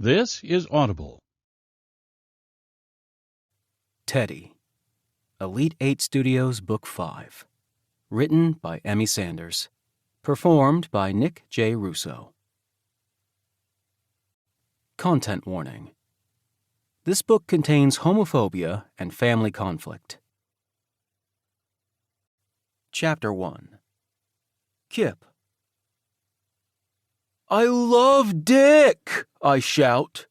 This is Audible. Teddy, Elite 8 Studios Book 5. Written by Emmy Sanders. Performed by Nick J. Russo. Content warning. This book contains homophobia and family conflict. Chapter 1. Kipp. "I love dick!" I shout.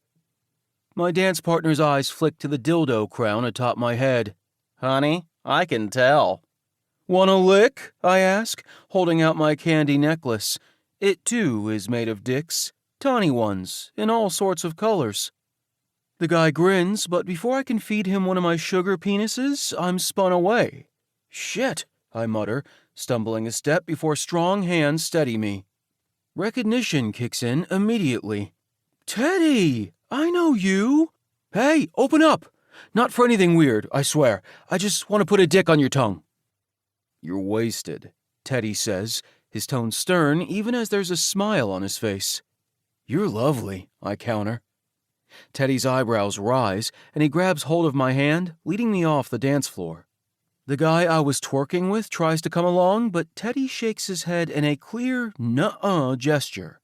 My dance partner's eyes flick to the dildo crown atop my head. "Honey, I can tell." "Want a lick?" I ask, holding out my candy necklace. It, too, is made of dicks, tiny ones, in all sorts of colors. The guy grins, but before I can feed him one of my sugar penises, I'm spun away. "Shit," I mutter, stumbling a step before strong hands steady me. Recognition kicks in immediately. "Teddy! I know you!" "Hey, open up! Not for anything weird, I swear. I just want to put a dick on your tongue." "You're wasted," Teddy says, his tone stern even as there's a smile on his face. "You're lovely," I counter. Teddy's eyebrows rise, and he grabs hold of my hand, leading me off the dance floor. The guy I was twerking with tries to come along, but Teddy shakes his head in a clear, nuh-uh gesture.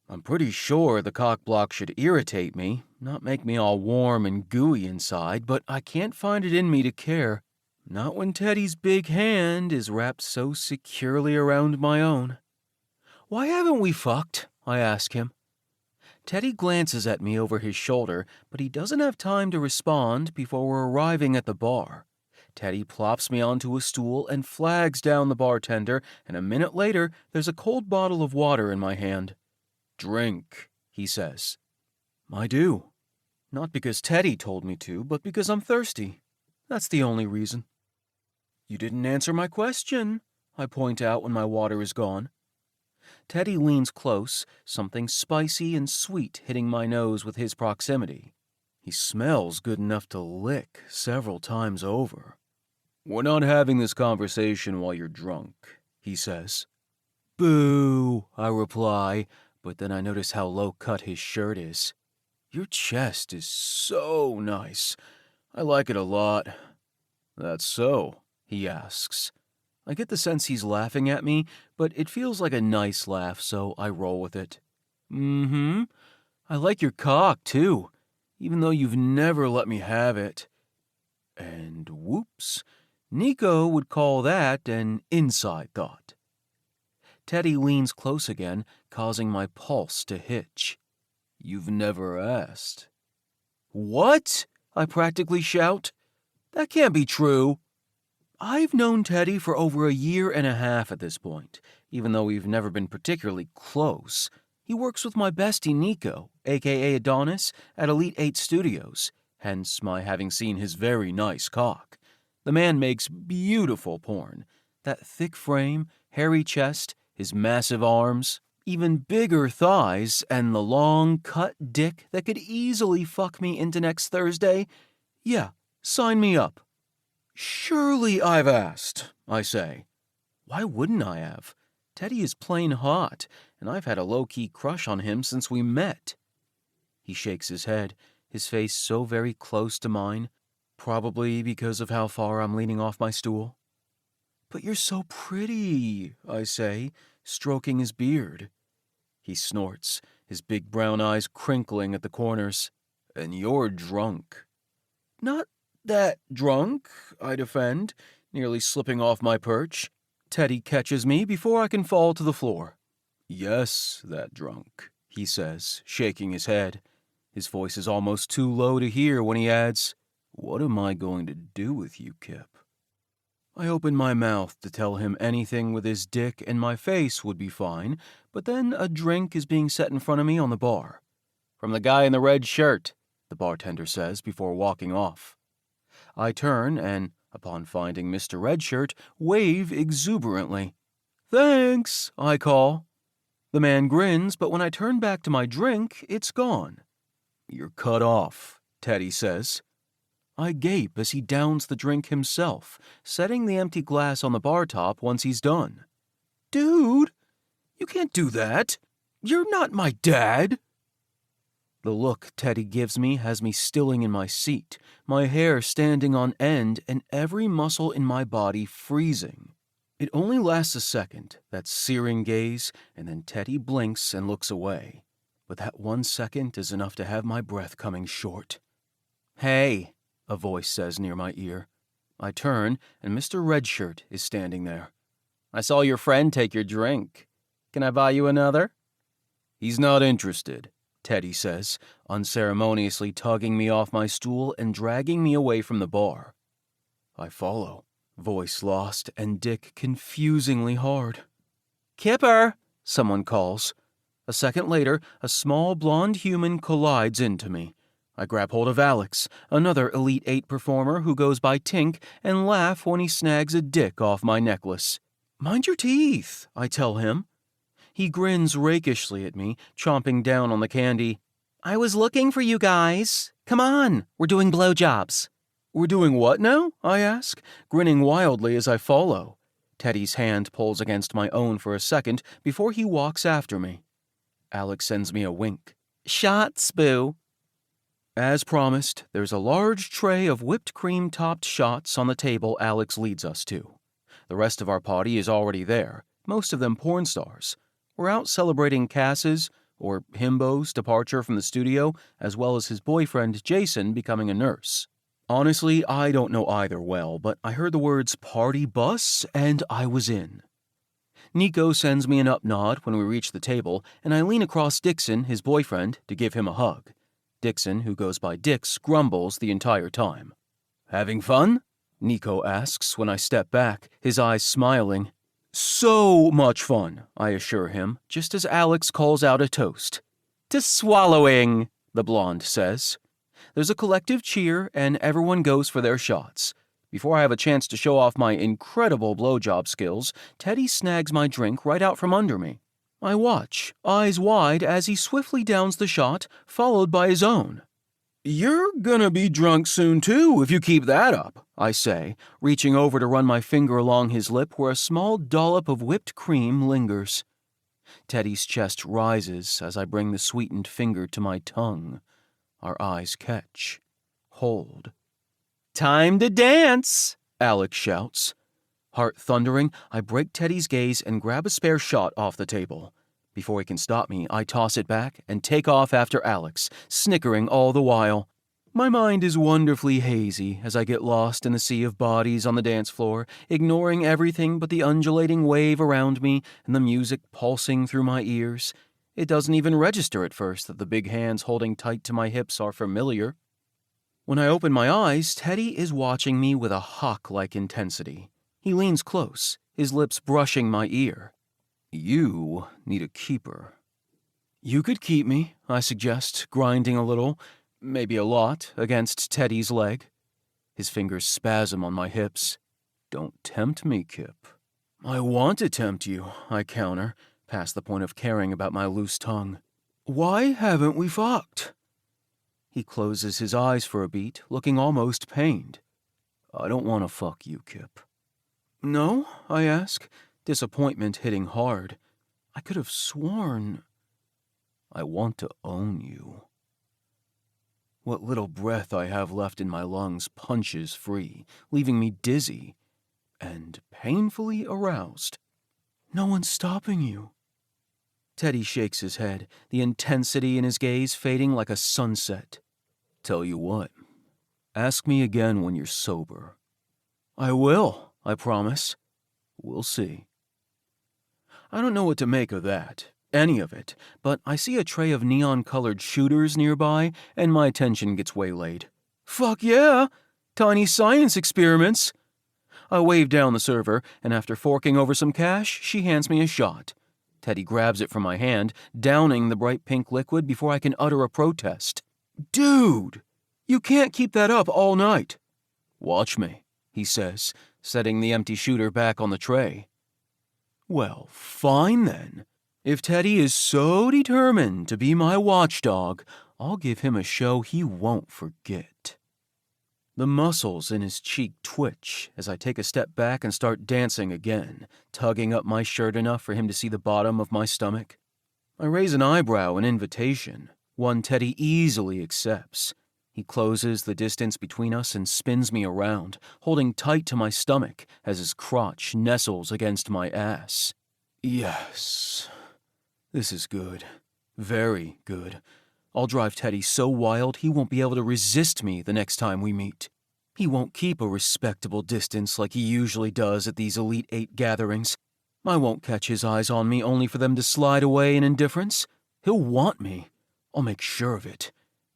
I'm pretty sure the cock block should irritate me, not make me all warm and gooey inside, but I can't find it in me to care. Not when Teddy's big hand is wrapped so securely around my own. "Why haven't we fucked?" I ask him. Teddy glances at me over his shoulder, but he doesn't have time to respond before we're arriving at the bar. Teddy plops me onto a stool and flags down the bartender, and a minute later, there's a cold bottle of water in my hand. "Drink," he says. I do. Not because Teddy told me to, but because I'm thirsty. That's the only reason. "You didn't answer my question," I point out when my water is gone. Teddy leans close, something spicy and sweet hitting my nose with his proximity. He smells good enough to lick several times over. "We're not having this conversation while you're drunk," he says. "Boo," I reply, but then I notice how low cut his shirt is. "Your chest is so nice. I like it a lot." "That's so?" he asks. I get the sense he's laughing at me, but it feels like a nice laugh, so I roll with it. "Mm-hmm. I like your cock, too, even though you've never let me have it." And whoops, Nico would call that an inside thought. Teddy leans close again, causing my pulse to hitch. "You've never asked." "What?" I practically shout. "That can't be true." I've known Teddy for over a year and a half at this point, even though we've never been particularly close. He works with my bestie Nico, a.k.a. Adonis, at Elite 8 Studios, hence my having seen his very nice cock. The man makes beautiful porn. That thick frame, hairy chest, his massive arms, even bigger thighs, and the long, cut dick that could easily fuck me into next Thursday. Yeah, sign me up. "Surely I've asked," I say. Why wouldn't I have? Teddy is plain hot, and I've had a low-key crush on him since we met. He shakes his head, his face so very close to mine, probably because of how far I'm leaning off my stool. "But you're so pretty," I say, stroking his beard. He snorts, his big brown eyes crinkling at the corners. "And you're drunk." "Not that drunk," I defend, nearly slipping off my perch. Teddy catches me before I can fall to the floor. "Yes, that drunk," he says, shaking his head. His voice is almost too low to hear when he adds, "What am I going to do with you, Kipp?" I open my mouth to tell him anything with his dick in my face would be fine, but then a drink is being set in front of me on the bar. "From the guy in the red shirt," the bartender says before walking off. I turn and, upon finding Mr. Redshirt, wave exuberantly. "Thanks," I call. The man grins, but when I turn back to my drink, it's gone. "You're cut off," Teddy says. I gape as he downs the drink himself, setting the empty glass on the bar top once he's done. "Dude, you can't do that. You're not my dad." The look Teddy gives me has me stilling in my seat, my hair standing on end and every muscle in my body freezing. It only lasts a second, that searing gaze, and then Teddy blinks and looks away. But that 1 second is enough to have my breath coming short. "Hey," a voice says near my ear. I turn, and Mr. Redshirt is standing there. "I saw your friend take your drink. Can I buy you another?" "He's not interested," Teddy says, unceremoniously tugging me off my stool and dragging me away from the bar. I follow, voice lost and dick confusingly hard. "Kipper!" someone calls. A second later, a small blonde human collides into me. I grab hold of Alex, another Elite 8 performer who goes by Tink, and laugh when he snags a dick off my necklace. "Mind your teeth," I tell him. He grins rakishly at me, chomping down on the candy. "I was looking for you guys. Come on, we're doing blowjobs." "We're doing what now?" I ask, grinning wildly as I follow. Teddy's hand pulls against my own for a second before he walks after me. Alex sends me a wink. "Shots, boo." As promised, there's a large tray of whipped cream-topped shots on the table Alex leads us to. The rest of our party is already there, most of them porn stars. We're out celebrating Cass's, or Himbo's, departure from the studio, as well as his boyfriend Jason becoming a nurse. Honestly, I don't know either well, but I heard the words "party bus" and I was in. Nico sends me an up nod when we reach the table, and I lean across Dixon, his boyfriend, to give him a hug. Dixon, who goes by Dix, grumbles the entire time. "Having fun?" Nico asks when I step back, his eyes smiling. "So much fun," I assure him, just as Alex calls out a toast. "To swallowing," the blonde says. There's a collective cheer, and everyone goes for their shots. Before I have a chance to show off my incredible blowjob skills, Teddy snags my drink right out from under me. I watch, eyes wide, as he swiftly downs the shot, followed by his own. "You're gonna be drunk soon, too, if you keep that up," I say, reaching over to run my finger along his lip where a small dollop of whipped cream lingers. Teddy's chest rises as I bring the sweetened finger to my tongue. Our eyes catch. Hold. "Time to dance!" Alex shouts. Heart thundering, I break Teddy's gaze and grab a spare shot off the table. Before he can stop me, I toss it back and take off after Alex, snickering all the while. My mind is wonderfully hazy as I get lost in the sea of bodies on the dance floor, ignoring everything but the undulating wave around me and the music pulsing through my ears. It doesn't even register at first that the big hands holding tight to my hips are familiar. When I open my eyes, Teddy is watching me with a hawk-like intensity. He leans close, his lips brushing my ear. "You need a keeper." "You could keep me," I suggest, grinding a little, maybe a lot, against Teddy's leg. His fingers spasm on my hips. "Don't tempt me, Kipp." "I want to tempt you," I counter, past the point of caring about my loose tongue. "Why haven't we fucked?" He closes his eyes for a beat, looking almost pained. "I don't want to fuck you, Kipp." "No?" I ask, disappointment hitting hard. I could have sworn. "I want to own you." What little breath I have left in my lungs punches free, leaving me dizzy and painfully aroused. "No one's stopping you." Teddy shakes his head, the intensity in his gaze fading like a sunset. "Tell you what, ask me again when you're sober." "I will, I promise." "We'll see." I don't know what to make of that, any of it, but I see a tray of neon-colored shooters nearby, and my attention gets waylaid. "Fuck yeah! Tiny science experiments!" I wave down the server, and after forking over some cash, she hands me a shot. Teddy grabs it from my hand, downing the bright pink liquid before I can utter a protest. "Dude, you can't keep that up all night." "Watch me," he says, setting the empty shooter back on the tray. Well, fine then. If Teddy is so determined to be my watchdog, I'll give him a show he won't forget. The muscles in his cheek twitch as I take a step back and start dancing again, tugging up my shirt enough for him to see the bottom of my stomach. I raise an eyebrow in invitation. one Teddy easily accepts. He closes the distance between us and spins me around, holding tight to my stomach as his crotch nestles against my ass. Yes. This is good. Very good. I'll drive Teddy so wild he won't be able to resist me the next time we meet. He won't keep a respectable distance like he usually does at these Elite Eight gatherings. I won't catch his eyes on me only for them to slide away in indifference. He'll want me. I'll make sure of it.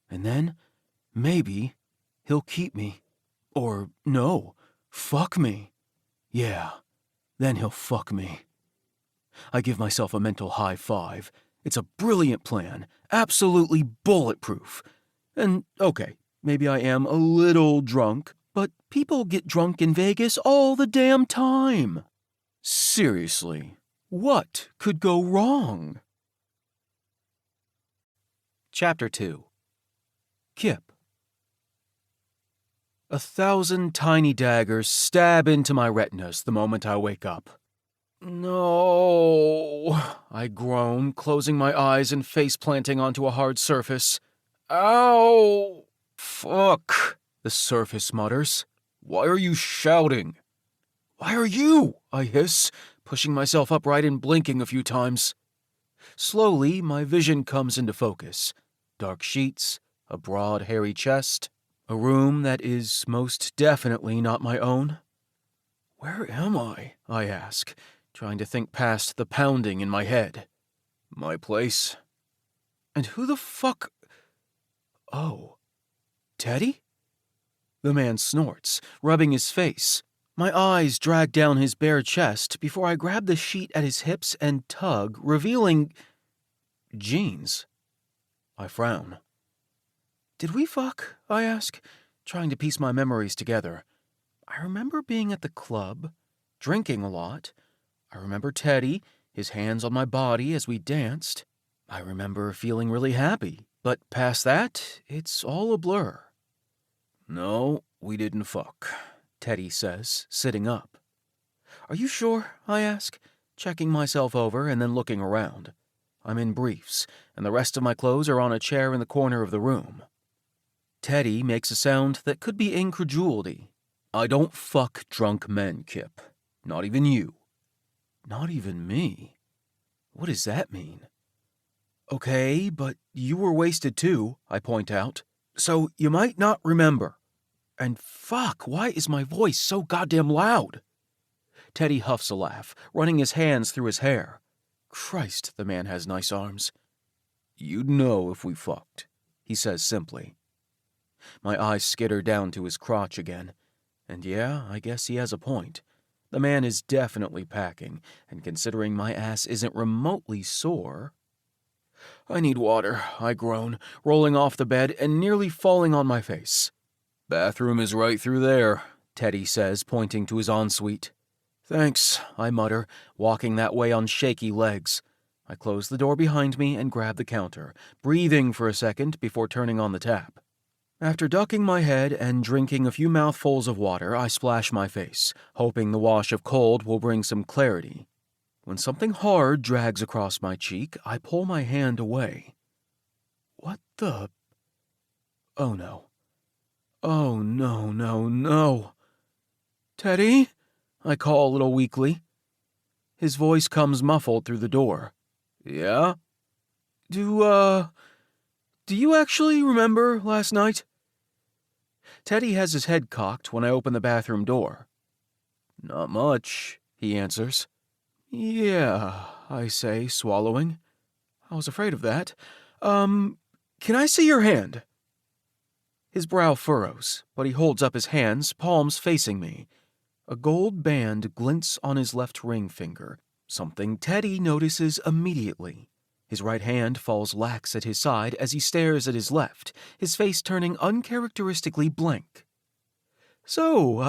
And then, maybe, he'll keep me. Or, no, fuck me. Yeah, then he'll fuck me. I give myself a mental high five. It's a brilliant plan, absolutely bulletproof. And, okay, maybe I am a little drunk, but people get drunk in Vegas all the damn time. Seriously, what could go wrong? Chapter 2. Kipp. 1,000 tiny daggers stab into my retinas the moment I wake up. No, I groan, closing my eyes and face-planting onto a hard surface. Ow! Fuck, the surface mutters. Why are you shouting? Why are you? I hiss, pushing myself upright and blinking a few times. Slowly, my vision comes into focus. Dark sheets, a broad, hairy chest, a room that is most definitely not my own. Where am I? I ask, trying to think past the pounding in my head. My place. And who the fuck? Oh, Teddy? The man snorts, rubbing his face. My eyes drag down his bare chest before I grab the sheet at his hips and tug, revealing jeans. I frown. Did we fuck? I ask, trying to piece my memories together. I remember being at the club, drinking a lot. I remember Teddy, his hands on my body as we danced. I remember feeling really happy, but past that, it's all a blur. No, we didn't fuck, Teddy says, sitting up. Are you sure? I ask, checking myself over and then looking around. I'm in briefs, and the rest of my clothes are on a chair in the corner of the room. Teddy makes a sound that could be incredulity. I don't fuck drunk men, Kipp. Not even you. Not even me. What does that mean? Okay, but you were wasted too, I point out. So you might not remember. And fuck, why is my voice so goddamn loud? Teddy huffs a laugh, running his hands through his hair. Christ, the man has nice arms. You'd know if we fucked, he says simply. My eyes skitter down to his crotch again. And yeah, I guess he has a point. The man is definitely packing, and considering my ass isn't remotely sore... I need water, I groan, rolling off the bed and nearly falling on my face. Bathroom is right through there, Teddy says, pointing to his ensuite. Thanks, I mutter, walking that way on shaky legs. I close the door behind me and grab the counter, breathing for a second before turning on the tap. After ducking my head and drinking a few mouthfuls of water, I splash my face, hoping the wash of cold will bring some clarity. When something hard drags across my cheek, I pull my hand away. What the... Oh no. Oh no, no, no. Teddy? I call a little weakly. His voice comes muffled through the door. Yeah? Do you actually remember last night? Teddy has his head cocked when I open the bathroom door. Not much, he answers. Yeah, I say, swallowing. I was afraid of that. Can I see your hand? His brow furrows, but he holds up his hands, palms facing me. A gold band glints on his left ring finger, something Teddy notices immediately. His right hand falls lax at his side as he stares at his left, his face turning uncharacteristically blank. So,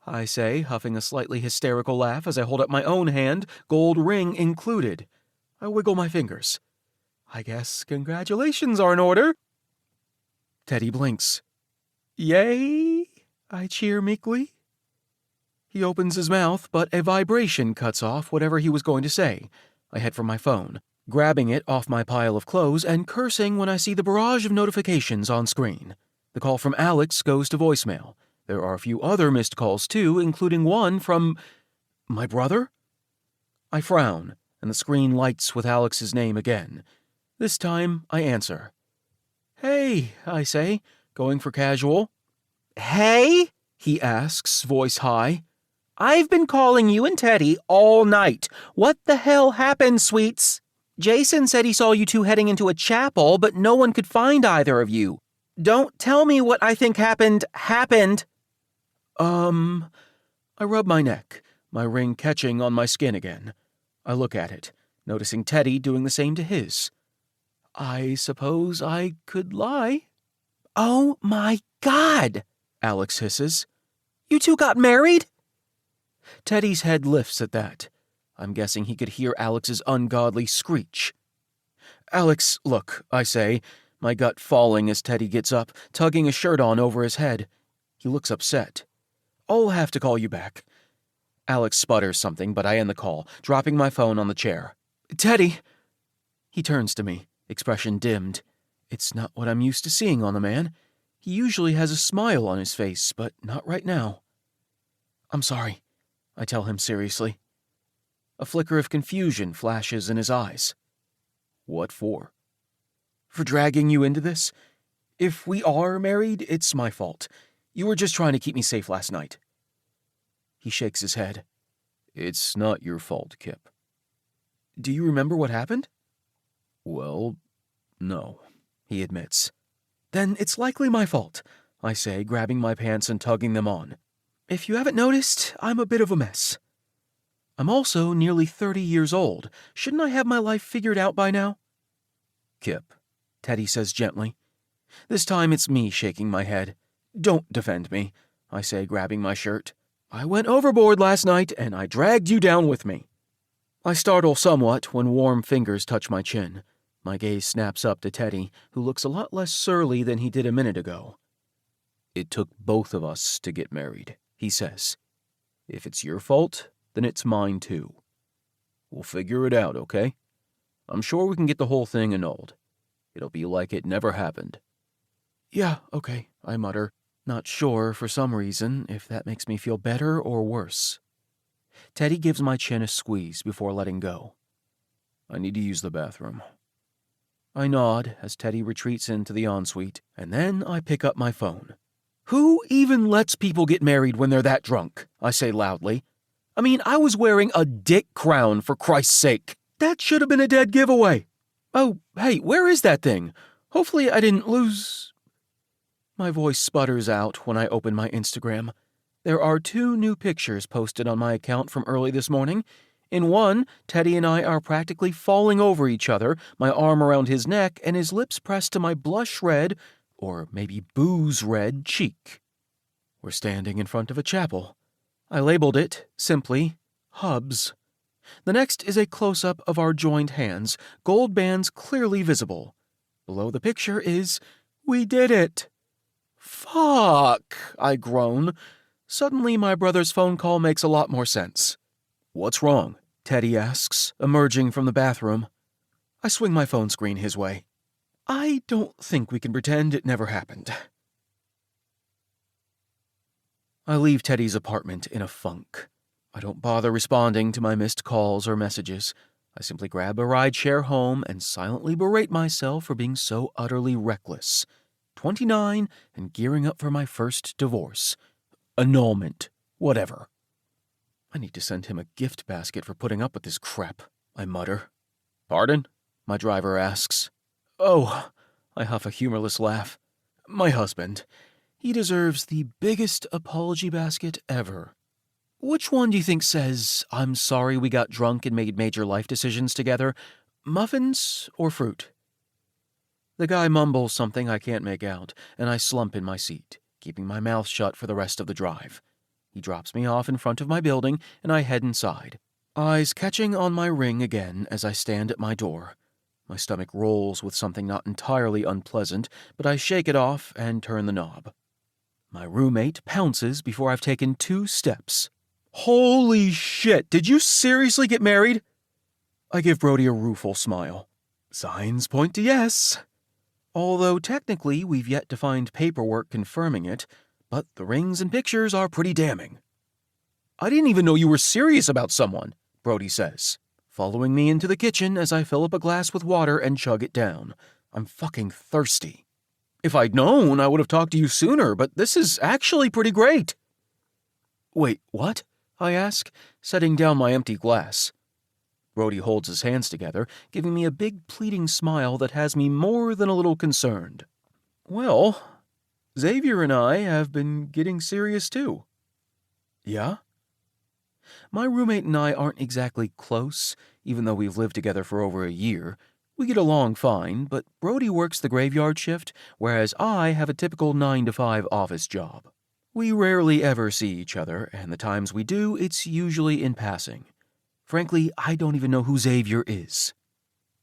I say, huffing a slightly hysterical laugh as I hold up my own hand, gold ring included. I wiggle my fingers. I guess congratulations are in order. Teddy blinks. Yay, I cheer meekly. He opens his mouth, but a vibration cuts off whatever he was going to say. I head for my phone. grabbing it off my pile of clothes and cursing when I see the barrage of notifications on screen. The call from Alex goes to voicemail. There are a few other missed calls too, including one from my brother? I frown, and the screen lights with Alex's name again. This time, I answer. "Hey," I say, going for casual. "Hey?" he asks, voice high. "I've been calling you and Teddy all night. What the hell happened, sweets? Jason said he saw you two heading into a chapel, but no one could find either of you. Don't tell me what I think happened. I rub my neck, my ring catching on my skin again. I look at it, noticing Teddy doing the same to his. I suppose I could lie. "Oh my God," Alex hisses. "You two got married?" Teddy's head lifts at that. I'm guessing he could hear Alex's ungodly screech. "Alex, look," I say, my gut falling as Teddy gets up, tugging a shirt on over his head. He looks upset. "I'll have to call you back." Alex sputters something, but I end the call, dropping my phone on the chair. "Teddy!" He turns to me, expression dimmed. It's not what I'm used to seeing on the man. He usually has a smile on his face, but not right now. "I'm sorry," I tell him seriously. A flicker of confusion flashes in his eyes. "What for?" "For dragging you into this. If we are married, it's my fault. You were just trying to keep me safe last night." He shakes his head. "It's not your fault, Kipp." "Do you remember what happened?" "Well, no," he admits. "Then it's likely my fault," I say, grabbing my pants and tugging them on. "If you haven't noticed, I'm a bit of a mess. I'm also nearly 30 years old. Shouldn't I have my life figured out by now?" "Kipp," Teddy says gently. This time it's me shaking my head. "Don't defend me," I say, grabbing my shirt. "I went overboard last night, and I dragged you down with me." I startle somewhat when warm fingers touch my chin. My gaze snaps up to Teddy, who looks a lot less surly than he did a minute ago. "It took both of us to get married," he says. "If it's your fault, then it's mine too. We'll figure it out, okay? I'm sure we can get the whole thing annulled. It'll be like it never happened." "Yeah, okay," I mutter, not sure, for some reason, if that makes me feel better or worse. Teddy gives my chin a squeeze before letting go. "I need to use the bathroom." I nod as Teddy retreats into the ensuite, and then I pick up my phone. "Who even lets people get married when they're that drunk?" I say loudly. "I mean, I was wearing a dick crown, for Christ's sake. That should have been a dead giveaway. Oh, hey, where is that thing? Hopefully I didn't lose..." My voice sputters out when I open my Instagram. There are 2 new pictures posted on my account from early this morning. In one, Teddy and I are practically falling over each other, my arm around his neck and his lips pressed to my blush red, or maybe booze red, cheek. We're standing in front of a chapel. I labeled it, simply, Hubs. The next is a close-up of our joined hands, gold bands clearly visible. Below the picture is, "We did it." "Fuck," I groan. Suddenly my brother's phone call makes a lot more sense. "What's wrong?" Teddy asks, emerging from the bathroom. I swing my phone screen his way. "I don't think we can pretend it never happened." I leave Teddy's apartment in a funk. I don't bother responding to my missed calls or messages. I simply grab a rideshare home and silently berate myself for being so utterly reckless. 29 and gearing up for my first divorce. Annulment. Whatever. I need to send him a gift basket for putting up with this crap, I mutter. "Pardon?" my driver asks. "Oh," I huff a humorless laugh. "My husband. He deserves the biggest apology basket ever." "Which one do you think says, 'I'm sorry we got drunk and made major life decisions together'? Muffins or fruit?" The guy mumbles something I can't make out, and I slump in my seat, keeping my mouth shut for the rest of the drive. He drops me off in front of my building, and I head inside, eyes catching on my ring again as I stand at my door. My stomach rolls with something not entirely unpleasant, but I shake it off and turn the knob. My roommate pounces before I've taken 2 steps. "Holy shit, did you seriously get married?" I give Brody a rueful smile. Signs point to yes. Although technically we've yet to find paperwork confirming it, but the rings and pictures are pretty damning. I didn't even know you were serious about someone, Brody says, following me into the kitchen as I fill up a glass with water and chug it down. I'm fucking thirsty. If I'd known, I would have talked to you sooner, but this is actually pretty great. Wait, what? I ask, setting down my empty glass. Brody holds his hands together, giving me a big pleading smile that has me more than a little concerned. Well, Xavier and I have been getting serious too. Yeah? My roommate and I aren't exactly close, even though we've lived together for over a year. We get along fine, but Brody works the graveyard shift, whereas I have a typical 9-to-5 office job. We rarely ever see each other, and the times we do, it's usually in passing. Frankly, I don't even know who Xavier is.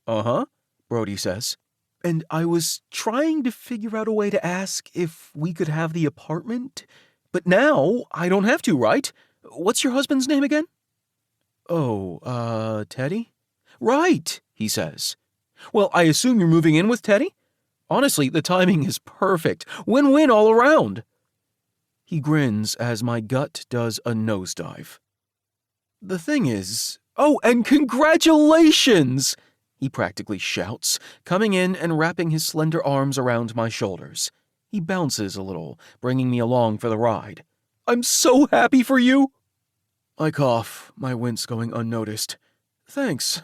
Uh-huh, Brody says. And I was trying to figure out a way to ask if we could have the apartment, but now I don't have to, right? What's your husband's name again? Oh, Teddy? Right, he says. Well, I assume you're moving in with Teddy? Honestly, the timing is perfect. Win-win all around. He grins as my gut does a nosedive. The thing is... Oh, and congratulations! He practically shouts, coming in and wrapping his slender arms around my shoulders. He bounces a little, bringing me along for the ride. I'm so happy for you! I cough, my wince going unnoticed. Thanks.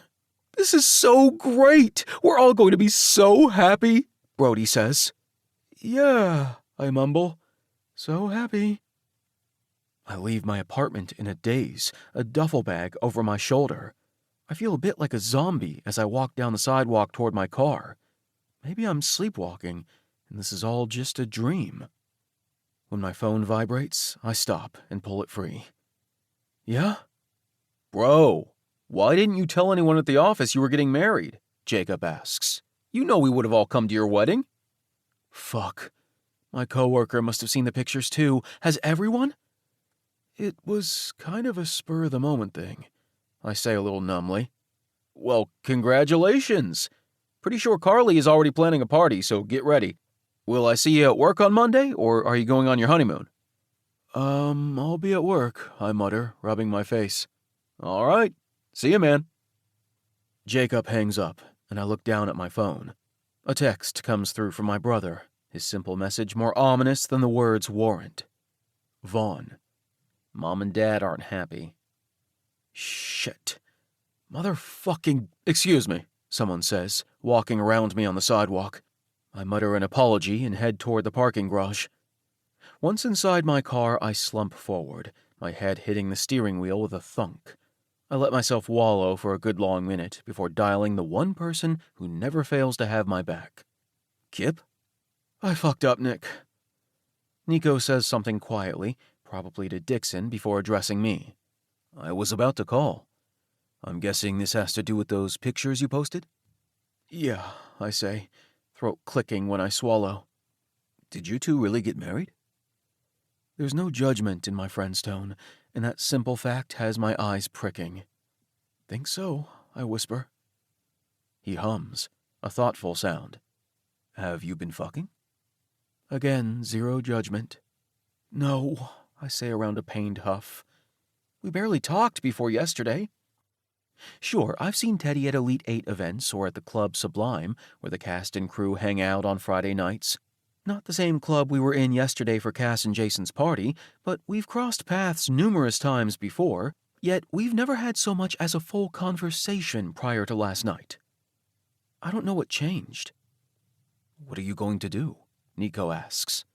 This is so great! We're all going to be so happy, Brody says. Yeah, I mumble. So happy. I leave my apartment in a daze, a duffel bag over my shoulder. I feel a bit like a zombie as I walk down the sidewalk toward my car. Maybe I'm sleepwalking, and this is all just a dream. When my phone vibrates, I stop and pull it free. Yeah? Bro, why didn't you tell anyone at the office you were getting married? Jacob asks. You know we would have all come to your wedding. Fuck. My coworker must have seen the pictures too. Has everyone? It was kind of a spur-of-the-moment thing, I say a little numbly. Well, congratulations. Pretty sure Carly is already planning a party, so get ready. Will I see you at work on Monday, or are you going on your honeymoon? I'll be at work, I mutter, rubbing my face. All right. See you, man. Jacob hangs up, and I look down at my phone. A text comes through from my brother, his simple message more ominous than the words warrant. Vaughn. Mom and Dad aren't happy. Shit. Motherfucking... Excuse me, someone says, walking around me on the sidewalk. I mutter an apology and head toward the parking garage. Once inside my car, I slump forward, my head hitting the steering wheel with a thunk. I let myself wallow for a good long minute before dialing the one person who never fails to have my back. Kipp? I fucked up, Nick. Nico says something quietly, probably to Dixon, before addressing me. I was about to call. I'm guessing this has to do with those pictures you posted? Yeah, I say, throat clicking when I swallow. Did you two really get married? There's no judgment in my friend's tone, and that simple fact has my eyes pricking. Think so, I whisper. He hums, a thoughtful sound. Have you been fucking? Again, zero judgment. No, I say around a pained huff. We barely talked before yesterday. Sure, I've seen Teddy at Elite 8 events or at the Club Sublime, where the cast and crew hang out on Friday nights. Not the same club we were in yesterday for Cass and Jason's party, but we've crossed paths numerous times before, yet we've never had so much as a full conversation prior to last night. I don't know what changed. What are you going to do? Nico asks.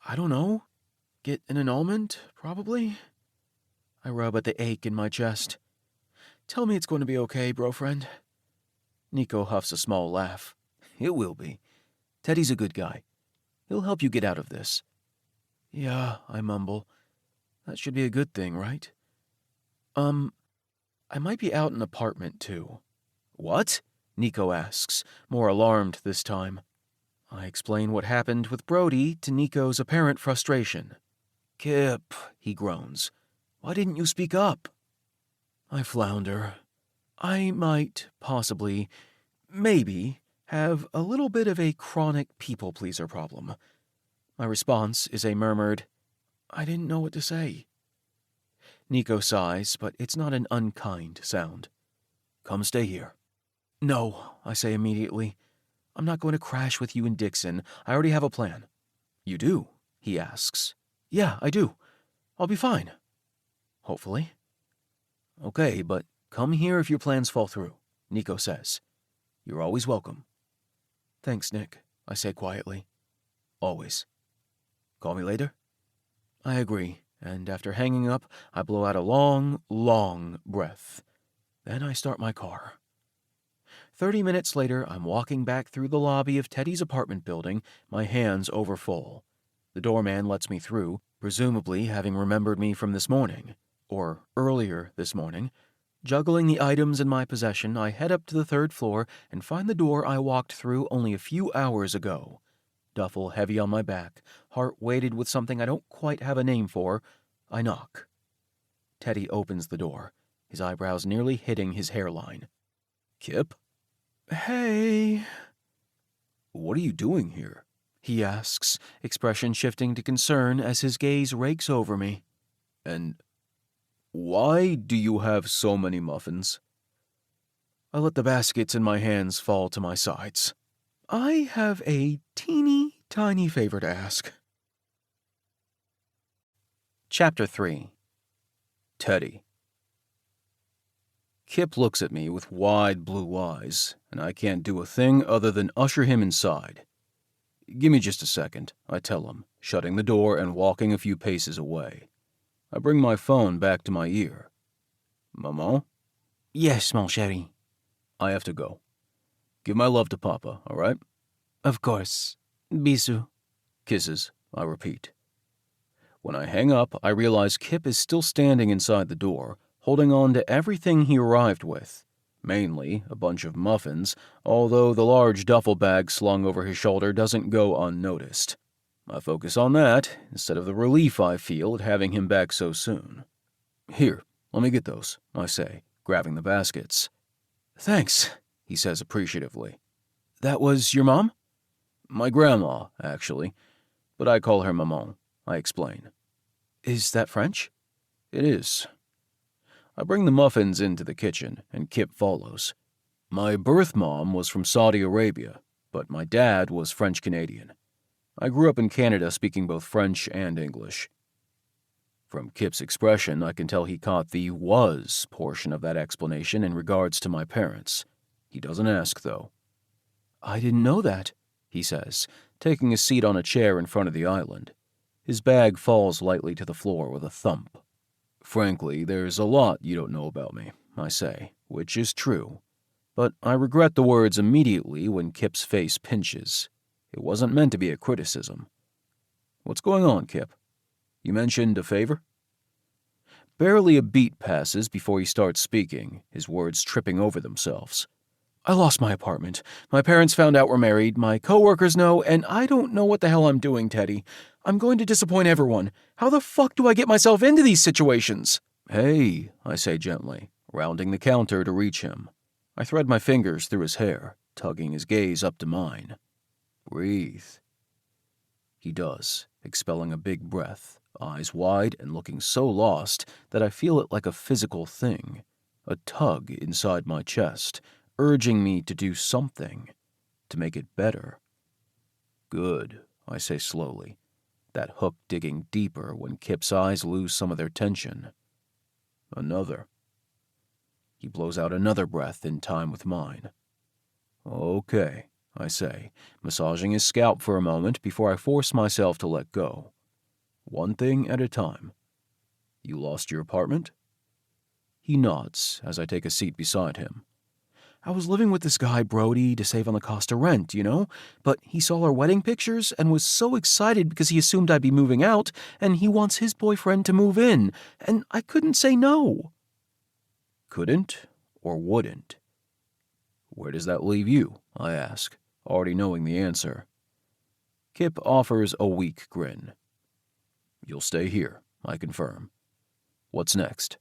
I don't know. Get an annulment, probably. I rub at the ache in my chest. Tell me it's going to be okay, bro-friend. Nico huffs a small laugh. It will be. Teddy's a good guy. He'll help you get out of this. Yeah, I mumble. That should be a good thing, right? I might be out an apartment, too. What? Nico asks, more alarmed this time. I explain what happened with Brody to Nico's apparent frustration. Kipp, he groans. Why didn't you speak up? I flounder. I might, possibly, maybe, have a little bit of a chronic people-pleaser problem. My response is a murmured, I didn't know what to say. Nico sighs, but it's not an unkind sound. Come stay here. No, I say immediately. I'm not going to crash with you and Dixon. I already have a plan. You do? He asks. Yeah, I do. I'll be fine. Hopefully. Okay, but come here if your plans fall through, Nico says. You're always welcome. Thanks, Nick, I say quietly. Always. Call me later? I agree, and after hanging up, I blow out a long, long breath. Then I start my car. 30 minutes later, I'm walking back through the lobby of Teddy's apartment building, my hands overfull. The doorman lets me through, presumably having remembered me from this morning, or earlier this morning. Juggling the items in my possession, I head up to the 3rd floor and find the door I walked through only a few hours ago. Duffel heavy on my back, heart weighted with something I don't quite have a name for, I knock. Teddy opens the door, his eyebrows nearly hitting his hairline. Kipp? Hey. What are you doing here? He asks, expression shifting to concern as his gaze rakes over me. And why do you have so many muffins? I let the baskets in my hands fall to my sides. I have a teeny tiny favor to ask. Chapter 3. Teddy. Kipp looks at me with wide blue eyes, and I can't do a thing other than usher him inside. Give me just a second, I tell him, shutting the door and walking a few paces away. I bring my phone back to my ear. Maman? Yes, mon chéri. I have to go. Give my love to Papa, all right? Of course. Bisous. Kisses, I repeat. When I hang up, I realize Kipp is still standing inside the door, holding on to everything he arrived with. Mainly a bunch of muffins, although the large duffel bag slung over his shoulder doesn't go unnoticed. I focus on that, instead of the relief I feel at having him back so soon. Here, let me get those, I say, grabbing the baskets. Thanks, he says appreciatively. That was your mom? My grandma, actually, but I call her Maman, I explain. Is that French? It is. I bring the muffins into the kitchen, and Kipp follows. My birth mom was from Saudi Arabia, but my dad was French-Canadian. I grew up in Canada speaking both French and English. From Kipp's expression, I can tell he caught the was portion of that explanation in regards to my parents. He doesn't ask, though. I didn't know that, he says, taking a seat on a chair in front of the island. His bag falls lightly to the floor with a thump. Frankly, there's a lot you don't know about me, I say, which is true. But I regret the words immediately when Kipp's face pinches. It wasn't meant to be a criticism. What's going on, Kipp? You mentioned a favor? Barely a beat passes before he starts speaking, his words tripping over themselves. I lost my apartment. My parents found out we're married, my coworkers know, and I don't know what the hell I'm doing, Teddy. I'm going to disappoint everyone. How the fuck do I get myself into these situations? Hey, I say gently, rounding the counter to reach him. I thread my fingers through his hair, tugging his gaze up to mine. Breathe. He does, expelling a big breath, eyes wide and looking so lost that I feel it like a physical thing, a tug inside my chest, urging me to do something, to make it better. Good, I say slowly, that hook digging deeper when Kipp's eyes lose some of their tension. Another. He blows out another breath in time with mine. Okay, I say, massaging his scalp for a moment before I force myself to let go. One thing at a time. You lost your apartment? He nods as I take a seat beside him. I was living with this guy, Brody, to save on the cost of rent, you know? But he saw our wedding pictures and was so excited because he assumed I'd be moving out, and he wants his boyfriend to move in, and I couldn't say no. Couldn't or wouldn't? Where does that leave you? I ask, already knowing the answer. Kipp offers a weak grin. You'll stay here, I confirm. What's next?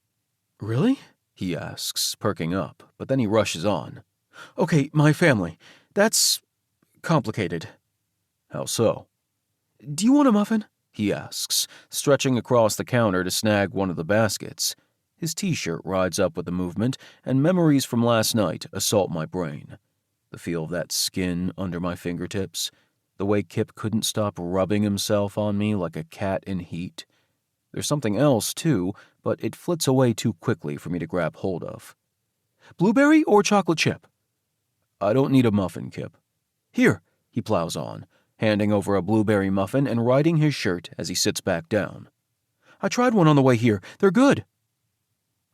Really? he asks, perking up, but then he rushes on. Okay, my family. That's complicated. How so? Do you want a muffin? He asks, stretching across the counter to snag one of the baskets. His t-shirt rides up with the movement, and memories from last night assault my brain. The feel of that skin under my fingertips, the way Kipp couldn't stop rubbing himself on me like a cat in heat. There's something else, too, but it flits away too quickly for me to grab hold of. Blueberry or chocolate chip? I don't need a muffin, Kipp. Here, he plows on, handing over a blueberry muffin and righting his shirt as he sits back down. I tried one on the way here. They're good.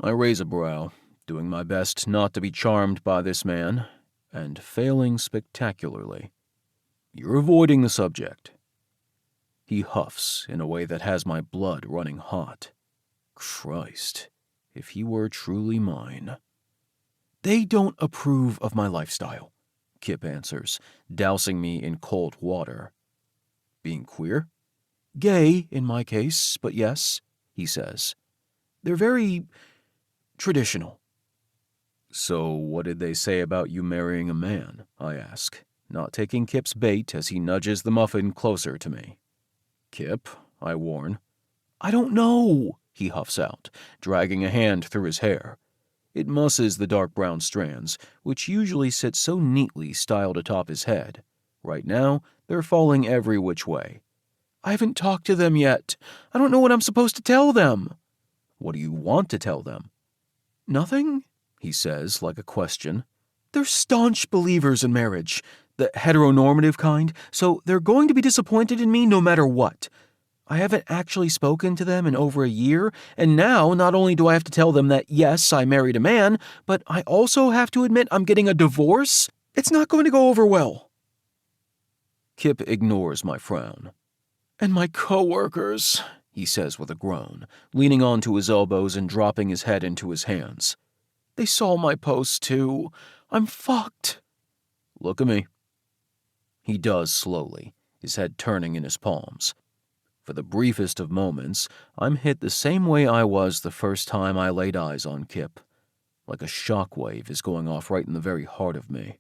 I raise a brow, doing my best not to be charmed by this man, and failing spectacularly. You're avoiding the subject. He huffs in a way that has my blood running hot. Christ, if he were truly mine. They don't approve of my lifestyle, Kipp answers, dousing me in cold water. Being queer? Gay, in my case, but yes, he says. They're very traditional. So what did they say about you marrying a man? I ask, not taking Kipp's bait as he nudges the muffin closer to me. Kipp, I warn. I don't know, he huffs out, dragging a hand through his hair. It musses the dark brown strands, which usually sit so neatly styled atop his head. Right now, they're falling every which way. I haven't talked to them yet. I don't know what I'm supposed to tell them. What do you want to tell them? Nothing, he says, like a question. They're staunch believers in marriage, the heteronormative kind, so they're going to be disappointed in me no matter what. I haven't actually spoken to them in over a year, and now not only do I have to tell them that, yes, I married a man, but I also have to admit I'm getting a divorce. It's not going to go over well. Kipp ignores my frown. And my coworkers, he says with a groan, leaning onto his elbows and dropping his head into his hands. They saw my post, too. I'm fucked. Look at me. He does slowly, his head turning in his palms. For the briefest of moments, I'm hit the same way I was the first time I laid eyes on Kipp. Like a shockwave is going off right in the very heart of me.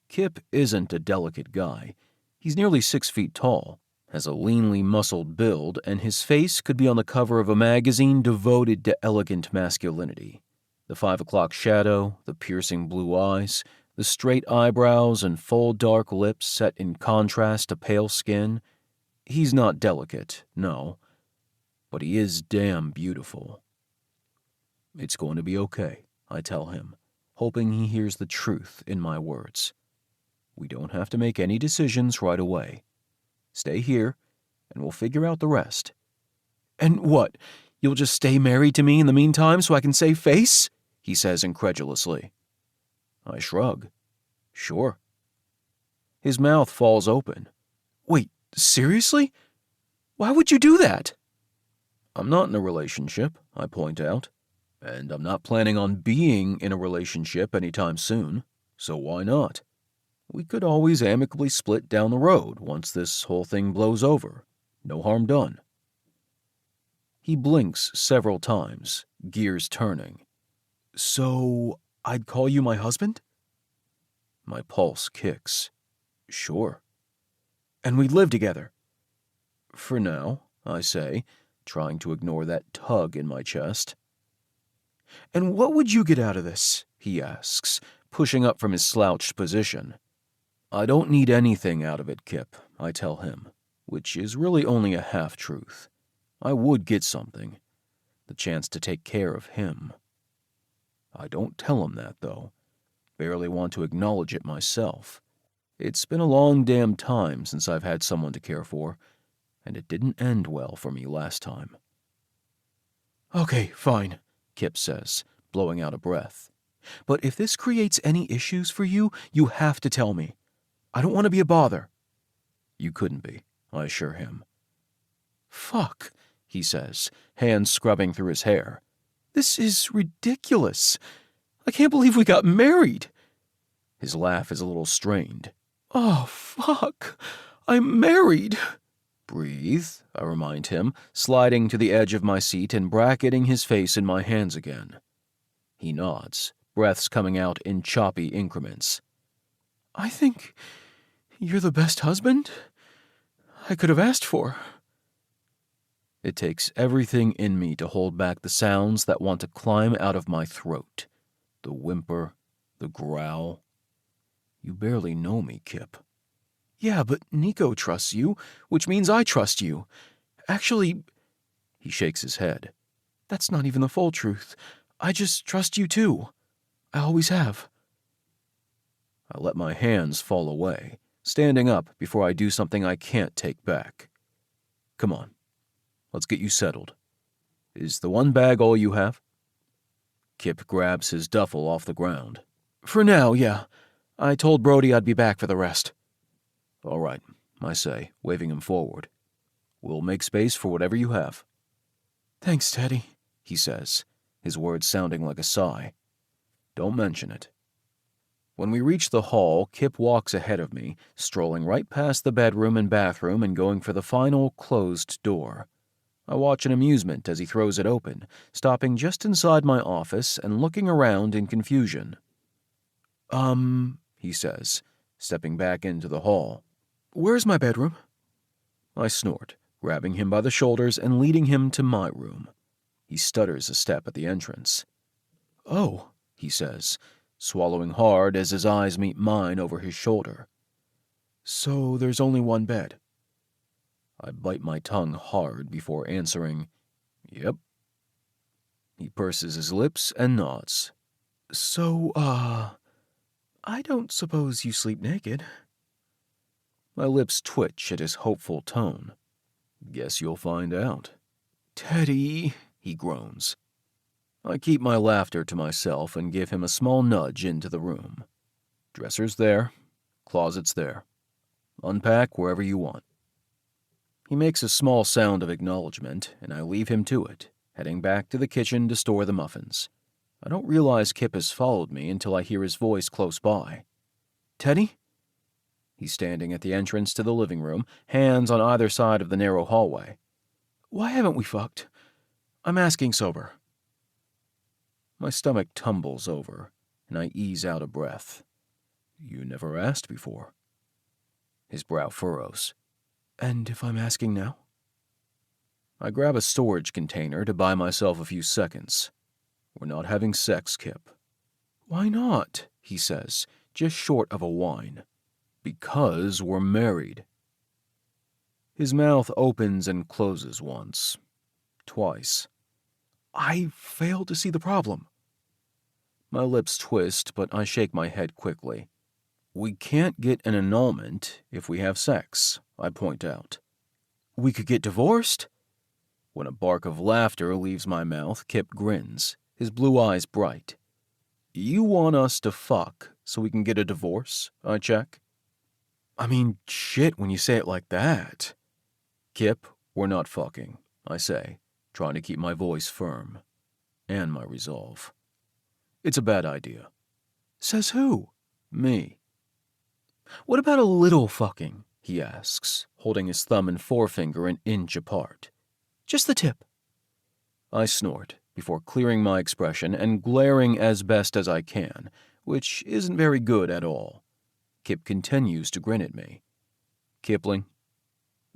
Kipp isn't a delicate guy. He's nearly 6 feet tall, has a leanly muscled build, and his face could be on the cover of a magazine devoted to elegant masculinity. The 5 o'clock shadow, the piercing blue eyes, the straight eyebrows and full dark lips set in contrast to pale skin. He's not delicate, no, but he is damn beautiful. It's going to be okay, I tell him, hoping he hears the truth in my words. We don't have to make any decisions right away. Stay here, and we'll figure out the rest. And what, you'll just stay married to me in the meantime so I can save face? He says incredulously. I shrug. Sure. His mouth falls open. Wait, seriously? Why would you do that? I'm not in a relationship, I point out, and I'm not planning on being in a relationship anytime soon, so why not? We could always amicably split down the road once this whole thing blows over. No harm done. He blinks several times, gears turning. So, I'd call you my husband? My pulse kicks. Sure. And we'd live together. For now, I say, trying to ignore that tug in my chest. And what would you get out of this? He asks, pushing up from his slouched position. I don't need anything out of it, Kipp, I tell him, which is really only a half-truth. I would get something, the chance to take care of him. I don't tell him that, though. Barely want to acknowledge it myself. It's been a long damn time since I've had someone to care for, and it didn't end well for me last time. Okay, fine, Kipp says, blowing out a breath. But if this creates any issues for you, you have to tell me. I don't want to be a bother. You couldn't be, I assure him. Fuck, he says, hands scrubbing through his hair. This is ridiculous. I can't believe we got married. His laugh is a little strained. Oh, fuck. I'm married. Breathe, I remind him, sliding to the edge of my seat and bracketing his face in my hands again. He nods, breaths coming out in choppy increments. I think you're the best husband I could have asked for. It takes everything in me to hold back the sounds that want to climb out of my throat. The whimper, the growl. You barely know me, Kipp. Yeah, but Nico trusts you, which means I trust you. Actually, he shakes his head. That's not even the full truth. I just trust you too. I always have. I let my hands fall away, standing up before I do something I can't take back. Come on, let's get you settled. Is the one bag all you have? Kipp grabs his duffel off the ground. For now, yeah. I told Brody I'd be back for the rest. All right, I say, waving him forward. We'll make space for whatever you have. Thanks, Teddy, he says, his words sounding like a sigh. Don't mention it. When we reach the hall, Kipp walks ahead of me, strolling right past the bedroom and bathroom and going for the final closed door. I watch in amusement as he throws it open, stopping just inside my office and looking around in confusion. He says, stepping back into the hall. Where's my bedroom? I snort, grabbing him by the shoulders and leading him to my room. He stutters a step at the entrance. Oh, he says, swallowing hard as his eyes meet mine over his shoulder. So there's only one bed. I bite my tongue hard before answering, Yep. He purses his lips and nods. So, I don't suppose you sleep naked. My lips twitch at his hopeful tone. Guess you'll find out. Teddy, he groans. I keep my laughter to myself and give him a small nudge into the room. Dresser's there, closet's there. Unpack wherever you want. He makes a small sound of acknowledgement, and I leave him to it, heading back to the kitchen to store the muffins. I don't realize Kipp has followed me until I hear his voice close by. Teddy? He's standing at the entrance to the living room, hands on either side of the narrow hallway. Why haven't we fucked? I'm asking sober. My stomach tumbles over, and I ease out a breath. You never asked before. His brow furrows. And if I'm asking now? I grab a storage container to buy myself a few seconds. We're not having sex, Kipp. Why not? He says, just short of a whine. Because we're married. His mouth opens and closes once. Twice. I fail to see the problem. My lips twist, but I shake my head quickly. We can't get an annulment if we have sex, I point out. We could get divorced? When a bark of laughter leaves my mouth, Kipp grins, his blue eyes bright. You want us to fuck so we can get a divorce? I check. I mean, shit when you say it like that. Kipp, we're not fucking, I say, trying to keep my voice firm. And my resolve. It's a bad idea. Says who? Me. What about a little fucking? He asks, holding his thumb and forefinger an inch apart. Just the tip. I snort before clearing my expression and glaring as best as I can, which isn't very good at all. Kipp continues to grin at me. Kipling,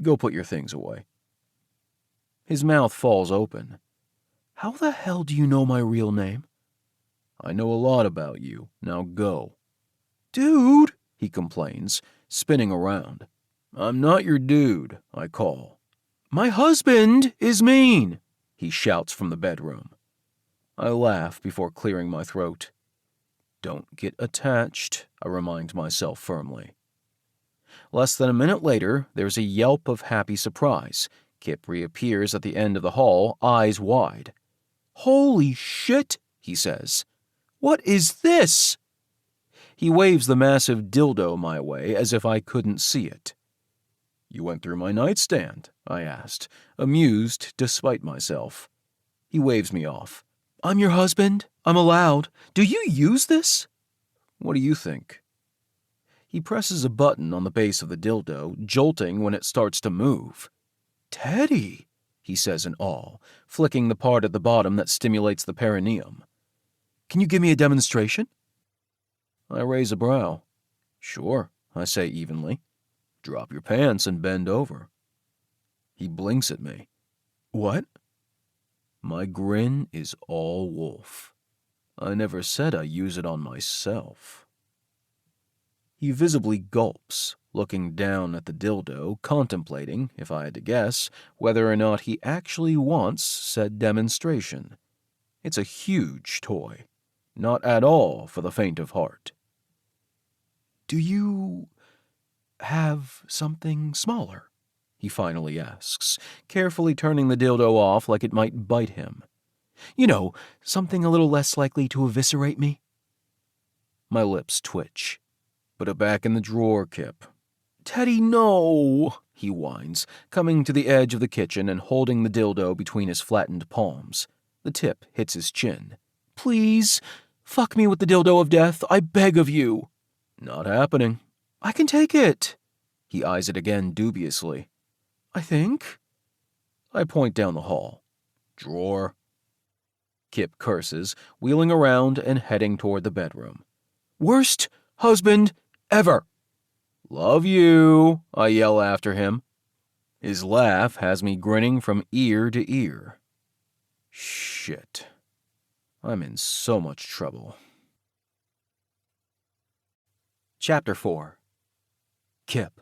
go put your things away. His mouth falls open. How the hell do you know my real name? I know a lot about you. Now go. Dude, he complains, spinning around. I'm not your dude, I call. My husband is mean, he shouts from the bedroom. I laugh before clearing my throat. Don't get attached, I remind myself firmly. Less than a minute later, there's a yelp of happy surprise. Kipp reappears at the end of the hall, eyes wide. Holy shit, he says. What is this? He waves the massive dildo my way as if I couldn't see it. You went through my nightstand, I asked, amused despite myself. He waves me off. I'm your husband. I'm allowed. Do you use this? What do you think? He presses a button on the base of the dildo, jolting when it starts to move. Teddy, he says in awe, flicking the part at the bottom that stimulates the perineum. Can you give me a demonstration? I raise a brow. Sure, I say evenly. Drop your pants and bend over. He blinks at me. What? My grin is all wolf. I never said I use it on myself. He visibly gulps, looking down at the dildo, contemplating, if I had to guess, whether or not he actually wants said demonstration. It's a huge toy, not at all for the faint of heart. Do you have something smaller? He finally asks, carefully turning the dildo off like it might bite him. You know, something a little less likely to eviscerate me? My lips twitch. Put it back in the drawer, Kipp. Teddy, no, he whines, coming to the edge of the kitchen and holding the dildo between his flattened palms. The tip hits his chin. Please, fuck me with the dildo of death, I beg of you. Not happening. I can take it. He eyes it again dubiously. I think. I point down the hall. Drawer. Kipp curses, wheeling around and heading toward the bedroom. Worst husband ever. Love you, I yell after him. His laugh has me grinning from ear to ear. Shit. I'm in so much trouble. Chapter 4. Kipp.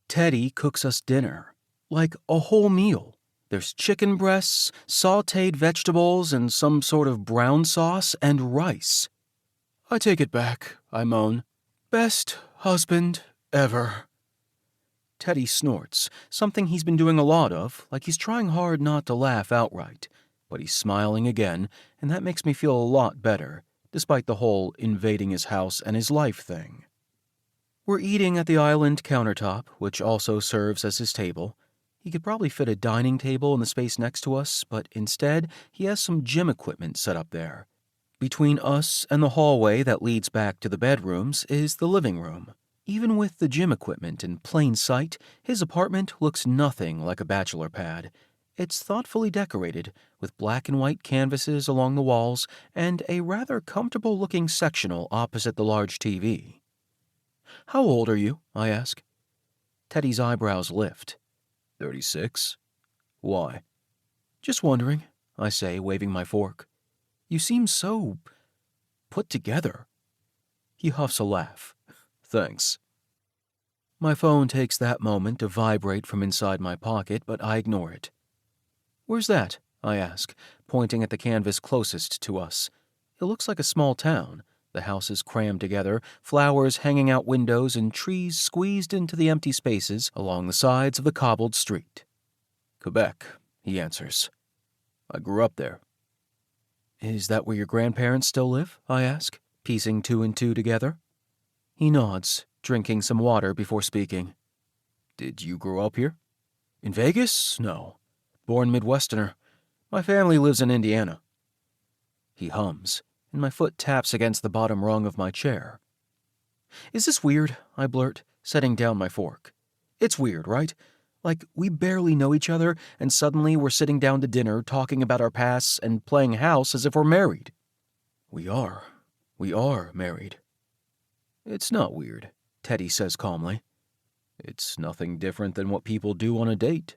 Teddy cooks us dinner, like a whole meal. There's chicken breasts, sautéed vegetables, and some sort of brown sauce and rice. I take it back, I moan. Best husband ever. Teddy snorts, something he's been doing a lot of, like he's trying hard not to laugh outright. But he's smiling again, and that makes me feel a lot better, despite the whole invading his house and his life thing. We're eating at the island countertop, which also serves as his table. He could probably fit a dining table in the space next to us, but instead, he has some gym equipment set up there. Between us and the hallway that leads back to the bedrooms is the living room. Even with the gym equipment in plain sight, his apartment looks nothing like a bachelor pad. It's thoughtfully decorated, with black and white canvases along the walls and a rather comfortable-looking sectional opposite the large TV. How old are you? I ask. Teddy's eyebrows lift. 36. Why? Just wondering, I say, waving my fork. You seem so put together. He huffs a laugh. Thanks. My phone takes that moment to vibrate from inside my pocket, but I ignore it. Where's that? I ask, pointing at the canvas closest to us. It looks like a small town. The houses crammed together, flowers hanging out windows, and trees squeezed into the empty spaces along the sides of the cobbled street. Quebec, he answers. I grew up there. Is that where your grandparents still live? I ask, piecing two and two together. He nods, drinking some water before speaking. Did you grow up here? In Vegas? No. Born Midwesterner. My family lives in Indiana. He hums, and my foot taps against the bottom rung of my chair. Is this weird? I blurt, setting down my fork. It's weird, right? Like, we barely know each other, and suddenly we're sitting down to dinner, talking about our pasts, and playing house as if we're married. We are married. It's not weird, Teddy says calmly. It's nothing different than what people do on a date.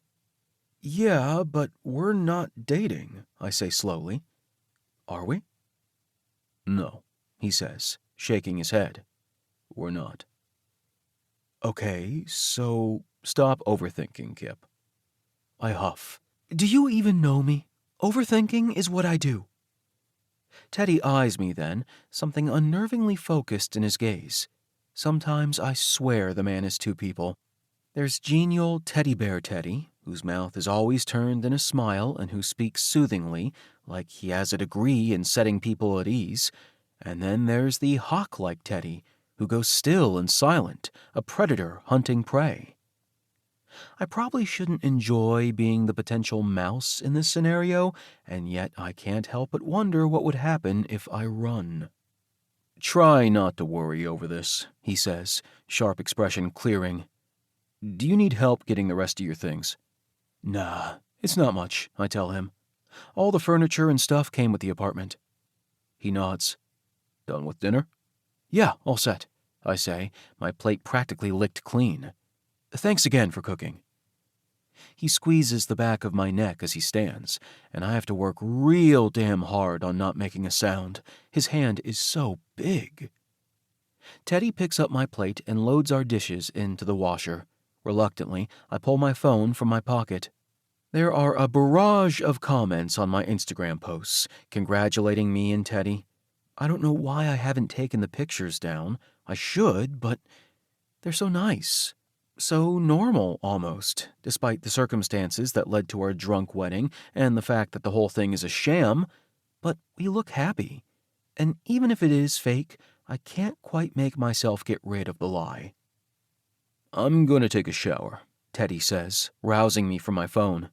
Yeah, but we're not dating, I say slowly. Are we? No, he says, shaking his head. We're not. Okay, so stop overthinking, Kipp. I huff. Do you even know me? Overthinking is what I do. Teddy eyes me then, something unnervingly focused in his gaze. Sometimes I swear the man is two people. There's genial teddy bear Teddy, whose mouth is always turned in a smile and who speaks soothingly, like he has a degree in setting people at ease. And then there's the hawk-like Teddy, who goes still and silent, a predator hunting prey. I probably shouldn't enjoy being the potential mouse in this scenario, and yet I can't help but wonder what would happen if I run. Try not to worry over this, he says, sharp expression clearing. Do you need help getting the rest of your things? Nah, it's not much, I tell him. All the furniture and stuff came with the apartment. He nods. Done with dinner? Yeah, all set, I say, my plate practically licked clean. Thanks again for cooking. He squeezes the back of my neck as he stands, and I have to work real damn hard on not making a sound. His hand is so big. Teddy picks up my plate and loads our dishes into the washer. Reluctantly, I pull my phone from my pocket. There are a barrage of comments on my Instagram posts, congratulating me and Teddy. I don't know why I haven't taken the pictures down. I should, but they're so nice. So normal, almost, despite the circumstances that led to our drunk wedding and the fact that the whole thing is a sham. But we look happy. And even if it is fake, I can't quite make myself get rid of the lie. I'm going to take a shower, Teddy says, rousing me from my phone.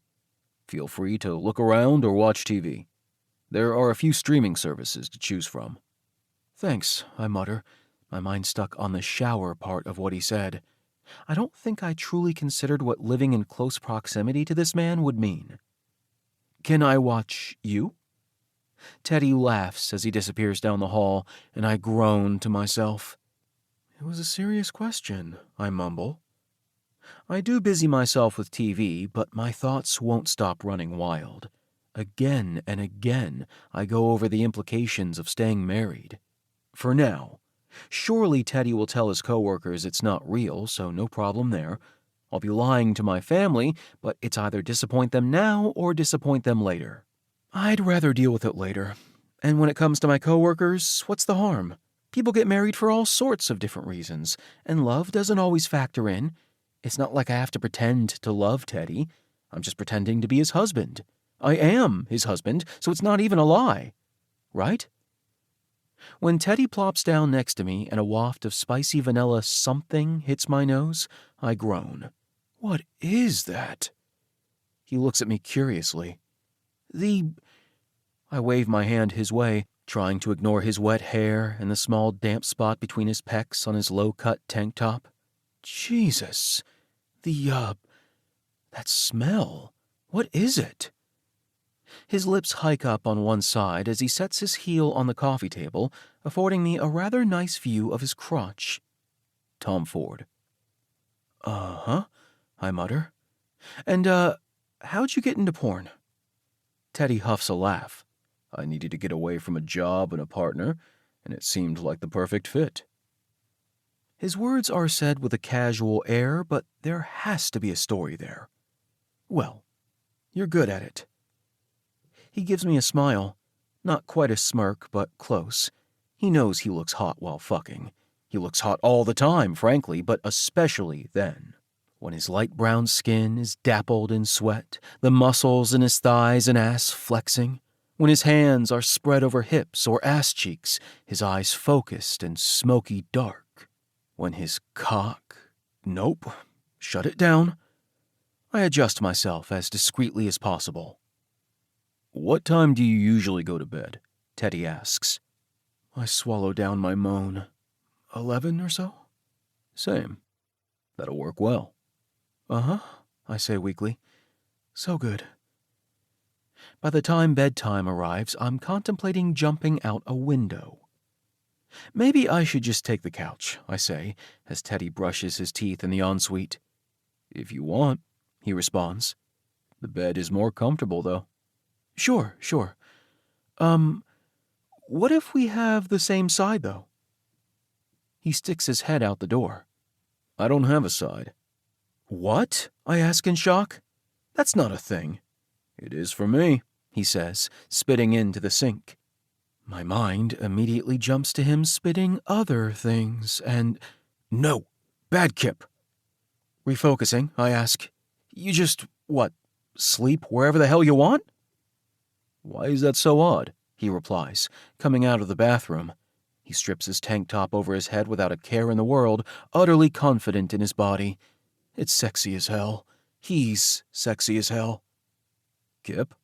Feel free to look around or watch TV. There are a few streaming services to choose from. Thanks, I mutter, my mind stuck on the shower part of what he said. I don't think I truly considered what living in close proximity to this man would mean. Can I watch you? Teddy laughs as he disappears down the hall, and I groan to myself. It was a serious question, I mumble. I do busy myself with TV, but my thoughts won't stop running wild. Again and again, I go over the implications of staying married. For now, surely Teddy will tell his coworkers it's not real, so no problem there. I'll be lying to my family, but it's either disappoint them now or disappoint them later. I'd rather deal with it later. And when it comes to my coworkers, what's the harm? People get married for all sorts of different reasons, and love doesn't always factor in. It's not like I have to pretend to love Teddy. I'm just pretending to be his husband. I am his husband, so it's not even a lie. Right? When Teddy plops down next to me and a waft of spicy vanilla something hits my nose, I groan. What is that? He looks at me curiously. I wave my hand his way, trying to ignore his wet hair and the small damp spot between his pecs on his low-cut tank top. Jesus. That smell. What is it? His lips hike up on one side as he sets his heel on the coffee table, affording me a rather nice view of his crotch. Tom Ford. Uh-huh, I mutter. And, how'd you get into porn? Teddy huffs a laugh. I needed to get away from a job and a partner, and it seemed like the perfect fit. His words are said with a casual air, but there has to be a story there. Well, you're good at it. He gives me a smile. Not quite a smirk, but close. He knows he looks hot while fucking. He looks hot all the time, frankly, but especially then. When his light brown skin is dappled in sweat, the muscles in his thighs and ass flexing. When his hands are spread over hips or ass cheeks, his eyes focused and smoky dark. When his cock... Nope. Shut it down. I adjust myself as discreetly as possible. What time do you usually go to bed? Teddy asks. I swallow down my moan. 11 or so? Same. That'll work well. Uh-huh, I say weakly. So good. By the time bedtime arrives, I'm contemplating jumping out a window. Maybe I should just take the couch, I say, as Teddy brushes his teeth in the ensuite. If you want, he responds. The bed is more comfortable, though. Sure. What if we have the same side, though? He sticks his head out the door. I don't have a side. What? I ask in shock. That's not a thing. It is for me, he says, spitting into the sink. My mind immediately jumps to him spitting other things, and... No! Bad Kipp! Refocusing, I ask, you just, sleep wherever the hell you want? Why is that so odd? He replies, coming out of the bathroom. He strips his tank top over his head without a care in the world, utterly confident in his body. It's sexy as hell. He's sexy as hell. Kipp?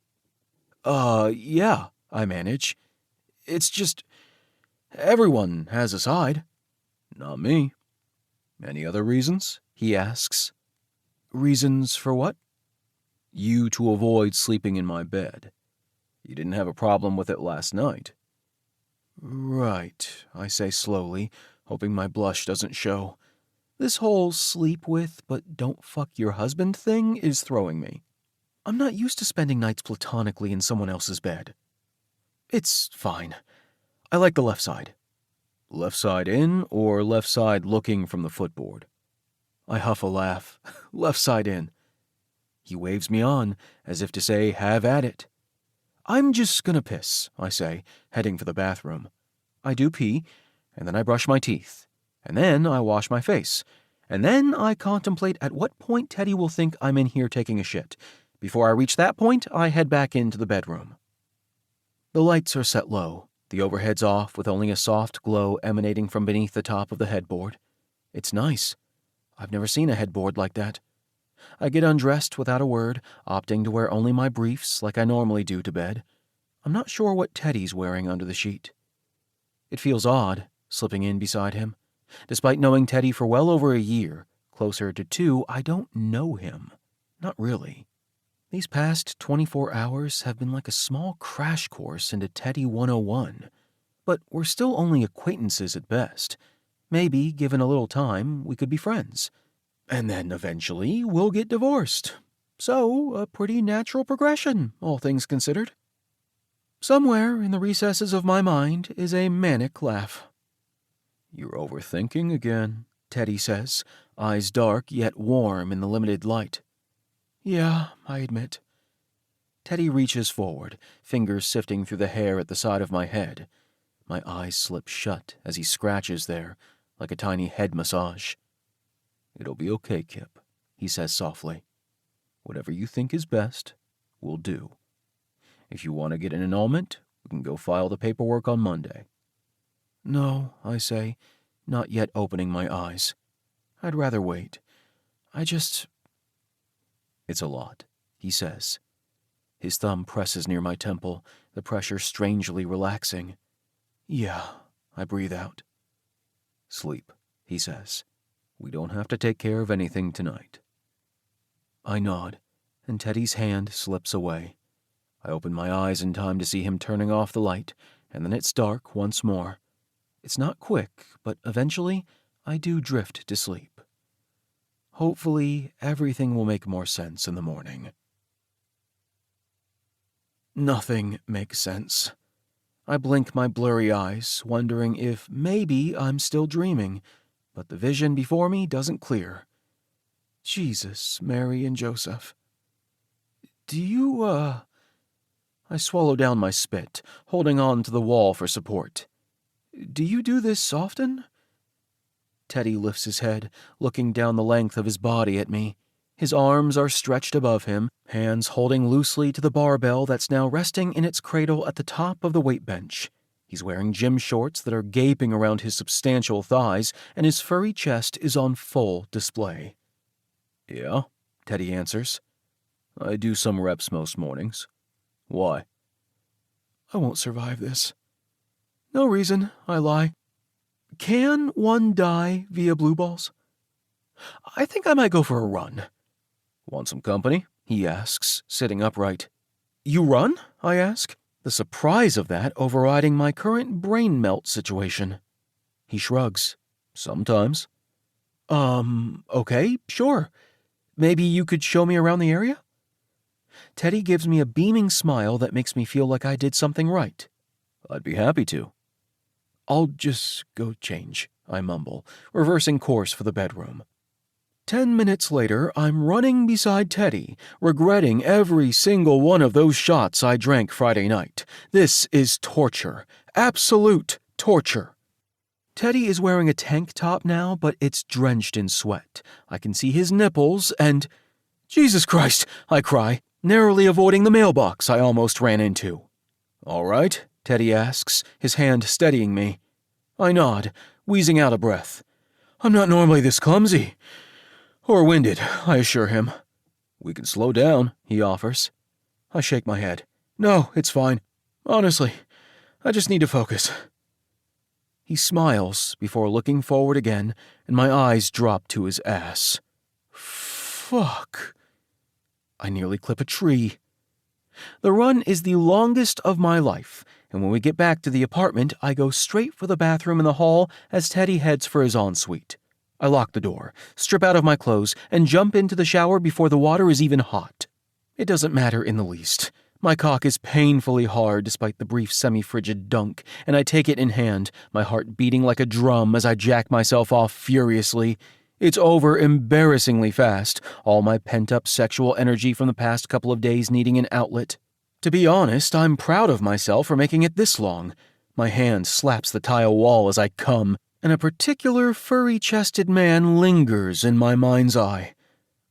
Yeah, I manage. It's just... everyone has a side. Not me. Any other reasons? He asks. Reasons for what? You to avoid sleeping in my bed. You didn't have a problem with it last night. Right, I say slowly, hoping my blush doesn't show. This whole sleep with but don't fuck your husband thing is throwing me. I'm not used to spending nights platonically in someone else's bed. It's fine. I like the left side. Left side in or left side looking from the footboard? I huff a laugh. Left side in. He waves me on, as if to say, have at it. I'm just gonna piss, I say, heading for the bathroom. I do pee, and then I brush my teeth, and then I wash my face, and then I contemplate at what point Teddy will think I'm in here taking a shit. Before I reach that point, I head back into the bedroom. The lights are set low, the overhead's off with only a soft glow emanating from beneath the top of the headboard. It's nice. I've never seen a headboard like that. I get undressed without a word, opting to wear only my briefs like I normally do to bed. I'm not sure what Teddy's wearing under the sheet. It feels odd, slipping in beside him. Despite knowing Teddy for well over a year, closer to 2, I don't know him. Not really. These past 24 hours have been like a small crash course into Teddy 101. But we're still only acquaintances at best. Maybe, given a little time, we could be friends. And then eventually we'll get divorced. So, a pretty natural progression, all things considered. Somewhere in the recesses of my mind is a manic laugh. You're overthinking again, Teddy says, eyes dark yet warm in the limited light. Yeah, I admit. Teddy reaches forward, fingers sifting through the hair at the side of my head. My eyes slip shut as he scratches there, like a tiny head massage. It'll be okay, Kipp, he says softly. Whatever you think is best, we'll do. If you want to get an annulment, we can go file the paperwork on Monday. No, I say, not yet opening my eyes. I'd rather wait. It's a lot, he says. His thumb presses near my temple, the pressure strangely relaxing. Yeah, I breathe out. Sleep, he says. We don't have to take care of anything tonight. I nod, and Teddy's hand slips away. I open my eyes in time to see him turning off the light, and then it's dark once more. It's not quick, but eventually I do drift to sleep. Hopefully, everything will make more sense in the morning. Nothing makes sense. I blink my blurry eyes, wondering if maybe I'm still dreaming, but the vision before me doesn't clear. Jesus, Mary, and Joseph. I swallow down my spit, holding on to the wall for support. Do you do this often? Teddy lifts his head, looking down the length of his body at me. His arms are stretched above him, hands holding loosely to the barbell that's now resting in its cradle at the top of the weight bench. He's wearing gym shorts that are gaping around his substantial thighs, and his furry chest is on full display. Yeah, Teddy answers. I do some reps most mornings. Why? I won't survive this. No reason, I lie. Can one die via blue balls? I think I might go for a run. Want some company? He asks, sitting upright. You run? I ask, the surprise of that overriding my current brain melt situation. He shrugs. Sometimes. Okay, sure. Maybe you could show me around the area? Teddy gives me a beaming smile that makes me feel like I did something right. I'd be happy to. I'll just go change, I mumble, reversing course for the bedroom. 10 minutes later, I'm running beside Teddy, regretting every single one of those shots I drank Friday night. This is torture. Absolute torture. Teddy is wearing a tank top now, but it's drenched in sweat. I can see his nipples and... Jesus Christ, I cry, narrowly avoiding the mailbox I almost ran into. All right, Teddy asks, his hand steadying me. I nod, wheezing out a breath. I'm not normally this clumsy. Or winded, I assure him. We can slow down, he offers. I shake my head. No, it's fine. Honestly, I just need to focus. He smiles before looking forward again, and my eyes drop to his ass. Fuck. I nearly clip a tree. The run is the longest of my life, and when we get back to the apartment, I go straight for the bathroom in the hall as Teddy heads for his ensuite. I lock the door, strip out of my clothes, and jump into the shower before the water is even hot. It doesn't matter in the least. My cock is painfully hard despite the brief semi-frigid dunk, and I take it in hand, my heart beating like a drum as I jack myself off furiously. It's over embarrassingly fast, all my pent-up sexual energy from the past couple of days needing an outlet. To be honest, I'm proud of myself for making it this long. My hand slaps the tile wall as I come, and a particular furry-chested man lingers in my mind's eye.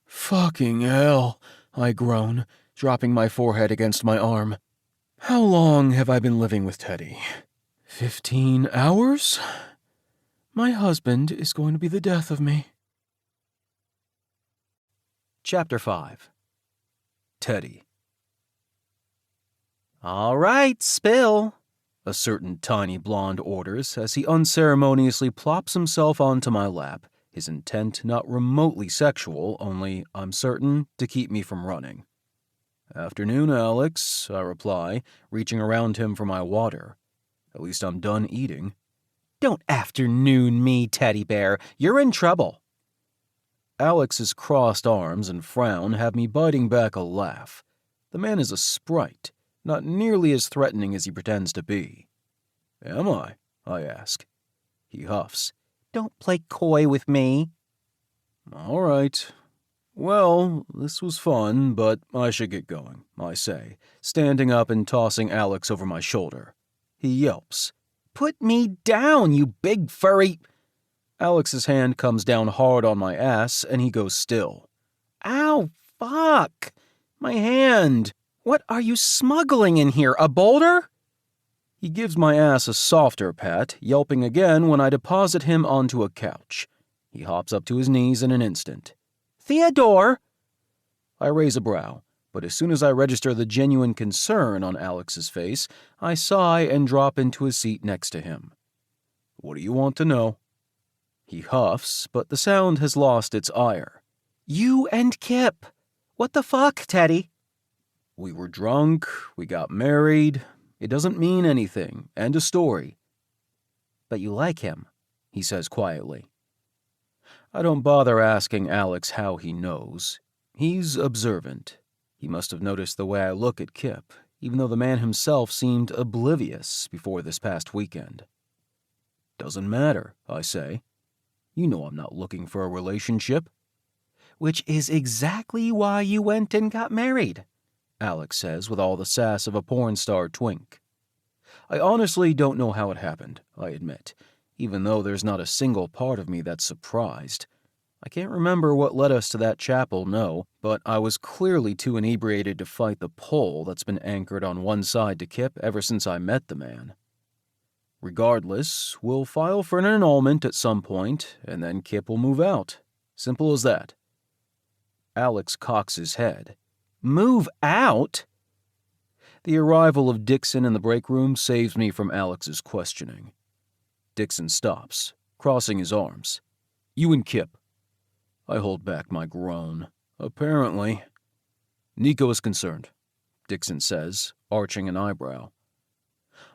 Fucking hell, I groan, dropping my forehead against my arm. How long have I been living with Teddy? 15 hours? My husband is going to be the death of me. Chapter 5. Teddy. "All right, spill," a certain tiny blonde orders as he unceremoniously plops himself onto my lap, his intent not remotely sexual, only, I'm certain, to keep me from running. "Afternoon, Alex," I reply, reaching around him for my water. "At least I'm done eating." "Don't afternoon me, teddy bear. You're in trouble." Alex's crossed arms and frown have me biting back a laugh. The man is a sprite, not nearly as threatening as he pretends to be. "Am I?" I ask. He huffs. "Don't play coy with me." "All right. Well, this was fun, but I should get going," I say, standing up and tossing Alex over my shoulder. He yelps. "Put me down, you big furry—" Alex's hand comes down hard on my ass, and he goes still. "Ow, fuck! My hand! What are you smuggling in here, a boulder?" He gives my ass a softer pat, yelping again when I deposit him onto a couch. He hops up to his knees in an instant. "Theodore!" I raise a brow, but as soon as I register the genuine concern on Alex's face, I sigh and drop into a seat next to him. "What do you want to know?" He huffs, but the sound has lost its ire. "You and Kipp. What the fuck, Teddy?" "We were drunk, we got married. It doesn't mean anything. End of story." "But you like him," he says quietly. I don't bother asking Alex how he knows. He's observant. He must have noticed the way I look at Kipp, even though the man himself seemed oblivious before this past weekend. "Doesn't matter," I say. "You know I'm not looking for a relationship." "Which is exactly why you went and got married," Alex says with all the sass of a porn star twink. I honestly don't know how it happened, I admit, even though there's not a single part of me that's surprised. I can't remember what led us to that chapel, no, but I was clearly too inebriated to fight the pull that's been anchored on one side to Kipp ever since I met the man. Regardless, we'll file for an annulment at some point, and then Kipp will move out. Simple as that. Alex cocks his head. "Move out?" The arrival of Dixon in the break room saves me from Alex's questioning. Dixon stops, crossing his arms. "You and Kipp." I hold back my groan. "Apparently." "Nico is concerned," Dixon says, arching an eyebrow.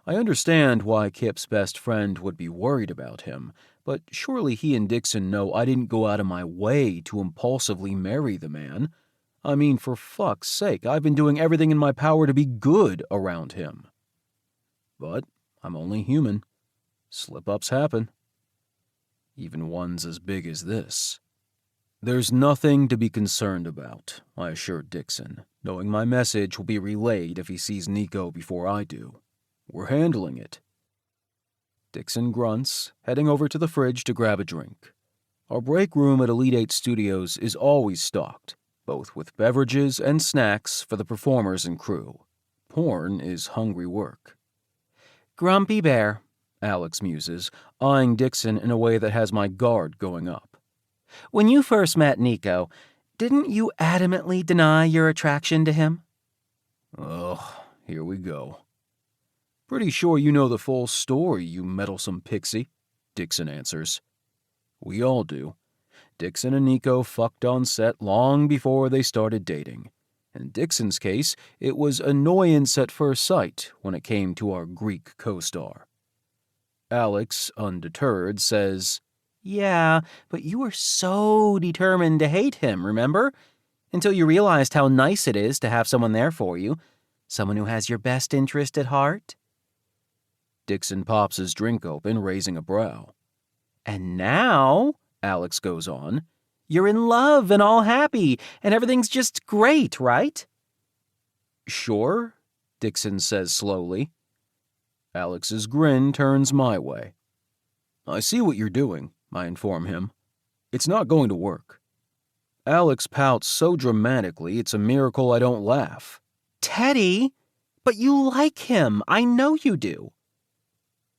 I understand why Kipp's best friend would be worried about him, but surely he and Dixon know I didn't go out of my way to impulsively marry the man. I mean, for fuck's sake, I've been doing everything in my power to be good around him. But I'm only human. Slip-ups happen. Even ones as big as this. "There's nothing to be concerned about," I assure Dixon, knowing my message will be relayed if he sees Nico before I do. "We're handling it." Dixon grunts, heading over to the fridge to grab a drink. Our break room at Elite 8 Studios is always stocked, both with beverages and snacks for the performers and crew. Porn is hungry work. "Grumpy bear," Alex muses, eyeing Dixon in a way that has my guard going up. "When you first met Nico, didn't you adamantly deny your attraction to him?" Ugh, here we go. "Pretty sure you know the full story, you meddlesome pixie," Dixon answers. We all do. Dixon and Nico fucked on set long before they started dating. In Dixon's case, it was annoyance at first sight when it came to our Greek co-star. Alex, undeterred, says, "Yeah, but you were so determined to hate him, remember? Until you realized how nice it is to have someone there for you, someone who has your best interest at heart." Dixon pops his drink open, raising a brow. "And now," Alex goes on, "you're in love and all happy, and everything's just great, right?" "Sure," Dixon says slowly. Alex's grin turns my way. "I see what you're doing," I inform him. "It's not going to work." Alex pouts so dramatically it's a miracle I don't laugh. "Teddy, but you like him. I know you do."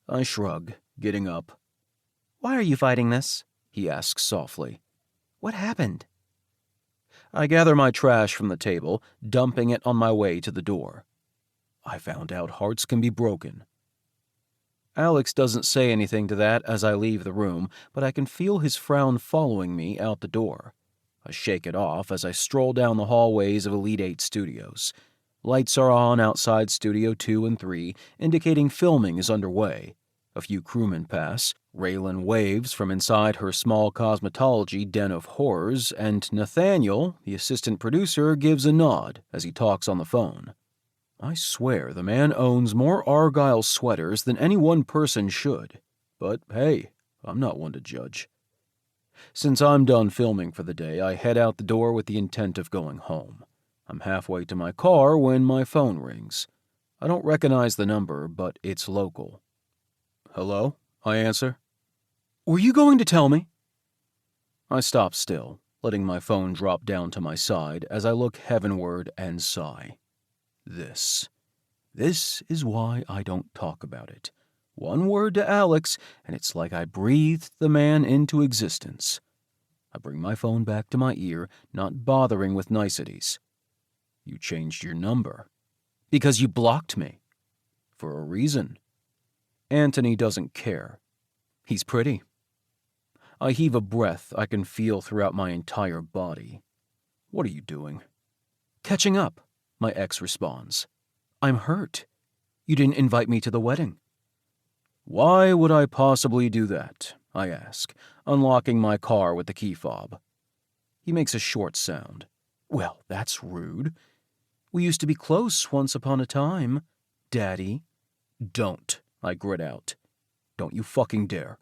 I shrug, getting up. "Why are you fighting this?" he asks softly. "What happened?" I gather my trash from the table, dumping it on my way to the door. I found out hearts can be broken. Alex doesn't say anything to that as I leave the room, but I can feel his frown following me out the door. I shake it off as I stroll down the hallways of Elite 8 Studios. Lights are on outside Studio 2 and 3, indicating filming is underway. A few crewmen pass. Raylan waves from inside her small cosmetology den of horrors, and Nathaniel, the assistant producer, gives a nod as he talks on the phone. I swear the man owns more Argyle sweaters than any one person should. But hey, I'm not one to judge. Since I'm done filming for the day, I head out the door with the intent of going home. I'm halfway to my car when my phone rings. I don't recognize the number, but it's local. "Hello?" I answer. "Were you going to tell me?" I stop still, letting my phone drop down to my side as I look heavenward and sigh. This is why I don't talk about it. One word to Alex, and it's like I breathed the man into existence. I bring my phone back to my ear, not bothering with niceties. "You changed your number." "Because you blocked me." "For a reason." Anthony doesn't care. He's pretty. I heave a breath I can feel throughout my entire body. "What are you doing?" "Catching up," my ex responds. "I'm hurt. You didn't invite me to the wedding." "Why would I possibly do that?" I ask, unlocking my car with the key fob. He makes a short sound. "Well, that's rude. We used to be close once upon a time, Daddy." "Don't," I grit out. "Don't you fucking dare."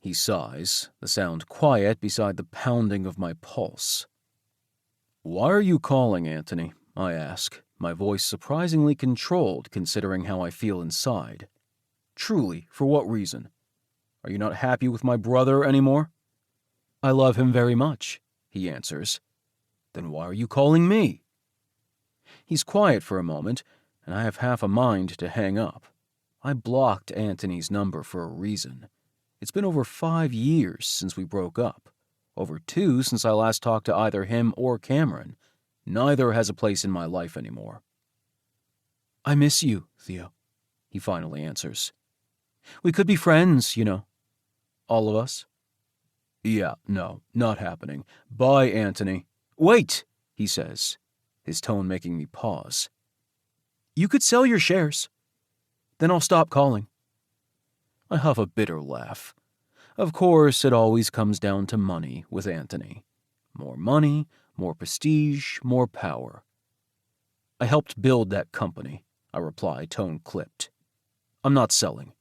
He sighs, the sound quiet beside the pounding of my pulse. "Why are you calling, Anthony?" I ask, my voice surprisingly controlled considering how I feel inside. "Truly, for what reason? Are you not happy with my brother anymore?" "I love him very much," he answers. "Then why are you calling me?" He's quiet for a moment, and I have half a mind to hang up. I blocked Anthony's number for a reason. It's been over 5 years since we broke up. Over 2 since I last talked to either him or Cameron. Neither has a place in my life anymore. "I miss you, Theo," he finally answers. "We could be friends, you know. All of us." "Yeah, no, not happening. Bye, Anthony." "Wait," he says, his tone making me pause. "You could sell your shares. Then I'll stop calling." I huff a bitter laugh. Of course, it always comes down to money with Anthony. More money, more prestige, more power. "I helped build that company," I reply, tone clipped. "I'm not selling."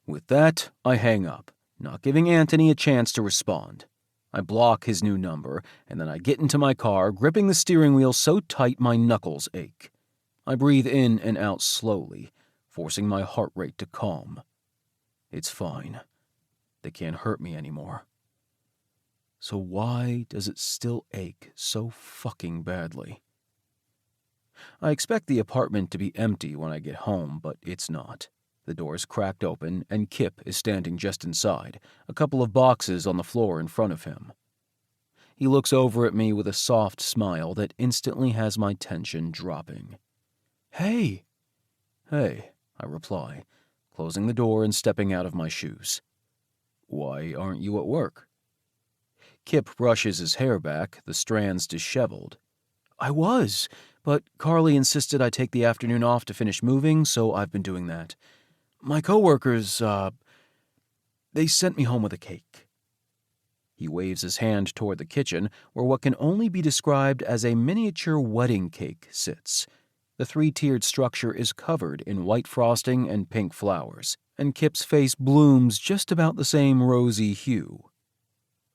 With that, I hang up, not giving Anthony a chance to respond. I block his new number, and then I get into my car, gripping the steering wheel so tight my knuckles ache. I breathe in and out slowly, forcing my heart rate to calm. It's fine. They can't hurt me anymore. So why does it still ache so fucking badly? I expect the apartment to be empty when I get home, but it's not. The door's cracked open, and Kipp is standing just inside, a couple of boxes on the floor in front of him. He looks over at me with a soft smile that instantly has my tension dropping. "Hey." "Hey," I reply, closing the door and stepping out of my shoes. "Why aren't you at work?" Kipp brushes his hair back, the strands disheveled. I was, but Carly insisted I take the afternoon off to finish moving, so I've been doing that. My coworkers, they sent me home with a cake. He waves his hand toward the kitchen, where what can only be described as a miniature wedding cake sits. The three-tiered structure is covered in white frosting and pink flowers, and Kipp's face blooms just about the same rosy hue.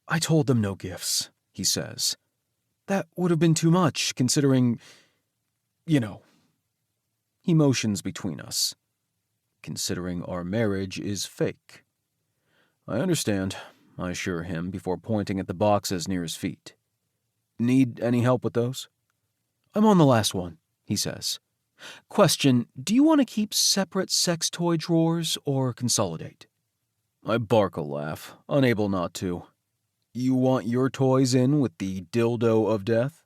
I told them no gifts, he says. That would have been too much, considering, you know. He motions between us, considering our marriage is fake. I understand, I assure him before pointing at the boxes near his feet. Need any help with those? I'm on the last one, he says. Question, do you want to keep separate sex toy drawers or consolidate? I bark a laugh, unable not to. You want your toys in with the dildo of death?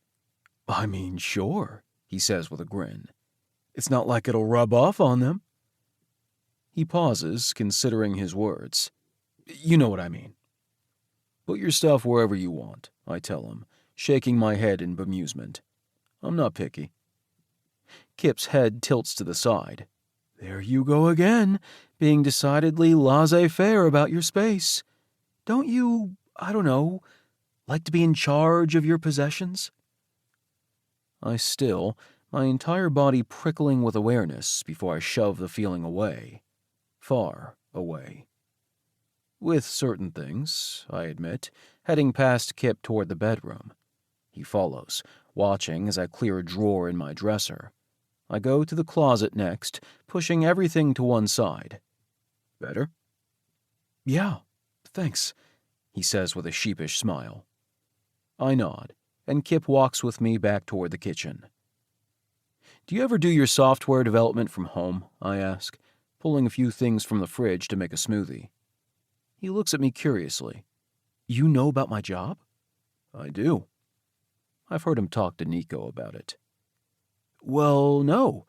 I mean, sure, he says with a grin. It's not like it'll rub off on them. He pauses, considering his words. You know what I mean. Put your stuff wherever you want, I tell him, shaking my head in bemusement. I'm not picky. Kipp's head tilts to the side. There you go again, being decidedly laissez-faire about your space. Don't you, I don't know, like to be in charge of your possessions? I still, my entire body prickling with awareness before I shove the feeling away. Far away. With certain things, I admit, heading past Kipp toward the bedroom. He follows, watching as I clear a drawer in my dresser. I go to the closet next, pushing everything to one side. Better? Yeah, thanks, he says with a sheepish smile. I nod, and Kipp walks with me back toward the kitchen. Do you ever do your software development from home? I ask, pulling a few things from the fridge to make a smoothie. He looks at me curiously. You know about my job? I do. I've heard him talk to Nico about it. Well, no.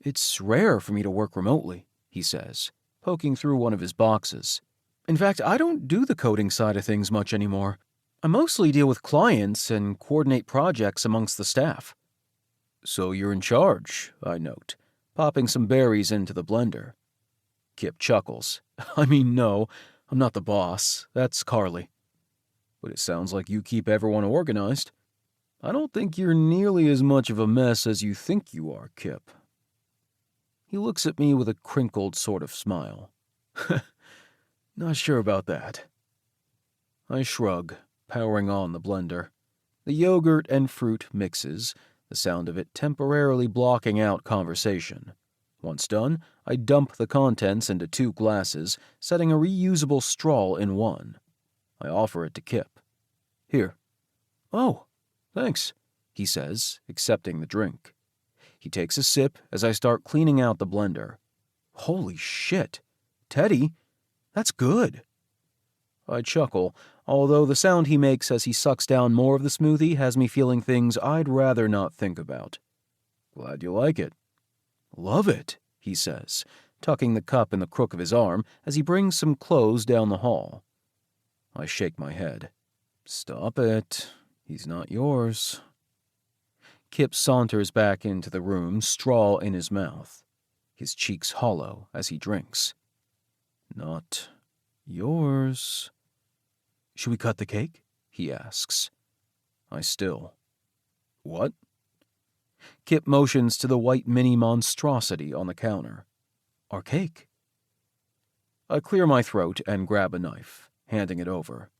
It's rare for me to work remotely, he says, poking through one of his boxes. In fact, I don't do the coding side of things much anymore. I mostly deal with clients and coordinate projects amongst the staff. So you're in charge, I note, popping some berries into the blender. Kipp chuckles. I mean, no, I'm not the boss. That's Carly. But it sounds like you keep everyone organized. I don't think you're nearly as much of a mess as you think you are, Kipp. He looks at me with a crinkled sort of smile. Not sure about that. I shrug, powering on the blender. The yogurt and fruit mixes, the sound of it temporarily blocking out conversation. Once done, I dump the contents into 2 glasses, setting a reusable straw in one. I offer it to Kipp. Here. Oh, thanks, he says, accepting the drink. He takes a sip as I start cleaning out the blender. Holy shit. Teddy, that's good. I chuckle, although the sound he makes as he sucks down more of the smoothie has me feeling things I'd rather not think about. Glad you like it. Love it, he says, tucking the cup in the crook of his arm as he brings some clothes down the hall. I shake my head. Stop it. He's not yours. Kipp saunters back into the room, straw in his mouth, his cheeks hollow as he drinks. Not yours. Should we cut the cake? He asks. I still. What? Kipp motions to the white mini monstrosity on the counter. Our cake. I clear my throat and grab a knife, handing it over.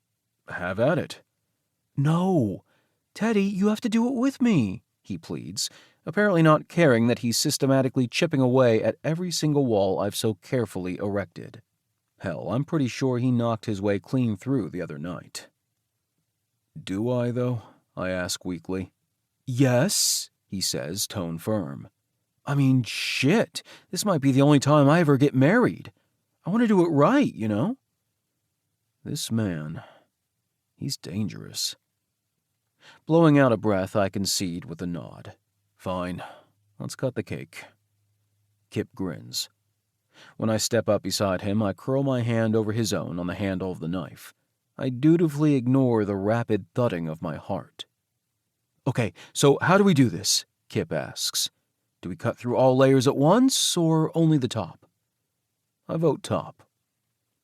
Have at it. No. Teddy, you have to do it with me, he pleads, apparently not caring that he's systematically chipping away at every single wall I've so carefully erected. Hell, I'm pretty sure he knocked his way clean through the other night. Do I, though? I ask weakly. Yes, he says, tone firm. I mean, shit, this might be the only time I ever get married. I want to do it right, you know? This man, he's dangerous. Blowing out a breath, I concede with a nod. Fine, let's cut the cake. Kipp grins. When I step up beside him, I curl my hand over his own on the handle of the knife. I dutifully ignore the rapid thudding of my heart. Okay, so how do we do this? Kipp asks. Do we cut through all layers at once, or only the top? I vote top.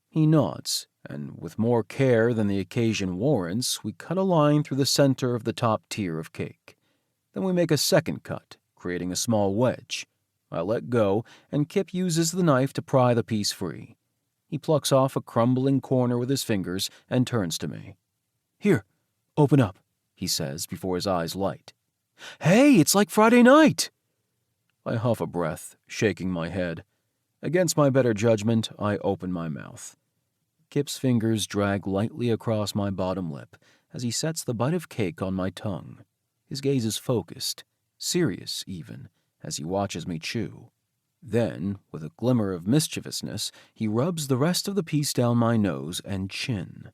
He nods, and with more care than the occasion warrants, we cut a line through the center of the top tier of cake. Then we make a second cut, creating a small wedge. I let go, and Kipp uses the knife to pry the piece free. He plucks off a crumbling corner with his fingers and turns to me. Here, open up, he says before his eyes light. Hey, it's like Friday night! I huff a breath, shaking my head. Against my better judgment, I open my mouth. Kipp's fingers drag lightly across my bottom lip as he sets the bite of cake on my tongue. His gaze is focused, serious even, as he watches me chew. Then, with a glimmer of mischievousness, he rubs the rest of the piece down my nose and chin.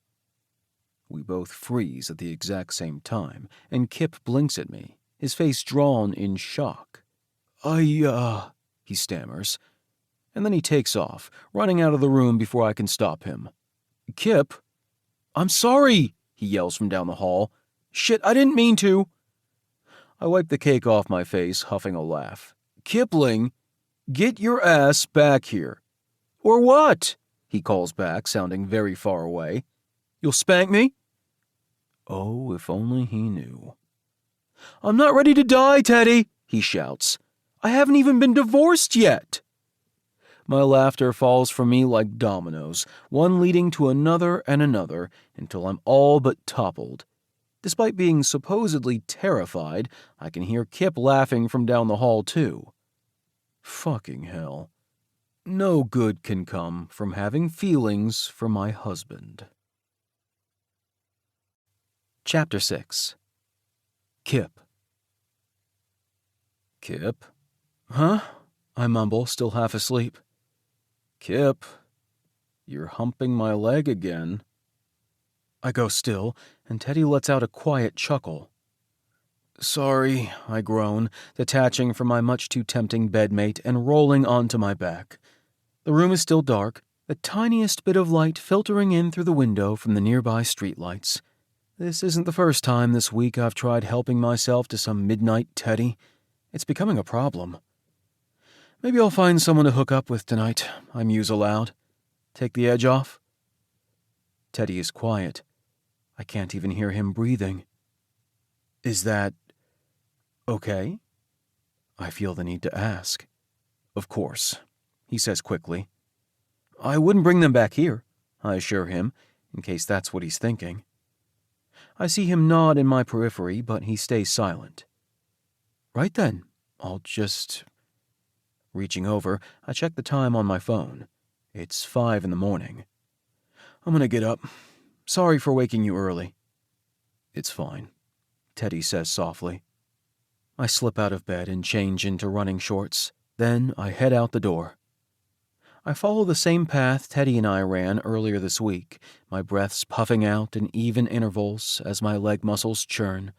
We both freeze at the exact same time, and Kipp blinks at me, his face drawn in shock. He stammers. And then he takes off, running out of the room before I can stop him. Kipp? I'm sorry, he yells from down the hall. Shit, I didn't mean to. I wipe the cake off my face, huffing a laugh. Kipling, get your ass back here. Or what? He calls back, sounding very far away. You'll spank me? Oh, if only he knew. I'm not ready to die, Teddy, he shouts. I haven't even been divorced yet. My laughter falls from me like dominoes, one leading to another and another, until I'm all but toppled. Despite being supposedly terrified, I can hear Kipp laughing from down the hall, too. Fucking hell. No good can come from having feelings for my husband. Chapter 6. Kipp. Kipp? Huh? I mumble, still half asleep. Kipp, you're humping my leg again. I go still, and Teddy lets out a quiet chuckle. Sorry, I groan, detaching from my much too tempting bedmate and rolling onto my back. The room is still dark, the tiniest bit of light filtering in through the window from the nearby streetlights. This isn't the first time this week I've tried helping myself to some midnight Teddy. It's becoming a problem. Maybe I'll find someone to hook up with tonight, I muse aloud. Take the edge off. Teddy is quiet. I can't even hear him breathing. Is that okay? I feel the need to ask. Of course, he says quickly. I wouldn't bring them back here, I assure him, in case that's what he's thinking. I see him nod in my periphery, but he stays silent. Right then, I'll just... Reaching over, I check the time on my phone. It's 5 a.m. I'm gonna get up. Sorry for waking you early. It's fine, Teddy says softly. I slip out of bed and change into running shorts. Then I head out the door. I follow the same path Teddy and I ran earlier this week, my breaths puffing out in even intervals as my leg muscles churn.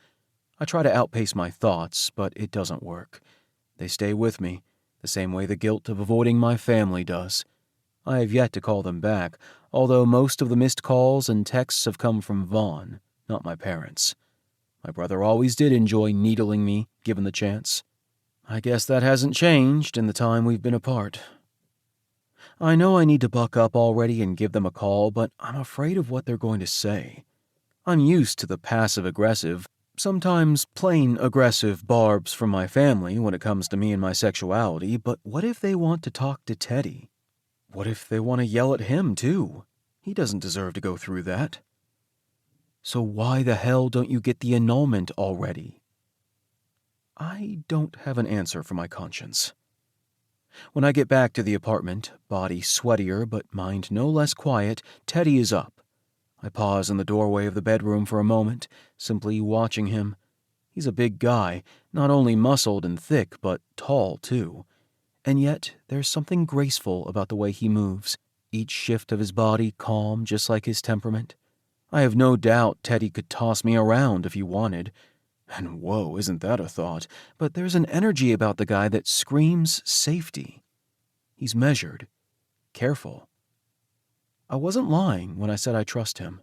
I try to outpace my thoughts, but it doesn't work. They stay with me, the same way the guilt of avoiding my family does. I have yet to call them back, although most of the missed calls and texts have come from Vaughn, not my parents. My brother always did enjoy needling me, given the chance. I guess that hasn't changed in the time we've been apart. I know I need to buck up already and give them a call, but I'm afraid of what they're going to say. I'm used to the passive-aggressive, sometimes plain aggressive barbs from my family when it comes to me and my sexuality, but what if they want to talk to Teddy? What if they want to yell at him, too? He doesn't deserve to go through that. So why the hell don't you get the annulment already? I don't have an answer for my conscience. When I get back to the apartment, body sweatier but mind no less quiet, Teddy is up. I pause in the doorway of the bedroom for a moment, simply watching him. He's a big guy, not only muscled and thick, but tall, too. And yet, there's something graceful about the way he moves, each shift of his body calm just like his temperament. I have no doubt Teddy could toss me around if he wanted. And whoa, isn't that a thought? But there's an energy about the guy that screams safety. He's measured, careful. I wasn't lying when I said I trust him.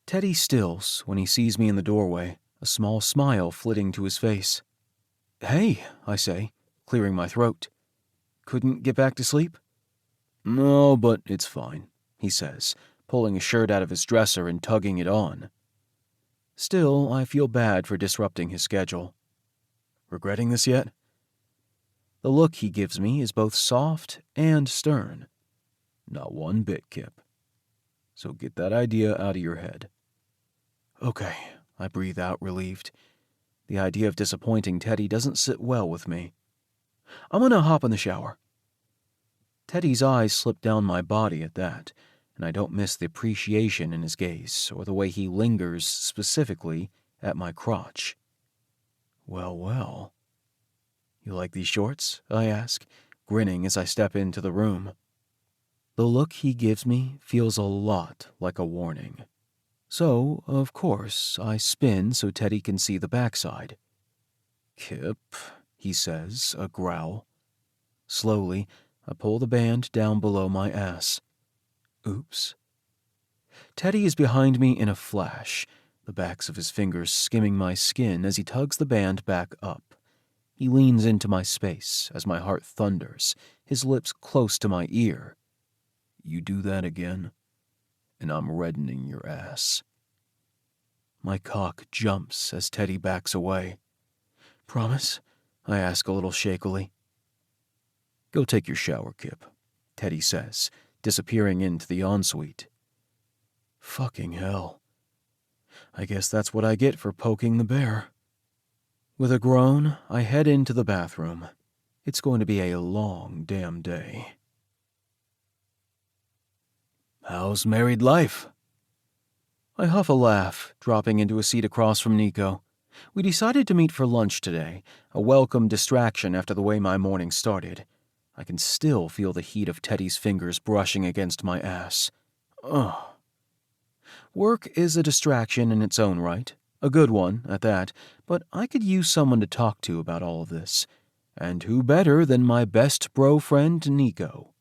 Teddy stills when he sees me in the doorway, a small smile flitting to his face. "Hey," I say, clearing my throat. "Couldn't get back to sleep?" "No, but it's fine," he says, pulling a shirt out of his dresser and tugging it on. Still, I feel bad for disrupting his schedule. "Regretting this yet?" The look he gives me is both soft and stern. "Not one bit, Kipp. So get that idea out of your head." "Okay," I breathe out, relieved. The idea of disappointing Teddy doesn't sit well with me. "I'm gonna hop in the shower." Teddy's eyes slip down my body at that, and I don't miss the appreciation in his gaze or the way he lingers specifically at my crotch. Well, well. "You like these shorts?" I ask, grinning as I step into the room. The look he gives me feels a lot like a warning. So, of course, I spin so Teddy can see the backside. "Kipp," he says, a growl. Slowly, I pull the band down below my ass. Oops. Teddy is behind me in a flash, the backs of his fingers skimming my skin as he tugs the band back up. He leans into my space as my heart thunders, his lips close to my ear. "You do that again, and I'm reddening your ass." My cock jumps as Teddy backs away. "Promise?" I ask a little shakily. "Go take your shower, Kipp," Teddy says, disappearing into the ensuite. Fucking hell. I guess that's what I get for poking the bear. With a groan, I head into the bathroom. It's going to be a long damn day. "How's married life?" I huff a laugh, dropping into a seat across from Nico. We decided to meet for lunch today, a welcome distraction after the way my morning started. I can still feel the heat of Teddy's fingers brushing against my ass. Ugh. Work is a distraction in its own right, a good one at that, but I could use someone to talk to about all of this. And who better than my best bro friend, Nico?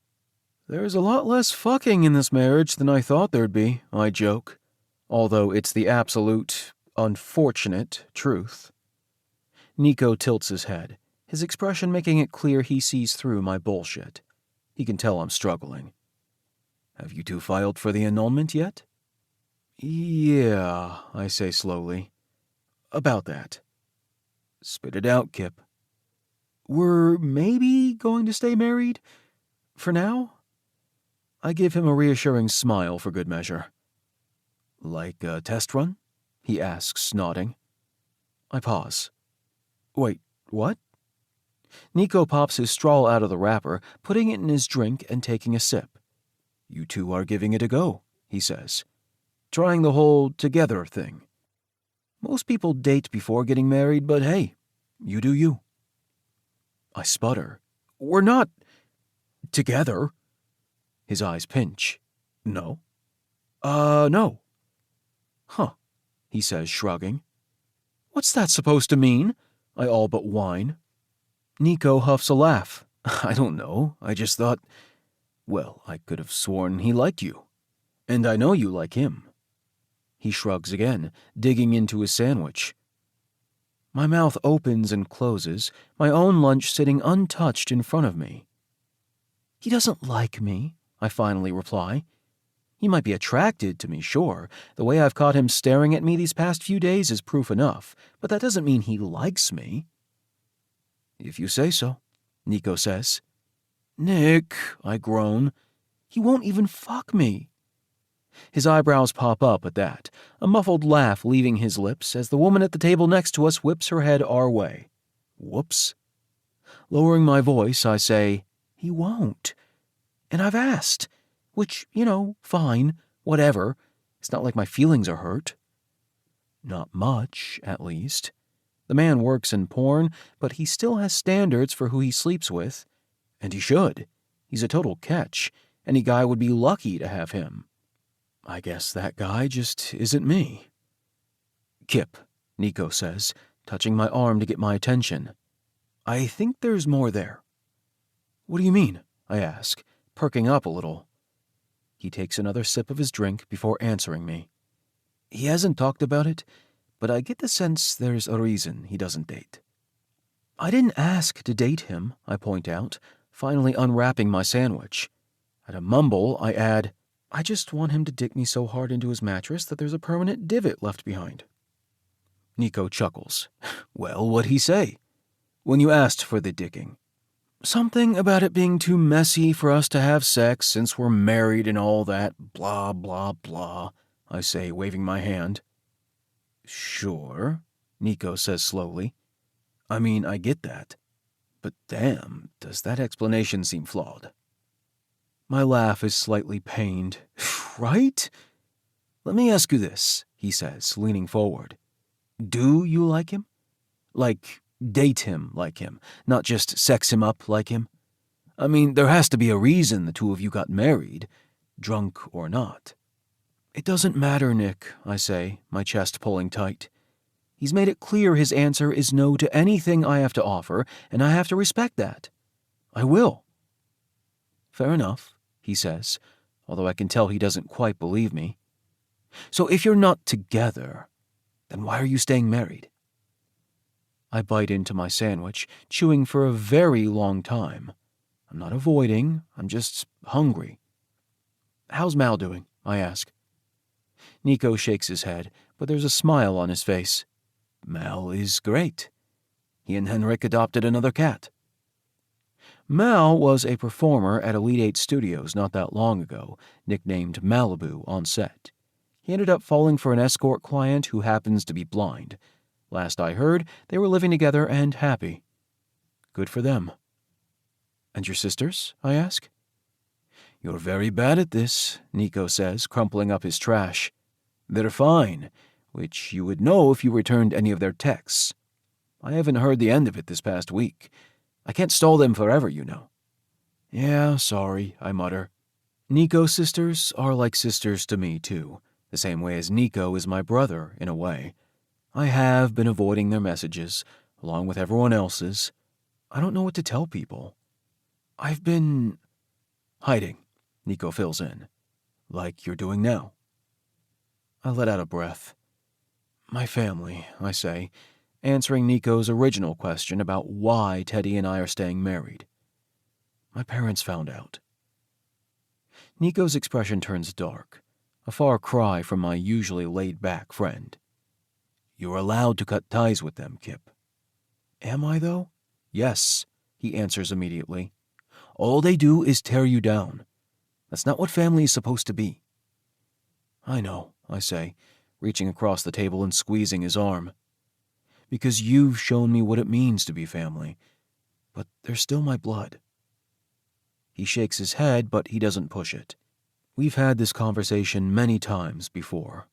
"There's a lot less fucking in this marriage than I thought there'd be," I joke, although it's the absolute, unfortunate truth. Nico tilts his head, his expression making it clear he sees through my bullshit. He can tell I'm struggling. "Have you two filed for the annulment yet?" "Yeah," I say slowly. "About that." "Spit it out, Kipp." "We're maybe going to stay married? For now?" I give him a reassuring smile for good measure. "Like a test run?" he asks, nodding. I pause. "Wait, what?" Nico pops his straw out of the wrapper, putting it in his drink and taking a sip. "You two are giving it a go," he says. "Trying the whole together thing. Most people date before getting married, but hey, you do you." I sputter. "We're not together." His eyes pinch. "No?" No." "Huh," he says, shrugging. "What's that supposed to mean?" I all but whine. Nico huffs a laugh. "I don't know. I just thought, well, I could have sworn he liked you. And I know you like him." He shrugs again, digging into his sandwich. My mouth opens and closes, my own lunch sitting untouched in front of me. "He doesn't like me," I finally reply. "He might be attracted to me, sure. The way I've caught him staring at me these past few days is proof enough, but that doesn't mean he likes me." "If you say so," Nico says. "Nick," I groan. "He won't even fuck me." His eyebrows pop up at that, a muffled laugh leaving his lips as the woman at the table next to us whips her head our way. Whoops. Lowering my voice, I say, "He won't. And I've asked. Which, fine, whatever. It's not like my feelings are hurt." Not much, at least. The man works in porn, but he still has standards for who he sleeps with. And he should. He's a total catch. Any guy would be lucky to have him. I guess that guy just isn't me. "Kipp," Nico says, touching my arm to get my attention. "I think there's more there." "What do you mean?" I ask, perking up a little. He takes another sip of his drink before answering me. "He hasn't talked about it, but I get the sense there's a reason he doesn't date. I didn't ask to date him, I point out, finally unwrapping my sandwich. At a mumble, I add, I just want him to dick me so hard into his mattress that there's a permanent divot left behind. Nico chuckles. Well, what'd he say? When you asked for the dicking. Something about it being too messy for us to have sex since we're married and all that, blah, blah, blah, I say, waving my hand. Sure, Nico says slowly. I mean, I get that. But damn, does that explanation seem flawed? My laugh is slightly pained. Right? Let me ask you this, he says, leaning forward. Do you like him? Like, date him like him, not just sex him up like him? I mean, there has to be a reason the two of you got married, drunk or not. It doesn't matter, Nick, I say, my chest pulling tight. He's made it clear his answer is no to anything I have to offer, and I have to respect that. I will. Fair enough, he says, although I can tell he doesn't quite believe me. So if you're not together, then why are you staying married? I bite into my sandwich, chewing for a very long time. I'm not avoiding, I'm just hungry. How's Mal doing? I ask. Nico shakes his head, but there's a smile on his face. Mal is great. He and Henrik adopted another cat. Mal was a performer at Elite 8 Studios not that long ago, nicknamed Malibu on set. He ended up falling for an escort client who happens to be blind. Last I heard, they were living together and happy. Good for them. And your sisters? I ask. You're very bad at this, Nico says, crumpling up his trash. They're fine, which you would know if you returned any of their texts. I haven't heard the end of it this past week. I can't stall them forever, you know. Yeah, sorry, I mutter. Nico's sisters are like sisters to me, too, the same way as Nico is my brother, in a way. I have been avoiding their messages, along with everyone else's. I don't know what to tell people. I've been hiding, Nico fills in. Like you're doing now. I let out a breath. My family, I say, answering Nico's original question about why Teddy and I are staying married. My parents found out. Nico's expression turns dark, a far cry from my usually laid-back friend. You're allowed to cut ties with them, Kipp. Am I, though? Yes, he answers immediately. All they do is tear you down. That's not what family is supposed to be. I know, I say, reaching across the table and squeezing his arm. Because you've shown me what it means to be family, but they're still my blood. He shakes his head, but he doesn't push it. We've had this conversation many times before.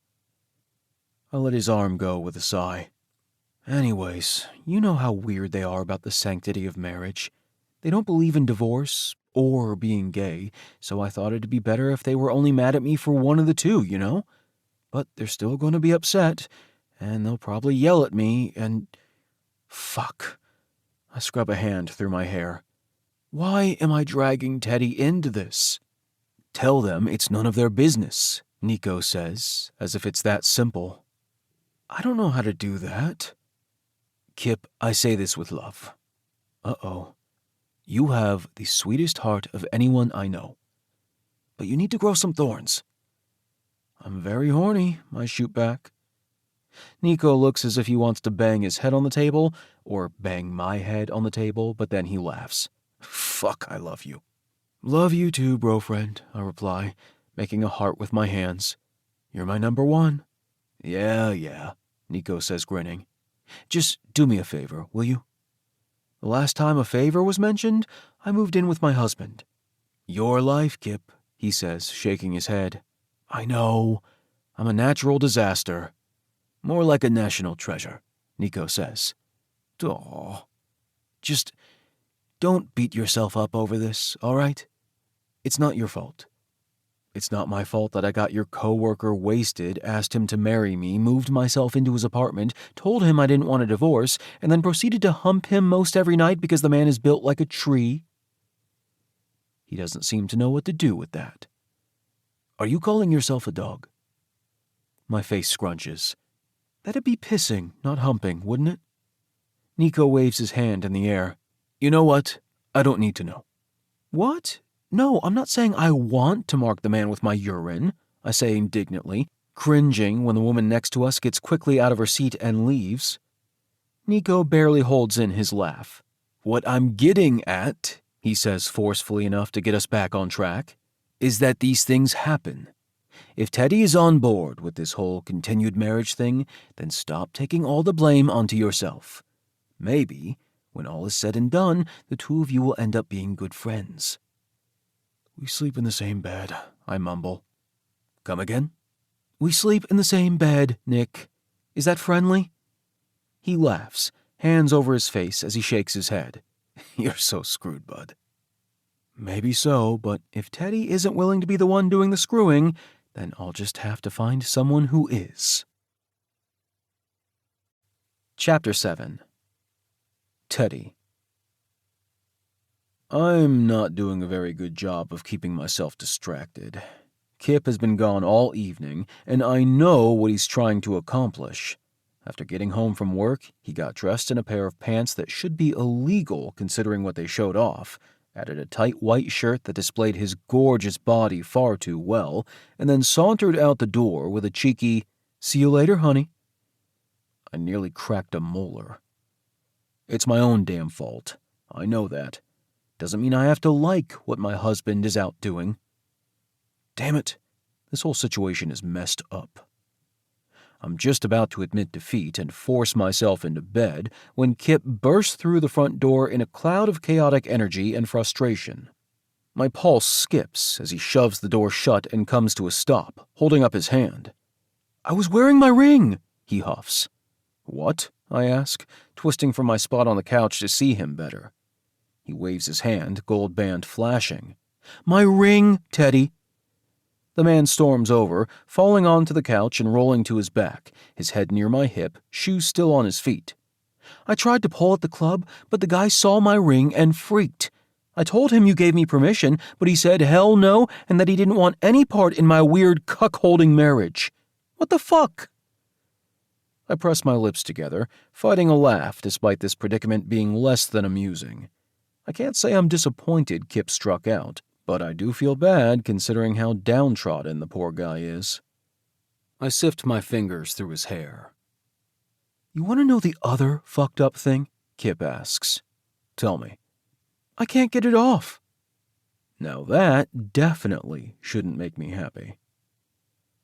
I let his arm go with a sigh. Anyways, you know how weird they are about the sanctity of marriage. They don't believe in divorce or being gay, so I thought it'd be better if they were only mad at me for one of the two, you know? But they're still going to be upset, and they'll probably yell at me, and... Fuck. I scrub a hand through my hair. Why am I dragging Teddy into this? Tell them it's none of their business, Nico says, as if it's that simple. I don't know how to do that. Kipp, I say this with love. Uh-oh. You have the sweetest heart of anyone I know. But you need to grow some thorns. I'm very horny, I shoot back. Nico looks as if he wants to bang his head on the table, or bang my head on the table, but then he laughs. Fuck, I love you. Love you too, bro friend, I reply, making a heart with my hands. You're my number one. Yeah, Nico says, grinning. Just do me a favor, will you? The last time a favor was mentioned, I moved in with my husband. Your life, Kipp, he says, shaking his head. I know. I'm a natural disaster. More like a national treasure, Nico says. Aw. Just don't beat yourself up over this, all right? It's not your fault. It's not my fault that I got your coworker wasted, asked him to marry me, moved myself into his apartment, told him I didn't want a divorce, and then proceeded to hump him most every night because the man is built like a tree. He doesn't seem to know what to do with that. Are you calling yourself a dog? My face scrunches. That'd be pissing, not humping, wouldn't it? Nico waves his hand in the air. You know what? I don't need to know. What? No, I'm not saying I want to mark the man with my urine, I say indignantly, cringing when the woman next to us gets quickly out of her seat and leaves. Nico barely holds in his laugh. What I'm getting at, he says forcefully enough to get us back on track, is that these things happen. If Teddy is on board with this whole continued marriage thing, then stop taking all the blame onto yourself. Maybe, when all is said and done, the two of you will end up being good friends. We sleep in the same bed, I mumble. Come again? We sleep in the same bed, Nick. Is that friendly? He laughs, hands over his face as he shakes his head. You're so screwed, bud. Maybe so, but if Teddy isn't willing to be the one doing the screwing, then I'll just have to find someone who is. Chapter 7. Teddy. I'm not doing a very good job of keeping myself distracted. Kipp has been gone all evening, and I know what he's trying to accomplish. After getting home from work, he got dressed in a pair of pants that should be illegal considering what they showed off, added a tight white shirt that displayed his gorgeous body far too well, and then sauntered out the door with a cheeky, "See you later, honey." I nearly cracked a molar. It's my own damn fault. I know that. Doesn't mean I have to like what my husband is out doing. Damn it, this whole situation is messed up. I'm just about to admit defeat and force myself into bed when Kipp bursts through the front door in a cloud of chaotic energy and frustration. My pulse skips as he shoves the door shut and comes to a stop, holding up his hand. I was wearing my ring, he huffs. What? I ask, twisting from my spot on the couch to see him better. He waves his hand, gold band flashing. My ring, Teddy. The man storms over, falling onto the couch and rolling to his back, his head near my hip, shoes still on his feet. I tried to pull at the club, but the guy saw my ring and freaked. I told him you gave me permission, but he said hell no and that he didn't want any part in my weird cuckolding marriage. What the fuck? I press my lips together, fighting a laugh despite this predicament being less than amusing. I can't say I'm disappointed Kipp struck out, but I do feel bad considering how downtrodden the poor guy is. I sift my fingers through his hair. You want to know the other fucked up thing? Kipp asks. Tell me. I can't get it off. Now that definitely shouldn't make me happy.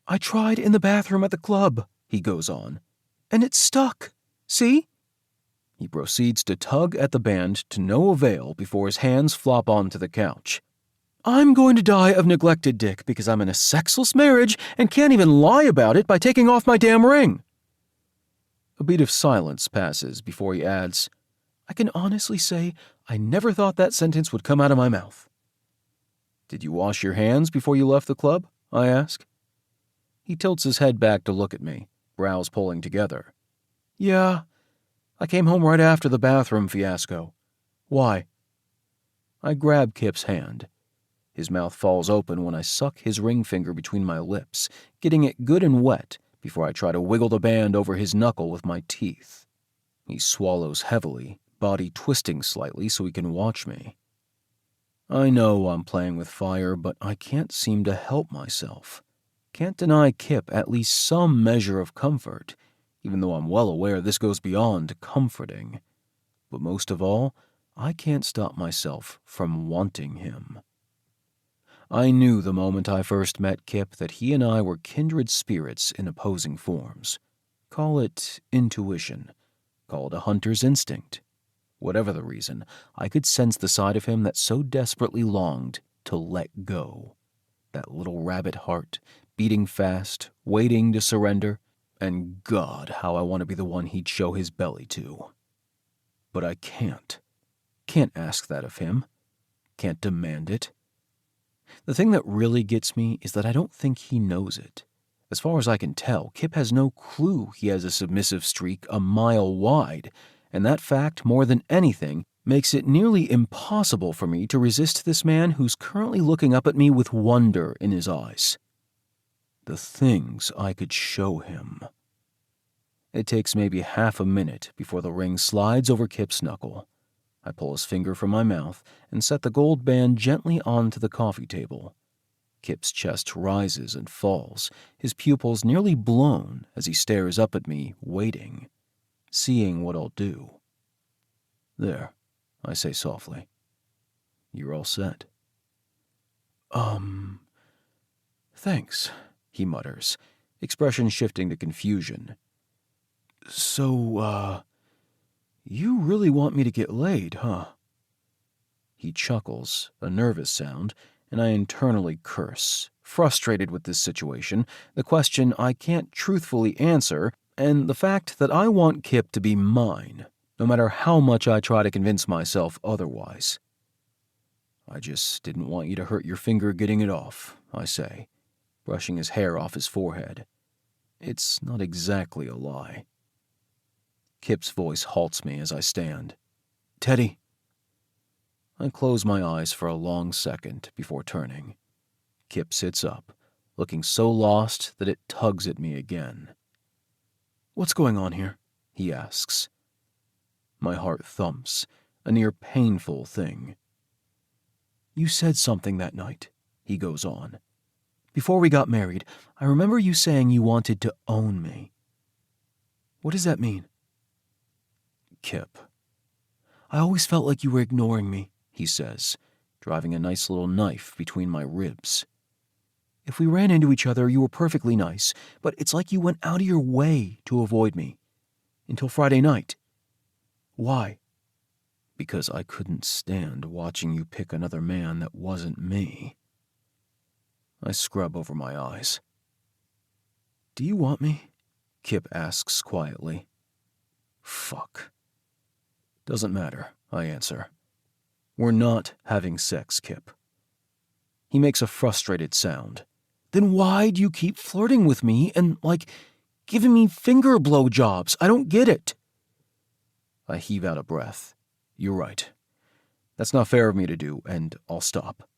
I tried in the bathroom at the club, he goes on, and it stuck. See? He proceeds to tug at the band to no avail before his hands flop onto the couch. I'm going to die of neglected dick because I'm in a sexless marriage and can't even lie about it by taking off my damn ring. A beat of silence passes before he adds, I can honestly say I never thought that sentence would come out of my mouth. Did you wash your hands before you left the club? I ask. He tilts his head back to look at me, brows pulling together. Yeah, I came home right after the bathroom fiasco. Why? I grab Kipp's hand. His mouth falls open when I suck his ring finger between my lips, getting it good and wet before I try to wiggle the band over his knuckle with my teeth. He swallows heavily, body twisting slightly so he can watch me. I know I'm playing with fire, but I can't seem to help myself. Can't deny Kipp at least some measure of comfort, even though I'm well aware this goes beyond comforting. But most of all, I can't stop myself from wanting him. I knew the moment I first met Kipp that he and I were kindred spirits in opposing forms. Call it intuition. Call it a hunter's instinct. Whatever the reason, I could sense the side of him that so desperately longed to let go. That little rabbit heart, beating fast, waiting to surrender, and God, how I want to be the one he'd show his belly to. But I can't. Can't ask that of him. Can't demand it. The thing that really gets me is that I don't think he knows it. As far as I can tell, Kipp has no clue he has a submissive streak a mile wide, and that fact, more than anything, makes it nearly impossible for me to resist this man who's currently looking up at me with wonder in his eyes. The things I could show him. It takes maybe half a minute before the ring slides over Kipp's knuckle. I pull his finger from my mouth and set the gold band gently onto the coffee table. Kipp's chest rises and falls, his pupils nearly blown as he stares up at me, waiting, seeing what I'll do. "There," I say softly. "You're all set." Thanks," he mutters, expression shifting to confusion. "So, you really want me to get laid, huh?" He chuckles, a nervous sound, and I internally curse, frustrated with this situation, the question I can't truthfully answer, and the fact that I want Kipp to be mine, no matter how much I try to convince myself otherwise. "I just didn't want you to hurt your finger getting it off," I say, brushing his hair off his forehead. It's not exactly a lie. Kipp's voice halts me as I stand. "Teddy." I close my eyes for a long second before turning. Kipp sits up, looking so lost that it tugs at me again. "What's going on here?" he asks. My heart thumps, a near painful thing. "You said something that night," he goes on. "Before we got married, I remember you saying you wanted to own me. What does that mean?" "Kipp." "I always felt like you were ignoring me," he says, driving a nice little knife between my ribs. "If we ran into each other, you were perfectly nice, but it's like you went out of your way to avoid me. Until Friday night. Why?" "Because I couldn't stand watching you pick another man that wasn't me." I scrub over my eyes. "Do you want me?" Kipp asks quietly. "Fuck." "Doesn't matter," I answer. "We're not having sex, Kipp." He makes a frustrated sound. "Then why do you keep flirting with me and, giving me finger blowjobs? I don't get it." I heave out a breath. "You're right. That's not fair of me to do, and I'll stop."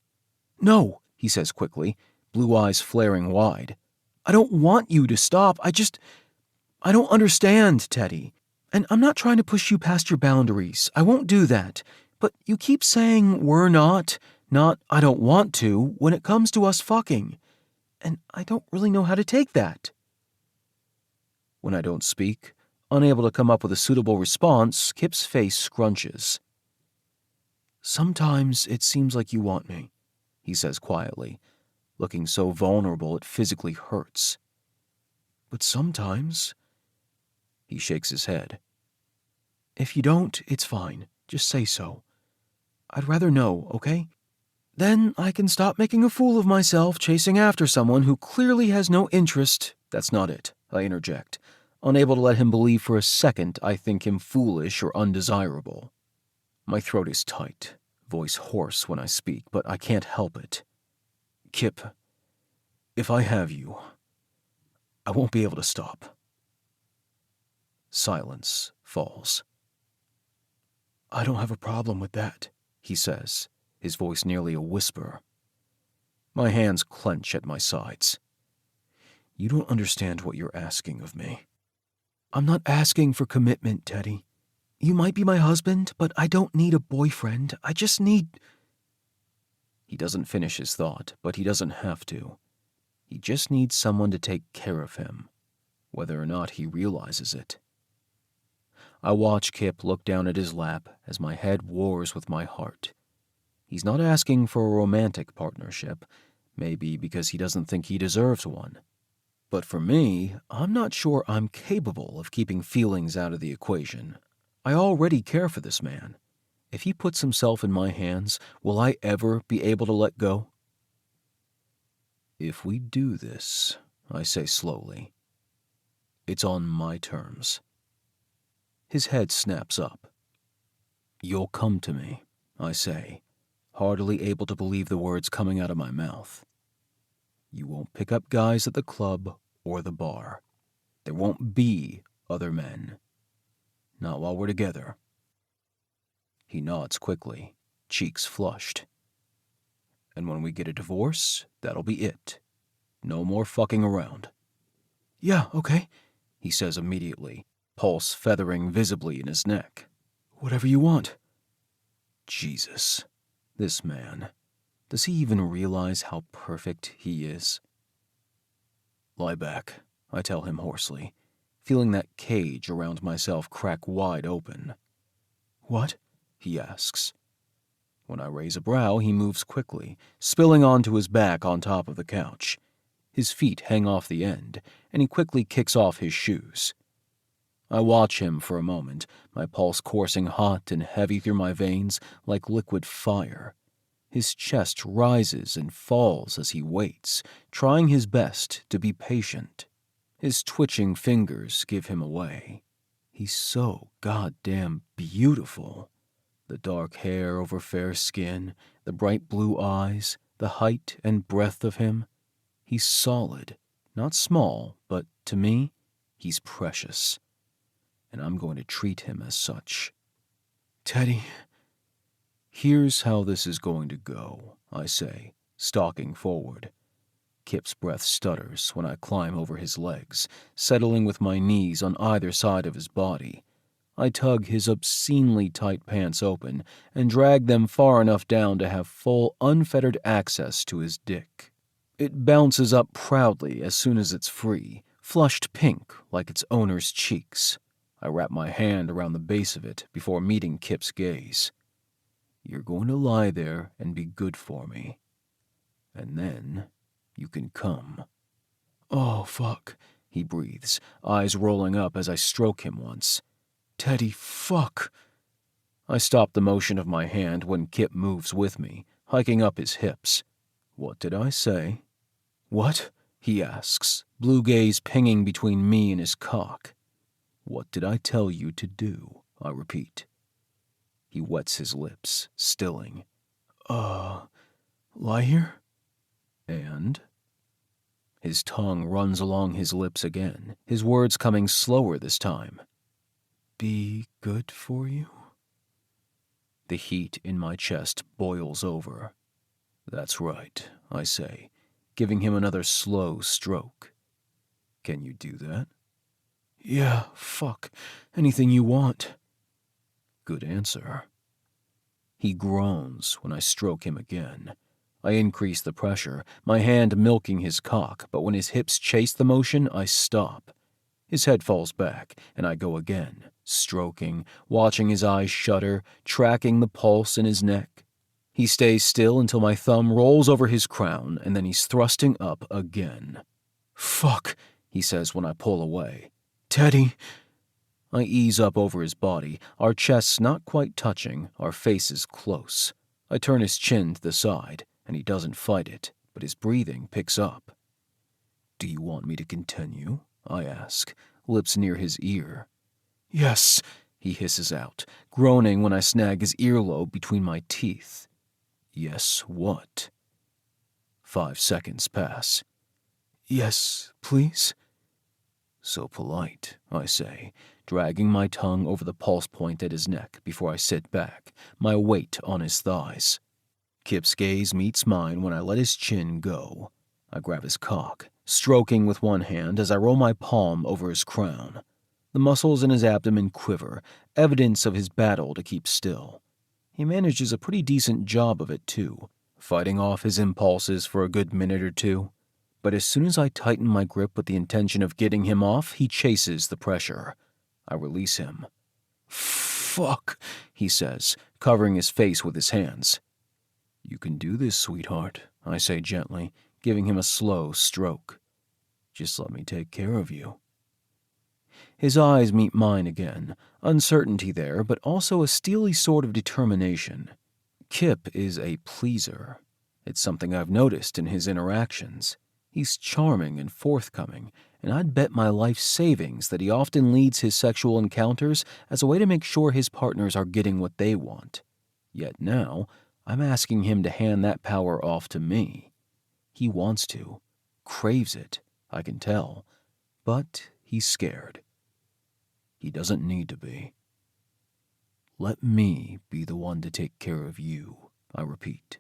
"No," he says quickly, blue eyes flaring wide. "I don't want you to stop. I don't understand, Teddy. And I'm not trying to push you past your boundaries. I won't do that. But you keep saying we're not I don't want to when it comes to us fucking. And I don't really know how to take that." When I don't speak, unable to come up with a suitable response, Kipp's face scrunches. "Sometimes it seems like you want me," he says quietly, looking so vulnerable it physically hurts. "But sometimes—" He shakes his head. "If you don't, it's fine. Just say so. I'd rather know, okay? Then I can stop making a fool of myself chasing after someone who clearly has no interest." "That's not it," I interject, unable to let him believe for a second I think him foolish or undesirable. My throat is tight, voice hoarse when I speak, but I can't help it. "Kipp, if I have you, I won't be able to stop." Silence falls. "I don't have a problem with that," he says, his voice nearly a whisper. My hands clench at my sides. "You don't understand what you're asking of me." "I'm not asking for commitment, Teddy. You might be my husband, but I don't need a boyfriend. I just need—" He doesn't finish his thought, but he doesn't have to. He just needs someone to take care of him, whether or not he realizes it. I watch Kipp look down at his lap as my head wars with my heart. He's not asking for a romantic partnership, maybe because he doesn't think he deserves one. But for me, I'm not sure I'm capable of keeping feelings out of the equation. I already care for this man. If he puts himself in my hands, will I ever be able to let go? "If we do this," I say slowly, "it's on my terms." His head snaps up. "You'll come to me," I say, hardly able to believe the words coming out of my mouth. "You won't pick up guys at the club or the bar. There won't be other men. Not while we're together." He nods quickly, cheeks flushed. "And when we get a divorce, that'll be it. No more fucking around." "Yeah, okay. he says immediately, pulse feathering visibly in his neck. Whatever you want. Jesus, this man. Does he even realize how perfect he is? Lie back, I tell him hoarsely, feeling that cage around myself crack wide open. What? He asks. When I raise a brow, he moves quickly, spilling onto his back on top of the couch. His feet hang off the end, and he quickly kicks off his shoes. I watch him for a moment, my pulse coursing hot and heavy through my veins like liquid fire. His chest rises and falls as he waits, trying his best to be patient. His twitching fingers give him away. He's so goddamn beautiful. The dark hair over fair skin, the bright blue eyes, the height and breadth of him. He's solid, not small, but to me, he's precious. And I'm going to treat him as such. Teddy, here's how this is going to go, I say, stalking forward. Kipp's breath stutters when I climb over his legs, settling with my knees on either side of his body. I tug his obscenely tight pants open and drag them far enough down to have full, unfettered access to his dick. It bounces up proudly as soon as it's free, flushed pink like its owner's cheeks. I wrap my hand around the base of it before meeting Kipp's gaze. You're going to lie there and be good for me. And then you can come. Oh, fuck, he breathes, eyes rolling up as I stroke him once. Teddy, fuck. I stop the motion of my hand when Kipp moves with me, hiking up his hips. What did I say? What? He asks, blue gaze pinging between me and his cock. What did I tell you to do? I repeat. He wets his lips, stilling. Lie here? And? His tongue runs along his lips again, his words coming slower this time. Be good for you? The heat in my chest boils over. That's right, I say, giving him another slow stroke. Can you do that? Yeah, fuck. Anything you want. Good answer. He groans when I stroke him again. I increase the pressure, my hand milking his cock, but when his hips chase the motion, I stop. His head falls back, and I go again, stroking, watching his eyes shudder, tracking the pulse in his neck. He stays still until my thumb rolls over his crown, and then he's thrusting up again. Fuck, he says when I pull away. Teddy. I ease up over his body, our chests not quite touching, our faces close. I turn his chin to the side, and he doesn't fight it, but his breathing picks up. Do you want me to continue? I ask, lips near his ear. Yes, he hisses out, groaning when I snag his earlobe between my teeth. Yes, what? 5 seconds pass. Yes, please? So polite, I say, dragging my tongue over the pulse point at his neck before I sit back, my weight on his thighs. Kipp's gaze meets mine when I let his chin go. I grab his cock, stroking with one hand as I roll my palm over his crown. The muscles in his abdomen quiver, evidence of his battle to keep still. He manages a pretty decent job of it, too, fighting off his impulses for a good minute or two. But as soon as I tighten my grip with the intention of getting him off, he chases the pressure. I release him. Fuck, he says, covering his face with his hands. You can do this, sweetheart, I say gently, giving him a slow stroke. Just let me take care of you. His eyes meet mine again, uncertainty there, but also a steely sort of determination. Kipp is a pleaser. It's something I've noticed in his interactions. He's charming and forthcoming, and I'd bet my life savings that he often leads his sexual encounters as a way to make sure his partners are getting what they want. Yet now, I'm asking him to hand that power off to me. He wants to, craves it, I can tell, but he's scared. He doesn't need to be. Let me be the one to take care of you, I repeat.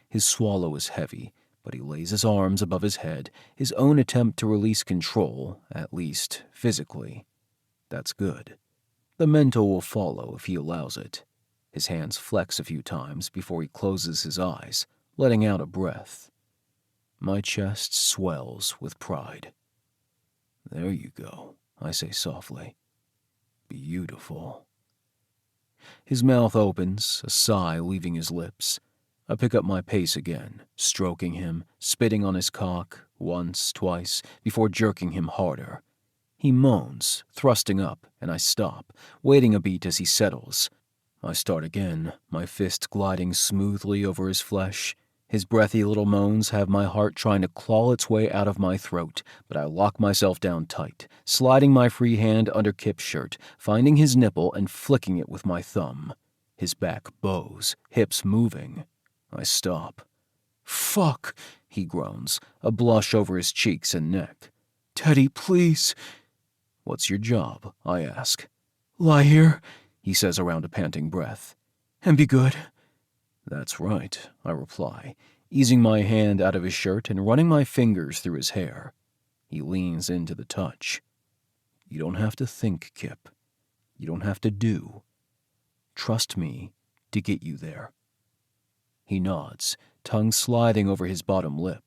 His swallow is heavy, but but he lays his arms above his head, his own attempt to release control, at least physically. That's good. The mental will follow if he allows it. His hands flex a few times before he closes his eyes, letting out a breath. My chest swells with pride. There you go, I say softly. Beautiful. His mouth opens, a sigh leaving his lips. I pick up my pace again, stroking him, spitting on his cock, once, twice, before jerking him harder. He moans, thrusting up, and I stop, waiting a beat as he settles. I start again, my fist gliding smoothly over his flesh. His breathy little moans have my heart trying to claw its way out of my throat, but I lock myself down tight, sliding my free hand under Kipp's shirt, finding his nipple and flicking it with my thumb. His back bows, hips moving. I stop. Fuck, he groans, a blush over his cheeks and neck. Teddy, please. What's your job? I ask. Lie here, he says around a panting breath. And be good. That's right, I reply, easing my hand out of his shirt and running my fingers through his hair. He leans into the touch. You don't have to think, Kipp. You don't have to do. Trust me to get you there. He nods, tongue sliding over his bottom lip.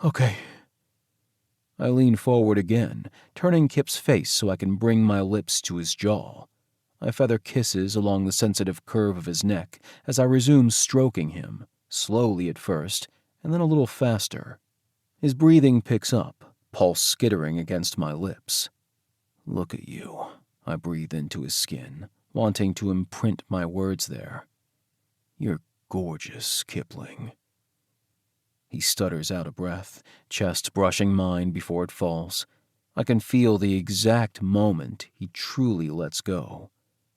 Okay. I lean forward again, turning Kipp's face so I can bring my lips to his jaw. I feather kisses along the sensitive curve of his neck as I resume stroking him, slowly at first, and then a little faster. His breathing picks up, pulse skittering against my lips. Look at you, I breathe into his skin, wanting to imprint my words there. You're gorgeous, Kipling. He stutters out a breath, chest brushing mine before it falls. I can feel the exact moment he truly lets go,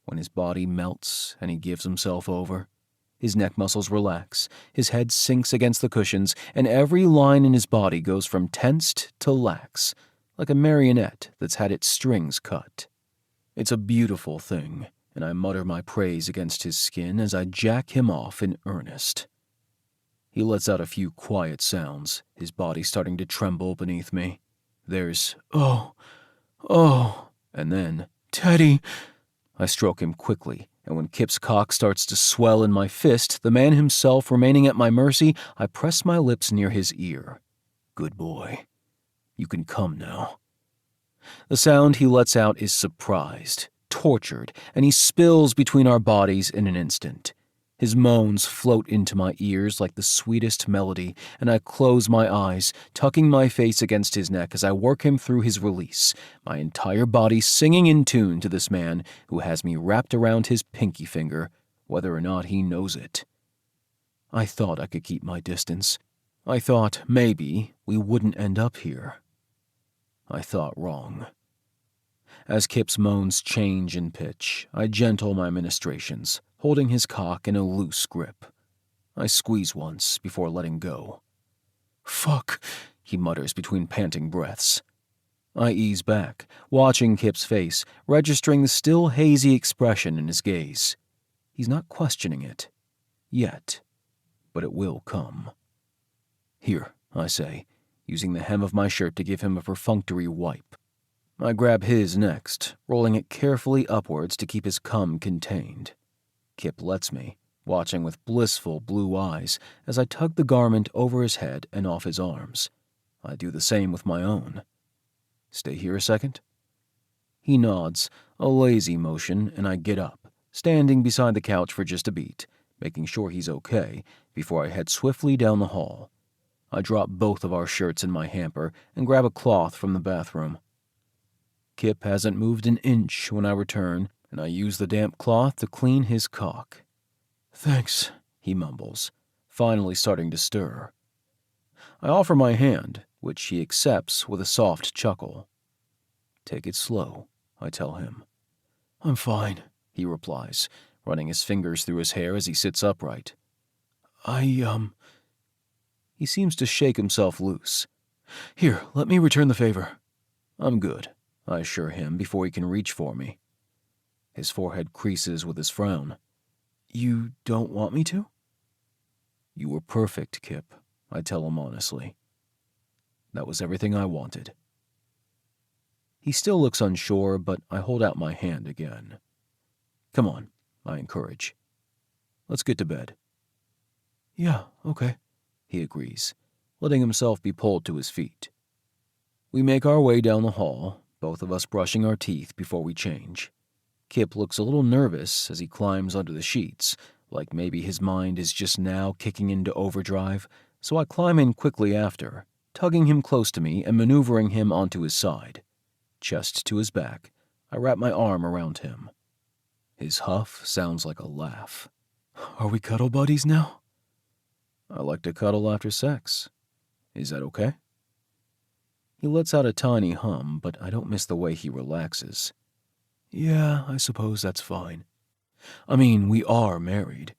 when his body melts and he gives himself over. His neck muscles relax, his head sinks against the cushions, and every line in his body goes from tensed to lax, like a marionette that's had its strings cut. It's a beautiful thing, and I mutter my praise against his skin as I jack him off in earnest. He lets out a few quiet sounds, his body starting to tremble beneath me. There's, oh, and then, Teddy. I stroke him quickly, and when Kipp's cock starts to swell in my fist, the man himself remaining at my mercy, I press my lips near his ear. Good boy. You can come now. The sound he lets out is surprised, tortured, and he spills between our bodies in an instant. His moans float into my ears like the sweetest melody, and I close my eyes, tucking my face against his neck as I work him through his release, my entire body singing in tune to this man who has me wrapped around his pinky finger, whether or not he knows it. I thought I could keep my distance. I thought maybe we wouldn't end up here. I thought wrong. As Kipp's moans change in pitch, I gentle my ministrations, holding his cock in a loose grip. I squeeze once before letting go. Fuck, he mutters between panting breaths. I ease back, watching Kipp's face, registering the still hazy expression in his gaze. He's not questioning it. Yet. But it will come. Here, I say, using the hem of my shirt to give him a perfunctory wipe. I grab his next, rolling it carefully upwards to keep his cum contained. Kipp lets me, watching with blissful blue eyes as I tug the garment over his head and off his arms. I do the same with my own. Stay here a second? He nods, a lazy motion, and I get up, standing beside the couch for just a beat, making sure he's okay, before I head swiftly down the hall. I drop both of our shirts in my hamper and grab a cloth from the bathroom. Kipp hasn't moved an inch when I return, and I use the damp cloth to clean his cock. Thanks, he mumbles, finally starting to stir. I offer my hand, which he accepts with a soft chuckle. Take it slow, I tell him. I'm fine, he replies, running his fingers through his hair as he sits upright. He seems to shake himself loose. Here, let me return the favor. I'm good, I assure him before he can reach for me. His forehead creases with his frown. You don't want me to? You were perfect, Kipp. I tell him honestly. That was everything I wanted. He still looks unsure, but I hold out my hand again. Come on, I encourage. Let's get to bed. Yeah, okay, he agrees, letting himself be pulled to his feet. We make our way down the hall, both of us brushing our teeth before we change. Kipp looks a little nervous as he climbs under the sheets, like maybe his mind is just now kicking into overdrive, so I climb in quickly after, tugging him close to me and maneuvering him onto his side. Chest to his back, I wrap my arm around him. His huff sounds like a laugh. Are we cuddle buddies now? I like to cuddle after sex. Is that okay? He lets out a tiny hum, but I don't miss the way he relaxes. Yeah, I suppose that's fine. I mean, we are married.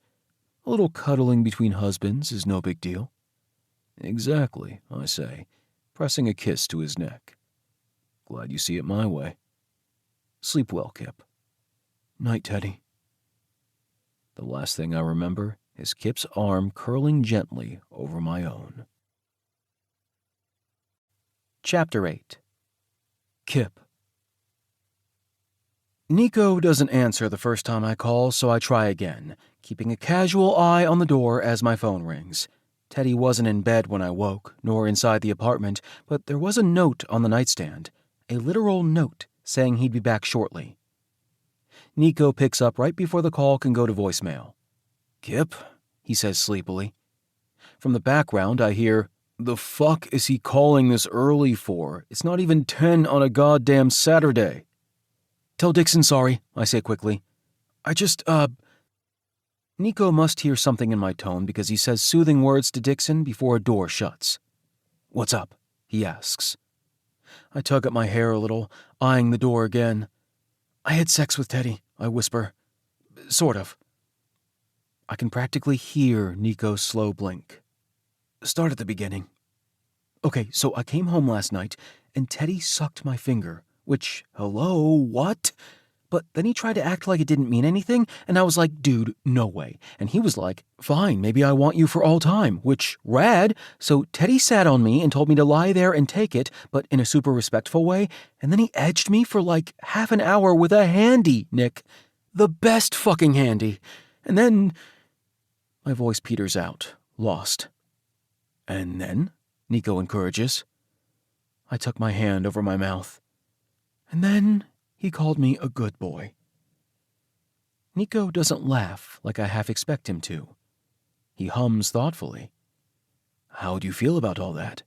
A little cuddling between husbands is no big deal. Exactly, I say, pressing a kiss to his neck. Glad you see it my way. Sleep well, Kipp. Night, Teddy. The last thing I remember is Kipp's arm curling gently over my own. Chapter 8. Kipp. Nico doesn't answer the first time I call, so I try again, keeping a casual eye on the door as my phone rings. Teddy wasn't in bed when I woke, nor inside the apartment, but there was a note on the nightstand, a literal note saying he'd be back shortly. Nico picks up right before the call can go to voicemail. Kipp, he says sleepily. From the background, I hear, the fuck is he calling this early for? It's not even 10 on a goddamn Saturday. Tell Dixon sorry, I say quickly. Nico must hear something in my tone because he says soothing words to Dixon before a door shuts. What's up? He asks. I tug at my hair a little, eyeing the door again. I had sex with Teddy, I whisper. Sort of. I can practically hear Nico's slow blink. Start at the beginning. Okay, so I came home last night, and Teddy sucked my finger, which, hello, what? But then he tried to act like it didn't mean anything, and I was like, dude, no way. And he was like, fine, maybe I want you for all time, which, rad. So Teddy sat on me and told me to lie there and take it, but in a super respectful way, and then he edged me for like half an hour with a handy, Nick. The best fucking handy. And then... My voice peters out, lost. And then? Nico encourages. I tuck my hand over my mouth. And then... He called me a good boy. Nico doesn't laugh like I half expect him to. He hums thoughtfully. How do you feel about all that?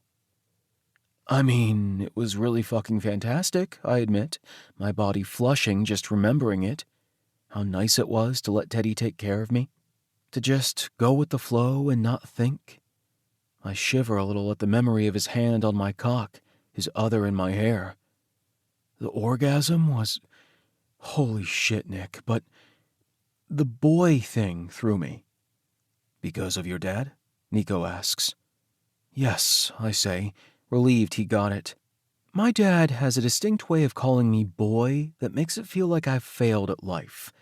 I mean, it was really fucking fantastic, I admit, my body flushing just remembering it. How nice it was to let Teddy take care of me. To just go with the flow and not think. I shiver a little at the memory of his hand on my cock, his other in my hair. The orgasm was... Holy shit, Nick, but... The boy thing threw me. Because of your dad? Nico asks. Yes, I say, relieved he got it. My dad has a distinct way of calling me boy that makes it feel like I've failed at life.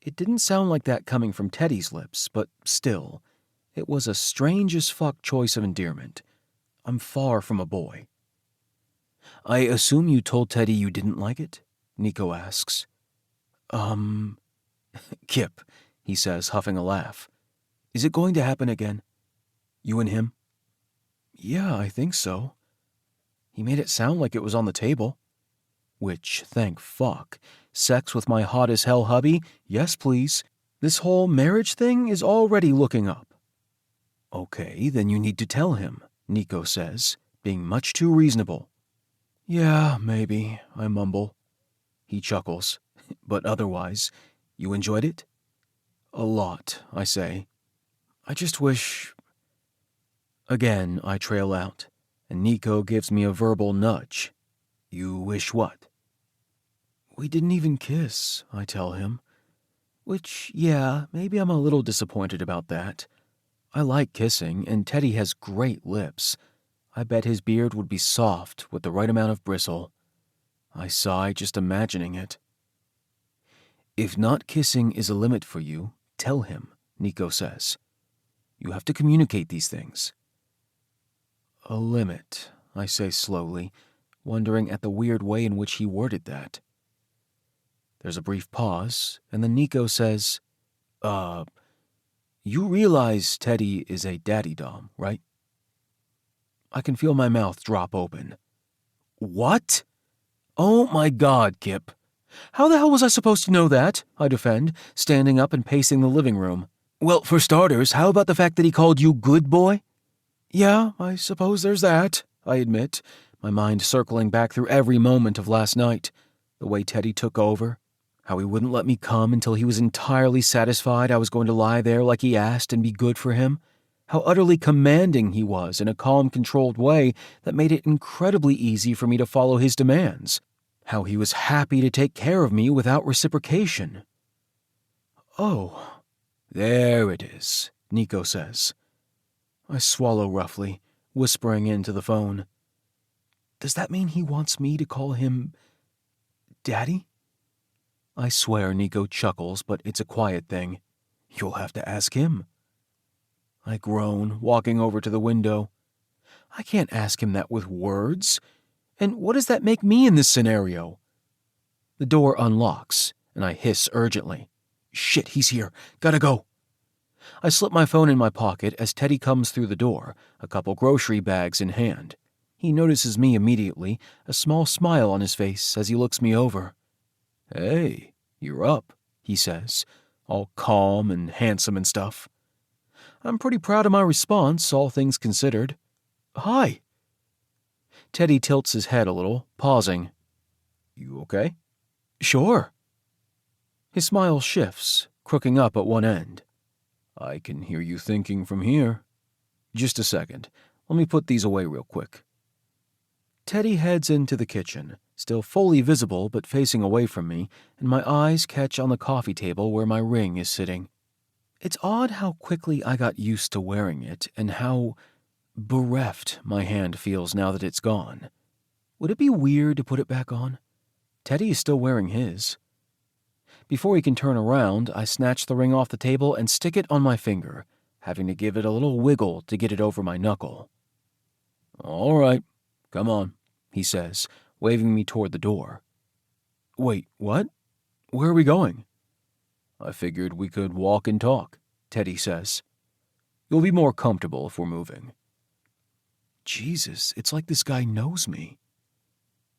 It didn't sound like that coming from Teddy's lips, but still, it was a strange as fuck choice of endearment. I'm far from a boy. I assume you told Teddy you didn't like it? Nico asks. Kipp, he says, huffing a laugh. Is it going to happen again? You and him? Yeah, I think so. He made it sound like it was on the table. Which, thank fuck. Sex with my hot as hell hubby? Yes, please. This whole marriage thing is already looking up. Okay, then you need to tell him, Nico says, being much too reasonable. Yeah, maybe, I mumble. He chuckles. But otherwise, you enjoyed it? A lot, I say. I just wish... Again, I trail out, and Nico gives me a verbal nudge. You wish what? We didn't even kiss, I tell him. Which, yeah, maybe I'm a little disappointed about that. I like kissing, and Teddy has great lips. I bet his beard would be soft with the right amount of bristle. I sigh just imagining it. If not kissing is a limit for you, tell him, Nico says. You have to communicate these things. A limit, I say slowly, wondering at the weird way in which he worded that. There's a brief pause, and then Nico says, you realize Teddy is a daddy dom, right? I can feel my mouth drop open. What? Oh my God, Kipp. How the hell was I supposed to know that? I defend, standing up and pacing the living room. Well, for starters, how about the fact that he called you good boy? Yeah, I suppose there's that, I admit, my mind circling back through every moment of last night. The way Teddy took over, how he wouldn't let me come until he was entirely satisfied I was going to lie there like he asked and be good for him. How utterly commanding he was in a calm, controlled way that made it incredibly easy for me to follow his demands. How he was happy to take care of me without reciprocation. Oh, there it is, Nico says. I swallow roughly, whispering into the phone. Does that mean he wants me to call him Daddy? I swear Nico chuckles, but it's a quiet thing. You'll have to ask him. I groan, walking over to the window. I can't ask him that with words. And what does that make me in this scenario? The door unlocks, and I hiss urgently. Shit, he's here. Gotta go. I slip my phone in my pocket as Teddy comes through the door, a couple grocery bags in hand. He notices me immediately, a small smile on his face as he looks me over. Hey, you're up, he says, all calm and handsome and stuff. I'm pretty proud of my response, all things considered. Hi. Teddy tilts his head a little, pausing. You okay? Sure. His smile shifts, crooking up at one end. I can hear you thinking from here. Just a second. Let me put these away real quick. Teddy heads into the kitchen, still fully visible but facing away from me, and my eyes catch on the coffee table where my ring is sitting. It's odd how quickly I got used to wearing it and how bereft my hand feels now that it's gone. Would it be weird to put it back on? Teddy is still wearing his. Before he can turn around, I snatch the ring off the table and stick it on my finger, having to give it a little wiggle to get it over my knuckle. All right, come on, he says, waving me toward the door. Wait, what? Where are we going? I figured we could walk and talk, Teddy says. You'll be more comfortable if we're moving. Jesus, it's like this guy knows me.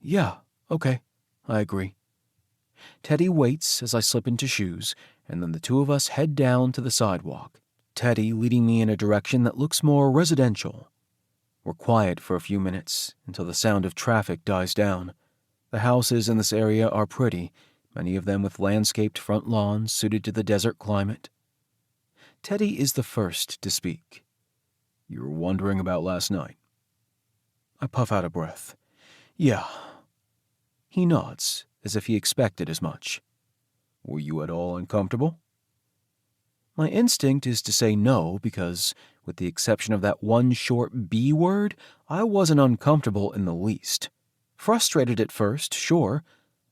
Yeah, okay, I agree. Teddy waits as I slip into shoes, and then the two of us head down to the sidewalk, Teddy leading me in a direction that looks more residential. We're quiet for a few minutes until the sound of traffic dies down. The houses in this area are pretty, many of them with landscaped front lawns suited to the desert climate. Teddy is the first to speak. You were wondering about last night. I puff out a breath. Yeah. He nods, as if he expected as much. Were you at all uncomfortable? My instinct is to say no because, with the exception of that one short B word, I wasn't uncomfortable in the least. Frustrated at first, sure.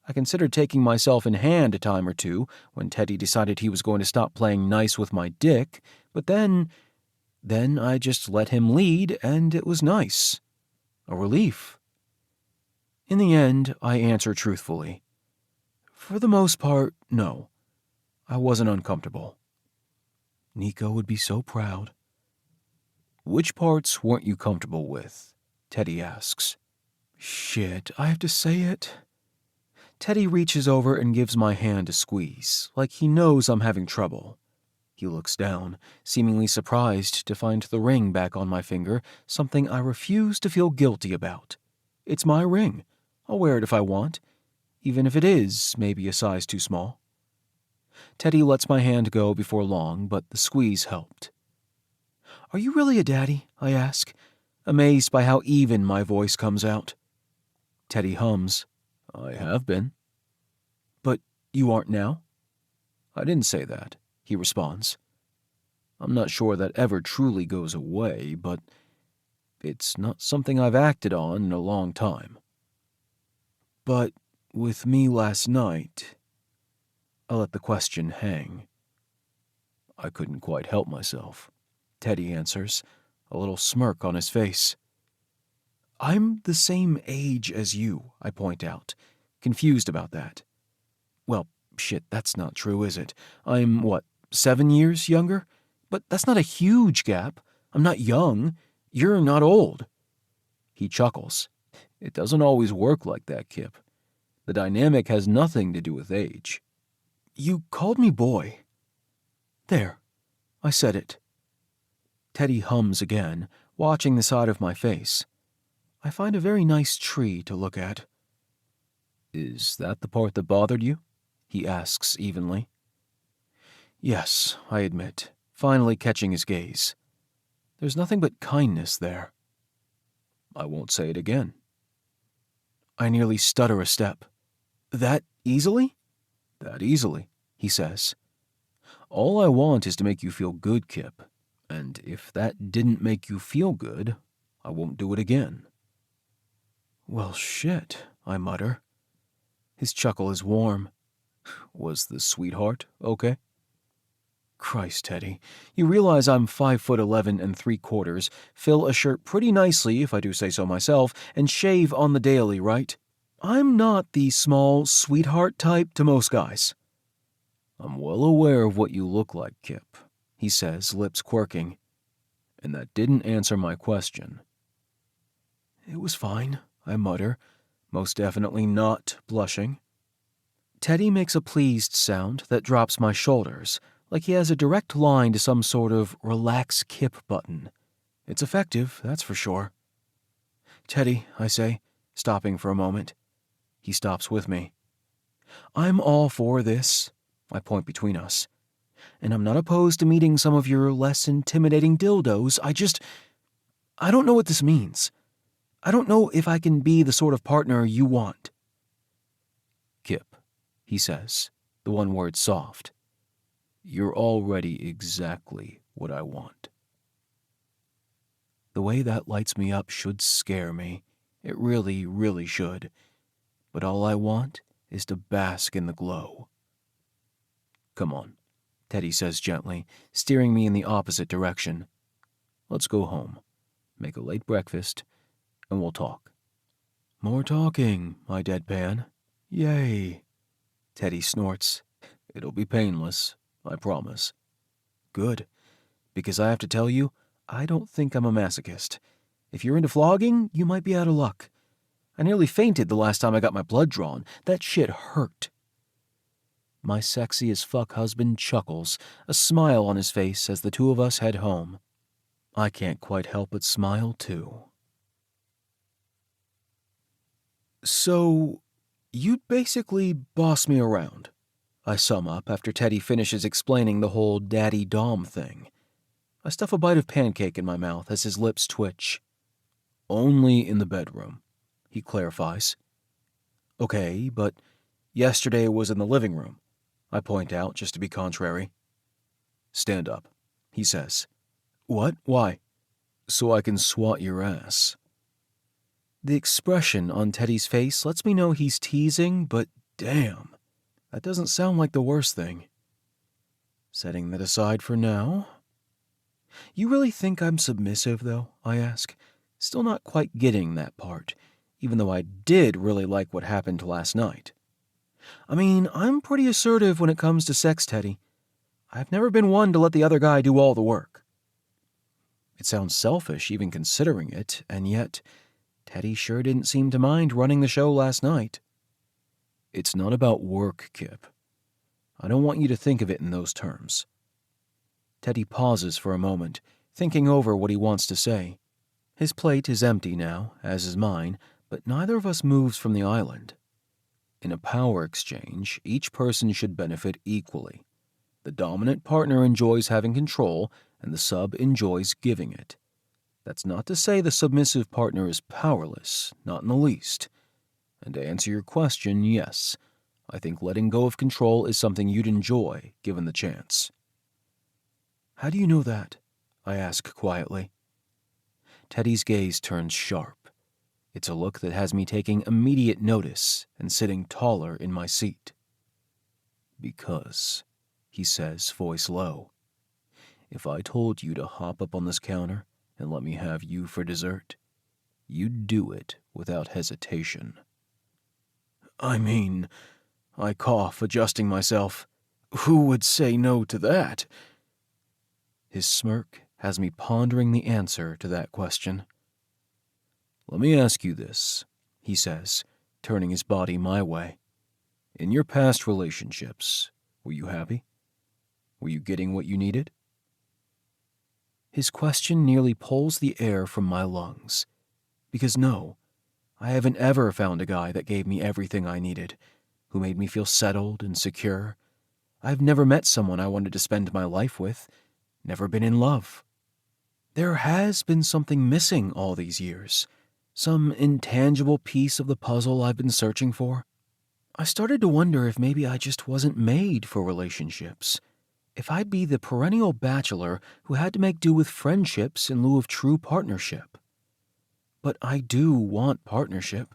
I considered taking myself in hand a time or two when Teddy decided he was going to stop playing nice with my dick, but then I just let him lead, and it was nice. A relief. In the end, I answer truthfully. For the most part, no. I wasn't uncomfortable. Nico would be so proud. Which parts weren't you comfortable with? Teddy asks. Shit, I have to say it. Teddy reaches over and gives my hand a squeeze, like he knows I'm having trouble. He looks down, seemingly surprised to find the ring back on my finger, something I refuse to feel guilty about. It's my ring. I'll wear it if I want, even if it is maybe a size too small. Teddy lets my hand go before long, but the squeeze helped. Are you really a daddy? I ask, amazed by how even my voice comes out. Teddy hums. I have been. But you aren't now? I didn't say that, he responds. I'm not sure that ever truly goes away, but it's not something I've acted on in a long time. But with me last night, I let the question hang. I couldn't quite help myself, Teddy answers, a little smirk on his face. I'm the same age as you, I point out, confused about that. Well, shit, that's not true, is it? I'm, 7 years younger? But that's not a huge gap. I'm not young. You're not old. He chuckles. It doesn't always work like that, Kipp. The dynamic has nothing to do with age. You called me boy. There, I said it. Teddy hums again, watching the side of my face. I find a very nice tree to look at. Is that the part that bothered you? He asks evenly. Yes, I admit, finally catching his gaze. There's nothing but kindness there. I won't say it again. I nearly stutter a step. That easily? That easily, he says. All I want is to make you feel good, Kipp. And if that didn't make you feel good, I won't do it again. Well, shit, I mutter. His chuckle is warm. Was the sweetheart okay? Christ, Teddy, you realize I'm 5'11" and 3/4, fill a shirt pretty nicely, if I do say so myself, and shave on the daily, right? I'm not the small sweetheart type to most guys. I'm well aware of what you look like, Kipp, he says, lips quirking. And that didn't answer my question. It was fine, I mutter, most definitely not blushing. Teddy makes a pleased sound that drops my shoulders, like he has a direct line to some sort of relax Kipp button. It's effective, that's for sure. Teddy, I say, stopping for a moment. He stops with me. I'm all for this, I point between us. And I'm not opposed to meeting some of your less intimidating dildos. I don't know what this means. I don't know if I can be the sort of partner you want. Kipp, he says, the one word soft. You're already exactly what I want. The way that lights me up should scare me. It really, really should. But all I want is to bask in the glow. Come on, Teddy says gently, steering me in the opposite direction. Let's go home, make a late breakfast, and we'll talk. More talking, I deadpan. Yay. Teddy snorts. It'll be painless, I promise. Good, because I have to tell you, I don't think I'm a masochist. If you're into flogging, you might be out of luck. I nearly fainted the last time I got my blood drawn. That shit hurt. My sexy as fuck husband chuckles, a smile on his face as the two of us head home. I can't quite help but smile, too. So, you'd basically boss me around, I sum up after Teddy finishes explaining the whole daddy dom thing. I stuff a bite of pancake in my mouth as his lips twitch. Only in the bedroom, he clarifies. Okay, but yesterday was in the living room, I point out just to be contrary. Stand up, he says. What? Why? So I can swat your ass. The expression on Teddy's face lets me know he's teasing, but damn, that doesn't sound like the worst thing. Setting that aside for now. You really think I'm submissive, though? I ask, still not quite getting that part, even though I did really like what happened last night. I mean, I'm pretty assertive when it comes to sex, Teddy. I've never been one to let the other guy do all the work. It sounds selfish even considering it, and yet Teddy sure didn't seem to mind running the show last night. It's not about work, Kipp. I don't want you to think of it in those terms. Teddy pauses for a moment, thinking over what he wants to say. His plate is empty now, as is mine, but neither of us moves from the island. In a power exchange, each person should benefit equally. The dominant partner enjoys having control, and the sub enjoys giving it. That's not to say the submissive partner is powerless, not in the least. And to answer your question, yes, I think letting go of control is something you'd enjoy, given the chance. How do you know that? I ask quietly. Teddy's gaze turns sharp. It's a look that has me taking immediate notice and sitting taller in my seat. Because, he says, voice low, if I told you to hop up on this counter and let me have you for dessert, you'd do it without hesitation. I cough, adjusting myself. Who would say no to that? His smirk has me pondering the answer to that question. Let me ask you this, he says, turning his body my way. In your past relationships, were you happy? Were you getting what you needed? His question nearly pulls the air from my lungs. Because no, I haven't ever found a guy that gave me everything I needed, who made me feel settled and secure. I've never met someone I wanted to spend my life with, never been in love. There has been something missing all these years, some intangible piece of the puzzle I've been searching for. I started to wonder if maybe I just wasn't made for relationships. If I'd be the perennial bachelor who had to make do with friendships in lieu of true partnership. But I do want partnership.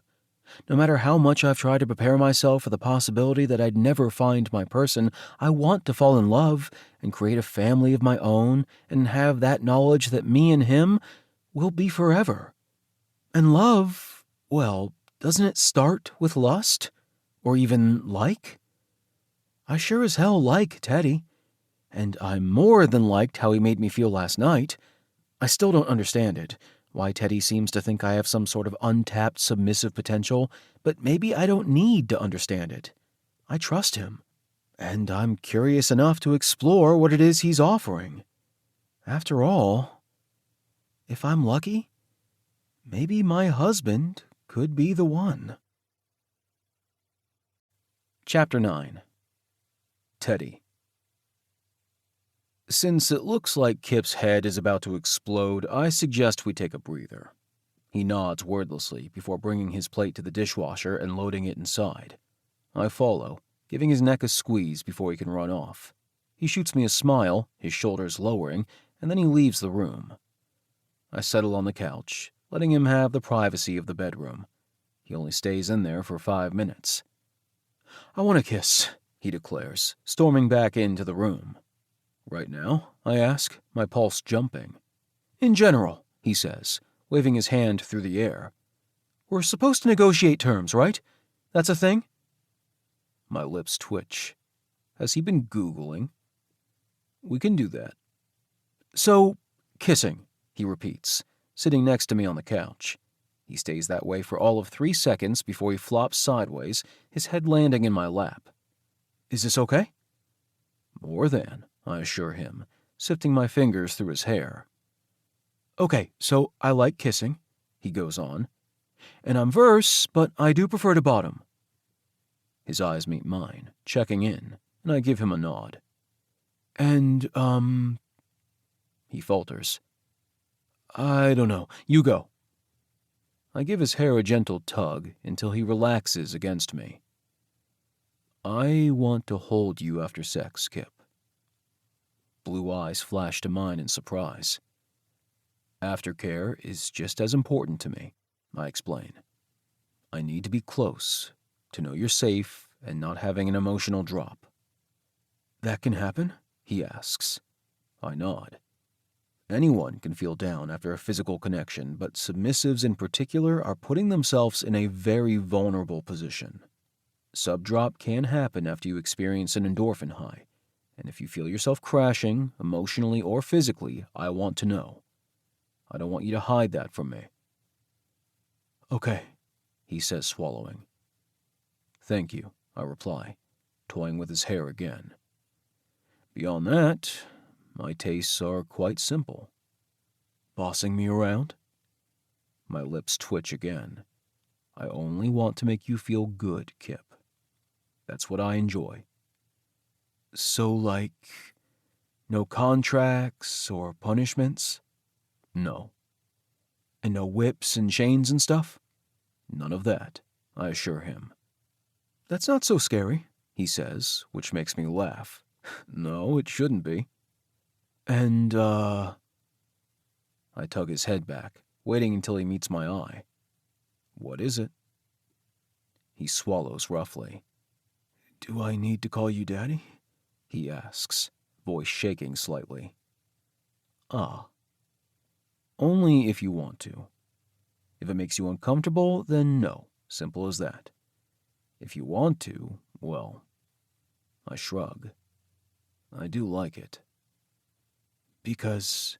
No matter how much I've tried to prepare myself for the possibility that I'd never find my person, I want to fall in love and create a family of my own and have that knowledge that me and him will be forever. And love, well, doesn't it start with lust? Or even like? I sure as hell like Teddy. And I more than liked how he made me feel last night. I still don't understand it. Why Teddy seems to think I have some sort of untapped submissive potential, but maybe I don't need to understand it. I trust him, and I'm curious enough to explore what it is he's offering. After all, if I'm lucky, maybe my husband could be the one. Chapter 9. Teddy. Since it looks like Kipp's head is about to explode, I suggest we take a breather. He nods wordlessly before bringing his plate to the dishwasher and loading it inside. I follow, giving his neck a squeeze before he can run off. He shoots me a smile, his shoulders lowering, and then he leaves the room. I settle on the couch, letting him have the privacy of the bedroom. He only stays in there for 5 minutes. I want a kiss, he declares, storming back into the room. Right now? I ask, my pulse jumping. In general, he says, waving his hand through the air. We're supposed to negotiate terms, right? That's a thing? My lips twitch. Has he been Googling? We can do that. So, kissing, he repeats, sitting next to me on the couch. He stays that way for all of 3 seconds before he flops sideways, his head landing in my lap. Is this okay? More than, I assure him, sifting my fingers through his hair. Okay, so I like kissing, he goes on. And I'm verse, but I do prefer to bottom. His eyes meet mine, checking in, and I give him a nod. And, he falters. I don't know. You go. I give his hair a gentle tug until he relaxes against me. I want to hold you after sex, Kipp. Blue eyes flash to mine in surprise. Aftercare is just as important to me, I explain. I need to be close, to know you're safe and not having an emotional drop. That can happen? He asks. I nod. Anyone can feel down after a physical connection, but submissives in particular are putting themselves in a very vulnerable position. Subdrop can happen after you experience an endorphin high, and if you feel yourself crashing, emotionally or physically, I want to know. I don't want you to hide that from me. Okay, he says, swallowing. Thank you, I reply, toying with his hair again. Beyond that, my tastes are quite simple. Bossing me around? My lips twitch again. I only want to make you feel good, Kipp. That's what I enjoy. So, like, no contracts or punishments? No. And no whips and chains and stuff? None of that, I assure him. That's not so scary, he says, which makes me laugh. No, it shouldn't be. And, I tug his head back, waiting until he meets my eye. What is it? He swallows roughly. Do I need to call you Daddy? He asks, voice shaking slightly. Ah. Only if you want to. If it makes you uncomfortable, then no. Simple as that. If you want to, well, I shrug. I do like it. Because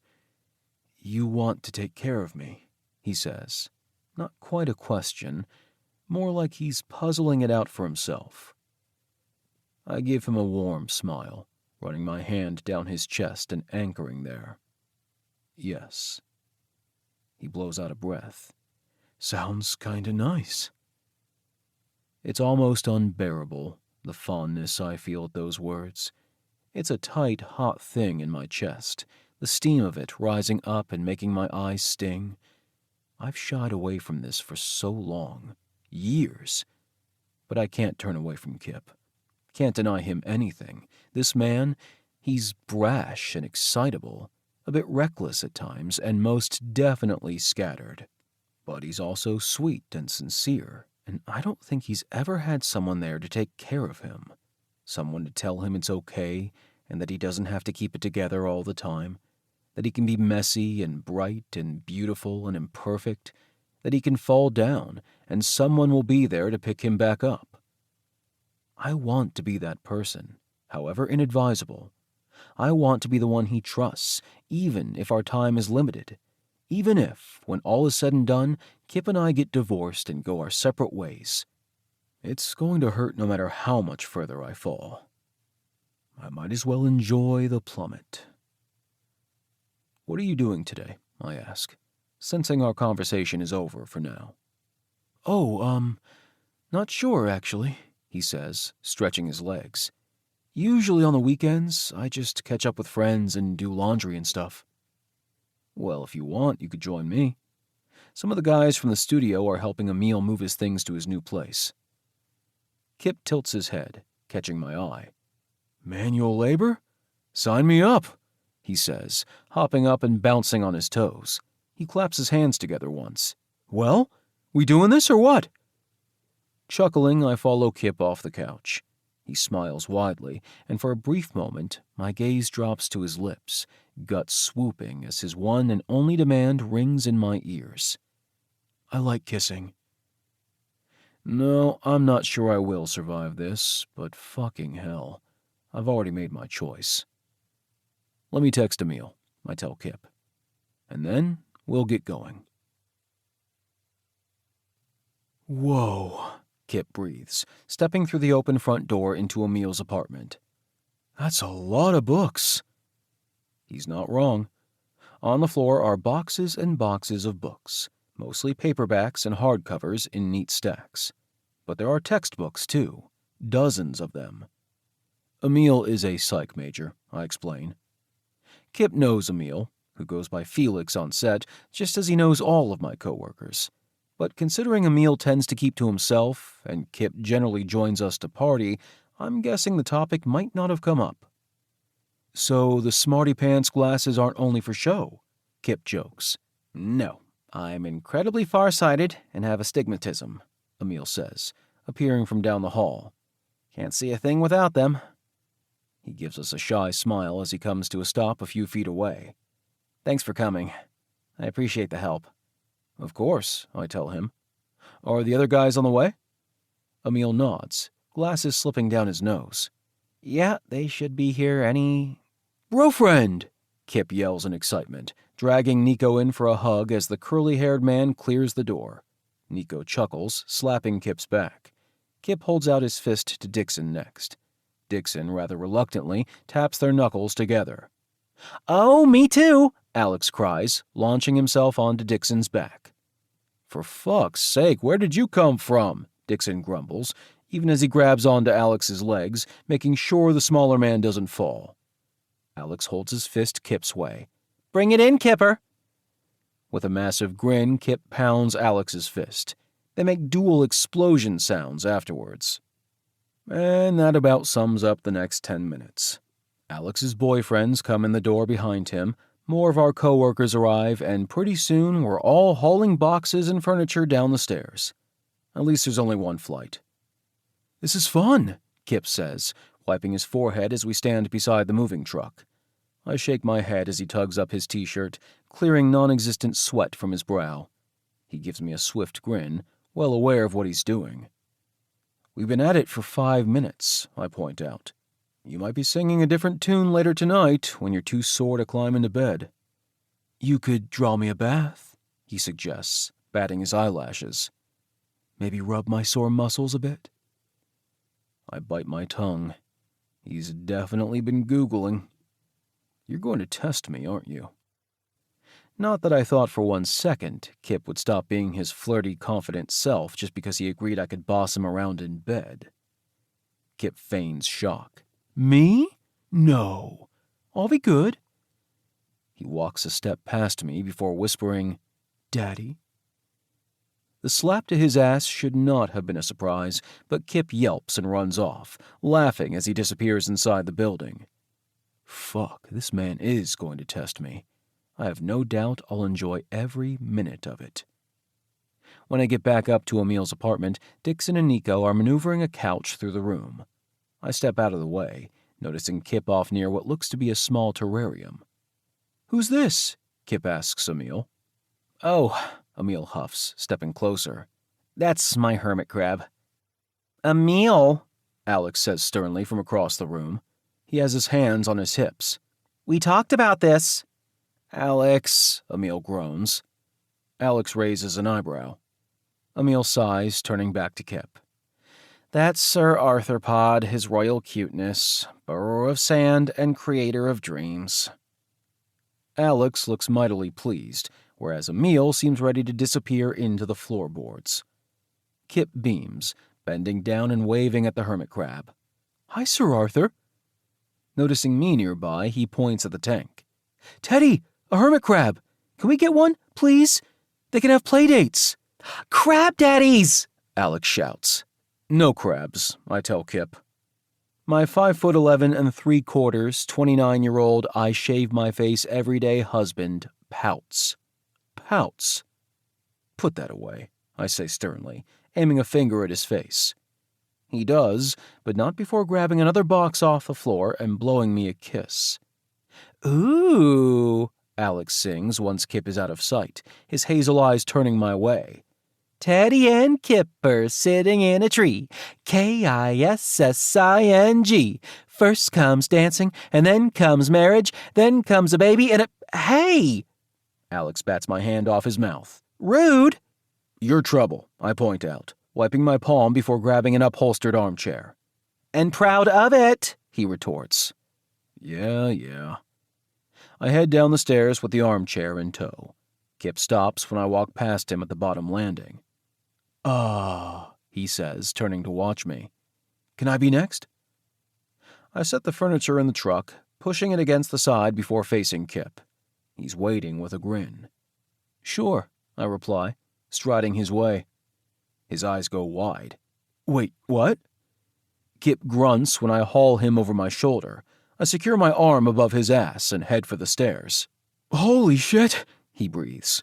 you want to take care of me, he says. Not quite a question, more like he's puzzling it out for himself. I give him a warm smile, running my hand down his chest and anchoring there. Yes. He blows out a breath. Sounds kinda nice. It's almost unbearable, the fondness I feel at those words. It's a tight, hot thing in my chest, the steam of it rising up and making my eyes sting. I've shied away from this for so long, years. But I can't turn away from Kipp. Can't deny him anything. This man, he's brash and excitable, a bit reckless at times, and most definitely scattered. But he's also sweet and sincere, and I don't think he's ever had someone there to take care of him. Someone to tell him it's okay and that he doesn't have to keep it together all the time, that he can be messy and bright and beautiful and imperfect, that he can fall down and someone will be there to pick him back up. I want to be that person, however inadvisable. I want to be the one he trusts, even if our time is limited. Even if, when all is said and done, Kipp and I get divorced and go our separate ways. It's going to hurt no matter how much further I fall. I might as well enjoy the plummet. What are you doing today? I ask, sensing our conversation is over for now. Oh, not sure, actually, he says, stretching his legs. Usually on the weekends, I just catch up with friends and do laundry and stuff. Well, if you want, you could join me. Some of the guys from the studio are helping Emil move his things to his new place. Kipp tilts his head, catching my eye. Manual labor? Sign me up, he says, hopping up and bouncing on his toes. He claps his hands together once. Well, we doing this or what? Chuckling, I follow Kipp off the couch. He smiles widely, and for a brief moment, my gaze drops to his lips, gut swooping as his one and only demand rings in my ears. I like kissing. No, I'm not sure I will survive this, but fucking hell, I've already made my choice. Let me text Emil, I tell Kipp, and then we'll get going. Whoa, Kipp breathes, stepping through the open front door into Emil's apartment. That's a lot of books. He's not wrong. On the floor are boxes and boxes of books, mostly paperbacks and hardcovers in neat stacks. But there are textbooks, too, dozens of them. Emil is a psych major, I explain. Kipp knows Emil, who goes by Felix on set, just as he knows all of my coworkers. But considering Emil tends to keep to himself, and Kipp generally joins us to party, I'm guessing the topic might not have come up. So the smarty pants glasses aren't only for show, Kipp jokes. No, I'm incredibly farsighted and have astigmatism, Emil says, appearing from down the hall. Can't see a thing without them. He gives us a shy smile as he comes to a stop a few feet away. Thanks for coming. I appreciate the help. Of course, I tell him. Are the other guys on the way? Emil nods, glasses slipping down his nose. Yeah, they should be here any... Bro-friend! Kipp yells in excitement, dragging Nico in for a hug as the curly-haired man clears the door. Nico chuckles, slapping Kipp's back. Kipp holds out his fist to Dixon next. Dixon, rather reluctantly, taps their knuckles together. Oh, me too, Alex cries, launching himself onto Dixon's back. For fuck's sake, where did you come from? Dixon grumbles, even as he grabs onto Alex's legs, making sure the smaller man doesn't fall. Alex holds his fist Kipp's way. Bring it in, Kipper! With a massive grin, Kipp pounds Alex's fist. They make dual explosion sounds afterwards. And that about sums up the next 10 minutes. Alex's boyfriends come in the door behind him, more of our coworkers arrive, and pretty soon we're all hauling boxes and furniture down the stairs. At least there's only one flight. This is fun, Kipp says, wiping his forehead as we stand beside the moving truck. I shake my head as he tugs up his t-shirt, clearing non-existent sweat from his brow. He gives me a swift grin, well aware of what he's doing. We've been at it for 5 minutes, I point out. You might be singing a different tune later tonight when you're too sore to climb into bed. You could draw me a bath, he suggests, batting his eyelashes. Maybe rub my sore muscles a bit? I bite my tongue. He's definitely been Googling. You're going to test me, aren't you? Not that I thought for 1 second Kipp would stop being his flirty, confident self just because he agreed I could boss him around in bed. Kipp feigns shock. Me? No. I'll be good. He walks a step past me before whispering, Daddy. The slap to his ass should not have been a surprise, but Kipp yelps and runs off, laughing as he disappears inside the building. Fuck, this man is going to test me. I have no doubt I'll enjoy every minute of it. When I get back up to Emil's apartment, Dixon and Nico are maneuvering a couch through the room. I step out of the way, noticing Kipp off near what looks to be a small terrarium. Who's this? Kipp asks Emil. Oh, Emil huffs, stepping closer. That's my hermit crab. Emil, Alex says sternly from across the room. He has his hands on his hips. We talked about this. Alex, Emil groans. Alex raises an eyebrow. Emil sighs, turning back to Kipp. That's Sir Arthropod, his royal cuteness, burrower of sand and creator of dreams. Alex looks mightily pleased, whereas Emil seems ready to disappear into the floorboards. Kipp beams, bending down and waving at the hermit crab. Hi, Sir Arthur. Noticing me nearby, he points at the tank. Teddy, a hermit crab. Can we get one, please? They can have play dates. Crab daddies, Alex shouts. No crabs, I tell Kipp. My 5'11" and 3/4, 29-year-old I shave my face every day husband pouts. Pouts. Put that away, I say sternly, aiming a finger at his face. He does, but not before grabbing another box off the floor and blowing me a kiss. Ooh, Alex sings once Kipp is out of sight, his hazel eyes turning my way. Teddy and Kipper sitting in a tree. Kissing. First comes dancing, and then comes marriage, then comes a baby, and a... Hey! Alex bats my hand off his mouth. Rude! You're trouble, I point out, wiping my palm before grabbing an upholstered armchair. And proud of it, he retorts. Yeah. I head down the stairs with the armchair in tow. Kipp stops when I walk past him at the bottom landing. He says, turning to watch me. Can I be next? I set the furniture in the truck, pushing it against the side before facing Kipp. He's waiting with a grin. Sure, I reply, striding his way. His eyes go wide. Wait, what? Kipp grunts when I haul him over my shoulder. I secure my arm above his ass and head for the stairs. Holy shit, he breathes.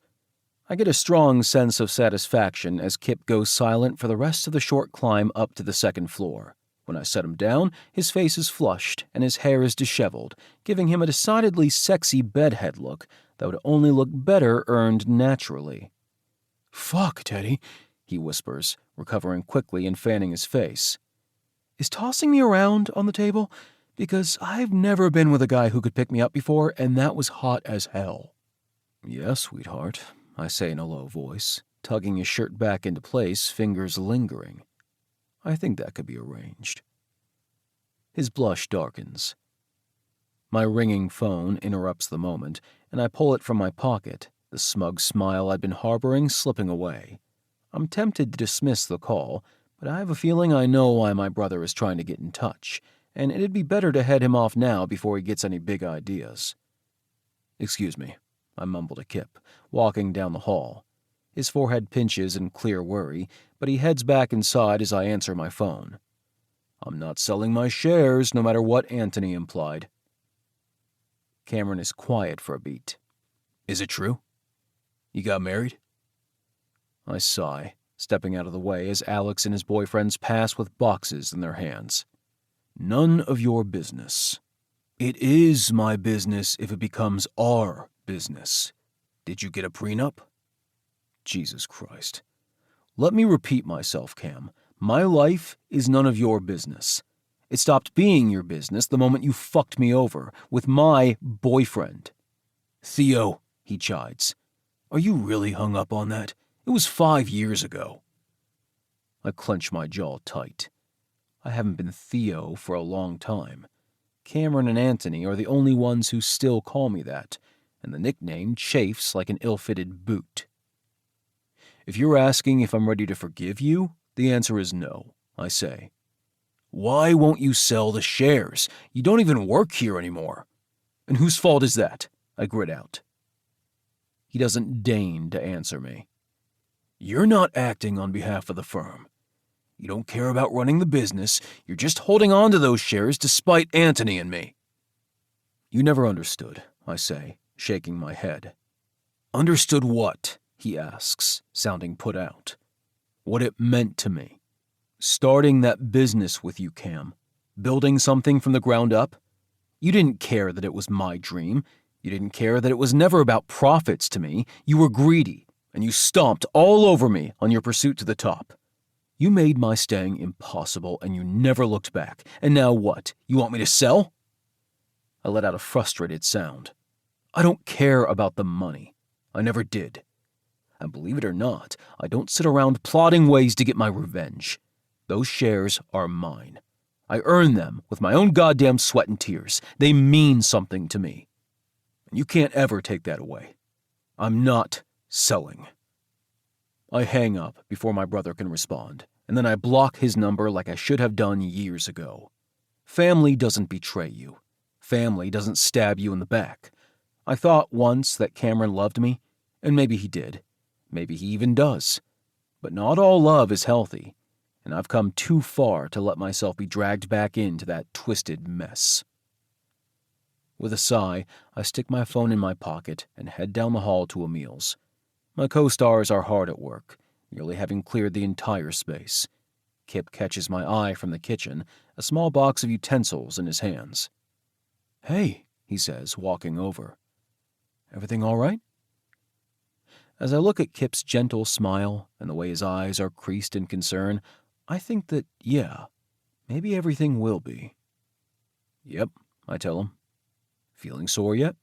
I get a strong sense of satisfaction as Kipp goes silent for the rest of the short climb up to the second floor. When I set him down, his face is flushed and his hair is disheveled, giving him a decidedly sexy bedhead look that would only look better earned naturally. Fuck, Teddy, he whispers, recovering quickly and fanning his face. Is tossing me around on the table? Because I've never been with a guy who could pick me up before, and that was hot as hell. Yes, sweetheart, I say in a low voice, tugging his shirt back into place, fingers lingering. I think that could be arranged. His blush darkens. My ringing phone interrupts the moment, and I pull it from my pocket, the smug smile I'd been harboring slipping away. I'm tempted to dismiss the call, but I have a feeling I know why my brother is trying to get in touch, and it'd be better to head him off now before he gets any big ideas. Excuse me, I mumble to Kipp, walking down the hall. His forehead pinches in clear worry, but he heads back inside as I answer my phone. I'm not selling my shares, no matter what Anthony implied. Cameron is quiet for a beat. Is it true? You got married? I sigh, stepping out of the way as Alex and his boyfriends pass with boxes in their hands. None of your business. It is my business if it becomes our business. Did you get a prenup? Jesus Christ. Let me repeat myself, Cam. My life is none of your business. It stopped being your business the moment you fucked me over with my boyfriend. Theo, he chides. Are you really hung up on that? It was 5 years ago. I clench my jaw tight. I haven't been Theo for a long time. Cameron and Anthony are the only ones who still call me that, and the nickname chafes like an ill-fitted boot. If you're asking if I'm ready to forgive you, the answer is no, I say. Why won't you sell the shares? You don't even work here anymore. And whose fault is that? I grit out. He doesn't deign to answer me. You're not acting on behalf of the firm. You don't care about running the business. You're just holding on to those shares despite Anthony and me. You never understood, I say, shaking my head. Understood what? He asks, sounding put out. What it meant to me. Starting that business with you, Cam. Building something from the ground up. You didn't care that it was my dream. You didn't care that it was never about profits to me. You were greedy, and you stomped all over me on your pursuit to the top. You made my staying impossible, and you never looked back. And now what? You want me to sell? I let out a frustrated sound. I don't care about the money. I never did. And believe it or not, I don't sit around plotting ways to get my revenge. Those shares are mine. I earned them with my own goddamn sweat and tears. They mean something to me. And you can't ever take that away. I'm not selling. I hang up before my brother can respond, and then I block his number like I should have done years ago. Family doesn't betray you. Family doesn't stab you in the back. I thought once that Cameron loved me, and maybe he did. Maybe he even does. But not all love is healthy, and I've come too far to let myself be dragged back into that twisted mess. With a sigh, I stick my phone in my pocket and head down the hall to Emil's. My co-stars are hard at work, nearly having cleared the entire space. Kipp catches my eye from the kitchen, a small box of utensils in his hands. Hey, he says, walking over. Everything all right? As I look at Kipp's gentle smile and the way his eyes are creased in concern, I think that, yeah, maybe everything will be. Yep, I tell him. Feeling sore yet?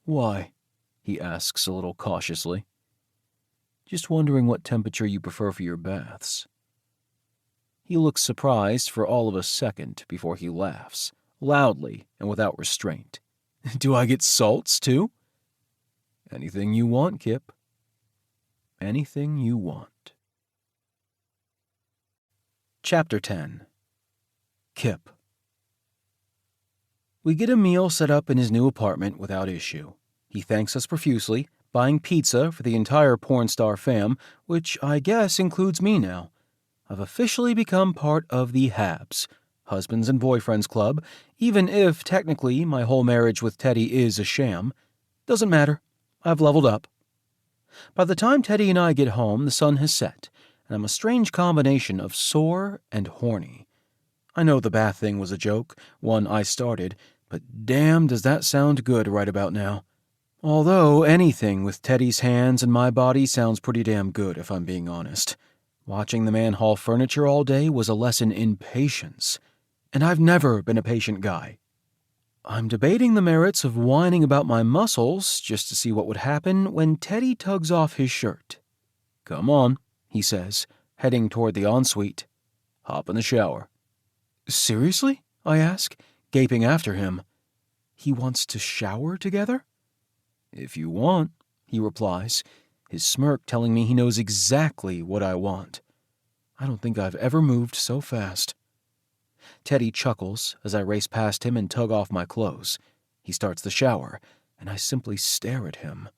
Why? He asks a little cautiously. Just wondering what temperature you prefer for your baths. He looks surprised for all of a second before he laughs, loudly and without restraint. Do I get salts, too? Anything you want, Kipp. Anything you want. Chapter 10. Kipp. We get Emil set up in his new apartment without issue. He thanks us profusely, buying pizza for the entire porn star fam, which I guess includes me now. I've officially become part of the Habs, Husbands and Boyfriends Club, even if technically my whole marriage with Teddy is a sham. Doesn't matter. I've leveled up. By the time Teddy and I get home, the sun has set, and I'm a strange combination of sore and horny. I know the bath thing was a joke, one I started, but damn does that sound good right about now. Although anything with Teddy's hands and my body sounds pretty damn good if I'm being honest. Watching the man haul furniture all day was a lesson in patience, and I've never been a patient guy. I'm debating the merits of whining about my muscles just to see what would happen when Teddy tugs off his shirt. Come on, he says, heading toward the ensuite. Hop in the shower. Seriously? I ask, gaping after him. He wants to shower together? If you want, he replies, his smirk telling me he knows exactly what I want. I don't think I've ever moved so fast. Teddy chuckles as I race past him and tug off my clothes. He starts the shower, and I simply stare at him.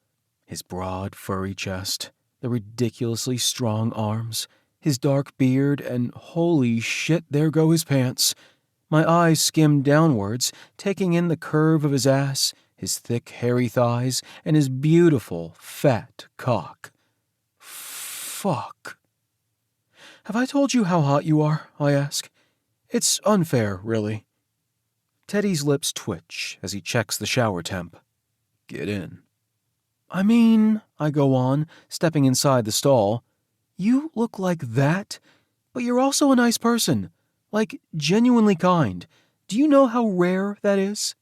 His broad, furry chest, the ridiculously strong arms, his dark beard, and holy shit, there go his pants. My eyes skim downwards, taking in the curve of his ass, his thick, hairy thighs, and his beautiful, fat cock. Fuck. Have I told you how hot you are? I ask. It's unfair, really. Teddy's lips twitch as he checks the shower temp. Get in. I mean, I go on, stepping inside the stall, you look like that, but you're also a nice person. Like, genuinely kind. Do you know how rare that is?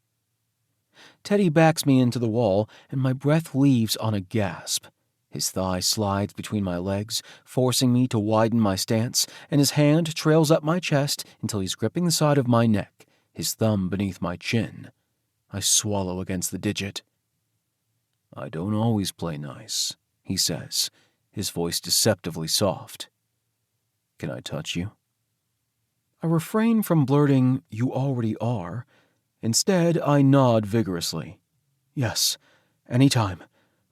Teddy backs me into the wall, and my breath leaves on a gasp. His thigh slides between my legs, forcing me to widen my stance, and his hand trails up my chest until he's gripping the side of my neck, his thumb beneath my chin. I swallow against the digit. I don't always play nice, he says, his voice deceptively soft. Can I touch you? I refrain from blurting, "You already are." Instead, I nod vigorously. Yes, anytime.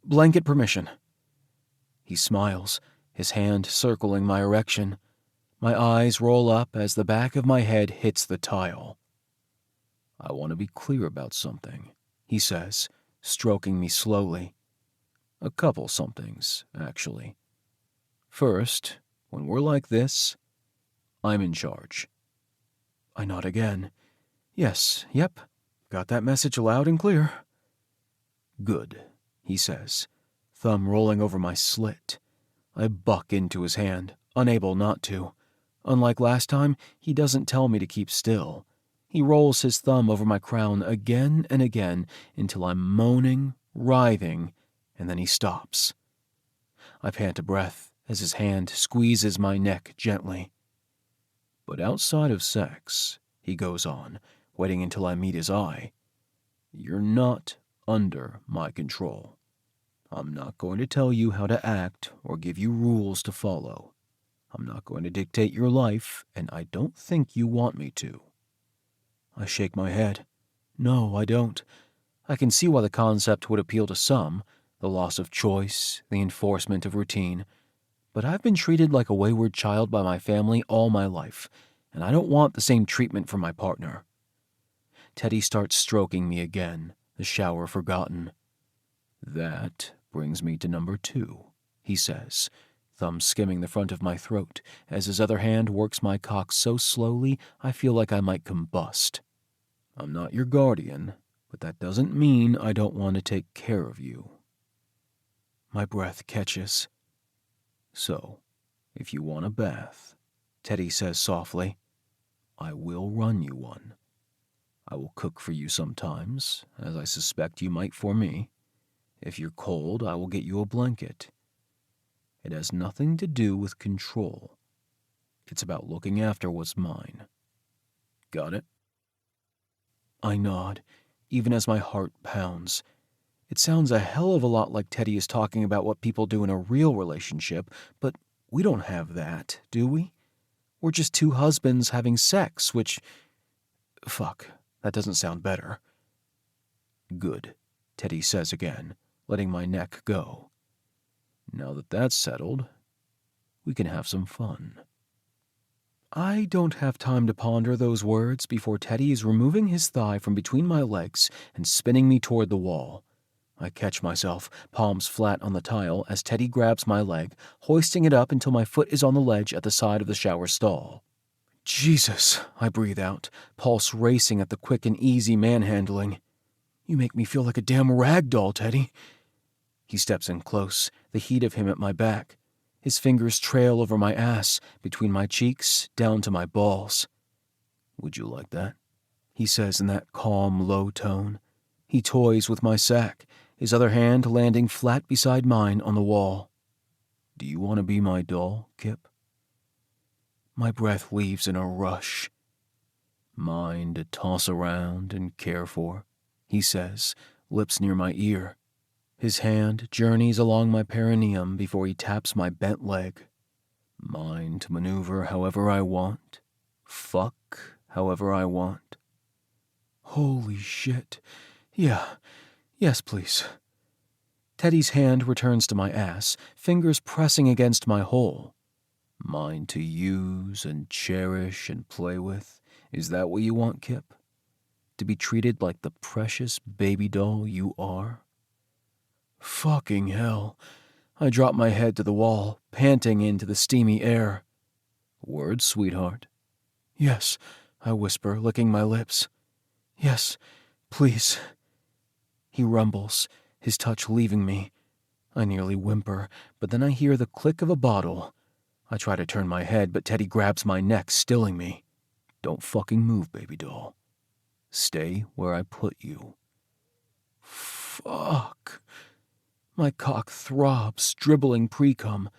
Blanket permission. He smiles, his hand circling my erection. My eyes roll up as the back of my head hits the tile. I want to be clear about something, he says, stroking me slowly. A couple somethings, actually. First, when we're like this, I'm in charge. I nod again. Yes, yep, got that message loud and clear. Good, he says, thumb rolling over my slit. I buck into his hand, unable not to. Unlike last time, he doesn't tell me to keep still. He rolls his thumb over my crown again and again until I'm moaning, writhing, and then he stops. I pant a breath as his hand squeezes my neck gently. But outside of sex, he goes on, waiting until I meet his eye, you're not under my control. I'm not going to tell you how to act or give you rules to follow. I'm not going to dictate your life, and I don't think you want me to. I shake my head. No, I don't. I can see why the concept would appeal to some, the loss of choice, the enforcement of routine. But I've been treated like a wayward child by my family all my life, and I don't want the same treatment from my partner. Teddy starts stroking me again, the shower forgotten. That brings me to number 2, he says, thumb skimming the front of my throat as his other hand works my cock so slowly I feel like I might combust. I'm not your guardian, but that doesn't mean I don't want to take care of you. My breath catches. So, if you want a bath, Teddy says softly, I will run you one. I will cook for you sometimes, as I suspect you might for me. If you're cold, I will get you a blanket. It has nothing to do with control. It's about looking after what's mine. Got it? I nod, even as my heart pounds. It sounds a hell of a lot like Teddy is talking about what people do in a real relationship, but we don't have that, do we? We're just 2 husbands having sex, which... Fuck, that doesn't sound better. Good, Teddy says again, letting my neck go. Now that that's settled, we can have some fun. I don't have time to ponder those words before Teddy is removing his thigh from between my legs and spinning me toward the wall. I catch myself, palms flat on the tile, as Teddy grabs my leg, hoisting it up until my foot is on the ledge at the side of the shower stall. Jesus, I breathe out, pulse racing at the quick and easy manhandling. You make me feel like a damn rag doll, Teddy. He steps in close, the heat of him at my back. His fingers trail over my ass, between my cheeks, down to my balls. Would you like that? He says in that calm, low tone. He toys with my sack, his other hand landing flat beside mine on the wall. Do you want to be my doll, Kipp? My breath leaves in a rush. Mine to toss around and care for, he says, lips near my ear. His hand journeys along my perineum before he taps my bent leg. Mine to maneuver however I want, fuck however I want. Holy shit. Yeah, yes, please. Teddy's hand returns to my ass, fingers pressing against my hole. Mine to use and cherish and play with. Is that what you want, Kipp? To be treated like the precious baby doll you are? Fucking hell. I drop my head to the wall, panting into the steamy air. Word, sweetheart? Yes, I whisper, licking my lips. Yes, please. He rumbles, his touch leaving me, I nearly whimper, but then I hear the click of a bottle. I try to turn my head, but Teddy grabs my neck, stilling me. Don't fucking move, baby doll. Stay where I put you. Fuck. My cock throbs, dribbling pre-cum.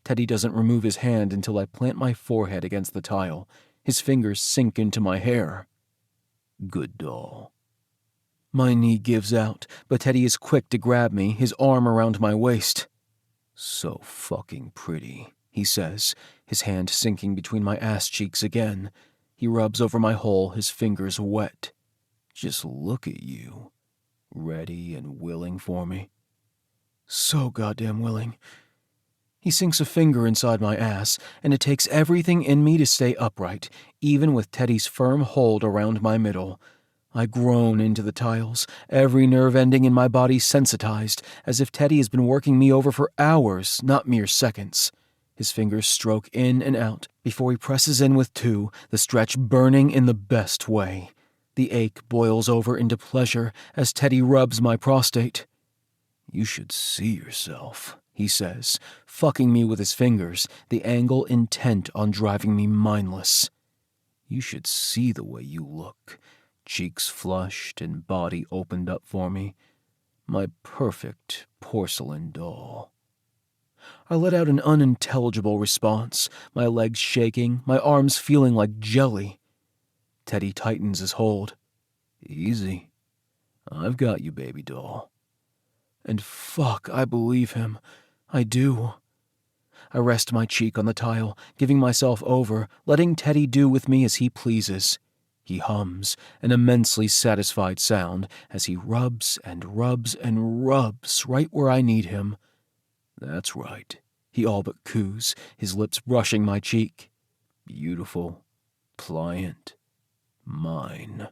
Teddy doesn't remove his hand until I plant my forehead against the tile. His fingers sink into my hair. Good doll. My knee gives out, but Teddy is quick to grab me, his arm around my waist. So fucking pretty, he says, his hand sinking between my ass cheeks again. He rubs over my hole, his fingers wet. Just look at you. Ready and willing for me. So goddamn willing. He sinks a finger inside my ass, and it takes everything in me to stay upright, even with Teddy's firm hold around my middle. I groan into the tiles, every nerve ending in my body sensitized, as if Teddy has been working me over for hours, not mere seconds. His fingers stroke in and out before he presses in with two, the stretch burning in the best way. The ache boils over into pleasure as Teddy rubs my prostate. You should see yourself, he says, fucking me with his fingers, the angle intent on driving me mindless. You should see the way you look, cheeks flushed and body opened up for me. My perfect porcelain doll. I let out an unintelligible response, my legs shaking, my arms feeling like jelly. Teddy tightens his hold. Easy. I've got you, baby doll. And fuck, I believe him. I do. I rest my cheek on the tile, giving myself over, letting Teddy do with me as he pleases. He hums, an immensely satisfied sound, as he rubs and rubs and rubs right where I need him. That's right, he all but coos, his lips brushing my cheek. Beautiful, pliant, mine.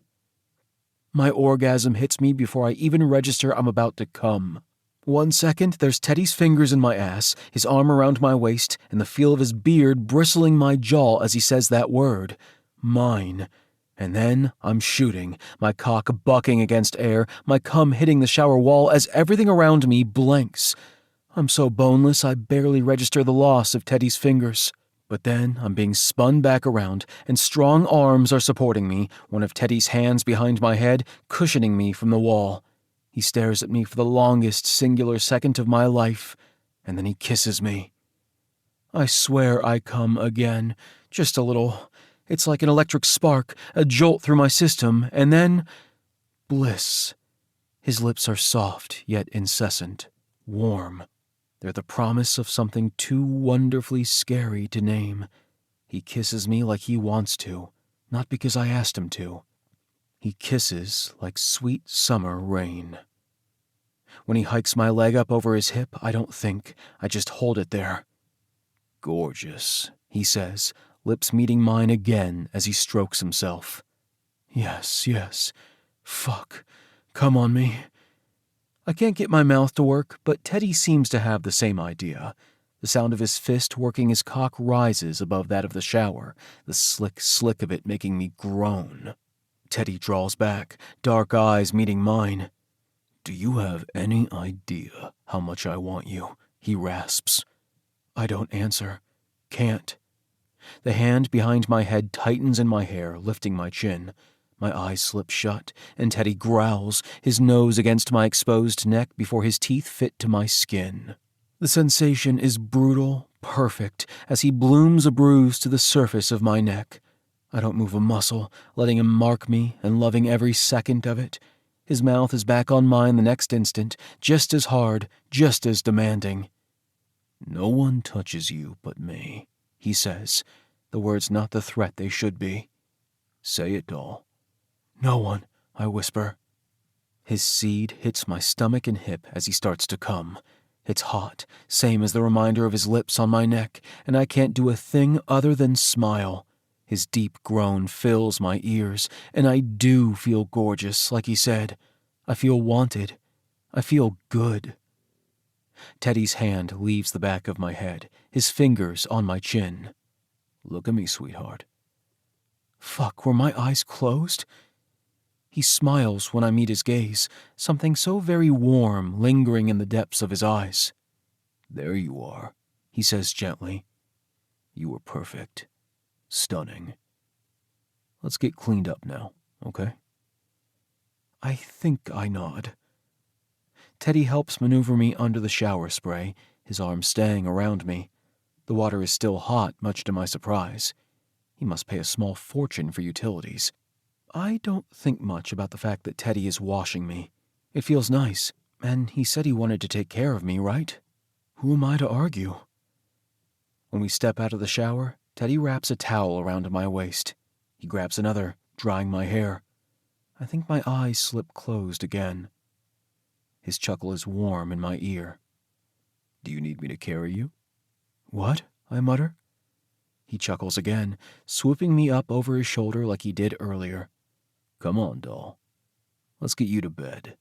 My orgasm hits me before I even register I'm about to come. 1 second, there's Teddy's fingers in my ass, his arm around my waist, and the feel of his beard bristling my jaw as he says that word. Mine. And then I'm shooting, my cock bucking against air, my cum hitting the shower wall as everything around me blanks. I'm so boneless I barely register the loss of Teddy's fingers. But then I'm being spun back around, and strong arms are supporting me, one of Teddy's hands behind my head, cushioning me from the wall. He stares at me for the longest singular second of my life, and then he kisses me. I swear I come again, just a little. It's like an electric spark, a jolt through my system, and then bliss. His lips are soft, yet incessant, warm. They're the promise of something too wonderfully scary to name. He kisses me like he wants to, not because I asked him to. He kisses like sweet summer rain. When he hikes my leg up over his hip, I don't think, I just hold it there. Gorgeous, he says, lips meeting mine again as he strokes himself. Yes, yes. Fuck. Come on me. I can't get my mouth to work, but Teddy seems to have the same idea. The sound of his fist working his cock rises above that of the shower, the slick of it making me groan. Teddy draws back, dark eyes meeting mine. Do you have any idea how much I want you? He rasps. I don't answer. Can't. The hand behind my head tightens in my hair, lifting my chin. My eyes slip shut, and Teddy growls, his nose against my exposed neck before his teeth fit to my skin. The sensation is brutal, perfect, as he blooms a bruise to the surface of my neck. I don't move a muscle, letting him mark me and loving every second of it. His mouth is back on mine the next instant, just as hard, just as demanding. No one touches you but me, he says, the words not the threat they should be. Say it, doll. No one, I whisper. His seed hits my stomach and hip as he starts to come. It's hot, same as the reminder of his lips on my neck, and I can't do a thing other than smile. His deep groan fills my ears, and I do feel gorgeous, like he said. I feel wanted. I feel good. Teddy's hand leaves the back of my head, his fingers on my chin. Look at me, sweetheart. Fuck, were my eyes closed? He smiles when I meet his gaze, something so very warm lingering in the depths of his eyes. There you are, he says gently. You were perfect. Stunning. Let's get cleaned up now, okay? I think I nod. Teddy helps maneuver me under the shower spray, his arm staying around me. The water is still hot, much to my surprise. He must pay a small fortune for utilities. I don't think much about the fact that Teddy is washing me. It feels nice, and he said he wanted to take care of me, right? Who am I to argue? When we step out of the shower, Teddy wraps a towel around my waist. He grabs another, drying my hair. I think my eyes slip closed again. His chuckle is warm in my ear. Do you need me to carry you? What? I mutter. He chuckles again, swooping me up over his shoulder like he did earlier. Come on, doll. Let's get you to bed.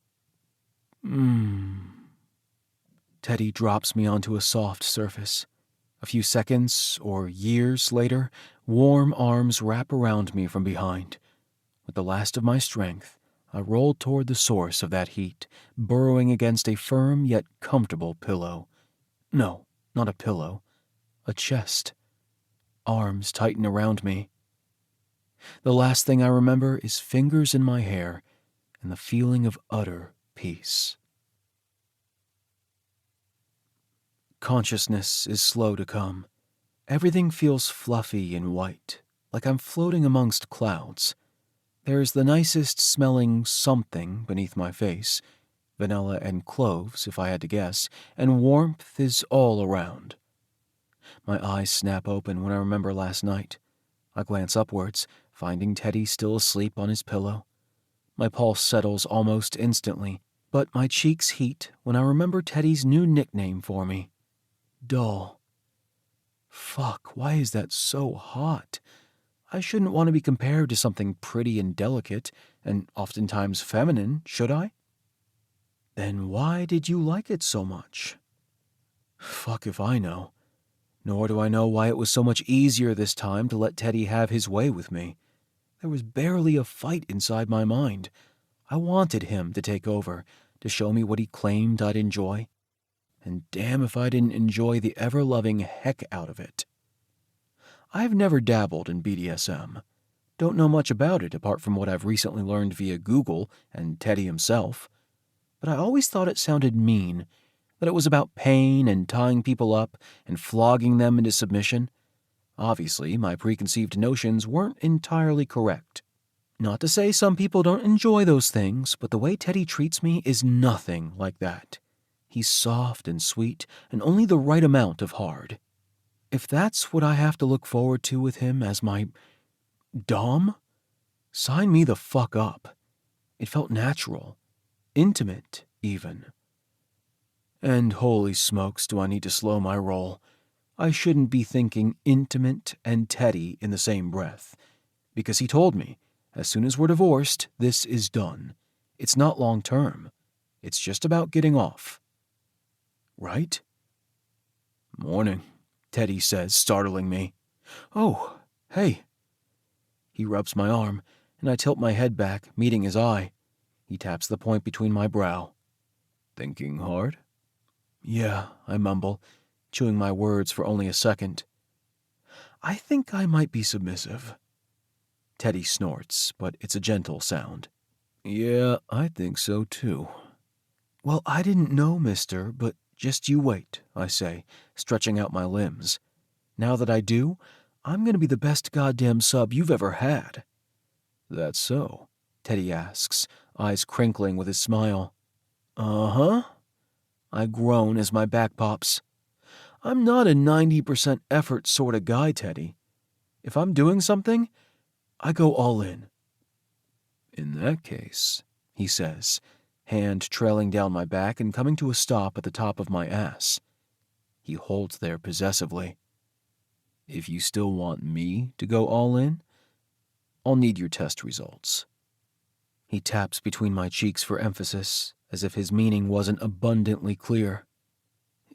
Teddy drops me onto a soft surface. A few seconds, or years later, warm arms wrap around me from behind. With the last of my strength, I roll toward the source of that heat, burrowing against a firm yet comfortable pillow. No, not a pillow. A chest. Arms tighten around me. The last thing I remember is fingers in my hair and the feeling of utter peace. Consciousness is slow to come. Everything feels fluffy and white, like I'm floating amongst clouds. There's the nicest smelling something beneath my face, vanilla and cloves if I had to guess, and warmth is all around. My eyes snap open when I remember last night. I glance upwards, finding Teddy still asleep on his pillow. My pulse settles almost instantly, but my cheeks heat when I remember Teddy's new nickname for me. Doll. Fuck, why is that so hot? I shouldn't want to be compared to something pretty and delicate, and oftentimes feminine, should I? Then why did you like it so much? Fuck if I know. Nor do I know why it was so much easier this time to let Teddy have his way with me. There was barely a fight inside my mind. I wanted him to take over, to show me what he claimed I'd enjoy. And damn if I didn't enjoy the ever-loving heck out of it. I've never dabbled in BDSM. Don't know much about it apart from what I've recently learned via Google and Teddy himself. But I always thought it sounded mean, that it was about pain and tying people up and flogging them into submission. Obviously, my preconceived notions weren't entirely correct. Not to say some people don't enjoy those things, but the way Teddy treats me is nothing like that. He's soft and sweet, and only the right amount of hard. If that's what I have to look forward to with him as my dom, sign me the fuck up. It felt natural, intimate even. And holy smokes, do I need to slow my roll. I shouldn't be thinking intimate and Teddy in the same breath, because he told me, as soon as we're divorced, this is done. It's not long term. It's just about getting off. Right? Morning, Teddy says, startling me. Oh, hey. He rubs my arm, and I tilt my head back, meeting his eye. He taps the point between my brow. Thinking hard? Yeah, I mumble, chewing my words for only a second. I think I might be submissive. Teddy snorts, but it's a gentle sound. Yeah, I think so too. Well, I didn't know, mister, but just you wait, I say, stretching out my limbs. Now that I do, I'm going to be the best goddamn sub you've ever had. That's so? Teddy asks, eyes crinkling with his smile. Uh-huh. I groan as my back pops. I'm not a 90% effort sort of guy, Teddy. If I'm doing something, I go all in. In that case, he says, hand trailing down my back and coming to a stop at the top of my ass. He holds there possessively. If you still want me to go all in, I'll need your test results. He taps between my cheeks for emphasis, as if his meaning wasn't abundantly clear.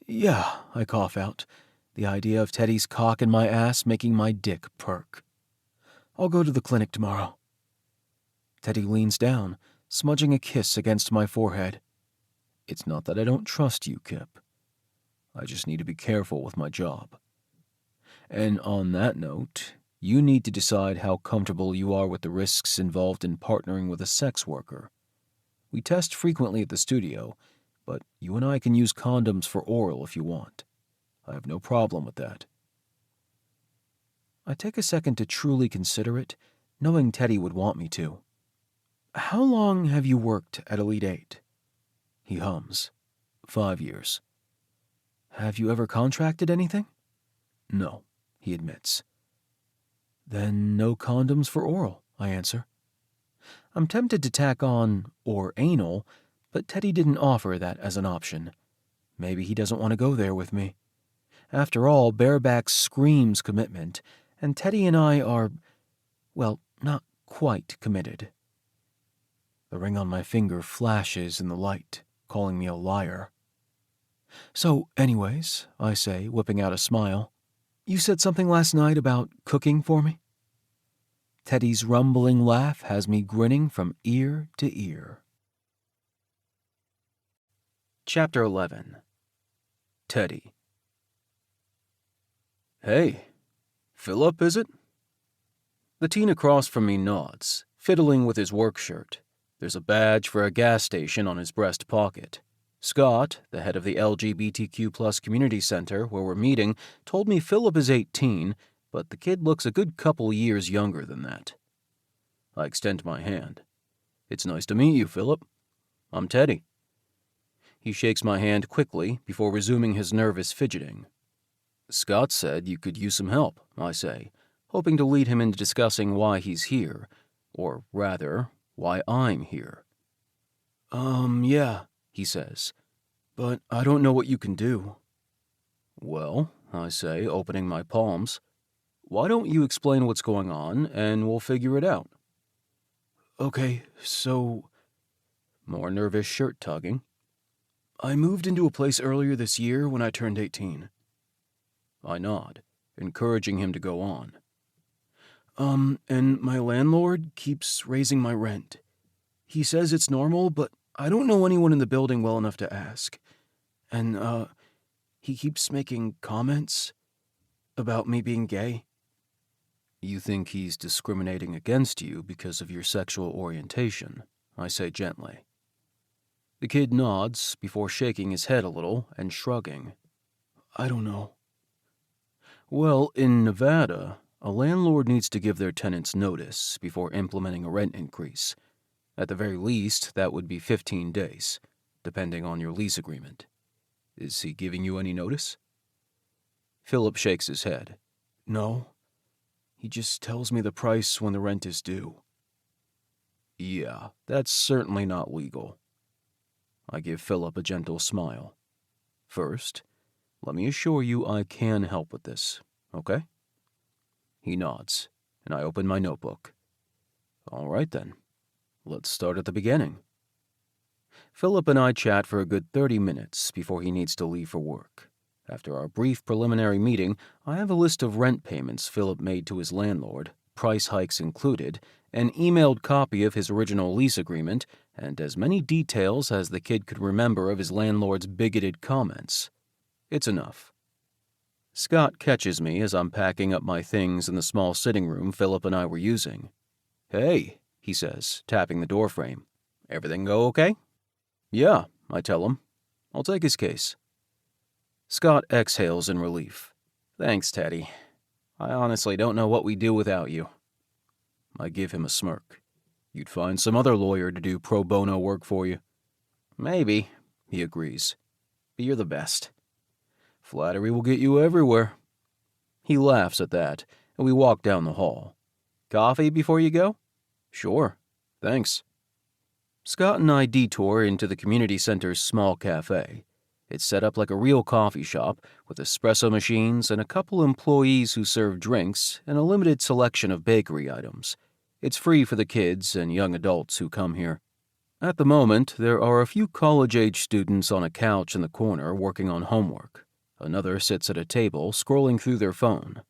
Yeah, I cough out, the idea of Teddy's cock in my ass making my dick perk. I'll go to the clinic tomorrow. Teddy leans down, smudging a kiss against my forehead. It's not that I don't trust you, Kipp. I just need to be careful with my job. And on that note, you need to decide how comfortable you are with the risks involved in partnering with a sex worker. We test frequently at the studio, but you and I can use condoms for oral if you want. I have no problem with that. I take a second to truly consider it, knowing Teddy would want me to. How long have you worked at Elite 8? He hums. 5 years. Have you ever contracted anything? No, he admits. Then no condoms for oral, I answer. I'm tempted to tack on, or anal, but Teddy didn't offer that as an option. Maybe he doesn't want to go there with me. After all, bareback screams commitment, and Teddy and I are, well, not quite committed. The ring on my finger flashes in the light, calling me a liar. So, anyways, I say, whipping out a smile, you said something last night about cooking for me? Teddy's rumbling laugh has me grinning from ear to ear. Chapter 11. Teddy. Hey, Philip, is it? The teen across from me nods, fiddling with his work shirt. There's a badge for a gas station on his breast pocket. Scott, the head of the LGBTQ+ community center where we're meeting, told me Philip is 18, but the kid looks a good couple years younger than that. I extend my hand. It's nice to meet you, Philip. I'm Teddy. He shakes my hand quickly before resuming his nervous fidgeting. Scott said you could use some help, I say, hoping to lead him into discussing why he's here, or rather, why I'm here. Yeah, he says, but I don't know what you can do. Well, I say, opening my palms, why don't you explain what's going on, and we'll figure it out. Okay, so... More nervous shirt tugging. I moved into a place earlier this year when I turned 18. I nod, encouraging him to go on. And my landlord keeps raising my rent. He says it's normal, but I don't know anyone in the building well enough to ask. And, he keeps making comments about me being gay. You think he's discriminating against you because of your sexual orientation, I say gently. The kid nods before shaking his head a little and shrugging. I don't know. Well, in Nevada, a landlord needs to give their tenants notice before implementing a rent increase. At the very least, that would be 15 days, depending on your lease agreement. Is he giving you any notice? Philip shakes his head. No. He just tells me the price when the rent is due. Yeah, that's certainly not legal. I give Philip a gentle smile. First, let me assure you I can help with this, okay? He nods, and I open my notebook. All right then, let's start at the beginning. Philip and I chat for a good 30 minutes before he needs to leave for work. After our brief preliminary meeting, I have a list of rent payments Philip made to his landlord, price hikes included, an emailed copy of his original lease agreement, and as many details as the kid could remember of his landlord's bigoted comments. It's enough. Scott catches me as I'm packing up my things in the small sitting room Philip and I were using. Hey, he says, tapping the doorframe. Everything go okay? Yeah, I tell him. I'll take his case. Scott exhales in relief. Thanks, Teddy. I honestly don't know what we'd do without you. I give him a smirk. You'd find some other lawyer to do pro bono work for you. Maybe, he agrees. But you're the best. Flattery will get you everywhere. He laughs at that, and we walk down the hall. Coffee before you go? Sure, thanks. Scott and I detour into the community center's small cafe. It's set up like a real coffee shop, with espresso machines and a couple employees who serve drinks and a limited selection of bakery items. It's free for the kids and young adults who come here. At the moment, there are a few college-age students on a couch in the corner working on homework. Another sits at a table, scrolling through their phone.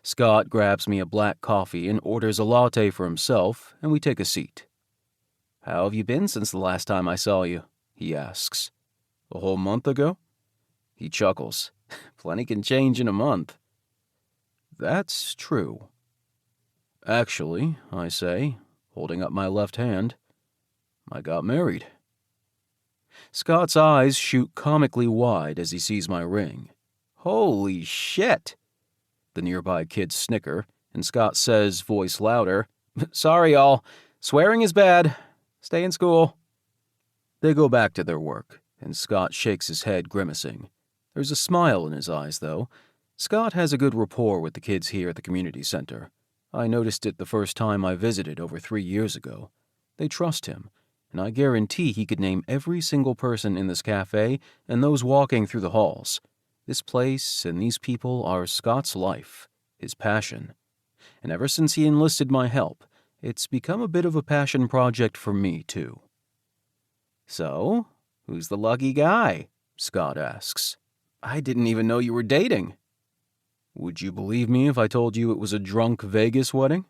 Scott grabs me a black coffee and orders a latte for himself, and we take a seat. How have you been since the last time I saw you? He asks. A whole month ago? He chuckles. Plenty can change in a month. That's true. Actually, I say, holding up my left hand, I got married. Scott's eyes shoot comically wide as he sees my ring. Holy shit! The nearby kids snicker, and Scott says, voice louder, Sorry, y'all. Swearing is bad. Stay in school. They go back to their work, and Scott shakes his head, grimacing. There's a smile in his eyes, though. Scott has a good rapport with the kids here at the community center. I noticed it the first time I visited over 3 years ago. They trust him, and I guarantee he could name every single person in this cafe and those walking through the halls. This place and these people are Scott's life, his passion. And ever since he enlisted my help, it's become a bit of a passion project for me, too. So, who's the lucky guy? Scott asks. I didn't even know you were dating. Would you believe me if I told you it was a drunk Vegas wedding?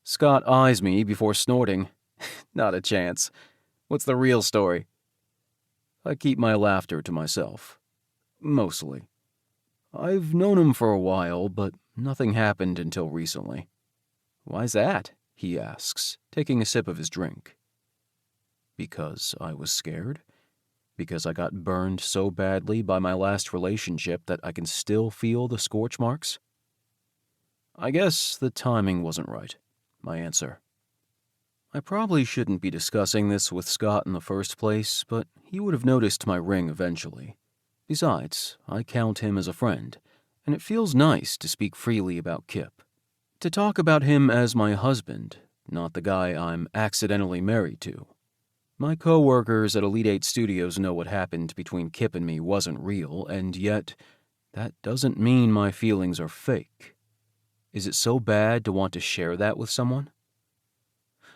Scott eyes me before snorting. Not a chance. What's the real story? I keep my laughter to myself. Mostly. I've known him for a while, but nothing happened until recently. Why's that? He asks, taking a sip of his drink. Because I was scared? Because I got burned so badly by my last relationship that I can still feel the scorch marks? I guess the timing wasn't right, my answer. I probably shouldn't be discussing this with Scott in the first place, but he would have noticed my ring eventually. Besides, I count him as a friend, and it feels nice to speak freely about Kipp. To talk about him as my husband, not the guy I'm accidentally married to. My coworkers at Elite 8 Studios know what happened between Kipp and me wasn't real, and yet, that doesn't mean my feelings are fake. Is it so bad to want to share that with someone?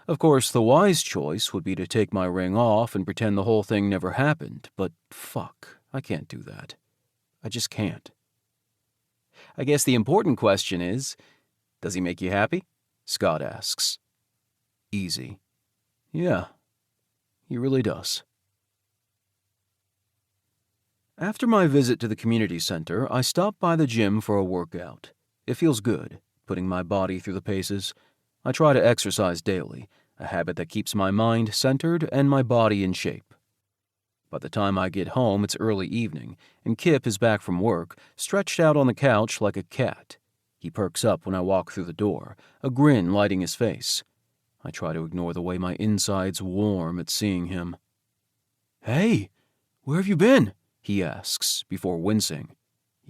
Of course, the wise choice would be to take my ring off and pretend the whole thing never happened, but fuck, I can't do that. I just can't. I guess the important question is, does he make you happy? Scott asks. Easy. Yeah, he really does. After my visit to the community center, I stop by the gym for a workout. It feels good, putting my body through the paces. I try to exercise daily, a habit that keeps my mind centered and my body in shape. By the time I get home, it's early evening, and Kipp is back from work, stretched out on the couch like a cat. He perks up when I walk through the door, a grin lighting his face. I try to ignore the way my insides warm at seeing him. Hey, where have you been? He asks, before wincing.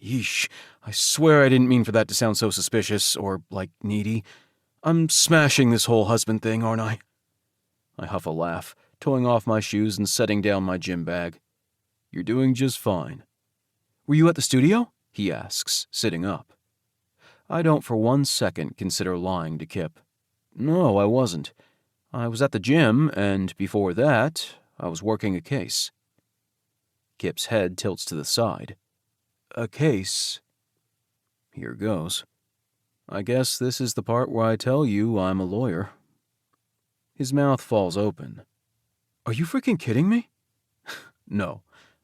Yeesh, I swear I didn't mean for that to sound so suspicious or, like, needy. I'm smashing this whole husband thing, aren't I? I huff a laugh, toeing off my shoes and setting down my gym bag. You're doing just fine. Were you at the studio? He asks, sitting up. I don't for 1 second consider lying to Kipp. No, I wasn't. I was at the gym, and before that, I was working a case. Kipp's head tilts to the side. A case? Here goes. I guess this is the part where I tell you I'm a lawyer. His mouth falls open. Are you freaking kidding me? No,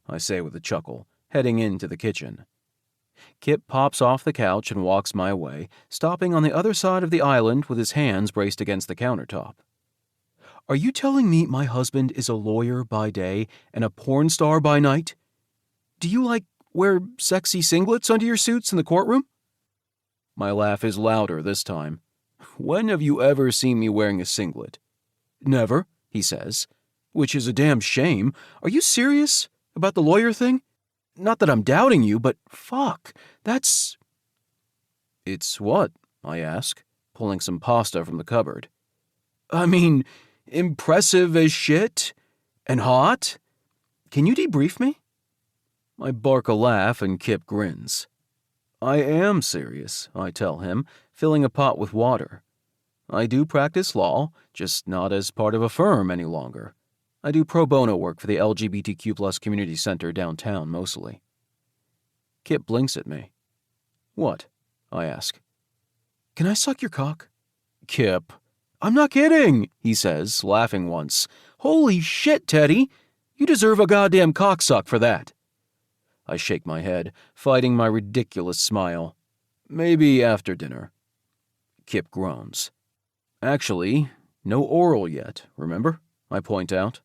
I say with a chuckle, heading into the kitchen. Kipp pops off the couch and walks my way, stopping on the other side of the island with his hands braced against the countertop. Are you telling me my husband is a lawyer by day and a porn star by night? Do you, wear sexy singlets under your suits in the courtroom? My laugh is louder this time. When have you ever seen me wearing a singlet? Never, he says, which is a damn shame. Are you serious about the lawyer thing? Not that I'm doubting you, but fuck, that's... It's what? I ask, pulling some pasta from the cupboard. I mean, impressive as shit? And hot? Can you debrief me? I bark a laugh and Kipp grins. I am serious, I tell him, filling a pot with water. I do practice law, just not as part of a firm any longer. I do pro bono work for the LGBTQ+ community center downtown mostly. Kipp blinks at me. What? I ask. Can I suck your cock? Kipp. I'm not kidding, he says, laughing once. Holy shit, Teddy. You deserve a goddamn cocksuck for that. I shake my head, fighting my ridiculous smile. Maybe after dinner. Kipp groans. Actually, no oral yet, remember? I point out.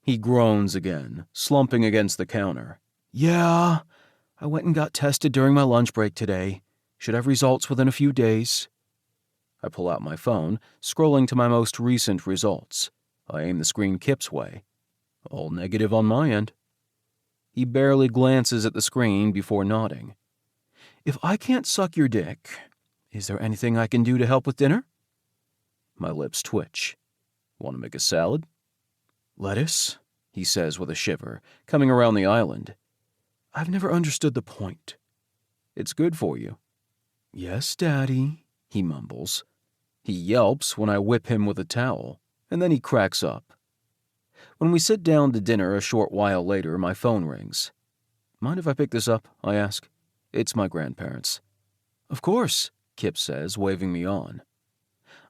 He groans again, slumping against the counter. Yeah, I went and got tested during my lunch break today. Should have results within a few days. I pull out my phone, scrolling to my most recent results. I aim the screen Kipp's way. All negative on my end. He barely glances at the screen before nodding. If I can't suck your dick, is there anything I can do to help with dinner? My lips twitch. Want to make a salad? Lettuce, he says with a shiver, coming around the island. I've never understood the point. It's good for you. Yes, Daddy, he mumbles. He yelps when I whip him with a towel, and then he cracks up. When we sit down to dinner a short while later, my phone rings. Mind if I pick this up? I ask. It's my grandparents. Of course, Kipp says, waving me on.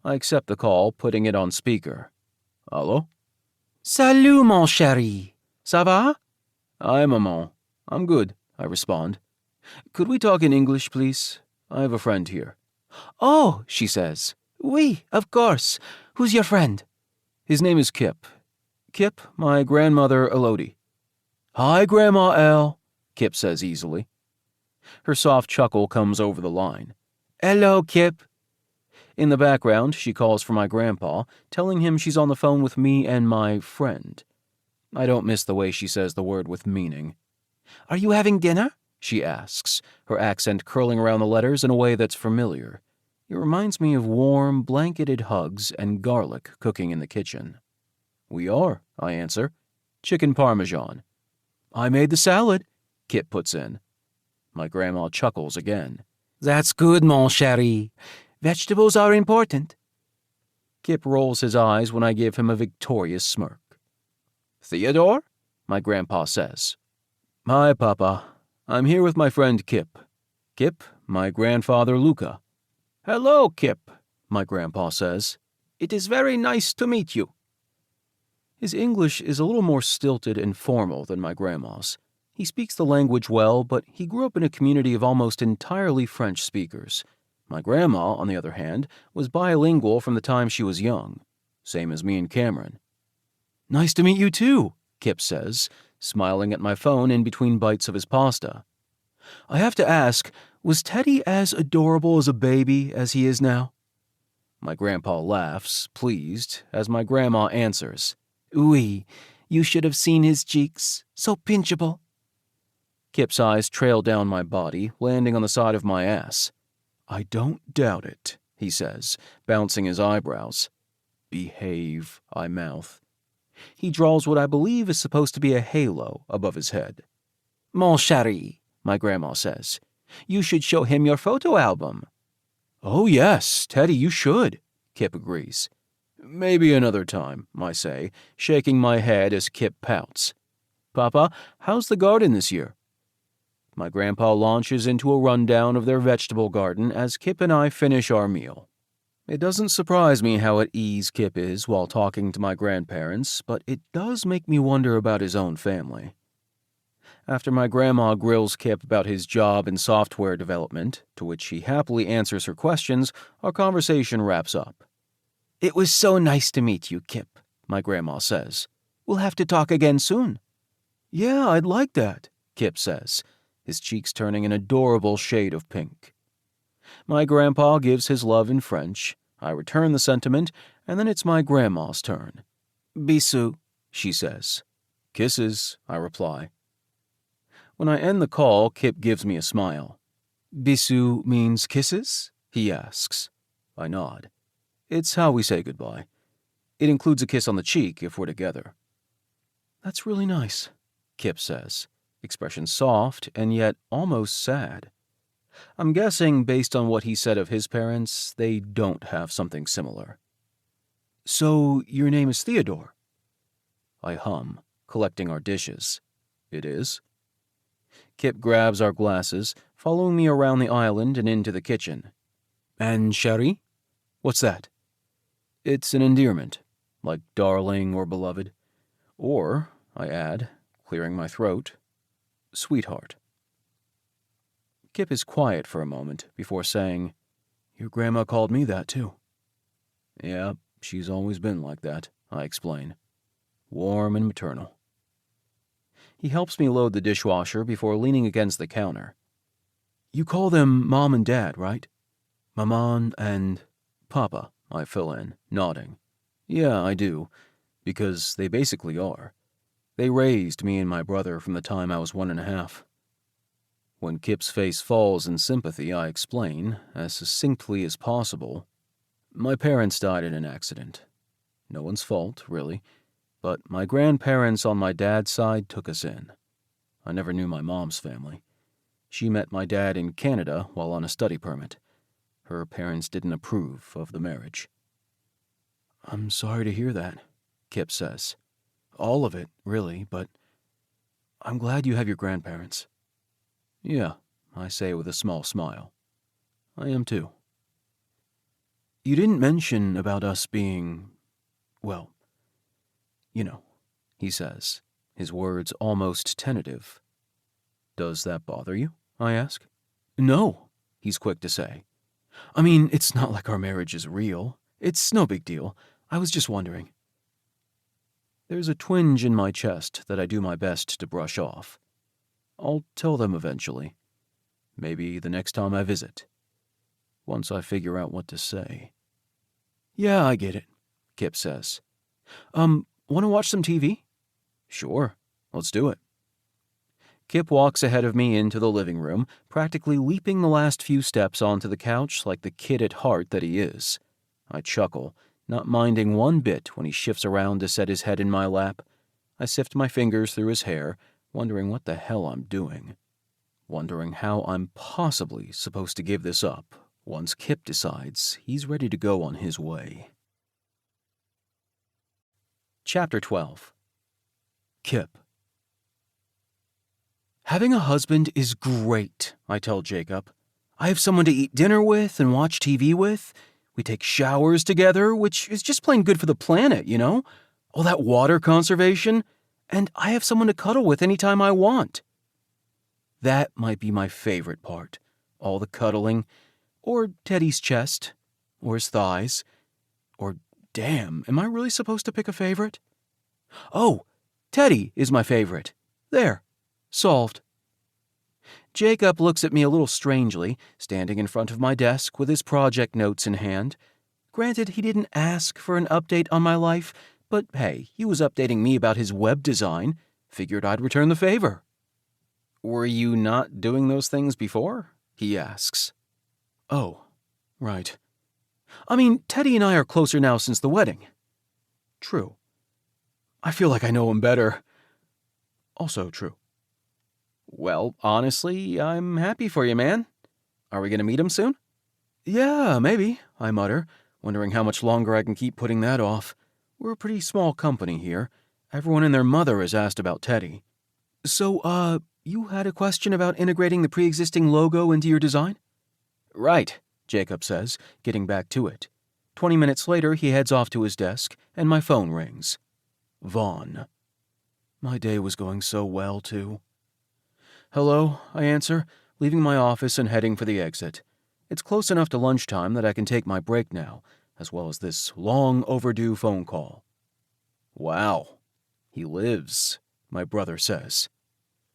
I accept the call, putting it on speaker. Allô? Salut, mon chéri. Ça va? Hi, maman. I'm good, I respond. Could we talk in English, please? I have a friend here. Oh, she says. Oui, of course. Who's your friend? His name is Kipp. Kipp, my grandmother, Elodie. Hi, Grandma Elle, Kipp says easily. Her soft chuckle comes over the line. Hello, Kipp. In the background, she calls for my grandpa, telling him she's on the phone with me and my friend. I don't miss the way she says the word with meaning. Are you having dinner? She asks, her accent curling around the letters in a way that's familiar. It reminds me of warm, blanketed hugs and garlic cooking in the kitchen. We are, I answer. Chicken parmesan. I made the salad, Kipp puts in. My grandma chuckles again. That's good, mon chéri. Vegetables are important. Kipp rolls his eyes when I give him a victorious smirk. Theodore? My grandpa says. Hi, Papa. I'm here with my friend Kipp. Kipp, my grandfather Luca. Hello, Kipp, my grandpa says. It is very nice to meet you. His English is a little more stilted and formal than my grandma's. He speaks the language well, but he grew up in a community of almost entirely French speakers. My grandma, on the other hand, was bilingual from the time she was young. Same as me and Cameron. Nice to meet you too, Kipp says, smiling at my phone in between bites of his pasta. I have to ask, was Teddy as adorable as a baby as he is now? My grandpa laughs, pleased, as my grandma answers. Oui, you should have seen his cheeks, so pinchable. Kipp's eyes trail down my body, landing on the side of my ass. I don't doubt it, he says, bouncing his eyebrows. Behave, I mouth. He draws what I believe is supposed to be a halo above his head. Mon chéri, my grandma says, you should show him your photo album. Oh yes, Teddy, you should, Kipp agrees. Maybe another time, I say, shaking my head as Kipp pouts. Papa, how's the garden this year? My grandpa launches into a rundown of their vegetable garden as Kipp and I finish our meal. It doesn't surprise me how at ease Kipp is while talking to my grandparents, but it does make me wonder about his own family. After my grandma grills Kipp about his job in software development, to which he happily answers her questions, our conversation wraps up. It was so nice to meet you, Kipp, my grandma says. We'll have to talk again soon. Yeah, I'd like that, Kipp says, his cheeks turning an adorable shade of pink. My grandpa gives his love in French. I return the sentiment, and then it's my grandma's turn. Bisous, she says. Kisses, I reply. When I end the call, Kipp gives me a smile. Bisous means kisses? He asks. I nod. It's how we say goodbye. It includes a kiss on the cheek if we're together. That's really nice, Kipp says, expression soft and yet almost sad. I'm guessing, based on what he said of his parents, they don't have something similar. So, your name is Theodore? I hum, collecting our dishes. It is. Kipp grabs our glasses, following me around the island and into the kitchen. And chérie? What's that? It's an endearment, like darling or beloved. Or, I add, clearing my throat, Sweetheart. Kipp is quiet for a moment before saying, Your grandma called me that too. Yeah, she's always been like that, I explain. Warm and maternal. He helps me load the dishwasher before leaning against the counter. You call them Mom and Dad, right? Maman and Papa, I fill in, nodding. Yeah, I do, because they basically are. They raised me and my brother from the time I was 1.5. When Kipp's face falls in sympathy, I explain, as succinctly as possible, my parents died in an accident. No one's fault, really, but my grandparents on my dad's side took us in. I never knew my mom's family. She met my dad in Canada while on a study permit. Her parents didn't approve of the marriage. I'm sorry to hear that, Kipp says. All of it, really, but I'm glad you have your grandparents. Yeah, I say with a small smile. I am too. You didn't mention about us being, well, you know, he says, his words almost tentative. Does that bother you? I ask. No, he's quick to say. I mean, it's not like our marriage is real. It's no big deal. I was just wondering. There's a twinge in my chest that I do my best to brush off. I'll tell them eventually. Maybe the next time I visit. Once I figure out what to say. Yeah, I get it, Kipp says. Want to watch some TV? Sure, let's do it. Kipp walks ahead of me into the living room, practically leaping the last few steps onto the couch like the kid at heart that he is. I chuckle, not minding one bit when he shifts around to set his head in my lap. I sift my fingers through his hair, wondering what the hell I'm doing. Wondering how I'm possibly supposed to give this up once Kipp decides he's ready to go on his way. Chapter 12. Kipp. Having a husband is great, I tell Jacob. I have someone to eat dinner with and watch TV with. We take showers together, which is just plain good for the planet, you know? All that water conservation. And I have someone to cuddle with anytime I want. That might be my favorite part. All the cuddling. Or Teddy's chest. Or his thighs. Or, damn, am I really supposed to pick a favorite? Oh, Teddy is my favorite. There. Solved. Jacob looks at me a little strangely, standing in front of my desk with his project notes in hand. Granted, he didn't ask for an update on my life, but hey, he was updating me about his web design. Figured I'd return the favor. Were you not doing those things before? He asks. Oh, right. I mean, Teddy and I are closer now since the wedding. True. I feel like I know him better. Also true. Well, honestly, I'm happy for you, man. Are we going to meet him soon? Yeah, maybe, I mutter, wondering how much longer I can keep putting that off. We're a pretty small company here. Everyone and their mother has asked about Teddy. So, you had a question about integrating the pre-existing logo into your design? Right, Jacob says, getting back to it. 20 minutes later, he heads off to his desk, and my phone rings. Vaughn. My day was going so well, too. Hello, I answer, leaving my office and heading for the exit. It's close enough to lunchtime that I can take my break now, as well as this long overdue phone call. Wow, he lives, my brother says.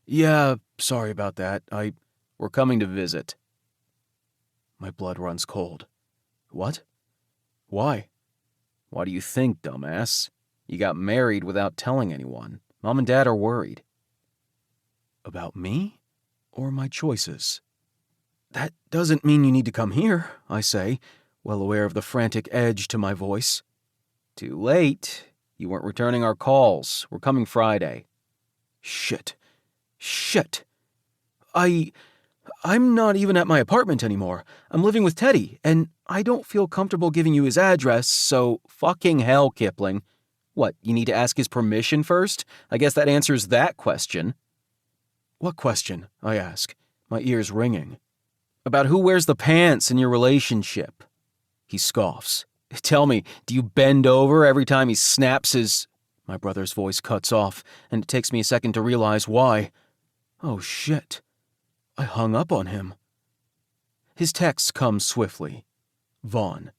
Yeah, sorry about that. We're coming to visit. My blood runs cold. What? Why? Why do you think, dumbass? You got married without telling anyone. Mom and Dad are worried. About me? Or my choices? That doesn't mean you need to come here, I say, well aware of the frantic edge to my voice. Too late. You weren't returning our calls. We're coming Friday. Shit. I'm not even at my apartment anymore. I'm living with Teddy, and I don't feel comfortable giving you his address, so fucking hell, Kipling. What, you need to ask his permission first? I guess that answers that question. What question? I ask, my ears ringing. About who wears the pants in your relationship. He scoffs. Tell me, do you bend over every time he snaps his... My brother's voice cuts off, and it takes me a second to realize why. Oh shit. I hung up on him. His text comes swiftly. Vaughn.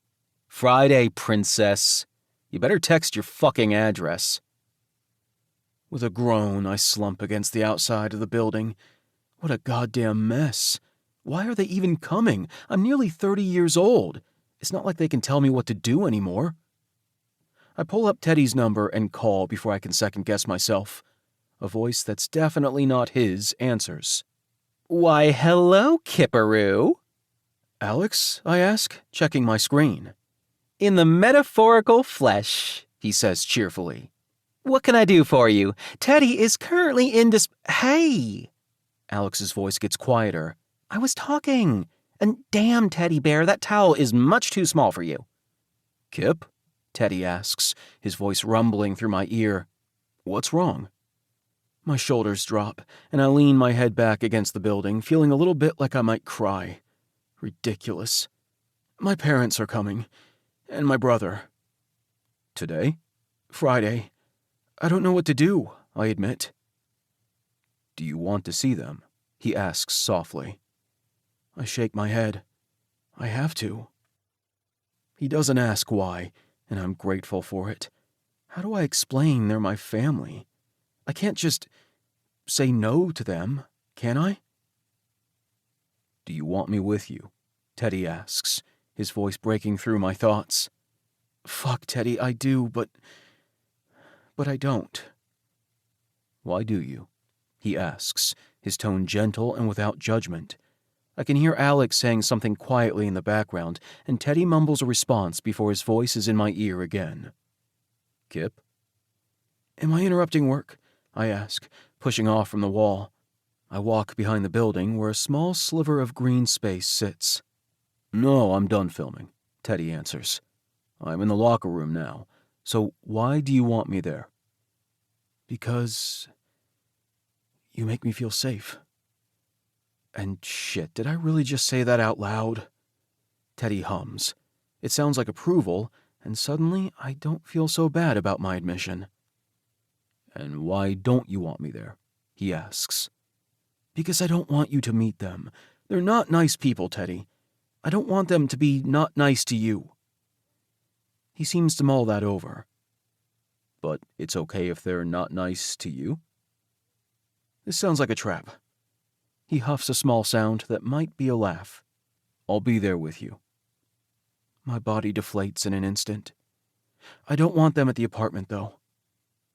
Friday, princess. You better text your fucking address. With a groan, I slump against the outside of the building. What a goddamn mess. Why are they even coming? I'm nearly 30 years old. It's not like they can tell me what to do anymore. I pull up Teddy's number and call before I can second-guess myself. A voice that's definitely not his answers. Why, hello, Kipperoo. Alex, I ask, checking my screen. In the metaphorical flesh, he says cheerfully. What can I do for you? Teddy is currently in Hey! Alex's voice gets quieter. I was talking. And damn, Teddy Bear, that towel is much too small for you. Kipp? Teddy asks, his voice rumbling through my ear. What's wrong? My shoulders drop, and I lean my head back against the building, feeling a little bit like I might cry. Ridiculous. My parents are coming, and my brother. Today? Friday. I don't know what to do, I admit. Do you want to see them? He asks softly. I shake my head. I have to. He doesn't ask why, and I'm grateful for it. How do I explain they're my family? I can't just say no to them, can I? Do you want me with you? Teddy asks, his voice breaking through my thoughts. Fuck, Teddy, I do, but I don't. Why do you? He asks, his tone gentle and without judgment. I can hear Alex saying something quietly in the background, and Teddy mumbles a response before his voice is in my ear again. Kipp? Am I interrupting work? I ask, pushing off from the wall. I walk behind the building where a small sliver of green space sits. No, I'm done filming, Teddy answers. I'm in the locker room now, so why do you want me there? Because you make me feel safe. And shit, did I really just say that out loud? Teddy hums. It sounds like approval, and suddenly I don't feel so bad about my admission. And why don't you want me there? He asks. Because I don't want you to meet them. They're not nice people, Teddy. I don't want them to be not nice to you. He seems to mull that over. But it's okay if they're not nice to you? This sounds like a trap. He huffs a small sound that might be a laugh. I'll be there with you. My body deflates in an instant. I don't want them at the apartment, though.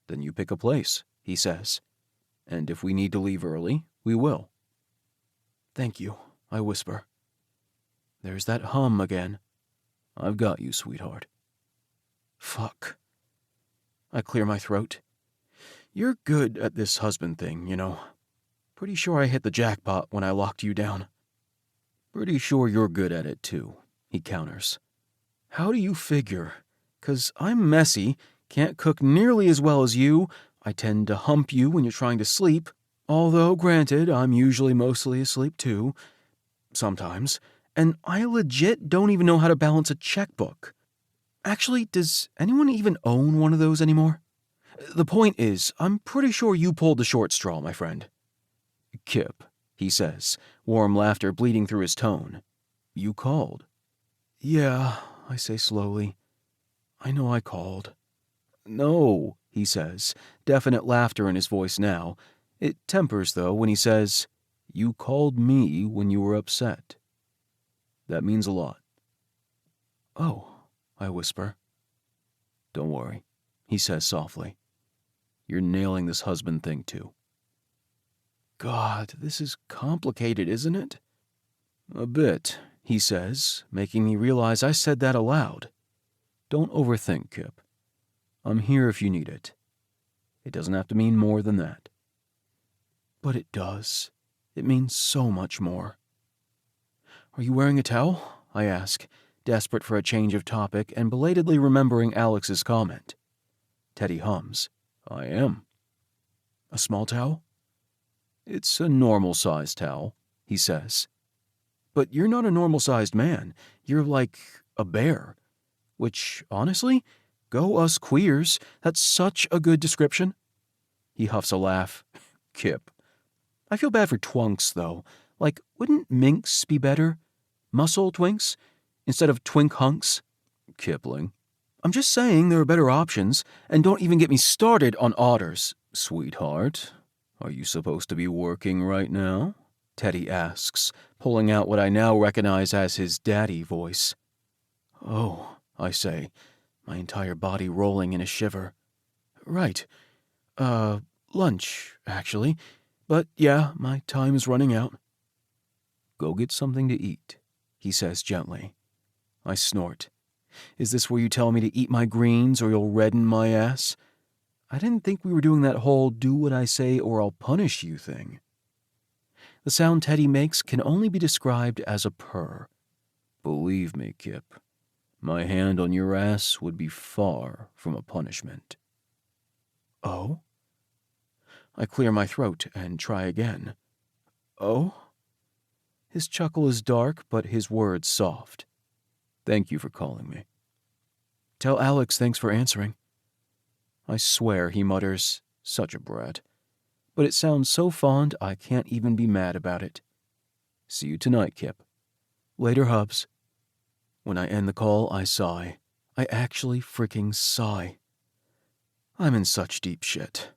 Then you pick a place, he says. And if we need to leave early, we will. Thank you, I whisper. There's that hum again. I've got you, sweetheart. Fuck. I clear my throat. You're good at this husband thing, you know. Pretty sure I hit the jackpot when I locked you down. Pretty sure you're good at it, too, he counters. How do you figure? 'Cause I'm messy, can't cook nearly as well as you, I tend to hump you when you're trying to sleep, although, granted, I'm usually mostly asleep too, sometimes, and I legit don't even know how to balance a checkbook. Actually, does anyone even own one of those anymore? The point is, I'm pretty sure you pulled the short straw, my friend. Kipp, he says, warm laughter bleeding through his tone. You called. Yeah, I say slowly. I know I called. No, he says, definite laughter in his voice now. It tempers, though, when he says, You called me when you were upset. That means a lot. Oh, I whisper. Don't worry, he says softly. You're nailing this husband thing, too. God, this is complicated, isn't it? A bit, he says, making me realize I said that aloud. Don't overthink, Kipp. I'm here if you need it. It doesn't have to mean more than that. But it does. It means so much more. Are you wearing a towel? I ask, desperate for a change of topic and belatedly remembering Alex's comment. Teddy hums. I am. A small towel? It's a normal-sized towel, he says. But you're not a normal-sized man. You're like a bear. Which, honestly, go us queers. That's such a good description. He huffs a laugh. Kipp, I feel bad for twunks, though. Like, wouldn't minks be better? Muscle twinks? Instead of twink hunks? Kipling. I'm just saying there are better options, and don't even get me started on otters. Sweetheart, are you supposed to be working right now? Teddy asks, pulling out what I now recognize as his daddy voice. Oh, I say, my entire body rolling in a shiver. Right. Lunch, actually. But yeah, my time is running out. Go get something to eat, he says gently. I snort. Is this where you tell me to eat my greens or you'll redden my ass? I didn't think we were doing that whole do what I say or I'll punish you thing. The sound Teddy makes can only be described as a purr. Believe me, Kipp, my hand on your ass would be far from a punishment. Oh? I clear my throat and try again. Oh? His chuckle is dark, but his words soft. Thank you for calling me. Tell Alex thanks for answering. I swear he mutters, such a brat. But it sounds so fond I can't even be mad about it. See you tonight, Kipp. Later, Hubs. When I end the call, I sigh. I actually freaking sigh. I'm in such deep shit.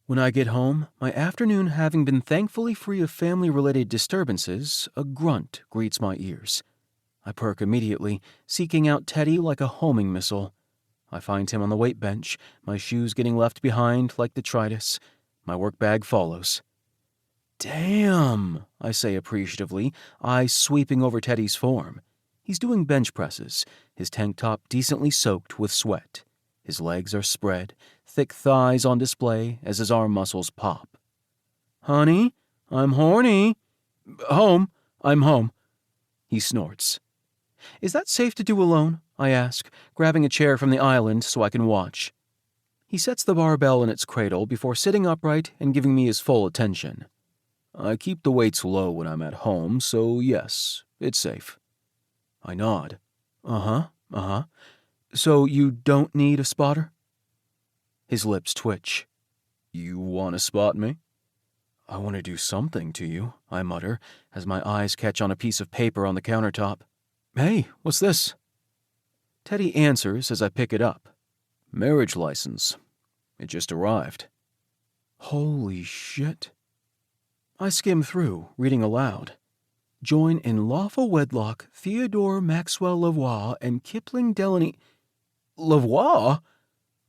When I get home, my afternoon having been thankfully free of family-related disturbances, a grunt greets my ears. I perk immediately, seeking out Teddy like a homing missile. I find him on the weight bench, my shoes getting left behind like detritus. My work bag follows. Damn, I say appreciatively, eyes sweeping over Teddy's form. He's doing bench presses, his tank top decently soaked with sweat. His legs are spread, thick thighs on display as his arm muscles pop. Honey, I'm horny. Home, I'm home. He snorts. Is that safe to do alone? I ask, grabbing a chair from the island so I can watch. He sets the barbell in its cradle before sitting upright and giving me his full attention. I keep the weights low when I'm at home, so yes, it's safe. I nod. Uh-huh. So you don't need a spotter? His lips twitch. You want to spot me? I want to do something to you, I mutter, as my eyes catch on a piece of paper on the countertop. Hey, what's this? Teddy answers as I pick it up. Marriage license. It just arrived. Holy shit. I skim through, reading aloud. Join in lawful wedlock Theodore Maxwell Lavoie and Kipling Delaney. Lavoie?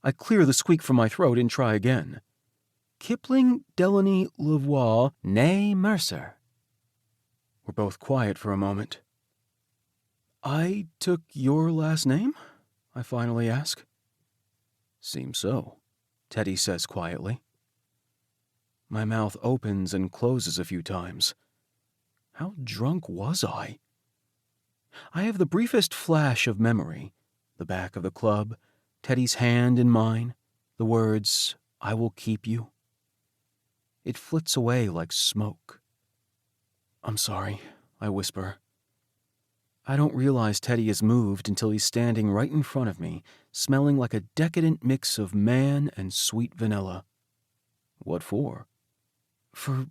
I clear the squeak from my throat and try again. Kipling Delaney Lavoie, née Mercer. We're both quiet for a moment. I took your last name? I finally ask. Seems so, Teddy says quietly. My mouth opens and closes a few times. How drunk was I? I have the briefest flash of memory. The back of the club, Teddy's hand in mine, the words, I will keep you. It flits away like smoke. I'm sorry, I whisper. I don't realize Teddy has moved until he's standing right in front of me, smelling like a decadent mix of man and sweet vanilla. What for? For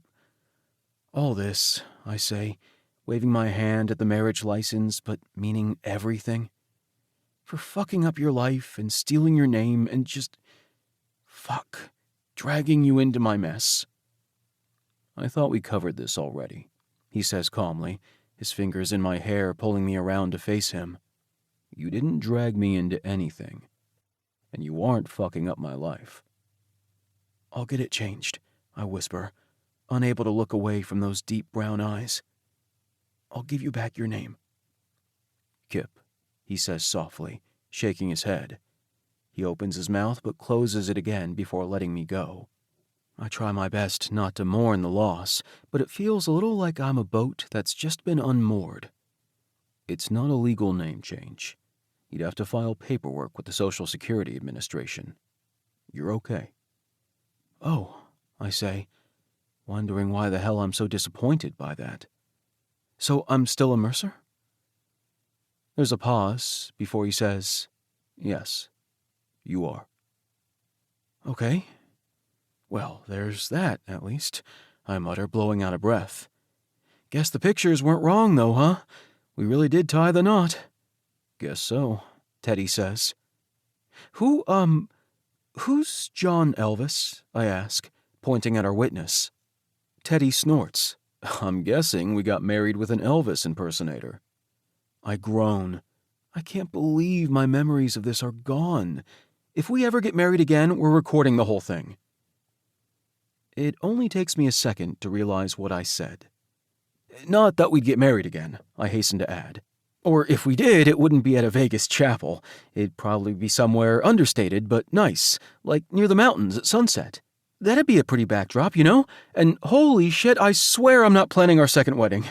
all this, I say, waving my hand at the marriage license, but meaning everything. For fucking up your life and stealing your name and just, dragging you into my mess. I thought we covered this already, he says calmly, his fingers in my hair pulling me around to face him. You didn't drag me into anything, and you aren't fucking up my life. I'll get it changed, I whisper, unable to look away from those deep brown eyes. I'll give you back your name. Kipp, he says softly, shaking his head. He opens his mouth but closes it again before letting me go. I try my best not to mourn the loss, but it feels a little like I'm a boat that's just been unmoored. It's not a legal name change. You'd have to file paperwork with the Social Security Administration. You're okay. Oh, I say, wondering why the hell I'm so disappointed by that. So I'm still a Mercer? There's a pause before he says, yes, you are. Okay. Well, there's that, at least, I mutter, blowing out a breath. Guess the pictures weren't wrong, though, huh? We really did tie the knot. Guess so, Teddy says. Who's John Elvis? I ask, pointing at our witness. Teddy snorts. I'm guessing we got married with an Elvis impersonator. I groan. I can't believe my memories of this are gone. If we ever get married again, we're recording the whole thing. It only takes me a second to realize what I said. Not that we'd get married again, I hasten to add. Or if we did, it wouldn't be at a Vegas chapel. It'd probably be somewhere understated but nice, like near the mountains at sunset. That'd be a pretty backdrop, you know? And holy shit, I swear I'm not planning our second wedding.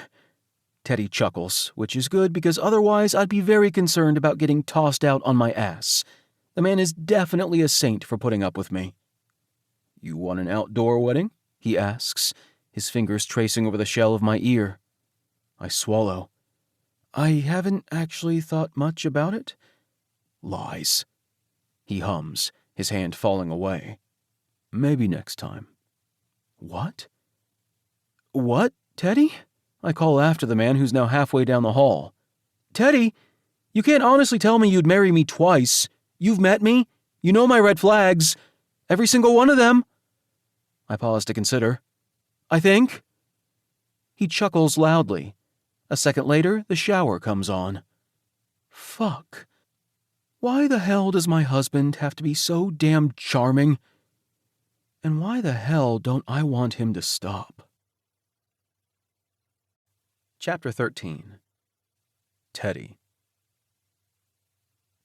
Teddy chuckles, which is good because otherwise I'd be very concerned about getting tossed out on my ass. The man is definitely a saint for putting up with me. You want an outdoor wedding? He asks, his fingers tracing over the shell of my ear. I swallow. I haven't actually thought much about it. Lies. He hums, his hand falling away. Maybe next time. What? What, Teddy? I call after the man who's now halfway down the hall. Teddy, you can't honestly tell me you'd marry me twice. You've met me. You know my red flags. Every single one of them. I pause to consider. I think. He chuckles loudly. A second later, the shower comes on. Fuck. Why the hell does my husband have to be so damn charming? And why the hell don't I want him to stop? Chapter 13. Teddy.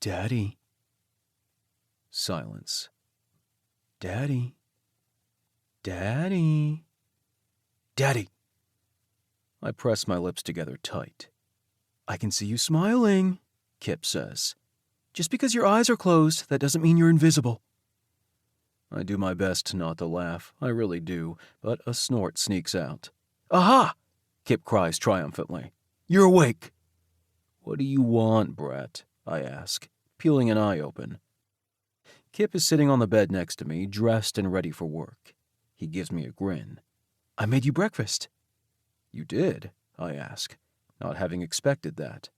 Daddy. Silence. Daddy. Daddy. Daddy. I press my lips together tight. I can see you smiling, Kipp says. Just because your eyes are closed, that doesn't mean you're invisible. I do my best not to laugh, I really do, but a snort sneaks out. Aha! Kipp cries triumphantly. You're awake. What do you want, Brett? I ask, peeling an eye open. Kipp is sitting on the bed next to me, dressed and ready for work. He gives me a grin. I made you breakfast. You did? I ask, not having expected that.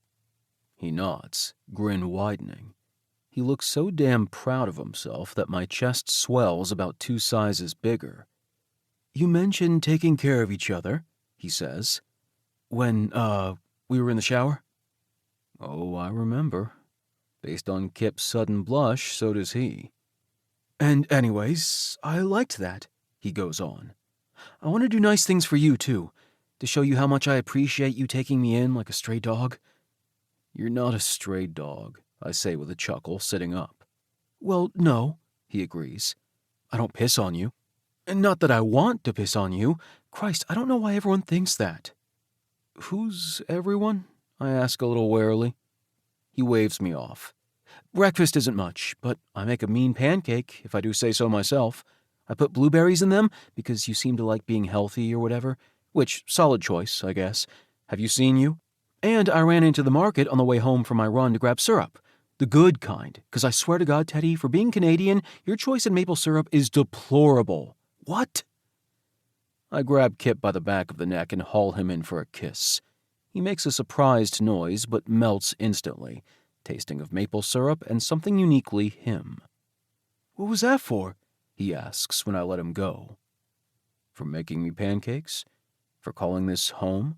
He nods, grin widening. He looks so damn proud of himself that my chest swells about 2 sizes bigger. You mentioned taking care of each other, he says. When, we were in the shower? Oh, I remember. Based on Kipp's sudden blush, so does he. And anyways, I liked that, he goes on. I want to do nice things for you, too, to show you how much I appreciate you taking me in like a stray dog. You're not a stray dog, I say with a chuckle, sitting up. Well, no, he agrees. I don't piss on you. And not that I want to piss on you. Christ, I don't know why everyone thinks that. Who's everyone? I ask a little warily. He waves me off. Breakfast isn't much, but I make a mean pancake, if I do say so myself. I put blueberries in them because you seem to like being healthy or whatever, which, solid choice, I guess. Have you seen you? And I ran into the market on the way home from my run to grab syrup. The good kind, because I swear to God, Teddy, for being Canadian, your choice in maple syrup is deplorable. What? I grab Kipp by the back of the neck and haul him in for a kiss. He makes a surprised noise, but melts instantly, tasting of maple syrup and something uniquely him. What was that for? He asks when I let him go. For making me pancakes? For calling this home?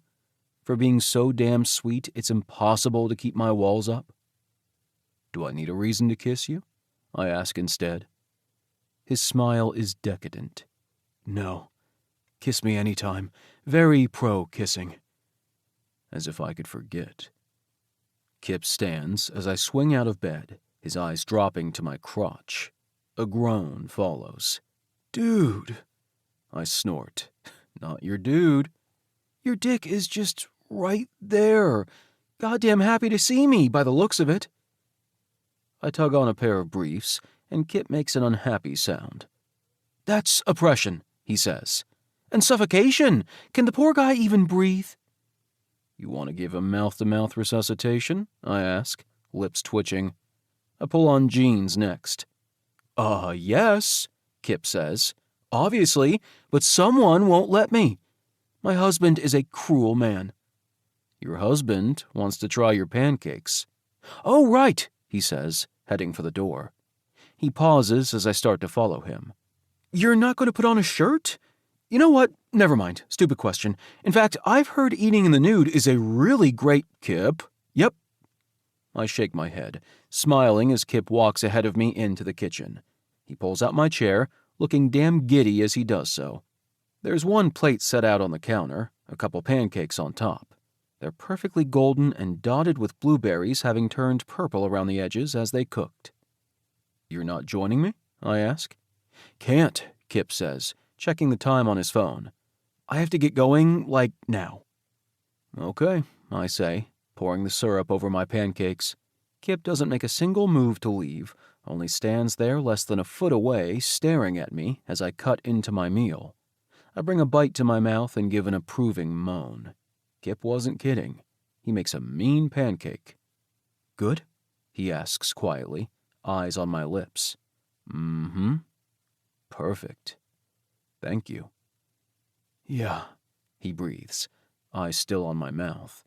For being so damn sweet it's impossible to keep my walls up? Do I need a reason to kiss you? I ask instead. His smile is decadent. No. Kiss me anytime. Very pro-kissing. As if I could forget. Kipp stands as I swing out of bed, his eyes dropping to my crotch. A groan follows. Dude. I snort. Not your dude. Your dick is just right there. Goddamn happy to see me, by the looks of it. I tug on a pair of briefs, and Kipp makes an unhappy sound. That's oppression, he says. And suffocation. Can the poor guy even breathe? You want to give him mouth-to-mouth resuscitation? I ask, lips twitching. I pull on jeans next. Yes, Kipp says. Obviously, but someone won't let me. My husband is a cruel man. Your husband wants to try your pancakes. Oh, right, he says, heading for the door. He pauses as I start to follow him. You're not going to put on a shirt? You know what? Never mind. Stupid question. In fact, I've heard eating in the nude is a really great... Kipp? Yep. I shake my head, smiling as Kipp walks ahead of me into the kitchen. He pulls out my chair, looking damn giddy as he does so. There's one plate set out on the counter, a couple pancakes on top. They're perfectly golden and dotted with blueberries having turned purple around the edges as they cooked. You're not joining me? I ask. Can't, Kipp says, checking the time on his phone. I have to get going, like, now. Okay, I say, pouring the syrup over my pancakes. Kipp doesn't make a single move to leave, only stands there less than a foot away, staring at me as I cut into my meal. I bring a bite to my mouth and give an approving moan. Kipp wasn't kidding. He makes a mean pancake. Good? He asks quietly, eyes on my lips. Mm-hmm. Perfect. Thank you. Yeah, he breathes, eyes still on my mouth.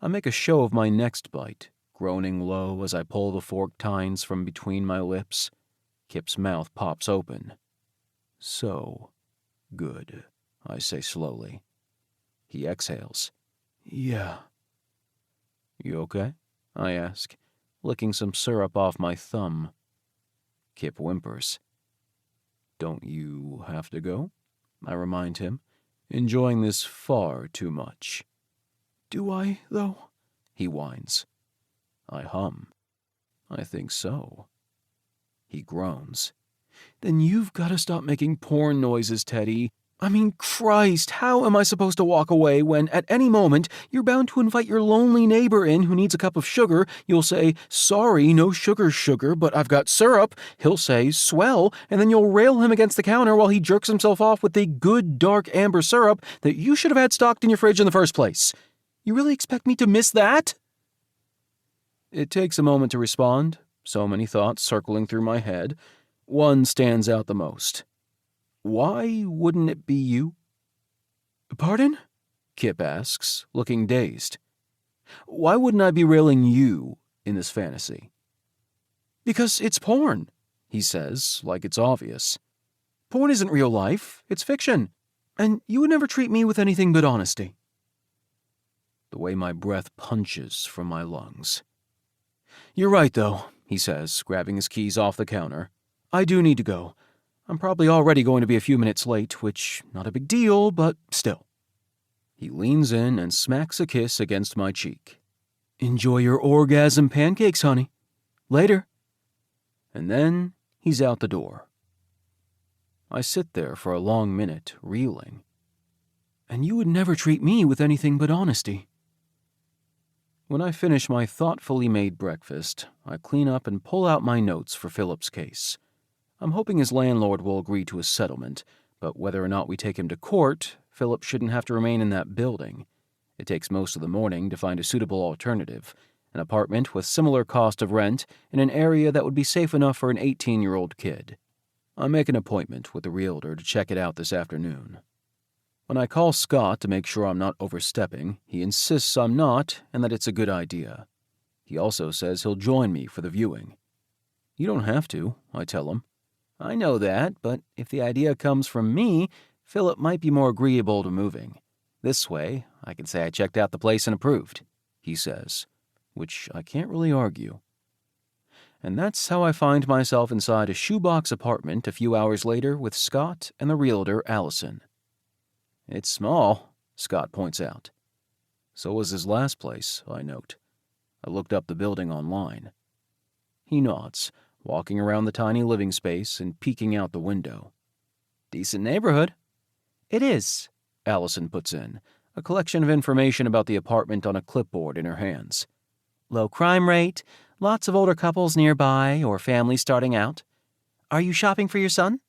I make a show of my next bite, groaning low as I pull the fork tines from between my lips. Kipp's mouth pops open. So good, I say slowly. He exhales. Yeah. You okay? I ask, licking some syrup off my thumb. Kipp whimpers. Don't you have to go? I remind him, enjoying this far too much. Do I, though? He whines. I hum. I think so. He groans. Then you've got to stop making porn noises, Teddy. I mean, Christ, how am I supposed to walk away when, at any moment, you're bound to invite your lonely neighbor in who needs a cup of sugar? You'll say, sorry, no sugar, but I've got syrup. He'll say, swell, and then you'll rail him against the counter while he jerks himself off with the good dark amber syrup that you should have had stocked in your fridge in the first place. You really expect me to miss that? It takes a moment to respond, so many thoughts circling through my head. One stands out the most. Why wouldn't it be you? Pardon? Kipp asks, looking dazed. Why wouldn't I be railing you in this fantasy? Because it's porn, he says, like it's obvious. Porn isn't real life, it's fiction, and you would never treat me with anything but honesty. The way my breath punches from my lungs. You're right, though, he says, grabbing his keys off the counter. I do need to go. I'm probably already going to be a few minutes late, which, not a big deal, but still. He leans in and smacks a kiss against my cheek. Enjoy your orgasm pancakes, honey. Later. And then he's out the door. I sit there for a long minute, reeling. And you would never treat me with anything but honesty. When I finish my thoughtfully made breakfast, I clean up and pull out my notes for Philip's case. I'm hoping his landlord will agree to a settlement, but whether or not we take him to court, Philip shouldn't have to remain in that building. It takes most of the morning to find a suitable alternative, an apartment with similar cost of rent in an area that would be safe enough for an 18-year-old kid. I make an appointment with the realtor to check it out this afternoon. When I call Scott to make sure I'm not overstepping, he insists I'm not and that it's a good idea. He also says he'll join me for the viewing. You don't have to, I tell him. I know that, but if the idea comes from me, Philip might be more agreeable to moving. This way, I can say I checked out the place and approved, he says, which I can't really argue. And that's how I find myself inside a shoebox apartment a few hours later with Scott and the realtor, Allison. It's small, Scott points out. So was his last place, I note. I looked up the building online. He nods, walking around the tiny living space and peeking out the window. Decent neighborhood. It is, Allison puts in, a collection of information about the apartment on a clipboard in her hands. Low crime rate, lots of older couples nearby or families starting out. Are you shopping for your son?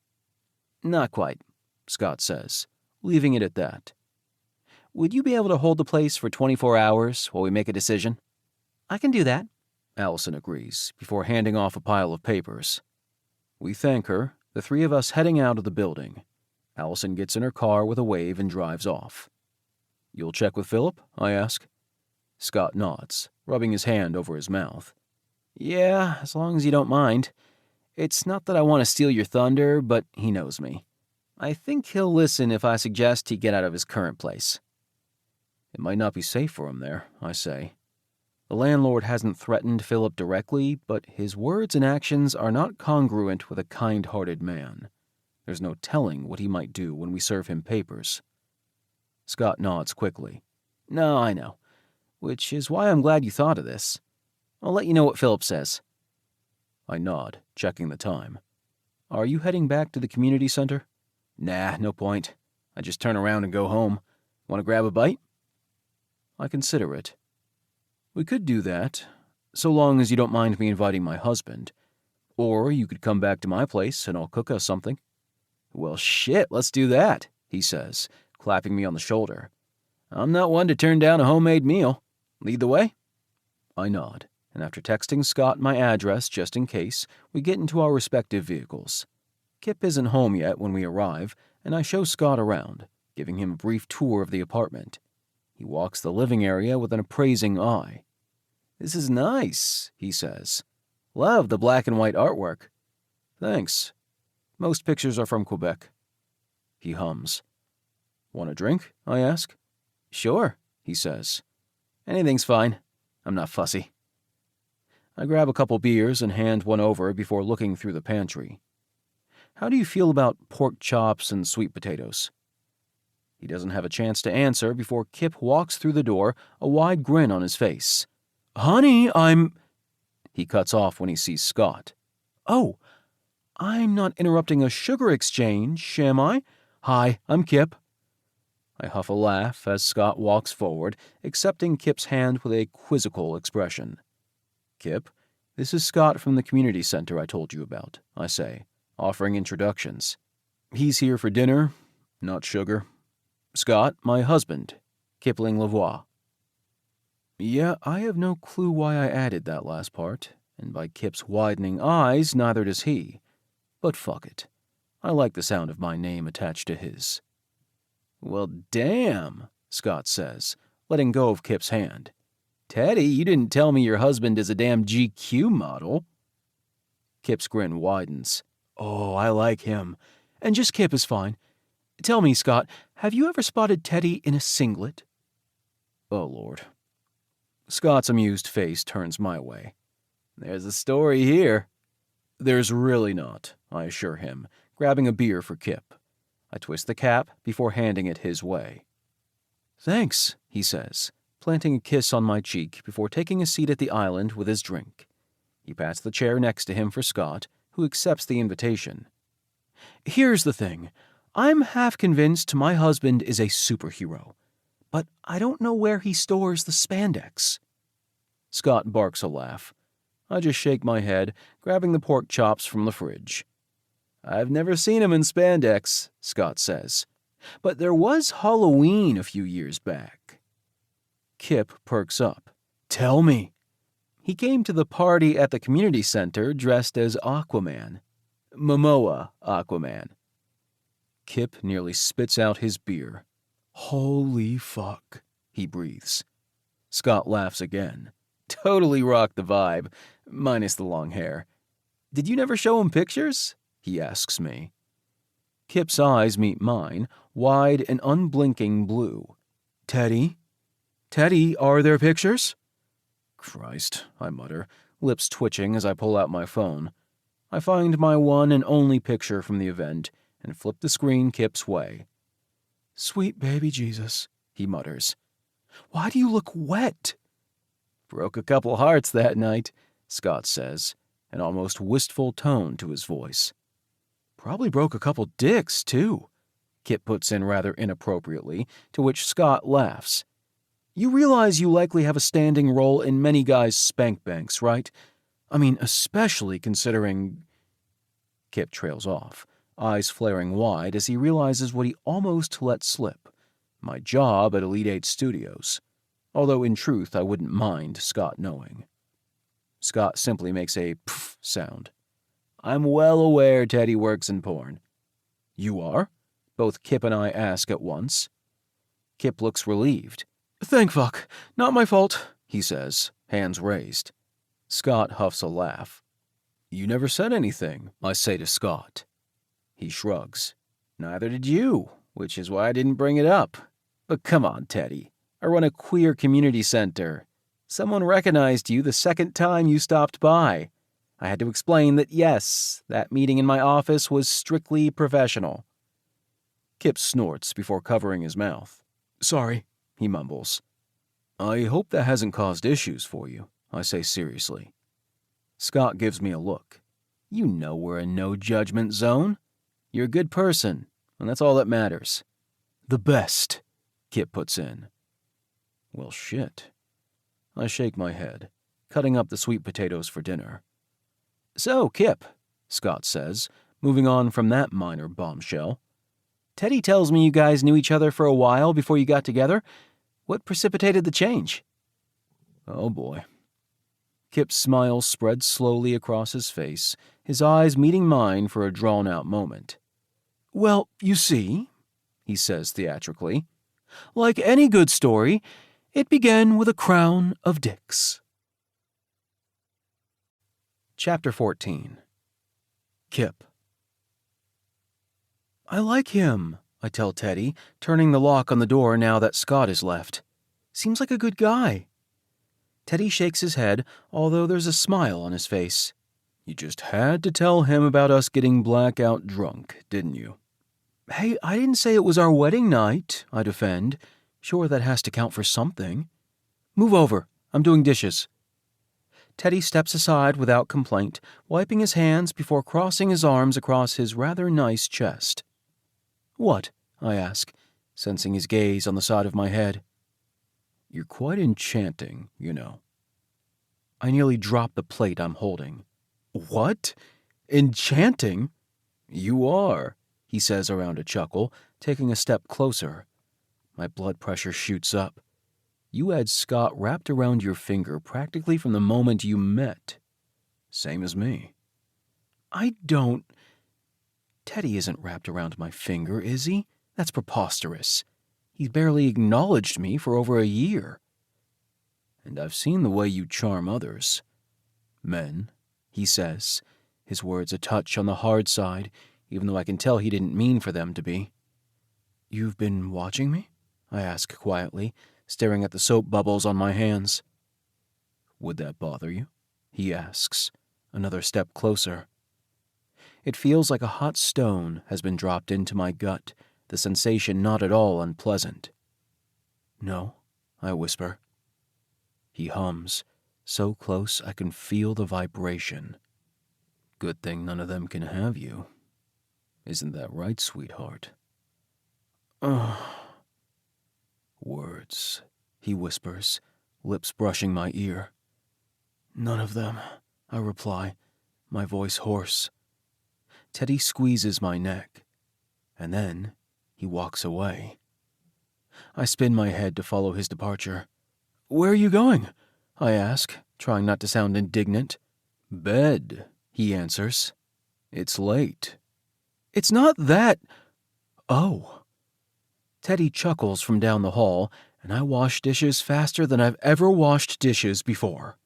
Not quite, Scott says, leaving it at that. Would you be able to hold the place for 24 hours while we make a decision? I can do that, Allison agrees, before handing off a pile of papers. We thank her, The three of us heading out of the building. Allison gets in her car with a wave and drives off. "You'll check with Philip?" I ask. Scott nods, rubbing his hand over his mouth. "Yeah, as long as you don't mind. It's not that I want to steal your thunder, but he knows me. I think he'll listen if I suggest he get out of his current place." "It might not be safe for him there," I say. The landlord hasn't threatened Philip directly, but his words and actions are not congruent with a kind-hearted man. There's no telling what he might do when we serve him papers. Scott nods quickly. "No, I know. Which is why I'm glad you thought of this. I'll let you know what Philip says." I nod, checking the time. "Are you heading back to the community center?" "Nah, no point. I just turn around and go home. Want to grab a bite?" I consider it. "We could do that, so long as you don't mind me inviting my husband. Or you could come back to my place and I'll cook us something." "Well, shit, let's do that," he says, clapping me on the shoulder. "I'm not one to turn down a homemade meal. Lead the way?" I nod, and after texting Scott my address just in case, we get into our respective vehicles. Kipp isn't home yet when we arrive, and I show Scott around, giving him a brief tour of the apartment. He walks the living area with an appraising eye. "This is nice," he says. "Love the black and white artwork." "Thanks. Most pictures are from Quebec." He hums. "Want a drink?" I ask. "Sure," he says. "Anything's fine. I'm not fussy." I grab a couple beers and hand one over before looking through the pantry. "How do you feel about pork chops and sweet potatoes?" He doesn't have a chance to answer before Kipp walks through the door, a wide grin on his face. "Honey, He cuts off when he sees Scott. "Oh, I'm not interrupting a sugar exchange, am I? Hi, I'm Kipp." I huff a laugh as Scott walks forward, accepting Kipp's hand with a quizzical expression. "Kipp, this is Scott from the community center I told you about," I say, offering introductions. "He's here for dinner, not sugar. Scott, my husband, Kipling Lavoie." Yeah, I have no clue why I added that last part, and by Kipp's widening eyes, neither does he. But fuck it. I like the sound of my name attached to his. "Well, damn," Scott says, letting go of Kipp's hand. "Teddy, you didn't tell me your husband is a damn GQ model." Kipp's grin widens. "Oh, I like him. And just Kipp is fine. Tell me, Scott, have you ever spotted Teddy in a singlet?" Oh, Lord. Scott's amused face turns my way. "There's a story here." "There's really not," I assure him, grabbing a beer for Kipp. I twist the cap before handing it his way. "Thanks," he says, planting a kiss on my cheek before taking a seat at the island with his drink. He pats the chair next to him for Scott, who accepts the invitation. "Here's the thing. I'm half convinced my husband is a superhero, but I don't know where he stores the spandex." Scott barks a laugh. I just shake my head, grabbing the pork chops from the fridge. "I've never seen him in spandex," Scott says. "But there was Halloween a few years back." Kipp perks up. "Tell me." "He came to the party at the community center dressed as Aquaman. Momoa Aquaman." Kipp nearly spits out his beer. "Holy fuck," he breathes. Scott laughs again. "Totally rocked the vibe, minus the long hair. Did you never show him pictures?" he asks me. Kipp's eyes meet mine, wide and unblinking blue. Teddy, are there pictures?" "Christ," I mutter, lips twitching as I pull out my phone. I find my one and only picture from the event and flip the screen Kipp's way. "Sweet baby Jesus," he mutters. "Why do you look wet?" "Broke a couple hearts that night," Scott says, an almost wistful tone to his voice. "Probably broke a couple dicks, too," Kipp puts in rather inappropriately, to which Scott laughs. "You realize you likely have a standing role in many guys' spank banks, right? I mean, especially considering—" Kipp trails off, eyes flaring wide as he realizes what he almost let slip. My job at Elite 8 Studios. Although in truth I wouldn't mind Scott knowing. Scott simply makes a pff sound. I'm well aware Teddy works in porn. You are? Both Kipp and I ask at once. Kipp looks relieved. Thank fuck. Not my fault, he says, hands raised. Scott huffs a laugh. You never said anything, I say to Scott. He shrugs. Neither did you, which is why I didn't bring it up. But come on, Teddy. I run a queer community center. Someone recognized you the second time you stopped by. I had to explain that yes, that meeting in my office was strictly professional. Kipp snorts before covering his mouth. Sorry, he mumbles. I hope that hasn't caused issues for you, I say seriously. Scott gives me a look. You know we're a no-judgment zone. You're a good person, and that's all that matters. The best, Kipp puts in. Well, shit. I shake my head, cutting up the sweet potatoes for dinner. So, Kipp, Scott says, moving on from that minor bombshell. Teddy tells me you guys knew each other for a while before you got together. What precipitated the change? Oh, boy. Kipp's smile spreads slowly across his face, his eyes meeting mine for a drawn-out moment. Well, you see, he says theatrically, like any good story, it began with a crown of dicks. Chapter 14. Kipp. I like him, I tell Teddy, turning the lock on the door now that Scott is left. Seems like a good guy. Teddy shakes his head, although there's a smile on his face. You just had to tell him about us getting blackout drunk, didn't you? Hey, I didn't say it was our wedding night, I defend. Sure, that has to count for something. Move over. I'm doing dishes. Teddy steps aside without complaint, wiping his hands before crossing his arms across his rather nice chest. What? I ask, sensing his gaze on the side of my head. You're quite enchanting, you know. I nearly drop the plate I'm holding. What? Enchanting? You are, he says around a chuckle, taking a step closer. My blood pressure shoots up. You had Scott wrapped around your finger practically from the moment you met. Same as me. I don't... Teddy isn't wrapped around my finger, is he? That's preposterous. He's barely acknowledged me for over a year. And I've seen the way you charm others. Men, he says, his words a touch on the hard side, even though I can tell he didn't mean for them to be. You've been watching me? I ask quietly, staring at the soap bubbles on my hands. Would that bother you? He asks, another step closer. It feels like a hot stone has been dropped into my gut, the sensation not at all unpleasant. No, I whisper. He hums, so close I can feel the vibration. Good thing none of them can have you. Isn't that right, sweetheart? Ugh. Words, he whispers, lips brushing my ear. None of them, I reply, my voice hoarse. Teddy squeezes my neck, and then he walks away. I spin my head to follow his departure. Where are you going? I ask, trying not to sound indignant. Bed, he answers. It's late. It's not that... Oh. Teddy chuckles from down the hall, and I wash dishes faster than I've ever washed dishes before.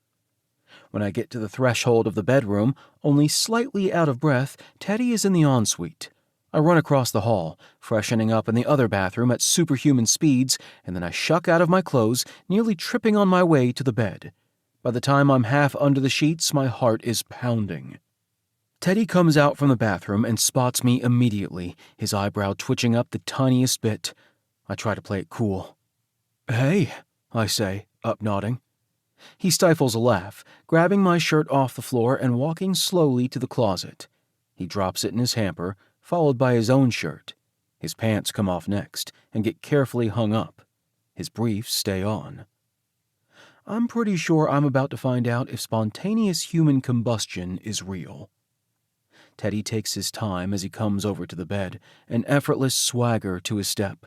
When I get to the threshold of the bedroom, only slightly out of breath, Teddy is in the ensuite. I run across the hall, freshening up in the other bathroom at superhuman speeds, and then I shuck out of my clothes, nearly tripping on my way to the bed. By the time I'm half under the sheets, my heart is pounding. Teddy comes out from the bathroom and spots me immediately, his eyebrow twitching up the tiniest bit. I try to play it cool. Hey, I say, up nodding. He stifles a laugh, grabbing my shirt off the floor and walking slowly to the closet. He drops it in his hamper, followed by his own shirt. His pants come off next and get carefully hung up. His briefs stay on. I'm pretty sure I'm about to find out if spontaneous human combustion is real. Teddy takes his time as he comes over to the bed, an effortless swagger to his step.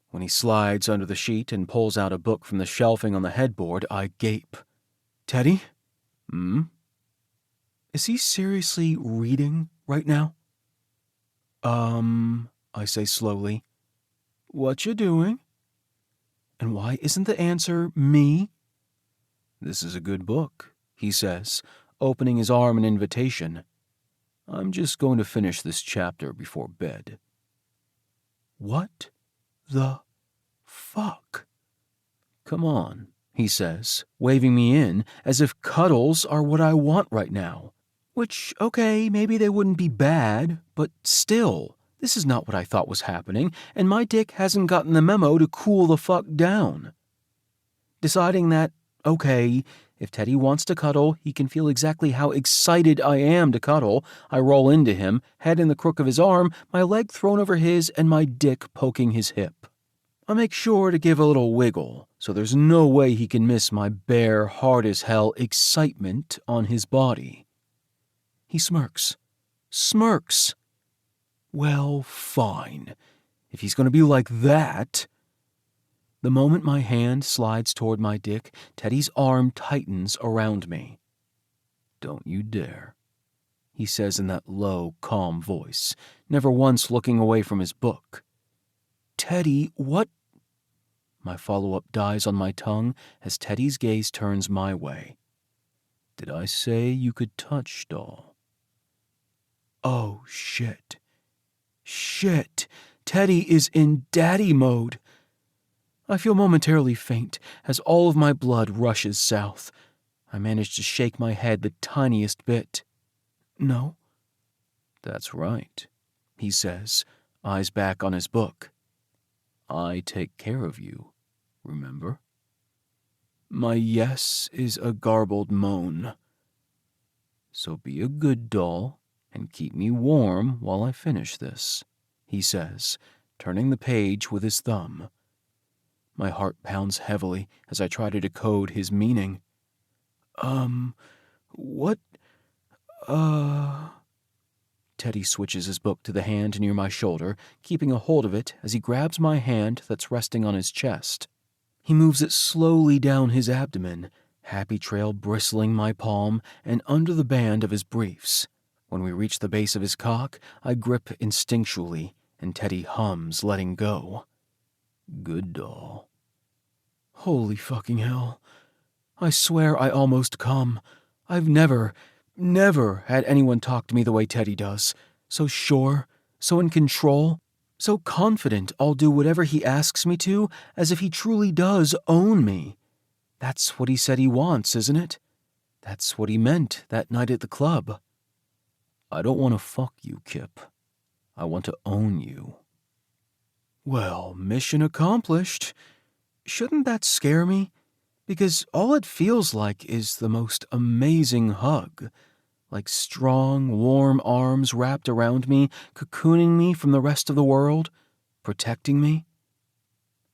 When he slides under the sheet and pulls out a book from the shelving on the headboard, I gape. Teddy? Is he seriously reading right now? I say slowly. What you doing? And why isn't the answer me? This is a good book, he says, opening his arm in invitation. I'm just going to finish this chapter before bed. What the fuck? Come on, he says, waving me in as if cuddles are what I want right now. Which, okay, maybe they wouldn't be bad, but still, this is not what I thought was happening, and my dick hasn't gotten the memo to cool the fuck down. Deciding that, okay, if Teddy wants to cuddle, he can feel exactly how excited I am to cuddle. I roll into him, head in the crook of his arm, my leg thrown over his, and my dick poking his hip. I make sure to give a little wiggle, so there's no way he can miss my bare, hard-as-hell excitement on his body. He smirks. Smirks. Well, fine. If he's going to be like that... The moment my hand slides toward my dick, Teddy's arm tightens around me. Don't you dare, he says in that low, calm voice, never once looking away from his book. Teddy, what? My follow-up dies on my tongue as Teddy's gaze turns my way. Did I say you could touch, doll? Oh, shit. Shit. Teddy is in daddy mode. I feel momentarily faint as all of my blood rushes south. I manage to shake my head the tiniest bit. No. That's right, he says, eyes back on his book. I take care of you, remember? My yes is a garbled moan. So be a good doll and keep me warm while I finish this, he says, turning the page with his thumb. My heart pounds heavily as I try to decode his meaning. What? Teddy switches his book to the hand near my shoulder, keeping a hold of it as he grabs my hand that's resting on his chest. He moves it slowly down his abdomen, happy trail bristling my palm and under the band of his briefs. When we reach the base of his cock, I grip instinctually, and Teddy hums, letting go. Good doll. Holy fucking hell. I swear I almost come. I've never had anyone talk to me the way Teddy does. So sure, so in control, so confident I'll do whatever he asks me to, as if he truly does own me. That's what he said he wants, isn't it? That's what he meant that night at the club. I don't want to fuck you, Kipp. I want to own you. Well, mission accomplished. Shouldn't that scare me? Because all it feels like is the most amazing hug. Like strong, warm arms wrapped around me, cocooning me from the rest of the world, protecting me.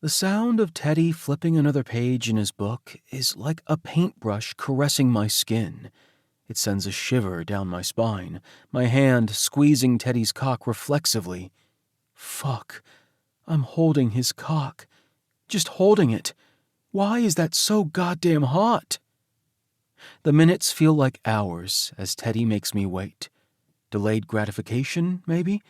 The sound of Teddy flipping another page in his book is like a paintbrush caressing my skin. It sends a shiver down my spine, my hand squeezing Teddy's cock reflexively. Fuck, I'm holding his cock. Just holding it. Why is that so goddamn hot? The minutes feel like hours as Teddy makes me wait. Delayed gratification, maybe?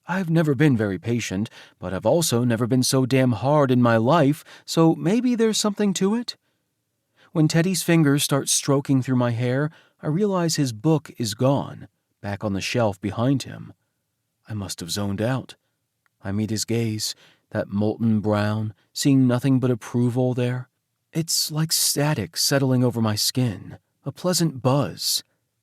I've never been very patient, but I've also never been so damn hard in my life, so maybe there's something to it? When Teddy's fingers start stroking through my hair, I realize his book is gone, back on the shelf behind him. I must have zoned out. I meet his gaze, that molten brown, seeing nothing but approval there. It's like static settling over my skin, a pleasant buzz.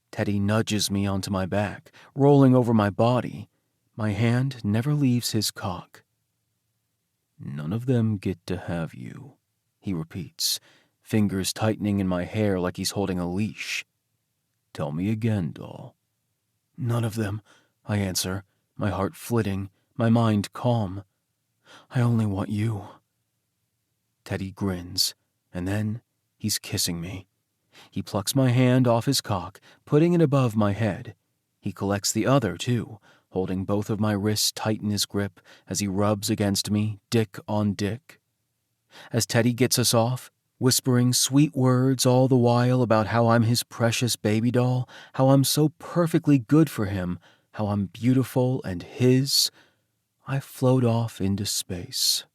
Teddy nudges me onto my back, rolling over my body. My hand never leaves his cock. None of them get to have you, he repeats, fingers tightening in my hair like he's holding a leash. Tell me again, doll. None of them, I answer, my heart flitting, my mind calm. I only want you. Teddy grins, and then he's kissing me. He plucks my hand off his cock, putting it above my head. He collects the other, too, holding both of my wrists tight in his grip as he rubs against me, dick on dick. As Teddy gets us off, whispering sweet words all the while about how I'm his precious baby doll, how I'm so perfectly good for him, how I'm beautiful and his. I float off into space.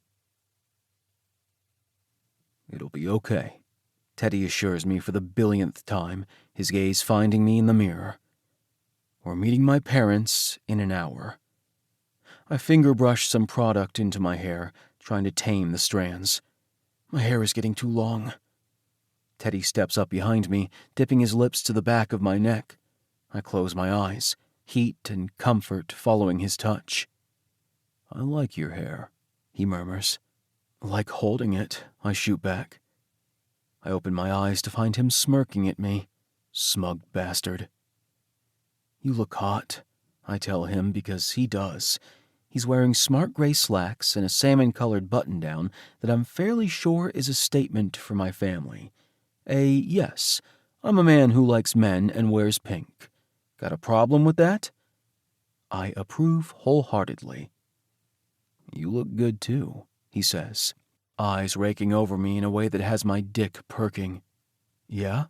It'll be okay, Teddy assures me for the billionth time, his gaze finding me in the mirror. We're meeting my parents in an hour. I finger brush some product into my hair, trying to tame the strands. My hair is getting too long. Teddy steps up behind me, dipping his lips to the back of my neck. I close my eyes, heat and comfort following his touch. I like your hair, he murmurs. Like holding it, I shoot back. I open my eyes to find him smirking at me. Smug bastard. You look hot, I tell him, because he does. He's wearing smart gray slacks and a salmon-colored button-down that I'm fairly sure is a statement for my family. Yes, I'm a man who likes men and wears pink. Got a problem with that? I approve wholeheartedly. You look good too, he says, eyes raking over me in a way that has my dick perking. Yeah,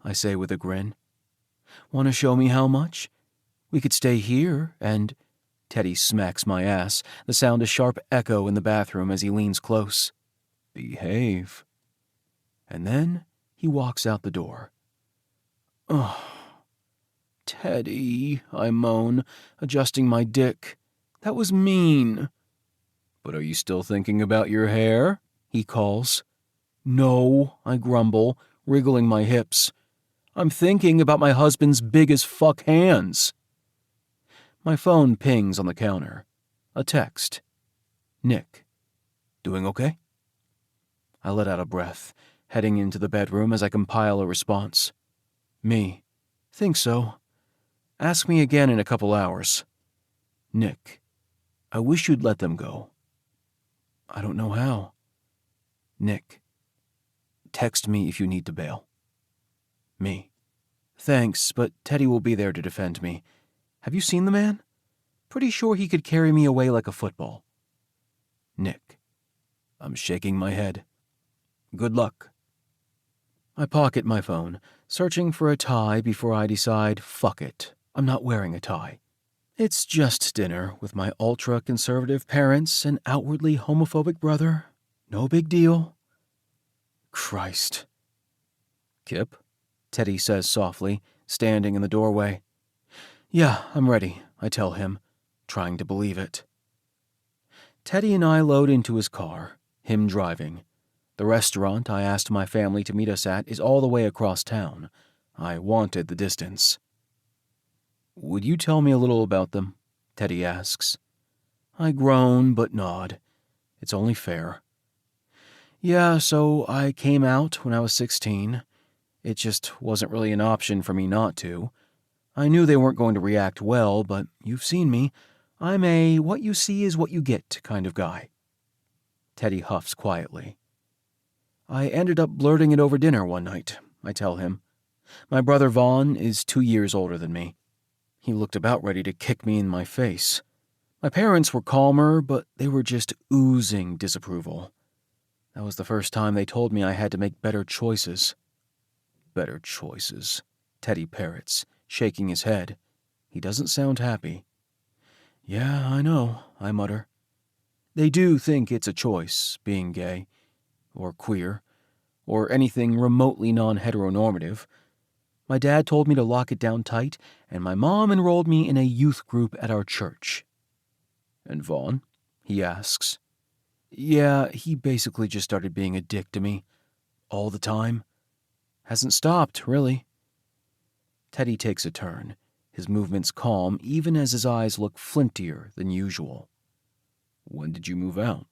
I say with a grin. Want to show me how much? We could stay here and... Teddy smacks my ass, the sound a sharp echo in the bathroom as he leans close. Behave. And then he walks out the door. Oh, Teddy, I moan, adjusting my dick. That was mean. But are you still thinking about your hair? He calls. No, I grumble, wriggling my hips. I'm thinking about my husband's big as fuck hands. My phone pings on the counter. A text. Nick. Doing okay? I let out a breath, heading into the bedroom as I compile a response. Me. Think so. Ask me again in a couple hours. Nick. I wish you'd let them go. I don't know how. Nick. Text me if you need to bail. Me. Thanks, but Teddy will be there to defend me. Have you seen the man? Pretty sure he could carry me away like a football. Nick. I'm shaking my head. Good luck. I pocket my phone, searching for a tie before I decide, fuck it, I'm not wearing a tie. It's just dinner with my ultra-conservative parents and outwardly homophobic brother. No big deal. Christ. Kipp? Teddy says softly, standing in the doorway. Yeah, I'm ready, I tell him, trying to believe it. Teddy and I load into his car, him driving. The restaurant I asked my family to meet us at is all the way across town. I wanted the distance. Would you tell me a little about them? Teddy asks. I groan but nod. It's only fair. Yeah, so I came out when I was 16. It just wasn't really an option for me not to. I knew they weren't going to react well, but you've seen me. I'm a what you see is what you get kind of guy. Teddy huffs quietly. I ended up blurting it over dinner one night, I tell him. My brother Vaughn is 2 years older than me. He looked about ready to kick me in my face. My parents were calmer, but they were just oozing disapproval. That was the first time they told me I had to make better choices. Better choices, Teddy parrots, shaking his head. He doesn't sound happy. Yeah, I know, I mutter. They do think it's a choice, being gay, or queer, or anything remotely non-heteronormative. My dad told me to lock it down tight, and my mom enrolled me in a youth group at our church. And Vaughn? He asks. Yeah, he basically just started being a dick to me. All the time. Hasn't stopped, really. Teddy takes a turn, his movements calm even as his eyes look flintier than usual. When did you move out?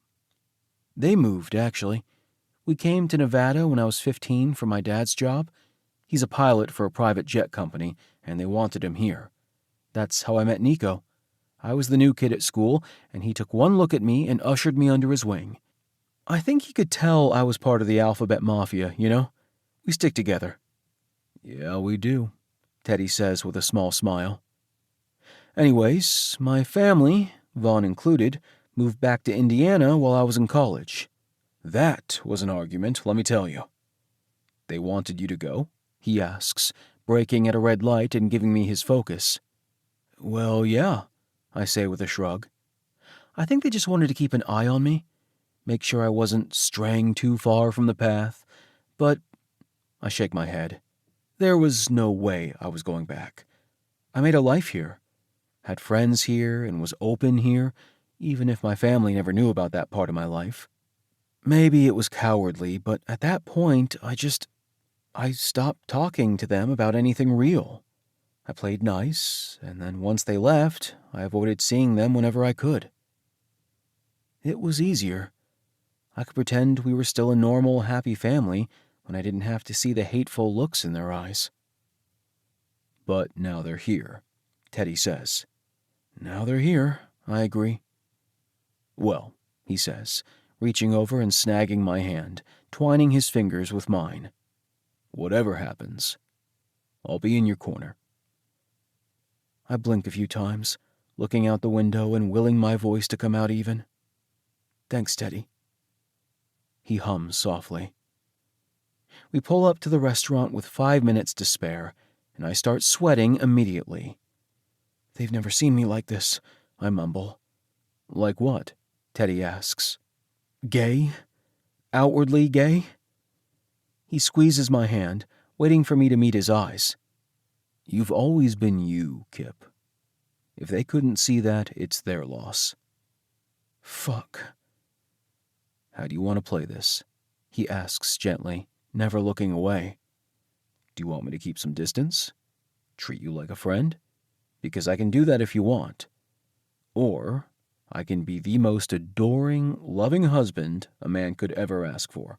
They moved, actually. We came to Nevada when I was 15 for my dad's job. He's a pilot for a private jet company, and they wanted him here. That's how I met Nico. I was the new kid at school, and he took one look at me and ushered me under his wing. I think he could tell I was part of the alphabet mafia, you know? We stick together. Yeah, we do, Teddy says with a small smile. Anyways, my family, Vaughn included, moved back to Indiana while I was in college. That was an argument, let me tell you. They wanted you to go? He asks, braking at a red light and giving me his focus. Well, yeah, I say with a shrug. I think they just wanted to keep an eye on me, make sure I wasn't straying too far from the path, but I shake my head. There was no way I was going back. I made a life here, had friends here, and was open here, even if my family never knew about that part of my life. Maybe it was cowardly, but at that point, I stopped talking to them about anything real. I played nice, and then once they left, I avoided seeing them whenever I could. It was easier. I could pretend we were still a normal, happy family when I didn't have to see the hateful looks in their eyes. But now they're here, Teddy says. Now they're here, I agree. Well, he says, reaching over and snagging my hand, twining his fingers with mine. Whatever happens, I'll be in your corner. I blink a few times, looking out the window and willing my voice to come out even. Thanks, Teddy. He hums softly. We pull up to the restaurant with 5 minutes to spare, and I start sweating immediately. They've never seen me like this, I mumble. Like what? Teddy asks. Gay? Outwardly gay? He squeezes my hand, waiting for me to meet his eyes. You've always been you, Kipp. If they couldn't see that, it's their loss. Fuck. How do you want to play this? He asks gently, never looking away. Do you want me to keep some distance? Treat you like a friend? Because I can do that if you want. Or I can be the most adoring, loving husband a man could ever ask for.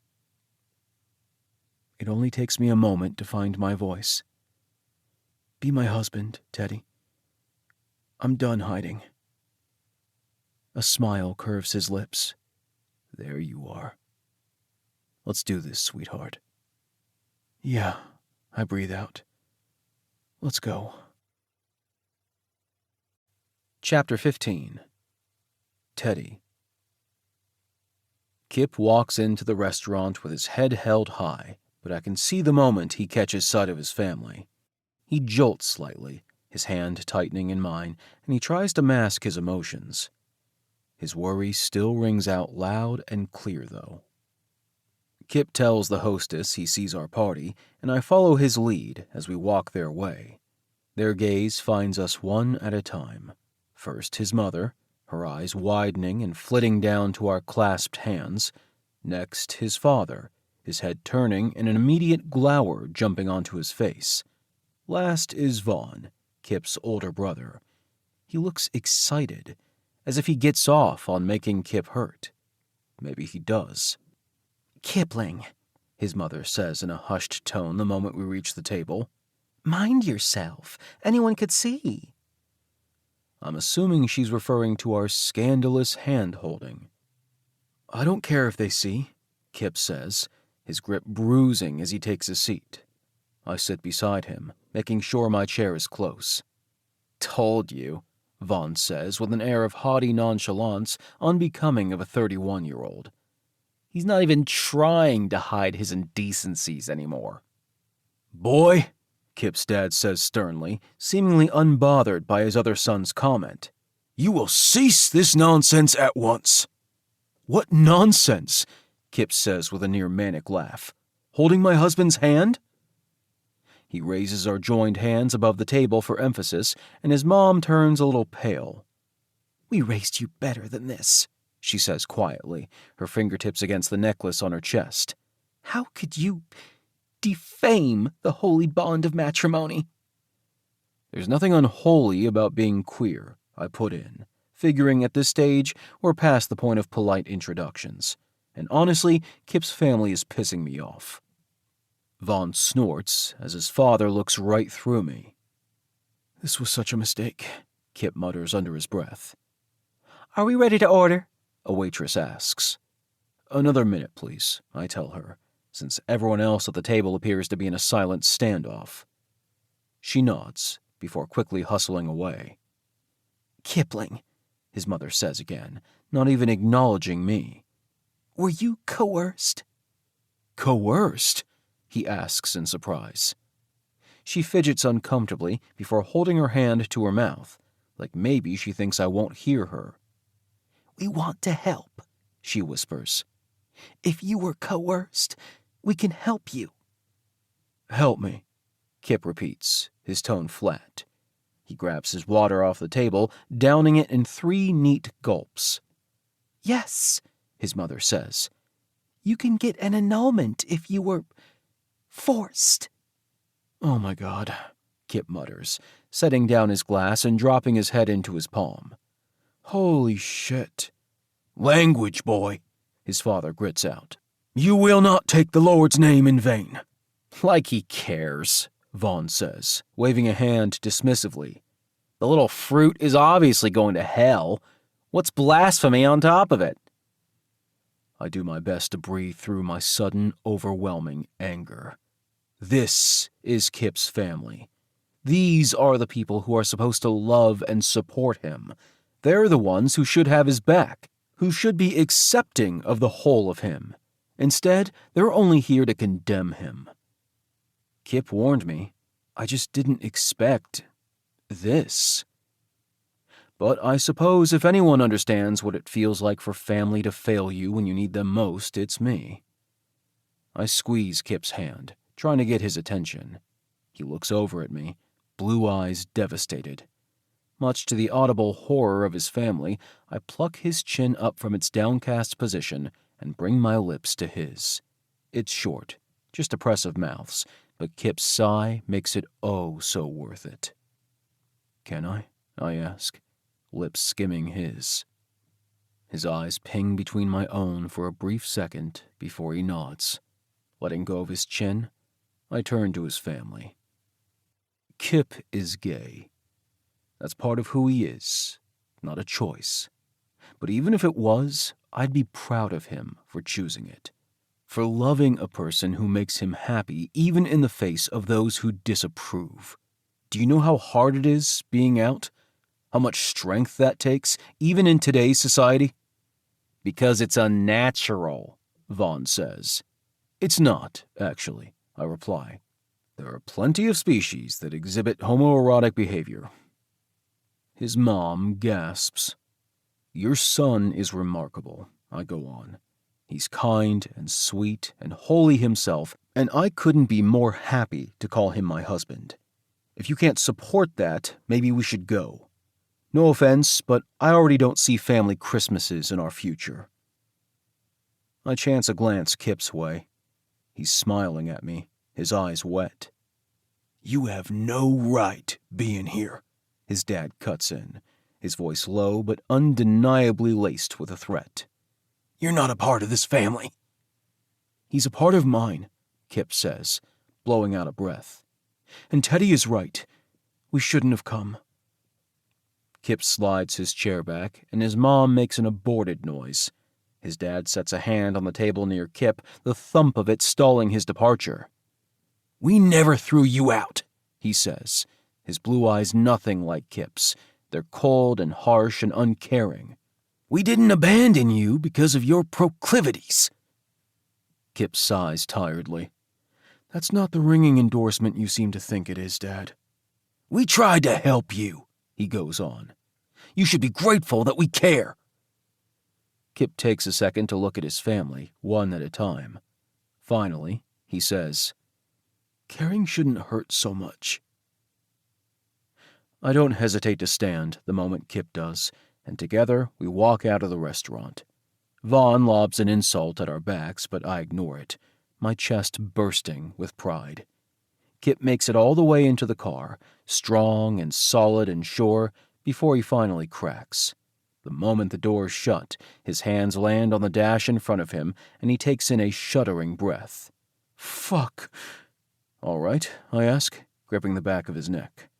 It only takes me a moment to find my voice. Be my husband, Teddy. I'm done hiding. A smile curves his lips. There you are. Let's do this, sweetheart. Yeah, I breathe out. Let's go. Chapter 15. Teddy. Kipp walks into the restaurant with his head held high, but I can see the moment he catches sight of his family. He jolts slightly, his hand tightening in mine, and he tries to mask his emotions. His worry still rings out loud and clear, though. Kipp tells the hostess he sees our party, and I follow his lead as we walk their way. Their gaze finds us one at a time. First his mother, her eyes widening and flitting down to our clasped hands. Next his father, his head turning and an immediate glower jumping onto his face. Last is Vaughn, Kipp's older brother. He looks excited, as if he gets off on making Kipp hurt. Maybe he does. Kipling, his mother says in a hushed tone the moment we reach the table. Mind yourself. Anyone could see. I'm assuming she's referring to our scandalous hand-holding. I don't care if they see, Kipp says, his grip bruising as he takes a seat. I sit beside him, making sure my chair is close. Told you, Vaughn says with an air of haughty nonchalance unbecoming of a 31-year-old. He's not even trying to hide his indecencies anymore. Boy, Kipp's dad says sternly, seemingly unbothered by his other son's comment. You will cease this nonsense at once. What nonsense? Kipp says with a near-manic laugh. Holding my husband's hand? He raises our joined hands above the table for emphasis, and his mom turns a little pale. We raised you better than this, she says quietly, her fingertips against the necklace on her chest. How could you defame the holy bond of matrimony? There's nothing unholy about being queer, I put in, figuring at this stage we're past the point of polite introductions. And honestly, Kipp's family is pissing me off. Vaughn snorts as his father looks right through me. This was such a mistake, Kipp mutters under his breath. Are we ready to order? A waitress asks. Another minute, please, I tell her, since everyone else at the table appears to be in a silent standoff. She nods, before quickly hustling away. Kipling, his mother says again, not even acknowledging me. Were you coerced? Coerced? he asks in surprise. She fidgets uncomfortably before holding her hand to her mouth, like maybe she thinks I won't hear her. We want to help, she whispers. If you were coerced, we can help you. Help me, Kipp repeats, his tone flat. He grabs his water off the table, downing it in 3 neat gulps. Yes, his mother says. You can get an annulment if you were forced. Oh my God, Kipp mutters, setting down his glass and dropping his head into his palm. Holy shit. Language, boy, his father grits out. You will not take the Lord's name in vain. Like he cares, Vaughn says, waving a hand dismissively. The little fruit is obviously going to hell. What's blasphemy on top of it? I do my best to breathe through my sudden, overwhelming anger. This is Kipp's family. These are the people who are supposed to love and support him. They're the ones who should have his back, who should be accepting of the whole of him. Instead, they're only here to condemn him. Kipp warned me. I just didn't expect this. But I suppose if anyone understands what it feels like for family to fail you when you need them most, it's me. I squeeze Kipp's hand, trying to get his attention. He looks over at me, blue eyes devastated. Much to the audible horror of his family, I pluck his chin up from its downcast position and bring my lips to his. It's short, just a press of mouths, but Kipp's sigh makes it oh so worth it. Can I ask, lips skimming his. His eyes ping between my own for a brief second before he nods. Letting go of his chin, I turn to his family. Kipp is gay. That's part of who he is, not a choice. But even if it was, I'd be proud of him for choosing it, for loving a person who makes him happy even in the face of those who disapprove. Do you know how hard it is being out? How much strength that takes, even in today's society? Because it's unnatural, Vaughn says. It's not, actually, I reply. There are plenty of species that exhibit homoerotic behavior. His mom gasps. Your son is remarkable, I go on. He's kind and sweet and holy himself, and I couldn't be more happy to call him my husband. If you can't support that, maybe we should go. No offense, but I already don't see family Christmases in our future. I chance a glance Kipp's way. He's smiling at me, his eyes wet. You have no right being here, his dad cuts in, his voice low but undeniably laced with a threat. You're not a part of this family. He's a part of mine, Kipp says, blowing out a breath. And Teddy is right. We shouldn't have come. Kipp slides his chair back, and his mom makes an aborted noise. His dad sets a hand on the table near Kipp, the thump of it stalling his departure. We never threw you out, he says, his blue eyes nothing like Kipp's. They're cold and harsh and uncaring. We didn't abandon you because of your proclivities. Kipp sighs tiredly. That's not the ringing endorsement you seem to think it is, Dad. We tried to help you, he goes on. You should be grateful that we care. Kipp takes a second to look at his family, one at a time. Finally, he says, Caring shouldn't hurt so much. I don't hesitate to stand the moment Kipp does, and together we walk out of the restaurant. Vaughn lobs an insult at our backs, but I ignore it, my chest bursting with pride. Kipp makes it all the way into the car, strong and solid and sure, before he finally cracks. The moment the doors shut, his hands land on the dash in front of him, and he takes in a shuddering breath. Fuck. All right, I ask, gripping the back of his neck.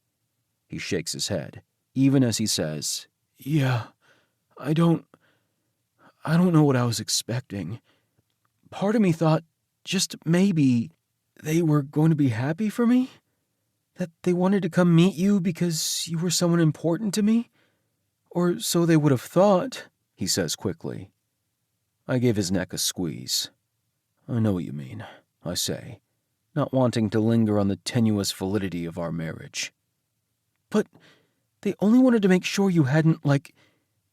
He shakes his head, even as he says, Yeah, I don't know what I was expecting. Part of me thought, just maybe, they were going to be happy for me? That they wanted to come meet you because you were someone important to me? Or so they would have thought, he says quickly. I give his neck a squeeze. I know what you mean, I say. not wanting to linger on the tenuous validity of our marriage. But they only wanted to make sure you hadn't,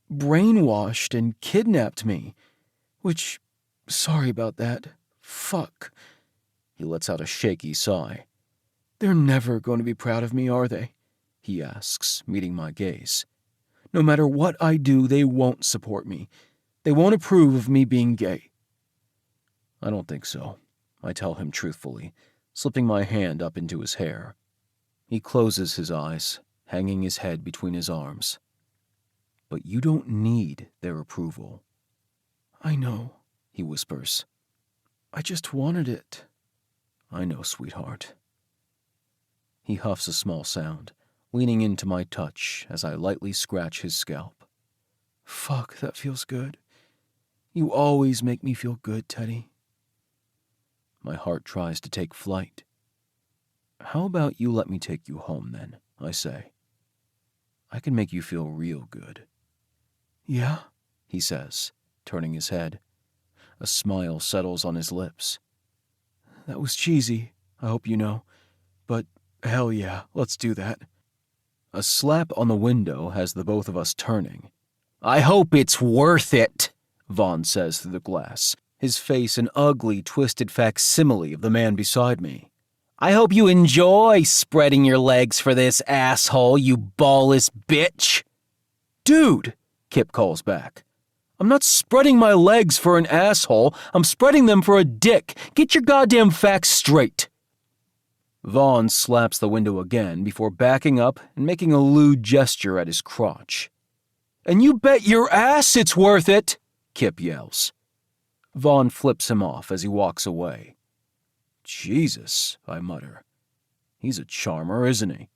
brainwashed and kidnapped me. Which, sorry about that. Fuck. He lets out a shaky sigh. They're never going to be proud of me, are they? He asks, meeting my gaze. No matter what I do, they won't support me. They won't approve of me being gay. I don't think so, I tell him truthfully, slipping my hand up into his hair. He closes his eyes, hanging his head between his arms. But you don't need their approval. I know, he whispers. I just wanted it. I know, sweetheart. He huffs a small sound, leaning into my touch as I lightly scratch his scalp. Fuck, that feels good. You always make me feel good, Teddy. My heart tries to take flight. How about you let me take you home, then, I say. I can make you feel real good. Yeah? He says, turning his head. A smile settles on his lips. That was cheesy, I hope you know. But hell yeah, let's do that. A slap on the window has the both of us turning. I hope it's worth it, Vaughn says through the glass, his face an ugly, twisted facsimile of the man beside me. I hope you enjoy spreading your legs for this asshole, you ballless bitch. Dude, Kipp calls back. I'm not spreading my legs for an asshole. I'm spreading them for a dick. Get your goddamn facts straight. Vaughn slaps the window again before backing up and making a lewd gesture at his crotch. And you bet your ass it's worth it, Kipp yells. Vaughn flips him off as he walks away. Jesus, I mutter. He's a charmer, isn't he?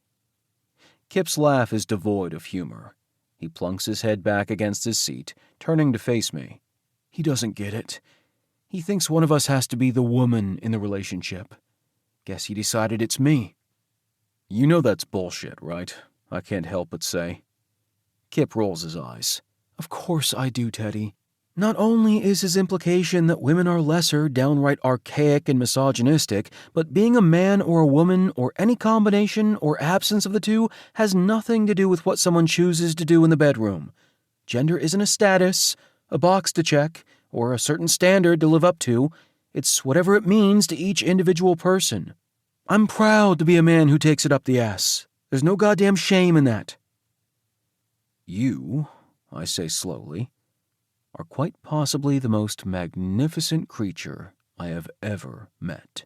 Kipp's laugh is devoid of humor. He plunks his head back against his seat, turning to face me. He doesn't get it. He thinks one of us has to be the woman in the relationship. Guess he decided it's me. You know that's bullshit, right? I can't help but say. Kipp rolls his eyes. Of course I do, Teddy. Not only is his implication that women are lesser, downright archaic and misogynistic, but being a man or a woman or any combination or absence of the two has nothing to do with what someone chooses to do in the bedroom. Gender isn't a status, a box to check, or a certain standard to live up to. It's whatever it means to each individual person. I'm proud to be a man who takes it up the ass. There's no goddamn shame in that. You, I say slowly, are quite possibly the most magnificent creature I have ever met.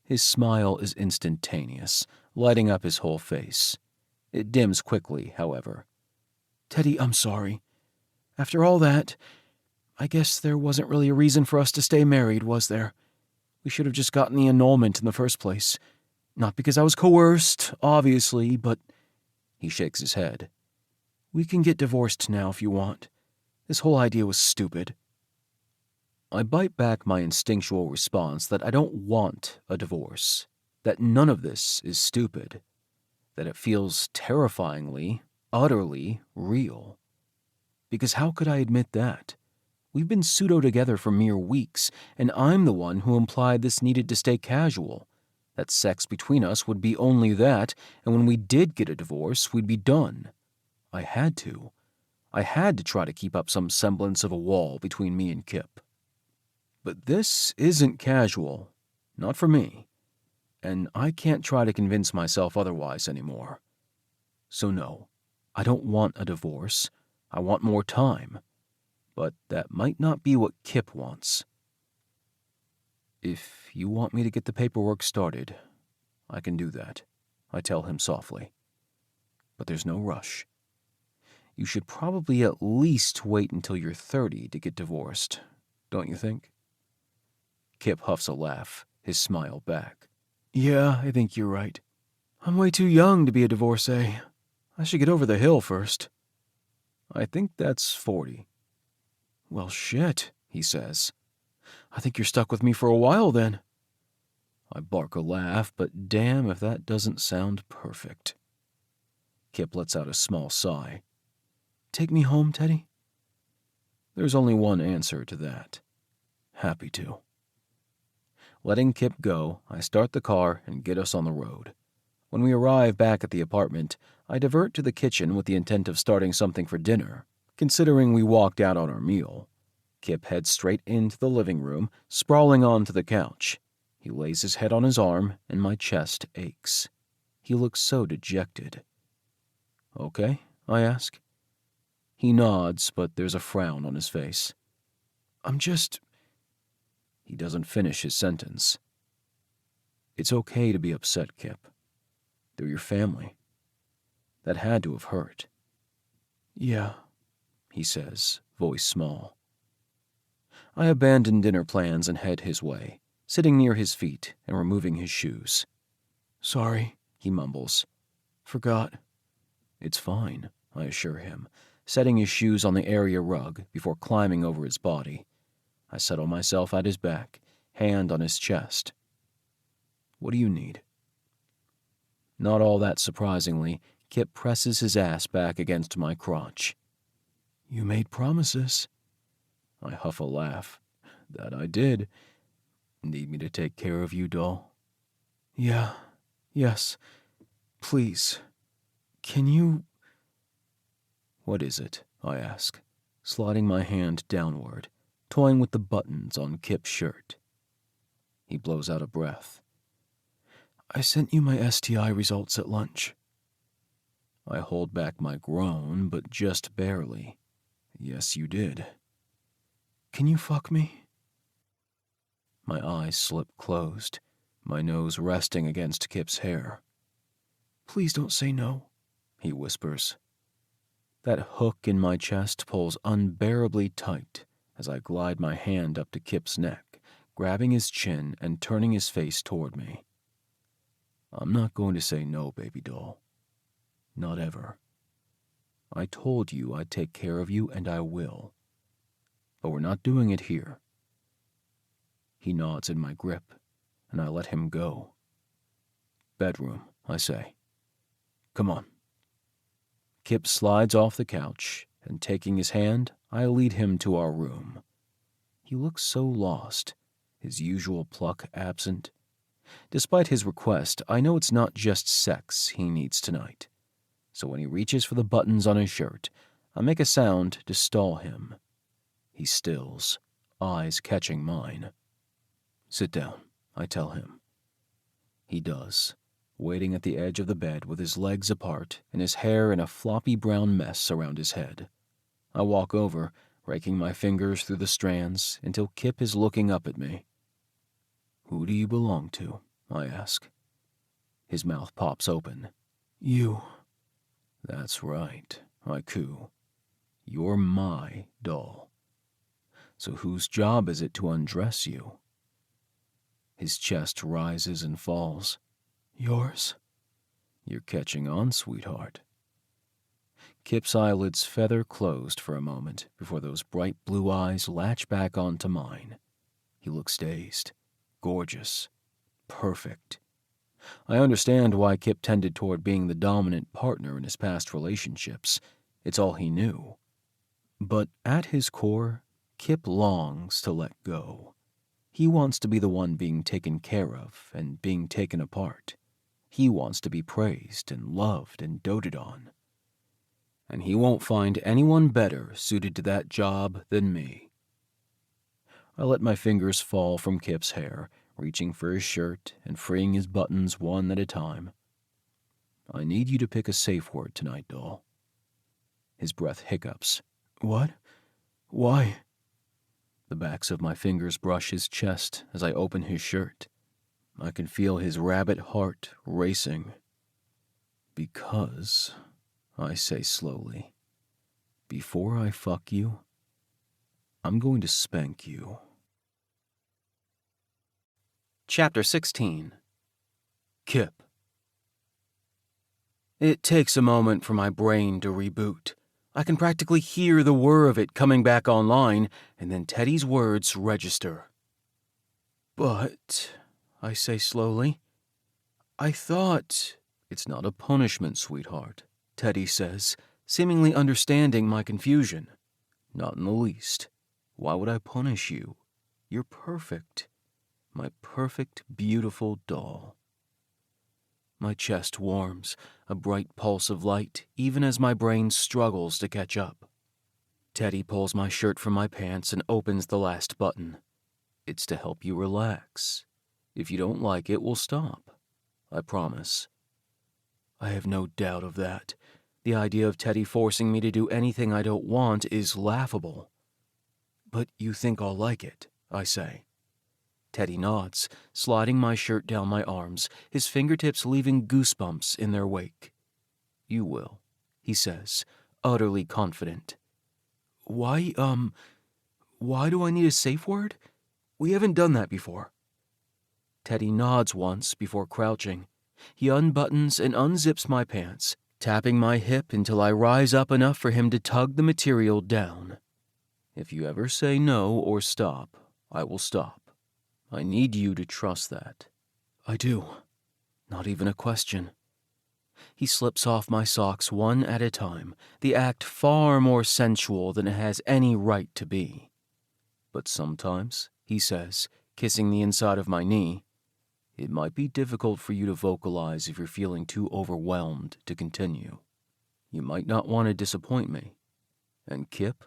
His smile is instantaneous, lighting up his whole face. It dims quickly, however. Teddy, I'm sorry. After all that, I guess there wasn't really a reason for us to stay married, was there? We should have just gotten the annulment in the first place. Not because I was coerced, obviously, but... He shakes his head. We can get divorced now if you want. This whole idea was stupid. I bite back my instinctual response that I don't want a divorce, that none of this is stupid, that it feels terrifyingly, utterly real. Because how could I admit that? We've been pseudo-together for mere weeks, and I'm the one who implied this needed to stay casual, that sex between us would be only that, and when we did get a divorce, we'd be done. I had to. I had to try to keep up some semblance of a wall between me and Kipp. But this isn't casual, not for me, and I can't try to convince myself otherwise anymore. So no, I don't want a divorce. I want more time. But that might not be what Kipp wants. If you want me to get the paperwork started, I can do that, I tell him softly. But there's no rush. You should probably at least wait until you're 30 to get divorced, don't you think? Kipp huffs a laugh, his smile back. Yeah, I think you're right. I'm way too young to be a divorcee. I should get over the hill first. I think that's 40. Well, shit, he says. I think you're stuck with me for a while then. I bark a laugh, but damn if that doesn't sound perfect. Kipp lets out a small sigh. Take me home, Teddy? There's only one answer to that. Happy to. Letting Kipp go, I start the car and get us on the road. When we arrive back at the apartment, I divert to the kitchen with the intent of starting something for dinner. Considering we walked out on our meal, Kipp heads straight into the living room, sprawling onto the couch. He lays his head on his arm, and my chest aches. He looks so dejected. "Okay?" I ask. He nods, but there's a frown on his face. He doesn't finish his sentence. "It's okay to be upset, Kipp. They're your family. That had to have hurt." "Yeah," he says, voice small. I abandon dinner plans and head his way, sitting near his feet and removing his shoes. "Sorry," he mumbles. "Forgot." "It's fine," I assure him, setting his shoes on the area rug before climbing over his body. I settle myself at his back, hand on his chest. "What do you need?" Not all that surprisingly, Kipp presses his ass back against my crotch. "You made promises." I huff a laugh. "That I did. Need me to take care of you, doll?" Yes. Please. Can you—" "What is it?" I ask, sliding my hand downward, toying with the buttons on Kipp's shirt. He blows out a breath. "I sent you my STI results at lunch." I hold back my groan, but just barely. "Yes, you did." "Can you fuck me?" My eyes slip closed, my nose resting against Kipp's hair. "Please don't say no," he whispers. That hook in my chest pulls unbearably tight as I glide my hand up to Kipp's neck, grabbing his chin and turning his face toward me. "I'm not going to say no, baby doll. Not ever. I told you I'd take care of you, and I will. But we're not doing it here." He nods in my grip, and I let him go. "Bedroom," I say. "Come on." Kipp slides off the couch, and taking his hand, I lead him to our room. He looks so lost, his usual pluck absent. Despite his request, I know it's not just sex he needs tonight. So when he reaches for the buttons on his shirt, I make a sound to stall him. He stills, eyes catching mine. "Sit down," I tell him. He does, waiting at the edge of the bed with his legs apart and his hair in a floppy brown mess around his head. I walk over, raking my fingers through the strands until Kipp is looking up at me. "Who do you belong to?" I ask. His mouth pops open. "You." "That's right," I coo. "You're my doll. So whose job is it to undress you?" His chest rises and falls. "Yours." "You're catching on, sweetheart." Kipp's eyelids feather closed for a moment before those bright blue eyes latch back onto mine. He looks dazed, gorgeous, perfect. I understand why Kipp tended toward being the dominant partner in his past relationships. It's all he knew. But at his core, Kipp longs to let go. He wants to be the one being taken care of and being taken apart. He wants to be praised and loved and doted on. And he won't find anyone better suited to that job than me. I let my fingers fall from Kipp's hair, reaching for his shirt and freeing his buttons one at a time. "I need you to pick a safe word tonight, doll." His breath hiccups. "What? Why?" The backs of my fingers brush his chest as I open his shirt. I can feel his rabbit heart racing. "Because," I say slowly, "before I fuck you, I'm going to spank you." Chapter 16. Kipp. It takes a moment for my brain to reboot. I can practically hear the whir of it coming back online, and then Teddy's words register. "But," I say slowly, "I thought—" "It's not a punishment, sweetheart," Teddy says, seemingly understanding my confusion. "Not in the least. Why would I punish you? You're perfect." My perfect, beautiful doll. My chest warms, a bright pulse of light, even as my brain struggles to catch up. Teddy pulls my shirt from my pants and opens the last button. It's to help you relax. If you don't like it, we'll stop. I promise. I have no doubt of that. The idea of Teddy forcing me to do anything I don't want is laughable. But you think I'll like it, I say. Teddy nods, sliding my shirt down my arms, his fingertips leaving goosebumps in their wake. You will, he says, utterly confident. Why do I need a safe word? We haven't done that before. Teddy nods once before crouching. He unbuttons and unzips my pants, tapping my hip until I rise up enough for him to tug the material down. If you ever say no or stop, I will stop. I need you to trust that. I do. Not even a question. He slips off my socks one at a time, the act far more sensual than it has any right to be. But sometimes, he says, kissing the inside of my knee, it might be difficult for you to vocalize if you're feeling too overwhelmed to continue. You might not want to disappoint me. And Kipp,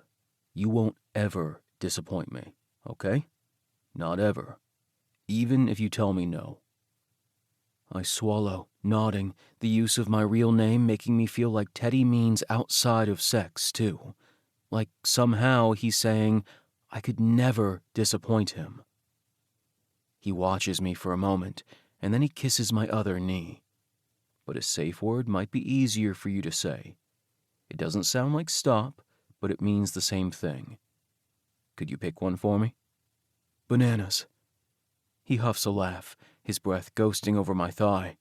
you won't ever disappoint me, okay? Not ever. Even if you tell me no. I swallow, nodding, the use of my real name making me feel like Teddy means outside of sex, too. Like somehow he's saying, I could never disappoint him. He watches me for a moment, and then he kisses my other knee. But a safe word might be easier for you to say. It doesn't sound like stop, but it means the same thing. Could you pick one for me? Bananas. He huffs a laugh, his breath ghosting over my thigh.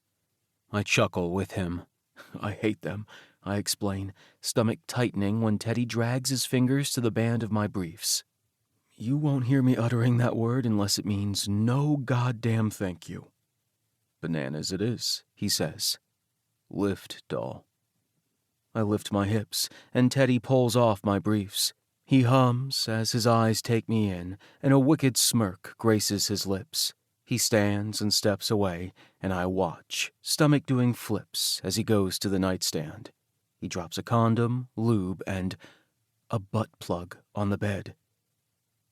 I chuckle with him. I hate them, I explain, stomach tightening when Teddy drags his fingers to the band of my briefs. You won't hear me uttering that word unless it means no goddamn thank you. Bananas it is, he says. Lift, doll. I lift my hips, and Teddy pulls off my briefs. He hums as his eyes take me in, and a wicked smirk graces his lips. He stands and steps away, and I watch, stomach doing flips as he goes to the nightstand. He drops a condom, lube, and a butt plug on the bed.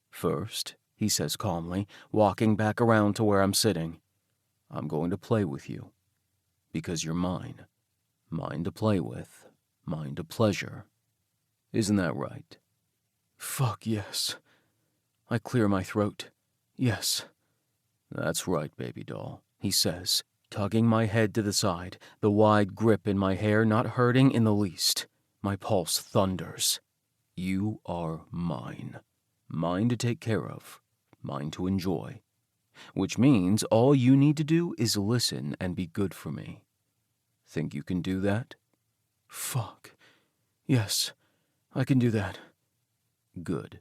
First, he says calmly, walking back around to where I'm sitting, I'm going to play with you. Because you're mine. Mine to play with. Mine to pleasure. Isn't that right? Fuck yes. I clear my throat. Yes. That's right, baby doll, he says, tugging my head to the side, the wide grip in my hair not hurting in the least. My pulse thunders. You are mine. Mine to take care of. Mine to enjoy. Which means all you need to do is listen and be good for me. Think you can do that? Fuck. Yes, I can do that. Good.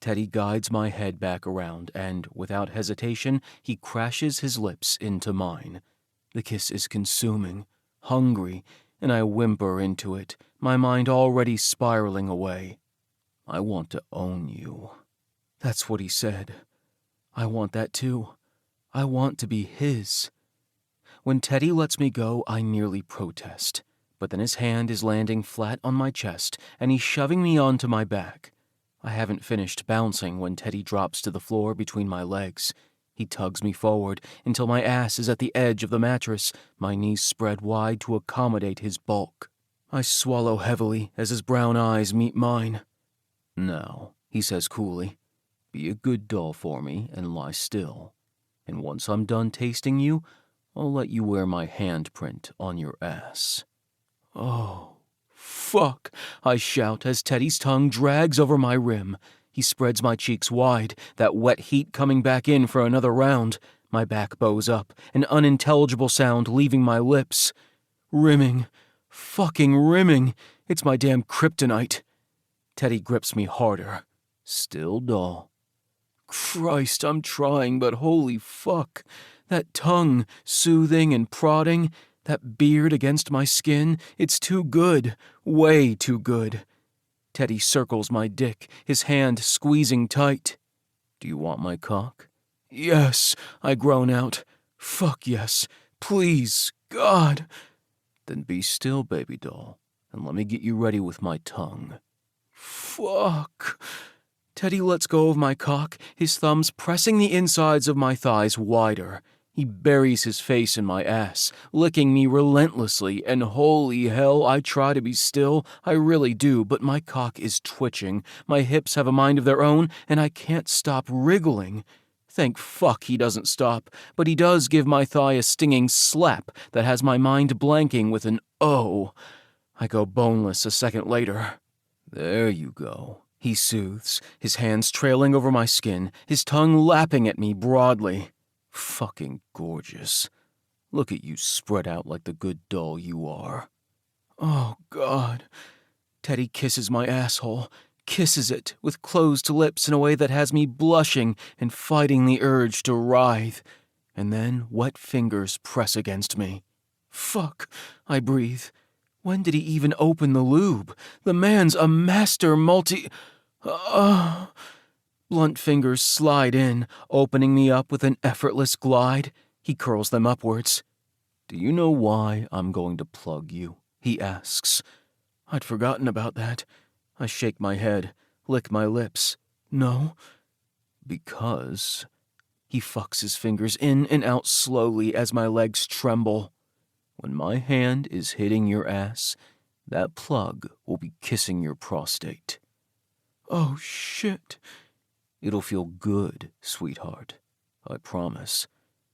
Teddy guides my head back around, and, without hesitation, he crashes his lips into mine. The kiss is consuming, hungry, and I whimper into it, my mind already spiraling away. I want to own you. That's what he said. I want that too. I want to be his. When Teddy lets me go, I nearly protest. But then his hand is landing flat on my chest, and he's shoving me onto my back. I haven't finished bouncing when Teddy drops to the floor between my legs. He tugs me forward until my ass is at the edge of the mattress, my knees spread wide to accommodate his bulk. I swallow heavily as his brown eyes meet mine. Now, he says coolly, be a good doll for me and lie still. And once I'm done tasting you, I'll let you wear my handprint on your ass. Oh, fuck, I shout as Teddy's tongue drags over my rim. He spreads my cheeks wide, that wet heat coming back in for another round. My back bows up, an unintelligible sound leaving my lips. Rimming. Fucking rimming. It's my damn kryptonite. Teddy grips me harder. Still doll. Christ, I'm trying, but holy fuck. That tongue, soothing and prodding, that beard against my skin, it's too good. Way too good. Teddy circles my dick, his hand squeezing tight. Do you want my cock? Yes, I groan out. Fuck yes. Please, God. Then be still, baby doll, and let me get you ready with my tongue. Fuck. Teddy lets go of my cock, his thumbs pressing the insides of my thighs wider. He buries his face in my ass, licking me relentlessly, and holy hell, I try to be still, I really do, but my cock is twitching, my hips have a mind of their own, and I can't stop wriggling. Thank fuck he doesn't stop, but he does give my thigh a stinging slap that has my mind blanking with an oh. I go boneless a second later. There you go, he soothes, his hands trailing over my skin, his tongue lapping at me broadly. Fucking gorgeous. Look at you spread out like the good doll you are. Oh, God. Teddy kisses my asshole, kisses it with closed lips in a way that has me blushing and fighting the urge to writhe. And then wet fingers press against me. Fuck, I breathe. When did he even open the lube? The man's a master Blunt fingers slide in, opening me up with an effortless glide. He curls them upwards. Do you know why I'm going to plug you? He asks. I'd forgotten about that. I shake my head, lick my lips. No. Because... He fucks his fingers in and out slowly as my legs tremble. When my hand is hitting your ass, that plug will be kissing your prostate. Oh, shit. It'll feel good, sweetheart. I promise.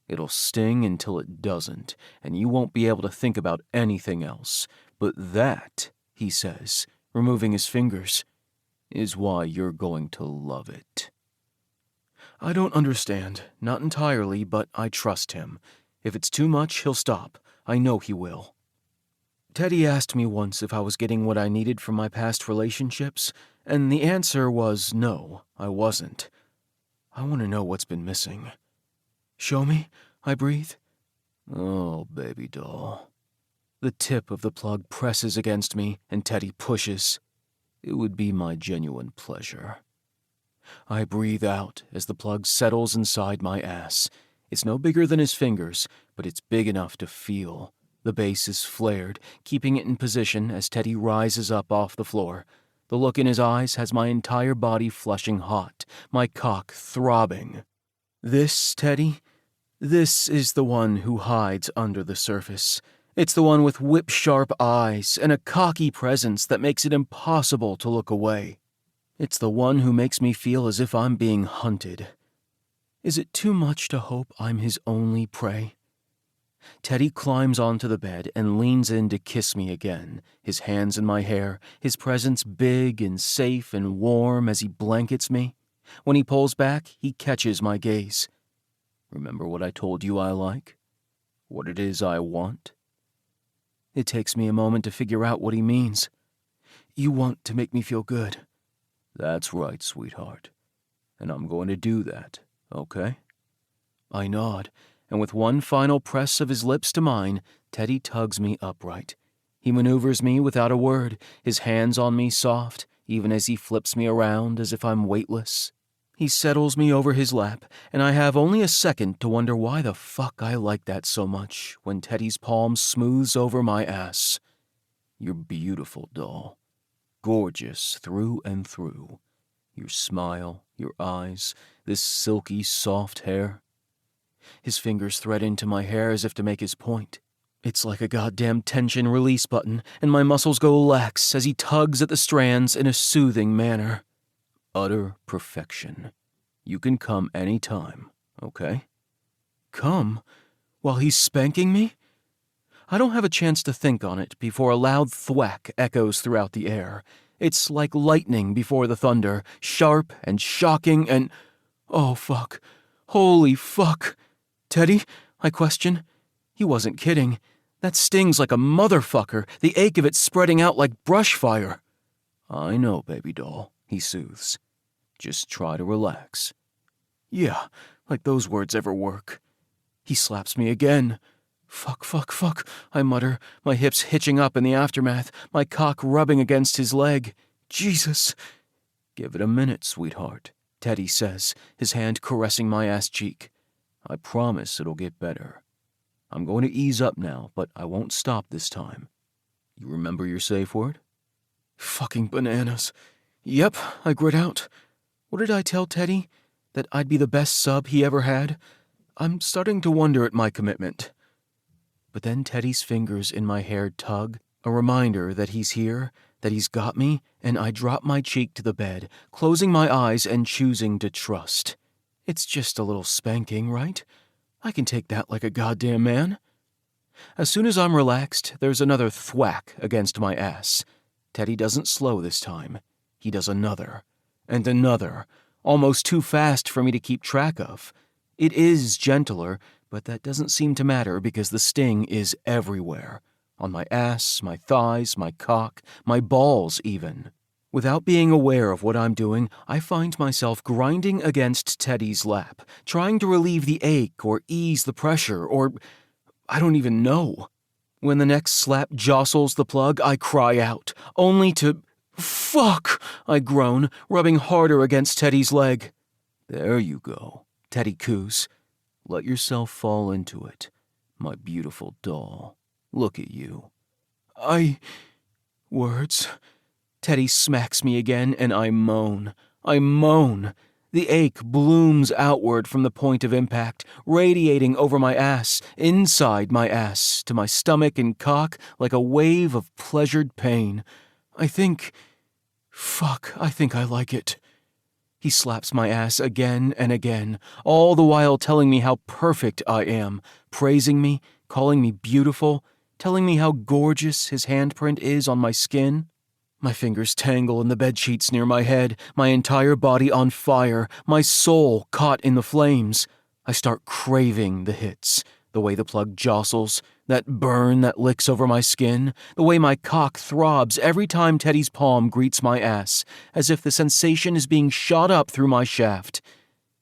It'll sting until it doesn't, and you won't be able to think about anything else. But that, he says, removing his fingers, is why you're going to love it. I don't understand, not entirely, but I trust him. If it's too much, he'll stop. I know he will. Teddy asked me once if I was getting what I needed from my past relationships, and the answer was no, I wasn't. I want to know what's been missing. Show me, I breathe. Oh, baby doll. The tip of the plug presses against me, and Teddy pushes. It would be my genuine pleasure. I breathe out as the plug settles inside my ass. It's no bigger than his fingers, but it's big enough to feel. The base is flared, keeping it in position as Teddy rises up off the floor. The look in his eyes has my entire body flushing hot, my cock throbbing. This, Teddy, this is the one who hides under the surface. It's the one with whip-sharp eyes and a cocky presence that makes it impossible to look away. It's the one who makes me feel as if I'm being hunted. Is it too much to hope I'm his only prey? Teddy climbs onto the bed and leans in to kiss me again, his hands in my hair, his presence big and safe and warm as he blankets me. When he pulls back, he catches my gaze. Remember what I told you I like? What it is I want? It takes me a moment to figure out what he means. You want to make me feel good. That's right, sweetheart. And I'm going to do that, okay? I nod, and with one final press of his lips to mine, Teddy tugs me upright. He maneuvers me without a word, his hands on me soft, even as he flips me around as if I'm weightless. He settles me over his lap, and I have only a second to wonder why the fuck I like that so much when Teddy's palm smooths over my ass. You're beautiful, doll. Gorgeous through and through. Your smile, your eyes, this silky, soft hair. His fingers thread into my hair as if to make his point. It's like a goddamn tension release button, and my muscles go lax as he tugs at the strands in a soothing manner. Utter perfection. You can come any time, okay? Come? While he's spanking me? I don't have a chance to think on it before a loud thwack echoes throughout the air. It's like lightning before the thunder, sharp and shocking and... Oh, fuck. Holy fuck. Teddy? I question. He wasn't kidding. That stings like a motherfucker, the ache of it spreading out like brush fire. I know, baby doll, he soothes. Just try to relax. Yeah, like those words ever work. He slaps me again. Fuck, fuck, fuck, I mutter, my hips hitching up in the aftermath, my cock rubbing against his leg. Jesus. Give it a minute, sweetheart. Teddy says, his hand caressing my ass cheek. I promise it'll get better. I'm going to ease up now, but I won't stop this time. You remember your safe word? Fucking bananas. Yep, I grit out. What did I tell Teddy? That I'd be the best sub he ever had? I'm starting to wonder at my commitment. But then Teddy's fingers in my hair tug, a reminder that he's here, that he's got me, and I drop my cheek to the bed, closing my eyes and choosing to trust. It's just a little spanking, right? I can take that like a goddamn man. As soon as I'm relaxed, there's another thwack against my ass. Teddy doesn't slow this time. He does another, and another, almost too fast for me to keep track of. It is gentler, but that doesn't seem to matter because the sting is everywhere. On my ass, my thighs, my cock, my balls even. Without being aware of what I'm doing, I find myself grinding against Teddy's lap, trying to relieve the ache or ease the pressure, or I don't even know. When the next slap jostles the plug, I cry out, only to... Fuck! I groan, rubbing harder against Teddy's leg. There you go, Teddy coos. Let yourself fall into it, my beautiful doll. Look at you. Words... Teddy smacks me again, and I moan. I moan. The ache blooms outward from the point of impact, radiating over my ass, inside my ass, to my stomach and cock like a wave of pleasured pain. I think I like it. He slaps my ass again and again, all the while telling me how perfect I am, praising me, calling me beautiful, telling me how gorgeous his handprint is on my skin. My fingers tangle in the bedsheets near my head, my entire body on fire, my soul caught in the flames. I start craving the hits, the way the plug jostles, that burn that licks over my skin, the way my cock throbs every time Teddy's palm greets my ass, as if the sensation is being shot up through my shaft.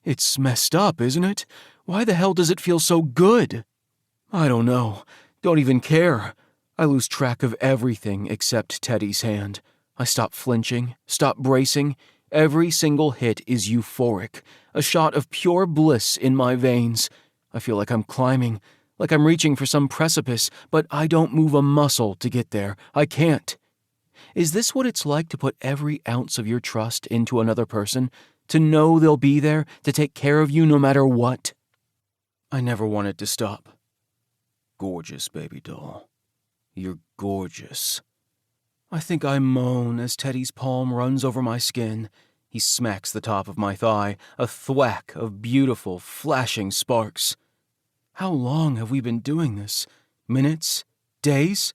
It's messed up, isn't it? Why the hell does it feel so good? I don't know. Don't even care. I lose track of everything except Teddy's hand. I stop flinching, stop bracing. Every single hit is euphoric, a shot of pure bliss in my veins. I feel like I'm climbing, like I'm reaching for some precipice, but I don't move a muscle to get there. I can't. Is this what it's like to put every ounce of your trust into another person, to know they'll be there, to take care of you no matter what? I never wanted to stop. Gorgeous, baby doll. You're gorgeous. I think I moan as Teddy's palm runs over my skin. He smacks the top of my thigh, a thwack of beautiful, flashing sparks. How long have we been doing this? Minutes? Days?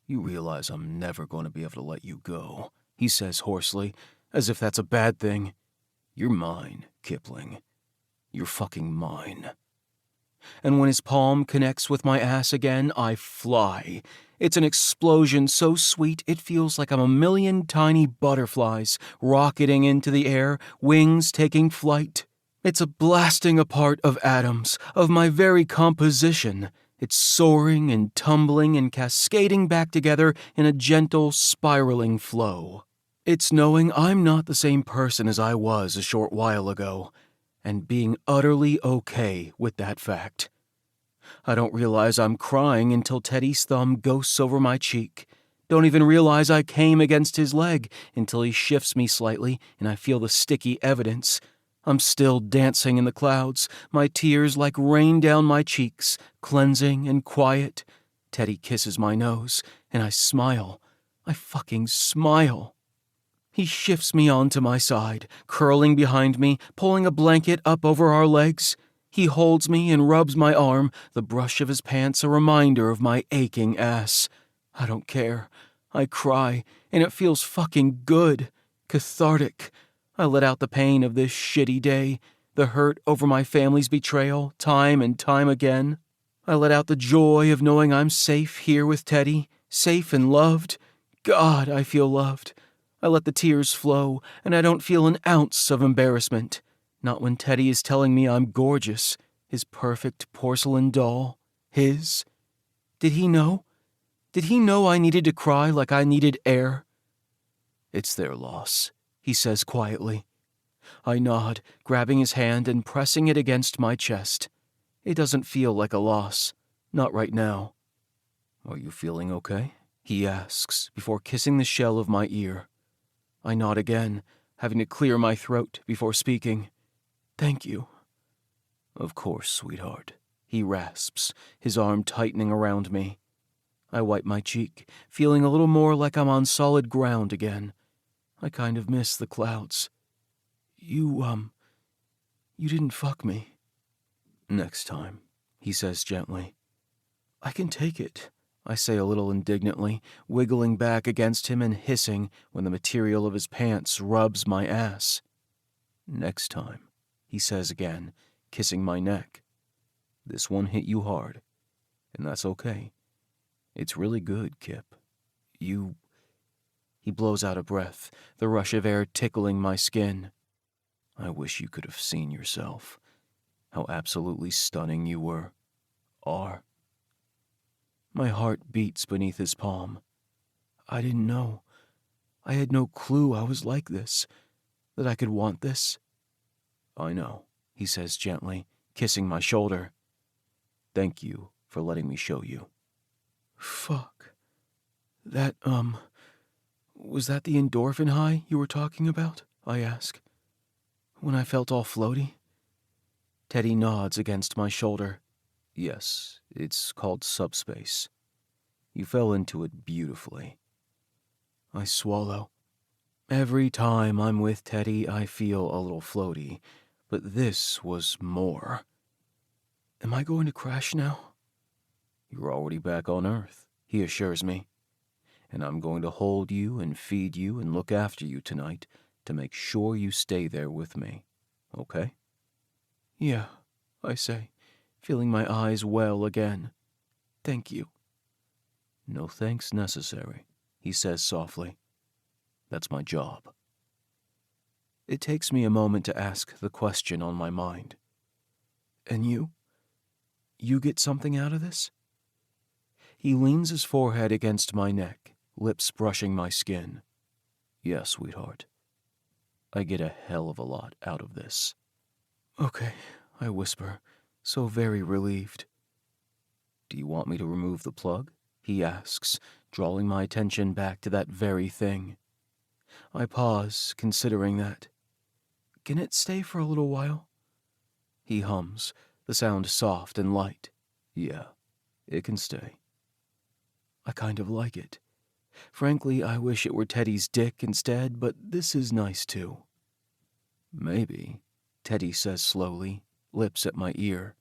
You realize I'm never going to be able to let you go, he says hoarsely, as if that's a bad thing. You're mine, Kipling. You're fucking mine. And when his palm connects with my ass again, I fly. It's an explosion so sweet it feels like I'm a million tiny butterflies rocketing into the air, wings taking flight. It's a blasting apart of atoms, of my very composition. It's soaring and tumbling and cascading back together in a gentle, spiraling flow. It's knowing I'm not the same person as I was a short while ago, and being utterly okay with that fact. I don't realize I'm crying until Teddy's thumb ghosts over my cheek. Don't even realize I came against his leg until he shifts me slightly and I feel the sticky evidence. I'm still dancing in the clouds, my tears like rain down my cheeks, cleansing and quiet. Teddy kisses my nose, and I smile. I fucking smile. He shifts me onto my side, curling behind me, pulling a blanket up over our legs. He holds me and rubs my arm, the brush of his pants a reminder of my aching ass. I don't care. I cry, and it feels fucking good. Cathartic. I let out the pain of this shitty day, the hurt over my family's betrayal, time and time again. I let out the joy of knowing I'm safe here with Teddy, safe and loved. God, I feel loved. I let the tears flow, and I don't feel an ounce of embarrassment. Not when Teddy is telling me I'm gorgeous, his perfect porcelain doll, his. Did he know? Did he know I needed to cry like I needed air? It's their loss, he says quietly. I nod, grabbing his hand and pressing it against my chest. It doesn't feel like a loss. Not right now. Are you feeling okay? He asks, before kissing the shell of my ear. I nod again, having to clear my throat before speaking. Thank you. Of course, sweetheart, he rasps, his arm tightening around me. I wipe my cheek, feeling a little more like I'm on solid ground again. I kind of miss the clouds. You didn't fuck me. Next time, he says gently. I can take it, I say a little indignantly, wiggling back against him and hissing when the material of his pants rubs my ass. Next time, he says again, kissing my neck. This one hit you hard, and that's okay. It's really good, Kipp. You... He blows out a breath, the rush of air tickling my skin. I wish you could have seen yourself. How absolutely stunning you were. Are. My heart beats beneath his palm. I didn't know. I had no clue I was like this, that I could want this. I know, he says gently, kissing my shoulder. Thank you for letting me show you. Fuck. That, was that the endorphin high you were talking about? I ask. When I felt all floaty? Teddy nods against my shoulder. Yes, it's called subspace. You fell into it beautifully. I swallow. Every time I'm with Teddy, I feel a little floaty, but this was more. Am I going to crash now? You're already back on Earth, he assures me. And I'm going to hold you and feed you and look after you tonight to make sure you stay there with me. Okay? Yeah, I say, feeling my eyes well again. Thank you. No thanks necessary, he says softly. That's my job. It takes me a moment to ask the question on my mind. And you? You get something out of this? He leans his forehead against my neck, lips brushing my skin. Yes, sweetheart. I get a hell of a lot out of this. Okay, I whisper, so very relieved. Do you want me to remove the plug? He asks, drawing my attention back to that very thing. I pause, considering that. Can it stay for a little while? He hums, the sound soft and light. Yeah, it can stay. I kind of like it. Frankly, I wish it were Teddy's dick instead, but this is nice too. Maybe, Teddy says slowly, lips at my ear.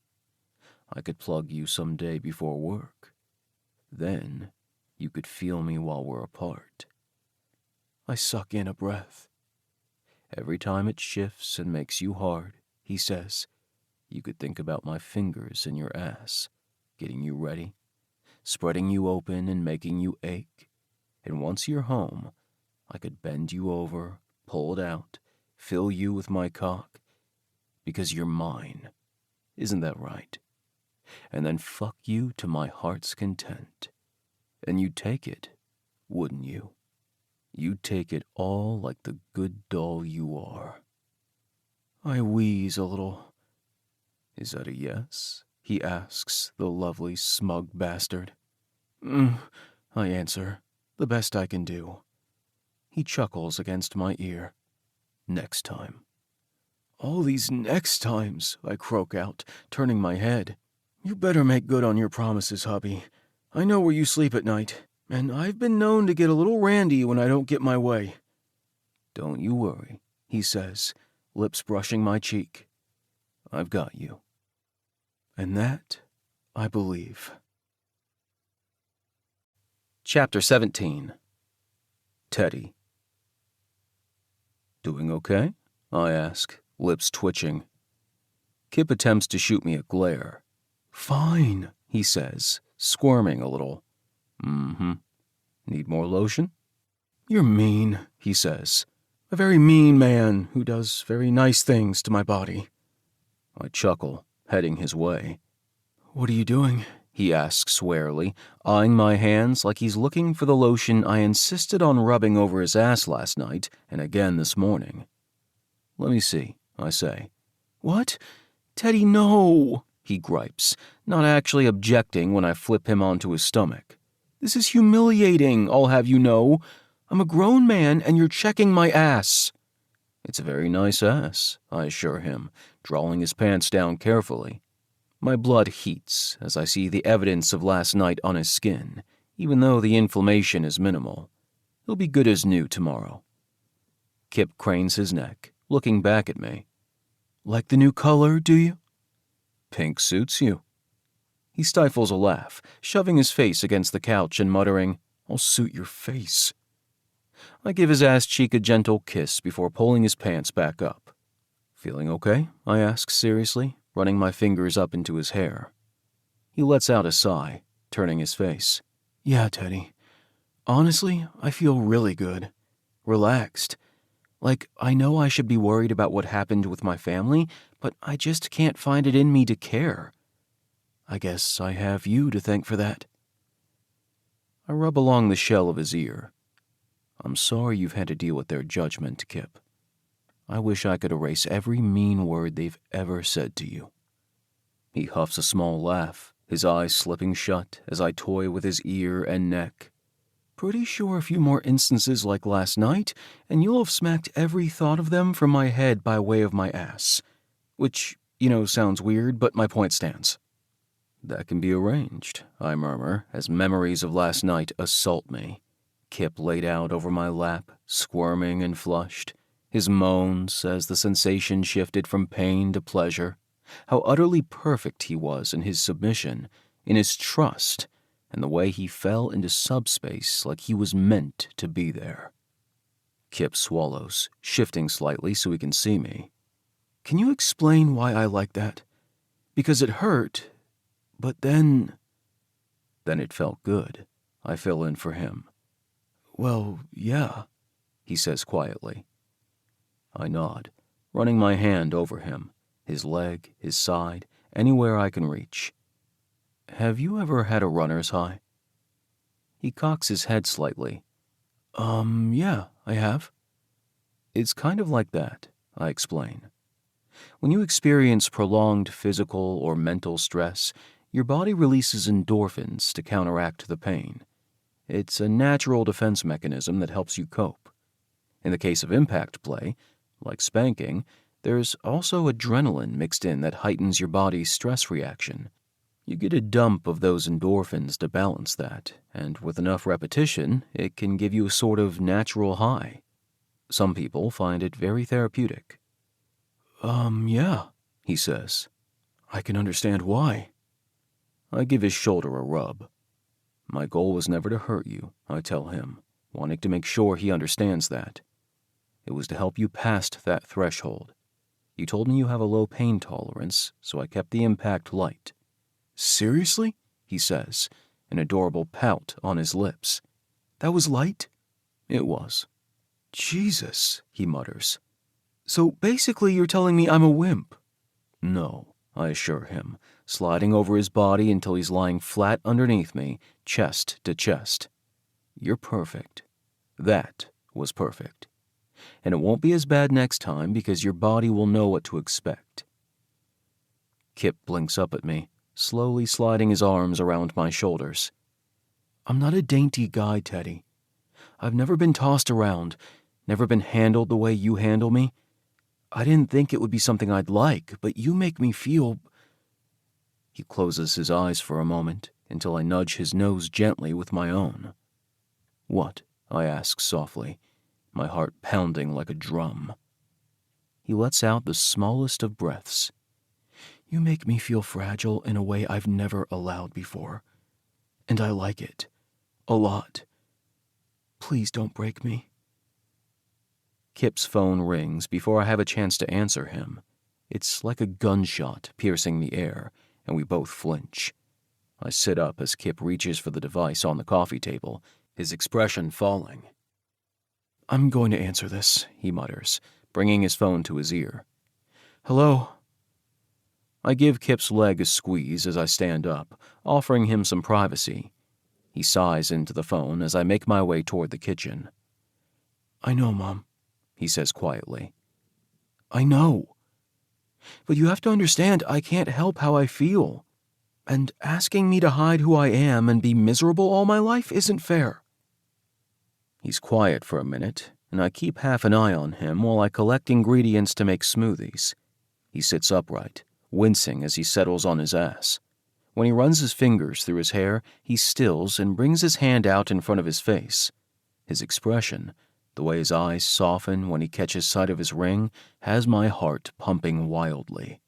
I could plug you someday before work. Then, you could feel me while we're apart. I suck in a breath. Every time it shifts and makes you hard, he says, you could think about my fingers in your ass, getting you ready, spreading you open and making you ache. And once you're home, I could bend you over, pull it out, fill you with my cock, because you're mine. Isn't that right? And then fuck you to my heart's content. And you'd take it, wouldn't you? You'd take it all like the good doll you are. I wheeze a little. Is that a yes? He asks, the lovely, smug bastard. I answer, the best I can do. He chuckles against my ear. Next time. All these next times, I croak out, turning my head. You better make good on your promises, hubby. I know where you sleep at night, and I've been known to get a little randy when I don't get my way. Don't you worry, he says, lips brushing my cheek. I've got you. And that, I believe. Chapter 17. Teddy. Doing okay? I ask, lips twitching. Kipp attempts to shoot me a glare. Fine, he says, squirming a little. Need more lotion? You're mean, he says. A very mean man who does very nice things to my body. I chuckle, heading his way. What are you doing? He asks warily, eyeing my hands like he's looking for the lotion I insisted on rubbing over his ass last night and again this morning. Let me see, I say. What? Teddy, no, he gripes, not actually objecting when I flip him onto his stomach. This is humiliating, I'll have you know. I'm a grown man and you're checking my ass. It's a very nice ass, I assure him, drawing his pants down carefully. My blood heats as I see the evidence of last night on his skin, even though the inflammation is minimal. He'll be good as new tomorrow. Kipp cranes his neck, looking back at me. Like the new color, do you? Pink suits you. He stifles a laugh, shoving his face against the couch and muttering, I'll suit your face. I give his ass cheek a gentle kiss before pulling his pants back up. Feeling okay? I ask seriously, running my fingers up into his hair. He lets out a sigh, turning his face. Yeah, Teddy. Honestly, I feel really good. Relaxed. Like, I know I should be worried about what happened with my family, but I just can't find it in me to care. I guess I have you to thank for that. I rub along the shell of his ear. I'm sorry you've had to deal with their judgment, Kipp. I wish I could erase every mean word they've ever said to you. He huffs a small laugh, his eyes slipping shut as I toy with his ear and neck. Pretty sure a few more instances like last night, and you'll have smacked every thought of them from my head by way of my ass. Which, sounds weird, but my point stands. That can be arranged, I murmur, as memories of last night assault me. Kipp laid out over my lap, squirming and flushed, his moans as the sensation shifted from pain to pleasure, how utterly perfect he was in his submission, in his trust, and the way he fell into subspace like he was meant to be there. Kipp swallows, shifting slightly so he can see me. Can you explain why I like that? Because it hurt, but then it felt good, I fill in for him. Well, yeah, he says quietly. I nod, running my hand over him, his leg, his side, anywhere I can reach. Have you ever had a runner's high? He cocks his head slightly. Yeah, I have. It's kind of like that, I explain. When you experience prolonged physical or mental stress, your body releases endorphins to counteract the pain. It's a natural defense mechanism that helps you cope. In the case of impact play, like spanking, there's also adrenaline mixed in that heightens your body's stress reaction. You get a dump of those endorphins to balance that, and with enough repetition, it can give you a sort of natural high. Some people find it very therapeutic. Yeah, he says. I can understand why. I give his shoulder a rub. My goal was never to hurt you, I tell him, wanting to make sure he understands that. It was to help you past that threshold. You told me you have a low pain tolerance, so I kept the impact light. Seriously? He says, an adorable pout on his lips. That was light? It was. Jesus, he mutters. So basically you're telling me I'm a wimp? No, I assure him, sliding over his body until he's lying flat underneath me, chest to chest. You're perfect. That was perfect. And it won't be as bad next time because your body will know what to expect. Kipp blinks up at me, slowly sliding his arms around my shoulders. I'm not a dainty guy, Teddy. I've never been tossed around, never been handled the way you handle me. I didn't think it would be something I'd like, but you make me feel... He closes his eyes for a moment until I nudge his nose gently with my own. What? I ask softly, my heart pounding like a drum. He lets out the smallest of breaths. You make me feel fragile in a way I've never allowed before. And I like it. A lot. Please don't break me. Kipp's phone rings before I have a chance to answer him. It's like a gunshot piercing the air, and we both flinch. I sit up as Kipp reaches for the device on the coffee table, his expression falling. I'm going to answer this, he mutters, bringing his phone to his ear. Hello? I give Kipp's leg a squeeze as I stand up, offering him some privacy. He sighs into the phone as I make my way toward the kitchen. I know, Mom, he says quietly. I know. But you have to understand, I can't help how I feel. And asking me to hide who I am and be miserable all my life isn't fair. He's quiet for a minute, and I keep half an eye on him while I collect ingredients to make smoothies. He sits upright, wincing as he settles on his ass. When he runs his fingers through his hair, he stills and brings his hand out in front of his face. His expression, the way his eyes soften when he catches sight of his ring, has my heart pumping wildly.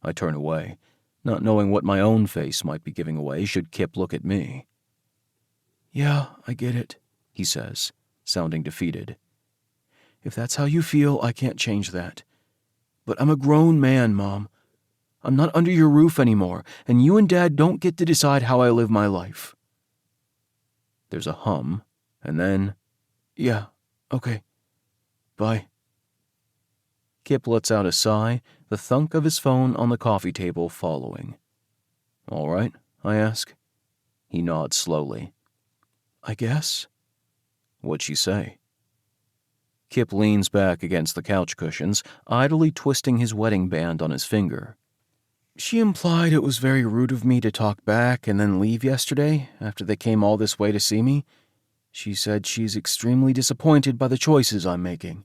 I turn away, not knowing what my own face might be giving away should Kipp look at me. Yeah, I get it, he says, sounding defeated. If that's how you feel, I can't change that. But I'm a grown man, Mom. I'm not under your roof anymore, and you and Dad don't get to decide how I live my life. There's a hum, and then, yeah, okay. Bye. Kipp lets out a sigh, the thunk of his phone on the coffee table following. All right, I ask. He nods slowly. I guess. What'd she say? Kipp leans back against the couch cushions, idly twisting his wedding band on his finger. She implied it was very rude of me to talk back and then leave yesterday after they came all this way to see me. She said she's extremely disappointed by the choices I'm making.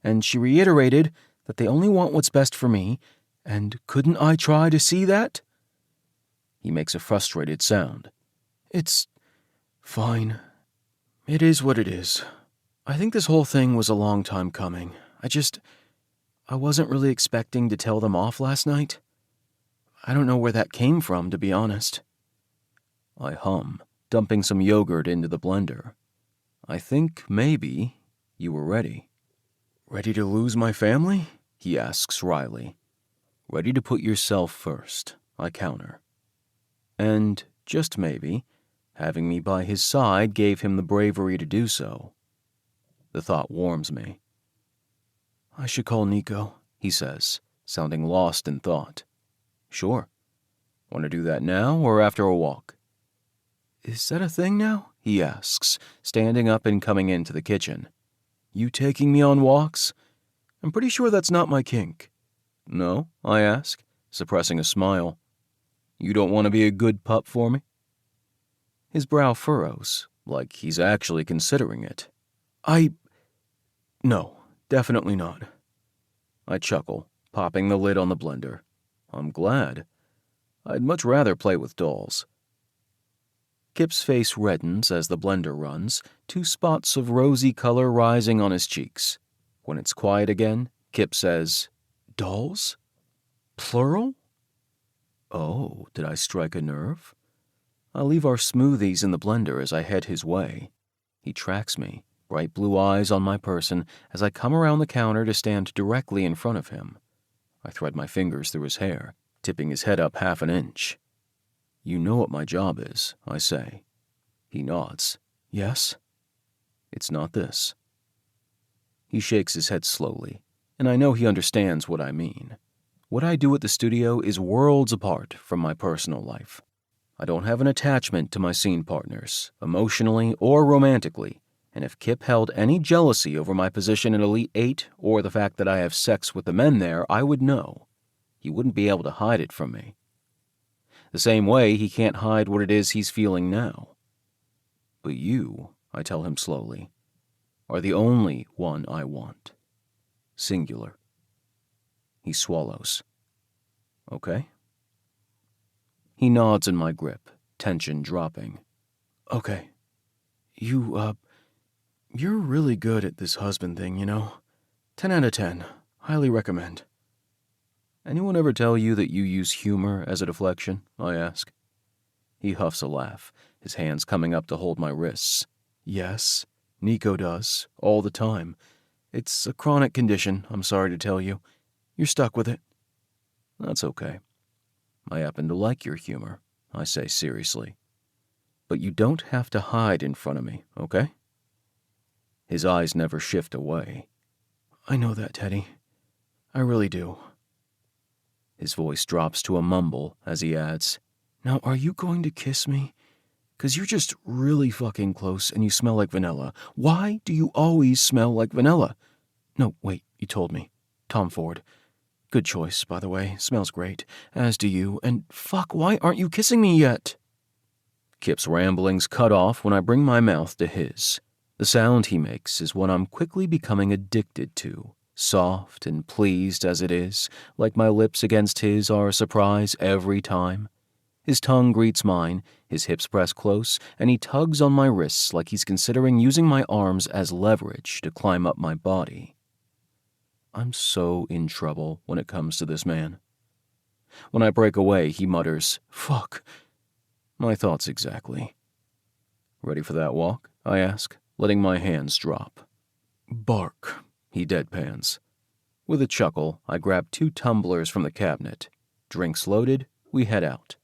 And she reiterated that they only want what's best for me, and couldn't I try to see that? He makes a frustrated sound. It's fine. It is what it is. I think this whole thing was a long time coming. I wasn't really expecting to tell them off last night. I don't know where that came from, to be honest. I hum, dumping some yogurt into the blender. I think maybe you were ready. Ready to lose my family? He asks wryly. Ready to put yourself first, I counter. And, just maybe, having me by his side gave him the bravery to do so. The thought warms me. I should call Nico, he says, sounding lost in thought. Sure. Want to do that now or after a walk? Is that a thing now? He asks, standing up and coming into the kitchen. You taking me on walks? I'm pretty sure that's not my kink. No, I ask, suppressing a smile. You don't want to be a good pup for me? His brow furrows, like he's actually considering it. No, definitely not. I chuckle, popping the lid on the blender. I'm glad. I'd much rather play with dolls. Kipp's face reddens as the blender runs, 2 spots of rosy color rising on his cheeks. When it's quiet again, Kipp says, Dolls? Plural? Oh, did I strike a nerve? I leave our smoothies in the blender as I head his way. He tracks me, bright blue eyes on my person, as I come around the counter to stand directly in front of him. I thread my fingers through his hair, tipping his head up half an inch. You know what my job is, I say. He nods. Yes? It's not this. He shakes his head slowly, and I know he understands what I mean. What I do at the studio is worlds apart from my personal life. I don't have an attachment to my scene partners, emotionally or romantically, and if Kipp held any jealousy over my position in Elite 8 or the fact that I have sex with the men there, I would know. He wouldn't be able to hide it from me. The same way he can't hide what it is he's feeling now. But you, I tell him slowly, are the only one I want. Singular. He swallows. Okay? He nods in my grip, tension dropping. Okay. You're really good at this husband thing, you know? 10 out of 10. Highly recommend. Anyone ever tell you that you use humor as a deflection? I ask. He huffs a laugh, his hands coming up to hold my wrists. Yes, Nico does, all the time. It's a chronic condition, I'm sorry to tell you. You're stuck with it. That's okay. I happen to like your humor, I say seriously. But you don't have to hide in front of me, okay? His eyes never shift away. I know that, Teddy. I really do. His voice drops to a mumble as he adds, Now, are you going to kiss me? 'Cause you're just really fucking close and you smell like vanilla. Why do you always smell like vanilla? No, wait, you told me. Tom Ford. Good choice, by the way. Smells great. As do you. And fuck, why aren't you kissing me yet? Kipp's ramblings cut off when I bring my mouth to his. The sound he makes is what I'm quickly becoming addicted to. Soft and pleased as it is, like my lips against his are a surprise every time. His tongue greets mine, his hips press close, and he tugs on my wrists like he's considering using my arms as leverage to climb up my body. I'm so in trouble when it comes to this man. When I break away, he mutters, "Fuck." My thoughts exactly. "Ready for that walk?" I ask, letting my hands drop. Bark, he deadpans. With a chuckle, I grab 2 tumblers from the cabinet. Drinks loaded, we head out.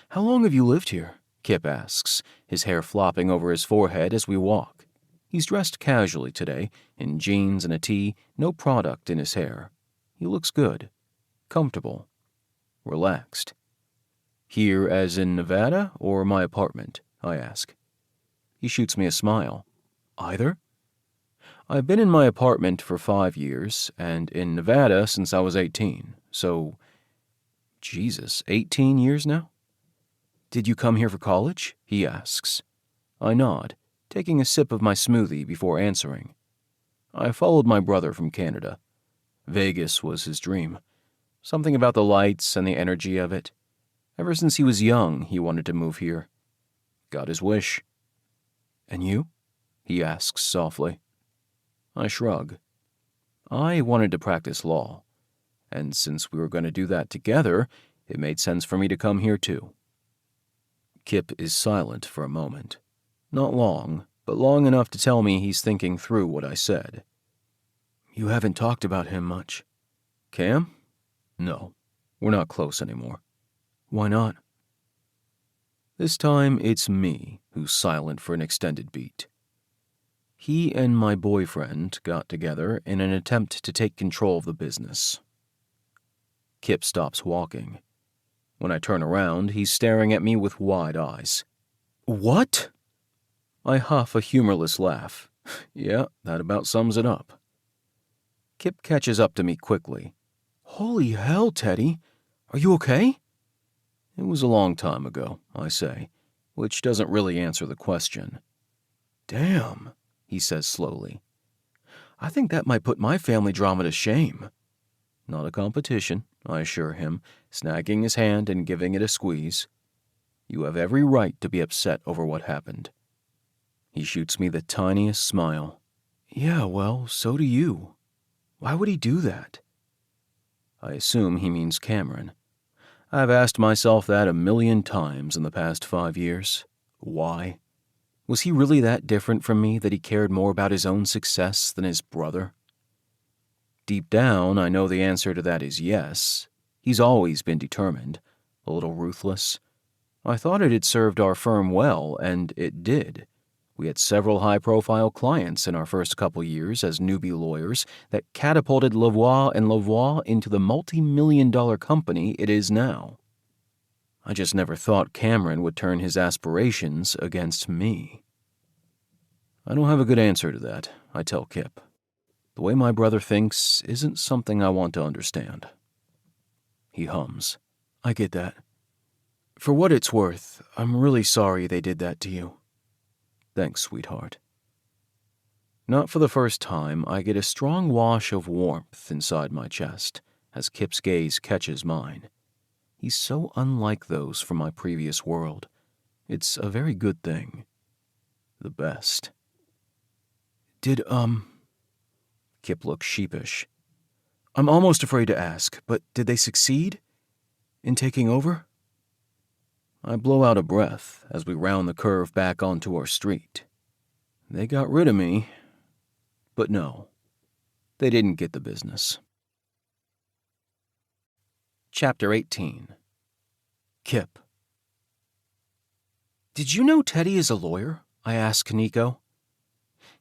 How long have you lived here? Kipp asks, his hair flopping over his forehead as we walk. He's dressed casually today, in jeans and a tee, no product in his hair. He looks good, comfortable, relaxed. Here as in Nevada or my apartment? I ask. He shoots me a smile. Either? I've been in my apartment for 5 years, and in Nevada since I was 18, so... Jesus, 18 years now? Did you come here for college? He asks. I nod, taking a sip of my smoothie before answering. I followed my brother from Canada. Vegas was his dream. Something about the lights and the energy of it. Ever since he was young, he wanted to move here. Got his wish. And you? He asks softly. I shrug. I wanted to practice law, and since we were going to do that together, it made sense for me to come here too. Kipp is silent for a moment. Not long, but long enough to tell me he's thinking through what I said. You haven't talked about him much. Cam? No, we're not close anymore. Why not? This time it's me who's silent for an extended beat. He and my boyfriend got together in an attempt to take control of the business. Kipp stops walking. When I turn around, he's staring at me with wide eyes. What? I huff a humorless laugh. Yeah, that about sums it up. Kipp catches up to me quickly. Holy hell, Teddy. Are you okay? It was a long time ago, I say, which doesn't really answer the question. Damn, he says slowly. I think that might put my family drama to shame. Not a competition, I assure him, snagging his hand and giving it a squeeze. You have every right to be upset over what happened. He shoots me the tiniest smile. Yeah, well, so do you. Why would he do that? I assume he means Cameron. I've asked myself that 1,000,000 times in the past 5 years. Why? Was he really that different from me that he cared more about his own success than his brother? Deep down, I know the answer to that is yes. He's always been determined, a little ruthless. I thought it had served our firm well, and it did. We had several high-profile clients in our first couple years as newbie lawyers that catapulted Lavoie & Lavoie into the multi-million-dollar company it is now. I just never thought Cameron would turn his aspirations against me. I don't have a good answer to that, I tell Kipp. The way my brother thinks isn't something I want to understand. He hums. I get that. For what it's worth, I'm really sorry they did that to you. Thanks, sweetheart. Not for the first time, I get a strong wash of warmth inside my chest as Kipp's gaze catches mine. He's so unlike those from my previous world. It's a very good thing. The best. Did, Kipp looks sheepish. I'm almost afraid to ask, but did they succeed in taking over? I blow out a breath as we round the curve back onto our street. They got rid of me, but no, they didn't get the business. Chapter 18. Kipp. Did you know Teddy is a lawyer? I ask Nico.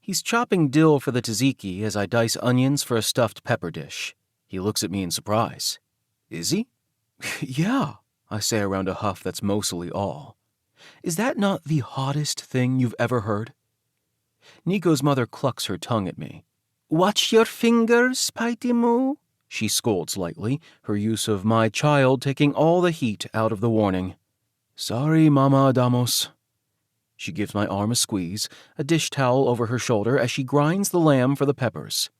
He's chopping dill for the tzatziki as I dice onions for a stuffed pepper dish. He looks at me in surprise. Is he? Yeah, I say around a huff that's mostly awe. Is that not the hottest thing you've ever heard? Nico's mother clucks her tongue at me. Watch your fingers, Piety Moo, she scolds lightly, her use of my child taking all the heat out of the warning. Sorry, Mama Adamos. She gives my arm a squeeze, a dish towel over her shoulder as she grinds the lamb for the peppers.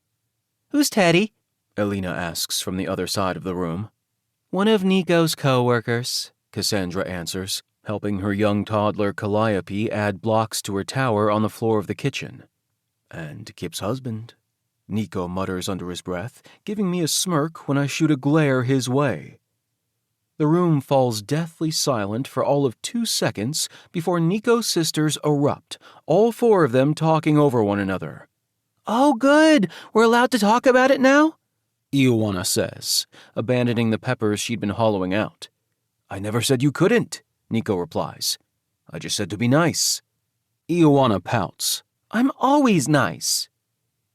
Who's Teddy? Elena asks from the other side of the room. One of Nico's coworkers, Cassandra answers, helping her young toddler Calliope add blocks to her tower on the floor of the kitchen. And Kipp's husband, Nico mutters under his breath, giving me a smirk when I shoot a glare his way. The room falls deathly silent for all of 2 seconds before Nico's sisters erupt, all 4 of them talking over one another. Oh, good! We're allowed to talk about it now? Ioana says, abandoning the peppers she'd been hollowing out. I never said you couldn't, Nico replies. I just said to be nice. Ioana pouts. I'm always nice.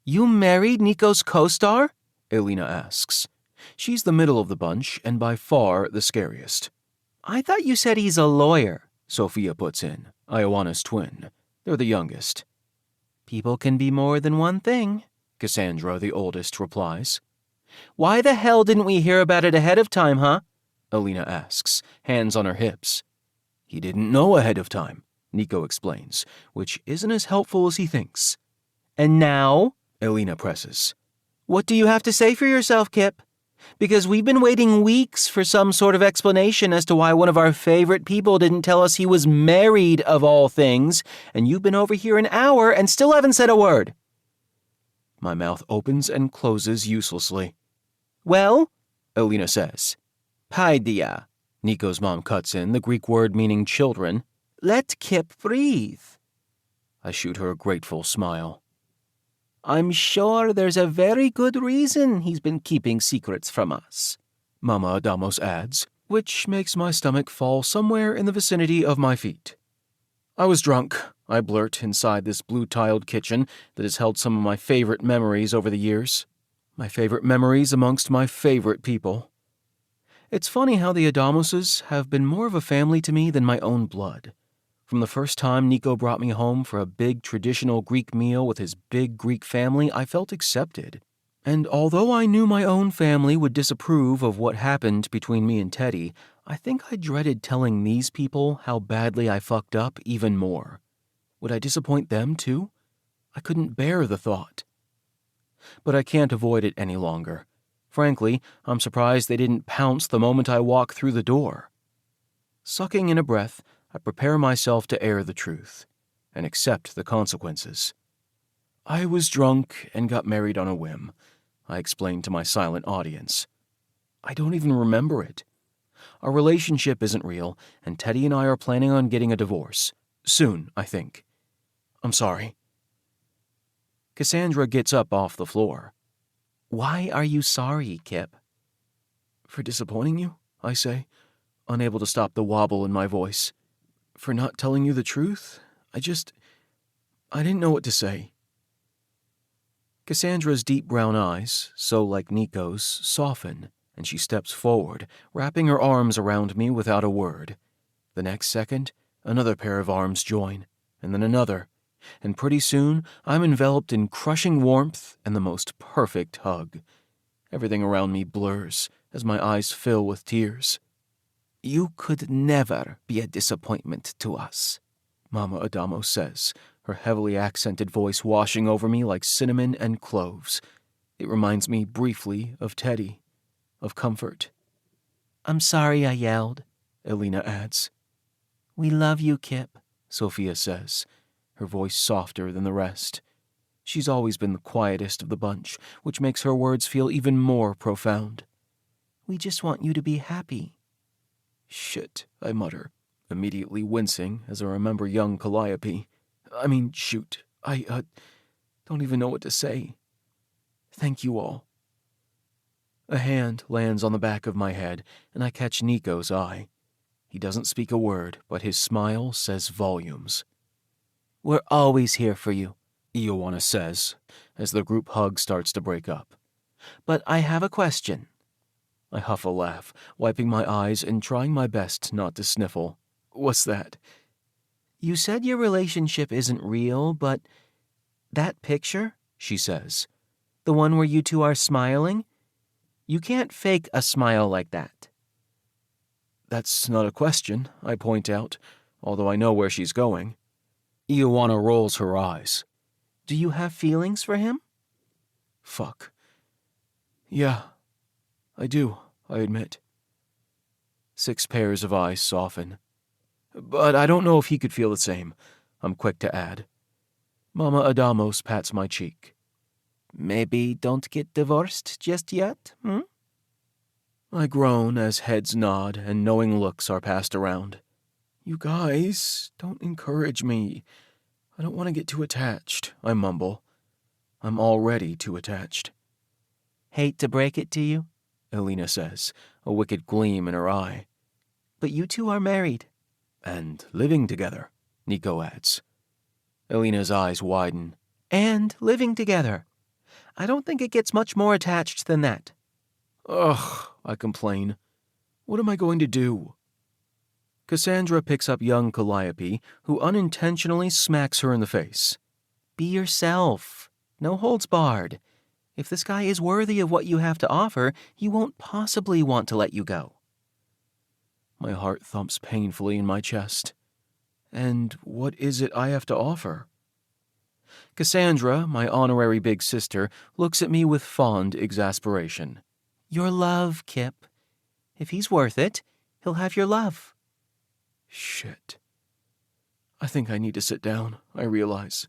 You married Nico's co-star? Elena asks. She's the middle of the bunch and by far the scariest. I thought you said he's a lawyer, Sophia puts in, Ioana's twin. They're the youngest. People can be more than one thing, Cassandra, the oldest, replies. Why the hell didn't we hear about it ahead of time, huh? Elena asks, hands on her hips. He didn't know ahead of time, Nico explains, which isn't as helpful as he thinks. And now? Elena presses. What do you have to say for yourself, Kipp? Because we've been waiting weeks for some sort of explanation as to why one of our favorite people didn't tell us he was married of all things, and you've been over here an hour and still haven't said a word. My mouth opens and closes uselessly. Well, Elena says. Paidia, Nico's mom cuts in, the Greek word meaning children. Let Kipp breathe. I shoot her a grateful smile. I'm sure there's a very good reason he's been keeping secrets from us, Mama Adamos adds, which makes my stomach fall somewhere in the vicinity of my feet. I was drunk, I blurt inside this blue-tiled kitchen that has held some of my favorite memories over the years. My favorite memories amongst my favorite people. It's funny how the Adamoses have been more of a family to me than my own blood. From the first time Nico brought me home for a big traditional Greek meal with his big Greek family, I felt accepted. And although I knew my own family would disapprove of what happened between me and Teddy, I think I dreaded telling these people how badly I fucked up even more. Would I disappoint them too? I couldn't bear the thought. But I can't avoid it any longer. Frankly, I'm surprised they didn't pounce the moment I walk through the door. Sucking in a breath, I prepare myself to air the truth and accept the consequences. I was drunk and got married on a whim, I explained to my silent audience. I don't even remember it. Our relationship isn't real, and Teddy and I are planning on getting a divorce. Soon, I think. I'm sorry. Cassandra gets up off the floor. Why are you sorry, Kipp? For disappointing you, I say, unable to stop the wobble in my voice. For not telling you the truth? I didn't know what to say. Cassandra's deep brown eyes, so like Nico's, soften, and she steps forward, wrapping her arms around me without a word. The next second, another pair of arms join, and then another, and pretty soon I'm enveloped in crushing warmth and the most perfect hug. Everything around me blurs as my eyes fill with tears. You could never be a disappointment to us, Mama Adamo says, her heavily accented voice washing over me like cinnamon and cloves. It reminds me briefly of Teddy, of comfort. I'm sorry I yelled, Elena adds. We love you, Kipp, Sophia says, her voice softer than the rest. She's always been the quietest of the bunch, which makes her words feel even more profound. We just want you to be happy. Shit, I mutter, immediately wincing as I remember young Calliope. Shoot, I don't even know what to say. Thank you all. A hand lands on the back of my head, and I catch Nico's eye. He doesn't speak a word, but his smile says volumes. We're always here for you, Ioana says, as the group hug starts to break up. But I have a question. I huff a laugh, wiping my eyes and trying my best not to sniffle. What's that? You said your relationship isn't real, but that picture, she says. The one where you two are smiling? You can't fake a smile like that. That's not a question, I point out, although I know where she's going. Ioana rolls her eyes. Do you have feelings for him? Fuck. Yeah, I do, I admit. 6 pairs of eyes soften. But I don't know if he could feel the same, I'm quick to add. Mama Adamos pats my cheek. Maybe don't get divorced just yet, I groan as heads nod and knowing looks are passed around. You guys, don't encourage me. I don't want to get too attached, I mumble. I'm already too attached. Hate to break it to you, Elena says, a wicked gleam in her eye. but you two are married. And living together, Nico adds. Elena's eyes widen. And living together. I don't think it gets much more attached than that. Ugh, I complain. What am I going to do? Cassandra picks up young Calliope, who unintentionally smacks her in the face. Be yourself. No holds barred. If this guy is worthy of what you have to offer, he won't possibly want to let you go. My heart thumps painfully in my chest. And what is it I have to offer? Cassandra, my honorary big sister, looks at me with fond exasperation. Your love, Kipp. If he's worth it, he'll have your love. Shit. I think I need to sit down, I realize.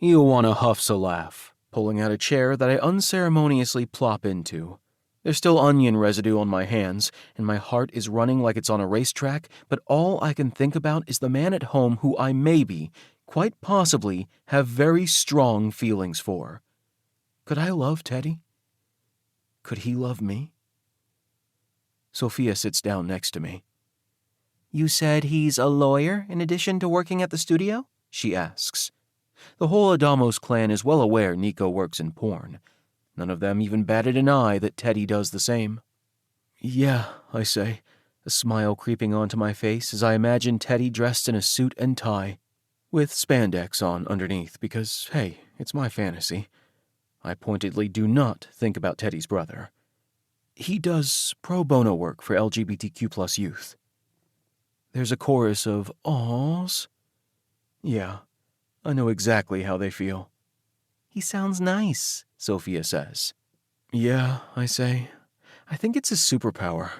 Ioana huffs a laugh, pulling out a chair that I unceremoniously plop into. There's still onion residue on my hands, and my heart is running like it's on a racetrack, but all I can think about is the man at home who I maybe, quite possibly, have very strong feelings for. Could I love Teddy? Could he love me? Sophia sits down next to me. You said he's a lawyer in addition to working at the studio? She asks. The whole Adamos clan is well aware Nico works in porn. None of them even batted an eye that Teddy does the same. Yeah, I say, a smile creeping onto my face as I imagine Teddy dressed in a suit and tie, with spandex on underneath because, hey, it's my fantasy. I pointedly do not think about Teddy's brother. He does pro bono work for LGBTQ+ youth. There's a chorus of awws. Yeah, I know exactly how they feel. He sounds nice, Sophia says. Yeah, I say. I think it's his superpower.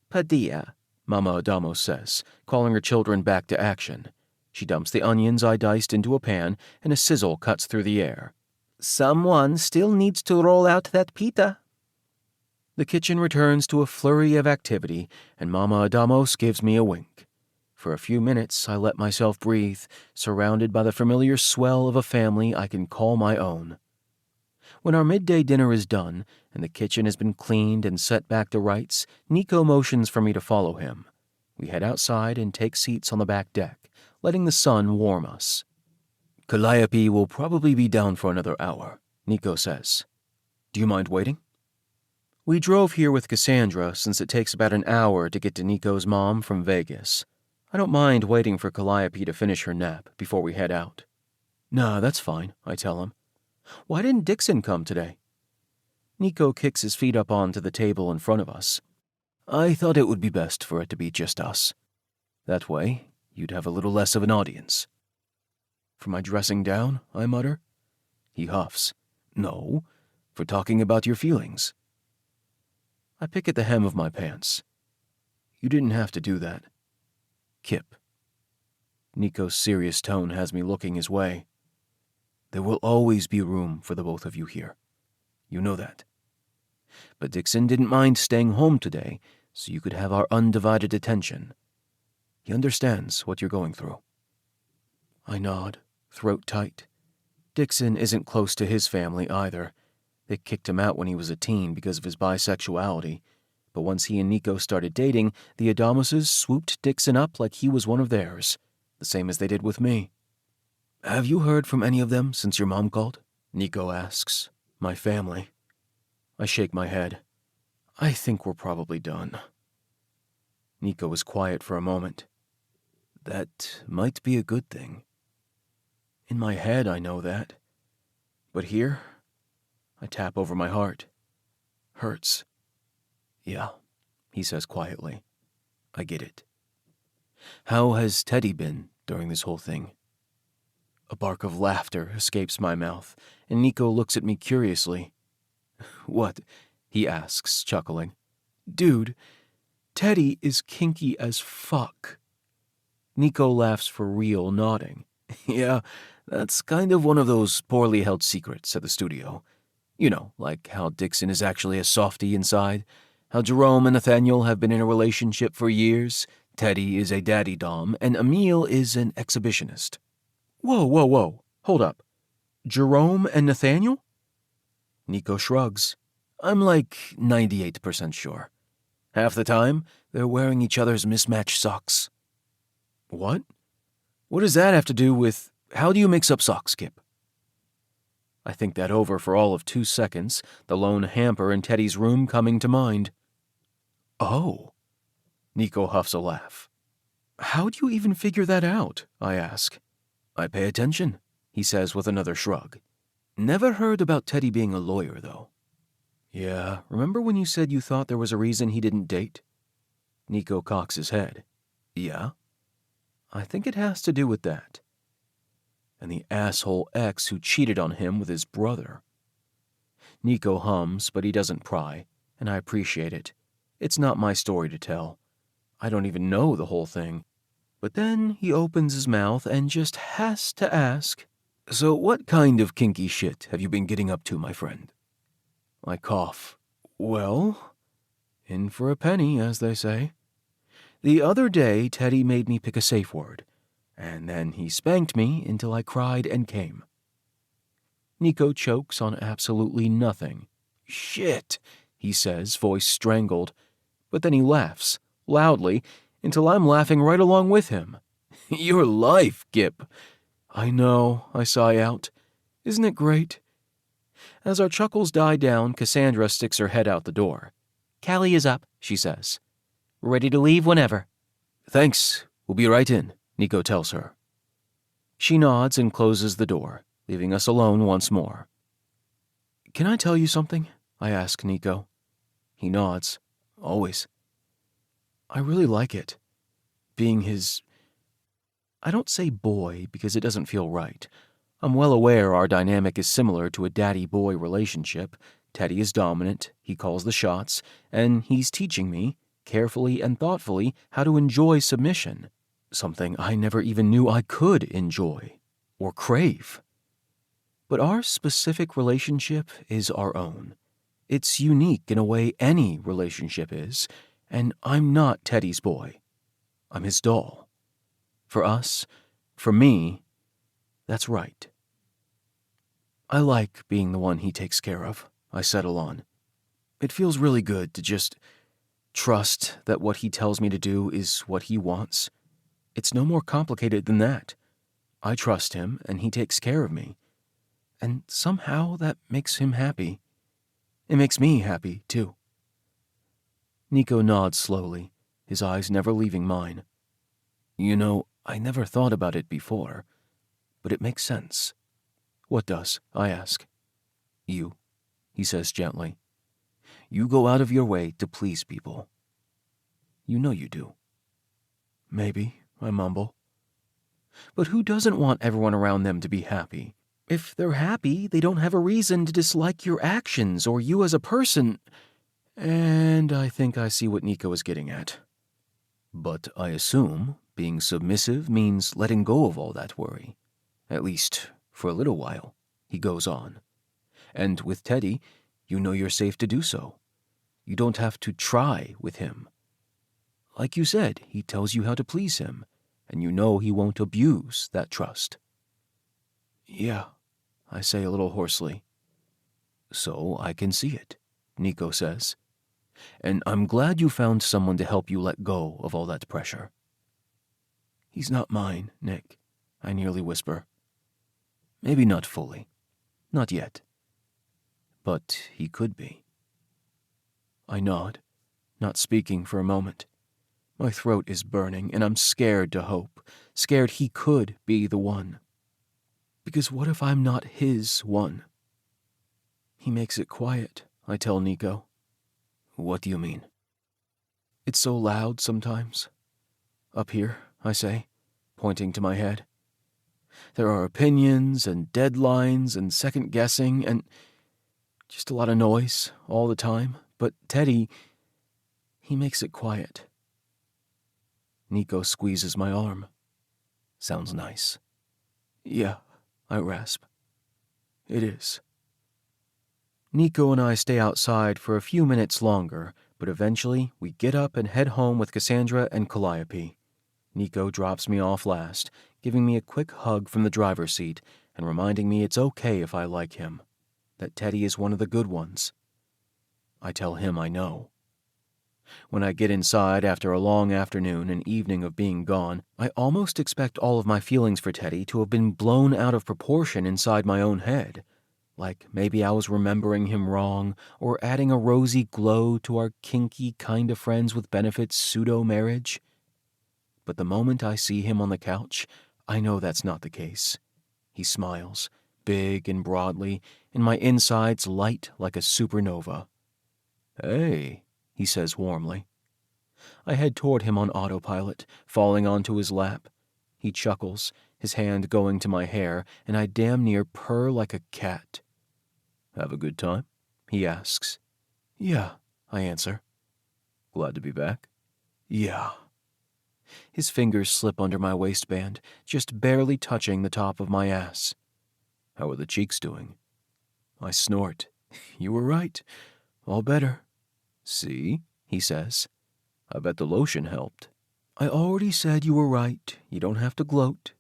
Padilla, Mama Adamos says, calling her children back to action. She dumps the onions I diced into a pan, and a sizzle cuts through the air. Someone still needs to roll out that pita. The kitchen returns to a flurry of activity, and Mama Adamos gives me a wink. For a few minutes, I let myself breathe, surrounded by the familiar swell of a family I can call my own. When our midday dinner is done, and the kitchen has been cleaned and set back to rights, Nico motions for me to follow him. We head outside and take seats on the back deck, letting the sun warm us. Calliope will probably be down for another hour, Nico says. Do you mind waiting? We drove here with Cassandra since it takes about an hour to get to Nico's mom from Vegas. I don't mind waiting for Calliope to finish her nap before we head out. Nah, that's fine, I tell him. Why didn't Dixon come today? Nico kicks his feet up onto the table in front of us. I thought it would be best for it to be just us. That way, you'd have a little less of an audience. For my dressing down, I mutter. He huffs. No, for talking about your feelings. I pick at the hem of my pants. You didn't have to do that. Kipp. Nico's serious tone has me looking his way. There will always be room for the both of you here. You know that. But Dixon didn't mind staying home today, so you could have our undivided attention. He understands what you're going through. I nod, throat tight. Dixon isn't close to his family either. They kicked him out when he was a teen because of his bisexuality. But once he and Nico started dating, the Adamoses swooped Dixon up like he was one of theirs, the same as they did with me. Have you heard from any of them since your mom called? Nico asks. My family. I shake my head. I think we're probably done. Nico is quiet for a moment. That might be a good thing. In my head, I know that. But here, I tap over my heart. Hurts. Yeah, he says quietly. I get it. How has Teddy been during this whole thing? A bark of laughter escapes my mouth, and Nico looks at me curiously. What? He asks, chuckling. Dude, Teddy is kinky as fuck. Nico laughs for real, nodding. Yeah, that's kind of one of those poorly held secrets at the studio. You know, like how Dixon is actually a softie inside, how Jerome and Nathaniel have been in a relationship for years, Teddy is a daddy dom, and Emile is an exhibitionist. Whoa. Hold up. Jerome and Nathaniel? Nico shrugs. I'm like 98% sure. Half the time, they're wearing each other's mismatched socks. What? What does that have to do with... How do you mix up socks, Kipp? I think that over for all of 2 seconds, the lone hamper in Teddy's room coming to mind. Oh. Nico huffs a laugh. How do you even figure that out? I ask. I pay attention, he says with another shrug. Never heard about Teddy being a lawyer, though. Yeah, remember when you said you thought there was a reason he didn't date? Nico cocks his head. Yeah? I think it has to do with that. And the asshole ex who cheated on him with his brother. Nico hums, but he doesn't pry, and I appreciate it. It's not my story to tell. I don't even know the whole thing. But then he opens his mouth and just has to ask, so what kind of kinky shit have you been getting up to, my friend? I cough. Well, in for a penny, as they say. The other day, Teddy made me pick a safe word, and then he spanked me until I cried and came. Nico chokes on absolutely nothing. Shit, he says, voice strangled, but then he laughs, loudly, until I'm laughing right along with him. Your life, Kipp. I know, I sigh out. Isn't it great? As our chuckles die down, Cassandra sticks her head out the door. Callie is up, she says. Ready to leave whenever. Thanks, we'll be right in, Nico tells her. She nods and closes the door, leaving us alone once more. Can I tell you something? I ask Nico. He nods. Always. I really like it. Being his... I don't say boy because it doesn't feel right. I'm well aware our dynamic is similar to a daddy-boy relationship. Teddy is dominant, he calls the shots, and he's teaching me, carefully and thoughtfully, how to enjoy submission, something I never even knew I could enjoy or crave. But our specific relationship is our own. It's unique in a way any relationship is, and I'm not Teddy's boy. I'm his doll. For us, for me, that's right. I like being the one he takes care of, I settle on. It feels really good to just trust that what he tells me to do is what he wants. It's no more complicated than that. I trust him, and he takes care of me. And somehow that makes him happy. It makes me happy, too. Nico nods slowly, his eyes never leaving mine. You know, I never thought about it before, but it makes sense. What does? I ask. You, he says gently. You go out of your way to please people. You know you do. Maybe, I mumble. But who doesn't want everyone around them to be happy? If they're happy, they don't have a reason to dislike your actions or you as a person. And I think I see what Nico is getting at. But I assume being submissive means letting go of all that worry. At least for a little while, he goes on. And with Teddy, you know you're safe to do so. You don't have to try with him. Like you said, he tells you how to please him, and you know he won't abuse that trust. Yeah, I say a little hoarsely. So I can see it, Nico says. And I'm glad you found someone to help you let go of all that pressure. He's not mine, Nick, I nearly whisper. Maybe not fully. Not yet. But he could be. I nod, not speaking for a moment. My throat is burning, and I'm scared to hope, scared he could be the one. Because what if I'm not his one? He makes it quiet, I tell Nico. What do you mean? It's so loud sometimes. Up here, I say, pointing to my head. There are opinions and deadlines and second-guessing and just a lot of noise all the time. But Teddy, he makes it quiet. Nico squeezes my arm. Sounds nice. Yeah, I rasp. It is. Nico and I stay outside for a few minutes longer, but eventually we get up and head home with Cassandra and Calliope. Nico drops me off last, giving me a quick hug from the driver's seat and reminding me it's okay if I like him, that Teddy is one of the good ones. I tell him I know. When I get inside after a long afternoon and evening of being gone, I almost expect all of my feelings for Teddy to have been blown out of proportion inside my own head. Like maybe I was remembering him wrong or adding a rosy glow to our kinky kind of friends with benefits pseudo-marriage. But the moment I see him on the couch, I know that's not the case. He smiles, big and broadly, and my insides light like a supernova. "Hey," he says warmly. I head toward him on autopilot, falling onto his lap. He chuckles, his hand going to my hair, and I damn near purr like a cat. "Have a good time?" he asks. "Yeah," I answer. "Glad to be back?" "Yeah." His fingers slip under my waistband, just barely touching the top of my ass. "How are the cheeks doing?" I snort. "You were right. All better." "See?" he says. "I bet the lotion helped." "I already said you were right. You don't have to gloat."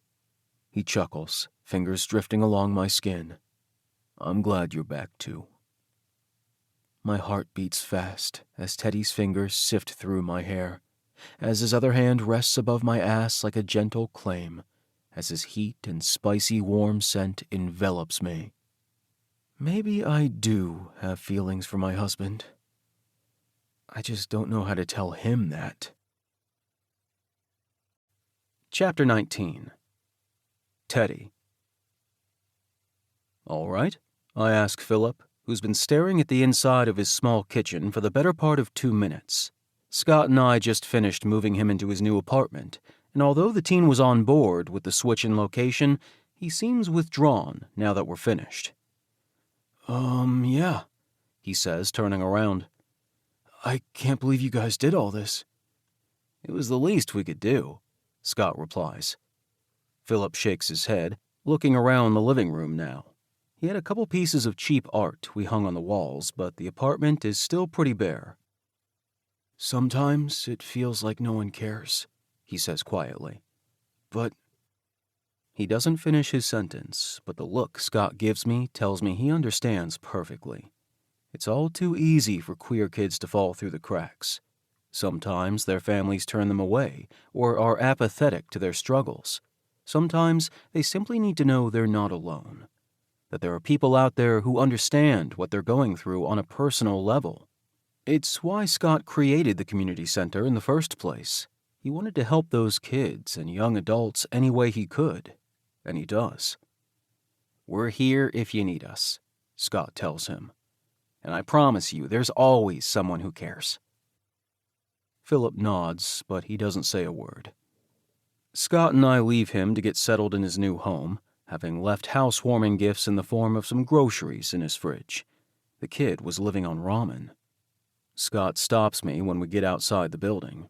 He chuckles, fingers drifting along my skin. "I'm glad you're back, too." My heart beats fast as Teddy's fingers sift through my hair, as his other hand rests above my ass like a gentle claim, as his heat and spicy warm scent envelops me. Maybe I do have feelings for my husband. I just don't know how to tell him that. Chapter 19. Teddy. "All right?" I ask Philip, who's been staring at the inside of his small kitchen for the better part of 2 minutes. Scott and I just finished moving him into his new apartment, and although the teen was on board with the switch in location, he seems withdrawn now that we're finished. Yeah," he says, turning around. "I can't believe you guys did all this." "It was the least we could do," Scott replies. Philip shakes his head, looking around the living room now. He had a couple pieces of cheap art we hung on the walls, but the apartment is still pretty bare. "Sometimes it feels like no one cares," he says quietly. "But—" He doesn't finish his sentence, but the look Scott gives me tells me he understands perfectly. It's all too easy for queer kids to fall through the cracks. Sometimes their families turn them away or are apathetic to their struggles. Sometimes they simply need to know they're not alone, that there are people out there who understand what they're going through on a personal level. It's why Scott created the community center in the first place. He wanted to help those kids and young adults any way he could, and he does. "We're here if you need us," Scott tells him. "And I promise you, there's always someone who cares." Philip nods, but he doesn't say a word. Scott and I leave him to get settled in his new home, having left housewarming gifts in the form of some groceries in his fridge. The kid was living on ramen. Scott stops me when we get outside the building.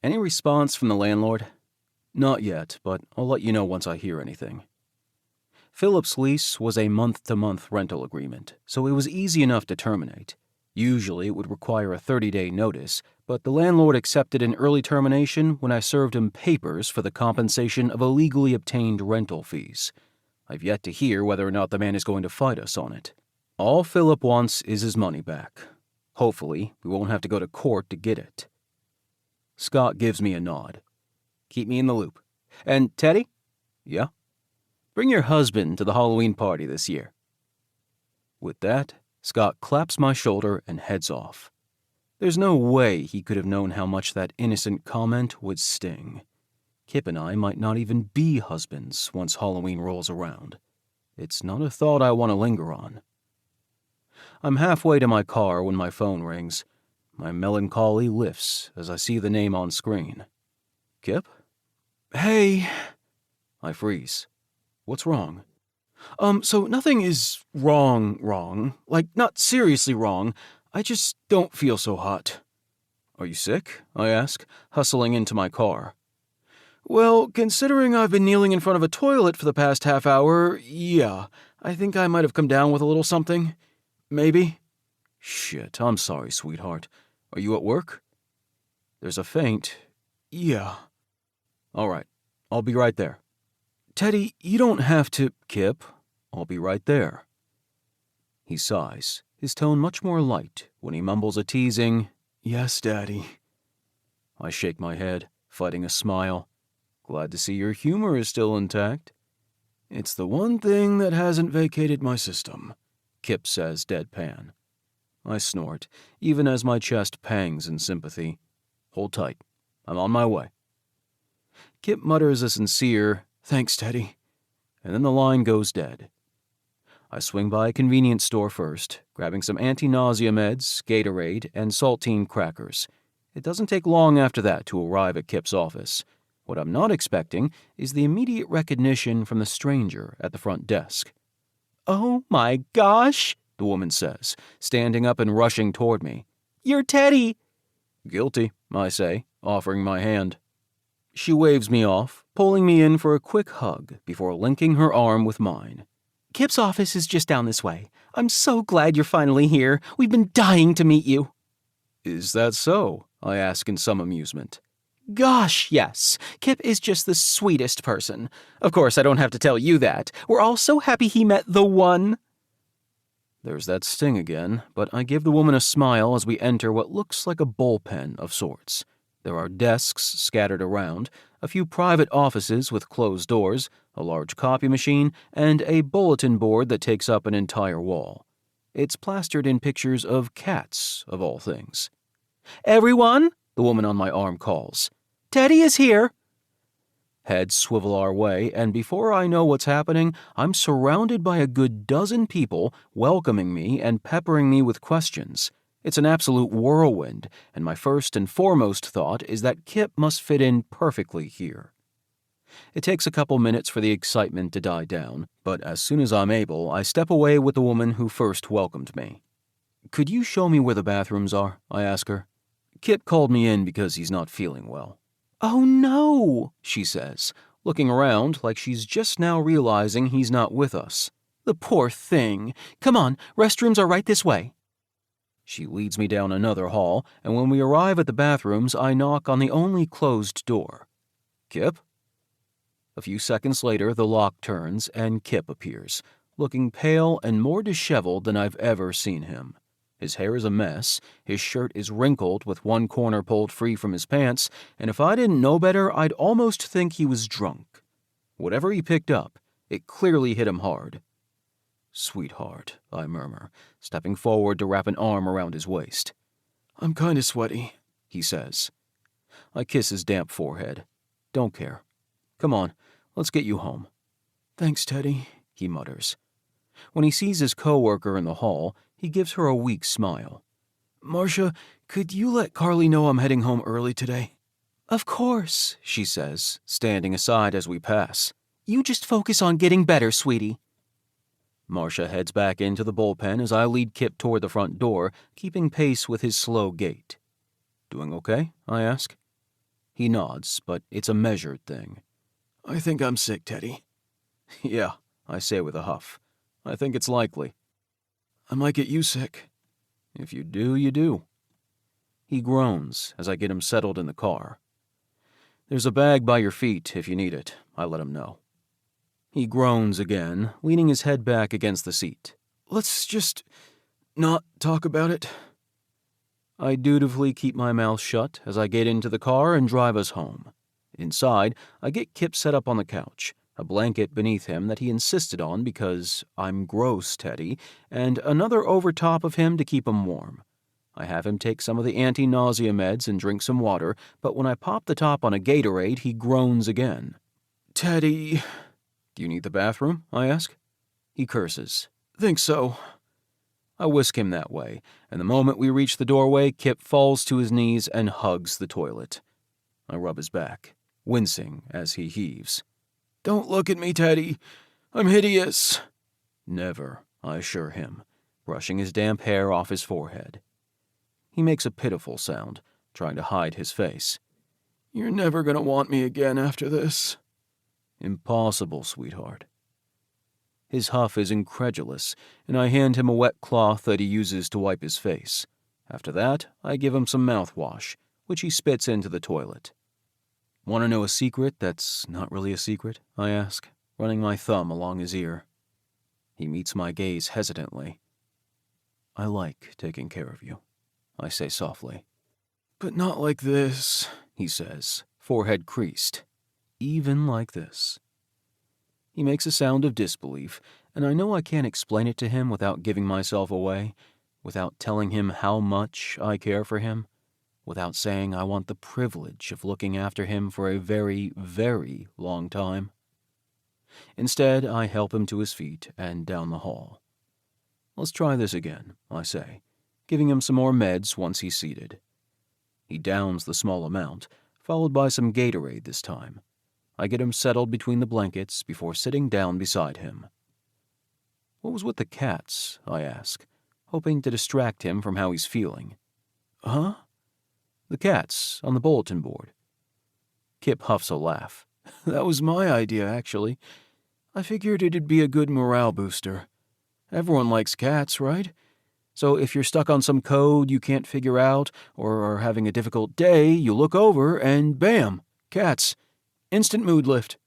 "Any response from the landlord?" "Not yet, but I'll let you know once I hear anything." Philip's lease was a month-to-month rental agreement, so it was easy enough to terminate. Usually it would require a 30-day notice, but the landlord accepted an early termination when I served him papers for the compensation of illegally obtained rental fees. I've yet to hear whether or not the man is going to fight us on it. All Philip wants is his money back. Hopefully, we won't have to go to court to get it. Scott gives me a nod. "Keep me in the loop. And Teddy?" "Yeah?" "Bring your husband to the Halloween party this year." With that, Scott claps my shoulder and heads off. There's no way he could have known how much that innocent comment would sting. Kipp and I might not even be husbands once Halloween rolls around. It's not a thought I want to linger on. I'm halfway to my car when my phone rings. My melancholy lifts as I see the name on screen. Kipp? Hey. I freeze. What's wrong? So nothing is wrong. Like, not seriously wrong. I just don't feel so hot. Are you sick? I ask, hustling into my car. Well, considering I've been kneeling in front of a toilet for the past half hour, yeah, I think I might have come down with a little something. Maybe. Shit, I'm sorry, sweetheart. Are you at work? There's a faint. Yeah. All right, I'll be right there. Teddy, you don't have to. Kipp, I'll be right there. He sighs, his tone much more light when he mumbles a teasing, "Yes, Daddy." I shake my head, fighting a smile. Glad to see your humor is still intact. It's the one thing that hasn't vacated my system, Kipp says deadpan. I snort, even as my chest pangs in sympathy. Hold tight. I'm on my way. Kipp mutters a sincere, "Thanks, Teddy," and then the line goes dead. I swing by a convenience store first, grabbing some anti-nausea meds, Gatorade, and saltine crackers. It doesn't take long after that to arrive at Kipp's office. What I'm not expecting is the immediate recognition from the stranger at the front desk. "Oh my gosh," the woman says, standing up and rushing toward me. "You're Teddy." "Guilty," I say, offering my hand. She waves me off, pulling me in for a quick hug before linking her arm with mine. "Kipp's office is just down this way. I'm so glad you're finally here. We've been dying to meet you." "Is that so?" I ask in some amusement. "Gosh, yes. Kipp is just the sweetest person. Of course, I don't have to tell you that. We're all so happy he met the one." There's that sting again, but I give the woman a smile as we enter what looks like a bullpen of sorts. There are desks scattered around, a few private offices with closed doors, a large copy machine, and a bulletin board that takes up an entire wall. It's plastered in pictures of cats, of all things. "Everyone," the woman on my arm calls. "Teddy is here." Heads swivel our way, and before I know what's happening, I'm surrounded by a good dozen people welcoming me and peppering me with questions. It's an absolute whirlwind, and my first and foremost thought is that Kipp must fit in perfectly here. It takes a couple minutes for the excitement to die down, but as soon as I'm able, I step away with the woman who first welcomed me. "Could you show me where the bathrooms are?" I ask her. "Kipp called me in because he's not feeling well." "Oh no," she says, looking around like she's just now realizing he's not with us. "The poor thing. Come on, restrooms are right this way." She leads me down another hall, and when we arrive at the bathrooms, I knock on the only closed door. "Kipp?" A few seconds later, the lock turns, and Kipp appears, looking pale and more disheveled than I've ever seen him. His hair is a mess, his shirt is wrinkled with one corner pulled free from his pants, and if I didn't know better, I'd almost think he was drunk. Whatever he picked up, it clearly hit him hard. "Sweetheart," I murmur, stepping forward to wrap an arm around his waist. "I'm kinda sweaty," he says. I kiss his damp forehead. "Don't care. Come on, let's get you home." "Thanks, Teddy," he mutters. When he sees his coworker in the hall, he gives her a weak smile. "Marcia, could you let Carly know I'm heading home early today?" "Of course," she says, standing aside as we pass. "You just focus on getting better, sweetie." Marcia heads back into the bullpen as I lead Kipp toward the front door, keeping pace with his slow gait. "Doing okay?" I ask. He nods, but it's a measured thing. "I think I'm sick, Teddy." "Yeah," I say with a huff. "I think it's likely." "I might get you sick." "If you do, you do." He groans as I get him settled in the car. "There's a bag by your feet if you need it," I let him know. He groans again, leaning his head back against the seat. "Let's just not talk about it." I dutifully keep my mouth shut as I get into the car and drive us home. Inside, I get Kipp set up on the couch, a blanket beneath him that he insisted on because I'm gross, Teddy, and another over top of him to keep him warm. I have him take some of the anti-nausea meds and drink some water, but when I pop the top on a Gatorade, he groans again." Do you need the bathroom?" I ask. He curses. "Think so." I whisk him that way, and the moment we reach the doorway, Kipp falls to his knees and hugs the toilet. I rub his back, wincing as he heaves. "Don't look at me, Teddy. I'm hideous." "Never," I assure him, brushing his damp hair off his forehead. He makes a pitiful sound, trying to hide his face. "You're never going to want me again after this." "Impossible, sweetheart." His huff is incredulous, and I hand him a wet cloth that he uses to wipe his face. After that, I give him some mouthwash, which he spits into the toilet. "Want to know a secret that's not really a secret?" I ask, running my thumb along his ear. He meets my gaze hesitantly. "I like taking care of you," I say softly. "But not like this," he says, forehead creased. "Even like this." He makes a sound of disbelief, and I know I can't explain it to him without giving myself away, without telling him how much I care for him, without saying I want the privilege of looking after him for a very, very long time. Instead, I help him to his feet and down the hall. "Let's try this again," I say, giving him some more meds once he's seated. He downs the small amount, followed by some Gatorade this time. I get him settled between the blankets before sitting down beside him. "What was with the cats?" I ask, hoping to distract him from how he's feeling. "Huh?" "The cats on the bulletin board." Kipp huffs a laugh. "That was my idea, actually. I figured it'd be a good morale booster. Everyone likes cats, right? So if you're stuck on some code you can't figure out or are having a difficult day, you look over and bam, cats. Instant mood lift."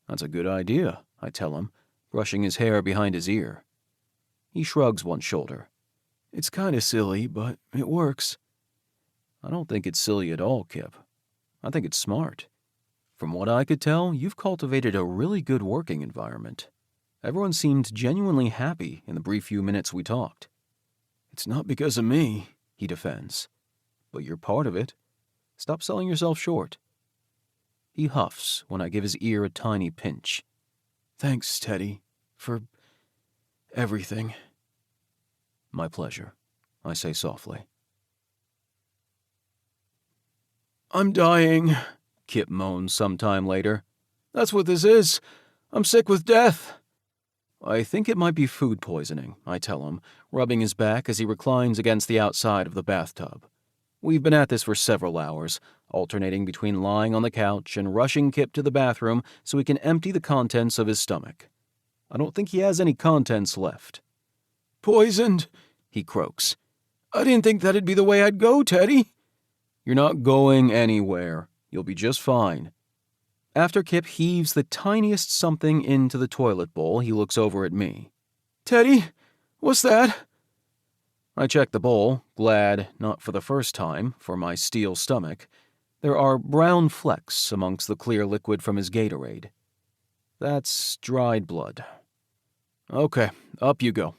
"That's a good idea," I tell him, brushing his hair behind his ear. He shrugs one shoulder. "It's kind of silly, but it works." "I don't think it's silly at all, Kipp. I think it's smart. From what I could tell, you've cultivated a really good working environment. Everyone seemed genuinely happy in the brief few minutes we talked." "It's not because of me," he defends. "But you're part of it. Stop selling yourself short." He huffs when I give his ear a tiny pinch. "Thanks, Teddy, for everything." "My pleasure," I say softly. "I'm dying," Kipp moans sometime later. "That's what this is. I'm sick with death." "I think it might be food poisoning," I tell him, rubbing his back as he reclines against the outside of the bathtub. We've been at this for several hours, alternating between lying on the couch and rushing Kipp to the bathroom so he can empty the contents of his stomach. I don't think he has any contents left. "Poisoned," he croaks. "I didn't think that'd be the way I'd go, Teddy." "You're not going anywhere. You'll be just fine." After Kipp heaves the tiniest something into the toilet bowl, he looks over at me. "Teddy, what's that?" I check the bowl, glad, not for the first time, for my steel stomach. There are brown flecks amongst the clear liquid from his Gatorade. That's dried blood. "Okay, up you go."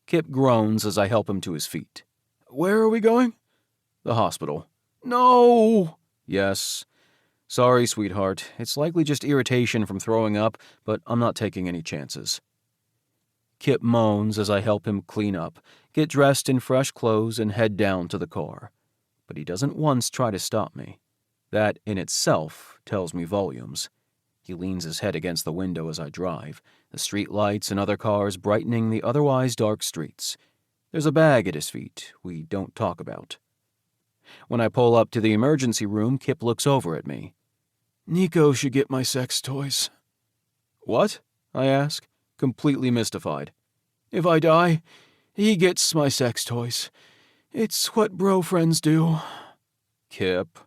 Kipp groans as I help him to his feet. "Where are we going?" "The hospital." "No!" "Yes. Sorry, sweetheart. It's likely just irritation from throwing up, but I'm not taking any chances." Kipp moans as I help him clean up, get dressed in fresh clothes, and head down to the car. But he doesn't once try to stop me. That, in itself, tells me volumes. He leans his head against the window as I drive, the street lights and other cars brightening the otherwise dark streets. There's a bag at his feet we don't talk about. When I pull up to the emergency room, Kipp looks over at me. "Nico should get my sex toys." "What?" I ask, completely mystified. "If I die, he gets my sex toys. It's what bro friends do." "Kipp."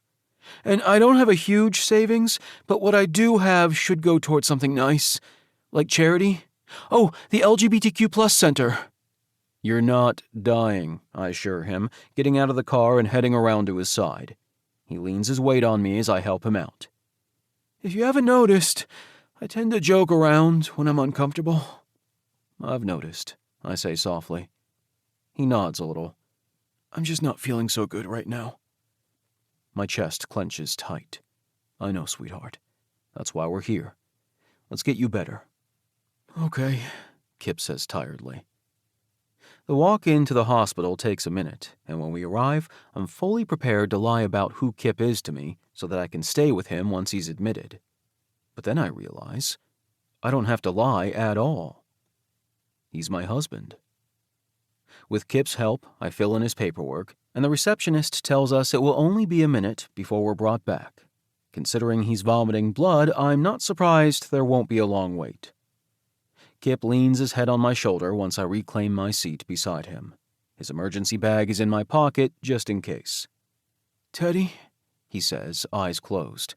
"And I don't have a huge savings, but what I do have should go towards something nice. Like charity. Oh, the LGBTQ+ Center." "You're not dying," I assure him, getting out of the car and heading around to his side. He leans his weight on me as I help him out. "If you haven't noticed, I tend to joke around when I'm uncomfortable." "I've noticed," I say softly. He nods a little. "I'm just not feeling so good right now." My chest clenches tight. "I know, sweetheart. That's why we're here. Let's get you better." "Okay," Kipp says tiredly. The walk into the hospital takes a minute, and when we arrive, I'm fully prepared to lie about who Kipp is to me so that I can stay with him once he's admitted. But then I realize I don't have to lie at all. He's my husband. With Kipp's help, I fill in his paperwork, and the receptionist tells us it will only be a minute before we're brought back. Considering he's vomiting blood, I'm not surprised there won't be a long wait. Kipp leans his head on my shoulder once I reclaim my seat beside him. His emergency bag is in my pocket, just in case. "Teddy," he says, eyes closed.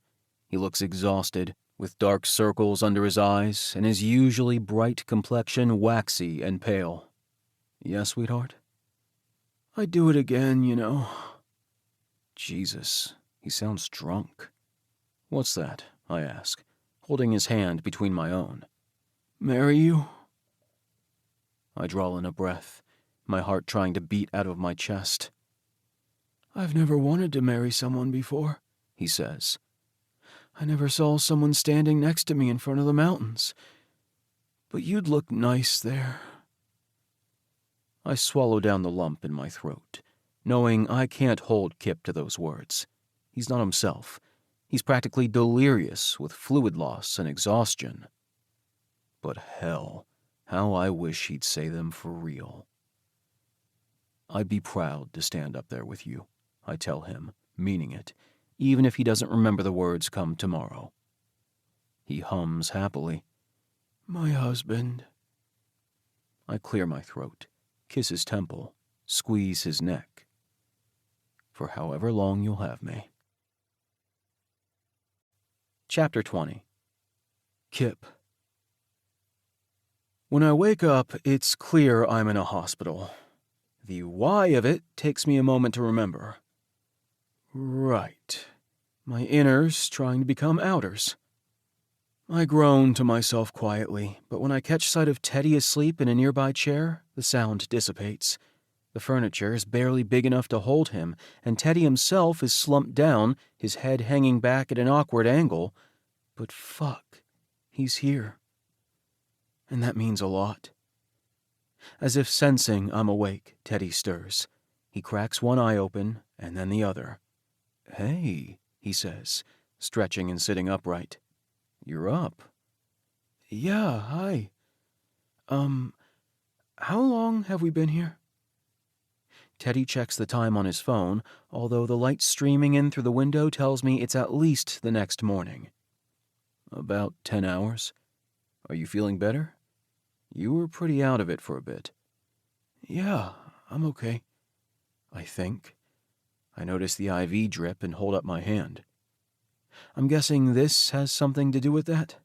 He looks exhausted, with dark circles under his eyes and his usually bright complexion waxy and pale. "Yes, sweetheart?" "I'd do it again, you know." Jesus, he sounds drunk. "What's that?" I ask, holding his hand between my own. "Marry you?" I draw in a breath, my heart trying to beat out of my chest. "I've never wanted to marry someone before," he says. "I never saw someone standing next to me in front of the mountains. But you'd look nice there." I swallow down the lump in my throat, knowing I can't hold Kipp to those words. He's not himself. He's practically delirious with fluid loss and exhaustion. But hell, how I wish he'd say them for real. "I'd be proud to stand up there with you," I tell him, meaning it, even if he doesn't remember the words come tomorrow. He hums happily. "My husband." I clear my throat, kiss his temple, squeeze his neck. "For however long you'll have me." Chapter 20. Kipp. When I wake up, it's clear I'm in a hospital. The why of it takes me a moment to remember. Right. My inners trying to become outers. I groan to myself quietly, but when I catch sight of Teddy asleep in a nearby chair, the sound dissipates. The furniture is barely big enough to hold him, and Teddy himself is slumped down, his head hanging back at an awkward angle. But fuck, he's here. And that means a lot. As if sensing I'm awake, Teddy stirs. He cracks one eye open, and then the other. "Hey," he says, stretching and sitting upright. "You're up." "Yeah, hi. How long have we been here?" Teddy checks the time on his phone, although the light streaming in through the window tells me it's at least the next morning. "About 10 hours. Are you feeling better? You were pretty out of it for a bit." "Yeah, I'm okay. I think." I notice the IV drip and hold up my hand. "I'm guessing this has something to do with that?"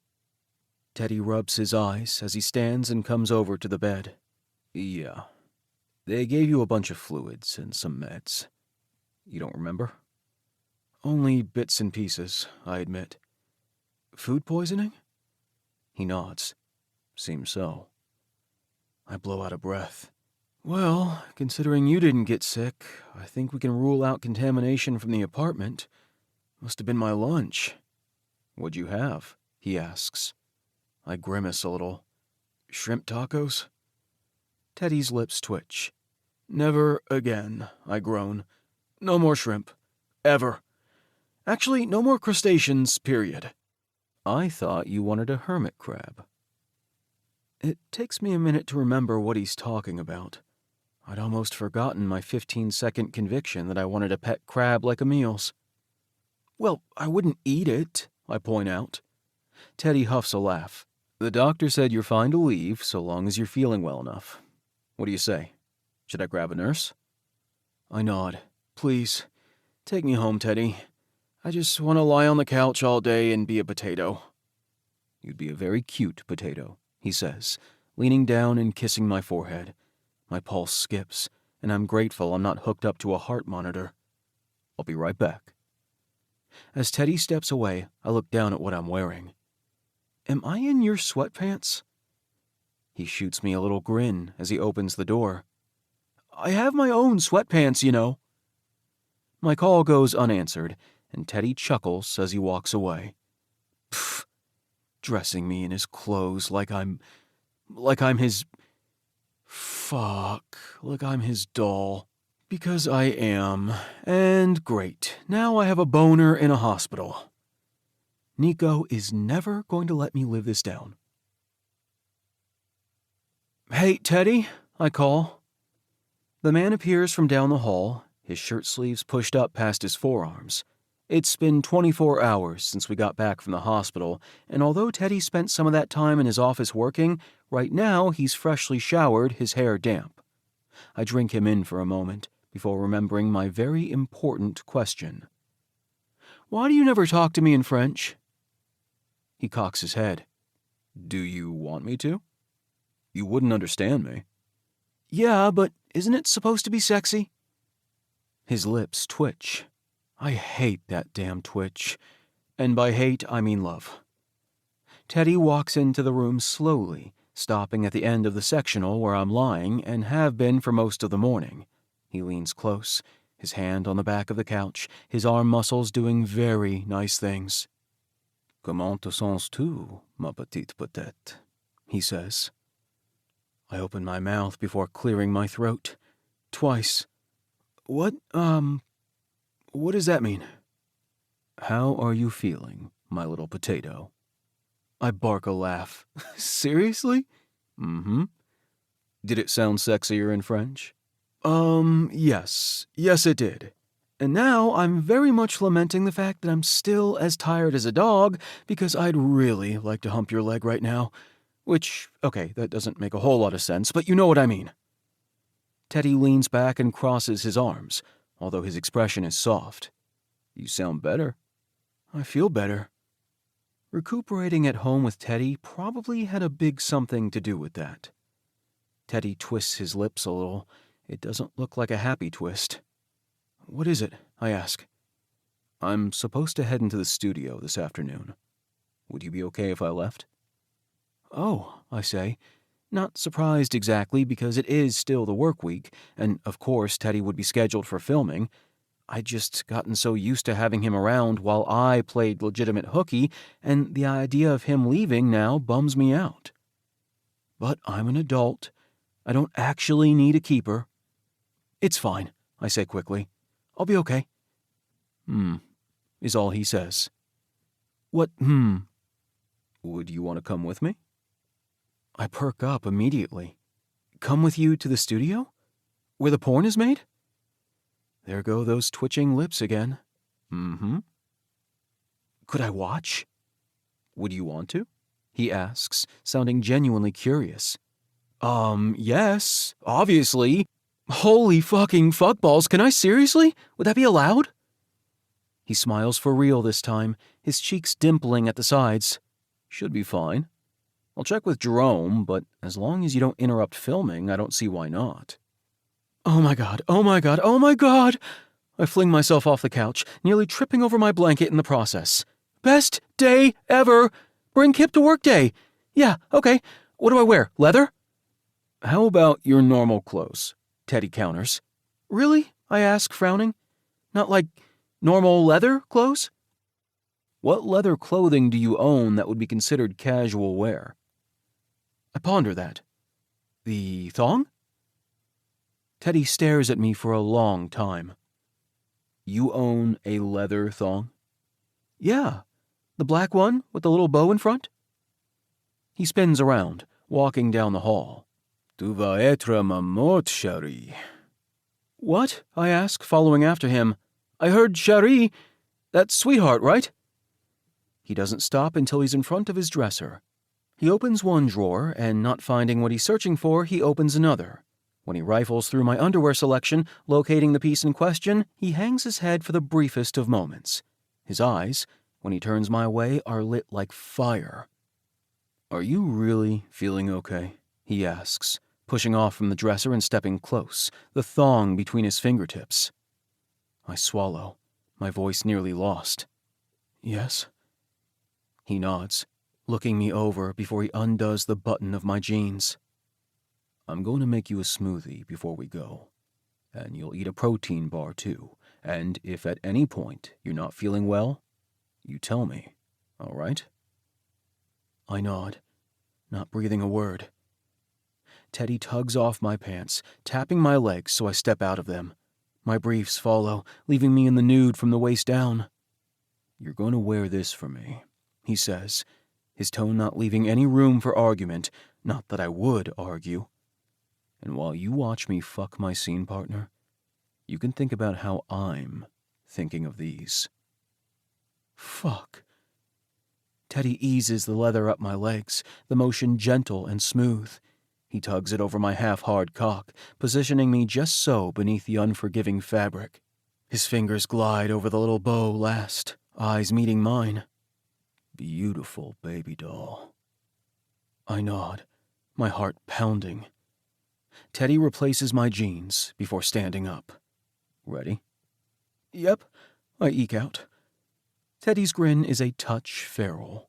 Teddy rubs his eyes as he stands and comes over to the bed. "Yeah. They gave you a bunch of fluids and some meds. You don't remember?" "Only bits and pieces," I admit. "Food poisoning?" He nods. "Seems so." I blow out a breath. "Well, considering you didn't get sick, I think we can rule out contamination from the apartment. Must have been my lunch." "What'd you have?" he asks. I grimace a little. "Shrimp tacos?" Teddy's lips twitch. "Never again," I groan. "No more shrimp. Ever. Actually, no more crustaceans, period." "I thought you wanted a hermit crab." It takes me a minute to remember what he's talking about. I'd almost forgotten my 15-second conviction that I wanted a pet crab like Emil's. "Well, I wouldn't eat it," I point out. Teddy huffs a laugh. "The doctor said you're fine to leave so long as you're feeling well enough. What do you say? Should I grab a nurse?" I nod. "Please, take me home, Teddy. I just want to lie on the couch all day and be a potato." "You'd be a very cute potato," he says, leaning down and kissing my forehead. My pulse skips, and I'm grateful I'm not hooked up to a heart monitor. "I'll be right back." As Teddy steps away, I look down at what I'm wearing. "Am I in your sweatpants?" He shoots me a little grin as he opens the door. "I have my own sweatpants, you know." My call goes unanswered, and Teddy chuckles as he walks away. Pfft, dressing me in his clothes like I'm his... Fuck, like I'm his doll. Because I am. And great, now I have a boner in a hospital. Nico is never going to let me live this down. Hey, Teddy, I call. The man appears from down the hall, his shirt sleeves pushed up past his forearms. It's been 24 hours since we got back from the hospital, and although Teddy spent some of that time in his office working, right now he's freshly showered, his hair damp. I drink him in for a moment before remembering my very important question. Why do you never talk to me in French? He cocks his head. Do you want me to? You wouldn't understand me. Yeah, but isn't it supposed to be sexy? His lips twitch. I hate that damn twitch. And by hate, I mean love. Teddy walks into the room slowly, stopping at the end of the sectional where I'm lying and have been for most of the morning. He leans close, his hand on the back of the couch, his arm muscles doing very nice things. Comment te sens-tu, ma petite peut-être? He says. I open my mouth before clearing my throat. Twice. What does that mean? How are you feeling, my little potato? I bark a laugh. Seriously? Mm-hmm. Did it sound sexier in French? Yes. Yes, it did. And now I'm very much lamenting the fact that I'm still as tired as a dog because I'd really like to hump your leg right now. Which, okay, that doesn't make a whole lot of sense, but you know what I mean. Teddy leans back and crosses his arms, although his expression is soft. You sound better. I feel better. Recuperating at home with Teddy probably had a big something to do with that. Teddy twists his lips a little. It doesn't look like a happy twist. What is it? I ask. I'm supposed to head into the studio this afternoon. Would you be okay if I left? Oh, I say, not surprised exactly because it is still the work week, and of course Teddy would be scheduled for filming. I'd just gotten so used to having him around while I played legitimate hooky, and the idea of him leaving now bums me out. But I'm an adult. I don't actually need a keeper. It's fine, I say quickly. I'll be okay. Is all he says. What, Would you want to come with me? I perk up immediately. Come with you to the studio? Where the porn is made? There go those twitching lips again. Mm-hmm. Could I watch? Would you want to? He asks, sounding genuinely curious. Yes, obviously. Holy fucking fuckballs, can I seriously? Would that be allowed? He smiles for real this time, his cheeks dimpling at the sides. Should be fine. I'll check with Jerome, but as long as you don't interrupt filming, I don't see why not. Oh my god, oh my god, oh my god! I fling myself off the couch, nearly tripping over my blanket in the process. Best day ever! Bring Kipp to work day! Yeah, okay. What do I wear, leather? How about your normal clothes? Teddy counters. Really? I ask, frowning. Not like normal leather clothes? What leather clothing do you own that would be considered casual wear? I ponder that. The thong? Teddy stares at me for a long time. You own a leather thong? Yeah, the black one with the little bow in front. He spins around, walking down the hall. Tu vas être ma morte, chérie. What? I ask, following after him. I heard chérie. That's sweetheart, right? He doesn't stop until he's in front of his dresser. He opens one drawer, and not finding what he's searching for, he opens another. When he rifles through my underwear selection, locating the piece in question, he hangs his head for the briefest of moments. His eyes, when he turns my way, are lit like fire. Are you really feeling okay? He asks, pushing off from the dresser and stepping close, the thong between his fingertips. I swallow, my voice nearly lost. Yes. He nods, looking me over before he undoes the button of my jeans. I'm going to make you a smoothie before we go. And you'll eat a protein bar too. And if at any point you're not feeling well, you tell me, all right? I nod, not breathing a word. Teddy tugs off my pants, tapping my legs so I step out of them. My briefs follow, leaving me in the nude from the waist down. "You're going to wear this for me," he says, his tone not leaving any room for argument, not that I would argue. "And while you watch me fuck my scene partner, you can think about how I'm thinking of these." Fuck. Teddy eases the leather up my legs, the motion gentle and smooth. He tugs it over my half-hard cock, positioning me just so beneath the unforgiving fabric. His fingers glide over the little bow last, eyes meeting mine. "Beautiful baby doll." I nod, my heart pounding. Teddy replaces my jeans before standing up. "Ready?" "Yep," I eke out. Teddy's grin is a touch feral.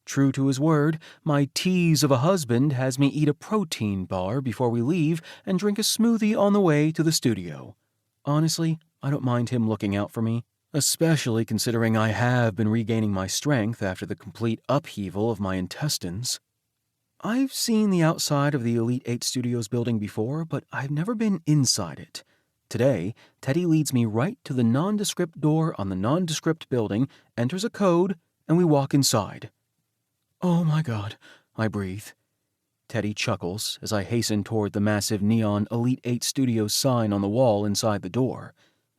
True to his word, my tease of a husband has me eat a protein bar before we leave and drink a smoothie on the way to the studio. Honestly, I don't mind him looking out for me, especially considering I have been regaining my strength after the complete upheaval of my intestines. I've seen the outside of the Elite 8 Studios building before, but I've never been inside it. Today, Teddy leads me right to the nondescript door on the nondescript building, enters a code, and we walk inside. "Oh my God," I breathe. Teddy chuckles as I hasten toward the massive neon Elite 8 Studios sign on the wall inside the door.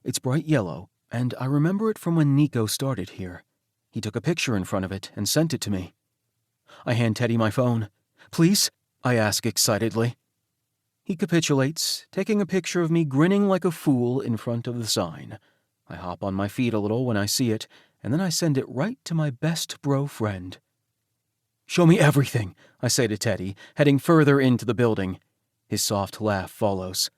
It's bright yellow, and I remember it from when Nico started here. He took a picture in front of it and sent it to me. I hand Teddy my phone. "Please?" I ask excitedly. He capitulates, taking a picture of me grinning like a fool in front of the sign. I hop on my feet a little when I see it, and then I send it right to my best bro friend. "Show me everything," I say to Teddy, heading further into the building. His soft laugh follows.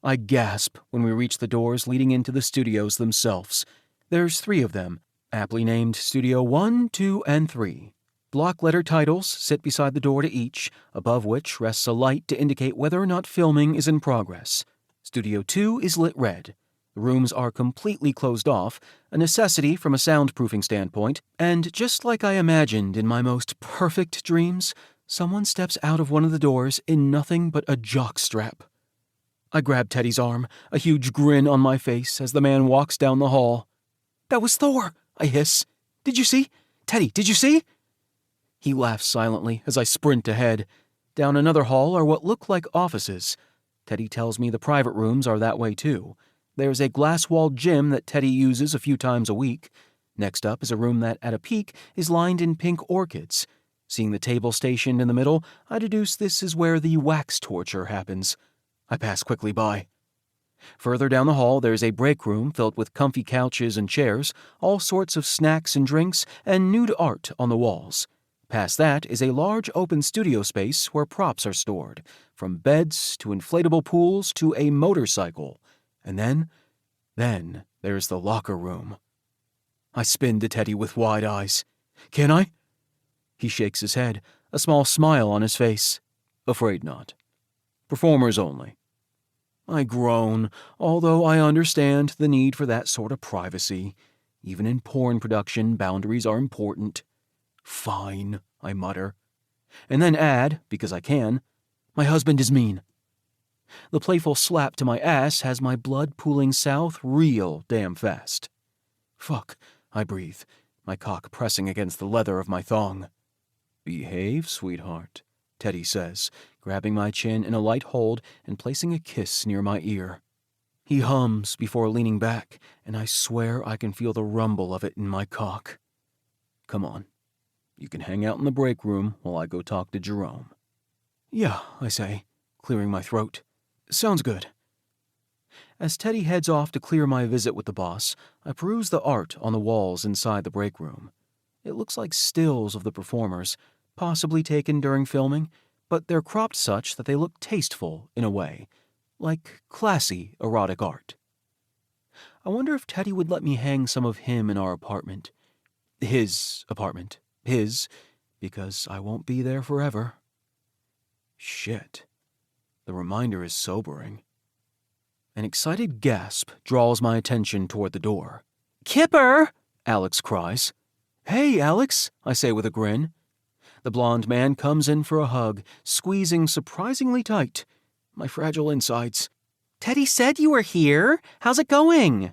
I gasp when we reach the doors leading into the studios themselves. There's 3 of them, aptly named Studio 1, 2, and 3. Block letter titles sit beside the door to each, above which rests a light to indicate whether or not filming is in progress. Studio 2 is lit red. The rooms are completely closed off, a necessity from a soundproofing standpoint, and just like I imagined in my most perfect dreams, someone steps out of one of the doors in nothing but a jockstrap. I grab Teddy's arm, a huge grin on my face as the man walks down the hall. "That was Thor," I hiss. "Did you see? Teddy, did you see?" He laughs silently as I sprint ahead. Down another hall are what look like offices. Teddy tells me the private rooms are that way too. There's a glass-walled gym that Teddy uses a few times a week. Next up is a room that, at a peak, is lined in pink orchids. Seeing the table stationed in the middle, I deduce this is where the wax torture happens. I pass quickly by. Further down the hall, there's a break room filled with comfy couches and chairs, all sorts of snacks and drinks, and nude art on the walls. Past that is a large open studio space where props are stored, from beds to inflatable pools to a motorcycle. And then there's the locker room. I spin to Teddy with wide eyes. "Can I?" He shakes his head, a small smile on his face. "Afraid not. Performers only." I groan, although I understand the need for that sort of privacy. Even in porn production, boundaries are important. "Fine," I mutter. And then add, because I can, "My husband is mean." The playful slap to my ass has my blood pooling south real damn fast. "Fuck," I breathe, my cock pressing against the leather of my thong. "Behave, sweetheart," Teddy says, grabbing my chin in a light hold and placing a kiss near my ear. He hums before leaning back, and I swear I can feel the rumble of it in my cock. "Come on. You can hang out in the break room while I go talk to Jerome." "Yeah," I say, clearing my throat. "Sounds good." As Teddy heads off to clear my visit with the boss, I peruse the art on the walls inside the break room. It looks like stills of the performers, possibly taken during filming, but they're cropped such that they look tasteful in a way, like classy erotic art. I wonder if Teddy would let me hang some of him in our apartment. His apartment. His, because I won't be there forever. Shit. The reminder is sobering. An excited gasp draws my attention toward the door. "Kipper!" Alex cries. "Hey, Alex," I say with a grin. The blond man comes in for a hug, squeezing surprisingly tight. My fragile insides. Teddy said you were here. How's it going?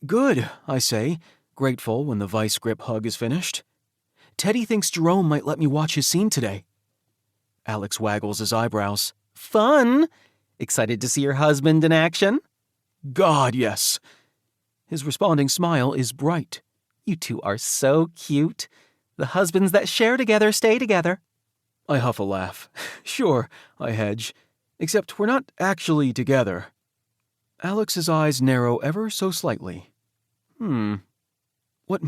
Good, I say, grateful when the vice grip hug is finished. Teddy thinks Jerome might let me watch his scene today. Alex waggles his eyebrows. Fun. Excited to see your husband in action? God, yes. His responding smile is bright. You two are so cute. The husbands that share together stay together. I huff a laugh. Sure, I hedge. Except we're not actually together. Alex's eyes narrow ever so slightly. What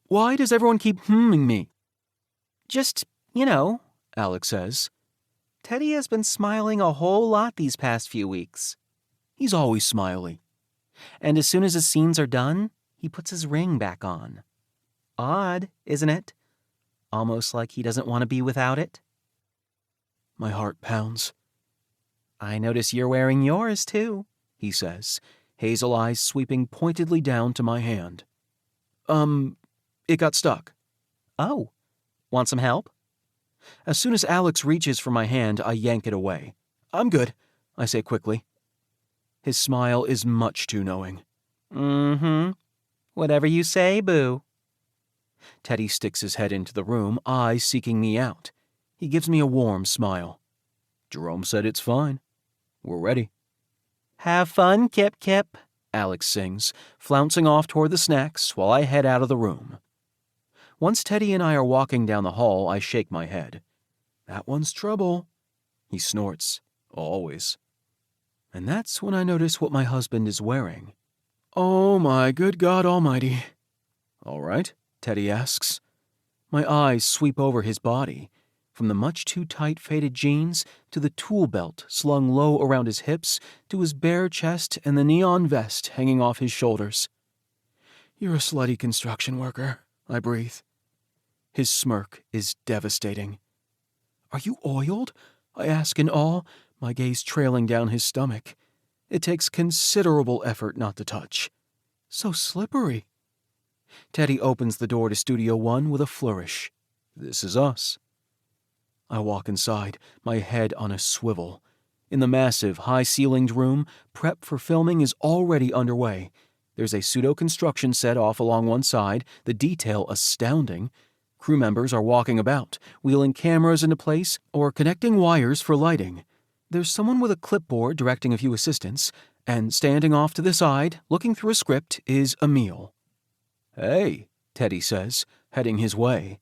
Why does everyone keep hmming me? Just, Alex says. Teddy has been smiling a whole lot these past few weeks. He's always smiley. And as soon as his scenes are done, he puts his ring back on. Odd, isn't it? Almost like he doesn't want to be without it. My heart pounds. I notice you're wearing yours, too, he says, hazel eyes sweeping pointedly down to my hand. It got stuck. Oh, want some help? As soon as Alex reaches for my hand, I yank it away. I'm good, I say quickly. His smile is much too knowing. Whatever you say, boo. Teddy sticks his head into the room, eyes seeking me out. He gives me a warm smile. Jerome said it's fine. We're ready. Have fun, Kipp, Alex sings, flouncing off toward the snacks while I head out of the room. Once Teddy and I are walking down the hall, I shake my head. That one's trouble. He snorts. Always. And that's when I notice what my husband is wearing. Oh, my good God Almighty. All right, Teddy asks. My eyes sweep over his body, from the much too tight faded jeans to the tool belt slung low around his hips to his bare chest and the neon vest hanging off his shoulders. You're a slutty construction worker, I breathe. His smirk is devastating. Are you oiled? I ask in awe, my gaze trailing down his stomach. It takes considerable effort not to touch. So slippery. Teddy opens the door to Studio One with a flourish. This is us. I walk inside, my head on a swivel. In the massive, high-ceilinged room, prep for filming is already underway. There's a pseudo-construction set off along one side, the detail astounding. Crew members are walking about, wheeling cameras into place or connecting wires for lighting. There's someone with a clipboard directing a few assistants, and standing off to the side, looking through a script, is Emil. Hey, Teddy says, heading his way.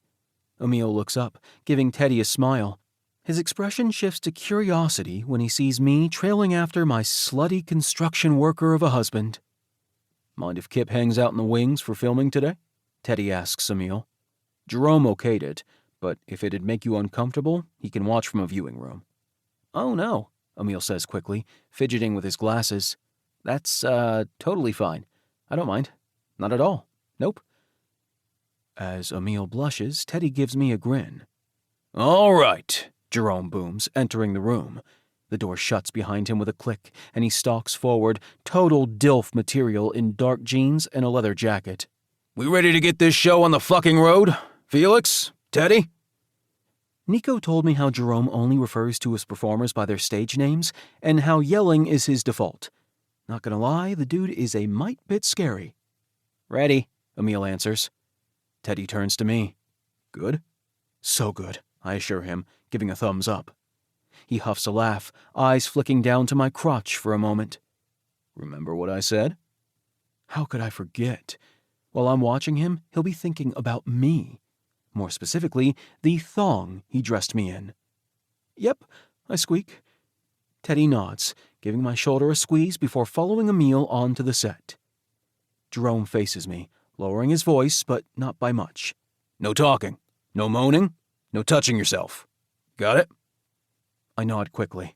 Emil looks up, giving Teddy a smile. His expression shifts to curiosity when he sees me trailing after my slutty construction worker of a husband. Mind if Kipp hangs out in the wings for filming today? Teddy asks Emil. Jerome okayed it, but if it'd make you uncomfortable, he can watch from a viewing room. Oh no, Emil says quickly, fidgeting with his glasses. That's, totally fine. I don't mind. Not at all. Nope. As Emil blushes, Teddy gives me a grin. All right, Jerome booms, entering the room. The door shuts behind him with a click, and he stalks forward, total DILF material in dark jeans and a leather jacket. We ready to get this show on the fucking road? Felix? Teddy? Nico told me how Jerome only refers to his performers by their stage names, and how yelling is his default. Not gonna lie, the dude is a mite bit scary. Ready, Emil answers. Teddy turns to me. Good? So good, I assure him, giving a thumbs up. He huffs a laugh, eyes flicking down to my crotch for a moment. Remember what I said? How could I forget? While I'm watching him, he'll be thinking about me. More specifically, the thong he dressed me in. Yep, I squeak. Teddy nods, giving my shoulder a squeeze before following Emil onto the set. Jerome faces me, lowering his voice, but not by much. No talking, no moaning, no touching yourself. Got it? I nod quickly.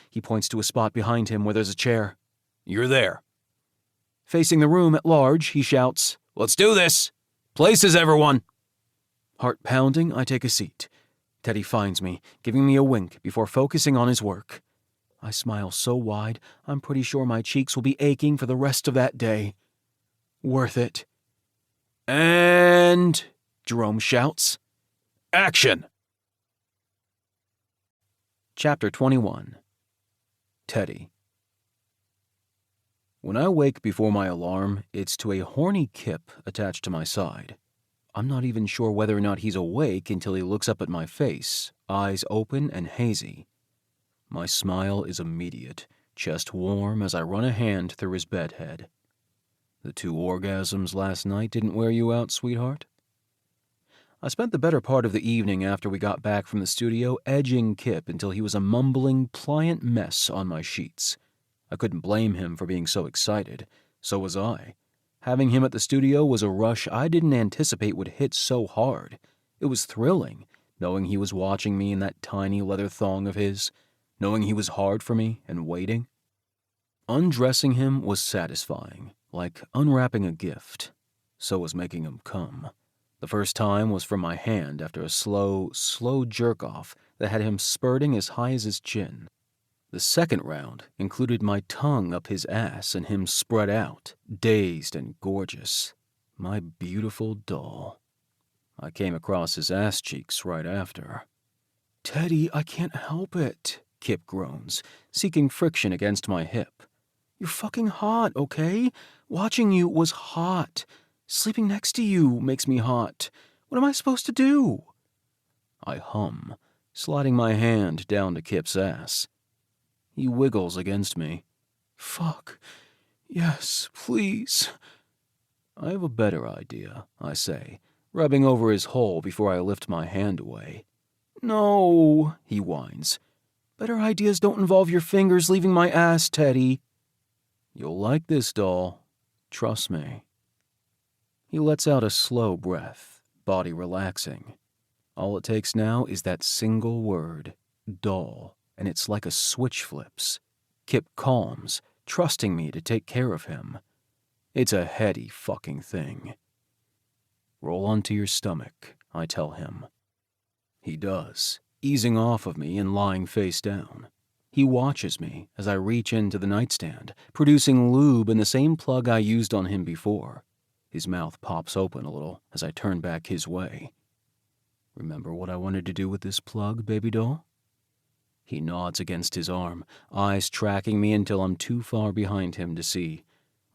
He points to a spot behind him where there's a chair. You're there. Facing the room at large, he shouts, Let's do this! Places, everyone! Heart pounding, I take a seat. Teddy finds me, giving me a wink before focusing on his work. I smile so wide, I'm pretty sure my cheeks will be aching for the rest of that day. Worth it. And... Jerome shouts. Action! Chapter 21. Teddy. When I wake before my alarm, it's to a horny Kipp attached to my side. I'm not even sure whether or not he's awake until he looks up at my face, eyes open and hazy. My smile is immediate, chest warm as I run a hand through his bedhead. The 2 orgasms last night didn't wear you out, sweetheart? I spent the better part of the evening after we got back from the studio edging Kipp until he was a mumbling, pliant mess on my sheets. I couldn't blame him for being so excited. So was I. Having him at the studio was a rush I didn't anticipate would hit so hard. It was thrilling, knowing he was watching me in that tiny leather thong of his, knowing he was hard for me and waiting. Undressing him was satisfying, like unwrapping a gift. So was making him come. The first time was from my hand after a slow jerk-off that had him spurting as high as his chin. The second round included my tongue up his ass and him spread out, dazed and gorgeous. My beautiful doll. I came across his ass cheeks right after. "Teddy, I can't help it," Kipp groans, seeking friction against my hip. "You're fucking hot, okay? Watching you was hot. Sleeping next to you makes me hot. What am I supposed to do?" I hum, sliding my hand down to Kipp's ass. He wiggles against me. "Fuck. Yes, please." "I have a better idea," I say, rubbing over his hole before I lift my hand away. "No," he whines. "Better ideas don't involve your fingers leaving my ass, Teddy." "You'll like this, doll. Trust me." He lets out a slow breath, body relaxing. All it takes now is that single word, doll, and it's like a switch flips. Kipp calms, trusting me to take care of him. It's a heady fucking thing. "Roll onto your stomach," I tell him. He does, easing off of me and lying face down. He watches me as I reach into the nightstand, producing lube in the same plug I used on him before. His mouth pops open a little as I turn back his way. "Remember what I wanted to do with this plug, baby doll?" He nods against his arm, eyes tracking me until I'm too far behind him to see.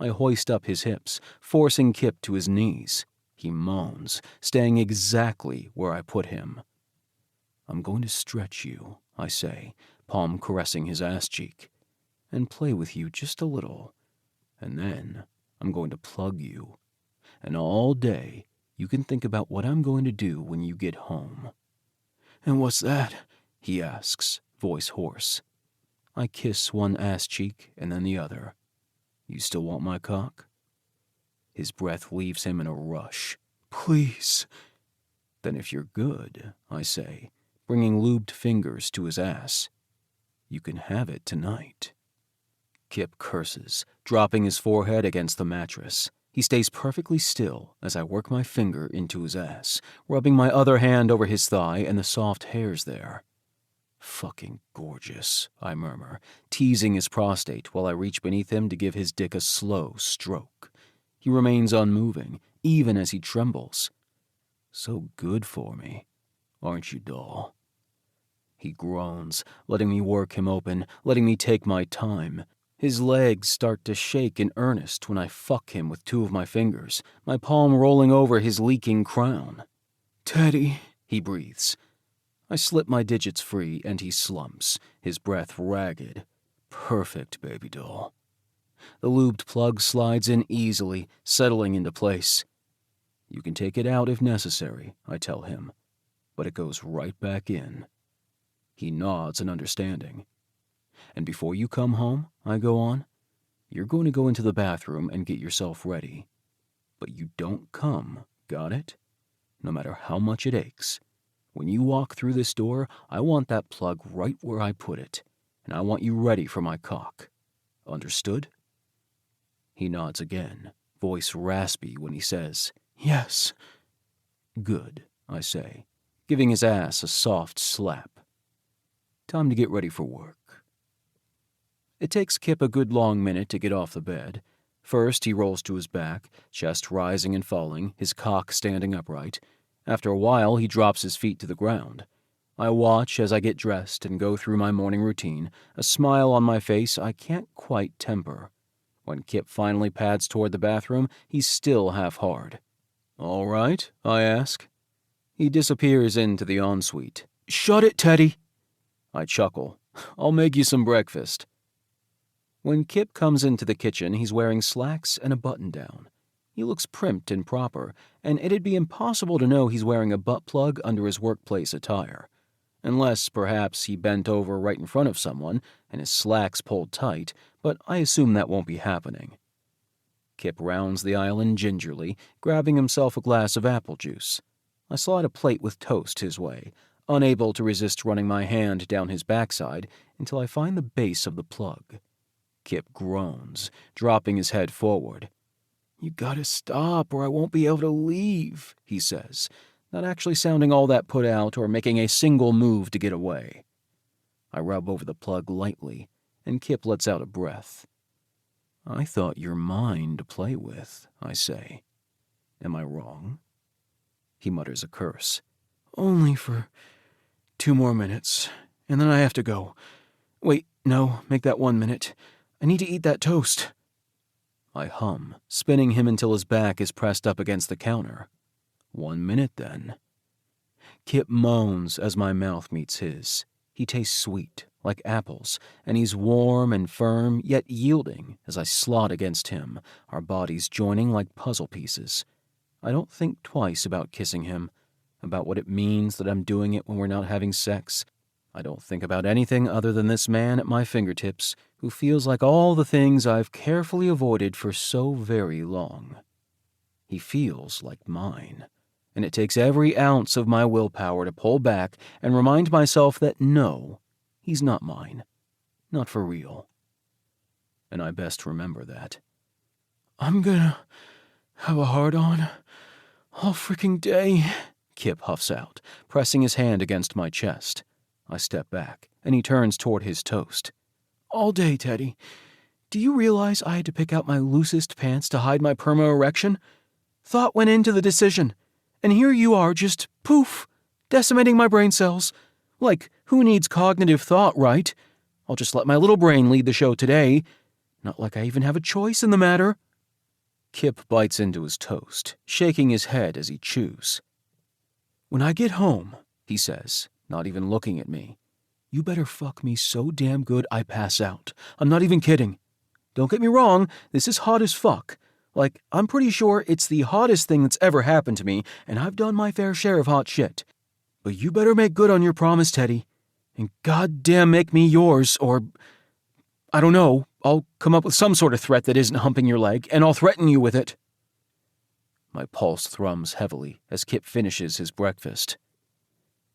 I hoist up his hips, forcing Kipp to his knees. He moans, staying exactly where I put him. "I'm going to stretch you," I say, palm caressing his ass cheek, "and play with you just a little. And then I'm going to plug you. And all day, you can think about what I'm going to do when you get home." "And what's that?" he asks, voice hoarse. I kiss one ass cheek and then the other. "You still want my cock?" His breath leaves him in a rush. "Please." "Then if you're good," I say, bringing lubed fingers to his ass, "you can have it tonight." Kipp curses, dropping his forehead against the mattress. He stays perfectly still as I work my finger into his ass, rubbing my other hand over his thigh and the soft hairs there. "Fucking gorgeous," I murmur, teasing his prostate while I reach beneath him to give his dick a slow stroke. He remains unmoving, even as he trembles. "So good for me, aren't you, doll?" He groans, letting me work him open, letting me take my time. His legs start to shake in earnest when I fuck him with 2 of my fingers, my palm rolling over his leaking crown. "Teddy," he breathes. I slip my digits free and he slumps, his breath ragged. Perfect, baby doll. The lubed plug slides in easily, settling into place. "You can take it out if necessary," I tell him, "but it goes right back in." He nods in understanding. "And before you come home," I go on, "you're going to go into the bathroom and get yourself ready. But you don't come, got it? No matter how much it aches. When you walk through this door, I want that plug right where I put it, and I want you ready for my cock. Understood?" He nods again, voice raspy when he says, "Yes." "Good," I say, giving his ass a soft slap. "Time to get ready for work." It takes Kipp a good long minute to get off the bed. First, he rolls to his back, chest rising and falling, his cock standing upright, After a while, he drops his feet to the ground. I watch as I get dressed and go through my morning routine, a smile on my face I can't quite temper. When Kipp finally pads toward the bathroom, he's still half-hard. "All right?" I ask. He disappears into the ensuite. "Shut it, Teddy!" I chuckle. "I'll make you some breakfast." When Kipp comes into the kitchen, he's wearing slacks and a button-down. He looks primped and proper, and it'd be impossible to know he's wearing a butt plug under his workplace attire. Unless, perhaps, he bent over right in front of someone and his slacks pulled tight, but I assume that won't be happening. Kipp rounds the island gingerly, grabbing himself a glass of apple juice. I slide a plate with toast his way, unable to resist running my hand down his backside until I find the base of the plug. Kipp groans, dropping his head forward. "You gotta stop or I won't be able to leave," he says, not actually sounding all that put out or making a single move to get away. I rub over the plug lightly, and Kipp lets out a breath. "I thought you're mine to play with," I say. "Am I wrong?" He mutters a curse. "Only for 2 more minutes, and then I have to go. Wait, no, make that 1 minute. I need to eat that toast." I hum, spinning him until his back is pressed up against the counter. 1 minute, then. Kipp moans as my mouth meets his. He tastes sweet, like apples, and he's warm and firm, yet yielding as I slot against him, our bodies joining like puzzle pieces. I don't think twice about kissing him, about what it means that I'm doing it when we're not having sex. I don't think about anything other than this man at my fingertips who feels like all the things I've carefully avoided for so very long. He feels like mine, and it takes every ounce of my willpower to pull back and remind myself that no, he's not mine. Not for real. And I best remember that. "I'm gonna have a hard-on all freaking day," Kipp huffs out, pressing his hand against my chest. I step back, and he turns toward his toast. "All day, Teddy. Do you realize I had to pick out my loosest pants to hide my perma-erection? Thought went into the decision. And here you are, just poof, decimating my brain cells. Like, who needs cognitive thought, right? I'll just let my little brain lead the show today. Not like I even have a choice in the matter." Kipp bites into his toast, shaking his head as he chews. "When I get home," he says, not even looking at me, "you better fuck me so damn good I pass out. I'm not even kidding. Don't get me wrong, this is hot as fuck. Like, I'm pretty sure it's the hottest thing that's ever happened to me, and I've done my fair share of hot shit. But you better make good on your promise, Teddy. And goddamn make me yours, or... I don't know, I'll come up with some sort of threat that isn't humping your leg, and I'll threaten you with it." My pulse thrums heavily as Kipp finishes his breakfast.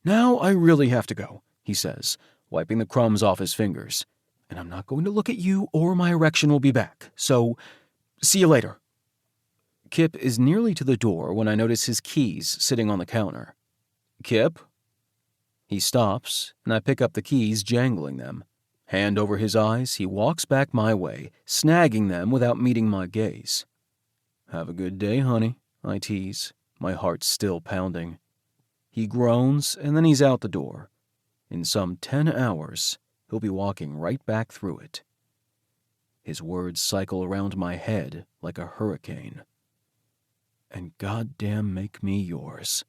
"Now I really have to go," he says, wiping the crumbs off his fingers. "And I'm not going to look at you or my erection will be back, so see you later." Kipp is nearly to the door when I notice his keys sitting on the counter. "Kipp?" He stops, and I pick up the keys, jangling them. Hand over his eyes, he walks back my way, snagging them without meeting my gaze. "Have a good day, honey," I tease, my heart still pounding. He groans, and then he's out the door. In some 10 hours, he'll be walking right back through it. His words cycle around my head like a hurricane. "And goddamn make me yours."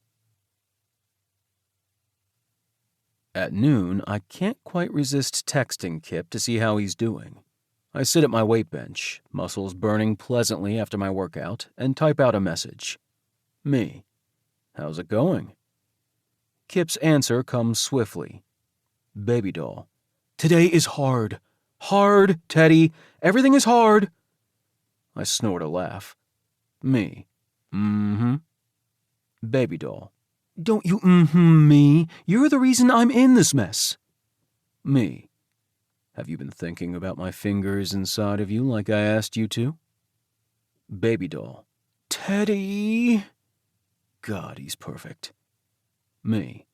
At noon, I can't quite resist texting Kipp to see how he's doing. I sit at my weight bench, muscles burning pleasantly after my workout, and type out a message. "Me. How's it going?" Kipp's answer comes swiftly. "Baby doll. Today is hard. Hard, Teddy. Everything is hard." I snort a laugh. "Me. Mm-hmm. Baby doll. Don't you me. You're the reason I'm in this mess." Me. Have you been thinking about my fingers inside of you like I asked you to? Baby doll. Teddy. God, he's perfect. Me.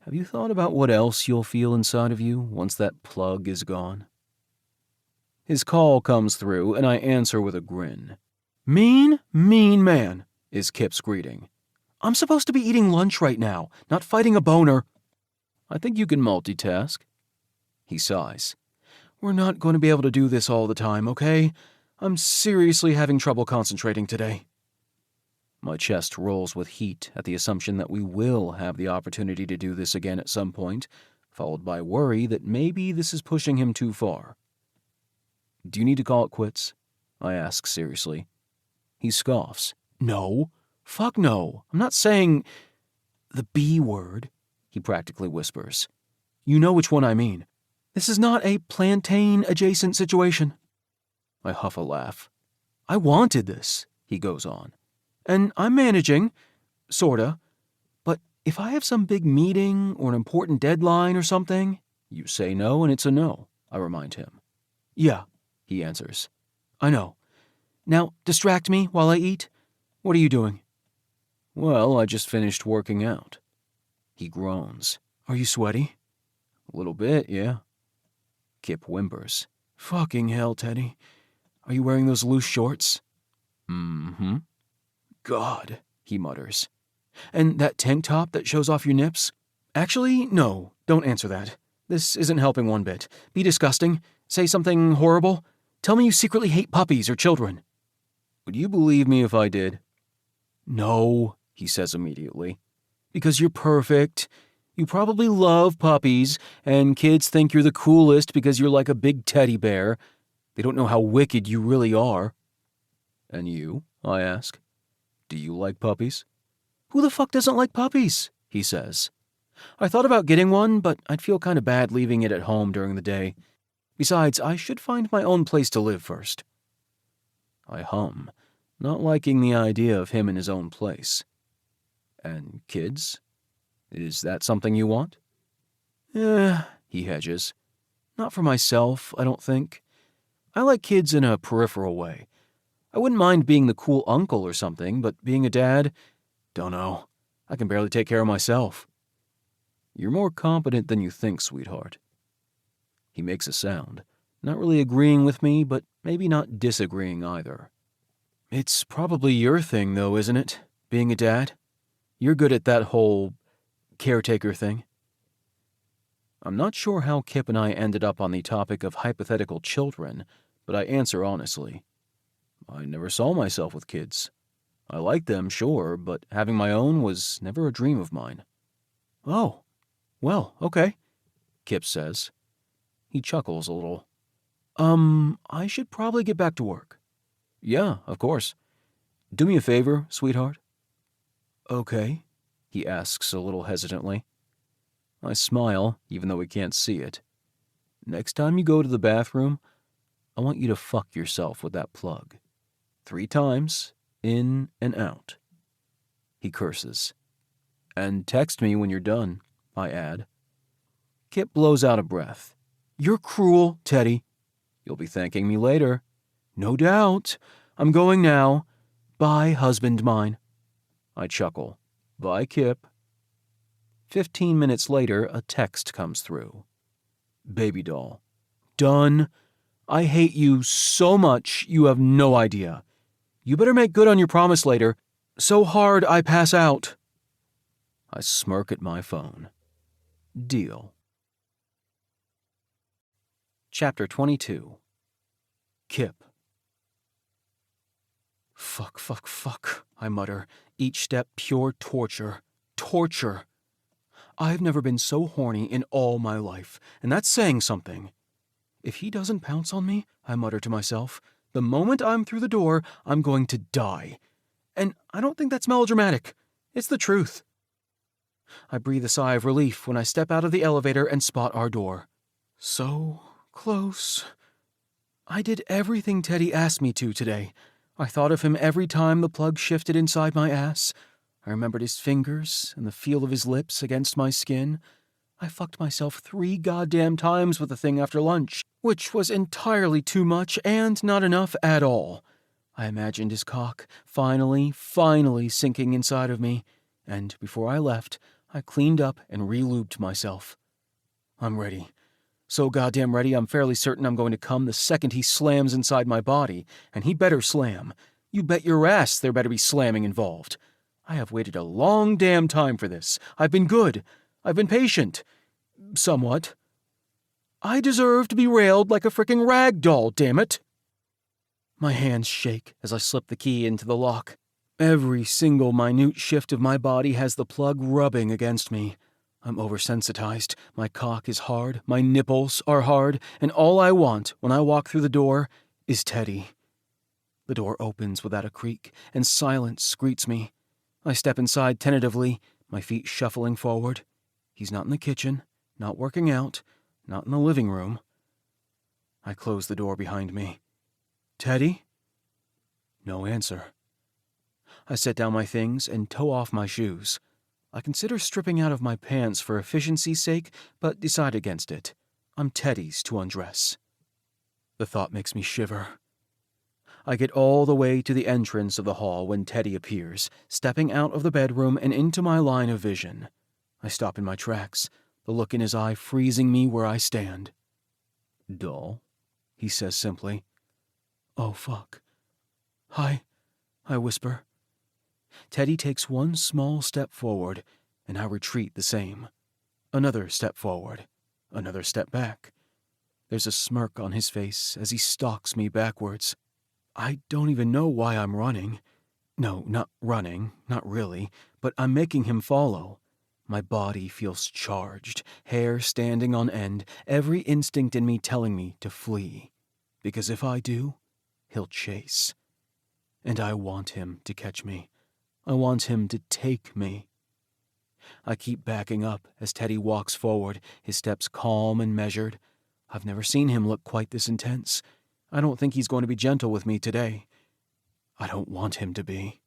Have you thought about what else you'll feel inside of you once that plug is gone? His call comes through, and I answer with a grin. "Mean man," is Kipp's greeting. I'm supposed to be eating lunch right now, not fighting a boner. I think you can multitask. He sighs. We're not going to be able to do this all the time, okay? I'm seriously having trouble concentrating today. My chest rolls with heat at the assumption that we will have the opportunity to do this again at some point, followed by worry that maybe this is pushing him too far. Do you need to call it quits? I ask seriously. He scoffs. No. Fuck no. I'm not saying the B word, he practically whispers. You know which one I mean. This is not a plantain-adjacent situation. I huff a laugh. I wanted this, he goes on. And I'm managing, sorta. But if I have some big meeting or an important deadline or something... You say no and it's a no, I remind him. Yeah, he answers. I know. Now, distract me while I eat. What are you doing? Well, I just finished working out. He groans. Are you sweaty? A little bit, yeah. Kipp whimpers. Fucking hell, Teddy. Are you wearing those loose shorts? Mm-hmm. God, he mutters. And that tank top that shows off your nips? Actually, no, don't answer that. This isn't helping one bit. Be disgusting. Say something horrible. Tell me you secretly hate puppies or children. Would you believe me if I did? No, he says immediately. Because you're perfect. You probably love puppies, and kids think you're the coolest because you're like a big teddy bear. They don't know how wicked you really are. And you? I ask. Do you like puppies? Who the fuck doesn't like puppies? He says. I thought about getting one, but I'd feel kind of bad leaving it at home during the day. Besides, I should find my own place to live first. I hum, not liking the idea of him in his own place. And kids? Is that something you want? He hedges. Not for myself, I don't think. I like kids in a peripheral way. I wouldn't mind being the cool uncle or something, but being a dad, don't know. I can barely take care of myself. You're more competent than you think, sweetheart. He makes a sound, not really agreeing with me, but maybe not disagreeing either. It's probably your thing, though, isn't it? Being a dad? You're good at that whole caretaker thing. I'm not sure how Kipp and I ended up on the topic of hypothetical children, but I answer honestly. I never saw myself with kids. I liked them, sure, but having my own was never a dream of mine. Oh, well, okay, Kipp says. He chuckles a little. I should probably get back to work. Yeah, of course. Do me a favor, sweetheart. Okay, he asks a little hesitantly. I smile, even though he can't see it. Next time you go to the bathroom, I want you to fuck yourself with that plug. 3 times, in and out. He curses. And text me when you're done, I add. Kipp blows out a breath. You're cruel, Teddy. You'll be thanking me later. No doubt. I'm going now. Bye, husband mine. I chuckle. Bye, Kipp. 15 minutes later, a text comes through. Baby doll. Done. I hate you so much you have no idea. You better make good on your promise later. So hard I pass out. I smirk at my phone. Deal. Chapter 22. Kipp. Fuck, I mutter. Each step pure torture. Torture. I've never been so horny in all my life, and that's saying something. If he doesn't pounce on me, I mutter to myself, the moment I'm through the door, I'm going to die. And I don't think that's melodramatic. It's the truth. I breathe a sigh of relief when I step out of the elevator and spot our door. So close. I did everything Teddy asked me to today. I thought of him every time the plug shifted inside my ass. I remembered his fingers and the feel of his lips against my skin. I fucked myself 3 goddamn times with the thing after lunch, which was entirely too much and not enough at all. I imagined his cock finally sinking inside of me, and before I left, I cleaned up and re-lubed myself. I'm ready. So goddamn ready, I'm fairly certain I'm going to come the second he slams inside my body, and he better slam. You bet your ass there better be slamming involved. I have waited a long damn time for this. I've been good. I've been patient. Somewhat. I deserve to be railed like a frickin' rag doll, damn it. My hands shake as I slip the key into the lock. Every single minute shift of my body has the plug rubbing against me. I'm oversensitized. My cock is hard, my nipples are hard, and all I want when I walk through the door is Teddy. The door opens without a creak, and silence greets me. I step inside tentatively, my feet shuffling forward. He's not in the kitchen, not working out, not in the living room. I close the door behind me. Teddy? No answer. I set down my things and toe off my shoes. I consider stripping out of my pants for efficiency's sake, but decide against it. I'm Teddy's to undress. The thought makes me shiver. I get all the way to the entrance of the hall when Teddy appears, stepping out of the bedroom and into my line of vision. I stop in my tracks, the look in his eye freezing me where I stand. Doll, he says simply. Oh, fuck. Hi, I whisper. Teddy takes one small step forward, and I retreat the same. Another step forward, another step back. There's a smirk on his face as he stalks me backwards. I don't even know why I'm running. No, not running, not really, but I'm making him follow. My body feels charged, hair standing on end, every instinct in me telling me to flee. Because if I do, he'll chase. And I want him to catch me. I want him to take me. I keep backing up as Teddy walks forward, his steps calm and measured. I've never seen him look quite this intense. I don't think he's going to be gentle with me today. I don't want him to be.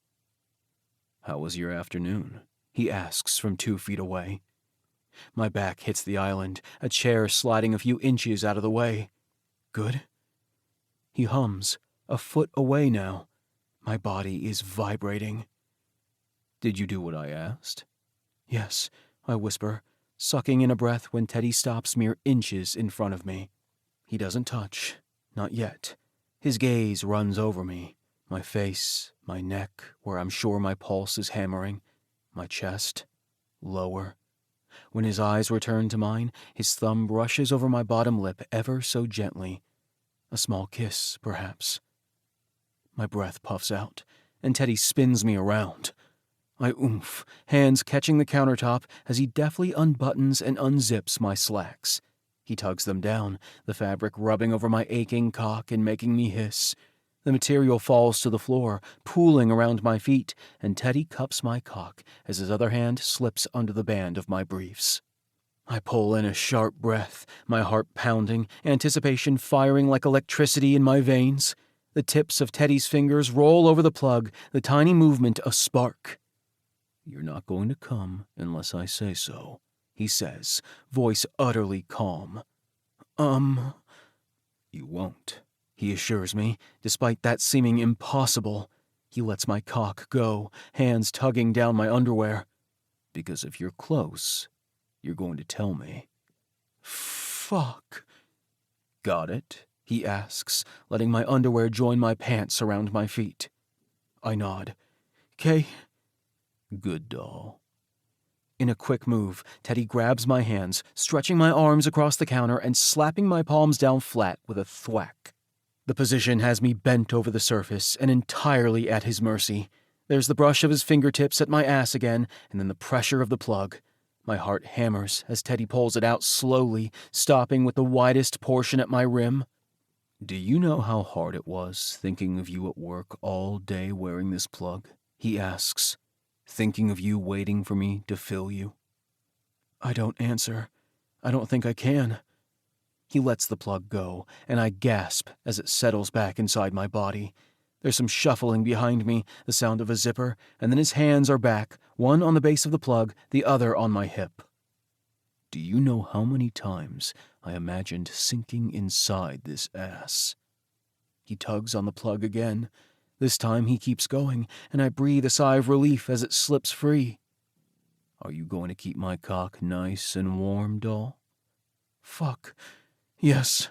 How was your afternoon? He asks from 2 feet away. My back hits the island, a chair sliding a few inches out of the way. Good? He hums, a foot away now. My body is vibrating. Did you do what I asked? Yes, I whisper, sucking in a breath when Teddy stops mere inches in front of me. He doesn't touch, not yet. His gaze runs over me, my face, my neck, where I'm sure my pulse is hammering, my chest, lower. When his eyes return to mine, his thumb brushes over my bottom lip ever so gently. A small kiss, perhaps. My breath puffs out, and Teddy spins me around. I oomph, hands catching the countertop as he deftly unbuttons and unzips my slacks. He tugs them down, the fabric rubbing over my aching cock and making me hiss. The material falls to the floor, pooling around my feet, and Teddy cups my cock as his other hand slips under the band of my briefs. I pull in a sharp breath, my heart pounding, anticipation firing like electricity in my veins. The tips of Teddy's fingers roll over the plug, the tiny movement a spark. You're not going to come unless I say so, he says, voice utterly calm. You won't, he assures me, despite that seeming impossible. He lets my cock go, hands tugging down my underwear. Because if you're close, you're going to tell me. Fuck. Got it? He asks, letting my underwear join my pants around my feet. I nod. "'Kay." Good doll. In a quick move, Teddy grabs my hands, stretching my arms across the counter and slapping my palms down flat with a thwack. The position has me bent over the surface and entirely at his mercy. There's the brush of his fingertips at my ass again, and then the pressure of the plug. My heart hammers as Teddy pulls it out slowly, stopping with the widest portion at my rim. Do you know how hard it was thinking of you at work all day wearing this plug? He asks. Thinking of you waiting for me to fill you. I don't answer. I don't think I can. He lets the plug go, and I gasp as it settles back inside my body. There's some shuffling behind me, the sound of a zipper, and then his hands are back, one on the base of the plug, the other on my hip. Do you know how many times I imagined sinking inside this ass? He tugs on the plug again. This time he keeps going, and I breathe a sigh of relief as it slips free. Are you going to keep my cock nice and warm, doll? Fuck. Yes.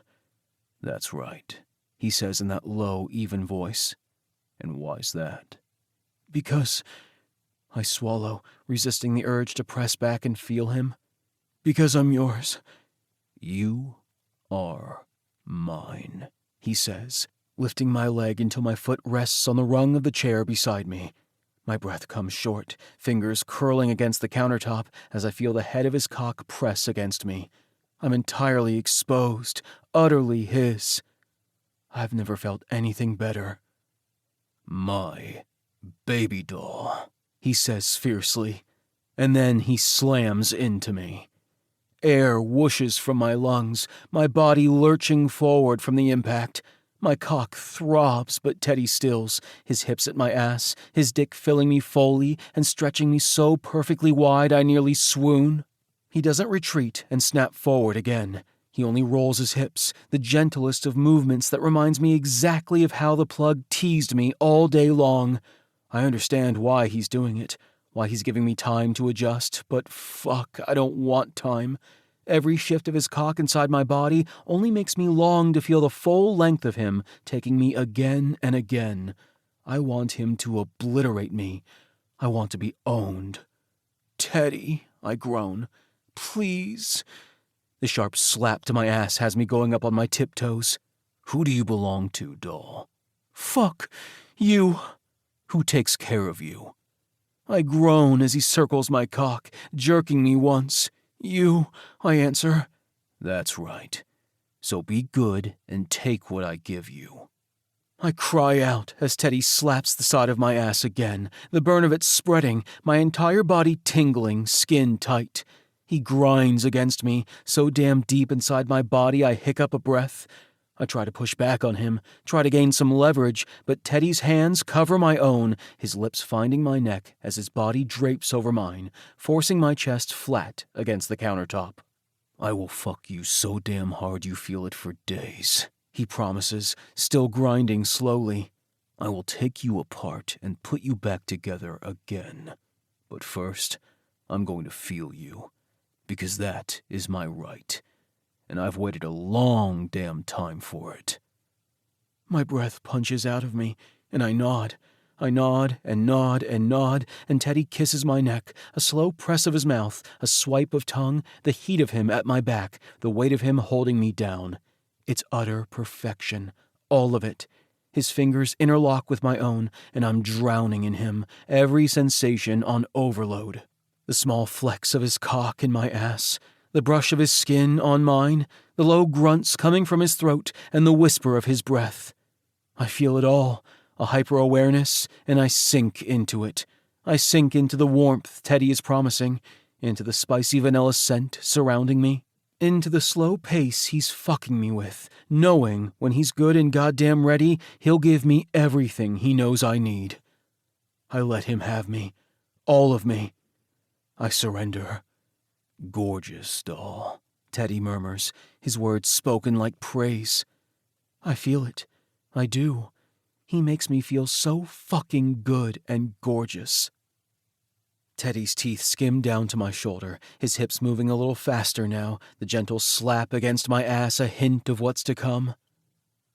That's right, he says in that low, even voice. And why's that? Because I swallow, resisting the urge to press back and feel him. Because I'm yours. You are mine, He says, lifting my leg until my foot rests on the rung of the chair beside me. My breath comes short, fingers curling against the countertop as I feel the head of his cock press against me. I'm entirely exposed, utterly his. I've never felt anything better. My baby doll, he says fiercely, and then he slams into me. Air whooshes from my lungs, my body lurching forward from the impact. My cock throbs, but Teddy stills, his hips at my ass, his dick filling me fully and stretching me so perfectly wide I nearly swoon. He doesn't retreat and snap forward again. He only rolls his hips, the gentlest of movements that reminds me exactly of how the plug teased me all day long. I understand why he's doing it, why he's giving me time to adjust, but fuck, I don't want time. Every shift of his cock inside my body only makes me long to feel the full length of him taking me again and again. I want him to obliterate me. I want to be owned. Teddy, I groan. Please. The sharp slap to my ass has me going up on my tiptoes. Who do you belong to, doll? Fuck you. Who takes care of you? I groan as he circles my cock, jerking me once. You, I answer. That's right. So be good and take what I give you. I cry out as Teddy slaps the side of my ass again, the burn of it spreading, my entire body tingling, skin tight. He grinds against me, so damn deep inside my body I hiccup a breath. I try to push back on him, try to gain some leverage, but Teddy's hands cover my own, his lips finding my neck as his body drapes over mine, forcing my chest flat against the countertop. I will fuck you so damn hard you feel it for days, he promises, still grinding slowly. I will take you apart and put you back together again. But first, I'm going to feel you, because that is my right. And I've waited a long damn time for it. My breath punches out of me, and I nod. I nod and nod and nod, and Teddy kisses my neck, a slow press of his mouth, a swipe of tongue, the heat of him at my back, the weight of him holding me down. It's utter perfection, all of it. His fingers interlock with my own, and I'm drowning in him, every sensation on overload. The small flecks of his cock in my ass, the brush of his skin on mine, the low grunts coming from his throat, and the whisper of his breath. I feel it all, a hyper-awareness, and I sink into it. I sink into the warmth Teddy is promising, into the spicy vanilla scent surrounding me, into the slow pace he's fucking me with, knowing when he's good and goddamn ready, he'll give me everything he knows I need. I let him have me, all of me. I surrender. Gorgeous, doll, Teddy murmurs, his words spoken like praise. I feel it. I do. He makes me feel so fucking good and gorgeous. Teddy's teeth skim down to my shoulder, his hips moving a little faster now, the gentle slap against my ass a hint of what's to come.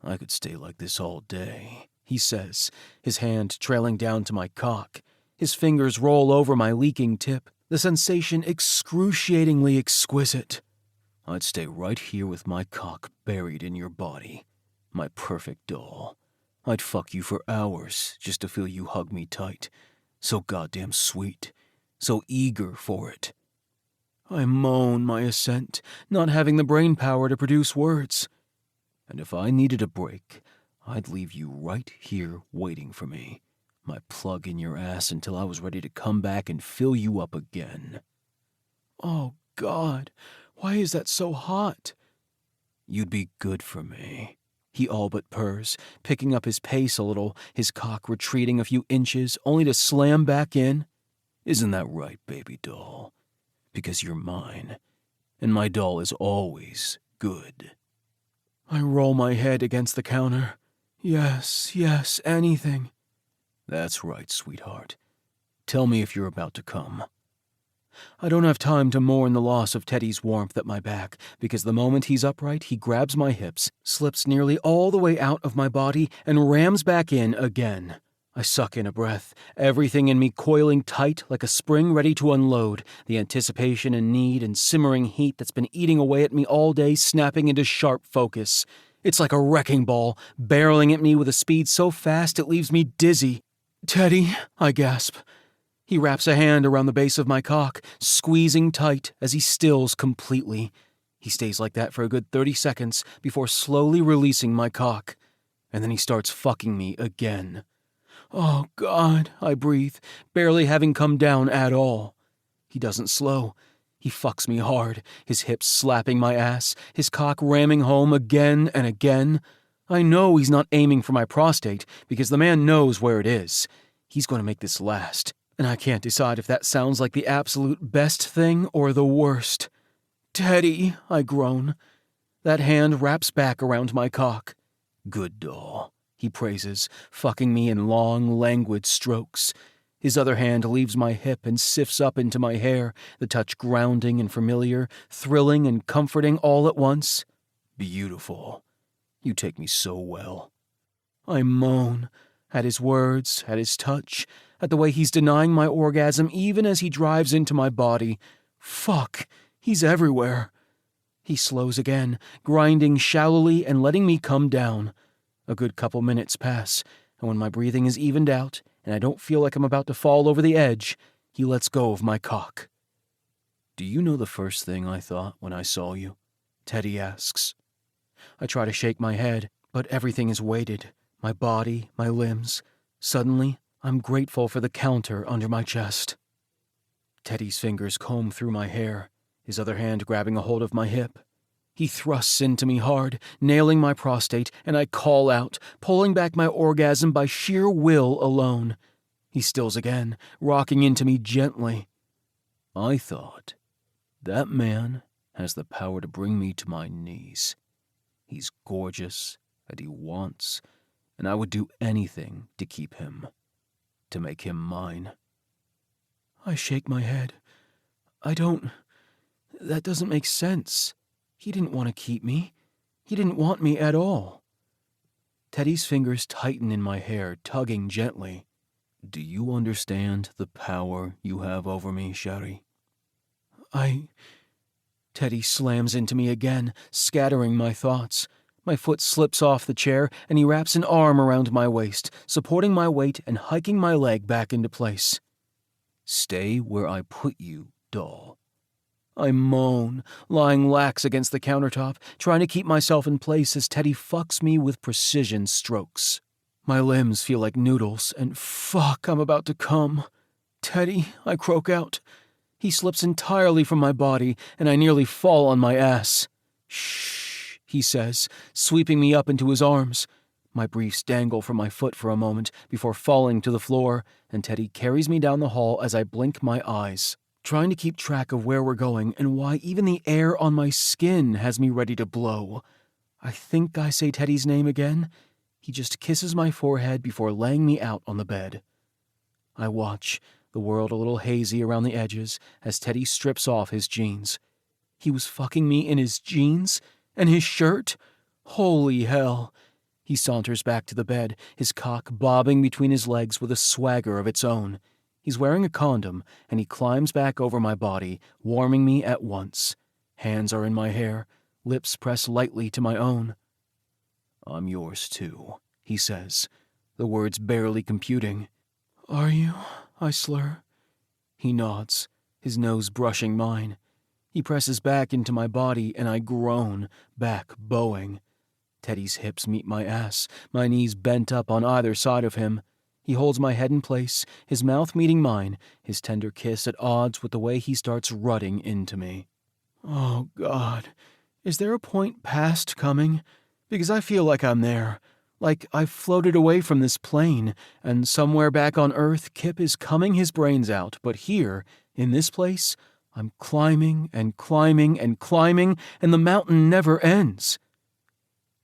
I could stay like this all day, he says, his hand trailing down to my cock. His fingers roll over my leaking tip, the sensation excruciatingly exquisite. I'd stay right here with my cock buried in your body, my perfect doll. I'd fuck you for hours just to feel you hug me tight, so goddamn sweet, so eager for it. I moan my assent, not having the brain power to produce words. And if I needed a break, I'd leave you right here waiting for me, my plug in your ass until I was ready to come back and fill you up again. Oh, God, why is that so hot? You'd be good for me, he all but purrs, picking up his pace a little, his cock retreating a few inches, only to slam back in. Isn't that right, baby doll? Because you're mine, and my doll is always good. I roll my head against the counter. Yes, yes, anything. That's right, sweetheart. Tell me if you're about to come. I don't have time to mourn the loss of Teddy's warmth at my back, because the moment he's upright, he grabs my hips, slips nearly all the way out of my body, and rams back in again. I suck in a breath, everything in me coiling tight like a spring ready to unload, the anticipation and need and simmering heat that's been eating away at me all day snapping into sharp focus. It's like a wrecking ball, barreling at me with a speed so fast it leaves me dizzy. "Teddy," I gasp. He wraps a hand around the base of my cock, squeezing tight as he stills completely. He stays like that for a good 30 seconds before slowly releasing my cock. And then he starts fucking me again. "Oh, God," I breathe, barely having come down at all. He doesn't slow. He fucks me hard, his hips slapping my ass, his cock ramming home again and again. I know he's not aiming for my prostate because the man knows where it is. He's going to make this last, and I can't decide if that sounds like the absolute best thing or the worst. "Teddy," I groan. That hand wraps back around my cock. "Good doll," he praises, fucking me in long, languid strokes. His other hand leaves my hip and sifts up into my hair, the touch grounding and familiar, thrilling and comforting all at once. "Beautiful. You take me so well." I moan, at his words, at his touch, at the way he's denying my orgasm even as he drives into my body. Fuck, he's everywhere. He slows again, grinding shallowly and letting me come down. A good couple minutes pass, and when my breathing is evened out and I don't feel like I'm about to fall over the edge, he lets go of my cock. "Do you know the first thing I thought when I saw you?" Teddy asks. I try to shake my head, but everything is weighted. My body, my limbs. Suddenly, I'm grateful for the counter under my chest. Teddy's fingers comb through my hair, his other hand grabbing a hold of my hip. He thrusts into me hard, nailing my prostate, and I call out, pulling back my orgasm by sheer will alone. He stills again, rocking into me gently. "I thought, that man has the power to bring me to my knees. He's gorgeous, and he wants, and I would do anything to keep him, to make him mine." I shake my head. That doesn't make sense. He didn't want to keep me. He didn't want me at all. Teddy's fingers tighten in my hair, tugging gently. "Do you understand the power you have over me, Sherry?" Teddy slams into me again, scattering my thoughts. My foot slips off the chair, and he wraps an arm around my waist, supporting my weight and hiking my leg back into place. "Stay where I put you, doll." I moan, lying lax against the countertop, trying to keep myself in place as Teddy fucks me with precision strokes. My limbs feel like noodles, and fuck, I'm about to come. "Teddy," I croak out. He slips entirely from my body, and I nearly fall on my ass. "Shh," he says, sweeping me up into his arms. My briefs dangle from my foot for a moment before falling to the floor, and Teddy carries me down the hall as I blink my eyes, trying to keep track of where we're going and why even the air on my skin has me ready to blow. I think I say Teddy's name again. He just kisses my forehead before laying me out on the bed. I watch, the world a little hazy around the edges, as Teddy strips off his jeans. He was fucking me in his jeans? And his shirt? Holy hell. He saunters back to the bed, his cock bobbing between his legs with a swagger of its own. He's wearing a condom, and he climbs back over my body, warming me at once. Hands are in my hair, lips press lightly to my own. "I'm yours too," he says, the words barely computing. "Are you?" I slur. He nods, his nose brushing mine. He presses back into my body, and I groan, back bowing. Teddy's hips meet my ass, my knees bent up on either side of him. He holds my head in place, his mouth meeting mine, his tender kiss at odds with the way he starts rutting into me. Oh, God. Is there a point past coming? Because I feel like I'm there. Like I've floated away from this plane, and somewhere back on Earth, Kipp is coming his brains out. But here, in this place, I'm climbing and climbing and climbing, and the mountain never ends.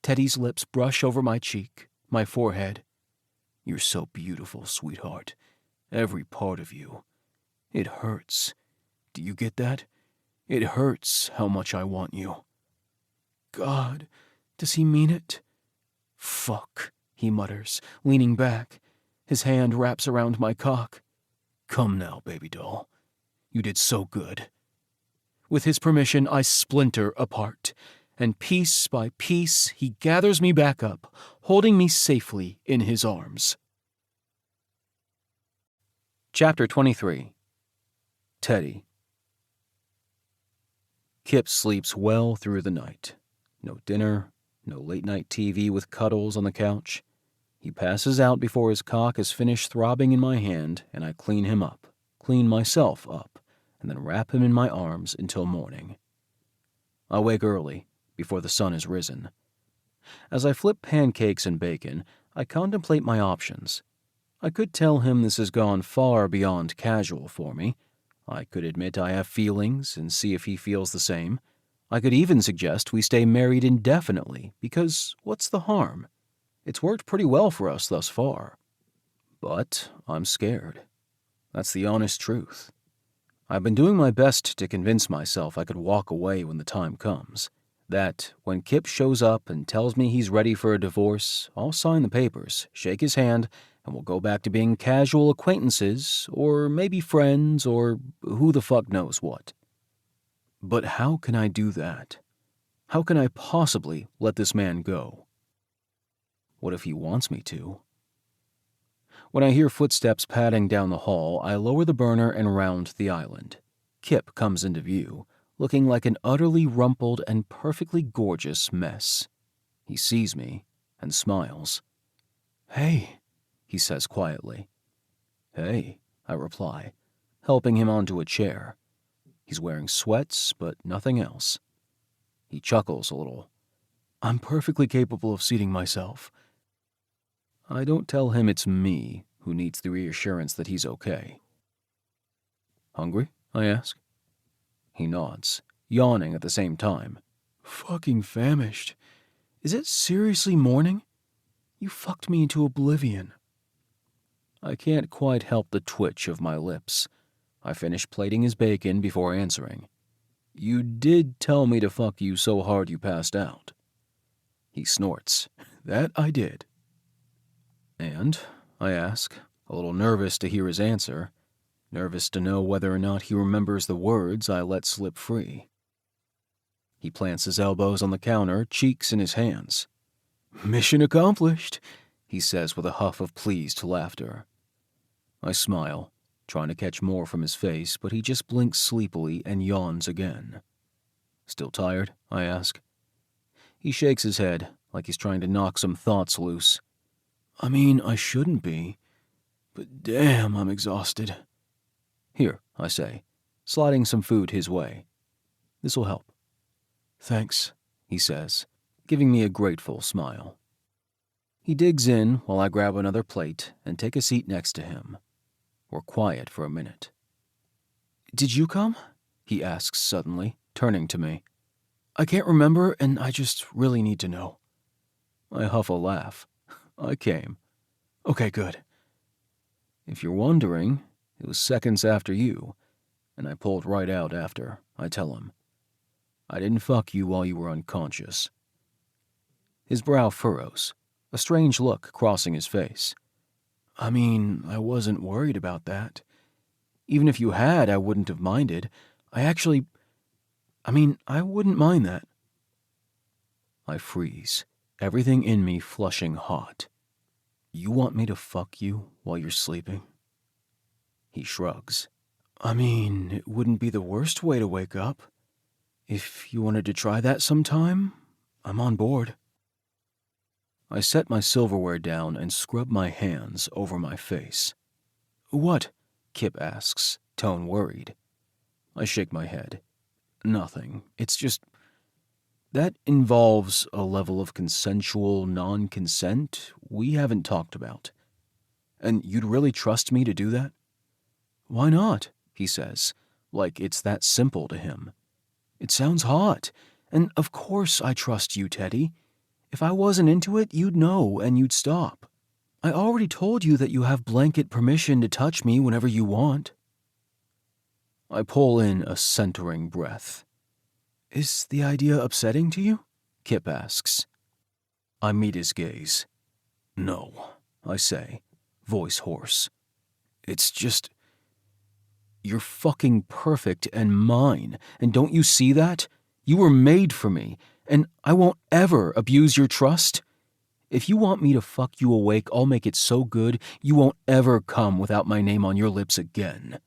Teddy's lips brush over my cheek, my forehead. "You're so beautiful, sweetheart. Every part of you. It hurts. Do you get that? It hurts how much I want you." God, does he mean it? "Fuck," he mutters, leaning back. His hand wraps around my cock. Come now, baby doll. You did so good. With his permission, I splinter apart, and piece by piece he gathers me back up, holding me safely in his arms. Chapter 23. Teddy. Kipp sleeps well through the night. No dinner, no late-night TV with cuddles on the couch. He passes out before his cock is finished throbbing in my hand, and I clean him up, clean myself up, and then wrap him in my arms until morning. I wake early, before the sun has risen. As I flip pancakes and bacon, I contemplate my options. I could tell him this has gone far beyond casual for me. I could admit I have feelings and see if he feels the same. I could even suggest we stay married indefinitely, because what's the harm? It's worked pretty well for us thus far. But I'm scared. That's the honest truth. I've been doing my best to convince myself I could walk away when the time comes. That when Kipp shows up and tells me he's ready for a divorce, I'll sign the papers, shake his hand, and we'll go back to being casual acquaintances, or maybe friends, or who the fuck knows what. But how can I do that? How can I possibly let this man go? What if he wants me to? When I hear footsteps padding down the hall, I lower the burner and round the island. Kipp comes into view, looking like an utterly rumpled and perfectly gorgeous mess. He sees me and smiles. "Hey," he says quietly. "Hey," I reply, helping him onto a chair. He's wearing sweats, but nothing else. He chuckles a little. "I'm perfectly capable of seating myself." I don't tell him it's me who needs the reassurance that he's okay. "Hungry?" I ask. He nods, yawning at the same time. "Fucking famished. Is it seriously morning? You fucked me into oblivion." I can't quite help the twitch of my lips. I finish plating his bacon before answering. "You did tell me to fuck you so hard you passed out." He snorts. "That I did." "And?" I ask, a little nervous to hear his answer, nervous to know whether or not he remembers the words I let slip free. He plants his elbows on the counter, cheeks in his hands. "Mission accomplished," he says with a huff of pleased laughter. I smile, trying to catch more from his face, but he just blinks sleepily and yawns again. "Still tired?" I ask. He shakes his head, like he's trying to knock some thoughts loose. "I mean, I shouldn't be, but damn, I'm exhausted." "Here," I say, sliding some food his way. "This'll help." "Thanks," he says, giving me a grateful smile. He digs in while I grab another plate and take a seat next to him. We're quiet for a minute. "Did you come?" he asks suddenly, turning to me. "I can't remember, and I just really need to know." I huff a laugh. "I came." "Okay, good." "If you're wondering, it was seconds after you, and I pulled right out after," I tell him. "I didn't fuck you while you were unconscious." His brow furrows, a strange look crossing his face. "I mean, I wasn't worried about that. Even if you had, I wouldn't have minded. I wouldn't mind that." I freeze, everything in me flushing hot. "You want me to fuck you while you're sleeping?" He shrugs. "I mean, it wouldn't be the worst way to wake up. If you wanted to try that sometime, I'm on board." I set my silverware down and scrub my hands over my face. "What?" Kipp asks, tone worried. I shake my head. "Nothing. It's just... that involves a level of consensual non-consent we haven't talked about. And you'd really trust me to do that?" "Why not?" he says, like it's that simple to him. "It sounds hot, and of course I trust you, Teddy. If I wasn't into it, you'd know and you'd stop. I already told you that you have blanket permission to touch me whenever you want." I pull in a centering breath. "Is the idea upsetting to you?" Kipp asks. I meet his gaze. "No," I say, voice hoarse. It's just... You're fucking perfect and mine, and don't you see that? You were made for me, and I won't ever abuse your trust. If you want me to fuck you awake, I'll make it so good you won't ever come without my name on your lips again.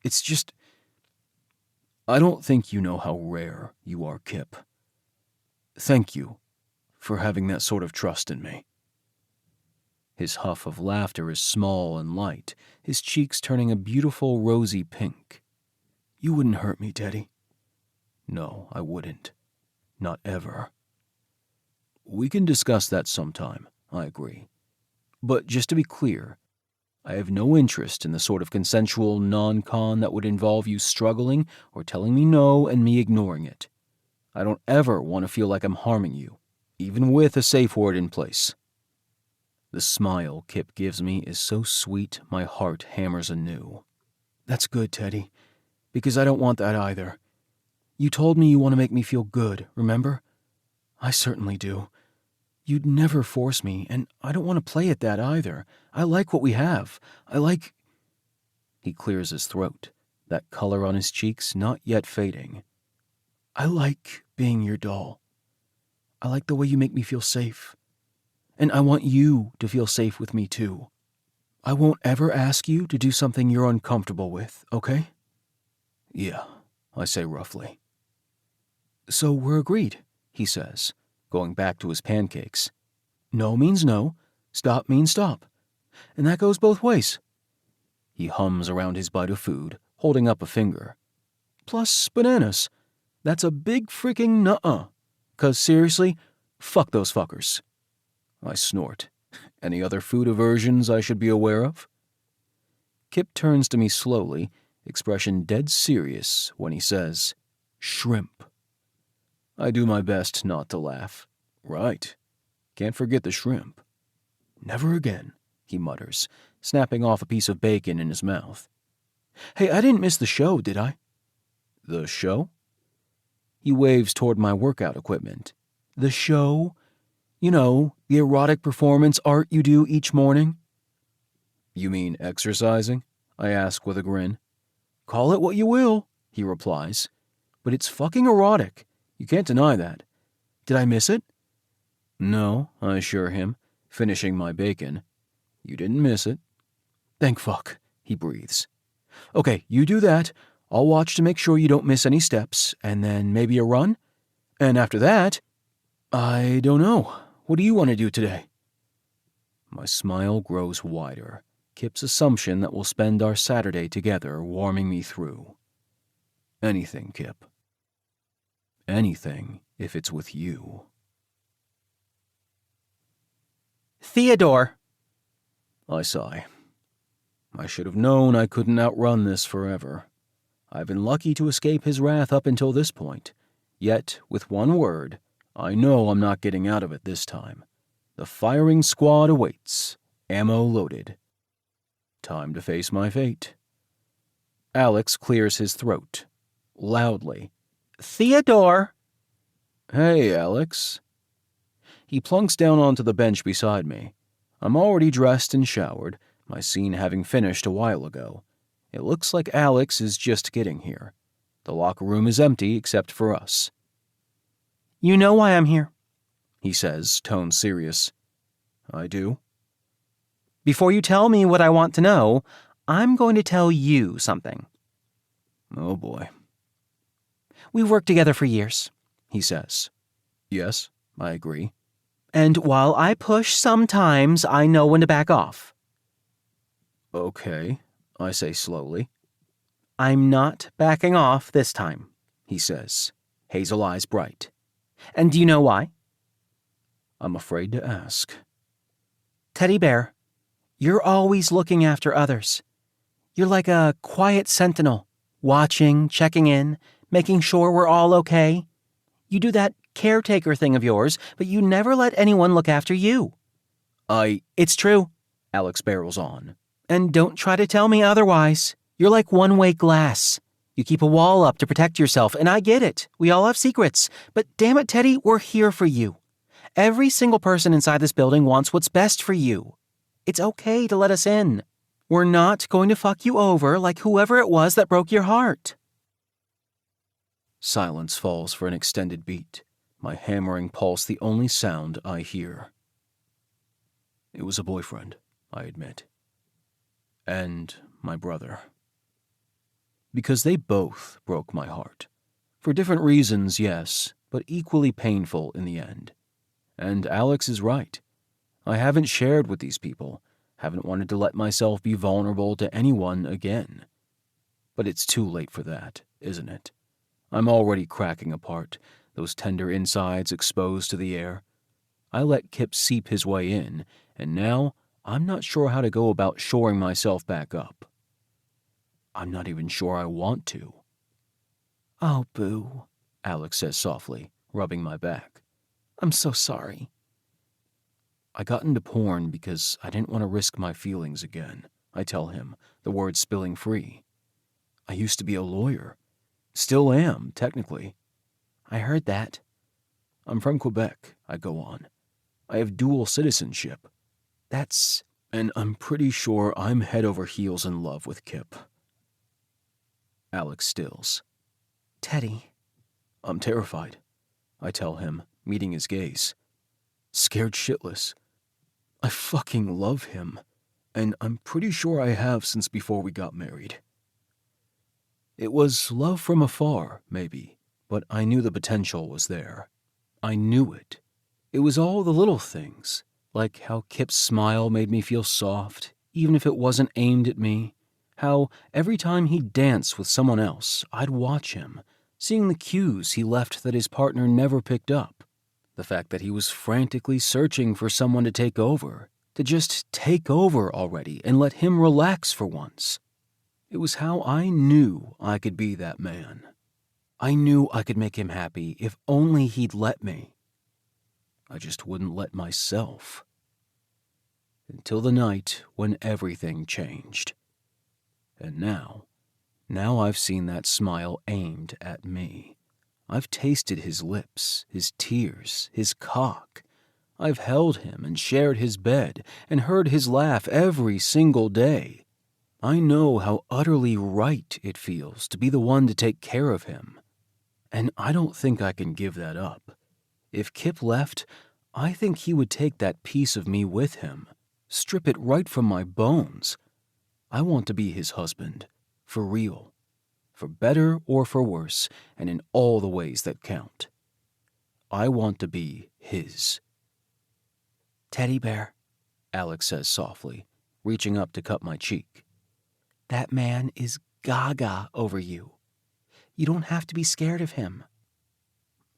It's just... I don't think you know how rare you are, Kipp. Thank you for having that sort of trust in me. His huff of laughter is small and light, his cheeks turning a beautiful rosy pink. You wouldn't hurt me, Teddy. No, I wouldn't. Not ever. We can discuss that sometime, I agree. But just to be clear, I have no interest in the sort of consensual non-con that would involve you struggling or telling me no and me ignoring it. I don't ever want to feel like I'm harming you, even with a safe word in place. The smile Kipp gives me is so sweet my heart hammers anew. That's good, Teddy, because I don't want that either. You told me you want to make me feel good, remember? I certainly do. You'd never force me, and I don't want to play at that either. I like what we have. I like... He clears his throat, that color on his cheeks not yet fading. I like being your doll. I like the way you make me feel safe. And I want you to feel safe with me too. I won't ever ask you to do something you're uncomfortable with, okay? Yeah, I say roughly. So we're agreed, he says, going back to his pancakes. No means no, stop means stop. And that goes both ways. He hums around his bite of food, holding up a finger. Plus bananas. That's a big freaking nuh-uh. 'Cause seriously, fuck those fuckers. I snort. Any other food aversions I should be aware of? Kipp turns to me slowly, expression dead serious, when he says, shrimp. I do my best not to laugh. Right. Can't forget the shrimp. Never again, he mutters, snapping off a piece of bacon in his mouth. Hey, I didn't miss the show, did I? The show? He waves toward my workout equipment. The show? You know, the erotic performance art you do each morning? You mean exercising? I ask with a grin. Call it what you will, he replies. But it's fucking erotic. You can't deny that. Did I miss it? No, I assure him, finishing my bacon. You didn't miss it. Thank fuck, he breathes. Okay, you do that. I'll watch to make sure you don't miss any steps, and then maybe a run? And after that, I don't know. What do you want to do today? My smile grows wider, Kipp's assumption that we'll spend our Saturday together warming me through. Anything, Kipp. Anything, if it's with you. Theodore. I sigh. I should have known I couldn't outrun this forever. I've been lucky to escape his wrath up until this point. Yet, with one word, I know I'm not getting out of it this time. The firing squad awaits, ammo loaded. Time to face my fate. Alex clears his throat, loudly. Theodore! Hey, Alex. He plunks down onto the bench beside me. I'm already dressed and showered, my scene having finished a while ago. It looks like Alex is just getting here. The locker room is empty except for us. You know why I'm here, he says, tone serious. I do. Before you tell me what I want to know, I'm going to tell you something. Oh boy. We've worked together for years, he says. Yes, I agree. And while I push sometimes, I know when to back off. Okay, I say slowly. I'm not backing off this time, he says, hazel eyes bright. And do you know why? I'm afraid to ask. Teddy Bear, you're always looking after others. You're like a quiet sentinel, watching, checking in, making sure we're all okay. You do that caretaker thing of yours, but you never let anyone look after you. It's true, Alex barrels on. And don't try to tell me otherwise. You're like one-way glass. You keep a wall up to protect yourself, and I get it. We all have secrets. But damn it, Teddy, we're here for you. Every single person inside this building wants what's best for you. It's okay to let us in. We're not going to fuck you over like whoever it was that broke your heart." Silence falls for an extended beat, my hammering pulse the only sound I hear. It was a boyfriend, I admit. And my brother. Because they both broke my heart. For different reasons, yes, but equally painful in the end. And Alex is right. I haven't shared with these people, haven't wanted to let myself be vulnerable to anyone again. But it's too late for that, isn't it? I'm already cracking apart, those tender insides exposed to the air. I let Kipp seep his way in, and now I'm not sure how to go about shoring myself back up. I'm not even sure I want to. "Oh, boo," Alex says softly, rubbing my back. "I'm so sorry." I got into porn because I didn't want to risk my feelings again, I tell him, the words spilling free. I used to be a lawyer. Still am, technically. I heard that. I'm from Quebec, I go on. I have dual citizenship. And I'm pretty sure I'm head over heels in love with Kipp. Alex stills. "Teddy." I'm terrified, I tell him, meeting his gaze. Scared shitless. I fucking love him, and I'm pretty sure I have since before we got married. It was love from afar, maybe, but I knew the potential was there. I knew it. It was all the little things, like how Kipp's smile made me feel soft, even if it wasn't aimed at me. How every time he'd dance with someone else, I'd watch him, seeing the cues he left that his partner never picked up. The fact that he was frantically searching for someone to take over, to just take over already and let him relax for once. It was how I knew I could be that man. I knew I could make him happy if only he'd let me. I just wouldn't let myself. Until the night when everything changed. And now I've seen that smile aimed at me. I've tasted his lips, his tears, his cock. I've held him and shared his bed and heard his laugh every single day. I know how utterly right it feels to be the one to take care of him. And I don't think I can give that up. If Kipp left, I think he would take that piece of me with him, strip it right from my bones. I want to be his husband, for real. For better or for worse, and in all the ways that count. I want to be his. "Teddy bear," Alex says softly, reaching up to cup my cheek. "That man is gaga over you. You don't have to be scared of him."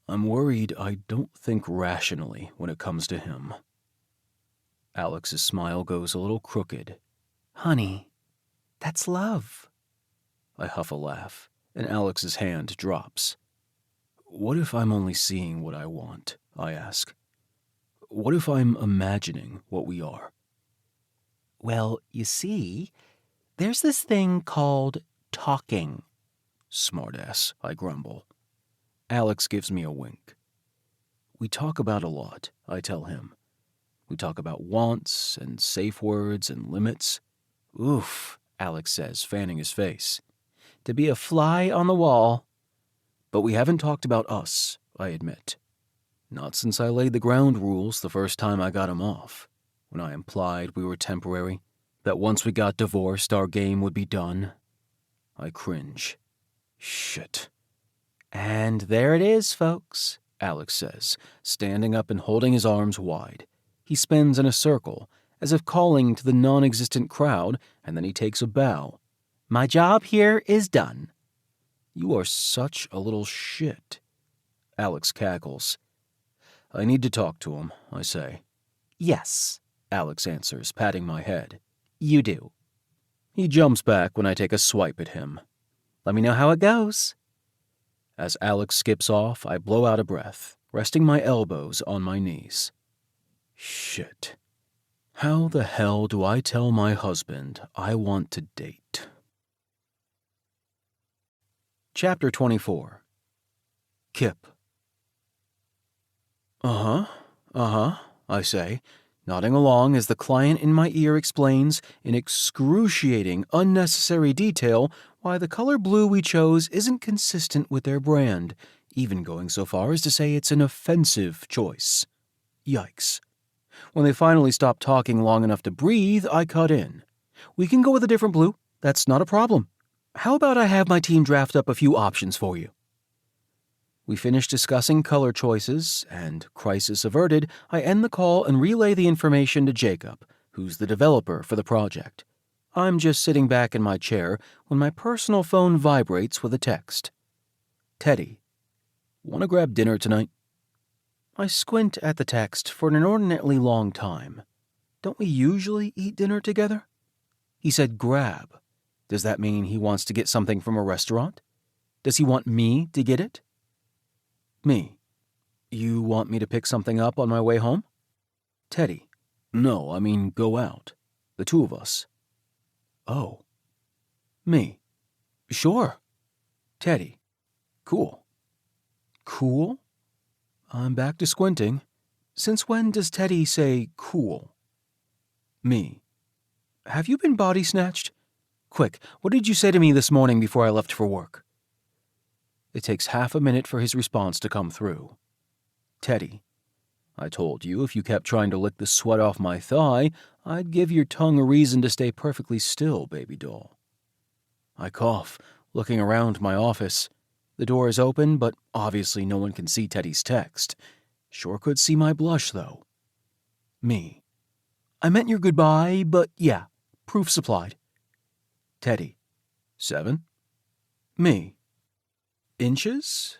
I'm worried I don't think rationally when it comes to him. Alex's smile goes a little crooked. "Honey, that's love." I huff a laugh, and Alex's hand drops. "What if I'm only seeing what I want?" I ask. "What if I'm imagining what we are?" "Well, you see, there's this thing called talking." "Smartass," I grumble. Alex gives me a wink. "We talk about a lot," I tell him. We talk about wants and safe words and limits. "Oof," Alex says, fanning his face. "To be a fly on the wall." "But we haven't talked about us," I admit. Not since I laid the ground rules the first time I got him off, when I implied we were temporary, that once we got divorced our game would be done. I cringe. Shit. "And there it is, folks," Alex says, standing up and holding his arms wide. He spins in a circle, as if calling to the non-existent crowd, and then he takes a bow. "My job here is done." "You are such a little shit." Alex cackles. "I need to talk to him," I say. "Yes," Alex answers, patting my head. "You do." He jumps back when I take a swipe at him. "Let me know how it goes." As Alex skips off, I blow out a breath, resting my elbows on my knees. Shit. How the hell do I tell my husband I want to date? Chapter 24. Kipp. I say, nodding along as the client in my ear explains in excruciating, unnecessary detail why the color blue we chose isn't consistent with their brand, even going so far as to say it's an offensive choice. Yikes. When they finally stop talking long enough to breathe, I cut in. We can go with a different blue. That's not a problem. How about I have my team draft up a few options for you? We finish discussing color choices, and, crisis averted, I end the call and relay the information to Jacob, who's the developer for the project. I'm just sitting back in my chair when my personal phone vibrates with a text. Teddy, want to grab dinner tonight? I squint at the text for an inordinately long time. Don't we usually eat dinner together? He said grab. Does that mean he wants to get something from a restaurant? Does he want me to get it? Me. You want me to pick something up on my way home? Teddy. No, I mean go out. The two of us. Oh. Me. Sure. Teddy. Cool. Cool? I'm back to squinting. Since when does Teddy say cool? Me. Have you been body snatched? Quick, what did you say to me this morning before I left for work? It takes half a minute for his response to come through. Teddy, I told you if you kept trying to lick the sweat off my thigh, I'd give your tongue a reason to stay perfectly still, baby doll. I cough, looking around my office. The door is open, but obviously no one can see Teddy's text. Sure could see my blush, though. Me. I meant your goodbye, but yeah, proof supplied. Teddy. 7? Me. Inches?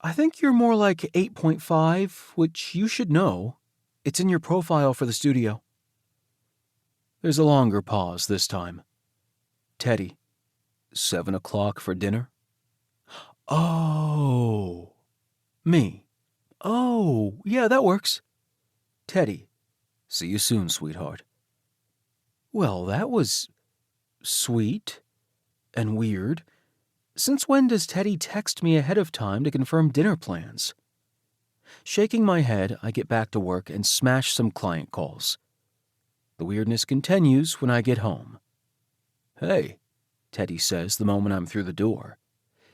I think you're more like 8.5, which you should know. It's in your profile for the studio. There's a longer pause this time. Teddy. 7 o'clock for dinner? Oh. Me. Oh, yeah, that works. Teddy. See you soon, sweetheart. Well, that was sweet and weird. Since when does Teddy text me ahead of time to confirm dinner plans? Shaking my head, I get back to work and smash some client calls. The weirdness continues when I get home. Hey, Teddy says the moment I'm through the door.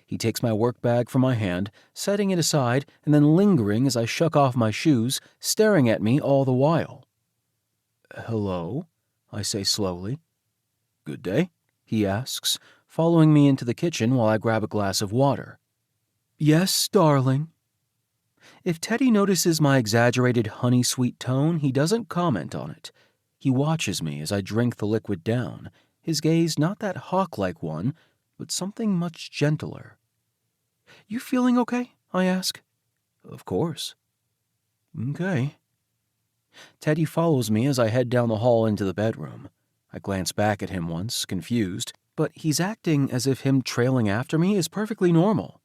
He takes my work bag from my hand, setting it aside and then lingering as I shuck off my shoes, staring at me all the while. Hello, I say slowly. Good day, he asks, following me into the kitchen while I grab a glass of water. Yes, darling. If Teddy notices my exaggerated honey-sweet tone, he doesn't comment on it. He watches me as I drink the liquid down, his gaze not that hawk-like one, but something much gentler. You feeling okay? I ask. Of course. Okay. Teddy follows me as I head down the hall into the bedroom. I glance back at him once, confused, but he's acting as if him trailing after me is perfectly normal.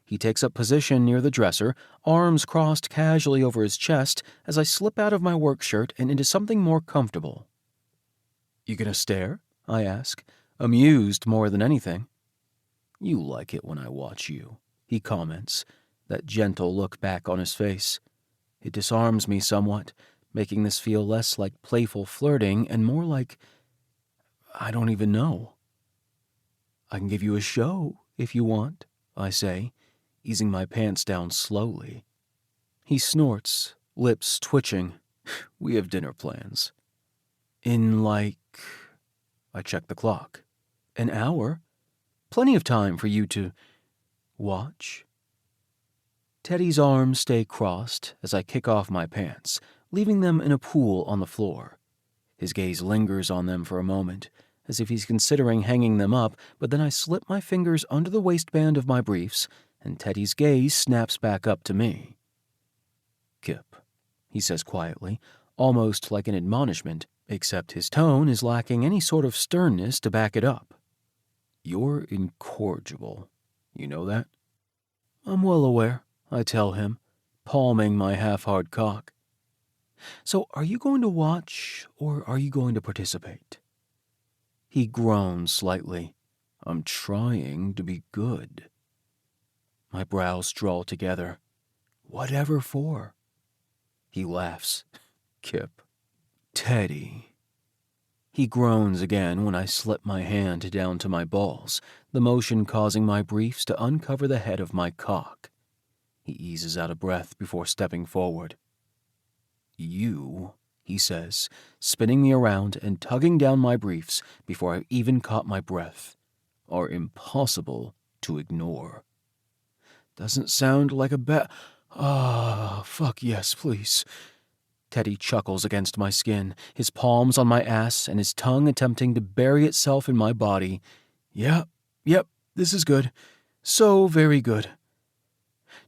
He takes up position near the dresser, arms crossed casually over his chest as I slip out of my work shirt and into something more comfortable. You gonna stare? I ask, amused more than anything. You like it when I watch you, he comments, that gentle look back on his face. It disarms me somewhat, making this feel less like playful flirting and more like, I don't even know. I can give you a show if you want, I say, easing my pants down slowly. He snorts, lips twitching. We have dinner plans. In I check the clock. An hour? Plenty of time for you to watch. Teddy's arms stay crossed as I kick off my pants, leaving them in a pool on the floor. His gaze lingers on them for a moment, as if he's considering hanging them up, but then I slip my fingers under the waistband of my briefs, and Teddy's gaze snaps back up to me. Kipp, he says quietly, almost like an admonishment, except his tone is lacking any sort of sternness to back it up. You're incorrigible. You know that? I'm well aware, I tell him, palming my half-hard cock. So are you going to watch, or are you going to participate? He groans slightly. I'm trying to be good. My brows draw together. Whatever for? He laughs. Kipp, Teddy. He groans again when I slip my hand down to my balls, the motion causing my briefs to uncover the head of my cock. He eases out a breath before stepping forward. You, he says, spinning me around and tugging down my briefs before I even caught my breath, are impossible to ignore. Doesn't sound like a fuck yes, please. Teddy chuckles against my skin, his palms on my ass and his tongue attempting to bury itself in my body. Yep, this is good. So very good.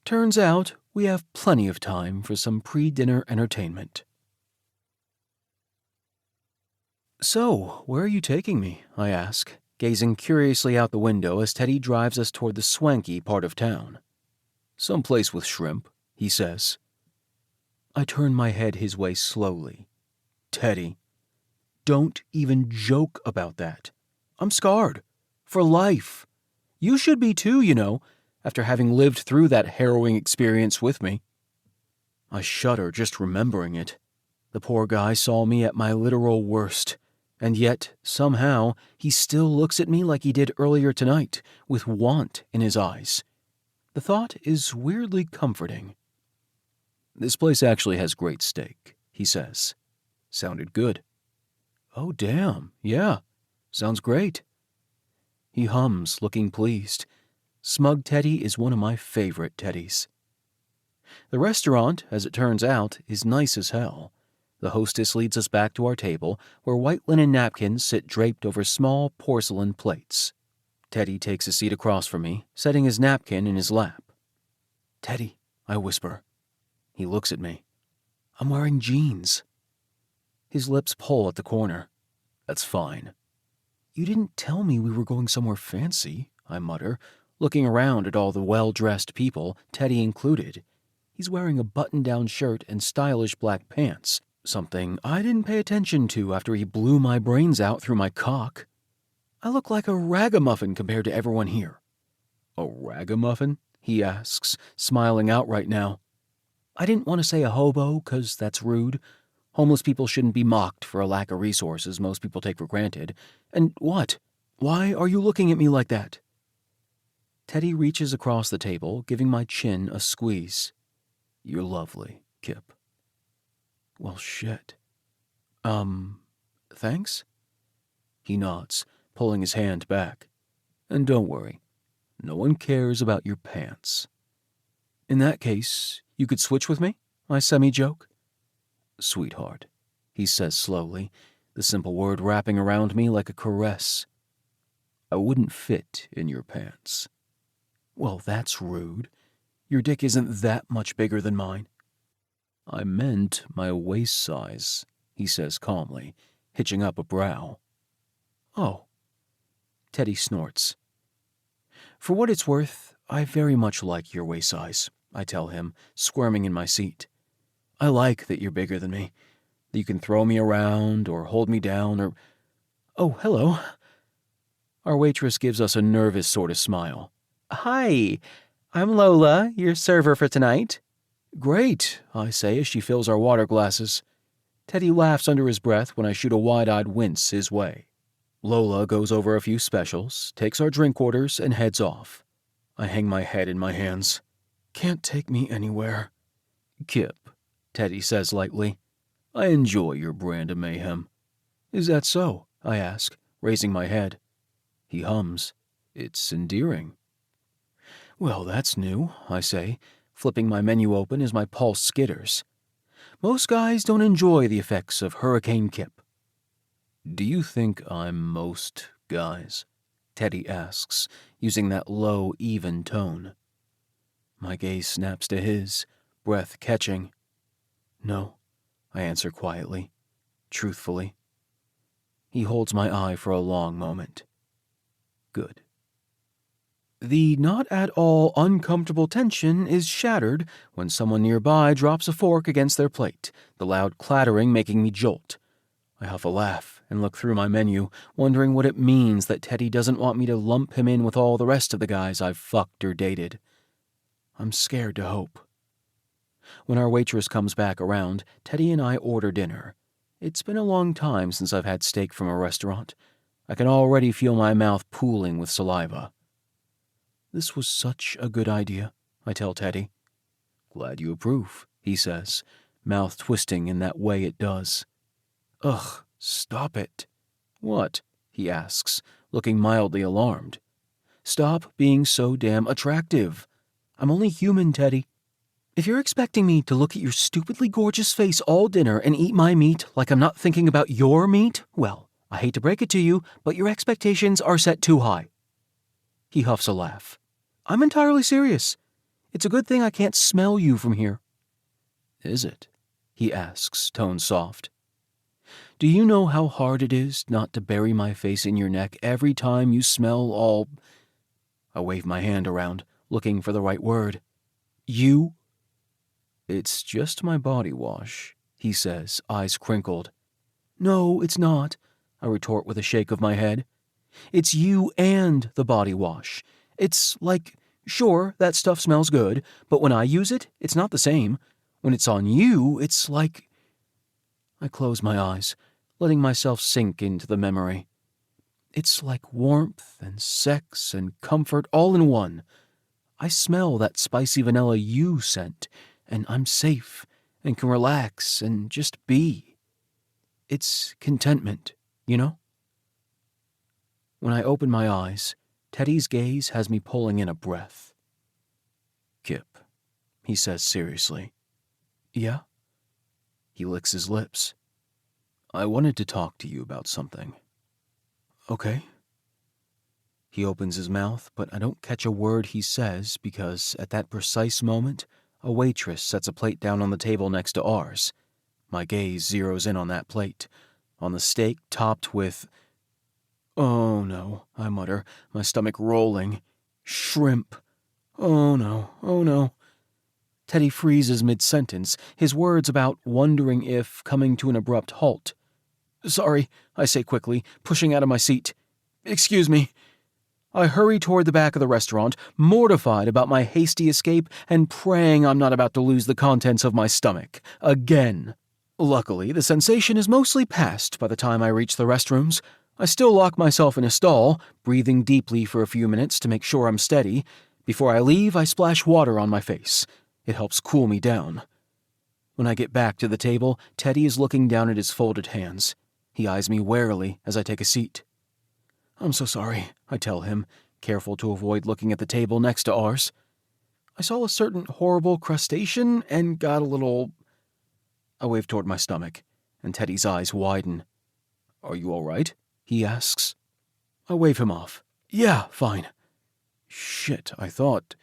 Turns out we have plenty of time for some pre-dinner entertainment. So, where are you taking me? I ask, gazing curiously out the window as Teddy drives us toward the swanky part of town. Someplace with shrimp, he says. I turn my head his way slowly. Teddy, don't even joke about that. I'm scarred. For life. You should be too, you know, after having lived through that harrowing experience with me. I shudder just remembering it. The poor guy saw me at my literal worst, and yet, somehow, he still looks at me like he did earlier tonight, with want in his eyes. The thought is weirdly comforting. This place actually has great steak, he says. Sounded good. Oh, damn, yeah. Sounds great. He hums, looking pleased. Smug Teddy is one of my favorite Teddys. The restaurant, as it turns out, is nice as hell. The hostess leads us back to our table, where white linen napkins sit draped over small porcelain plates. Teddy takes a seat across from me, setting his napkin in his lap. Teddy, I whisper. He looks at me. I'm wearing jeans. His lips pull at the corner. That's fine. You didn't tell me we were going somewhere fancy, I mutter, looking around at all the well-dressed people, Teddy included. He's wearing a button-down shirt and stylish black pants, something I didn't pay attention to after he blew my brains out through my cock. I look like a ragamuffin compared to everyone here. A ragamuffin? He asks, smiling outright now. I didn't want to say a hobo, 'cause that's rude. Homeless people shouldn't be mocked for a lack of resources most people take for granted. And what? Why are you looking at me like that? Teddy reaches across the table, giving my chin a squeeze. You're lovely, Kipp. Well, shit. Thanks? He nods, pulling his hand back. And don't worry, no one cares about your pants. In that case, you could switch with me? I semi-joke. Sweetheart, he says slowly, the simple word wrapping around me like a caress. I wouldn't fit in your pants. Well, that's rude. Your dick isn't that much bigger than mine. I meant my waist size, he says calmly, hitching up a brow. Oh. Teddy snorts. For what it's worth, I very much like your waist size, I tell him, squirming in my seat. I like that you're bigger than me, that you can throw me around or hold me down or... Oh, hello. Our waitress gives us a nervous sort of smile. Hi, I'm Lola, your server for tonight. Great, I say as she fills our water glasses. Teddy laughs under his breath when I shoot a wide-eyed wince his way. Lola goes over a few specials, takes our drink orders, and heads off. I hang my head in my hands. Can't take me anywhere. Kipp, Teddy says lightly. I enjoy your brand of mayhem. Is that so? I ask, raising my head. He hums. It's endearing. Well, that's new, I say, flipping my menu open as my pulse skitters. Most guys don't enjoy the effects of Hurricane Kipp. Do you think I'm most guys? Teddy asks, using that low, even tone. My gaze snaps to his, breath catching. No, I answer quietly, truthfully. He holds my eye for a long moment. Good. The not at all uncomfortable tension is shattered when someone nearby drops a fork against their plate, the loud clattering making me jolt. I huff a laugh and look through my menu, wondering what it means that Teddy doesn't want me to lump him in with all the rest of the guys I've fucked or dated. I'm scared to hope. When our waitress comes back around, Teddy and I order dinner. It's been a long time since I've had steak from a restaurant. I can already feel my mouth pooling with saliva. This was such a good idea, I tell Teddy. Glad you approve, he says, mouth twisting in that way it does. Ugh, stop it. What? He asks, looking mildly alarmed. Stop being so damn attractive. I'm only human, Teddy. If you're expecting me to look at your stupidly gorgeous face all dinner and eat my meat like I'm not thinking about your meat, well, I hate to break it to you, but your expectations are set too high. He huffs a laugh. I'm entirely serious. It's a good thing I can't smell you from here. Is it? He asks, tone soft. Do you know how hard it is not to bury my face in your neck every time you smell all... I wave my hand around, looking for the right word. You? It's just my body wash, he says, eyes crinkled. No, it's not, I retort with a shake of my head. It's you and the body wash. It's like, sure, that stuff smells good, but when I use it, it's not the same. When it's on you, it's like... I close my eyes, letting myself sink into the memory. It's like warmth and sex and comfort all in one. I smell that spicy vanilla you scent, and I'm safe and can relax and just be. It's contentment, you know? When I open my eyes, Teddy's gaze has me pulling in a breath. Kipp, he says seriously. Yeah? He licks his lips. I wanted to talk to you about something. Okay. He opens his mouth, but I don't catch a word he says because at that precise moment, a waitress sets a plate down on the table next to ours. My gaze zeroes in on that plate, on the steak topped with... Oh no, I mutter, my stomach rolling. Shrimp. Oh no, oh no. Teddy freezes mid-sentence, his words about wondering if coming to an abrupt halt. Sorry, I say quickly, pushing out of my seat. Excuse me. I hurry toward the back of the restaurant, mortified about my hasty escape and praying I'm not about to lose the contents of my stomach. Again. Luckily, the sensation is mostly past by the time I reach the restrooms. I still lock myself in a stall, breathing deeply for a few minutes to make sure I'm steady. Before I leave, I splash water on my face. It helps cool me down. When I get back to the table, Teddy is looking down at his folded hands. He eyes me warily as I take a seat. I'm so sorry, I tell him, careful to avoid looking at the table next to ours. I saw a certain horrible crustacean and got a little... I wave toward my stomach, and Teddy's eyes widen. Are you all right? He asks. I wave him off. Yeah, fine. Shit, I thought...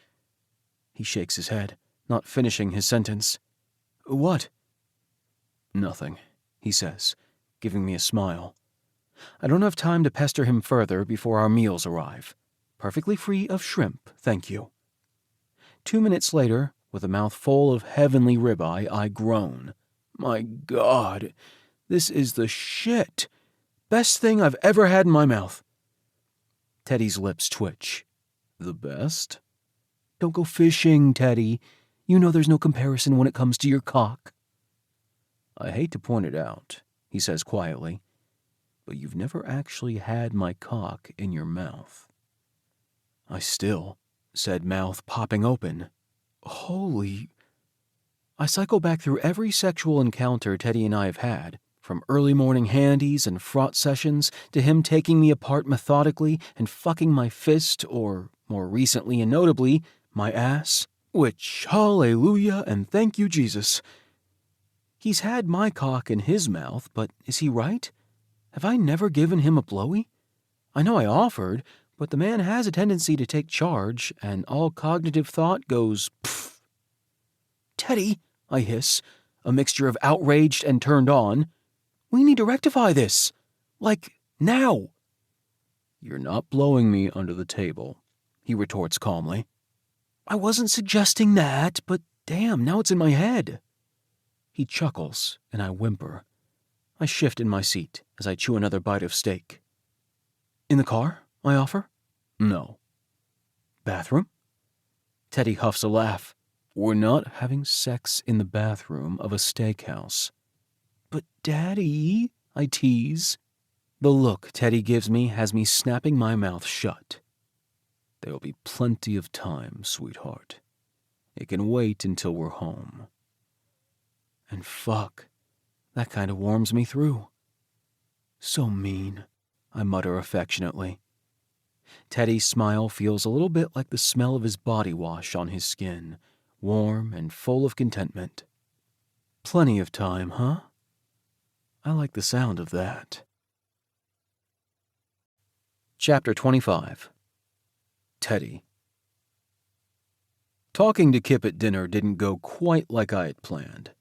He shakes his head, not finishing his sentence. What? Nothing, he says, giving me a smile. I don't have time to pester him further before our meals arrive. Perfectly free of shrimp, thank you. 2 minutes later, with a mouth full of heavenly ribeye, I groan. My God, this is the shit. Best thing I've ever had in my mouth. Teddy's lips twitch. The best? Don't go fishing, Teddy. You know there's no comparison when it comes to your cock. I hate to point it out, he says quietly, but you've never actually had my cock in your mouth. I still, said mouth popping open. Holy... I cycle back through every sexual encounter Teddy and I have had, from early morning handies and fraught sessions to him taking me apart methodically and fucking my fist or, more recently and notably, my ass, which, hallelujah and thank you, Jesus. He's had my cock in his mouth, but is he right? Have I never given him a blowy? I know I offered, but the man has a tendency to take charge, and all cognitive thought goes, pfft. Teddy, I hiss, a mixture of outraged and turned on. We need to rectify this. Like, now. You're not blowing me under the table, he retorts calmly. I wasn't suggesting that, but damn, now it's in my head. He chuckles, and I whimper. I shift in my seat as I chew another bite of steak. In the car, I offer. No. Bathroom? Teddy huffs a laugh. We're not having sex in the bathroom of a steakhouse. But Daddy, I tease. The look Teddy gives me has me snapping my mouth shut. There will be plenty of time, sweetheart. It can wait until we're home. And fuck, that kind of warms me through. So mean, I mutter affectionately. Teddy's smile feels a little bit like the smell of his body wash on his skin, warm and full of contentment. Plenty of time, huh? I like the sound of that. Chapter 25. Teddy. Talking to Kipp at dinner didn't go quite like I had planned.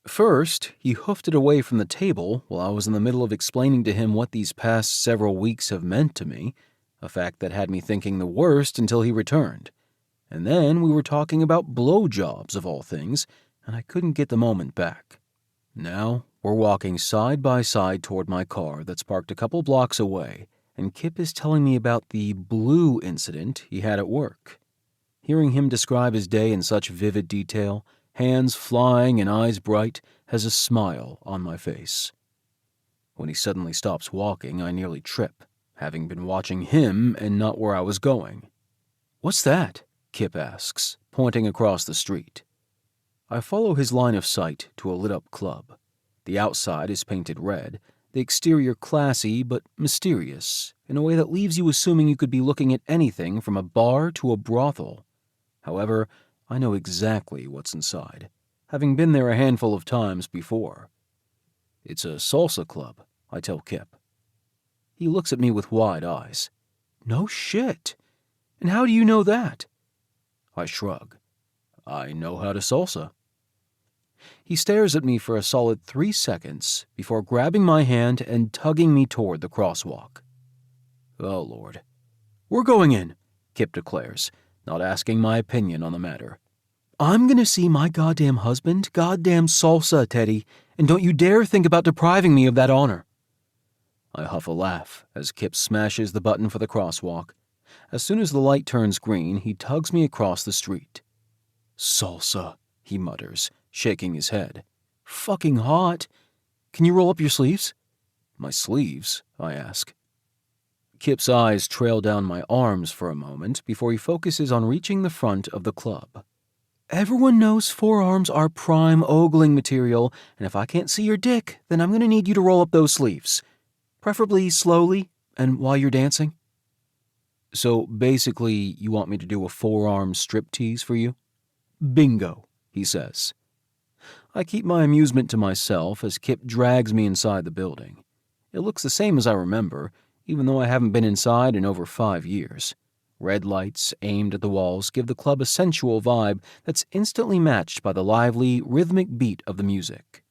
First, he hoofed it away from the table while I was in the middle of explaining to him what these past several weeks have meant to me, a fact that had me thinking the worst until he returned. And then we were talking about blowjobs of all things, and I couldn't get the moment back. Now, we're walking side by side toward my car that's parked a couple blocks away, and Kipp is telling me about the blue incident he had at work. Hearing him describe his day in such vivid detail, hands flying and eyes bright, has a smile on my face. When he suddenly stops walking, I nearly trip, having been watching him and not where I was going. "What's that?" Kipp asks, pointing across the street. I follow his line of sight to a lit-up club. The outside is painted red, the exterior classy but mysterious, in a way that leaves you assuming you could be looking at anything from a bar to a brothel. However, I know exactly what's inside, having been there a handful of times before. It's a salsa club, I tell Kipp. He looks at me with wide eyes. No shit. And how do you know that? I shrug. I know how to salsa. He stares at me for a solid 3 seconds before grabbing my hand and tugging me toward the crosswalk. Oh, Lord. We're going in, Kipp declares, not asking my opinion on the matter. I'm gonna see my goddamn husband goddamn salsa, Teddy, and don't you dare think about depriving me of that honor. I huff a laugh as Kipp smashes the button for the crosswalk. As soon as the light turns green, he tugs me across the street. Salsa, he mutters, shaking his head. Fucking hot. Can you roll up your sleeves? My sleeves? I ask. Kipp's eyes trail down my arms for a moment before he focuses on reaching the front of the club. Everyone knows forearms are prime ogling material, and if I can't see your dick, then I'm going to need you to roll up those sleeves. Preferably slowly and while you're dancing. So basically, you want me to do a forearm striptease for you? Bingo, he says. I keep my amusement to myself as Kipp drags me inside the building. It looks the same as I remember, even though I haven't been inside in over 5 years. Red lights aimed at the walls give the club a sensual vibe that's instantly matched by the lively, rhythmic beat of the music.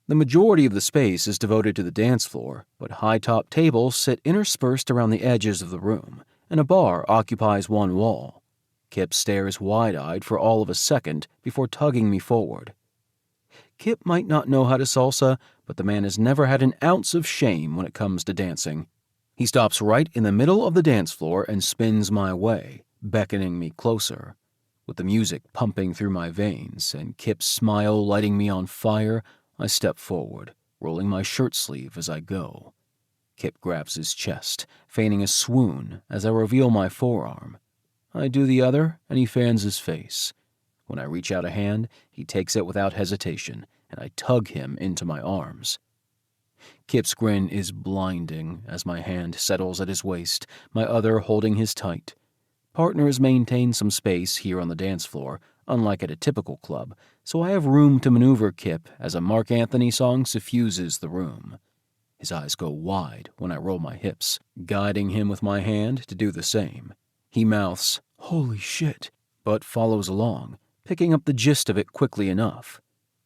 The majority of the space is devoted to the dance floor, but high-top tables sit interspersed around the edges of the room, and a bar occupies one wall. Kipp stares wide-eyed for all of a second before tugging me forward. Kipp might not know how to salsa, but the man has never had an ounce of shame when it comes to dancing. He stops right in the middle of the dance floor and spins my way, beckoning me closer. With the music pumping through my veins and Kipp's smile lighting me on fire, I step forward, rolling my shirt sleeve as I go. Kipp grabs his chest, feigning a swoon as I reveal my forearm. I do the other, and he fans his face. When I reach out a hand, he takes it without hesitation, and I tug him into my arms. Kipp's grin is blinding as my hand settles at his waist, my other holding his tight. Partners maintain some space here on the dance floor, unlike at a typical club, so I have room to maneuver Kipp as a Mark Anthony song suffuses the room. His eyes go wide when I roll my hips, guiding him with my hand to do the same. He mouths, "Holy shit," but follows along, picking up the gist of it quickly enough.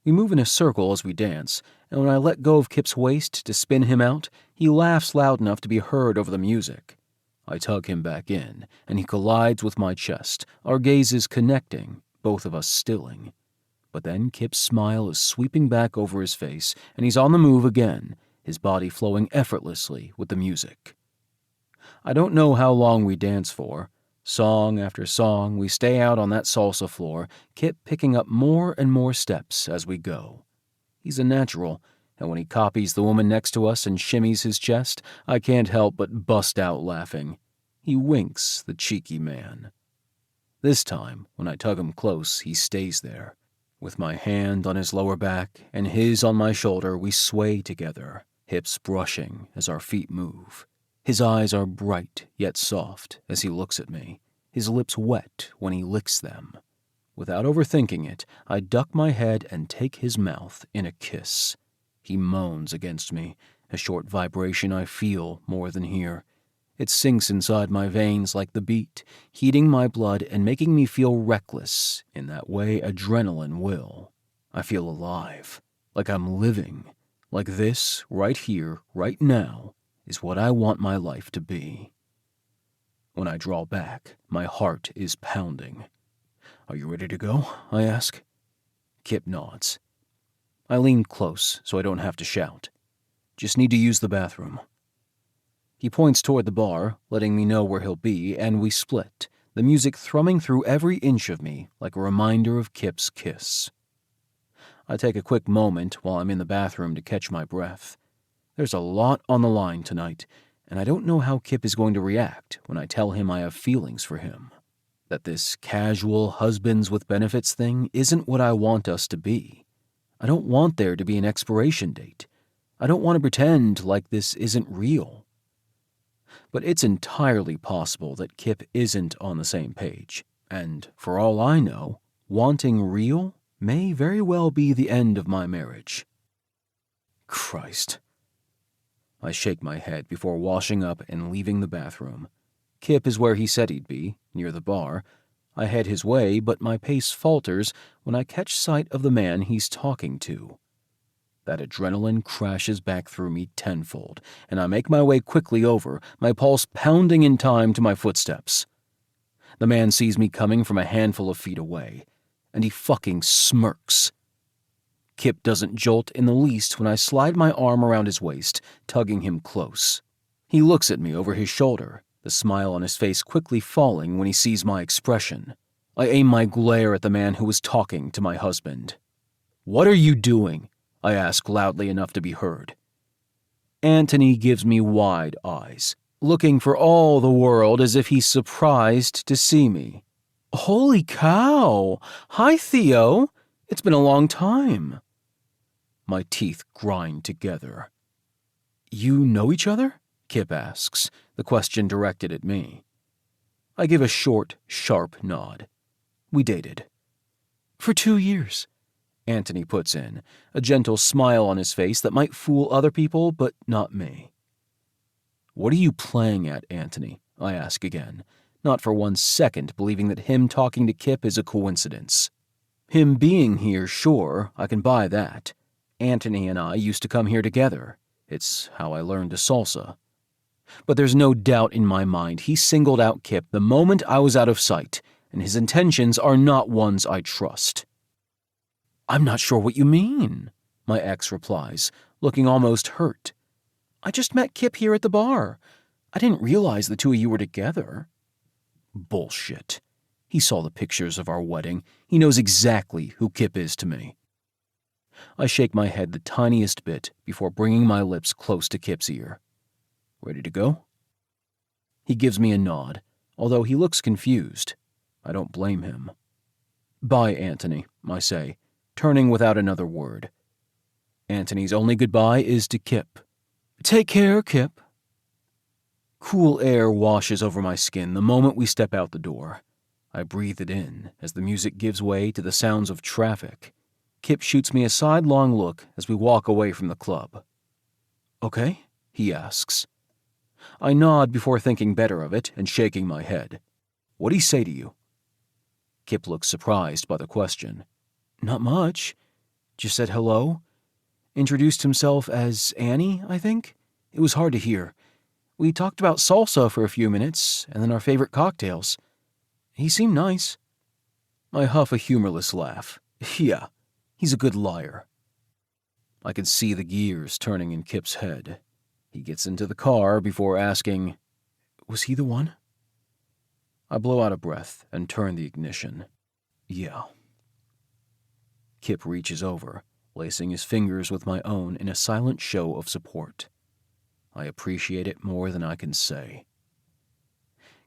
We move in a circle as we dance, and when I let go of Kipp's waist to spin him out, he laughs loud enough to be heard over the music. I tug him back in, and he collides with my chest, our gazes connecting, both of us stilling. But then Kipp's smile is sweeping back over his face, and he's on the move again, his body flowing effortlessly with the music. I don't know how long we dance for. Song after song, we stay out on that salsa floor, Kipp picking up more and more steps as we go. He's a natural, and when he copies the woman next to us and shimmies his chest, I can't help but bust out laughing. He winks, the cheeky man. This time, when I tug him close, he stays there. With my hand on his lower back and his on my shoulder, we sway together, hips brushing as our feet move. His eyes are bright yet soft as he looks at me, his lips wet when he licks them. Without overthinking it, I duck my head and take his mouth in a kiss. He moans against me, a short vibration I feel more than hear. It sinks inside my veins like the beat, heating my blood and making me feel reckless in that way adrenaline will. I feel alive, like I'm living, like this, right here, right now, is what I want my life to be. When I draw back, my heart is pounding. "Are you ready to go?" I ask. Kipp nods. I lean close so I don't have to shout. "Just need to use the bathroom." He points toward the bar, letting me know where he'll be, and we split, the music thrumming through every inch of me like a reminder of Kipp's kiss. I take a quick moment while I'm in the bathroom to catch my breath. There's a lot on the line tonight, and I don't know how Kipp is going to react when I tell him I have feelings for him. That this casual husbands with benefits thing isn't what I want us to be. I don't want there to be an expiration date. I don't want to pretend like this isn't real. But it's entirely possible that Kipp isn't on the same page, and for all I know, wanting real may very well be the end of my marriage. Christ. I shake my head before washing up and leaving the bathroom. Kipp is where he said he'd be, near the bar. I head his way, but my pace falters when I catch sight of the man he's talking to. That adrenaline crashes back through me tenfold, and I make my way quickly over, my pulse pounding in time to my footsteps. The man sees me coming from a handful of feet away, and he fucking smirks. Kipp doesn't jolt in the least when I slide my arm around his waist, tugging him close. He looks at me over his shoulder, the smile on his face quickly falling when he sees my expression. I aim my glare at the man who was talking to my husband. "What are you doing?" I ask loudly enough to be heard. Anthony gives me wide eyes, looking for all the world as if he's surprised to see me. "Holy cow! Hi, Theo! It's been a long time." My teeth grind together. "You know each other?" Kipp asks, the question directed at me. I give a short, sharp nod. "We dated." "For 2 years," Anthony puts in, a gentle smile on his face that might fool other people, but not me. "What are you playing at, Anthony?" I ask again, not for 1 second believing that him talking to Kipp is a coincidence. Him being here, sure, I can buy that. Anthony and I used to come here together. It's how I learned to salsa. But there's no doubt in my mind he singled out Kipp the moment I was out of sight, and his intentions are not ones I trust. "I'm not sure what you mean," my ex replies, looking almost hurt. "I just met Kipp here at the bar. I didn't realize the two of you were together." Bullshit. He saw the pictures of our wedding. He knows exactly who Kipp is to me. I shake my head the tiniest bit before bringing my lips close to Kipp's ear. "Ready to go?" He gives me a nod, although he looks confused. I don't blame him. "Bye, Anthony," I say, turning without another word. Anthony's only goodbye is to Kipp. "Take care, Kipp." Cool air washes over my skin the moment we step out the door. I breathe it in as the music gives way to the sounds of traffic. Kipp shoots me a sidelong look as we walk away from the club. "Okay?" he asks. I nod before thinking better of it and shaking my head. "What'd he say to you?" Kipp looks surprised by the question. "Not much. Just said hello. Introduced himself as Annie, I think. It was hard to hear. We talked about salsa for a few minutes, and then our favorite cocktails. He seemed nice." I huff a humorless laugh. Yeah, he's a good liar. I could see the gears turning in Kipp's head. He gets into the car before asking, "Was he the one?" I blow out a breath and turn the ignition. Yeah. Kipp reaches over, lacing his fingers with my own in a silent show of support. I appreciate it more than I can say.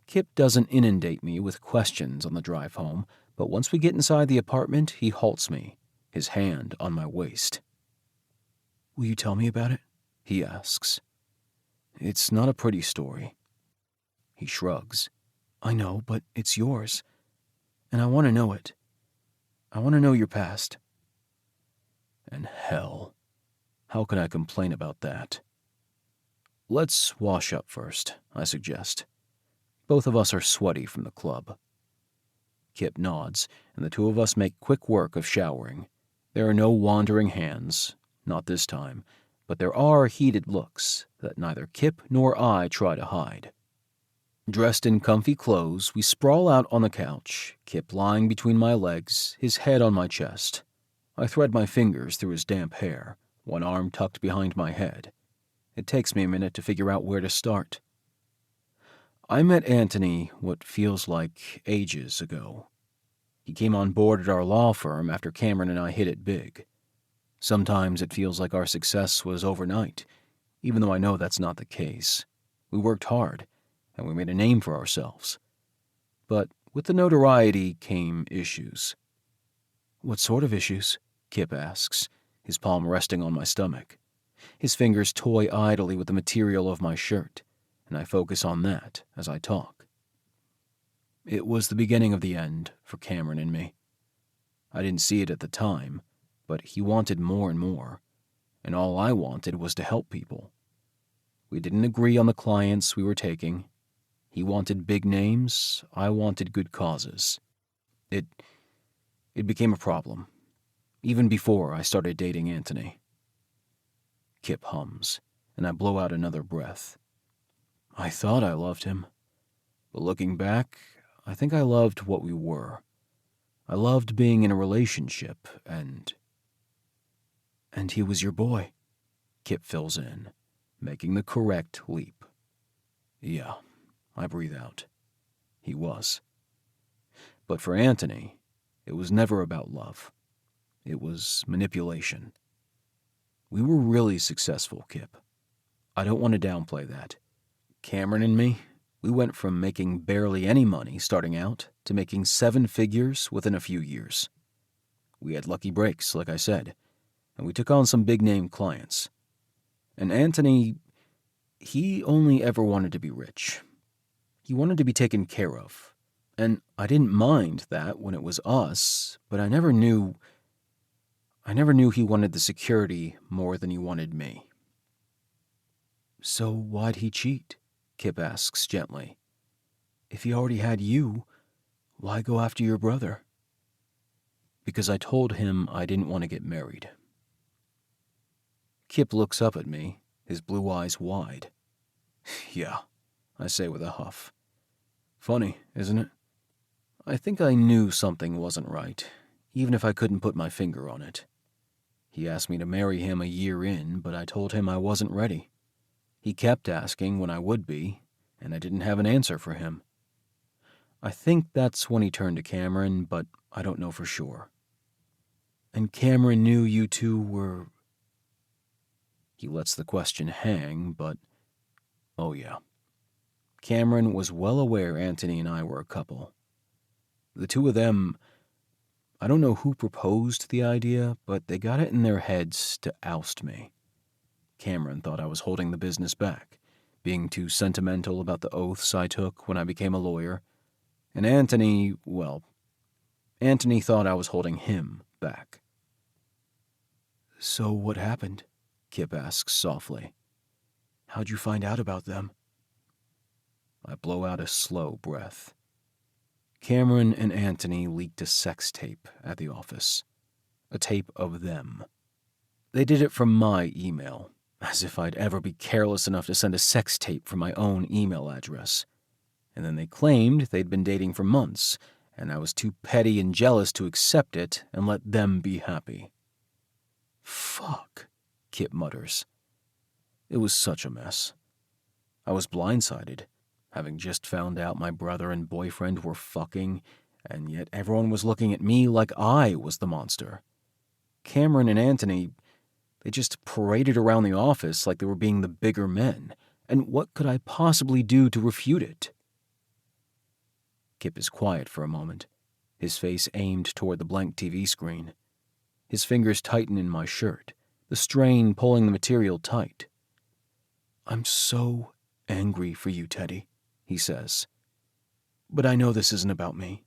Kipp doesn't inundate me with questions on the drive home, but once we get inside the apartment, he halts me, his hand on my waist. "Will you tell me about it?" he asks. "It's not a pretty story." He shrugs. "I know, but it's yours. And I want to know it. I want to know your past." And hell, how can I complain about that? "Let's wash up first," I suggest. Both of us are sweaty from the club. Kipp nods, and the two of us make quick work of showering. There are no wandering hands, not this time, but there are heated looks that neither Kipp nor I try to hide. Dressed in comfy clothes, we sprawl out on the couch, Kipp lying between my legs, his head on my chest. I thread my fingers through his damp hair, one arm tucked behind my head. It takes me a minute to figure out where to start. I met Anthony what feels like ages ago. He came on board at our law firm after Cameron and I hit it big. Sometimes it feels like our success was overnight, even though I know that's not the case. We worked hard, and we made a name for ourselves. But with the notoriety came issues. "What sort of issues?" Kipp asks, his palm resting on my stomach. His fingers toy idly with the material of my shirt, and I focus on that as I talk. It was the beginning of the end for Cameron and me. I didn't see it at the time, but he wanted more and more, and all I wanted was to help people. We didn't agree on the clients we were taking. He wanted big names, I wanted good causes. It became a problem, even before I started dating Anthony. Kipp hums, and I blow out another breath. I thought I loved him, but looking back, I think I loved what we were. I loved being in a relationship, and he was your boy, Kipp fills in, making the correct leap. Yeah, I breathe out. He was. But for Anthony, it was never about love. It was manipulation. We were really successful, Kipp. I don't want to downplay that. Cameron and me, we went from making barely any money starting out to making 7 figures within a few years. We had lucky breaks, like I said, and we took on some big-name clients. And Anthony, he only ever wanted to be rich. He wanted to be taken care of. And I didn't mind that when it was us, but I never knew he wanted the security more than he wanted me. So why'd he cheat? Kipp asks gently. If he already had you, why go after your brother? Because I told him I didn't want to get married. Kipp looks up at me, his blue eyes wide. Yeah, I say with a huff. Funny, isn't it? I think I knew something wasn't right, even if I couldn't put my finger on it. He asked me to marry him a year in, but I told him I wasn't ready. He kept asking when I would be, and I didn't have an answer for him. I think that's when he turned to Cameron, but I don't know for sure. And Cameron knew you two were... He lets the question hang, but... Oh yeah. Cameron was well aware Anthony and I were a couple. The two of them... I don't know who proposed the idea, but they got it in their heads to oust me. Cameron thought I was holding the business back, being too sentimental about the oaths I took when I became a lawyer. And Anthony, well, Anthony thought I was holding him back. So what happened? Kipp asks softly. How'd you find out about them? I blow out a slow breath. Cameron and Anthony leaked a sex tape at the office. A tape of them. They did it from my email, as if I'd ever be careless enough to send a sex tape from my own email address. And then they claimed they'd been dating for months, and I was too petty and jealous to accept it and let them be happy. Fuck, Kipp mutters. It was such a mess. I was blindsided, having just found out my brother and boyfriend were fucking, and yet everyone was looking at me like I was the monster. Cameron and Anthony, they just paraded around the office like they were being the bigger men, and what could I possibly do to refute it? Kipp is quiet for a moment, his face aimed toward the blank TV screen. His fingers tighten in my shirt, the strain pulling the material tight. "I'm so angry for you, Teddy," he says. "But I know this isn't about me.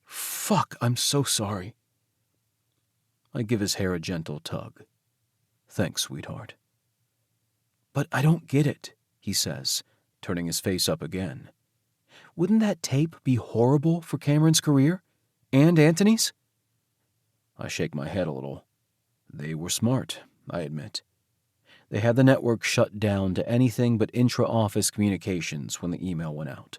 Fuck, I'm so sorry." I give his hair a gentle tug. "Thanks, sweetheart." "But I don't get it," he says, turning his face up again. "Wouldn't that tape be horrible for Cameron's career? And Anthony's?" I shake my head a little. They were smart, I admit. They had the network shut down to anything but intra-office communications when the email went out.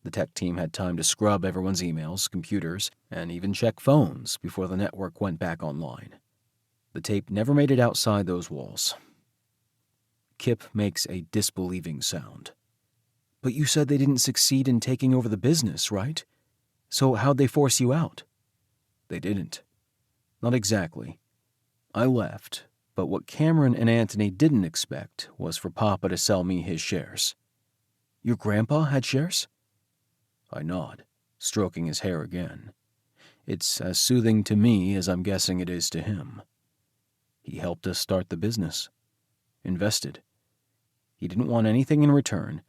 The tech team had time to scrub everyone's emails, computers, and even check phones before the network went back online. The tape never made it outside those walls. Kipp makes a disbelieving sound. "But you said they didn't succeed in taking over the business, right? So how'd they force you out?" "They didn't. Not exactly. I left, but what Cameron and Anthony didn't expect was for Papa to sell me his shares." "Your grandpa had shares?" I nod, stroking his hair again. It's as soothing to me as I'm guessing it is to him. He helped us start the business. Invested. He didn't want anything in return,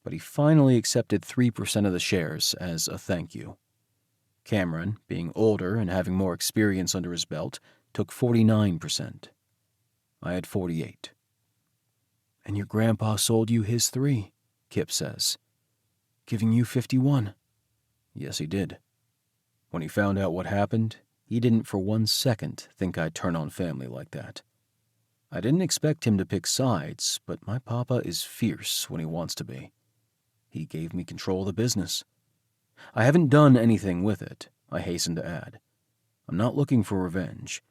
but he finally accepted 3% of the shares as a thank you. Cameron, being older and having more experience under his belt, took 49%. I had 48. "And your grandpa sold you his 3, Kipp says, giving you 51. "Yes, he did. When he found out what happened, he didn't for 1 second think I'd turn on family like that. I didn't expect him to pick sides, but my papa is fierce when he wants to be. He gave me control of the business. I haven't done anything with it, I hasten to add. I'm not looking for revenge.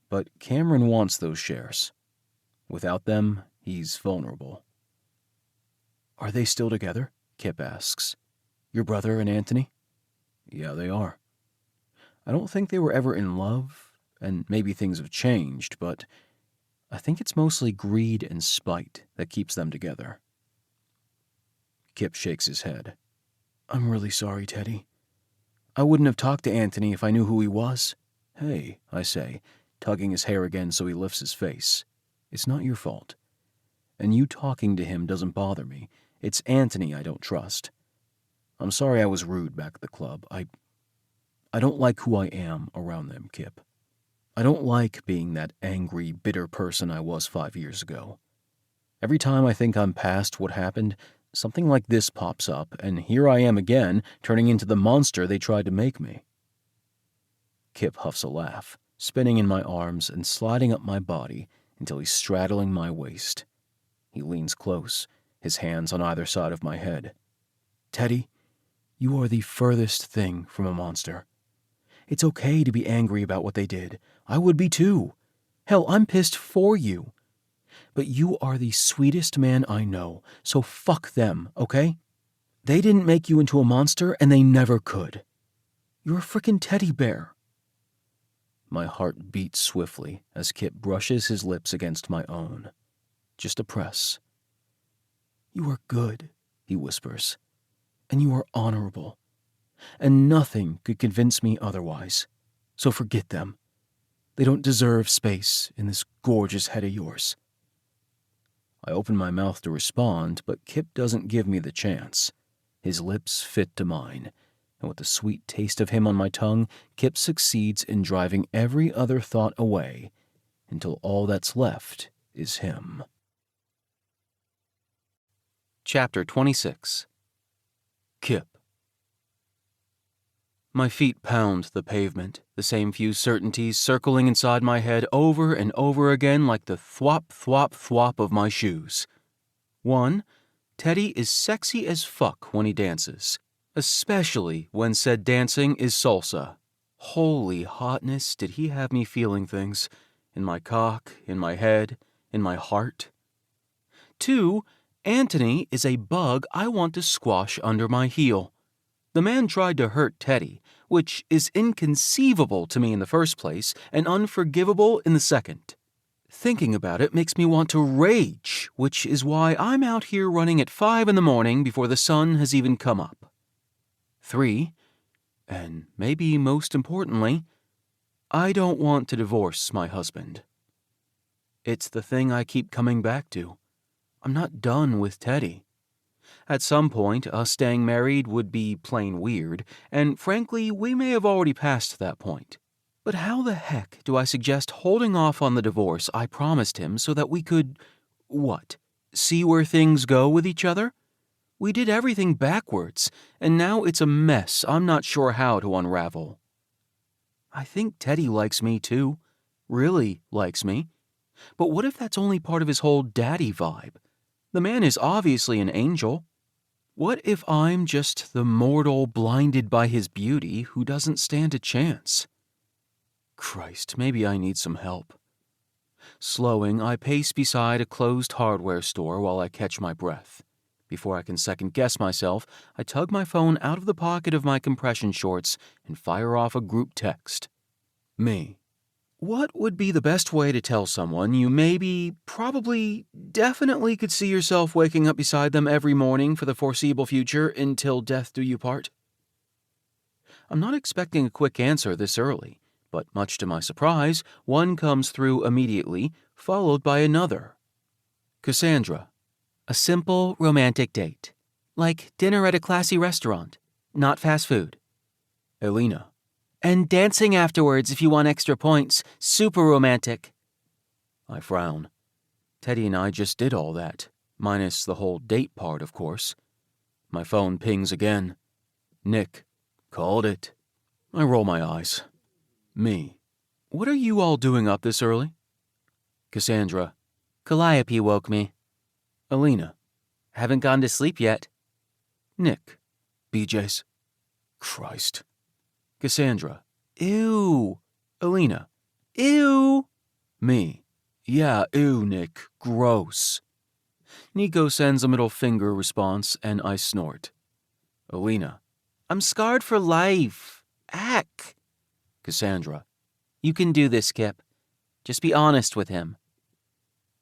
But Cameron wants those shares. Without them, he's vulnerable." "Are they still together?" Kipp asks. "Your brother and Anthony?" "Yeah, they are. I don't think they were ever in love, and maybe things have changed, but I think it's mostly greed and spite that keeps them together." Kipp shakes his head. "I'm really sorry, Teddy. I wouldn't have talked to Anthony if I knew who he was." "Hey," I say, tugging his hair again so he lifts his face. "It's not your fault. And you talking to him doesn't bother me. It's Anthony I don't trust. I'm sorry I was rude back at the club. I don't like who I am around them, Kipp. I don't like being that angry, bitter person I was 5 years ago. Every time I think I'm past what happened, something like this pops up, and here I am again, turning into the monster they tried to make me." Kipp huffs a laugh, spinning in my arms and sliding up my body until he's straddling my waist. He leans close, his hands on either side of my head. "Teddy, you are the furthest thing from a monster. It's okay to be angry about what they did. I would be too. Hell, I'm pissed for you. But you are the sweetest man I know, so fuck them, okay? They didn't make you into a monster, and they never could. You're a frickin' teddy bear." My heart beats swiftly as Kipp brushes his lips against my own. Just a press. "You are good," he whispers, "and you are honorable, and nothing could convince me otherwise. So forget them. They don't deserve space in this gorgeous head of yours." I open my mouth to respond, but Kipp doesn't give me the chance. His lips fit to mine, and with the sweet taste of him on my tongue, Kipp succeeds in driving every other thought away until all that's left is him. Chapter 26. Kipp. My feet pound the pavement, the same few certainties circling inside my head over and over again like the thwop, thwop, thwop of my shoes. 1. Teddy is sexy as fuck when he dances, especially when said dancing is salsa. Holy hotness, did he have me feeling things, in my cock, in my head, in my heart. 2. Anthony is a bug I want to squash under my heel. The man tried to hurt Teddy, which is inconceivable to me in the first place and unforgivable in the second. Thinking about it makes me want to rage, which is why I'm out here running at 5 in the morning before the sun has even come up. 3, and maybe most importantly, I don't want to divorce my husband. It's the thing I keep coming back to. I'm not done with Teddy. At some point, us staying married would be plain weird, and frankly, we may have already passed that point. But how the heck do I suggest holding off on the divorce I promised him so that we could, see where things go with each other? We did everything backwards, and now it's a mess I'm not sure how to unravel. I think Teddy likes me too, really likes me. But what if that's only part of his whole daddy vibe? The man is obviously an angel. What if I'm just the mortal blinded by his beauty who doesn't stand a chance? Christ, maybe I need some help. Slowing, I pace beside a closed hardware store while I catch my breath. Before I can second-guess myself, I tug my phone out of the pocket of my compression shorts and fire off a group text. Me. What would be the best way to tell someone you maybe, probably, definitely could see yourself waking up beside them every morning for the foreseeable future until death do you part? I'm not expecting a quick answer this early, but much to my surprise, one comes through immediately, followed by another. Cassandra. A simple, romantic date. Like dinner at a classy restaurant, not fast food. Elena. And dancing afterwards if you want extra points. Super romantic. I frown. Teddy and I just did all that, minus the whole date part, of course. My phone pings again. Nick. Called it. I roll my eyes. Me. What are you all doing up this early? Cassandra. Calliope woke me. Elena. Haven't gone to sleep yet. Nick. BJ's. Christ. Cassandra. Ew. Elena. Ew. Me. Yeah, ew, Nick. Gross. Nico sends a middle finger response, and I snort. Elena. I'm scarred for life. Ack. Cassandra. You can do this, Kipp. Just be honest with him.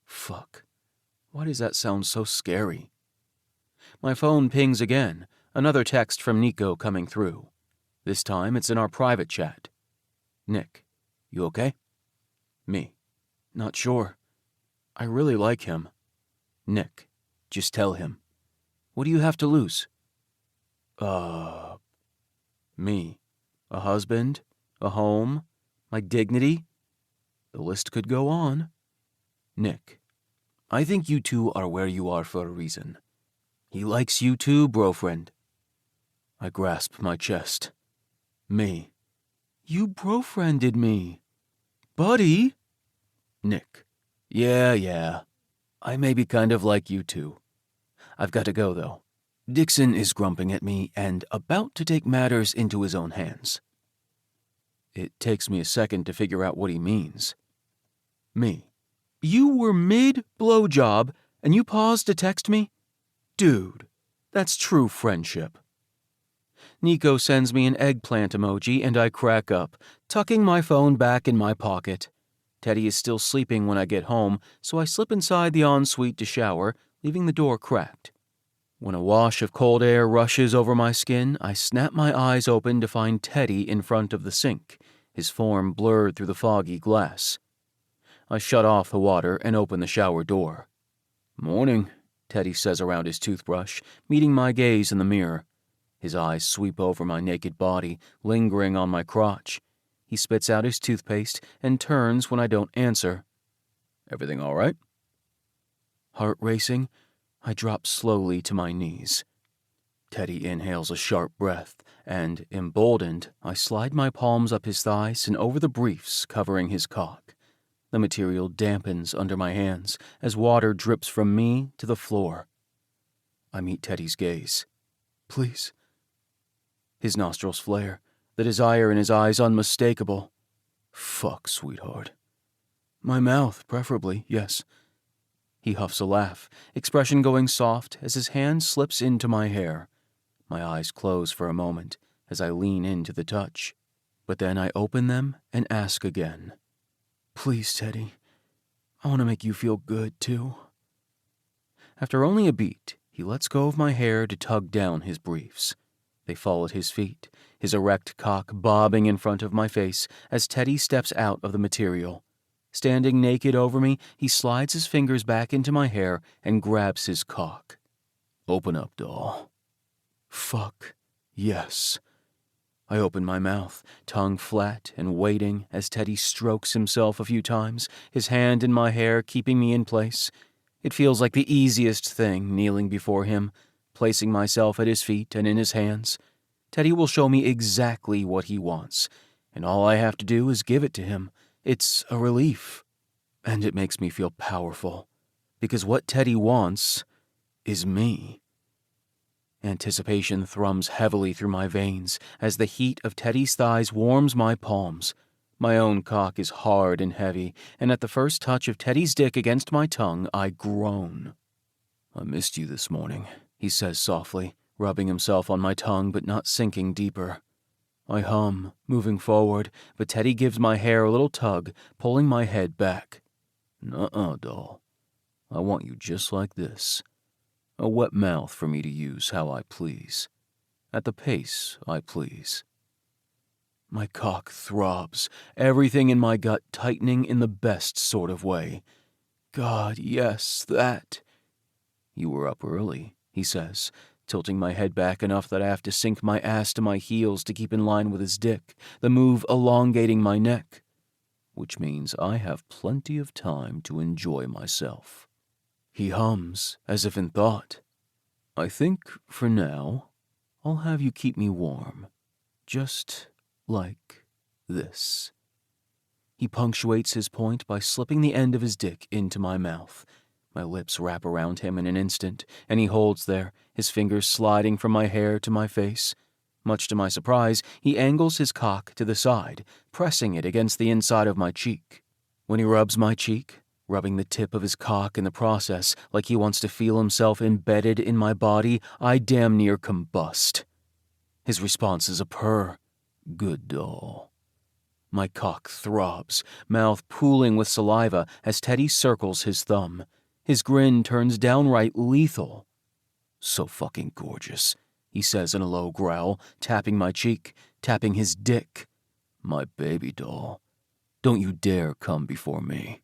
Fuck. Why does that sound so scary? My phone pings again, another text from Nico coming through. This time it's in our private chat. Nick, you okay? Me. Not sure. I really like him. Nick, just tell him. What do you have to lose? Me. A husband? A home? My dignity? The list could go on. Nick. I think you two are where you are for a reason. He likes you too, bro-friend. I grasp my chest. Me. You bro-friended me. Buddy? Nick. Yeah. I may be kind of like you too. I've got to go, though. Dixon is grumping at me and about to take matters into his own hands. It takes me a second to figure out what he means. Me. You were mid-blowjob, and you paused to text me? Dude, that's true friendship. Nico sends me an eggplant emoji, and I crack up, tucking my phone back in my pocket. Teddy is still sleeping when I get home, so I slip inside the ensuite to shower, leaving the door cracked. When a wash of cold air rushes over my skin, I snap my eyes open to find Teddy in front of the sink, his form blurred through the foggy glass. I shut off the water and open the shower door. Morning, Teddy says around his toothbrush, meeting my gaze in the mirror. His eyes sweep over my naked body, lingering on my crotch. He spits out his toothpaste and turns when I don't answer. Everything all right? Heart racing, I drop slowly to my knees. Teddy inhales a sharp breath, and, emboldened, I slide my palms up his thighs and over the briefs covering his cock. The material dampens under my hands as water drips from me to the floor. I meet Teddy's gaze. Please. His nostrils flare, the desire in his eyes unmistakable. Fuck, sweetheart. My mouth, preferably, yes. He huffs a laugh, expression going soft as his hand slips into my hair. My eyes close for a moment, as I lean into the touch. But then I open them and ask again. Please, Teddy, I want to make you feel good, too. After only a beat, he lets go of my hair to tug down his briefs. They fall at his feet, his erect cock bobbing in front of my face as Teddy steps out of the material. Standing naked over me, he slides his fingers back into my hair and grabs his cock. Open up, doll. Fuck, yes. I open my mouth, tongue flat and waiting as Teddy strokes himself a few times, his hand in my hair keeping me in place. It feels like the easiest thing, kneeling before him, placing myself at his feet and in his hands. Teddy will show me exactly what he wants, and all I have to do is give it to him. It's a relief, and it makes me feel powerful, because what Teddy wants is me. Anticipation thrums heavily through my veins as the heat of Teddy's thighs warms my palms. My own cock is hard and heavy, and at the first touch of Teddy's dick against my tongue, I groan. I missed you this morning, he says softly, rubbing himself on my tongue but not sinking deeper. I hum, moving forward, but Teddy gives my hair a little tug, pulling my head back. Nuh-uh, doll. I want you just like this. A wet mouth for me to use how I please. At the pace I please. My cock throbs, everything in my gut tightening in the best sort of way. God, yes, that. You were up early, he says, tilting my head back enough that I have to sink my ass to my heels to keep in line with his dick, the move elongating my neck. Which means I have plenty of time to enjoy myself. He hums, as if in thought. I think, for now, I'll have you keep me warm. Just like this. He punctuates his point by slipping the end of his dick into my mouth. My lips wrap around him in an instant, and he holds there, his fingers sliding from my hair to my face. Much to my surprise, he angles his cock to the side, pressing it against the inside of my cheek. When he rubs my cheek, rubbing the tip of his cock in the process like he wants to feel himself embedded in my body, I damn near combust. His response is a purr. Good doll. My cock throbs, mouth pooling with saliva as Teddy circles his thumb. His grin turns downright lethal. So fucking gorgeous, he says in a low growl, tapping my cheek, tapping his dick. My baby doll. Don't you dare come before me.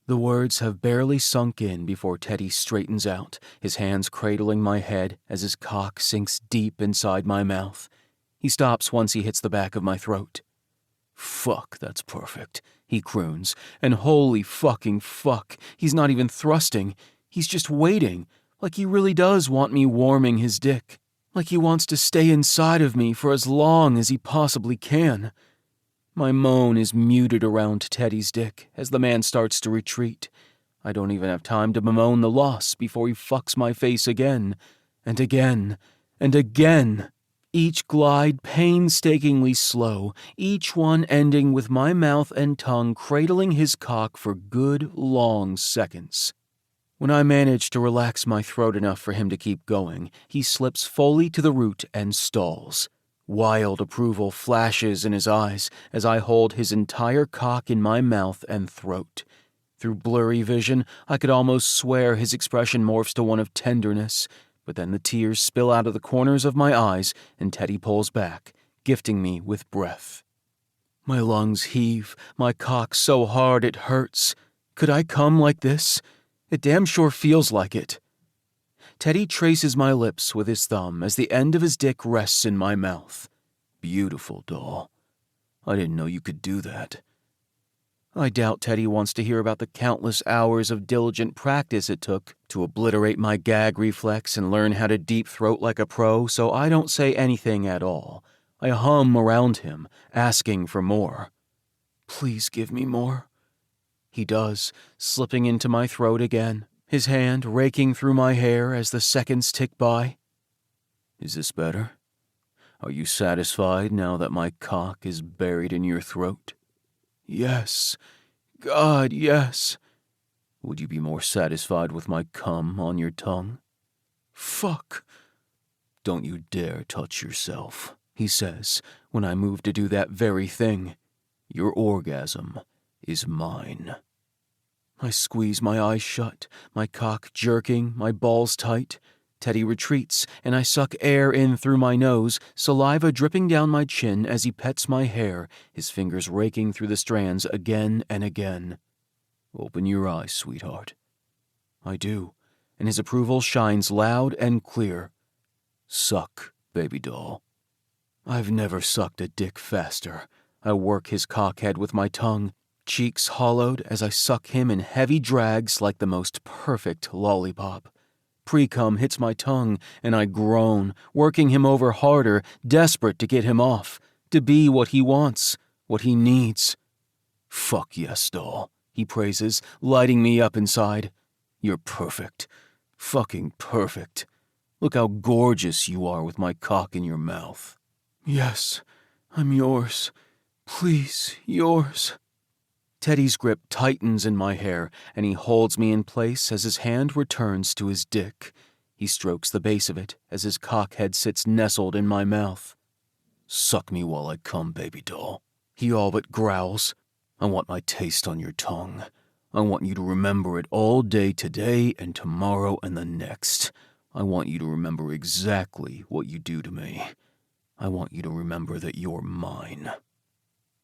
The words have barely sunk in before Teddy straightens out, his hands cradling my head as his cock sinks deep inside my mouth. He stops once he hits the back of my throat. Fuck, that's perfect, he croons, and holy fucking fuck, he's not even thrusting. He's just waiting, like he really does want me warming his dick, like he wants to stay inside of me for as long as he possibly can. My moan is muted around Teddy's dick as the man starts to retreat. I don't even have time to bemoan the loss before he fucks my face again, and again, and again. Each glide painstakingly slow, each one ending with my mouth and tongue cradling his cock for good long seconds. When I manage to relax my throat enough for him to keep going, he slips fully to the root and stalls. Wild approval flashes in his eyes as I hold his entire cock in my mouth and throat. Through blurry vision, I could almost swear his expression morphs to one of tenderness, but then the tears spill out of the corners of my eyes and Teddy pulls back, gifting me with breath. My lungs heave, my cock so hard it hurts. Could I come like this? It damn sure feels like it. Teddy traces my lips with his thumb as the end of his dick rests in my mouth. Beautiful, doll. I didn't know you could do that. I doubt Teddy wants to hear about the countless hours of diligent practice it took to obliterate my gag reflex and learn how to deep throat like a pro, so I don't say anything at all. I hum around him, asking for more. Please give me more. He does, slipping into my throat again, his hand raking through my hair as the seconds tick by. Is this better? Are you satisfied now that my cock is buried in your throat? Yes. God, yes. Would you be more satisfied with my cum on your tongue? Fuck. Don't you dare touch yourself. he says, when I move to do that very thing. Your orgasm is mine. I squeeze my eyes shut, my cock jerking, my balls tight. Teddy retreats, and I suck air in through my nose, saliva dripping down my chin as he pets my hair, his fingers raking through the strands again and again. Open your eyes, sweetheart. I do, and his approval shines loud and clear. Suck, baby doll. I've never sucked a dick faster. I work his cockhead with my tongue, cheeks hollowed as I suck him in heavy drags like the most perfect lollipop. Pre-cum hits my tongue, and I groan, working him over harder, desperate to get him off, to be what he wants, what he needs. Fuck yes, doll, he praises, lighting me up inside. You're perfect. Fucking perfect. Look how gorgeous you are with my cock in your mouth. Yes, I'm yours. Please, yours. Teddy's grip tightens in my hair, and he holds me in place as his hand returns to his dick. He strokes the base of it as his cockhead sits nestled in my mouth. Suck me while I come, baby doll. He all but growls. I want my taste on your tongue. I want you to remember it all day today and tomorrow and the next. I want you to remember exactly what you do to me. I want you to remember that you're mine.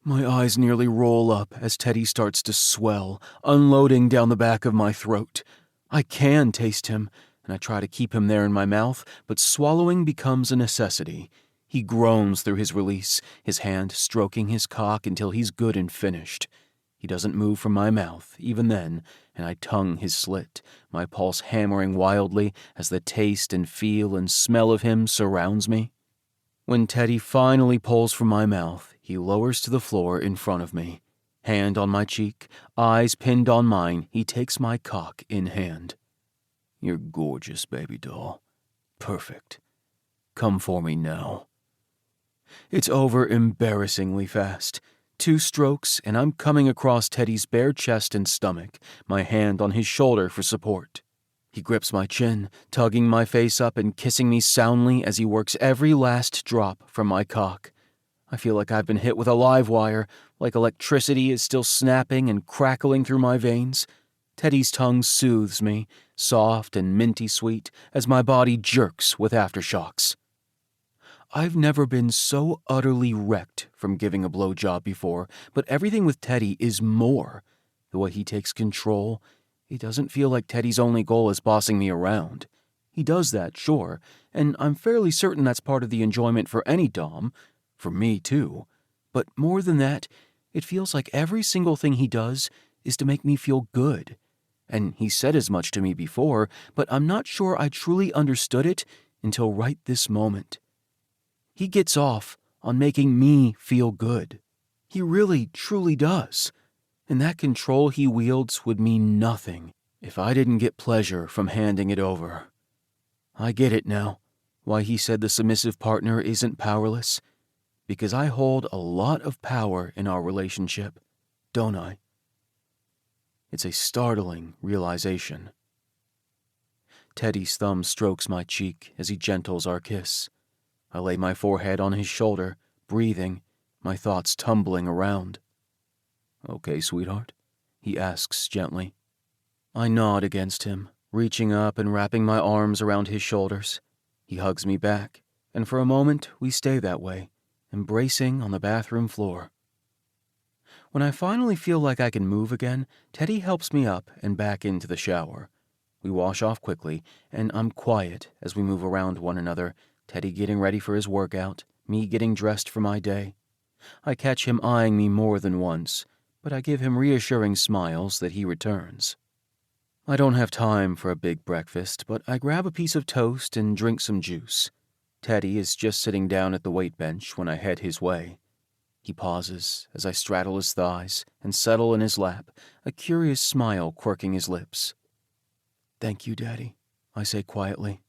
My eyes nearly roll up as Teddy starts to swell, unloading down the back of my throat. I can taste him, and I try to keep him there in my mouth, but swallowing becomes a necessity. He groans through his release, his hand stroking his cock until he's good and finished. He doesn't move from my mouth, even then, and I tongue his slit, my pulse hammering wildly as the taste and feel and smell of him surrounds me. When Teddy finally pulls from my mouth, he lowers to the floor in front of me. Hand on my cheek, eyes pinned on mine, he takes my cock in hand. You're gorgeous, baby doll. Perfect. Come for me now. It's over embarrassingly fast. 2 strokes, and I'm coming across Teddy's bare chest and stomach, my hand on his shoulder for support. He grips my chin, tugging my face up and kissing me soundly as he works every last drop from my cock. I feel like I've been hit with a live wire, like electricity is still snapping and crackling through my veins. Teddy's tongue soothes me, soft and minty sweet, as my body jerks with aftershocks. I've never been so utterly wrecked from giving a blowjob before, but everything with Teddy is more. The way he takes control, it doesn't feel like Teddy's only goal is bossing me around. He does that, sure, and I'm fairly certain that's part of the enjoyment for any dom, for me too. But more than that, it feels like every single thing he does is to make me feel good. And he said as much to me before, but I'm not sure I truly understood it until right this moment. He gets off on making me feel good. He really, truly does. And that control he wields would mean nothing if I didn't get pleasure from handing it over. I get it now, why he said the submissive partner isn't powerless. Because I hold a lot of power in our relationship, don't I? It's a startling realization. Teddy's thumb strokes my cheek as he gentles our kiss. I lay my forehead on his shoulder, breathing, my thoughts tumbling around. Okay, sweetheart? He asks gently. I nod against him, reaching up and wrapping my arms around his shoulders. He hugs me back, and for a moment we stay that way, embracing on the bathroom floor. When I finally feel like I can move again, Teddy helps me up and back into the shower. We wash off quickly, and I'm quiet as we move around one another, Teddy getting ready for his workout, me getting dressed for my day. I catch him eyeing me more than once, but I give him reassuring smiles that he returns. I don't have time for a big breakfast, but I grab a piece of toast and drink some juice. Teddy is just sitting down at the weight bench when I head his way. He pauses as I straddle his thighs and settle in his lap, a curious smile quirking his lips. Thank you, Daddy, I say quietly.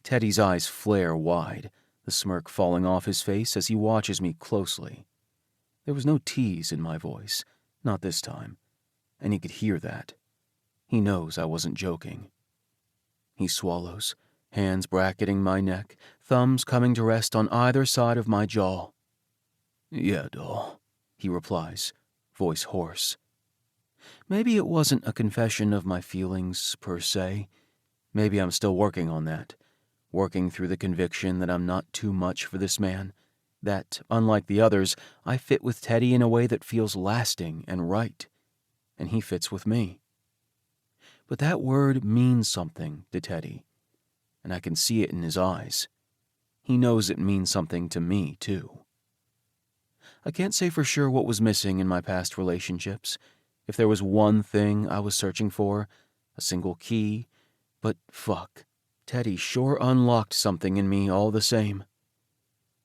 Teddy's eyes flare wide, the smirk falling off his face as he watches me closely. There was no tease in my voice, not this time, and he could hear that. He knows I wasn't joking. He swallows, hands bracketing my neck, thumbs coming to rest on either side of my jaw. "Yeah, doll," he replies, voice hoarse. Maybe it wasn't a confession of my feelings, per se. Maybe I'm still working on that, working through the conviction that I'm not too much for this man, that, unlike the others, I fit with Teddy in a way that feels lasting and right, and he fits with me. But that word means something to Teddy, and I can see it in his eyes. He knows it means something to me, too. I can't say for sure what was missing in my past relationships, if there was one thing I was searching for, a single key, but fuck, Teddy sure unlocked something in me all the same.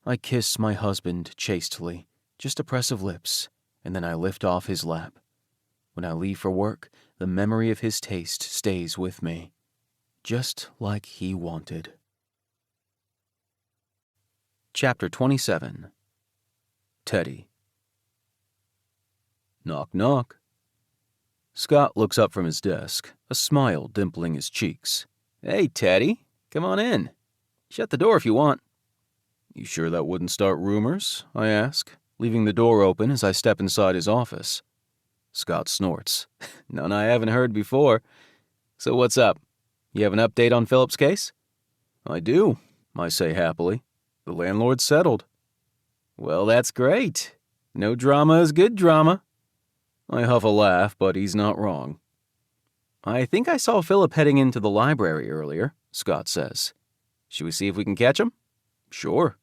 I kiss my husband chastely, just a press of lips, and then I lift off his lap. When I leave for work, the memory of his taste stays with me, just like he wanted. Chapter 27. Teddy. Knock, knock. Scott looks up from his desk, a smile dimpling his cheeks. "Hey, Teddy, come on in. Shut the door if you want." "You sure that wouldn't start rumors?" I ask, leaving the door open as I step inside his office. Scott snorts. "None I haven't heard before. So what's up? You have an update on Philip's case?" "I do," I say happily. "The landlord's settled." "Well, that's great. No drama is good drama." I huff a laugh, but he's not wrong. "I think I saw Philip heading into the library earlier," Scott says. "Should we see if we can catch him?" "Sure."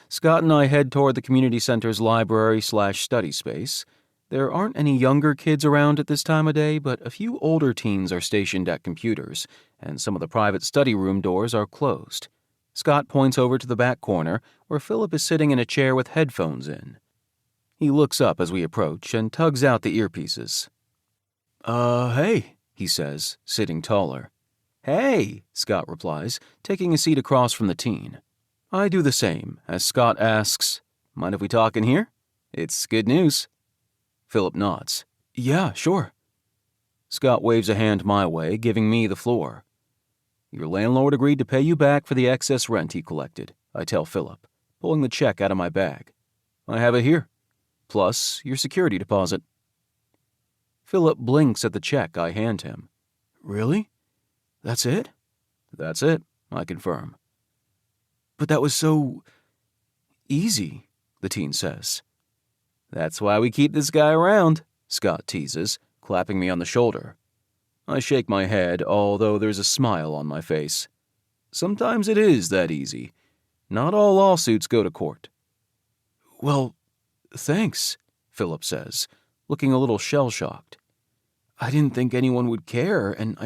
Scott and I head toward the community center's library/study space. There aren't any younger kids around at this time of day, but a few older teens are stationed at computers, and some of the private study room doors are closed. Scott points over to the back corner, where Philip is sitting in a chair with headphones in. He looks up as we approach and tugs out the earpieces. Hey, he says, sitting taller. "Hey," Scott replies, taking a seat across from the teen. I do the same, as Scott asks, "Mind if we talk in here? It's good news." Philip nods. "Yeah, sure." Scott waves a hand my way, giving me the floor. "Your landlord agreed to pay you back for the excess rent he collected," I tell Philip, pulling the check out of my bag. "I have it here. Plus your security deposit." Philip blinks at the check I hand him. "Really? That's it?" "That's it," I confirm. "But that was so easy," the teen says. "That's why we keep this guy around," Scott teases, clapping me on the shoulder. I shake my head, although there's a smile on my face. Sometimes it is that easy. Not all lawsuits go to court. "Well, thanks," Philip says, looking a little shell-shocked. "I didn't think anyone would care, and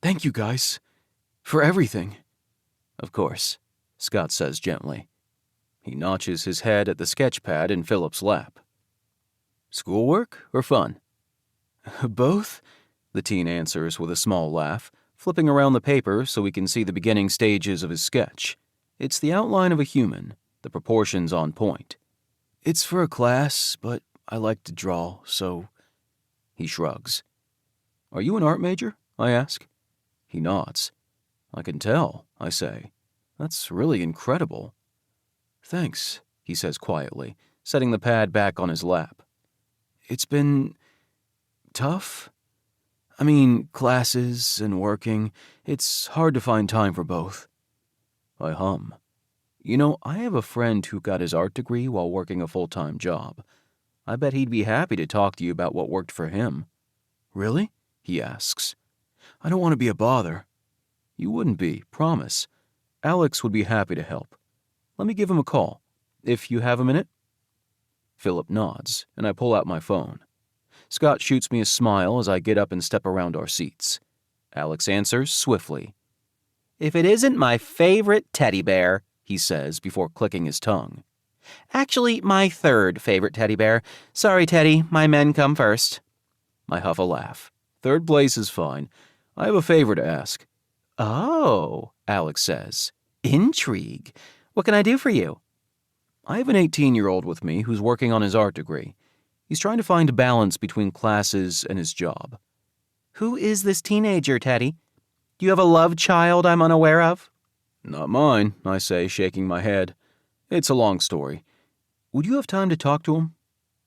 thank you guys, for everything." "Of course," Scott says gently. He notches his head at the sketch pad in Philip's lap. "Schoolwork or fun?" "Both," the teen answers with a small laugh, flipping around the paper so we can see the beginning stages of his sketch. It's the outline of a human, the proportions on point. "It's for a class, but I like to draw, so—" He shrugs. "Are you an art major?" I ask. He nods. "I can tell," I say. "That's really incredible." "Thanks," he says quietly, setting the pad back on his lap. "It's been tough. I mean, classes and working. It's hard to find time for both." I hum. "You know, I have a friend who got his art degree while working a full-time job. I bet he'd be happy to talk to you about what worked for him." "Really?" he asks. "I don't want to be a bother." "You wouldn't be, promise. Alex would be happy to help. Let me give him a call, if you have a minute." Philip nods, and I pull out my phone. Scott shoots me a smile as I get up and step around our seats. Alex answers swiftly. "If it isn't my favorite teddy bear," he says before clicking his tongue. "Actually, my third favorite teddy bear. Sorry, Teddy, my men come first." I huff a laugh. Third place is fine. I have a favor to ask. "Oh," Alex says. "Intrigue. What can I do for you?" I have an 18-year-old with me who's working on his art degree. He's trying to find a balance between classes and his job. "Who is this teenager, Teddy? Do Do you have a love child I'm unaware of? Not mine, I say, shaking my head. It's a long story. Would you have time to talk to him?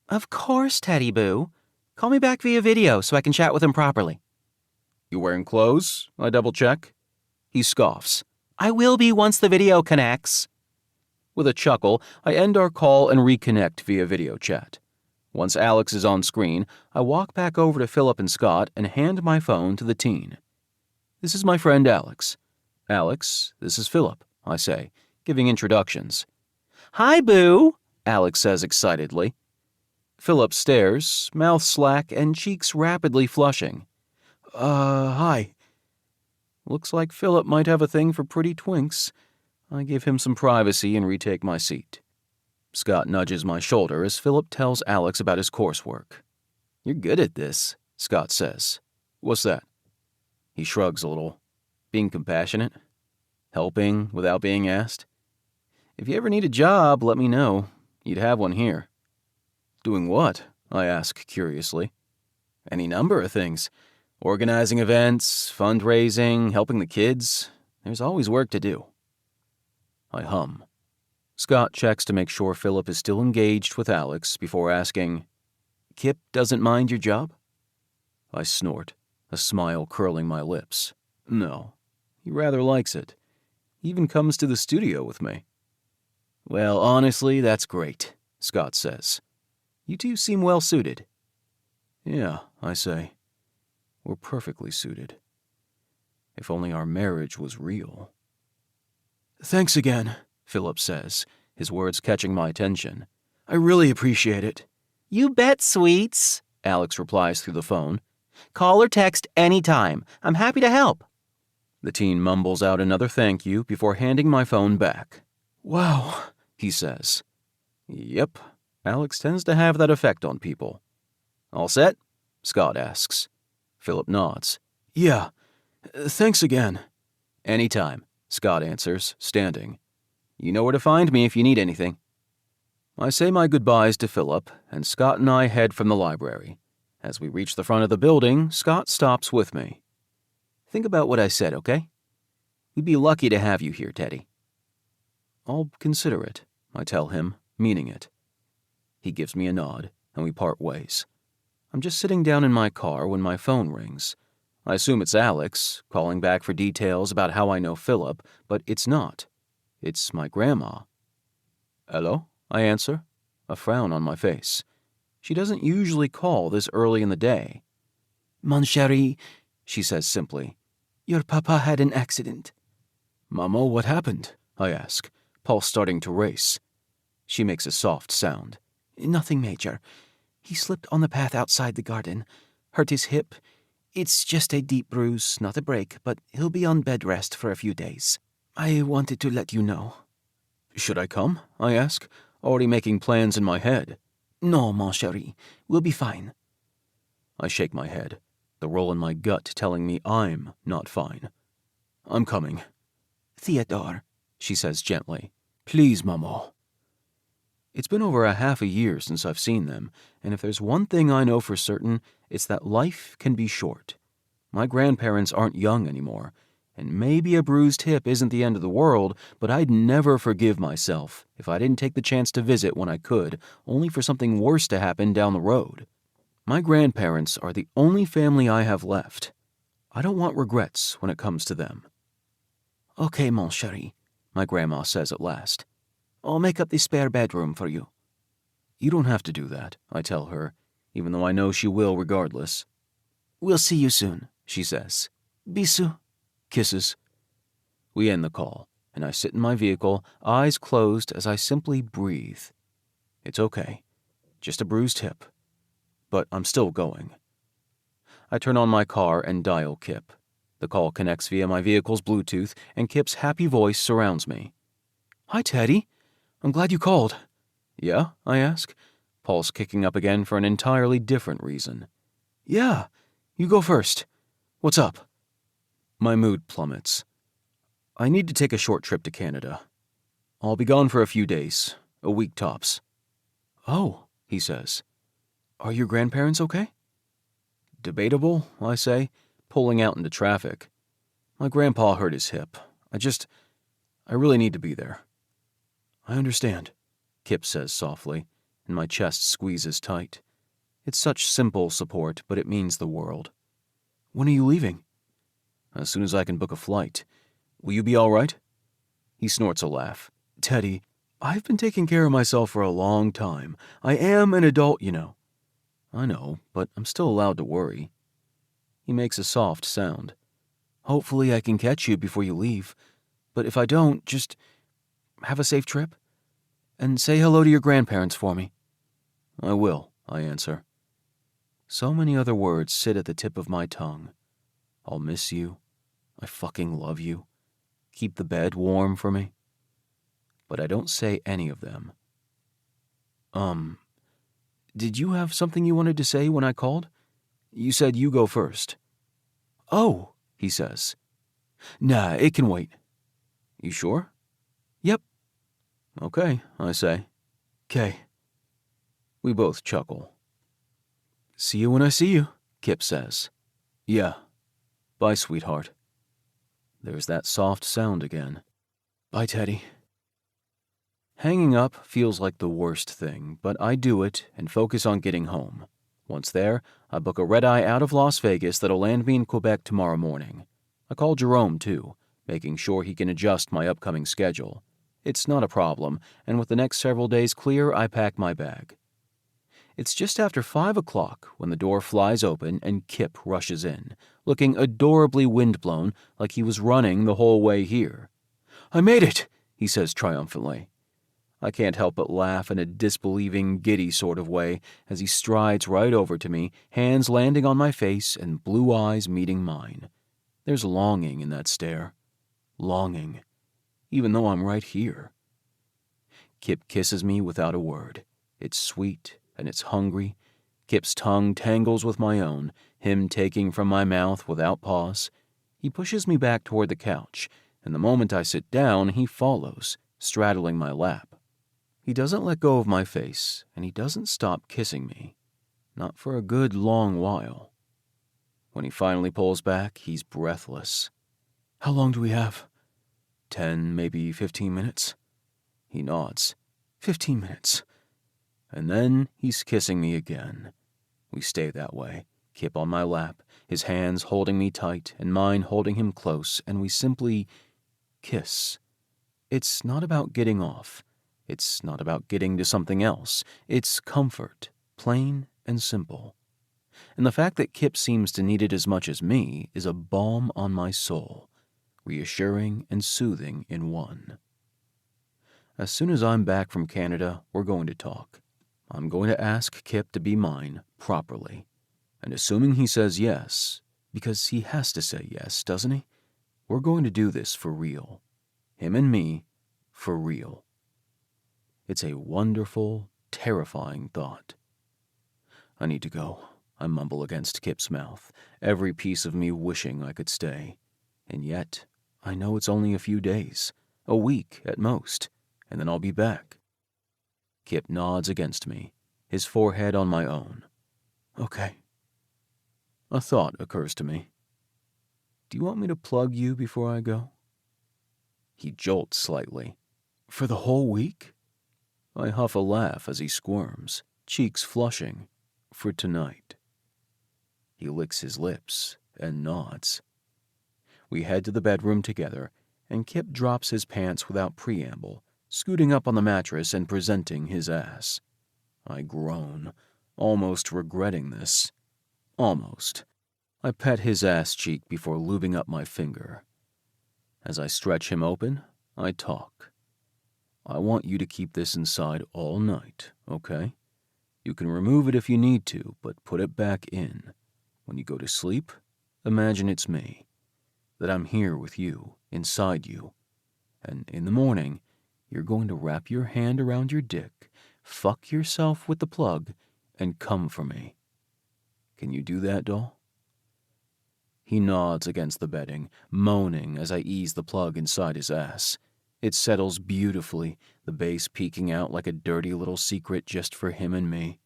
Of course, Teddy Boo. Call me back via video so I can chat with him properly. You wearing clothes? I double-check. He scoffs. I will be once the video connects. With a chuckle, I end our call and reconnect via video chat. Once Alex is on screen, I walk back over to Philip and Scott and hand my phone to the teen. This is my friend Alex. Alex, this is Philip, I say, giving introductions. Hi, Boo, Alex says excitedly. Philip stares, mouth slack and cheeks rapidly flushing. Hi. Looks like Philip might have a thing for pretty twinks. I give him some privacy and retake my seat. Scott nudges my shoulder as Philip tells Alex about his coursework. You're good at this, Scott says. What's that? He shrugs a little. Being compassionate? Helping without being asked? If you ever need a job, let me know. You'd have one here. Doing what? I ask curiously. Any number of things. Organizing events, fundraising, helping the kids. There's always work to do. I hum. Scott checks to make sure Philip is still engaged with Alex before asking, Kipp doesn't mind your job? I snort, a smile curling my lips. No, he rather likes it. He even comes to the studio with me. Well, honestly, that's great, Scott says. You two seem well suited. Yeah, I say. We're perfectly suited. If only our marriage was real. Thanks again, Philip says, his words catching my attention. I really appreciate it. You bet, sweets, Alex replies through the phone. Call or text anytime. I'm happy to help. The teen mumbles out another thank you before handing my phone back. Wow, he says. Yep, Alex tends to have that effect on people. All set? Scott asks. Philip nods. Yeah, thanks again. Anytime, Scott answers, standing. You know where to find me if you need anything. I say my goodbyes to Philip, and Scott and I head from the library. As we reach the front of the building, Scott stops with me. Think about what I said, okay? We'd be lucky to have you here, Teddy. I'll consider it, I tell him, meaning it. He gives me a nod, and we part ways. I'm just sitting down in my car when my phone rings. I assume it's Alex, calling back for details about how I know Philip, but it's not. It's my grandma. Hello? I answer, a frown on my face. She doesn't usually call this early in the day. Mon chéri, she says simply, your papa had an accident. Mama, what happened? I ask, pulse starting to race. She makes a soft sound. Nothing major. He slipped on the path outside the garden, hurt his hip. It's just a deep bruise, not a break, but he'll be on bed rest for a few days. I wanted to let you know. Should I come? I ask, already making plans in my head. No, mon chéri, we'll be fine. I shake my head, the roll in my gut telling me I'm not fine. I'm coming. Theodore, she says gently. Please, Mama. It's been over a half a year since I've seen them, and if there's one thing I know for certain, it's that life can be short. My grandparents aren't young anymore, and maybe a bruised hip isn't the end of the world, but I'd never forgive myself if I didn't take the chance to visit when I could, only for something worse to happen down the road. My grandparents are the only family I have left. I don't want regrets when it comes to them. Okay, mon chéri, my grandma says at last. I'll make up the spare bedroom for you. You don't have to do that, I tell her, even though I know she will regardless. We'll see you soon, she says. Bisous. Kisses. We end the call, and I sit in my vehicle, eyes closed as I simply breathe. It's okay. Just a bruised hip. But I'm still going. I turn on my car and dial Kipp. The call connects via my vehicle's Bluetooth, and Kipp's happy voice surrounds me. Hi, Teddy. I'm glad you called. Yeah? I ask, pulse kicking up again for an entirely different reason. Yeah. You go first. What's up? My mood plummets. I need to take a short trip to Canada. I'll be gone for a few days, a week tops. Oh, he says. Are your grandparents okay? Debatable, I say, pulling out into traffic. My grandpa hurt his hip. I really need to be there. I understand, Kipp says softly, and my chest squeezes tight. It's such simple support, but it means the world. When are you leaving? As soon as I can book a flight. Will you be all right? He snorts a laugh. Teddy, I've been taking care of myself for a long time. I am an adult, you know. I know, but I'm still allowed to worry. He makes a soft sound. Hopefully I can catch you before you leave. But if I don't, just have a safe trip. And say hello to your grandparents for me. I will, I answer. So many other words sit at the tip of my tongue. I'll miss you. I fucking love you. Keep the bed warm for me. But I don't say any of them. Did you have something you wanted to say when I called? You said you go first. Oh, he says. Nah, it can wait. You sure? Yep. Okay, I say. 'Kay. We both chuckle. See you when I see you, Kipp says. Yeah. Bye, sweetheart. There's that soft sound again. Bye, Teddy. Hanging up feels like the worst thing, but I do it and focus on getting home. Once there, I book a red-eye out of Las Vegas that'll land me in Quebec tomorrow morning. I call Jerome, too, making sure he can adjust my upcoming schedule. It's not a problem, and with the next several days clear, I pack my bag. It's just after 5 o'clock when the door flies open and Kipp rushes in, looking adorably windblown like he was running the whole way here. I made it, he says triumphantly. I can't help but laugh in a disbelieving, giddy sort of way as he strides right over to me, hands landing on my face and blue eyes meeting mine. There's longing in that stare. Longing, even though I'm right here. Kipp kisses me without a word. It's sweet and it's hungry. Kipp's tongue tangles with my own, him taking from my mouth without pause. He pushes me back toward the couch, and the moment I sit down, he follows, straddling my lap. He doesn't let go of my face, and he doesn't stop kissing me. Not for a good long while. When he finally pulls back, he's breathless. How long do we have? 10, maybe 15 minutes? He nods. 15 minutes. And then he's kissing me again. We stay that way, Kipp on my lap, his hands holding me tight and mine holding him close, and we simply kiss. It's not about getting off. It's not about getting to something else. It's comfort, plain and simple. And the fact that Kipp seems to need it as much as me is a balm on my soul, reassuring and soothing in one. As soon as I'm back from Canada, we're going to talk. I'm going to ask Kipp to be mine properly. And assuming he says yes, because he has to say yes, doesn't he? We're going to do this for real. Him and me, for real. It's a wonderful, terrifying thought. I need to go, I mumble against Kipp's mouth, every piece of me wishing I could stay. And yet, I know it's only a few days, a week at most, and then I'll be back. Kipp nods against me, his forehead on my own. Okay. A thought occurs to me. Do you want me to plug you before I go? He jolts slightly. For the whole week? I huff a laugh as he squirms, cheeks flushing. For tonight. He licks his lips and nods. We head to the bedroom together, and Kipp drops his pants without preamble, scooting up on the mattress and presenting his ass. I groan, almost regretting this. Almost. I pet his ass cheek before lubing up my finger. As I stretch him open, I talk. I want you to keep this inside all night, okay? You can remove it if you need to, but put it back in. When you go to sleep, imagine it's me. That I'm here with you, inside you. And in the morning, you're going to wrap your hand around your dick, fuck yourself with the plug, and come for me. Can you do that, doll? He nods against the bedding, moaning as I ease the plug inside his ass. It settles beautifully, the base peeking out like a dirty little secret just for him and me.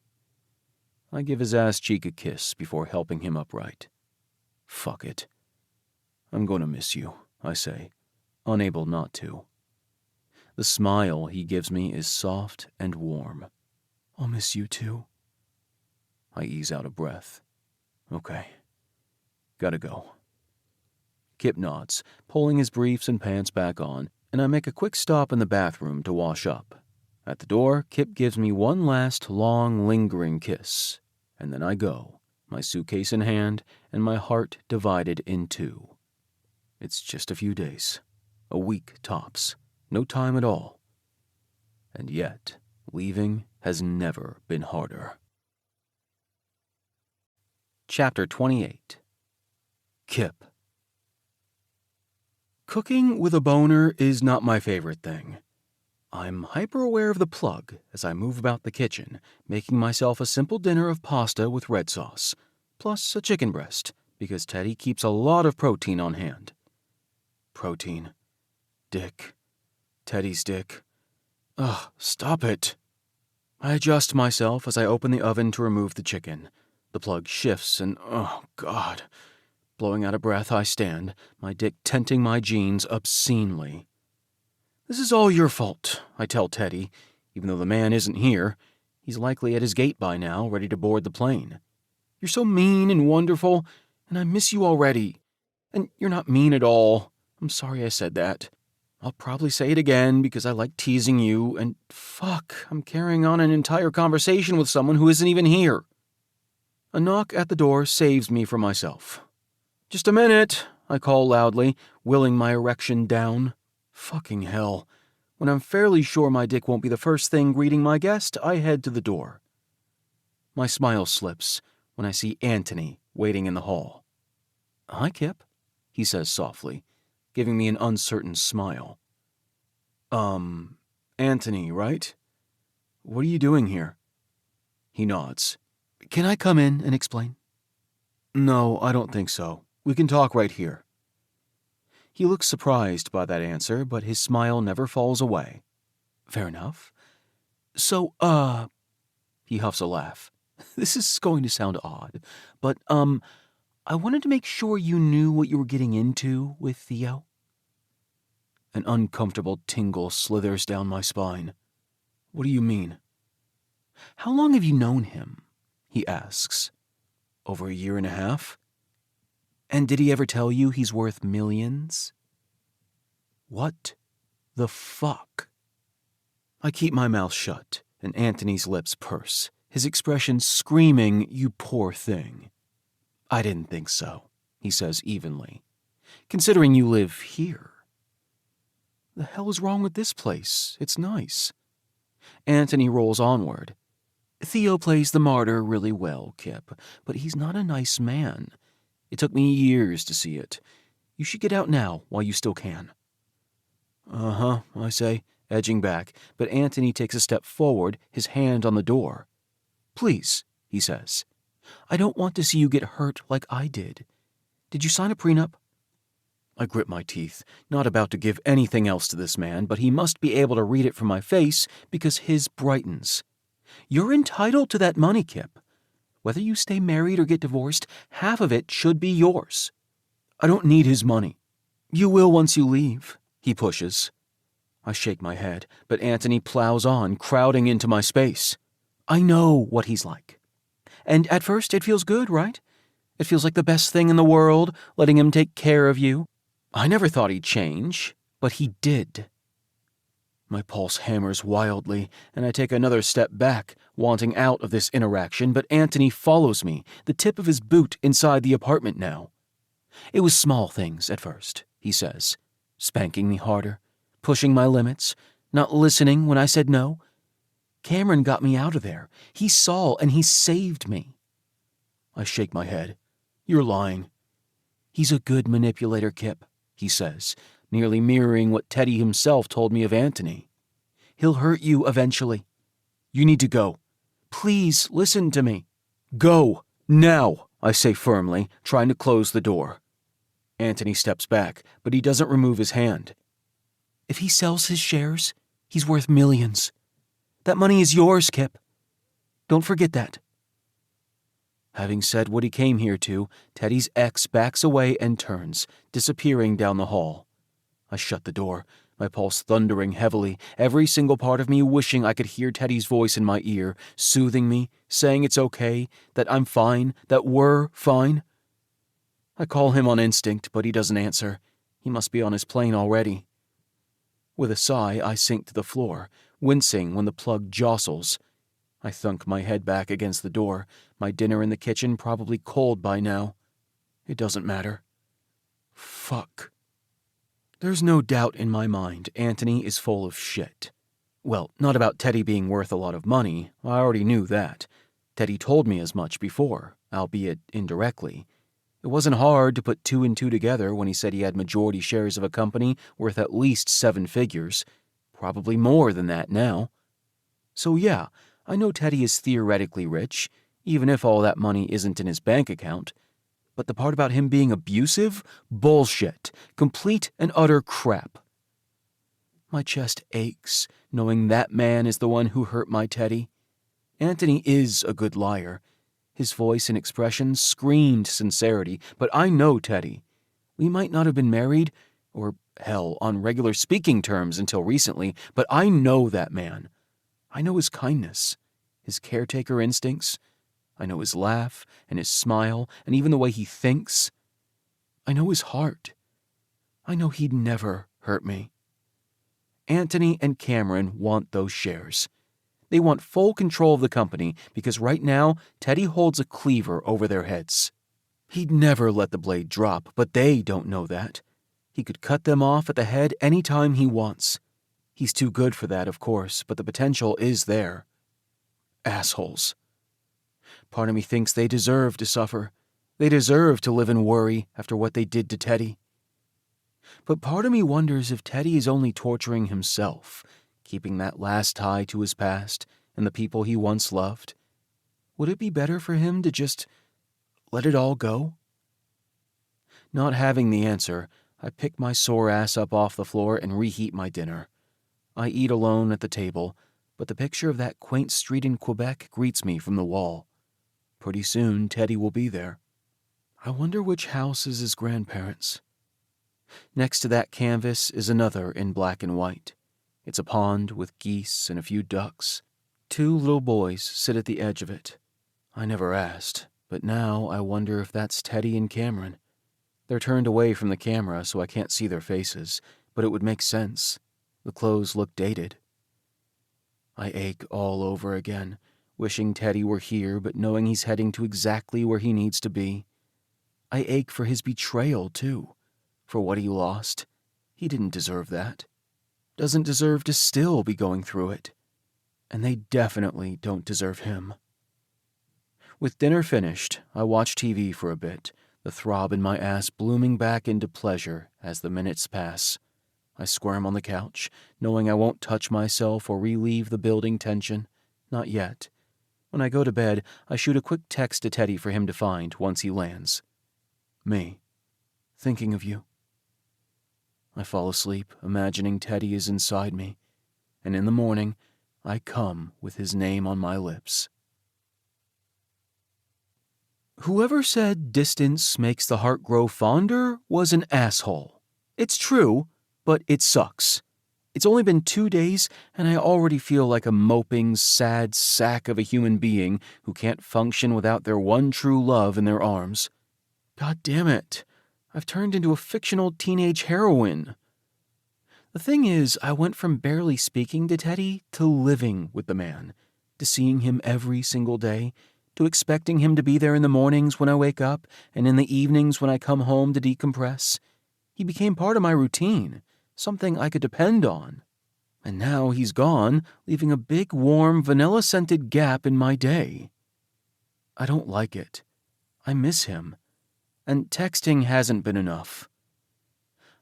I give his ass cheek a kiss before helping him upright. Fuck it. I'm going to miss you, I say, unable not to. The smile he gives me is soft and warm. I'll miss you too. I ease out a breath. Okay. Gotta go. Kipp nods, pulling his briefs and pants back on, and I make a quick stop in the bathroom to wash up. At the door, Kipp gives me one last long, lingering kiss, and then I go, my suitcase in hand and my heart divided in two. It's just a few days, a week tops, no time at all. And yet, leaving has never been harder. Chapter 28. Kipp. Cooking with a boner is not my favorite thing. I'm hyper-aware of the plug as I move about the kitchen, making myself a simple dinner of pasta with red sauce, plus a chicken breast, because Teddy keeps a lot of protein on hand. Protein. Dick. Teddy's dick. Ugh, stop it. I adjust myself as I open the oven to remove the chicken. The plug shifts and, oh God. Blowing out a breath, I stand, my dick tenting my jeans obscenely. This is all your fault, I tell Teddy, even though the man isn't here. He's likely at his gate by now, ready to board the plane. You're so mean and wonderful, and I miss you already. And you're not mean at all. I'm sorry I said that. I'll probably say it again because I like teasing you, and fuck, I'm carrying on an entire conversation with someone who isn't even here. A knock at the door saves me from myself. Just a minute, I call loudly, willing my erection down. Fucking hell. When I'm fairly sure my dick won't be the first thing greeting my guest, I head to the door. My smile slips when I see Anthony waiting in the hall. Hi, Kipp, he says softly, giving me an uncertain smile. Anthony, right? What are you doing here? He nods. Can I come in and explain? No, I don't think so. We can talk right here. He looks surprised by that answer, but his smile never falls away. Fair enough. So, he huffs a laugh. This is going to sound odd, but, I wanted to make sure you knew what you were getting into with Theo. An uncomfortable tingle slithers down my spine. What do you mean? How long have you known him? He asks. Over a year and a half? And did he ever tell you he's worth millions? What the fuck? I keep my mouth shut, and Anthony's lips purse, his expression screaming, "You poor thing." I didn't think so, he says evenly. Considering you live here. The hell is wrong with this place? It's nice. Anthony rolls onward. Theo plays the martyr really well, Kipp, but he's not a nice man. It took me years to see it. You should get out now while you still can. Uh-huh, I say, edging back, but Anthony takes a step forward, his hand on the door. Please, he says. I don't want to see you get hurt like I did. Did you sign a prenup? I grip my teeth, not about to give anything else to this man, but he must be able to read it from my face because his brightens. You're entitled to that money, Kipp. Whether you stay married or get divorced, half of it should be yours. I don't need his money. You will once you leave, he pushes. I shake my head, but Anthony plows on, crowding into my space. I know what he's like. And at first it feels good, right? It feels like the best thing in the world, letting him take care of you. I never thought he'd change, but he did. My pulse hammers wildly, and I take another step back, wanting out of this interaction, but Anthony follows me, the tip of his boot inside the apartment now. It was small things at first, he says, spanking me harder, pushing my limits, not listening when I said no. Cameron got me out of there. He saw and he saved me. I shake my head. You're lying. He's a good manipulator, Kipp, he says, nearly mirroring what Teddy himself told me of Anthony. He'll hurt you eventually. You need to go. Please listen to me. Go, now, I say firmly, trying to close the door. Anthony steps back, but he doesn't remove his hand. If he sells his shares, he's worth millions. That money is yours, Kipp. Don't forget that. Having said what he came here to, Teddy's ex backs away and turns, disappearing down the hall. I shut the door, my pulse thundering heavily, every single part of me wishing I could hear Teddy's voice in my ear, soothing me, saying it's okay, that I'm fine, that we're fine. I call him on instinct, but he doesn't answer. He must be on his plane already. With a sigh, I sink to the floor, wincing when the plug jostles. I thunk my head back against the door, my dinner in the kitchen probably cold by now. It doesn't matter. Fuck. There's no doubt in my mind Anthony is full of shit. Well, not about Teddy being worth a lot of money. I already knew that. Teddy told me as much before, albeit indirectly. It wasn't hard to put 2 and 2 together when he said he had majority shares of a company worth at least 7 figures. Probably more than that now. So yeah, I know Teddy is theoretically rich, even if all that money isn't in his bank account. But the part about him being abusive? Bullshit. Complete and utter crap. My chest aches, knowing that man is the one who hurt my Teddy. Anthony is a good liar. His voice and expression screamed sincerity, but I know Teddy. We might not have been married, or, hell, on regular speaking terms until recently, but I know that man. I know his kindness, his caretaker instincts. I know his laugh and his smile and even the way he thinks. I know his heart. I know he'd never hurt me. Anthony and Cameron want those shares. They want full control of the company because right now, Teddy holds a cleaver over their heads. He'd never let the blade drop, but they don't know that. He could cut them off at the head any time he wants. He's too good for that, of course, but the potential is there. Assholes. Part of me thinks they deserve to suffer. They deserve to live in worry after what they did to Teddy. But part of me wonders if Teddy is only torturing himself, keeping that last tie to his past and the people he once loved. Would it be better for him to just let it all go? Not having the answer, I pick my sore ass up off the floor and reheat my dinner. I eat alone at the table, but the picture of that quaint street in Quebec greets me from the wall. Pretty soon, Teddy will be there. I wonder which house is his grandparents'. Next to that canvas is another in black and white. It's a pond with geese and a few ducks. 2 little boys sit at the edge of it. I never asked, but now I wonder if that's Teddy and Cameron. They're turned away from the camera so I can't see their faces, but it would make sense. The clothes look dated. I ache all over again, wishing Teddy were here but knowing he's heading to exactly where he needs to be. I ache for his betrayal, too. For what he lost. He didn't deserve that. Doesn't deserve to still be going through it. And they definitely don't deserve him. With dinner finished, I watch TV for a bit, the throb in my ass blooming back into pleasure as the minutes pass. I squirm on the couch, knowing I won't touch myself or relieve the building tension. Not yet. When I go to bed, I shoot a quick text to Teddy for him to find once he lands. Me. Thinking of you. I fall asleep, imagining Teddy is inside me, and in the morning, I come with his name on my lips. Whoever said distance makes the heart grow fonder was an asshole. It's true, but it sucks. It's only been 2 days, and I already feel like a moping, sad sack of a human being who can't function without their one true love in their arms. God damn it. I've turned into a fictional teenage heroine. The thing is, I went from barely speaking to Teddy to living with the man, to seeing him every single day, to expecting him to be there in the mornings when I wake up and in the evenings when I come home to decompress. He became part of my routine, something I could depend on. And now he's gone, leaving a big, warm, vanilla-scented gap in my day. I don't like it. I miss him. And texting hasn't been enough.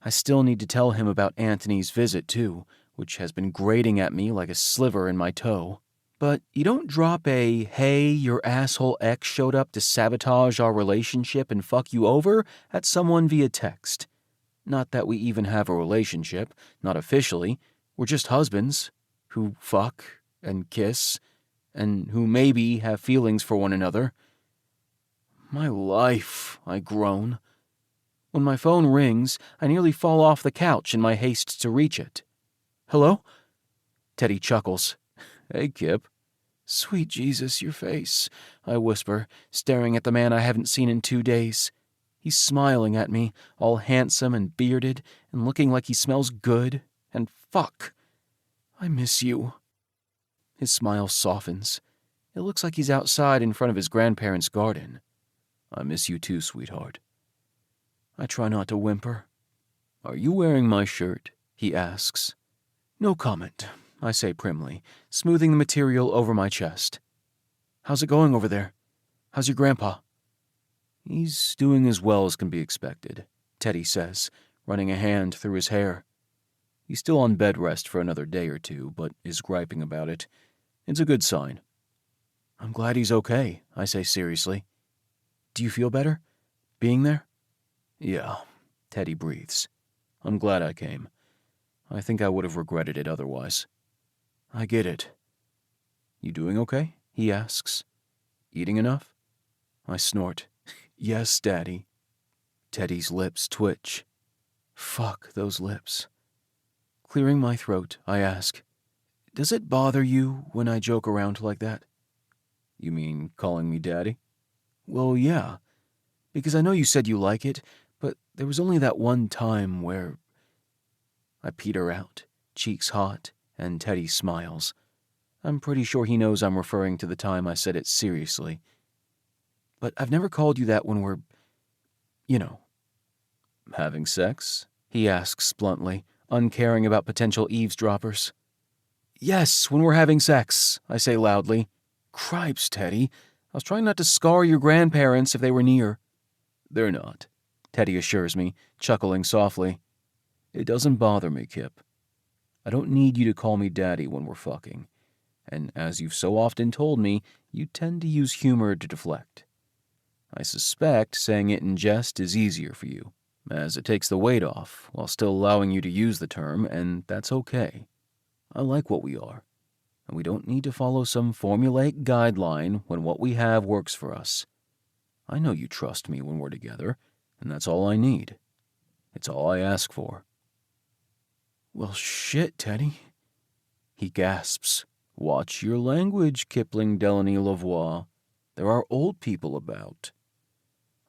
I still need to tell him about Anthony's visit, too, which has been grating at me like a sliver in my toe. But you don't drop a, hey, your asshole ex showed up to sabotage our relationship and fuck you over at someone via text. Not that we even have a relationship, not officially. We're just husbands who fuck and kiss and who maybe have feelings for one another. My life, I groan. When my phone rings, I nearly fall off the couch in my haste to reach it. Hello? Teddy chuckles. Hey, Kipp. Sweet Jesus, your face, I whisper, staring at the man I haven't seen in 2 days. He's smiling at me, all handsome and bearded, and looking like he smells good, and fuck. I miss you. His smile softens. It looks like he's outside in front of his grandparents' garden. I miss you too, sweetheart. I try not to whimper. Are you wearing my shirt? He asks. No comment, I say primly, smoothing the material over my chest. How's it going over there? How's your grandpa? He's doing as well as can be expected, Teddy says, running a hand through his hair. He's still on bed rest for another day or two, but is griping about it. It's a good sign. I'm glad he's okay, I say seriously. Do you feel better? Being there? Yeah, Teddy breathes. I'm glad I came. I think I would have regretted it otherwise. I get it. You doing okay? He asks. Eating enough? I snort. Yes, Daddy. Teddy's lips twitch. Fuck those lips. Clearing my throat, I ask, does it bother you when I joke around like that? You mean calling me Daddy? Well, yeah, because I know you said you like it, but there was only that one time where... I peter out, cheeks hot, and Teddy smiles. I'm pretty sure he knows I'm referring to the time I said it seriously. But I've never called you that when we're, Having sex? He asks bluntly, uncaring about potential eavesdroppers. Yes, when we're having sex, I say loudly. Cripes, Teddy. I was trying not to scar your grandparents if they were near. They're not, Teddy assures me, chuckling softly. It doesn't bother me, Kipp. I don't need you to call me Daddy when we're fucking. And as you've so often told me, you tend to use humor to deflect. I suspect saying it in jest is easier for you, as it takes the weight off while still allowing you to use the term, and that's okay. I like what we are, and we don't need to follow some formulaic guideline when what we have works for us. I know you trust me when we're together, and that's all I need. It's all I ask for. Well, shit, Teddy. He gasps. Watch your language, Kipling Delaney Lavoie. There are old people about.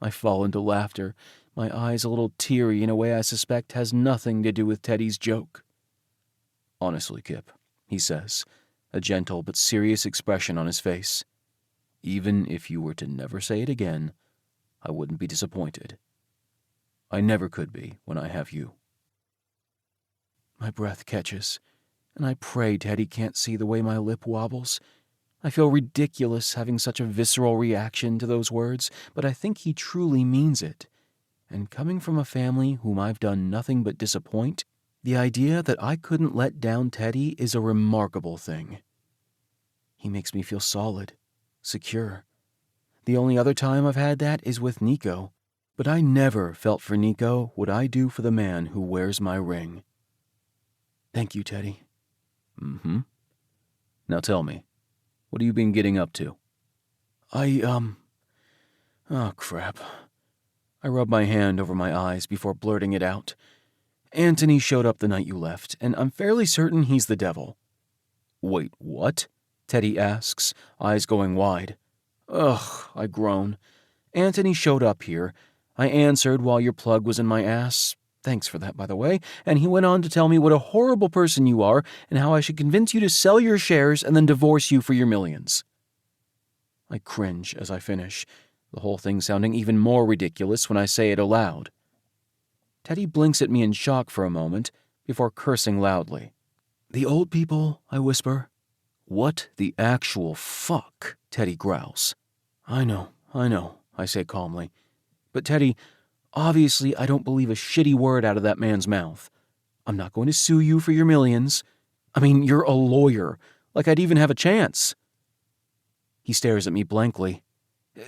I fall into laughter, my eyes a little teary in a way I suspect has nothing to do with Teddy's joke. Honestly, Kipp, he says, a gentle but serious expression on his face. Even if you were to never say it again, I wouldn't be disappointed. I never could be when I have you. My breath catches, and I pray Teddy can't see the way my lip wobbles. I feel ridiculous having such a visceral reaction to those words, but I think he truly means it. And coming from a family whom I've done nothing but disappoint, the idea that I couldn't let down Teddy is a remarkable thing. He makes me feel solid, secure. The only other time I've had that is with Nico, but I never felt for Nico what I do for the man who wears my ring. Thank you, Teddy. Mm-hmm. Now tell me, what have you been getting up to? Oh, crap. I rub my hand over my eyes before blurting it out. Anthony showed up the night you left, and I'm fairly certain he's the devil. Wait, what? Teddy asks, eyes going wide. Ugh, I groan. Anthony showed up here. I answered while your plug was in my ass. Thanks for that, by the way. And he went on to tell me what a horrible person you are and how I should convince you to sell your shares and then divorce you for your millions. I cringe as I finish, the whole thing sounding even more ridiculous when I say it aloud. Teddy blinks at me in shock for a moment before cursing loudly. The old people, I whisper. What the actual fuck? Teddy growls. I know, I say calmly. But Teddy, obviously I don't believe a shitty word out of that man's mouth. I'm not going to sue you for your millions. I mean, you're a lawyer. Like I'd even have a chance. He stares at me blankly.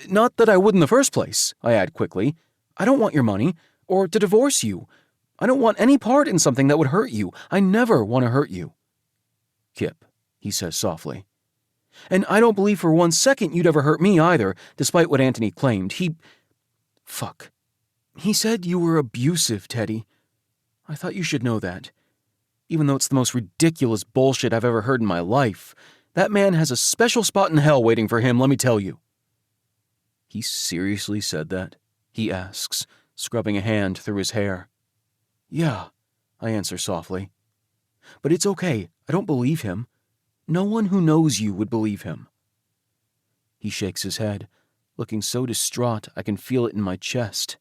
Not that I would in the first place, I add quickly. I don't want your money, or to divorce you. I don't want any part in something that would hurt you. I never want to hurt you. Kipp, he says softly. And I don't believe for 1 second you'd ever hurt me either, despite what Anthony claimed. Fuck. He said you were abusive, Teddy. I thought you should know that. Even though it's the most ridiculous bullshit I've ever heard in my life, that man has a special spot in hell waiting for him, let me tell you. He seriously said that? He asks, scrubbing a hand through his hair. Yeah, I answer softly. But it's okay, I don't believe him. No one who knows you would believe him. He shakes his head, looking so distraught I can feel it in my chest.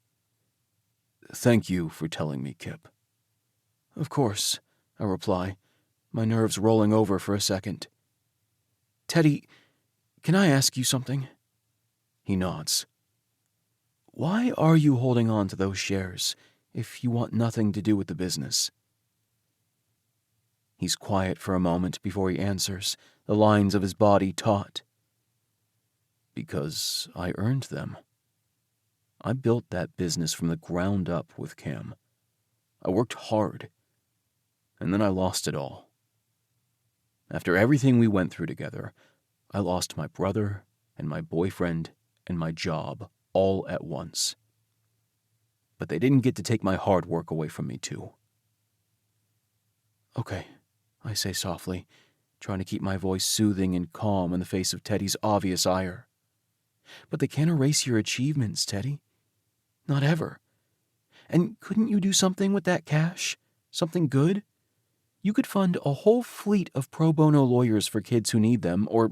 Thank you for telling me, Kipp. Of course, I reply, my nerves rolling over for a second. Teddy, can I ask you something? He nods. Why are you holding on to those shares if you want nothing to do with the business? He's quiet for a moment before he answers, the lines of his body taut. Because I earned them. I built that business from the ground up with Cam. I worked hard, and then I lost it all. After everything we went through together, I lost my brother and my boyfriend and my job all at once. But they didn't get to take my hard work away from me, too. Okay, I say softly, trying to keep my voice soothing and calm in the face of Teddy's obvious ire. But they can't erase your achievements, Teddy. Not ever. And couldn't you do something with that cash? Something good? You could fund a whole fleet of pro bono lawyers for kids who need them, or,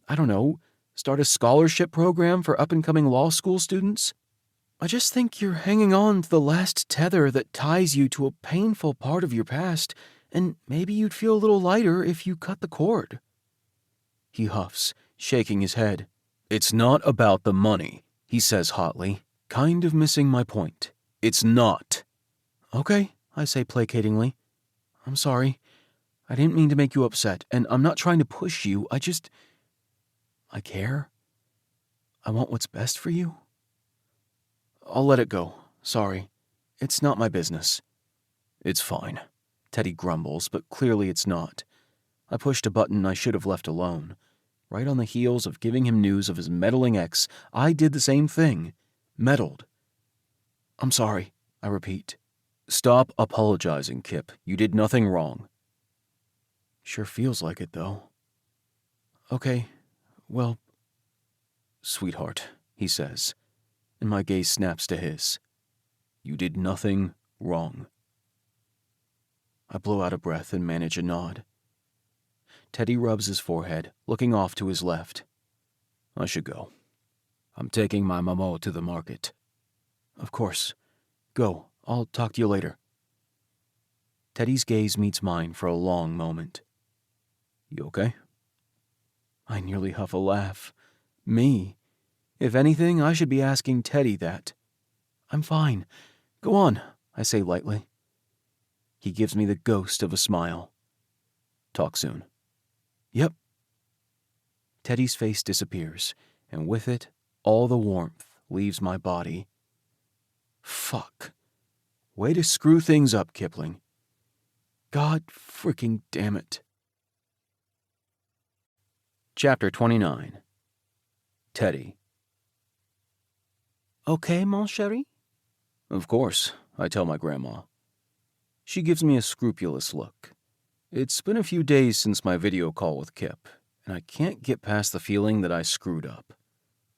I don't know, start a scholarship program for up-and-coming law school students. I just think you're hanging on to the last tether that ties you to a painful part of your past, and maybe you'd feel a little lighter if you cut the cord. He huffs, shaking his head. It's not about the money, he says hotly, kind of missing my point. It's not. Okay, I say placatingly. I'm sorry. I didn't mean to make you upset, and I'm not trying to push you. I care. I want what's best for you. I'll let it go. Sorry. It's not my business. It's fine, Teddy grumbles, but clearly it's not. I pushed a button I should have left alone. Right on the heels of giving him news of his meddling ex, I did the same thing. Meddled. I'm sorry, I repeat. Stop apologizing, Kipp. You did nothing wrong. Sure feels like it, though. Okay, well, sweetheart, he says, and my gaze snaps to his. You did nothing wrong. I blow out a breath and manage a nod. Teddy rubs his forehead, looking off to his left. I should go. I'm taking my Momo to the market. Of course. Go. I'll talk to you later. Teddy's gaze meets mine for a long moment. You okay? I nearly huff a laugh. Me? If anything, I should be asking Teddy that. I'm fine. Go on, I say lightly. He gives me the ghost of a smile. Talk soon. Yep. Teddy's face disappears, and with it, all the warmth leaves my body. Fuck. Way to screw things up, Kipling. God freaking damn it. Chapter 29. Teddy. Okay, mon chéri? Of course, I tell my grandma. She gives me a scrupulous look. It's been a few days since my video call with Kipp, and I can't get past the feeling that I screwed up.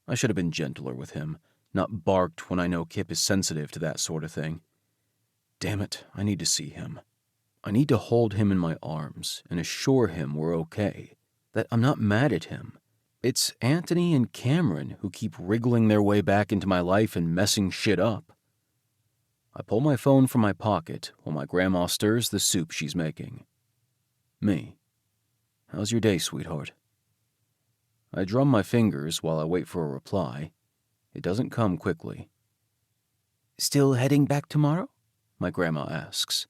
I should have been gentler with him, not barked when I know Kipp is sensitive to that sort of thing. Damn it, I need to see him. I need to hold him in my arms and assure him we're okay, that I'm not mad at him. It's Anthony and Cameron who keep wriggling their way back into my life and messing shit up. I pull my phone from my pocket while my grandma stirs the soup she's making. Me. How's your day, sweetheart? I drum my fingers while I wait for a reply. It doesn't come quickly. Still heading back tomorrow? My grandma asks.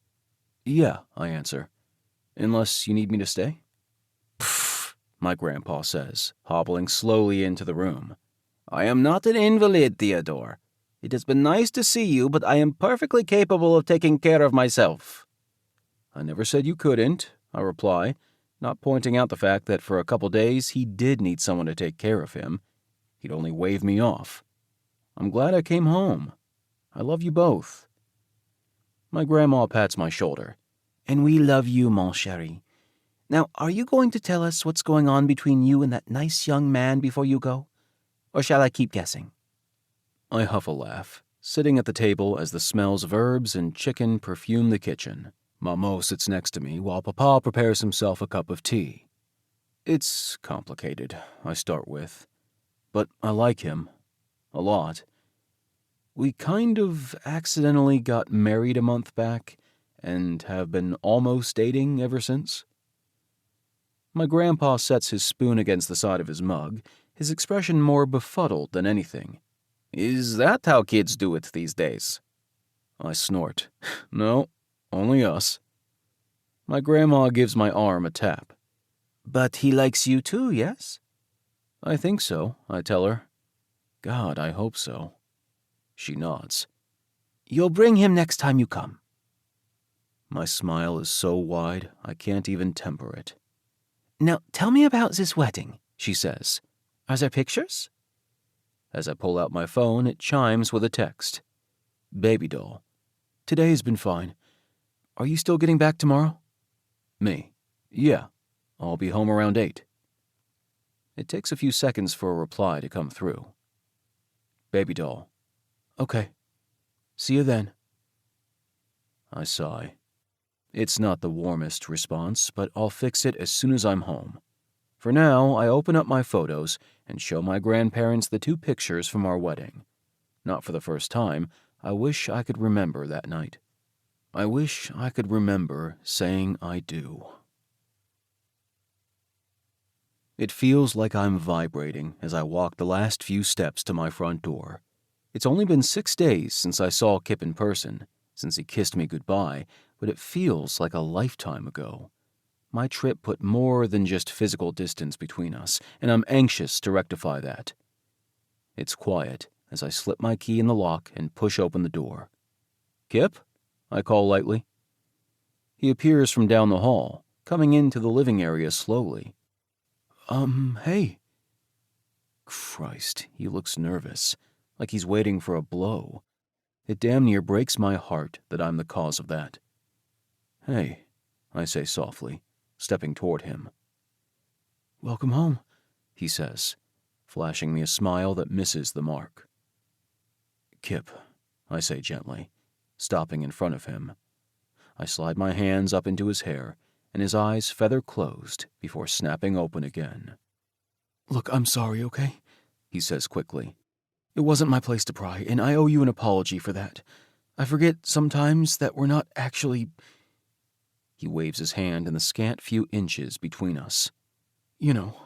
Yeah, I answer. Unless you need me to stay? Pfft, my grandpa says, hobbling slowly into the room. I am not an invalid, Theodore. It has been nice to see you, but I am perfectly capable of taking care of myself. I never said you couldn't, I reply, not pointing out the fact that for a couple days he did need someone to take care of him. He'd only wave me off. I'm glad I came home. I love you both. My grandma pats my shoulder. And we love you, mon chéri. Now, are you going to tell us what's going on between you and that nice young man before you go? Or shall I keep guessing? I huff a laugh, sitting at the table as the smells of herbs and chicken perfume the kitchen. Maman sits next to me while Papa prepares himself a cup of tea. It's complicated, I start with. But I like him. A lot. We kind of accidentally got married a month back and have been almost dating ever since. My grandpa sets his spoon against the side of his mug, his expression more befuddled than anything. Is that how kids do it these days? I snort. No, only us. My grandma gives my arm a tap. But he likes you too, yes? I think so, I tell her. God, I hope so. She nods. You'll bring him next time you come. My smile is so wide, I can't even temper it. Now, tell me about this wedding, she says. Are there pictures? As I pull out my phone, it chimes with a text. Baby doll. Today's been fine. Are you still getting back tomorrow? Me. Yeah. I'll be home around 8. It takes a few seconds for a reply to come through. Baby doll. Okay. See you then. I sigh. It's not the warmest response, but I'll fix it as soon as I'm home. For now, I open up my photos and show my grandparents the 2 pictures from our wedding. Not for the first time, I wish I could remember that night. I wish I could remember saying I do. It feels like I'm vibrating as I walk the last few steps to my front door. It's only been 6 days since I saw Kipp in person, since he kissed me goodbye, but it feels like a lifetime ago. My trip put more than just physical distance between us, and I'm anxious to rectify that. It's quiet as I slip my key in the lock and push open the door. Kipp? I call lightly. He appears from down the hall, coming into the living area slowly. Hey. Christ, he looks nervous, like he's waiting for a blow. It damn near breaks my heart that I'm the cause of that. Hey, I say softly, stepping toward him. Welcome home, he says, flashing me a smile that misses the mark. Kipp, I say gently, stopping in front of him. I slide my hands up into his hair, and his eyes feather closed before snapping open again. Look, I'm sorry, okay? He says quickly. It wasn't my place to pry, and I owe you an apology for that. I forget sometimes that we're not actually... He waves his hand in the scant few inches between us. You know.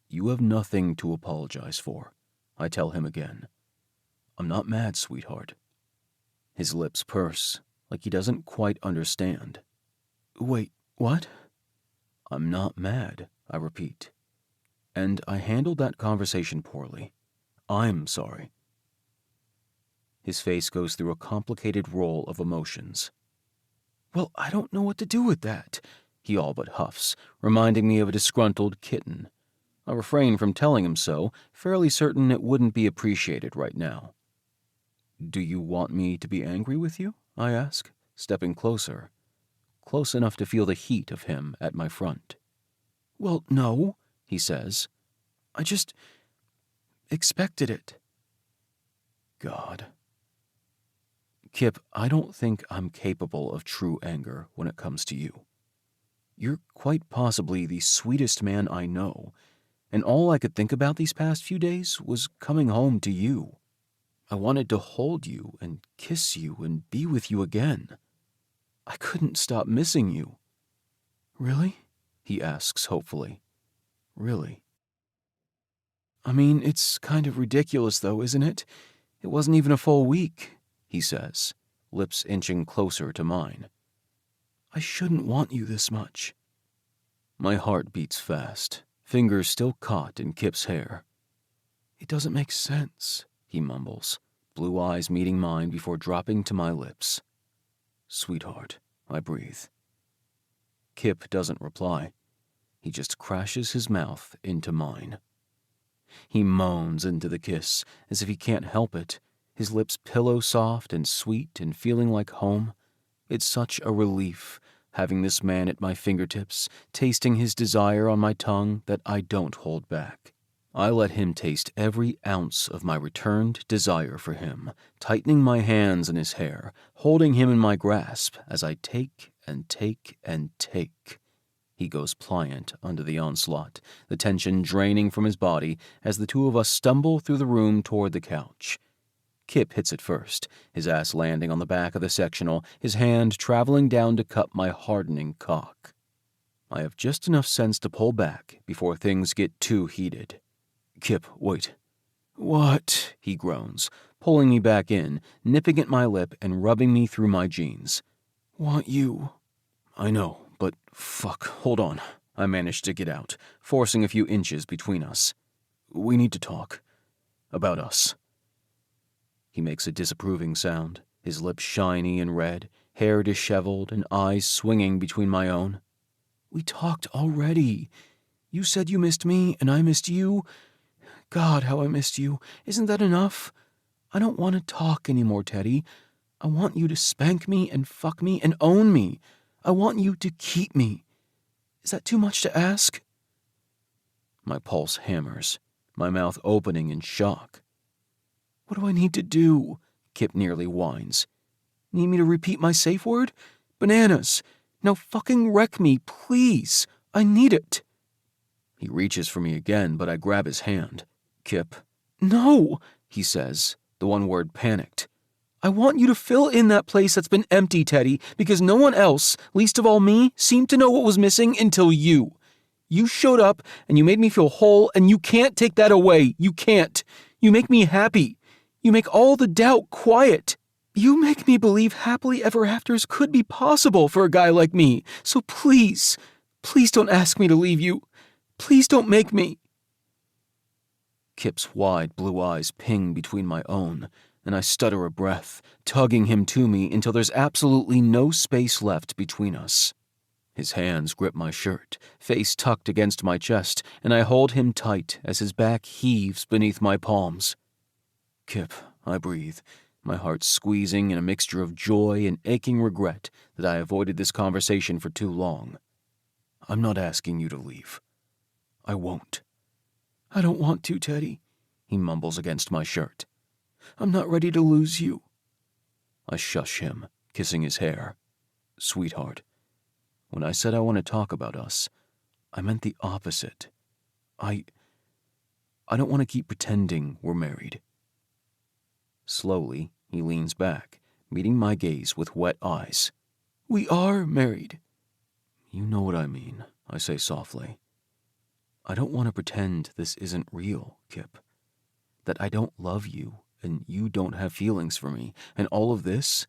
You have nothing to apologize for, I tell him again. I'm not mad, sweetheart. His lips purse, like he doesn't quite understand. Wait, what? I'm not mad, I repeat. And I handled that conversation poorly. I'm sorry. His face goes through a complicated roll of emotions. Well, I don't know what to do with that, he all but huffs, reminding me of a disgruntled kitten. I refrain from telling him so, fairly certain it wouldn't be appreciated right now. Do you want me to be angry with you? I ask, stepping closer, close enough to feel the heat of him at my front. Well, no, he says. I just expected it. God. Kipp, I don't think I'm capable of true anger when it comes to you. You're quite possibly the sweetest man I know, and all I could think about these past few days was coming home to you. I wanted to hold you and kiss you and be with you again. I couldn't stop missing you. Really? He asks hopefully. Really? I mean, it's kind of ridiculous though, isn't it? It wasn't even a full week, he says, lips inching closer to mine. I shouldn't want you this much. My heart beats fast, fingers still caught in Kipp's hair. It doesn't make sense, he mumbles, blue eyes meeting mine before dropping to my lips. Sweetheart, I breathe. Kipp doesn't reply. He just crashes his mouth into mine. He moans into the kiss, as if he can't help it, his lips pillow-soft and sweet and feeling like home. It's such a relief, having this man at my fingertips, tasting his desire on my tongue, that I don't hold back. I let him taste every ounce of my returned desire for him, tightening my hands in his hair, holding him in my grasp as I take and take and take. He goes pliant under the onslaught, the tension draining from his body as the two of us stumble through the room toward the couch. Kipp hits it first, his ass landing on the back of the sectional, his hand traveling down to cup my hardening cock. I have just enough sense to pull back before things get too heated. Kipp, wait. What? He groans, pulling me back in, nipping at my lip and rubbing me through my jeans. Want you. I know, but fuck, hold on. I managed to get out, forcing a few inches between us. We need to talk. About us. He makes a disapproving sound, his lips shiny and red, hair disheveled and eyes swinging between my own. We talked already. You said you missed me and I missed you. God, how I missed you. Isn't that enough? I don't want to talk anymore, Teddy. I want you to spank me and fuck me and own me. I want you to keep me. Is that too much to ask? My pulse hammers, my mouth opening in shock. What do I need to do? Kipp nearly whines. Need me to repeat my safe word? Bananas. Now fucking wreck me, please. I need it. He reaches for me again, but I grab his hand. Kipp. No, he says, the one word panicked. I want you to fill in that place that's been empty, Teddy, because no one else, least of all me, seemed to know what was missing until you. You showed up, and you made me feel whole, and you can't take that away. You can't. You make me happy. You make all the doubt quiet. You make me believe happily ever afters could be possible for a guy like me. So please, please don't ask me to leave you. Please don't make me. Kipp's wide blue eyes ping between my own, and I stutter a breath, tugging him to me until there's absolutely no space left between us. His hands grip my shirt, face tucked against my chest, and I hold him tight as his back heaves beneath my palms. Kipp, I breathe, my heart squeezing in a mixture of joy and aching regret that I avoided this conversation for too long. I'm not asking you to leave. I won't. I don't want to, Teddy, he mumbles against my shirt. I'm not ready to lose you. I shush him, kissing his hair. Sweetheart, when I said I want to talk about us, I meant the opposite. I don't want to keep pretending we're married. Slowly, he leans back, meeting my gaze with wet eyes. We are married. You know what I mean, I say softly. I don't want to pretend this isn't real, Kipp. That I don't love you, and you don't have feelings for me, and all of this,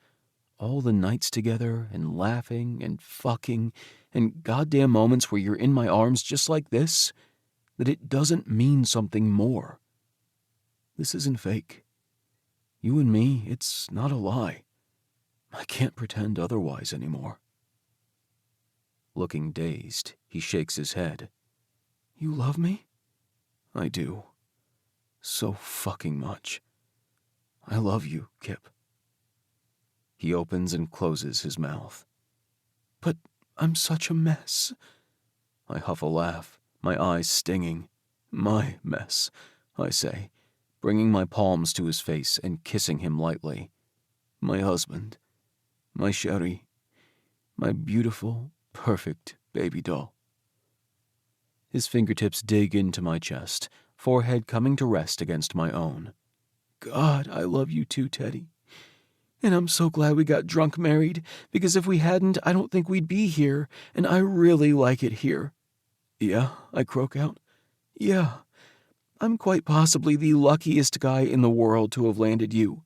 all the nights together, and laughing, and fucking, and goddamn moments where you're in my arms just like this, that it doesn't mean something more. This isn't fake. You and me, it's not a lie. I can't pretend otherwise anymore. Looking dazed, he shakes his head. You love me? I do. So fucking much. I love you, Kipp. He opens and closes his mouth. But I'm such a mess. I huff a laugh, my eyes stinging. My mess, I say, bringing my palms to his face and kissing him lightly. My husband, my Sherry, my beautiful, perfect baby doll. His fingertips dig into my chest, forehead coming to rest against my own. God, I love you too, Teddy. And I'm so glad we got drunk married, because if we hadn't, I don't think we'd be here, and I really like it here. Yeah, I croak out. Yeah, I'm quite possibly the luckiest guy in the world to have landed you.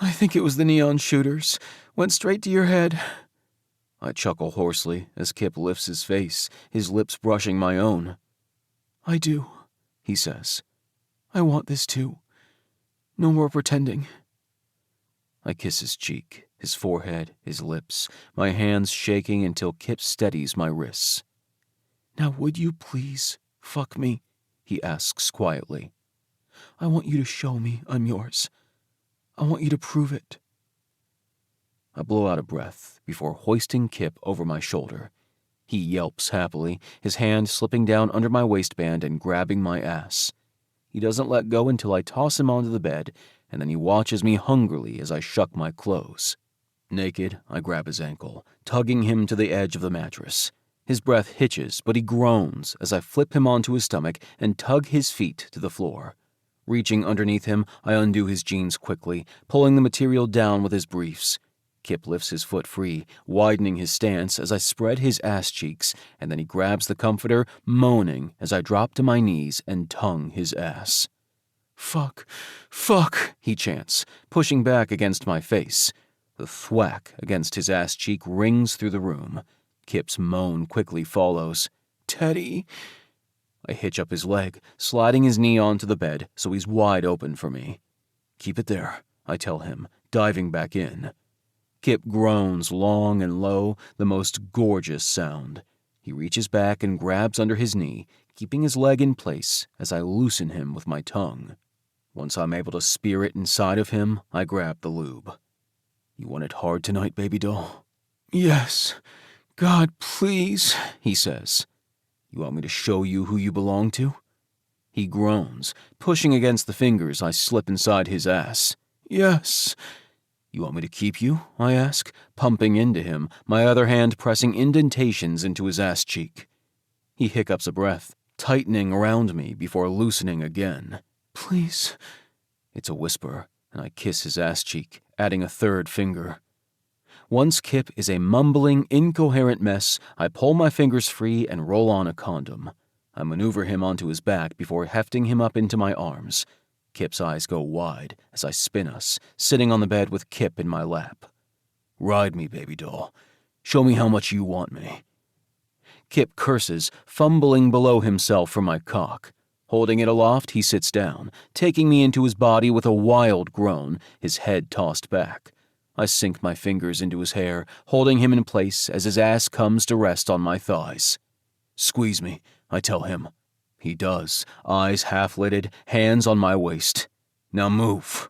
I think it was the neon shooters. Went straight to your head. I chuckle hoarsely as Kipp lifts his face, his lips brushing my own. I do, he says. I want this too. No more pretending. I kiss his cheek, his forehead, his lips, my hands shaking until Kipp steadies my wrists. "Now would you please fuck me?" he asks quietly. "I want you to show me I'm yours. I want you to prove it." I blow out a breath before hoisting Kipp over my shoulder. He yelps happily, his hand slipping down under my waistband and grabbing my ass. He doesn't let go until I toss him onto the bed, and then he watches me hungrily as I shuck my clothes. Naked, I grab his ankle, tugging him to the edge of the mattress. His breath hitches, but he groans as I flip him onto his stomach and tug his feet to the floor. Reaching underneath him, I undo his jeans quickly, pulling the material down with his briefs. Kipp lifts his foot free, widening his stance as I spread his ass cheeks, and then he grabs the comforter, moaning as I drop to my knees and tongue his ass. "Fuck, fuck," he chants, pushing back against my face. The thwack against his ass cheek rings through the room. Kipp's moan quickly follows. "Teddy." I hitch up his leg, sliding his knee onto the bed so he's wide open for me. "Keep it there," I tell him, diving back in. Kipp groans long and low, the most gorgeous sound. He reaches back and grabs under his knee, keeping his leg in place as I loosen him with my tongue. Once I'm able to spear it inside of him, I grab the lube. "You want it hard tonight, baby doll?" "Yes. God, please," he says. "You want me to show you who you belong to?" He groans, pushing against the fingers I slip inside his ass. "Yes." "You want me to keep you?" I ask, pumping into him, my other hand pressing indentations into his ass cheek. He hiccups a breath, tightening around me before loosening again. "Please." It's a whisper, and I kiss his ass cheek, adding a third finger. Once Kipp is a mumbling, incoherent mess, I pull my fingers free and roll on a condom. I maneuver him onto his back before hefting him up into my arms. Kipp's eyes go wide as I spin us, sitting on the bed with Kipp in my lap. "Ride me, baby doll. Show me how much you want me." Kipp curses, fumbling below himself for my cock. Holding it aloft, he sits down, taking me into his body with a wild groan, his head tossed back. I sink my fingers into his hair, holding him in place as his ass comes to rest on my thighs. "Squeeze me," I tell him. He does, eyes half-lidded, hands on my waist. "Now move."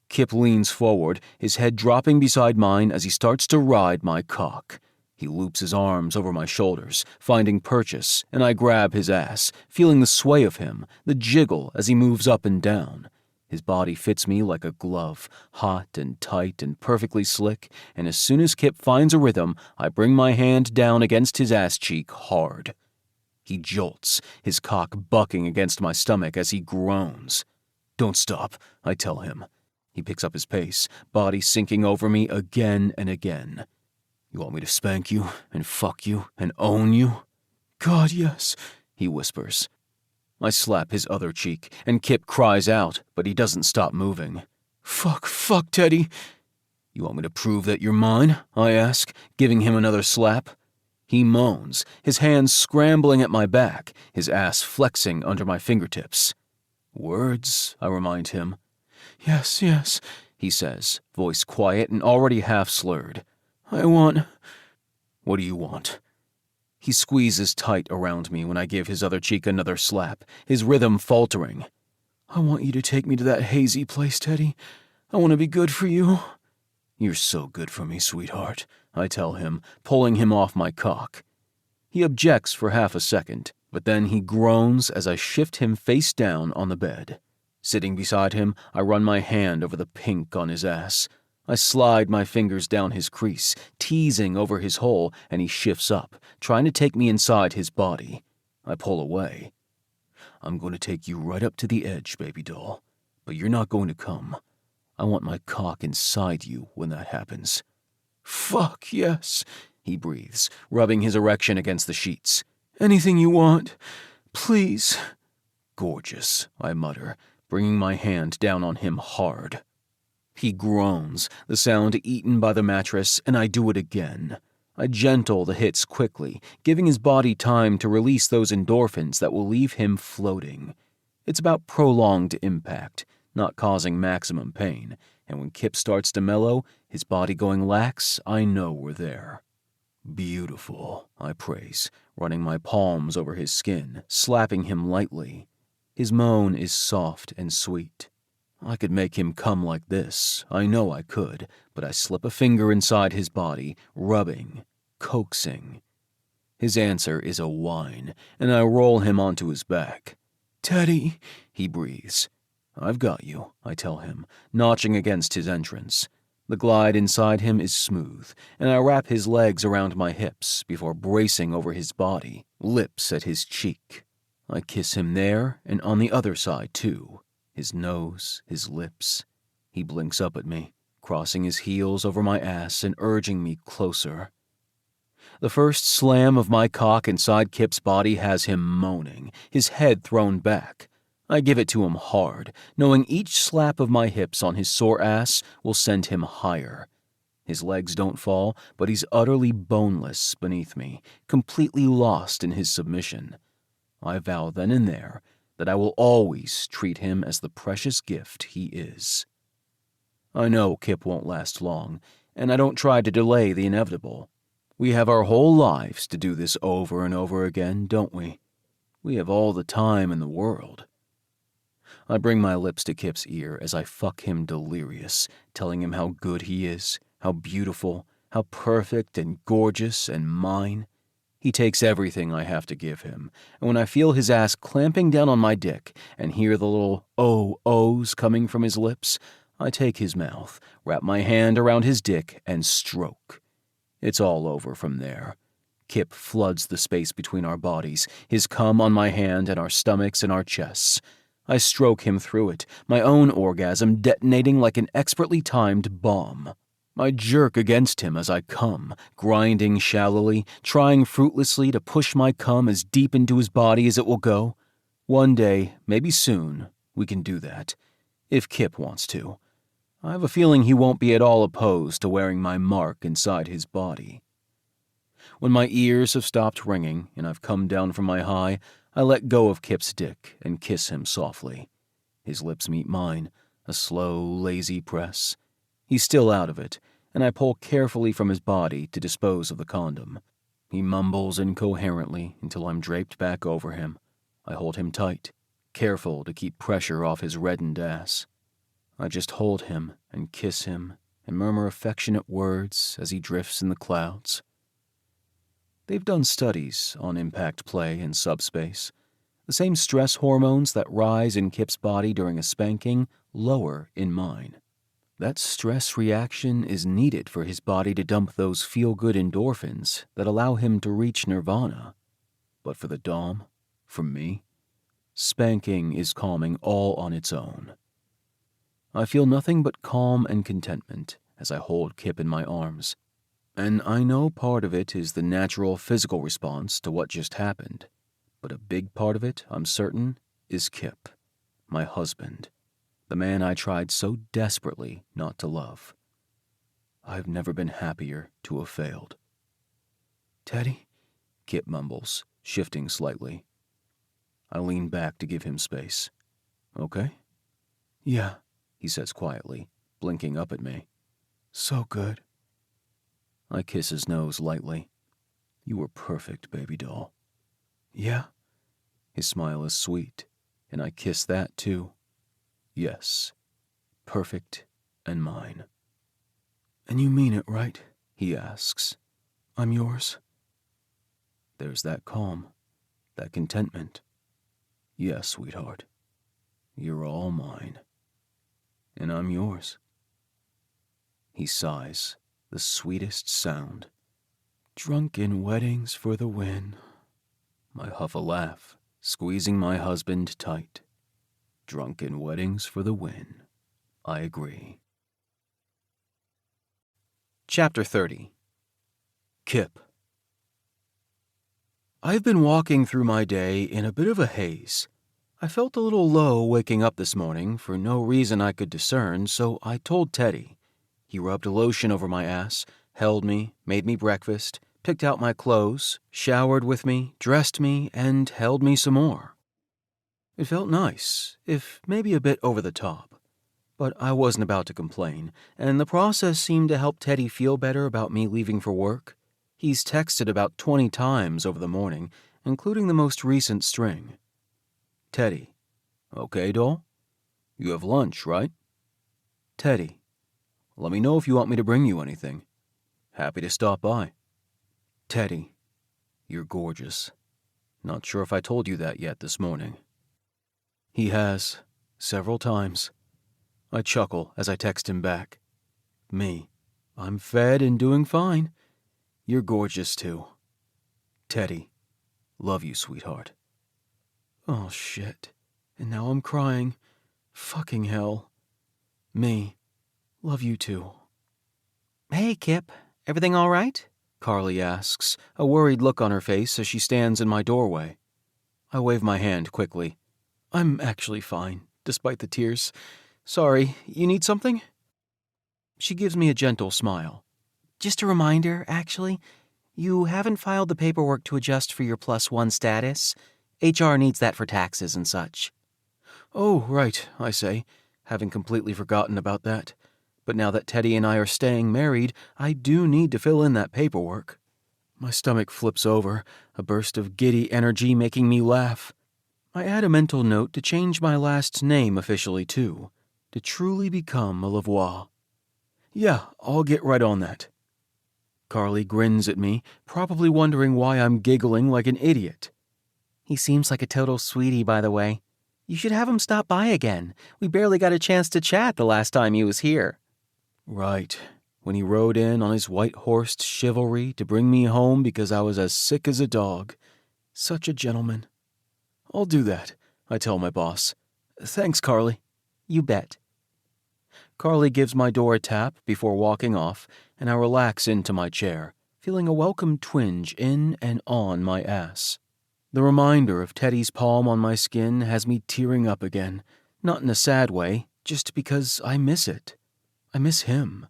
Kipp leans forward, his head dropping beside mine as he starts to ride my cock. He loops his arms over my shoulders, finding purchase, and I grab his ass, feeling the sway of him, the jiggle as he moves up and down. His body fits me like a glove, hot and tight and perfectly slick, and as soon as Kipp finds a rhythm, I bring my hand down against his ass cheek hard. He jolts, his cock bucking against my stomach as he groans. "Don't stop," I tell him. He picks up his pace, body sinking over me again and again. "You want me to spank you and fuck you and own you?" "God, yes," he whispers. I slap his other cheek, and Kipp cries out, but he doesn't stop moving. "Fuck, Teddy." "You want me to prove that you're mine?" I ask, giving him another slap. He moans, his hands scrambling at my back, his ass flexing under my fingertips. "Words," I remind him. Yes, he says, voice quiet and already half-slurred. "I want—" "What do you want?" He squeezes tight around me when I give his other cheek another slap, his rhythm faltering. "I want you to take me to that hazy place, Teddy. I want to be good for you." "You're so good for me, sweetheart," I tell him, pulling him off my cock. He objects for half a second, but then he groans as I shift him face down on the bed. Sitting beside him, I run my hand over the pink on his ass. I slide my fingers down his crease, teasing over his hole, and he shifts up, trying to take me inside his body. I pull away. "I'm going to take you right up to the edge, baby doll, but you're not going to come. I want my cock inside you when that happens." "Fuck, yes," he breathes, rubbing his erection against the sheets. "Anything you want. Please." "Gorgeous," I mutter, bringing my hand down on him hard. He groans, the sound eaten by the mattress, and I do it again. I gentle the hits quickly, giving his body time to release those endorphins that will leave him floating. It's about prolonged impact, not causing maximum pain, and when Kipp starts to mellow, his body going lax, I know we're there. Beautiful, I praise, running my palms over his skin, slapping him lightly. His moan is soft and sweet. I could make him come like this, I know I could, but I slip a finger inside his body, rubbing, coaxing. His answer is a whine, and I roll him onto his back. "Teddy," he breathes. "I've got you," I tell him, notching against his entrance. The glide inside him is smooth, and I wrap his legs around my hips before bracing over his body, lips at his cheek. I kiss him there and on the other side, too. His nose, his lips. He blinks up at me, crossing his heels over my ass and urging me closer. The first slam of my cock inside Kipp's body has him moaning, his head thrown back. I give it to him hard, knowing each slap of my hips on his sore ass will send him higher. His legs don't fall, but he's utterly boneless beneath me, completely lost in his submission. I vow then and there that I will always treat him as the precious gift he is. I know Kipp won't last long, and I don't try to delay the inevitable. We have our whole lives to do this over and over again, don't we? We have all the time in the world. I bring my lips to Kipp's ear as I fuck him delirious, telling him how good he is, how beautiful, how perfect and gorgeous and mine. He takes everything I have to give him, and when I feel his ass clamping down on my dick and hear the little oh-ohs coming from his lips, I take his mouth, wrap my hand around his dick, and stroke. It's all over from there. Kipp floods the space between our bodies, his cum on my hand and our stomachs and our chests. I stroke him through it, my own orgasm detonating like an expertly timed bomb. I jerk against him as I come, grinding shallowly, trying fruitlessly to push my cum as deep into his body as it will go. One day, maybe soon, we can do that, if Kipp wants to. I have a feeling he won't be at all opposed to wearing my mark inside his body. When my ears have stopped ringing and I've come down from my high, I let go of Kipp's dick and kiss him softly. His lips meet mine, a slow, lazy press. He's still out of it, and I pull carefully from his body to dispose of the condom. He mumbles incoherently until I'm draped back over him. I hold him tight, careful to keep pressure off his reddened ass. I just hold him and kiss him and murmur affectionate words as he drifts in the clouds. They've done studies on impact play in subspace. The same stress hormones that rise in Kipp's body during a spanking lower in mine. That stress reaction is needed for his body to dump those feel-good endorphins that allow him to reach nirvana. But for the dom, for me, spanking is calming all on its own. I feel nothing but calm and contentment as I hold Kipp in my arms. And I know part of it is the natural physical response to what just happened, but a big part of it, I'm certain, is Kipp, my husband, the man I tried so desperately not to love. I've never been happier to have failed. "Teddy," Kipp mumbles, shifting slightly. I lean back to give him space. "Okay?" "Yeah," he says quietly, blinking up at me. "So good." I kiss his nose lightly. "You were perfect, baby doll." "Yeah?" His smile is sweet, and I kiss that too. "Yes, perfect and mine." "And you mean it, right?" he asks. "I'm yours?" There's that calm, that contentment. "Yes, sweetheart, you're all mine, and I'm yours." He sighs, the sweetest sound. "Drunken weddings for the win." I huff a laugh, squeezing my husband tight. Drunken weddings for the win. I agree. Chapter 30. Kipp. I've been walking through my day in a bit of a haze. I felt a little low waking up this morning for no reason I could discern, so I told Teddy. He rubbed lotion over my ass, held me, made me breakfast, picked out my clothes, showered with me, dressed me, and held me some more. It felt nice, if maybe a bit over the top. But I wasn't about to complain, and the process seemed to help Teddy feel better about me leaving for work. He's texted about 20 times over the morning, including the most recent string. Teddy. Okay, doll? You have lunch, right? Teddy. Let me know if you want me to bring you anything. Happy to stop by. Teddy. You're gorgeous. Not sure if I told you that yet this morning. He has, several times. I chuckle as I text him back. Me. I'm fed and doing fine. You're gorgeous too. Teddy. Love you, sweetheart. Oh, shit. And now I'm crying. Fucking hell. Me. Love you too. Hey, Kipp. Everything all right? Carly asks, a worried look on her face as she stands in my doorway. I wave my hand quickly. I'm actually fine, despite the tears. Sorry, you need something? She gives me a gentle smile. Just a reminder, actually. You haven't filed the paperwork to adjust for your +1 status. HR needs that for taxes and such. Oh, right, I say, having completely forgotten about that. But now that Teddy and I are staying married, I do need to fill in that paperwork. My stomach flips over, a burst of giddy energy making me laugh. I add a mental note to change my last name officially, too, to truly become a Lavoie. Yeah, I'll get right on that. Carly grins at me, probably wondering why I'm giggling like an idiot. He seems like a total sweetie, by the way. You should have him stop by again. We barely got a chance to chat the last time he was here. Right, when he rode in on his white-horsed chivalry to bring me home because I was as sick as a dog. Such a gentleman. I'll do that, I tell my boss. Thanks, Carly. You bet. Carly gives my door a tap before walking off, and I relax into my chair, feeling a welcome twinge in and on my ass. The reminder of Teddy's palm on my skin has me tearing up again, not in a sad way, just because I miss it. I miss him.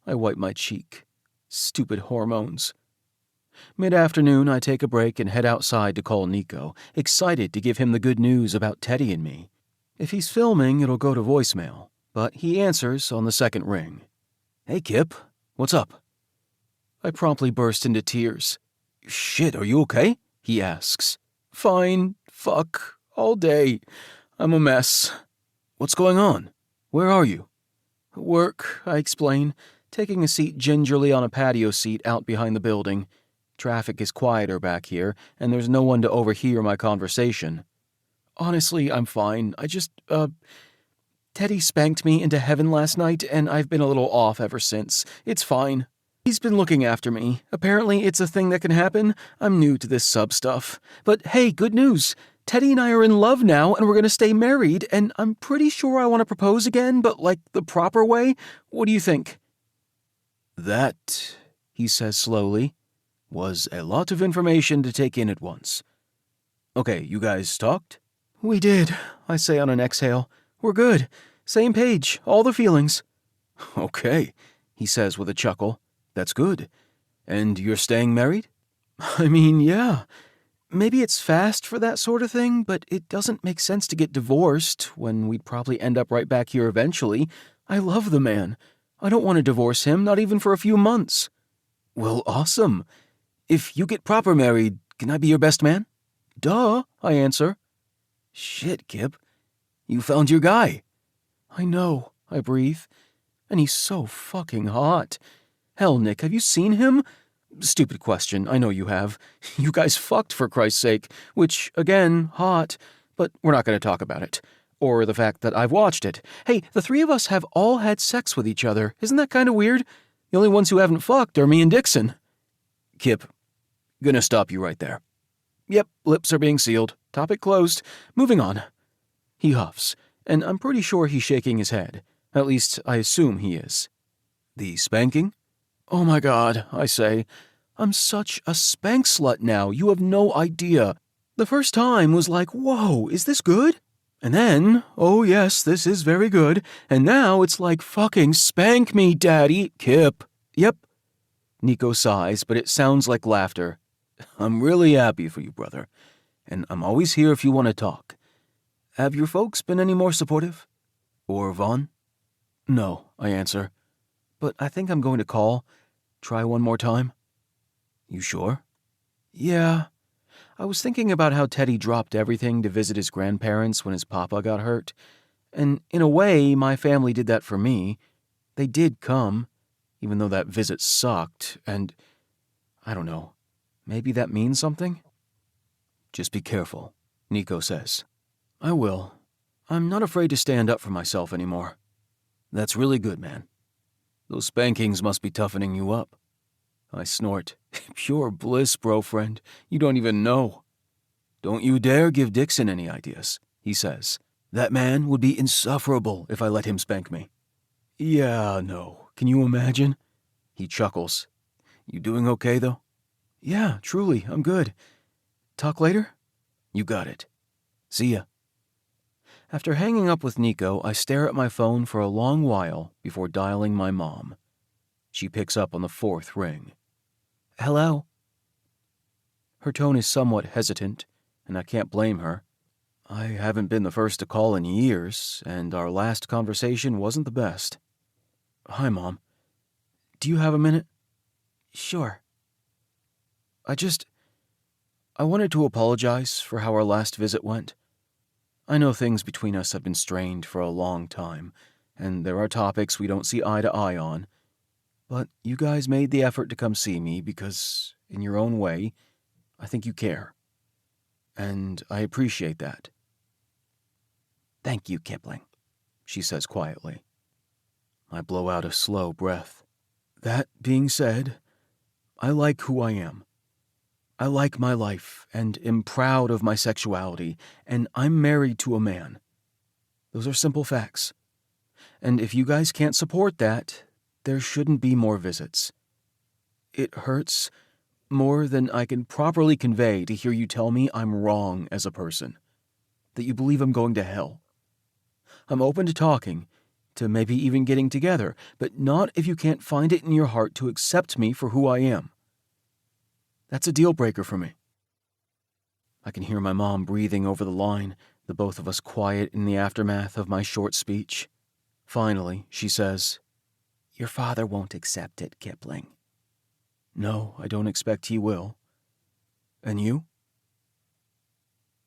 I wipe my cheek. Stupid hormones. Mid-afternoon, I take a break and head outside to call Nico, excited to give him the good news about Teddy and me. If he's filming, it'll go to voicemail, but he answers on the second ring. Hey, Kipp, what's up? I promptly burst into tears. Shit, are you okay? He asks. Fine, fuck, all day. I'm a mess. What's going on? Where are you? Work, I explain, taking a seat gingerly on a patio seat out behind the building. Traffic is quieter back here, and there's no one to overhear my conversation. Honestly, I'm fine. Teddy spanked me into heaven last night, and I've been a little off ever since. It's fine. He's been looking after me. Apparently, it's a thing that can happen. I'm new to this sub stuff. But hey, good news. Teddy and I are in love now, and we're going to stay married, and I'm pretty sure I want to propose again, but like the proper way. What do you think? That, he says slowly, was a lot of information to take in at once. Okay, you guys talked? We did, I say on an exhale. We're good. Same page, all the feelings. Okay, he says with a chuckle. That's good. And you're staying married? I mean, yeah. Maybe it's fast for that sort of thing, but it doesn't make sense to get divorced when we'd probably end up right back here eventually. I love the man. I don't want to divorce him, not even for a few months. Well, awesome. If you get proper married, can I be your best man? Duh, I answer. Shit, Kipp. You found your guy. I know, I breathe. And he's so fucking hot. Hell, Nick, have you seen him? Stupid question, I know you have. You guys fucked, for Christ's sake, which, again, hot, but we're not going to talk about it. Or the fact that I've watched it. Hey, the three of us have all had sex with each other. Isn't that kind of weird? The only ones who haven't fucked are me and Dixon. Kipp, gonna stop you right there. Yep, lips are being sealed. Topic closed. Moving on. He huffs, and I'm pretty sure he's shaking his head. At least, I assume he is. The spanking? Oh my God, I say. I'm such a spank slut now, you have no idea. The first time was like, whoa, is this good? And then, oh yes, this is very good. And now it's like, fucking spank me, daddy. Kipp. Yep. Nico sighs, but it sounds like laughter. I'm really happy for you, brother. And I'm always here if you want to talk. Have your folks been any more supportive? Or Vaughn? No, I answer. But I think I'm going to call. Try one more time. You sure? Yeah. I was thinking about how Teddy dropped everything to visit his grandparents when his papa got hurt. And in a way, my family did that for me. They did come, even though that visit sucked, and I don't know, maybe that means something? Just be careful, Nico says. I will. I'm not afraid to stand up for myself anymore. That's really good, man. Those spankings must be toughening you up. I snort. Pure bliss, bro friend. You don't even know. Don't you dare give Dixon any ideas, he says. That man would be insufferable if I let him spank me. Yeah, no. Can you imagine? He chuckles. You doing okay, though? Yeah, truly, I'm good. Talk later? You got it. See ya. After hanging up with Nico, I stare at my phone for a long while before dialing my mom. She picks up on the 4th ring. Hello? Her tone is somewhat hesitant, and I can't blame her. I haven't been the first to call in years, and our last conversation wasn't the best. Hi, Mom. Do you have a minute? Sure. I wanted to apologize for how our last visit went. I know things between us have been strained for a long time, and there are topics we don't see eye to eye on. But you guys made the effort to come see me because, in your own way, I think you care. And I appreciate that. Thank you, Kipling, she says quietly. I blow out a slow breath. That being said, I like who I am. I like my life and am proud of my sexuality, and I'm married to a man. Those are simple facts. And if you guys can't support that, there shouldn't be more visits. It hurts more than I can properly convey to hear you tell me I'm wrong as a person, that you believe I'm going to hell. I'm open to talking, to maybe even getting together, but not if you can't find it in your heart to accept me for who I am. That's a deal breaker for me. I can hear my mom breathing over the line, the both of us quiet in the aftermath of my short speech. Finally, she says, Your father won't accept it, Kipling. No, I don't expect he will. And you?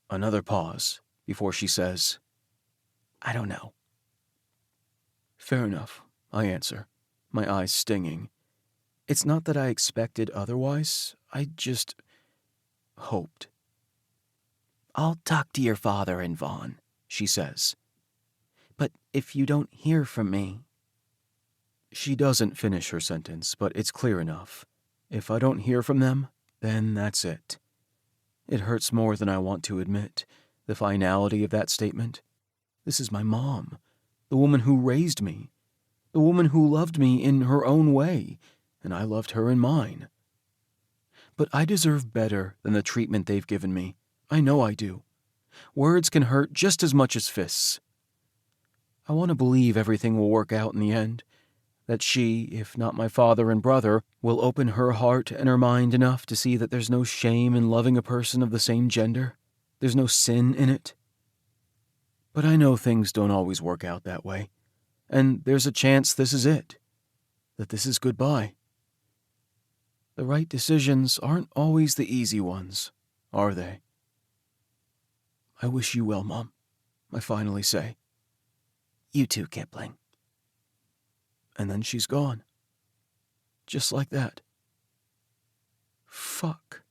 Another pause before she says, I don't know. Fair enough, I answer, my eyes stinging. It's not that I expected otherwise, I just hoped. I'll talk to your father and Vaughn, she says. But if you don't hear from me... She doesn't finish her sentence, but it's clear enough. If I don't hear from them, then that's it. It hurts more than I want to admit, the finality of that statement. This is my mom, the woman who raised me, the woman who loved me in her own way, and I loved her in mine. But I deserve better than the treatment they've given me. I know I do. Words can hurt just as much as fists. I want to believe everything will work out in the end, that she, if not my father and brother, will open her heart and her mind enough to see that there's no shame in loving a person of the same gender. There's no sin in it. But I know things don't always work out that way, and there's a chance this is it, that this is goodbye. The right decisions aren't always the easy ones, are they? I wish you well, Mom, I finally say. You too, Kipling. And then she's gone. Just like that. Fuck.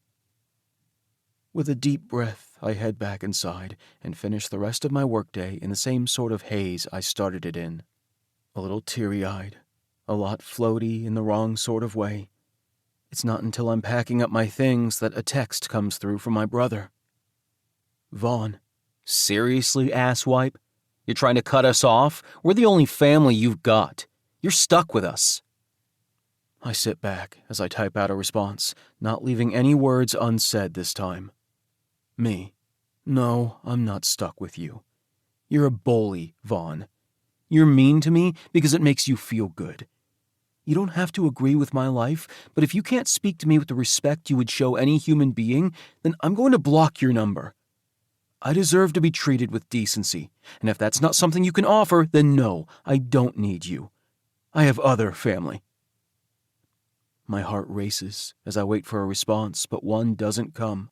With a deep breath, I head back inside and finish the rest of my workday in the same sort of haze I started it in. A little teary-eyed, a lot floaty in the wrong sort of way. It's not until I'm packing up my things that a text comes through from my brother. Vaughn. Seriously, asswipe? You're trying to cut us off? We're the only family you've got. You're stuck with us. I sit back as I type out a response, not leaving any words unsaid this time. Me. No, I'm not stuck with you. You're a bully, Vaughn. You're mean to me because it makes you feel good. You don't have to agree with my life, but if you can't speak to me with the respect you would show any human being, then I'm going to block your number. I deserve to be treated with decency, and if that's not something you can offer, then no, I don't need you. I have other family. My heart races as I wait for a response, but one doesn't come.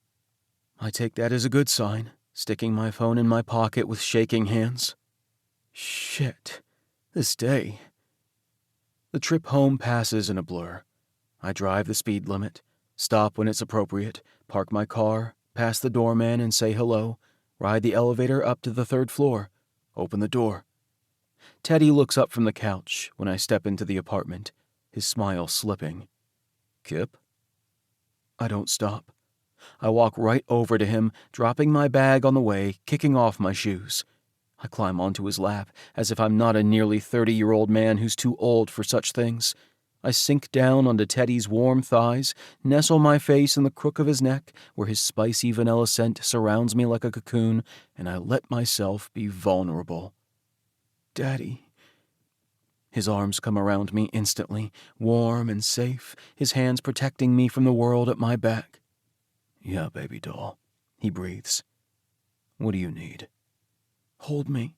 I take that as a good sign, sticking my phone in my pocket with shaking hands. Shit, this day. The trip home passes in a blur. I drive the speed limit, stop when it's appropriate, park my car, pass the doorman and say hello, ride the elevator up to the 3rd floor, open the door. Teddy looks up from the couch when I step into the apartment, his smile slipping. Kipp? I don't stop. I walk right over to him, dropping my bag on the way, kicking off my shoes. I climb onto his lap, as if I'm not a nearly 30-year-old man who's too old for such things. I sink down onto Teddy's warm thighs, nestle my face in the crook of his neck, where his spicy vanilla scent surrounds me like a cocoon, and I let myself be vulnerable. Daddy. His arms come around me instantly, warm and safe, his hands protecting me from the world at my back. Yeah, baby doll, he breathes. What do you need? Hold me.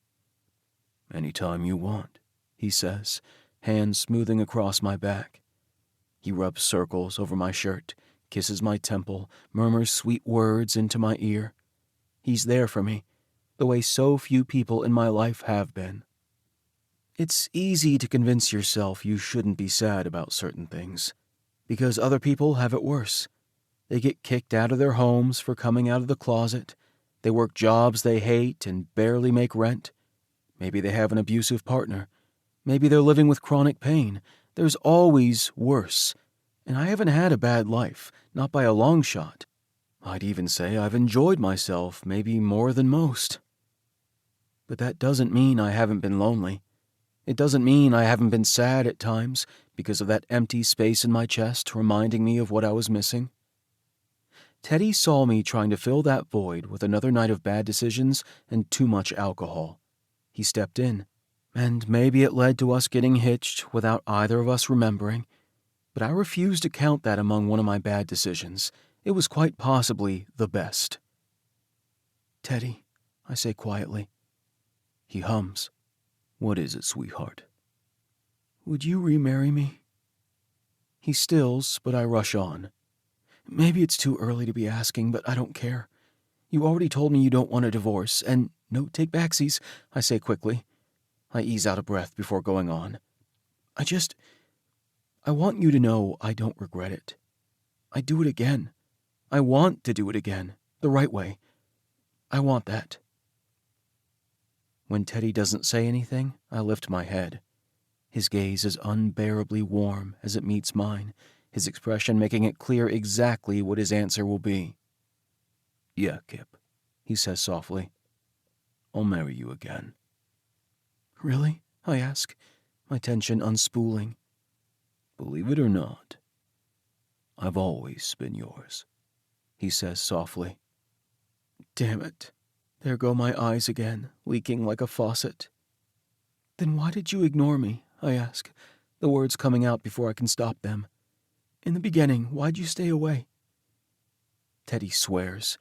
Anytime you want, he says, hands smoothing across my back. He rubs circles over my shirt, kisses my temple, murmurs sweet words into my ear. He's there for me, the way so few people in my life have been. It's easy to convince yourself you shouldn't be sad about certain things, because other people have it worse. They get kicked out of their homes for coming out of the closet. They work jobs they hate and barely make rent. Maybe they have an abusive partner. Maybe they're living with chronic pain. There's always worse. And I haven't had a bad life, not by a long shot. I'd even say I've enjoyed myself, maybe more than most. But that doesn't mean I haven't been lonely. It doesn't mean I haven't been sad at times because of that empty space in my chest reminding me of what I was missing. Teddy saw me trying to fill that void with another night of bad decisions and too much alcohol. He stepped in, and maybe it led to us getting hitched without either of us remembering, but I refuse to count that among one of my bad decisions. It was quite possibly the best. Teddy, I say quietly. He hums. What is it, sweetheart? Would you remarry me? He stills, but I rush on. Maybe it's too early to be asking, but I don't care. You already told me you don't want a divorce, and no take-backsies, I say quickly. I ease out a breath before going on. I want you to know I don't regret it. I'd do it again. I want to do it again, the right way. I want that. When Teddy doesn't say anything, I lift my head. His gaze is unbearably warm as it meets mine, his expression making it clear exactly what his answer will be. Yeah, Kipp, he says softly. I'll marry you again. Really? I ask, my tension unspooling. Believe it or not, I've always been yours, he says softly. Damn it. There go my eyes again, leaking like a faucet. Then why did you ignore me? I ask, the words coming out before I can stop them. In the beginning, why'd you stay away? Teddy swears,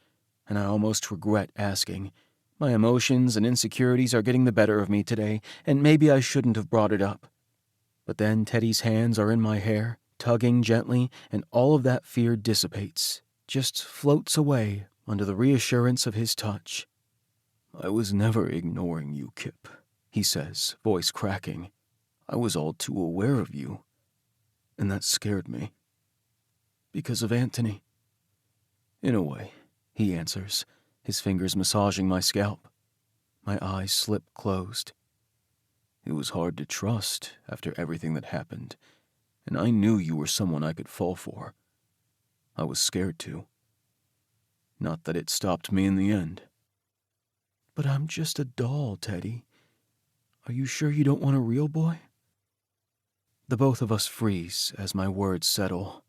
and I almost regret asking. My emotions and insecurities are getting the better of me today, and maybe I shouldn't have brought it up. But then Teddy's hands are in my hair, tugging gently, and all of that fear dissipates, just floats away under the reassurance of his touch. I was never ignoring you, Kipp, he says, voice cracking. I was all too aware of you, and that scared me. Because of Anthony. In a way, he answers, his fingers massaging my scalp. My eyes slip closed. It was hard to trust after everything that happened, and I knew you were someone I could fall for. I was scared to. Not that it stopped me in the end. But I'm just a doll, Teddy. Are you sure you don't want a real boy? The both of us freeze as my words settle.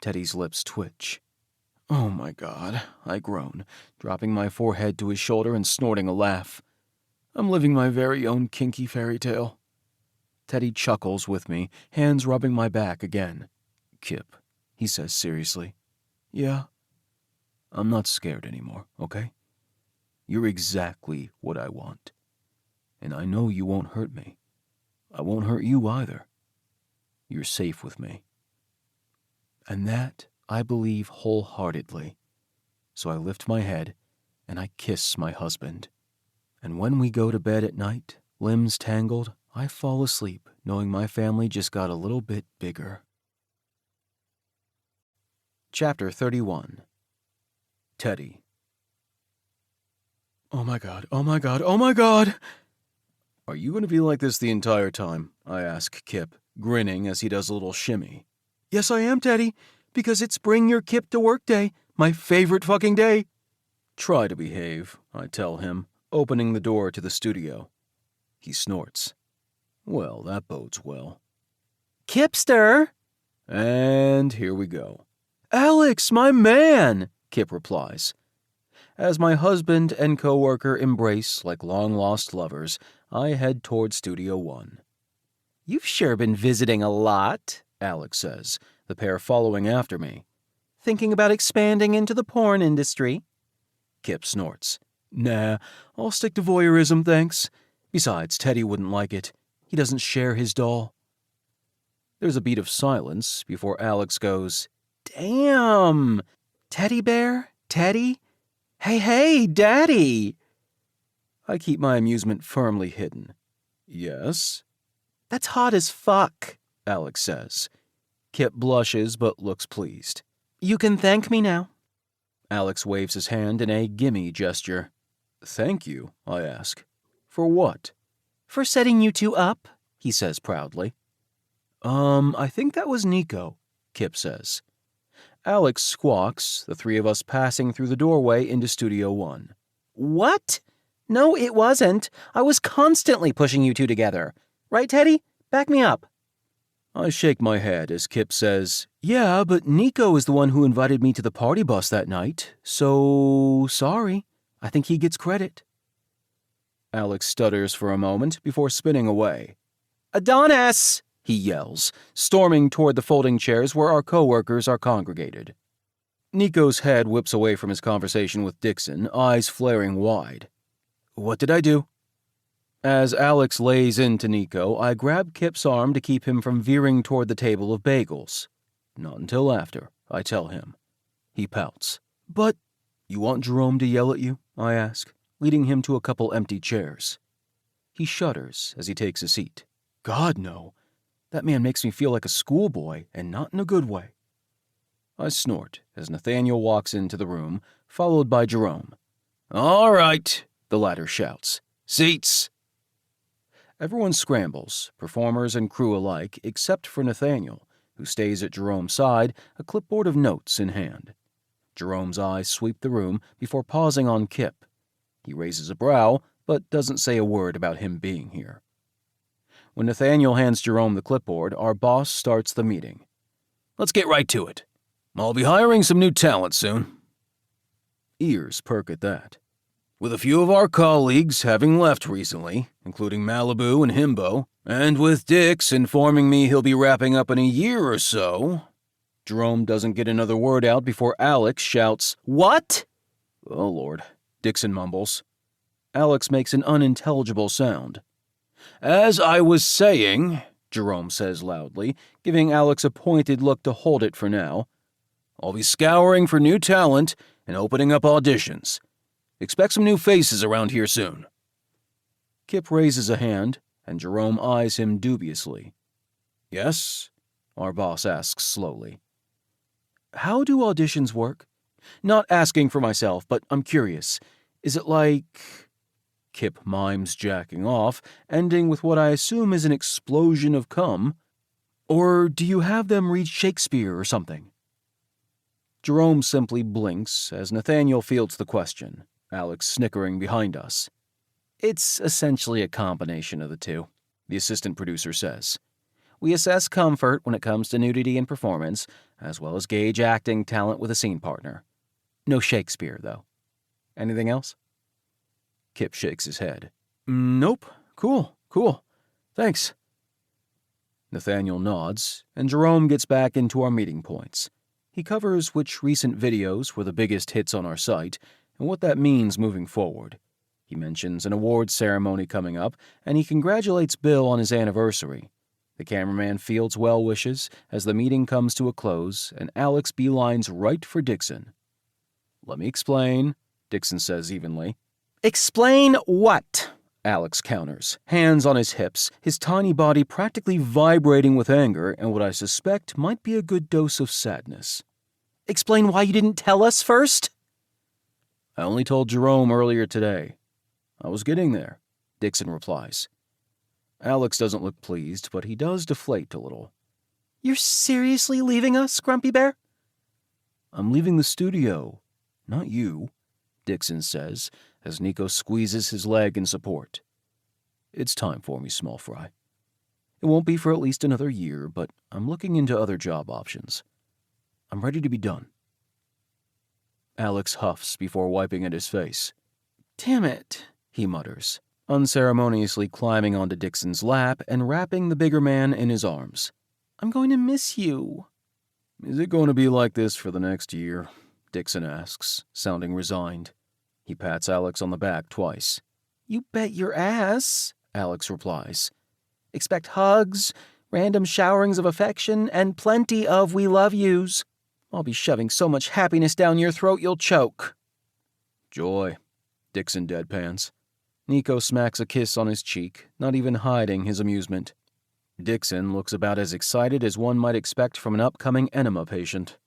Teddy's lips twitch. Oh my God, I groan, dropping my forehead to his shoulder and snorting a laugh. I'm living my very own kinky fairy tale. Teddy chuckles with me, hands rubbing my back again. Kipp, he says seriously. Yeah? I'm not scared anymore, okay? You're exactly what I want. And I know you won't hurt me. I won't hurt you either. You're safe with me. And that I believe wholeheartedly. So I lift my head and I kiss my husband. And when we go to bed at night, limbs tangled, I fall asleep knowing my family just got a little bit bigger. Chapter 31. Teddy. Oh my God, oh my God, oh my God! Are you going to be like this the entire time? I ask Kipp, grinning as he does a little shimmy. Yes, I am, Teddy, because it's Bring Your Kipp to Work Day, my favorite fucking day. Try to behave, I tell him, opening the door to the studio. He snorts. Well, that bodes well. Kippster! And here we go. Alex, my man, Kipp replies. As my husband and coworker embrace like long-lost lovers, I head toward Studio 1. You've sure been visiting a lot, Alex says, the pair following after me. Thinking about expanding into the porn industry? Kipp snorts. Nah, I'll stick to voyeurism, thanks. Besides, Teddy wouldn't like it. He doesn't share his doll. There's a beat of silence before Alex goes, Damn! Teddy bear? Teddy? Hey, Daddy! I keep my amusement firmly hidden. Yes? That's hot as fuck, Alex says. Kipp blushes but looks pleased. You can thank me now. Alex waves his hand in a gimme gesture. Thank you, I ask. For what? For setting you two up, he says proudly. I think that was Nico, Kipp says. Alex squawks, the three of us passing through the doorway into Studio 1. What? No, it wasn't. I was constantly pushing you two together. Right, Teddy? Back me up. I shake my head as Kipp says, Yeah, but Nico is the one who invited me to the party bus that night, so sorry. I think he gets credit. Alex stutters for a moment before spinning away. Adonis! He yells, storming toward the folding chairs where our coworkers are congregated. Nico's head whips away from his conversation with Dixon, eyes flaring wide. What did I do? As Alex lays into Nico, I grab Kipp's arm to keep him from veering toward the table of bagels. Not until after, I tell him. He pouts. But you want Jerome to yell at you? I ask, leading him to a couple empty chairs. He shudders as he takes a seat. God, no. That man makes me feel like a schoolboy, and not in a good way. I snort as Nathaniel walks into the room, followed by Jerome. All right, the latter shouts. Seats! Everyone scrambles, performers and crew alike, except for Nathaniel, who stays at Jerome's side, a clipboard of notes in hand. Jerome's eyes sweep the room before pausing on Kipp. He raises a brow, but doesn't say a word about him being here. When Nathaniel hands Jerome the clipboard, our boss starts the meeting. Let's get right to it. I'll be hiring some new talent soon. Ears perk at that. With a few of our colleagues having left recently, including Malibu and Himbo, and with Dix informing me he'll be wrapping up in a year or so, Jerome doesn't get another word out before Alex shouts, What? Oh, Lord, Dixon mumbles. Alex makes an unintelligible sound. As I was saying, Jerome says loudly, giving Alex a pointed look to hold it for now, I'll be scouring for new talent and opening up auditions. Expect some new faces around here soon. Kipp raises a hand, and Jerome eyes him dubiously. Yes? Our boss asks slowly. How do auditions work? Not asking for myself, but I'm curious. Is it like... Kipp mimes jacking off, ending with what I assume is an explosion of cum. Or do you have them read Shakespeare or something? Jerome simply blinks as Nathaniel fields the question, Alex snickering behind us. It's essentially a combination of the two, the assistant producer says. We assess comfort when it comes to nudity and performance, as well as gauge acting talent with a scene partner. No Shakespeare, though. Anything else? Kipp shakes his head. Nope. Cool. Thanks. Nathaniel nods, and Jerome gets back into our meeting points. He covers which recent videos were the biggest hits on our site, and what that means moving forward. He mentions an awards ceremony coming up, and he congratulates Bill on his anniversary. The cameraman fields well wishes as the meeting comes to a close, and Alex beelines right for Dixon. "Let me explain," Dixon says evenly. Explain what? Alex counters, hands on his hips, his tiny body practically vibrating with anger and what I suspect might be a good dose of sadness. Explain why you didn't tell us first? "I only told Jerome earlier today. I was getting there," Dixon replies. Alex doesn't look pleased, but he does deflate a little. "You're seriously leaving us, Grumpy Bear?" "I'm leaving the studio, not you," Dixon says as Nico squeezes his leg in support. "It's time for me, small fry. It won't be for at least another year, but I'm looking into other job options. I'm ready to be done." Alex huffs before wiping at his face. "Damn it," he mutters, unceremoniously climbing onto Dixon's lap and wrapping the bigger man in his arms. "I'm going to miss you." "Is it going to be like this for the next year?" Dixon asks, sounding resigned. He pats Alex on the back twice. "You bet your ass," Alex replies. "Expect hugs, random showerings of affection, and plenty of we love yous. I'll be shoving so much happiness down your throat you'll choke." "Joy," Dixon deadpans. Nico smacks a kiss on his cheek, not even hiding his amusement. Dixon looks about as excited as one might expect from an upcoming enema patient.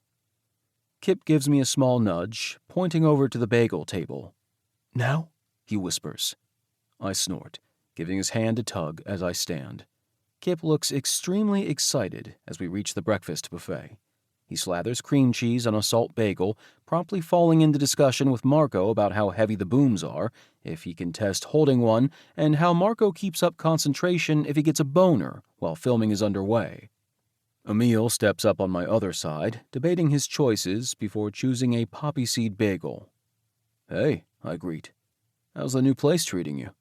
Kipp gives me a small nudge, pointing over to the bagel table. "Now?" he whispers. I snort, giving his hand a tug as I stand. Kipp looks extremely excited as we reach the breakfast buffet. He slathers cream cheese on a salt bagel, promptly falling into discussion with Marco about how heavy the booms are, if he can test holding one, and how Marco keeps up concentration if he gets a boner while filming is underway. Emil steps up on my other side, debating his choices before choosing a poppy seed bagel. "Hey," I greet. "How's the new place treating you?"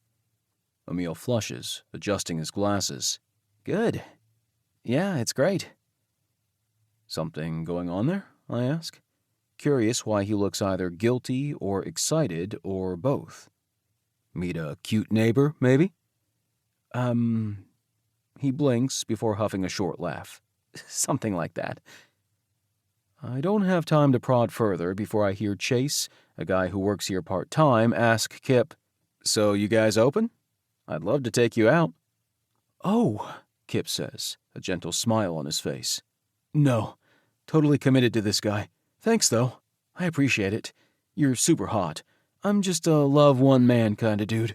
Emil flushes, adjusting his glasses. "Good. Yeah, it's great." "Something going on there?" I ask, curious why he looks either guilty or excited or both. "Meet a cute neighbor, maybe?" He blinks before huffing a short laugh. "Something like that." I don't have time to prod further before I hear Chase, a guy who works here part-time, ask Kipp, "So you guys open? I'd love to take you out." "Oh," Kipp says, a gentle smile on his face. "No. Totally committed to this guy. Thanks, though. I appreciate it. You're super hot. I'm just a love one man kind of dude."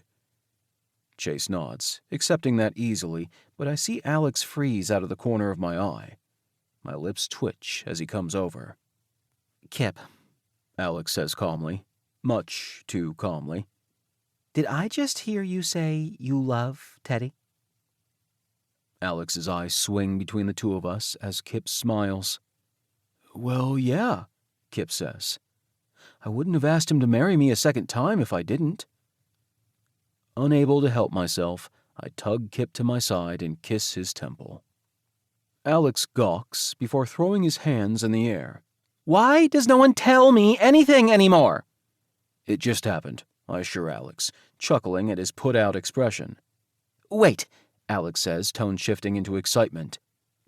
Chase nods, accepting that easily, but I see Alex freeze out of the corner of my eye. My lips twitch as he comes over. "Kipp," Alex says calmly, much too calmly. "Did I just hear you say you love Teddy?" Alex's eyes swing between the two of us as Kipp smiles. "Well, yeah," Kipp says. "I wouldn't have asked him to marry me a second time if I didn't." Unable to help myself, I tug Kipp to my side and kiss his temple. Alex gawks before throwing his hands in the air. "Why does no one tell me anything anymore?" "It just happened," I assure Alex, chuckling at his put-out expression. "Wait," Alex says, tone shifting into excitement.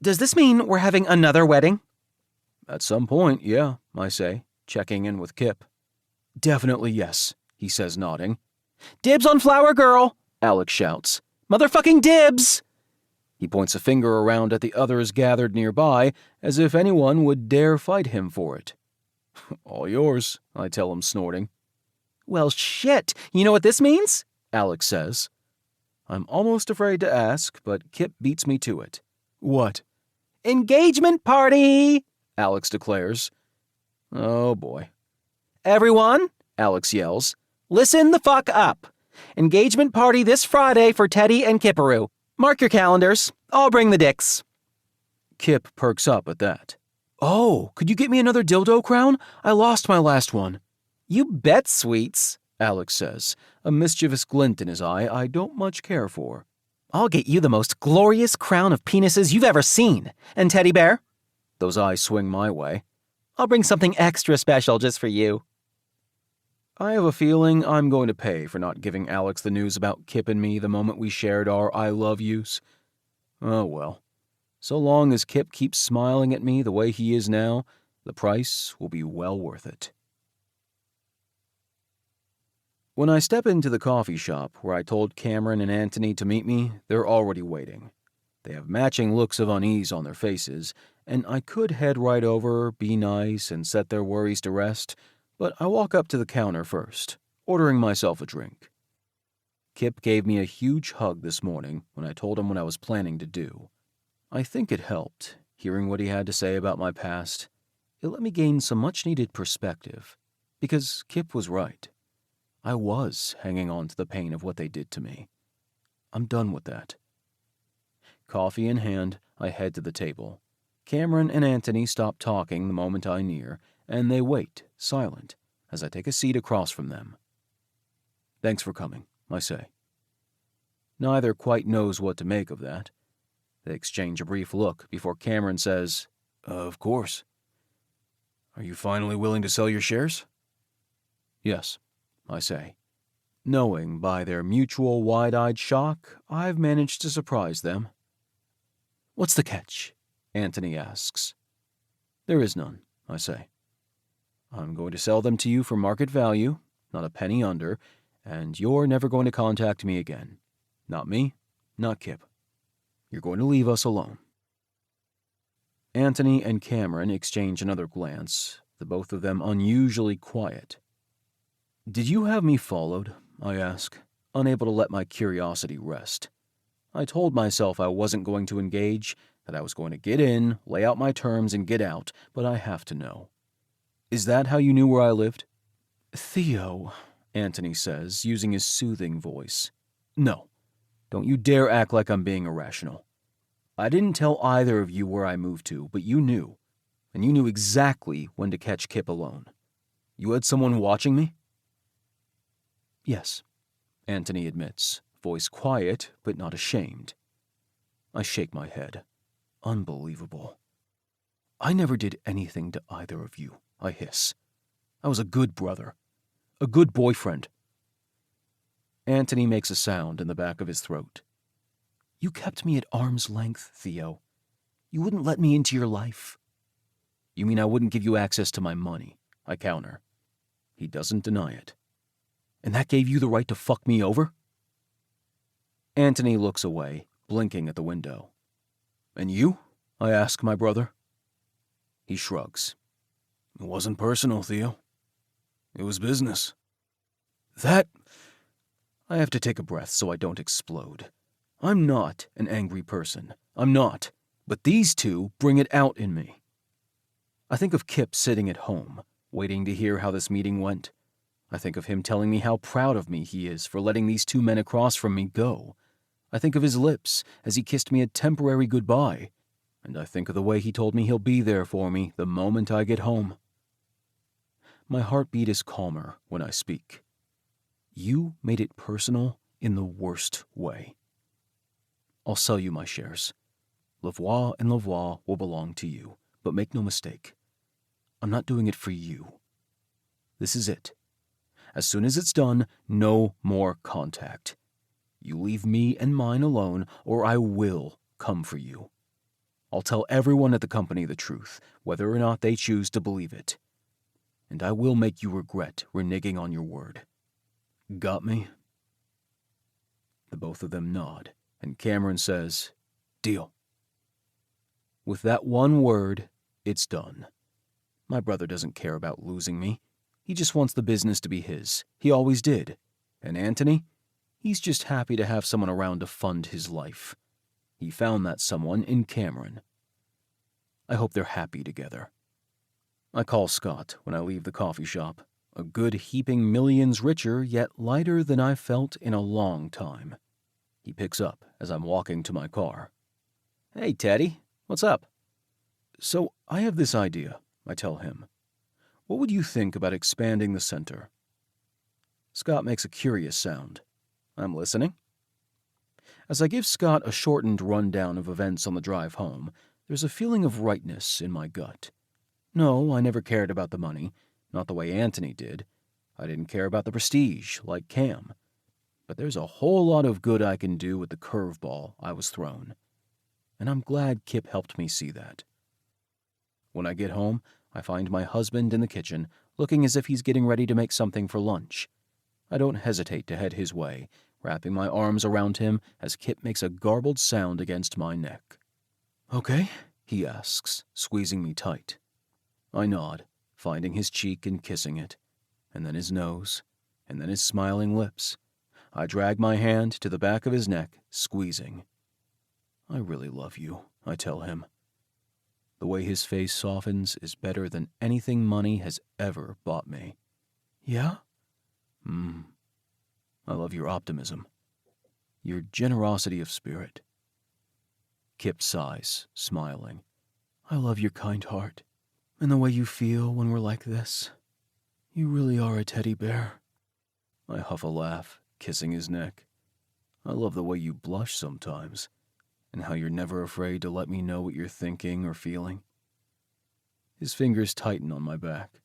"Does this mean we're having another wedding?" "At some point, yeah," I say, checking in with Kipp. "Definitely yes," he says, nodding. "Dibs on Flower Girl!" Alex shouts. "Motherfucking dibs!" He points a finger around at the others gathered nearby, as if anyone would dare fight him for it. "All yours," I tell him, snorting. "Well, shit, you know what this means?" Alex says. I'm almost afraid to ask, but Kipp beats me to it. "What?" "Engagement party!" Alex declares. Oh boy. "Everyone," Alex yells, "listen the fuck up. Engagement party this Friday for Teddy and Kipperoo. Mark your calendars. I'll bring the dicks." Kipp perks up at that. "Oh, could you get me another dildo crown? I lost my last one." "You bet, sweets," Alex says, a mischievous glint in his eye I don't much care for. "I'll get you the most glorious crown of penises you've ever seen. And Teddy Bear?" Those eyes swing my way. "I'll bring something extra special just for you." I have a feeling I'm going to pay for not giving Alex the news about Kipp and me the moment we shared our I love yous. Oh well. So long as Kipp keeps smiling at me the way he is now, the price will be well worth it. When I step into the coffee shop where I told Cameron and Anthony to meet me, they're already waiting. They have matching looks of unease on their faces, and I could head right over, be nice, and set their worries to rest, but I walk up to the counter first, ordering myself a drink. Kipp gave me a huge hug this morning when I told him what I was planning to do. I think it helped, hearing what he had to say about my past. It let me gain some much-needed perspective, because Kipp was right. I was hanging on to the pain of what they did to me. I'm done with that. Coffee in hand, I head to the table. Cameron and Anthony stop talking the moment I near, and they wait, silent, as I take a seat across from them. Thanks for coming, I say. Neither quite knows what to make of that. They exchange a brief look before Cameron says, Of course. Are you finally willing to sell your shares? Yes, I say. Knowing by their mutual wide-eyed shock, I've managed to surprise them. What's the catch? Anthony asks. There is none, I say. I'm going to sell them to you for market value, not a penny under, and you're never going to contact me again. Not me, not Kipp. You're going to leave us alone. Anthony and Cameron exchange another glance, the both of them unusually quiet. Did you have me followed? I ask, unable to let my curiosity rest. I told myself I wasn't going to engage, that I was going to get in, lay out my terms, and get out, but I have to know. Is that how you knew where I lived? Theo, Anthony says, using his soothing voice. No, don't you dare act like I'm being irrational. I didn't tell either of you where I moved to, but you knew. And you knew exactly when to catch Kipp alone. You had someone watching me? Yes, Anthony admits, voice quiet but not ashamed. I shake my head. Unbelievable. I never did anything to either of you, I hiss. I was a good brother. A good boyfriend. Anthony makes a sound in the back of his throat. You kept me at arm's length, Theo. You wouldn't let me into your life. You mean I wouldn't give you access to my money? I counter. He doesn't deny it. And that gave you the right to fuck me over? Anthony looks away, blinking at the window. And you? I ask my brother. He shrugs. It wasn't personal, Theo. It was business. That... I have to take a breath so I don't explode. I'm not an angry person. I'm not. But these two bring it out in me. I think of Kipp sitting at home, waiting to hear how this meeting went. I think of him telling me how proud of me he is for letting these two men across from me go. I think of his lips as he kissed me a temporary goodbye. And I think of the way he told me he'll be there for me the moment I get home. My heartbeat is calmer when I speak. You made it personal in the worst way. I'll sell you my shares. Lavoie and Lavoie will belong to you, but make no mistake. I'm not doing it for you. This is it. As soon as it's done, no more contact. You leave me and mine alone, or I will come for you. I'll tell everyone at the company the truth, whether or not they choose to believe it. And I will make you regret reneging on your word. Got me? The both of them nod, and Cameron says, Deal. With that one word, it's done. My brother doesn't care about losing me. He just wants the business to be his. He always did. And Anthony? He's just happy to have someone around to fund his life. He found that someone in Cameron. I hope they're happy together. I call Scott when I leave the coffee shop, a good heaping millions richer yet lighter than I've felt in a long time. He picks up as I'm walking to my car. Hey, Teddy, what's up? So I have this idea, I tell him. What would you think about expanding the center? Scott makes a curious sound. I'm listening. As I give Scott a shortened rundown of events on the drive home, there's a feeling of rightness in my gut. No, I never cared about the money, not the way Anthony did, I didn't care about the prestige, like Cam. But there's a whole lot of good I can do with the curveball I was thrown. And I'm glad Kipp helped me see that. When I get home, I find my husband in the kitchen, looking as if he's getting ready to make something for lunch. I don't hesitate to head his way, wrapping my arms around him as Kipp makes a garbled sound against my neck. "Okay?" he asks, squeezing me tight. I nod, finding his cheek and kissing it, and then his nose, and then his smiling lips. I drag my hand to the back of his neck, squeezing. "I really love you," I tell him. The way his face softens is better than anything money has ever bought me. "Yeah?" I love your optimism. Your generosity of spirit." Kipp sighs, smiling. "I love your kind heart, and the way you feel when we're like this. You really are a teddy bear." I huff a laugh, kissing his neck. "I love the way you blush sometimes, and how you're never afraid to let me know what you're thinking or feeling." His fingers tighten on my back.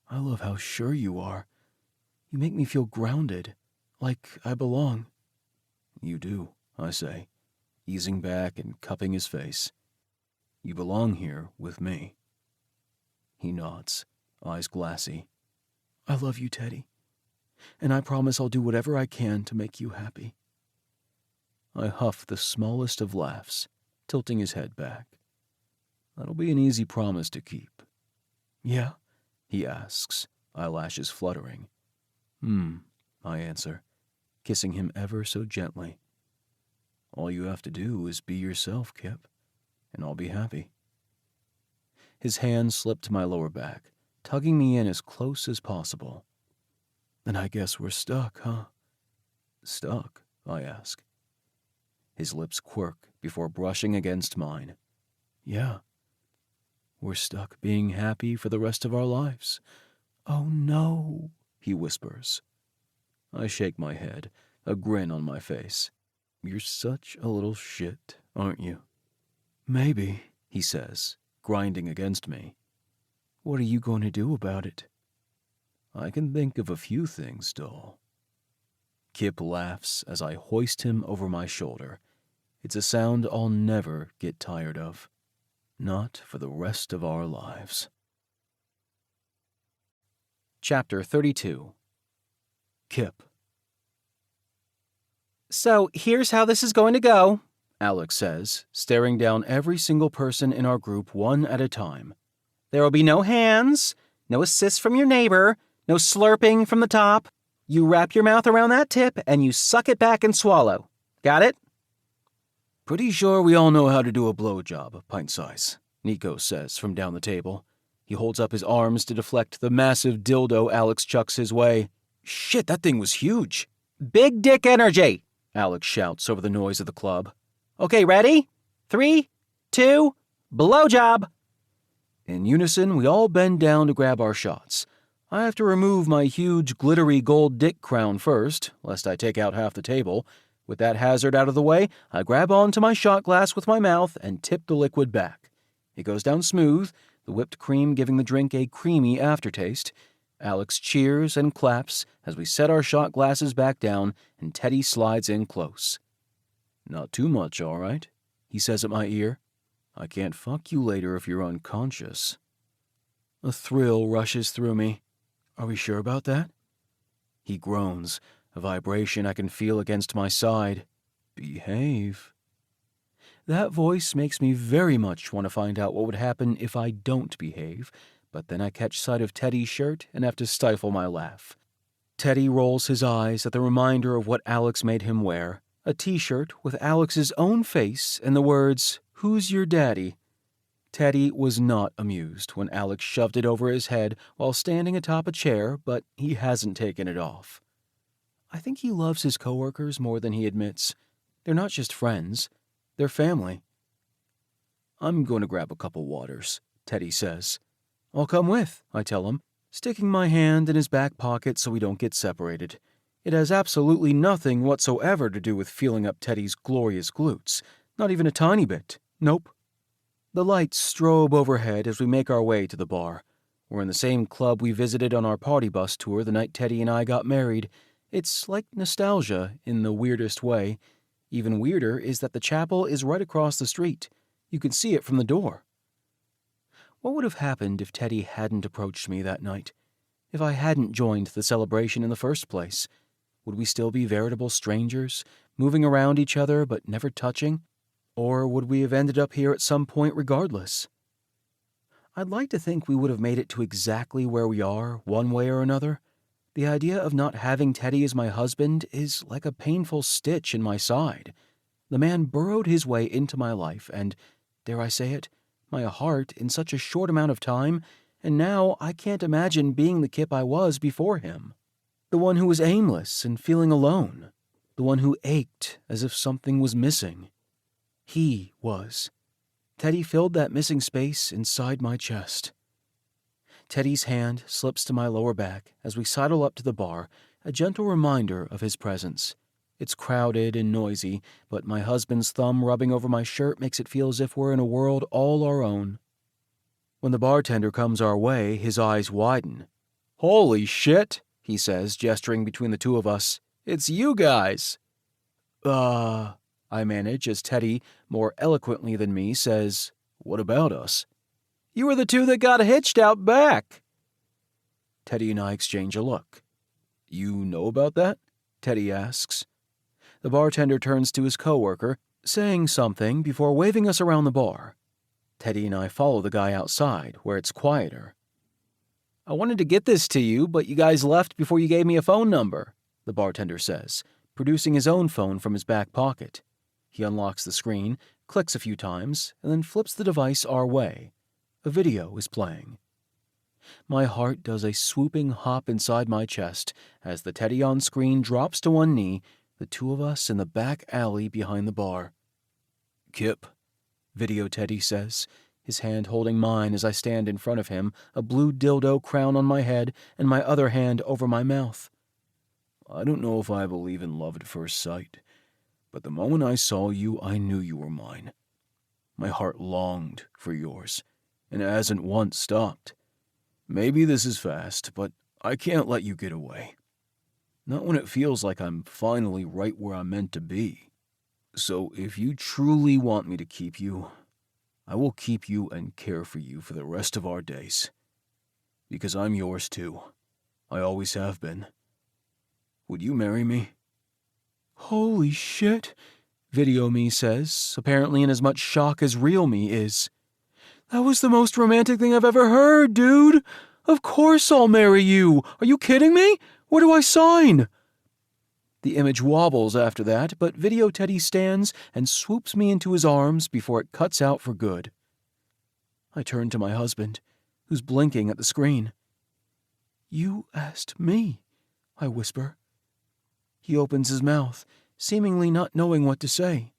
"I love how sure you are. You make me feel grounded, like I belong." "You do," I say, easing back and cupping his face. "You belong here with me." He nods, eyes glassy. "I love you, Teddy, and I promise I'll do whatever I can to make you happy." I huff the smallest of laughs, tilting his head back. That'll be an easy promise to keep. "Yeah?" he asks, eyelashes fluttering. I answer, kissing him ever so gently. "All you have to do is be yourself, Kipp, and I'll be happy." His hand slipped to my lower back, tugging me in as close as possible. "Then I guess we're stuck, huh?" "Stuck?" I ask. His lips quirk before brushing against mine. "Yeah. We're stuck being happy for the rest of our lives." "Oh no," he whispers. I shake my head, a grin on my face. "You're such a little shit, aren't you?" "Maybe," he says, grinding against me. "What are you going to do about it?" "I can think of a few things, doll." Kipp laughs as I hoist him over my shoulder. It's a sound I'll never get tired of. Not for the rest of our lives. Chapter 32. Kipp. "So here's how this is going to go," Alex says, staring down every single person in our group one at a time. "There will be no hands, no assists from your neighbor, no slurping from the top. You wrap your mouth around that tip and you suck it back and swallow. Got it?" "Pretty sure we all know how to do a blowjob, pint size," Nico says from down the table. He holds up his arms to deflect the massive dildo Alex chucks his way. "Shit, that thing was huge." "Big dick energy," Alex shouts over the noise of the club. "Okay, ready? 3, 2, blowjob." In unison, we all bend down to grab our shots. I have to remove my huge, glittery gold dick crown first, lest I take out half the table. With that hazard out of the way, I grab onto my shot glass with my mouth and tip the liquid back. It goes down smooth, the whipped cream giving the drink a creamy aftertaste. Alex cheers and claps as we set our shot glasses back down and Teddy slides in close. "Not too much, all right?" he says at my ear. "I can't fuck you later if you're unconscious." A thrill rushes through me. "Are we sure about that?" He groans, a vibration I can feel against my side. "Behave." That voice makes me very much want to find out what would happen if I don't behave, but then I catch sight of Teddy's shirt and have to stifle my laugh. Teddy rolls his eyes at the reminder of what Alex made him wear, a t-shirt with Alex's own face and the words, "Who's your daddy?" Teddy was not amused when Alex shoved it over his head while standing atop a chair, but he hasn't taken it off. I think he loves his coworkers more than he admits. They're not just friends, they're family. "I'm going to grab a couple waters," Teddy says. "I'll come with," I tell him, sticking my hand in his back pocket so we don't get separated. It has absolutely nothing whatsoever to do with feeling up Teddy's glorious glutes. Not even a tiny bit. Nope. The lights strobe overhead as we make our way to the bar. We're in the same club we visited on our party bus tour the night Teddy and I got married. It's like nostalgia in the weirdest way. Even weirder is that the chapel is right across the street. You can see it from the door. What would have happened if Teddy hadn't approached me that night? If I hadn't joined the celebration in the first place? Would we still be veritable strangers, moving around each other but never touching? Or would we have ended up here at some point regardless? I'd like to think we would have made it to exactly where we are, one way or another. The idea of not having Teddy as my husband is like a painful stitch in my side. The man burrowed his way into my life and, dare I say it, my heart in such a short amount of time, and now I can't imagine being the Kipp I was before him. The one who was aimless and feeling alone. The one who ached as if something was missing. He was. Teddy filled that missing space inside my chest. Teddy's hand slips to my lower back as we sidle up to the bar, a gentle reminder of his presence. It's crowded and noisy, but my husband's thumb rubbing over my shirt makes it feel as if we're in a world all our own. When the bartender comes our way, his eyes widen. "Holy shit," he says, gesturing between the two of us. "It's you guys." I manage as Teddy, more eloquently than me, says, "What about us?" "You were the two that got hitched out back." Teddy and I exchange a look. "You know about that?" Teddy asks. The bartender turns to his coworker, saying something before waving us around the bar. Teddy and I follow the guy outside, where it's quieter. "I wanted to get this to you, but you guys left before you gave me a phone number," the bartender says, producing his own phone from his back pocket. He unlocks the screen, clicks a few times, and then flips the device our way. A video is playing. My heart does a swooping hop inside my chest as the Teddy on screen drops to one knee, the two of us in the back alley behind the bar. "Kipp," Video Teddy says, his hand holding mine as I stand in front of him, a blue dildo crown on my head and my other hand over my mouth. "I don't know if I believe in love at first sight, but the moment I saw you, I knew you were mine. My heart longed for yours, and it hasn't once stopped. Maybe this is fast, but I can't let you get away. Not when it feels like I'm finally right where I'm meant to be. So if you truly want me to keep you, I will keep you and care for you for the rest of our days. Because I'm yours too. I always have been. Would you marry me?" "Holy shit," Video Me says, apparently in as much shock as real me is. "That was the most romantic thing I've ever heard, dude. Of course I'll marry you. Are you kidding me? Where do I sign?" The image wobbles after that, but Video Teddy stands and swoops me into his arms before it cuts out for good. I turn to my husband, who's blinking at the screen. "You asked me," I whisper. He opens his mouth, seemingly not knowing what to say.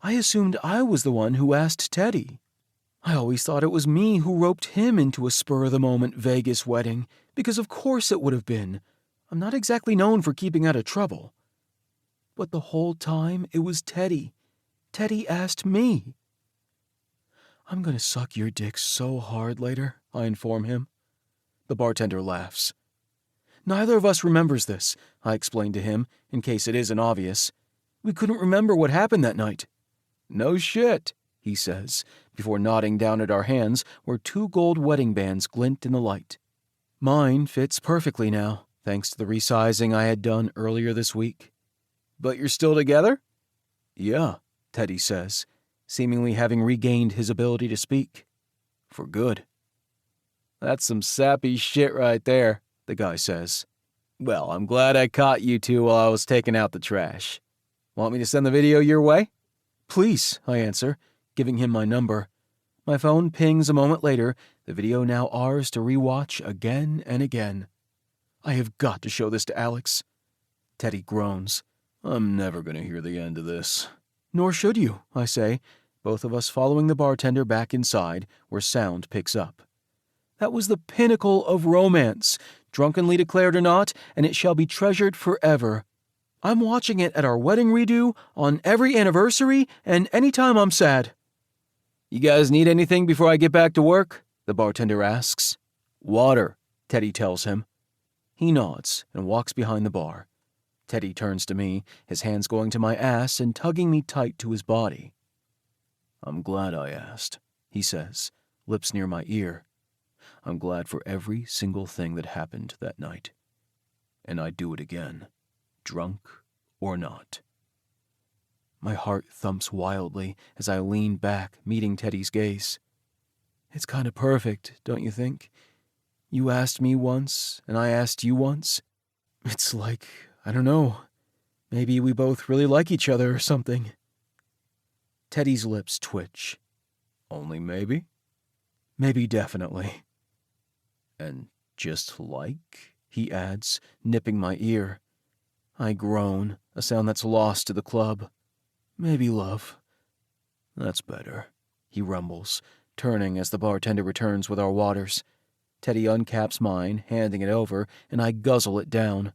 I assumed I was the one who asked Teddy. I always thought it was me who roped him into a spur-of-the-moment Vegas wedding, because of course it would have been. I'm not exactly known for keeping out of trouble. But the whole time, it was Teddy. Teddy asked me. "I'm gonna suck your dick so hard later," I inform him. The bartender laughs. "Neither of us remembers this," I explain to him, in case it isn't obvious. "We couldn't remember what happened that night." "No shit," he says, before nodding down at our hands where two gold wedding bands glint in the light. Mine fits perfectly now, thanks to the resizing I had done earlier this week. "But you're still together?" "Yeah," Teddy says, seemingly having regained his ability to speak. "For good." "That's some sappy shit right there," the guy says. "Well, I'm glad I caught you two while I was taking out the trash. Want me to send the video your way?" "Please," I answer, giving him my number. My phone pings a moment later, the video now ours to rewatch again and again. I have got to show this to Alex. Teddy groans. "I'm never going to hear the end of this." "Nor should you," I say, both of us following the bartender back inside, where sound picks up. That was the pinnacle of romance, drunkenly declared or not, and it shall be treasured forever. I'm watching it at our wedding redo, on every anniversary, and any time I'm sad. "You guys need anything before I get back to work?" the bartender asks. Water, Teddy tells him. He nods and walks behind the bar. Teddy turns to me, his hands going to my ass and tugging me tight to his body. I'm glad I asked, he says, lips near my ear. I'm glad for every single thing that happened that night. And I'd do it again, drunk or not. My heart thumps wildly as I lean back, meeting Teddy's gaze. It's kind of perfect, don't you think? You asked me once, and I asked you once. It's like, I don't know, maybe we both really like each other or something. Teddy's lips twitch. Only maybe? Maybe definitely. And just like, he adds, nipping my ear. I groan, a sound that's lost to the club. Maybe love. That's better, he rumbles, turning as the bartender returns with our waters. Teddy uncaps mine, handing it over, and I guzzle it down.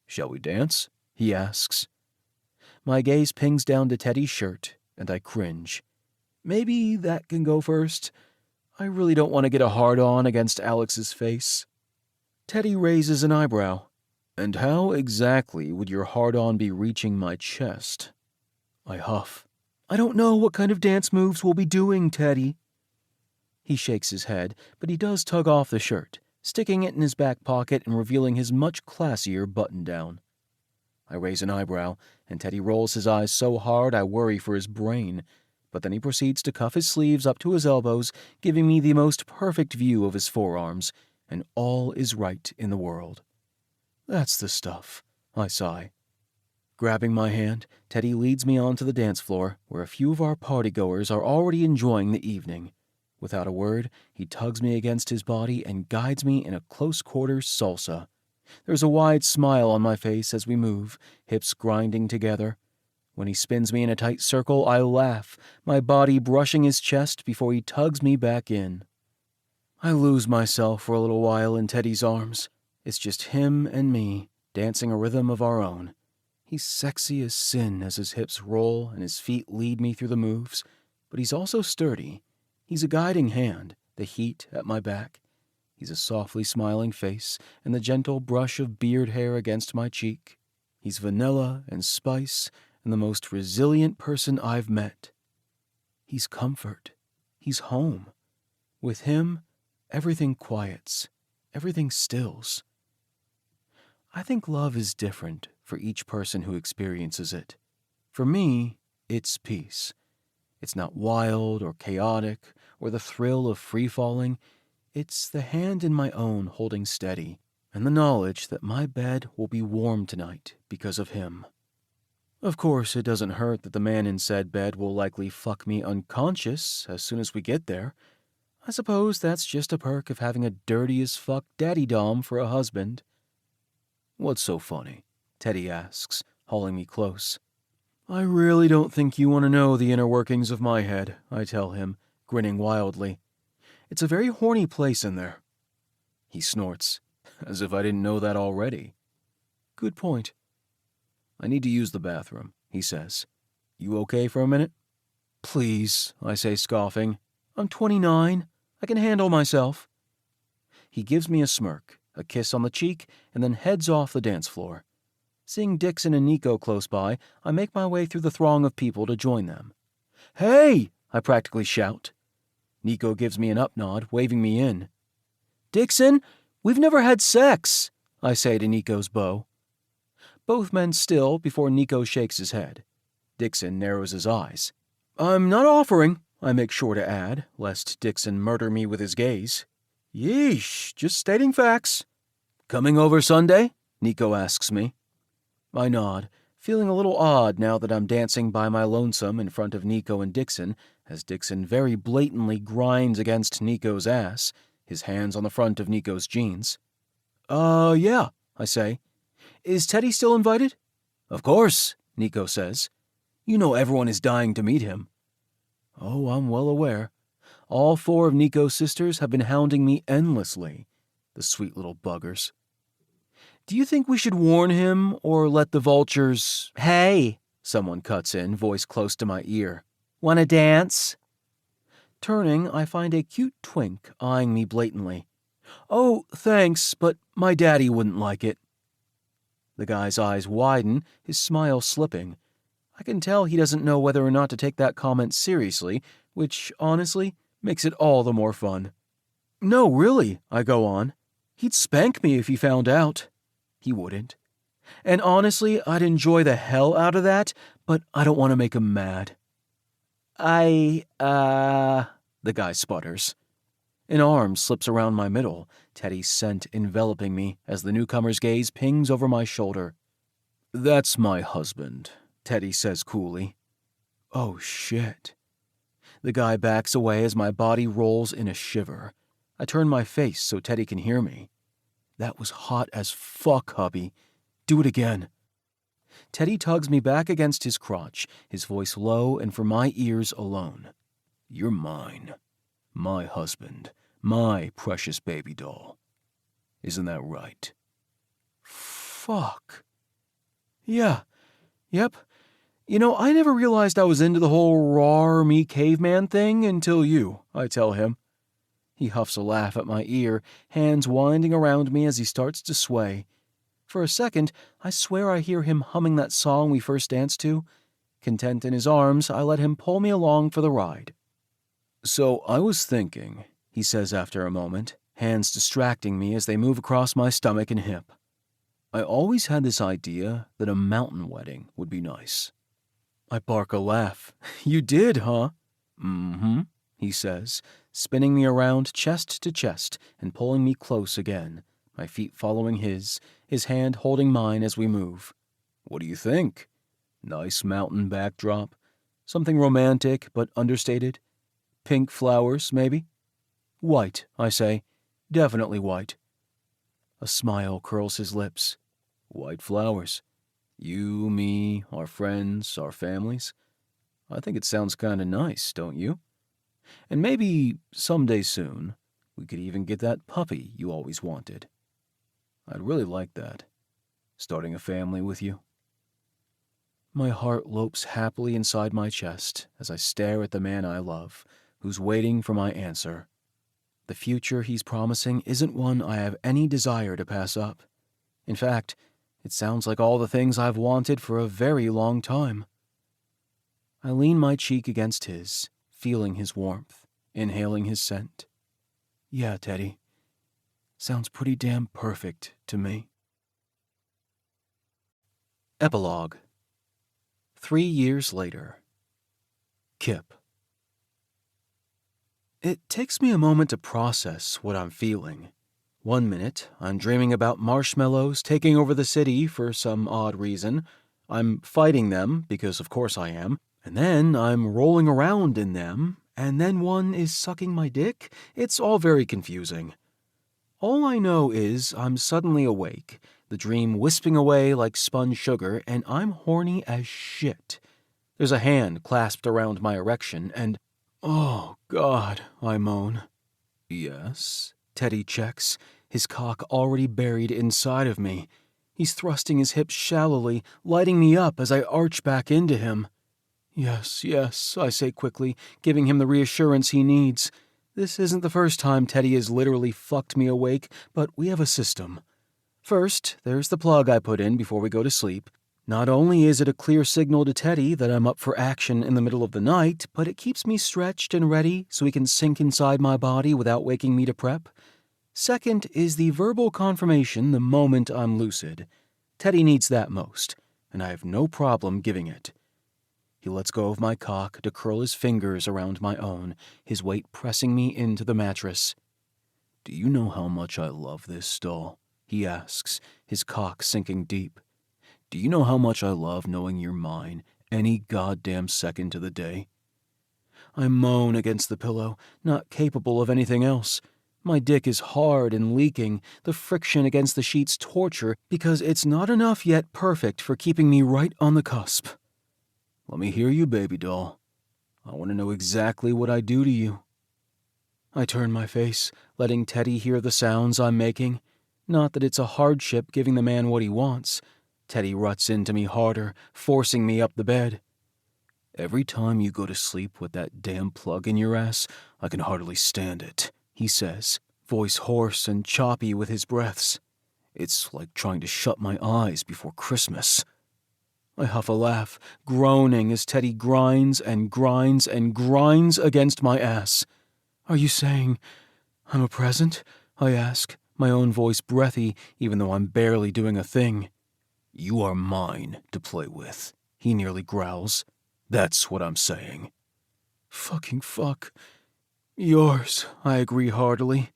Shall we dance? He asks. My gaze pings down to Teddy's shirt, and I cringe. Maybe that can go first. I really don't want to get a hard-on against Alex's face. Teddy raises an eyebrow. And how exactly would your hard-on be reaching my chest? I huff. I don't know what kind of dance moves we'll be doing, Teddy. He shakes his head, but he does tug off the shirt, sticking it in his back pocket and revealing his much classier button-down. I raise an eyebrow, and Teddy rolls his eyes so hard I worry for his brain, but then he proceeds to cuff his sleeves up to his elbows, giving me the most perfect view of his forearms, and all is right in the world. That's the stuff, I sigh. Grabbing my hand, Teddy leads me onto the dance floor, where a few of our partygoers are already enjoying the evening. Without a word, he tugs me against his body and guides me in a close-quarters salsa. There's a wide smile on my face as we move, hips grinding together. When he spins me in a tight circle, I laugh, my body brushing his chest before he tugs me back in. I lose myself for a little while in Teddy's arms. It's just him and me, dancing a rhythm of our own. He's sexy as sin as his hips roll and his feet lead me through the moves, but he's also sturdy. He's a guiding hand, the heat at my back. He's a softly smiling face and the gentle brush of beard hair against my cheek. He's vanilla and spice and the most resilient person I've met. He's comfort. He's home. With him, everything quiets. Everything stills. I think love is different for each person who experiences it. For me, it's peace. It's not wild or chaotic or the thrill of free-falling. It's the hand in my own holding steady, and the knowledge that my bed will be warm tonight because of him. Of course, it doesn't hurt that the man in said bed will likely fuck me unconscious as soon as we get there. I suppose that's just a perk of having a dirty-as-fuck daddy-dom for a husband. What's so funny? Teddy asks, hauling me close. I really don't think you want to know the inner workings of my head, I tell him, grinning wildly. It's a very horny place in there. He snorts, as if I didn't know that already. Good point. I need to use the bathroom, he says. You okay for a minute? Please, I say, scoffing. I'm 29. I can handle myself. He gives me a smirk, a kiss on the cheek, and then heads off the dance floor. Seeing Dixon and Nico close by, I make my way through the throng of people to join them. Hey! I practically shout. Nico gives me an up-nod, waving me in. Dixon, we've never had sex, I say to Nico's beau. Both men still before Nico shakes his head. Dixon narrows his eyes. I'm not offering, I make sure to add, lest Dixon murder me with his gaze. Yeesh, just stating facts. Coming over Sunday? Nico asks me. I nod, feeling a little odd now that I'm dancing by my lonesome in front of Nico and Dixon, as Dixon very blatantly grinds against Nico's ass, his hands on the front of Nico's jeans. Yeah, I say. Is Teddy still invited? Of course, Nico says. You know everyone is dying to meet him. Oh, I'm well aware. All 4 of Nico's sisters have been hounding me endlessly. The sweet little buggers. Do you think we should warn him or let the vultures... Hey, someone cuts in, voice close to my ear. Wanna dance? Turning, I find a cute twink eyeing me blatantly. Oh, thanks, but my daddy wouldn't like it. The guy's eyes widen, his smile slipping. I can tell he doesn't know whether or not to take that comment seriously, which, honestly, makes it all the more fun. No, really, I go on. He'd spank me if he found out. He wouldn't. And honestly, I'd enjoy the hell out of that, but I don't want to make him mad. The guy sputters. An arm slips around my middle, Teddy's scent enveloping me as the newcomer's gaze pings over my shoulder. That's my husband, Teddy says coolly. Oh, shit. The guy backs away as my body rolls in a shiver. I turn my face so Teddy can hear me. That was hot as fuck, hubby. Do it again. Teddy tugs me back against his crotch, his voice low and for my ears alone. You're mine. My husband. My precious baby doll. Isn't that right? Fuck. Yeah. Yep. You know, I never realized I was into the whole rawr me caveman thing until you, I tell him. He huffs a laugh at my ear, hands winding around me as he starts to sway. For a second, I swear I hear him humming that song we first danced to. Content in his arms, I let him pull me along for the ride. So I was thinking, he says after a moment, hands distracting me as they move across my stomach and hip. I always had this idea that a mountain wedding would be nice. I bark a laugh. You did, huh? Mm-hmm, he says, spinning me around chest to chest and pulling me close again, my feet following his hand holding mine as we move. What do you think? Nice mountain backdrop? Something romantic but understated? Pink flowers, maybe? White, I say. Definitely white. A smile curls his lips. White flowers. You, me, our friends, our families. I think it sounds kinda nice, don't you? And maybe someday soon, we could even get that puppy you always wanted. I'd really like that. Starting a family with you. My heart lopes happily inside my chest as I stare at the man I love, who's waiting for my answer. The future he's promising isn't one I have any desire to pass up. In fact, it sounds like all the things I've wanted for a very long time. I lean my cheek against his, feeling his warmth, inhaling his scent. Yeah, Teddy. Sounds pretty damn perfect to me. Epilogue. 3 years later. Kipp. It takes me a moment to process what I'm feeling. 1 minute, I'm dreaming about marshmallows taking over the city for some odd reason. I'm fighting them, because of course I am. And then I'm rolling around in them, and then one is sucking my dick. It's all very confusing. All I know is I'm suddenly awake, the dream wisping away like spun sugar, and I'm horny as shit. There's a hand clasped around my erection, and, oh, God, I moan. Yes, Teddy checks, his cock already buried inside of me. He's thrusting his hips shallowly, lighting me up as I arch back into him. Yes, yes, I say quickly, giving him the reassurance he needs. This isn't the first time Teddy has literally fucked me awake, but we have a system. First, there's the plug I put in before we go to sleep. Not only is it a clear signal to Teddy that I'm up for action in the middle of the night, but it keeps me stretched and ready so he can sink inside my body without waking me to prep. Second is the verbal confirmation the moment I'm lucid. Teddy needs that most, and I have no problem giving it. He lets go of my cock to curl his fingers around my own, his weight pressing me into the mattress. Do you know how much I love this doll? He asks, his cock sinking deep. Do you know how much I love knowing you're mine any goddamn second of the day? I moan against the pillow, not capable of anything else. My dick is hard and leaking, the friction against the sheets torture because it's not enough yet perfect for keeping me right on the cusp. Let me hear you, baby doll. I want to know exactly what I do to you. I turn my face, letting Teddy hear the sounds I'm making. Not that it's a hardship giving the man what he wants. Teddy ruts into me harder, forcing me up the bed. Every time you go to sleep with that damn plug in your ass, I can hardly stand it, he says, voice hoarse and choppy with his breaths. It's like trying to shut my eyes before Christmas. I huff a laugh, groaning as Teddy grinds and grinds and grinds against my ass. Are you saying I'm a present? I ask, my own voice breathy even though I'm barely doing a thing. You are mine to play with, he nearly growls. That's what I'm saying. Fucking fuck. Yours, I agree heartily.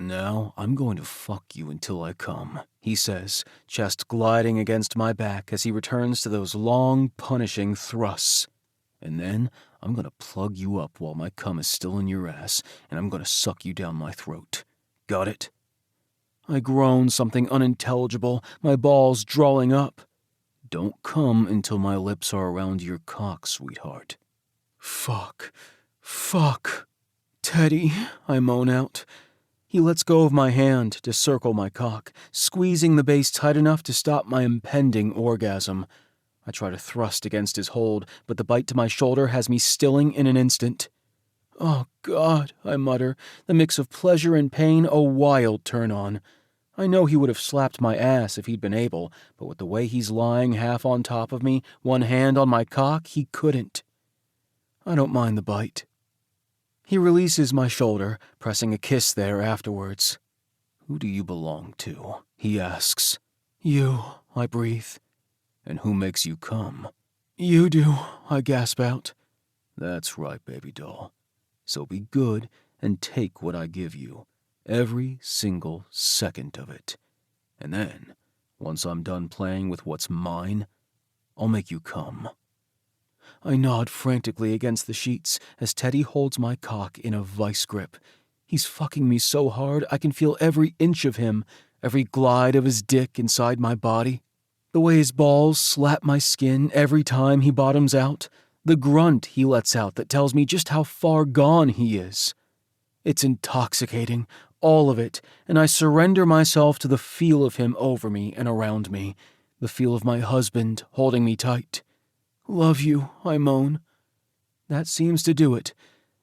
Now I'm going to fuck you until I come, he says, chest gliding against my back as he returns to those long, punishing thrusts. And then I'm going to plug you up while my cum is still in your ass, and I'm going to suck you down my throat. Got it? I groan something unintelligible, my balls drawing up. Don't come until my lips are around your cock, sweetheart. Fuck. Teddy, I moan out. He lets go of my hand to circle my cock, squeezing the base tight enough to stop my impending orgasm. I try to thrust against his hold, but the bite to my shoulder has me stilling in an instant. Oh, God, I mutter, the mix of pleasure and pain a wild turn-on. I know he would have slapped my ass if he'd been able, but with the way he's lying half on top of me, one hand on my cock, he couldn't. I don't mind the bite. He releases my shoulder, pressing a kiss there afterwards. Who do you belong to? He asks. You, I breathe. And who makes you come? You do, I gasp out. That's right, baby doll. So be good and take what I give you, every single second of it. And then, once I'm done playing with what's mine, I'll make you come. I nod frantically against the sheets as Teddy holds my cock in a vice grip. He's fucking me so hard I can feel every inch of him, every glide of his dick inside my body. The way his balls slap my skin every time he bottoms out, the grunt he lets out that tells me just how far gone he is. It's intoxicating, all of it, and I surrender myself to the feel of him over me and around me, the feel of my husband holding me tight. Love you, I moan. That seems to do it.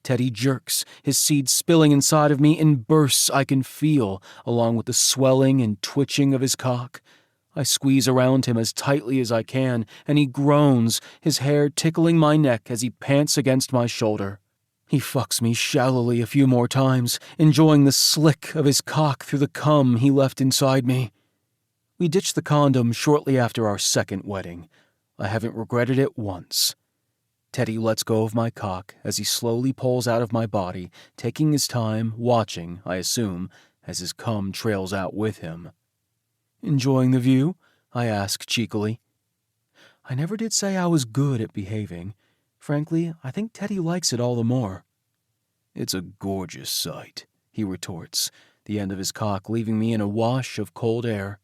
Teddy jerks, his seed spilling inside of me in bursts I can feel, along with the swelling and twitching of his cock. I squeeze around him as tightly as I can, and he groans, his hair tickling my neck as he pants against my shoulder. He fucks me shallowly a few more times, enjoying the slick of his cock through the cum he left inside me. We ditched the condom shortly after our second wedding. I haven't regretted it once. Teddy lets go of my cock as he slowly pulls out of my body, taking his time, watching, I assume, as his cum trails out with him. Enjoying the view? I ask cheekily. I never did say I was good at behaving. Frankly, I think Teddy likes it all the more. It's a gorgeous sight, he retorts, the end of his cock leaving me in a wash of cold air.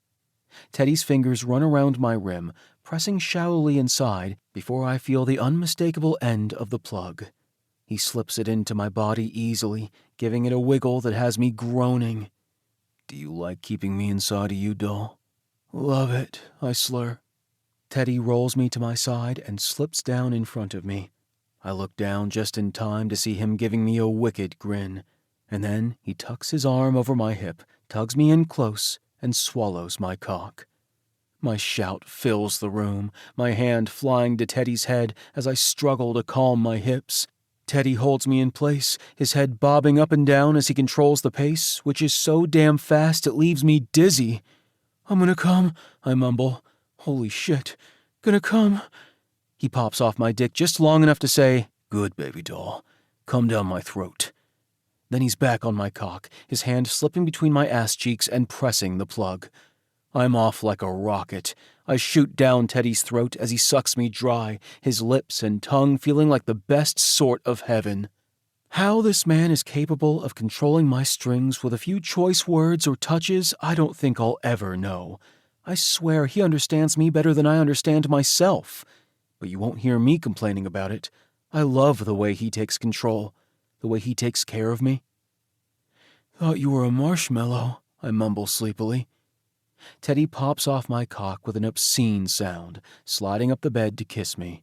Teddy's fingers run around my rim, pressing shallowly inside before I feel the unmistakable end of the plug. He slips it into my body easily, giving it a wiggle that has me groaning. Do you like keeping me inside of you, doll? Love it, I slur. Teddy rolls me to my side and slips down in front of me. I look down just in time to see him giving me a wicked grin, and then he tucks his arm over my hip, tugs me in close, and swallows my cock. My shout fills the room, my hand flying to Teddy's head as I struggle to calm my hips. Teddy holds me in place, his head bobbing up and down as he controls the pace, which is so damn fast it leaves me dizzy. I'm gonna come, I mumble. Holy shit, gonna come. He pops off my dick just long enough to say, Good, baby doll. Come down my throat. Then he's back on my cock, his hand slipping between my ass cheeks and pressing the plug. I'm off like a rocket. I shoot down Teddy's throat as he sucks me dry, his lips and tongue feeling like the best sort of heaven. How this man is capable of controlling my strings with a few choice words or touches, I don't think I'll ever know. I swear he understands me better than I understand myself. But you won't hear me complaining about it. I love the way he takes control, the way he takes care of me. Thought you were a marshmallow, I mumble sleepily. Teddy pops off my cock with an obscene sound, sliding up the bed to kiss me.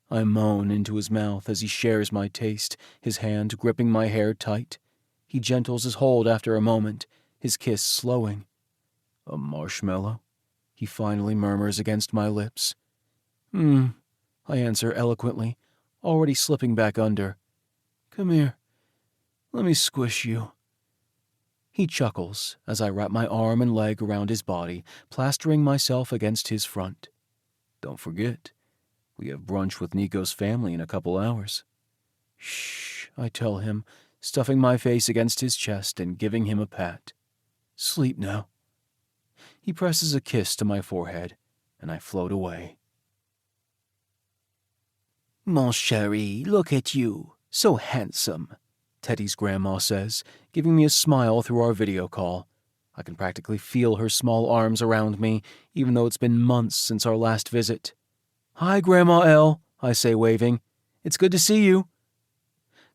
I moan into his mouth as he shares my taste, his hand gripping my hair tight. He gentles his hold after a moment, his kiss slowing. A marshmallow? He finally murmurs against my lips. I answer eloquently, already slipping back under. Come here. Let me squish you. He chuckles as I wrap my arm and leg around his body, plastering myself against his front. Don't forget, we have brunch with Nico's family in a couple hours. Shh, I tell him, stuffing my face against his chest and giving him a pat. Sleep now. He presses a kiss to my forehead, and I float away. Mon chéri, look at you, so handsome, Teddy's grandma says, giving me a smile through our video call. I can practically feel her small arms around me, even though it's been months since our last visit. Hi, Grandma Elle, I say, waving. It's good to see you.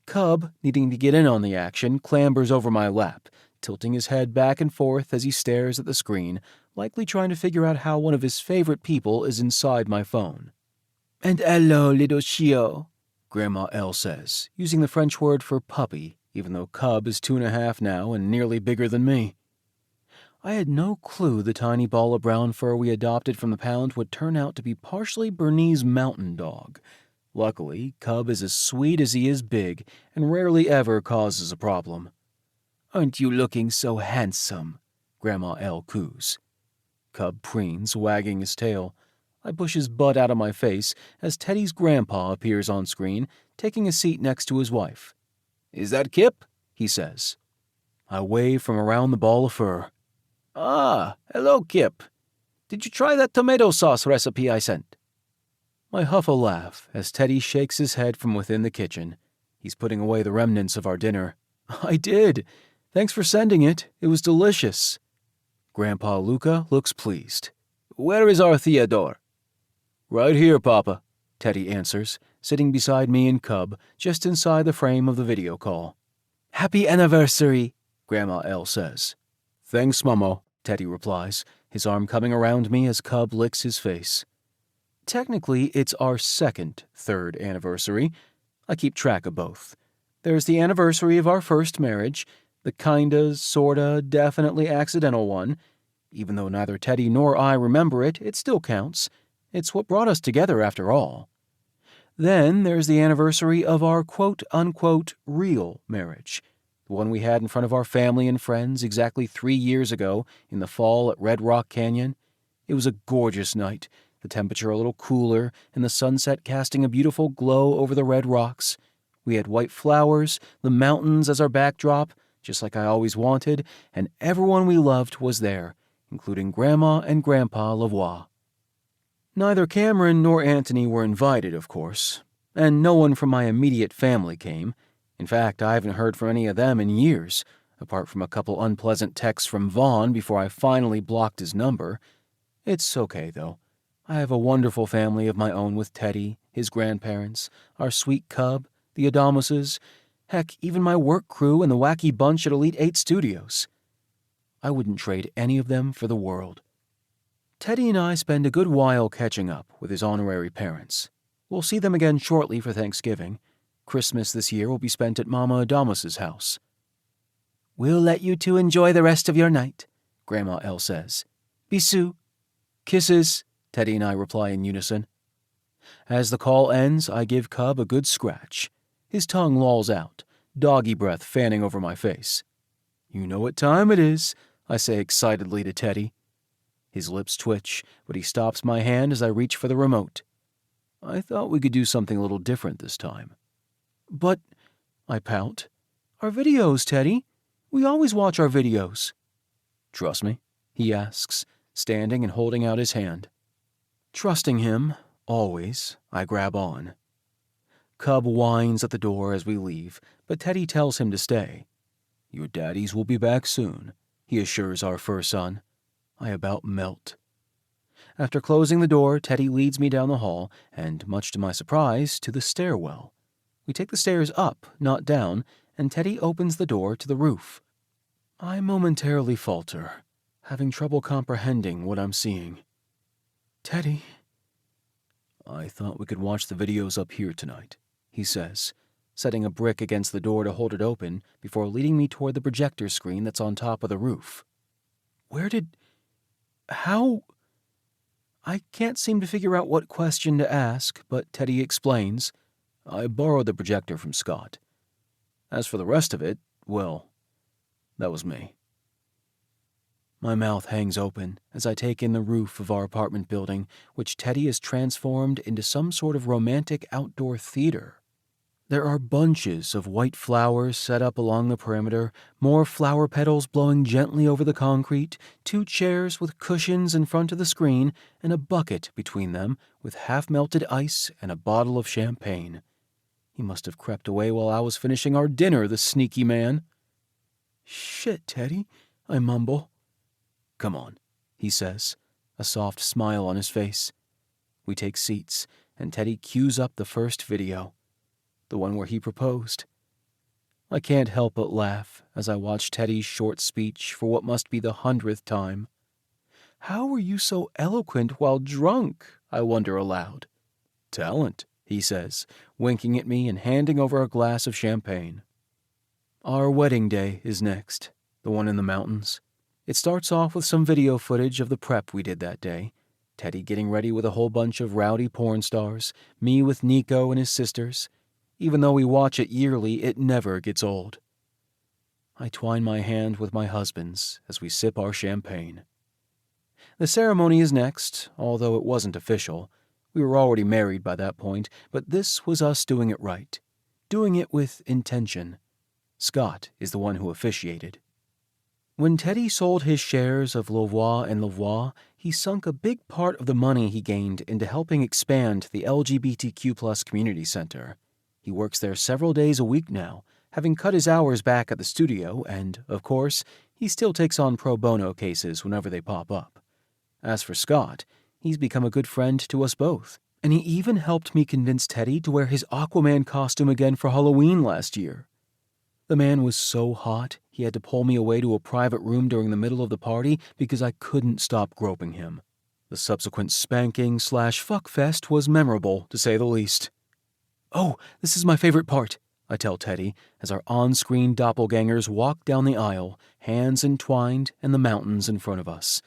Cub, needing to get in on the action, clambers over my lap, tilting his head back and forth as he stares at the screen, likely trying to figure out how one of his favorite people is inside my phone. And hello, little chio, Grandma Elle says, using the French word for puppy, even though Cub is 2.5 now and nearly bigger than me. I had no clue the tiny ball of brown fur we adopted from the pound would turn out to be partially Bernese mountain dog. Luckily, Cub is as sweet as he is big and rarely ever causes a problem. Aren't you looking so handsome? Grandma Elle coos. Cub preens, wagging his tail. I push his butt out of my face as Teddy's grandpa appears on screen, taking a seat next to his wife. Is that Kipp? He says. I wave from around the ball of fur. Ah, hello, Kipp. Did you try that tomato sauce recipe I sent? I huff a laugh as Teddy shakes his head from within the kitchen. He's putting away the remnants of our dinner. I did. Thanks for sending it. It was delicious. Grandpa Luca looks pleased. Where is our Theodore? Right here, Papa, Teddy answers, sitting beside me and Cub, just inside the frame of the video call. Happy anniversary, Grandma Elle says. Thanks, Momo, Teddy replies, his arm coming around me as Cub licks his face. Technically, it's our second third anniversary. I keep track of both. There's the anniversary of our first marriage, the kinda, sorta, definitely accidental one. Even though neither Teddy nor I remember it, it still counts. It's what brought us together, after all. Then there's the anniversary of our quote-unquote real marriage, the one we had in front of our family and friends exactly 3 years ago in the fall at Red Rock Canyon. It was a gorgeous night, the temperature a little cooler and the sunset casting a beautiful glow over the red rocks. We had white flowers, the mountains as our backdrop, just like I always wanted, and everyone we loved was there, including Grandma and Grandpa Lavoie. Neither Cameron nor Anthony were invited, of course, and no one from my immediate family came. In fact, I haven't heard from any of them in years, apart from a couple unpleasant texts from Vaughn before I finally blocked his number. It's okay, though. I have a wonderful family of my own with Teddy, his grandparents, our sweet Cub, the Adamuses, heck, even my work crew and the wacky bunch at Elite 8 Studios. I wouldn't trade any of them for the world. Teddy and I spend a good while catching up with his honorary parents. We'll see them again shortly for Thanksgiving. Christmas this year will be spent at Mama Adamus's house. We'll let you two enjoy the rest of your night, Grandma Elle says. Bisous. Kisses, Teddy and I reply in unison. As the call ends, I give Cub a good scratch. His tongue lolls out, doggy breath fanning over my face. You know what time it is, I say excitedly to Teddy. His lips twitch, but he stops my hand as I reach for the remote. I thought we could do something a little different this time. But, I pout, our videos, Teddy. We always watch our videos. Trust me? He asks, standing and holding out his hand. Trusting him, always, I grab on. Cub whines at the door as we leave, but Teddy tells him to stay. Your daddies will be back soon, he assures our fur son. I about melt. After closing the door, Teddy leads me down the hall and, much to my surprise, to the stairwell. We take the stairs up, not down, and Teddy opens the door to the roof. I momentarily falter, having trouble comprehending what I'm seeing. Teddy. I thought we could watch the videos up here tonight, he says, setting a brick against the door to hold it open before leading me toward the projector screen that's on top of the roof. How? I can't seem to figure out what question to ask, but Teddy explains. I borrowed the projector from Scott. As for the rest of it, well, that was me. My mouth hangs open as I take in the roof of our apartment building, which Teddy has transformed into some sort of romantic outdoor theater. There are bunches of white flowers set up along the perimeter, more flower petals blowing gently over the concrete, 2 chairs with cushions in front of the screen, and a bucket between them with half-melted ice and a bottle of champagne. He must have crept away while I was finishing our dinner, the sneaky man. Shit, Teddy, I mumble. Come on, he says, a soft smile on his face. We take seats, and Teddy cues up the first video, the one where he proposed. I can't help but laugh as I watch Teddy's short speech for what must be the 100th time. How were you so eloquent while drunk? I wonder aloud. Talent, he says, winking at me and handing over a glass of champagne. Our wedding day is next, the one in the mountains. It starts off with some video footage of the prep we did that day. Teddy getting ready with a whole bunch of rowdy porn stars, me with Nico and his sisters. Even though we watch it yearly, it never gets old. I twine my hand with my husband's as we sip our champagne. The ceremony is next, although it wasn't official. We were already married by that point, but this was us doing it right. Doing it with intention. Scott is the one who officiated. When Teddy sold his shares of Louvois and Louvois, he sunk a big part of the money he gained into helping expand the LGBTQ+ community center. He works there several days a week now, having cut his hours back at the studio, and, of course, he still takes on pro bono cases whenever they pop up. As for Scott, he's become a good friend to us both, and he even helped me convince Teddy to wear his Aquaman costume again for Halloween last year. The man was so hot, he had to pull me away to a private room during the middle of the party because I couldn't stop groping him. The subsequent spanking/fuckfest was memorable, to say the least. Oh, this is my favorite part, I tell Teddy, as our on-screen doppelgangers walk down the aisle, hands entwined and the mountains in front of us.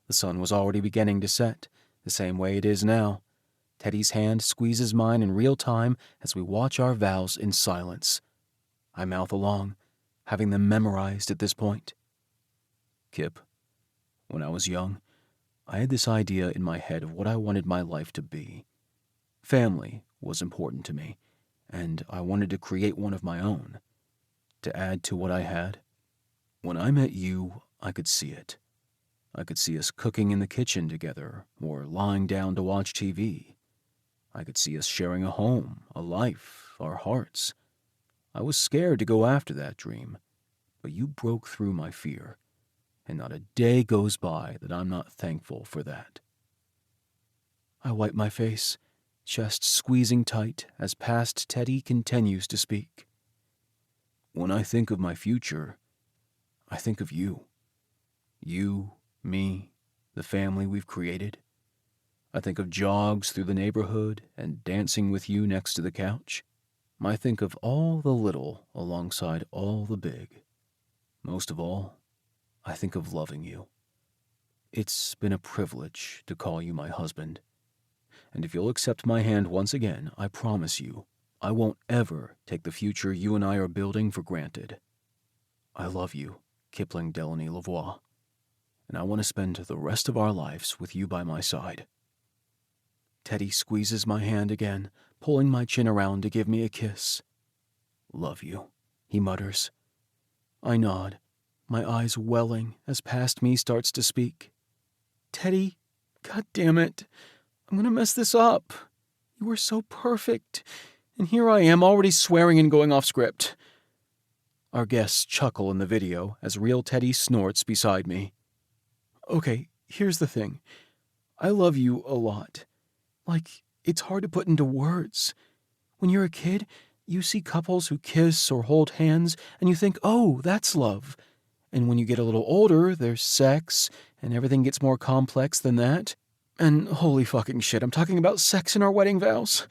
The sun was already beginning to set, the same way it is now. Teddy's hand squeezes mine in real time as we watch our vows in silence. I mouth along, having them memorized at this point. Kipp, when I was young, I had this idea in my head of what I wanted my life to be. Family was important to me, and I wanted to create one of my own, to add to what I had. When I met you, I could see it. I could see us cooking in the kitchen together, or lying down to watch TV. I could see us sharing a home, a life, our hearts. I was scared to go after that dream, but you broke through my fear, and not a day goes by that I'm not thankful for that. I wipe my face, chest squeezing tight as past Teddy continues to speak. When I think of my future, I think of you. You, me, the family we've created. I think of jogs through the neighborhood and dancing with you next to the couch. I think of all the little alongside all the big. Most of all, I think of loving you. It's been a privilege to call you my husband. And if you'll accept my hand once again, I promise you, I won't ever take the future you and I are building for granted. I love you, Kipling Delaney Louvois, and I want to spend the rest of our lives with you by my side. Teddy squeezes my hand again, pulling my chin around to give me a kiss. Love you, he mutters. I nod, my eyes welling as past me starts to speak. Teddy, God damn it, I'm gonna mess this up. You were so perfect, and here I am already swearing and going off script. Our guests chuckle in the video as real Teddy snorts beside me. Okay, here's the thing. I love you a lot. Like, it's hard to put into words. When you're a kid, you see couples who kiss or hold hands, and you think, oh, that's love. And when you get a little older, there's sex, and everything gets more complex than that. And holy fucking shit, I'm talking about sex in our wedding vows.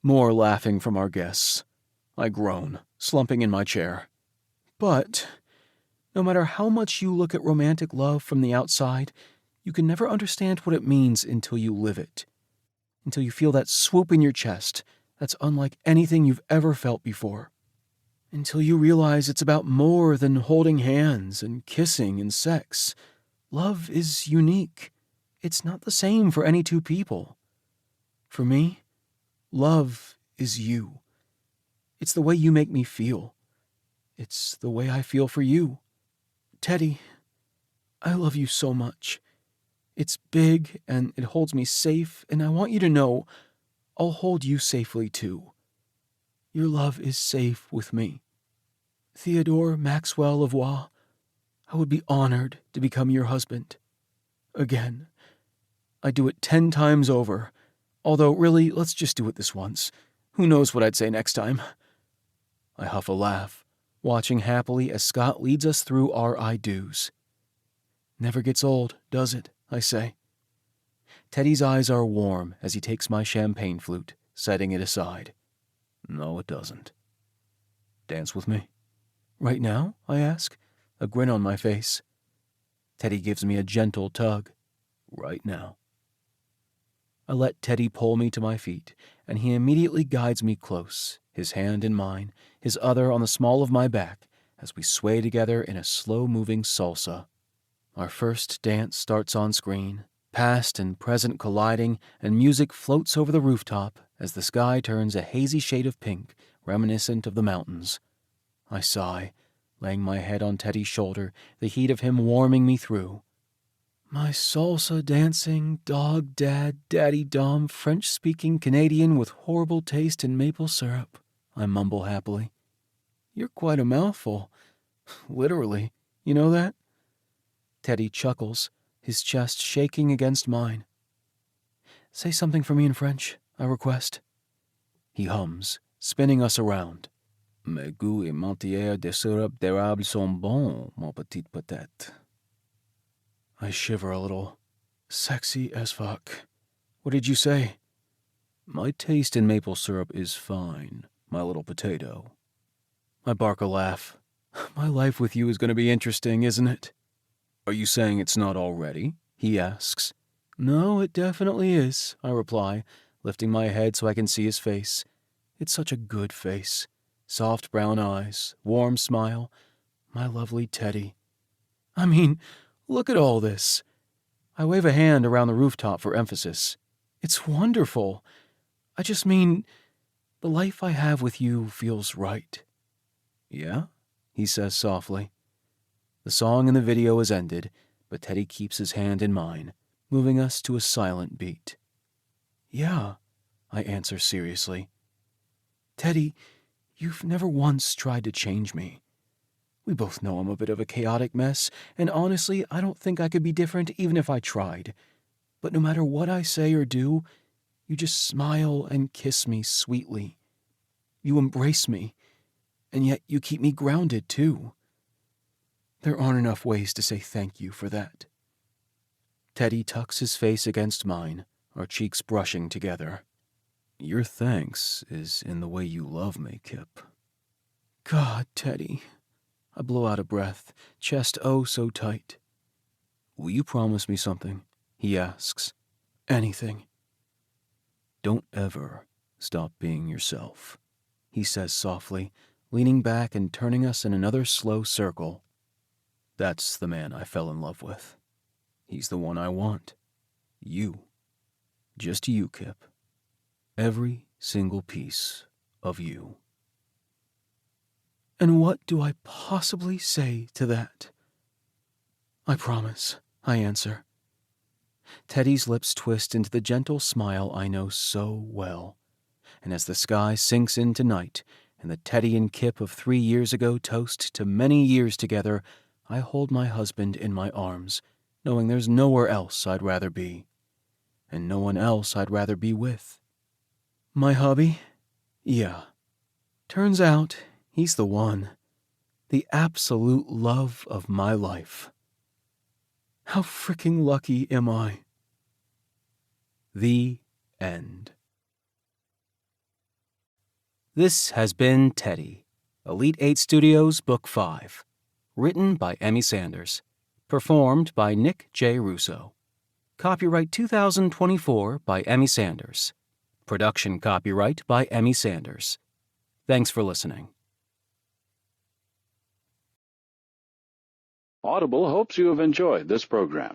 More laughing from our guests. I groan, slumping in my chair. But no matter how much you look at romantic love from the outside, you can never understand what it means until you live it. Until you feel that swoop in your chest that's unlike anything you've ever felt before. Until you realize it's about more than holding hands and kissing and sex. Love is unique. It's not the same for any two people. For me, love is you. It's the way you make me feel. It's the way I feel for you. Teddy, I love you so much. It's big and it holds me safe, and I want you to know I'll hold you safely too. Your love is safe with me. Theodore Maxwell Lavoie, I would be honored to become your husband. Again. I'd do it 10 times over. Although, really, let's just do it this once. Who knows what I'd say next time? I huff a laugh, watching happily as Scott leads us through our I do's. Never gets old, does it? I say. Teddy's eyes are warm as he takes my champagne flute, setting it aside. No, it doesn't. Dance with me? Right now? I ask, a grin on my face. Teddy gives me a gentle tug. Right now. I let Teddy pull me to my feet, and he immediately guides me close, his hand in mine, his other on the small of my back, as we sway together in a slow-moving salsa. Our first dance starts on screen, past and present colliding, and music floats over the rooftop as the sky turns a hazy shade of pink, reminiscent of the mountains. I sigh, laying my head on Teddy's shoulder, the heat of him warming me through. My salsa-dancing, dog-dad, daddy-dom, French-speaking Canadian with horrible taste in maple syrup, I mumble happily. You're quite a mouthful. Literally. You know that? Teddy chuckles, his chest shaking against mine. Say something for me in French, I request. He hums, spinning us around. Mes goûts et matières de syrup d'érable sont bons, mon petit peut-être. I shiver a little. Sexy as fuck. What did you say? My taste in maple syrup is fine, my little potato. I bark a laugh. My life with you is going to be interesting, isn't it? Are you saying it's not already? He asks. No, it definitely is, I reply, lifting my head so I can see his face. It's such a good face. Soft brown eyes, warm smile. My lovely Teddy. I mean, look at all this. I wave a hand around the rooftop for emphasis. It's wonderful. I just mean, the life I have with you feels right. Yeah? He says softly. The song in the video is ended, but Teddy keeps his hand in mine, moving us to a silent beat. Yeah, I answer seriously. Teddy, you've never once tried to change me. We both know I'm a bit of a chaotic mess, and honestly, I don't think I could be different even if I tried. But no matter what I say or do, you just smile and kiss me sweetly. You embrace me, and yet you keep me grounded too. There aren't enough ways to say thank you for that. Teddy tucks his face against mine, our cheeks brushing together. Your thanks is in the way you love me, Kipp. God, Teddy. I blow out a breath, chest oh so tight. Will you promise me something? He asks. Anything. Don't ever stop being yourself, he says softly, leaning back and turning us in another slow circle. That's the man I fell in love with. He's the one I want. You. Just you, Kipp. Every single piece of you. And what do I possibly say to that? I promise, I answer. Teddy's lips twist into the gentle smile I know so well, and as the sky sinks into night and the Teddy and Kipp of 3 years ago toast to many years together, I hold my husband in my arms, knowing there's nowhere else I'd rather be, and no one else I'd rather be with. My hubby? Yeah. Turns out he's the one. The absolute love of my life. How fricking lucky am I? The end. This has been Teddy, Elite 8 Studios Book 5. Written by Emmy Sanders. Performed by Nick J. Russo. Copyright 2024 by Emmy Sanders. Production copyright by Emmy Sanders. Thanks for listening. Audible hopes you have enjoyed this program.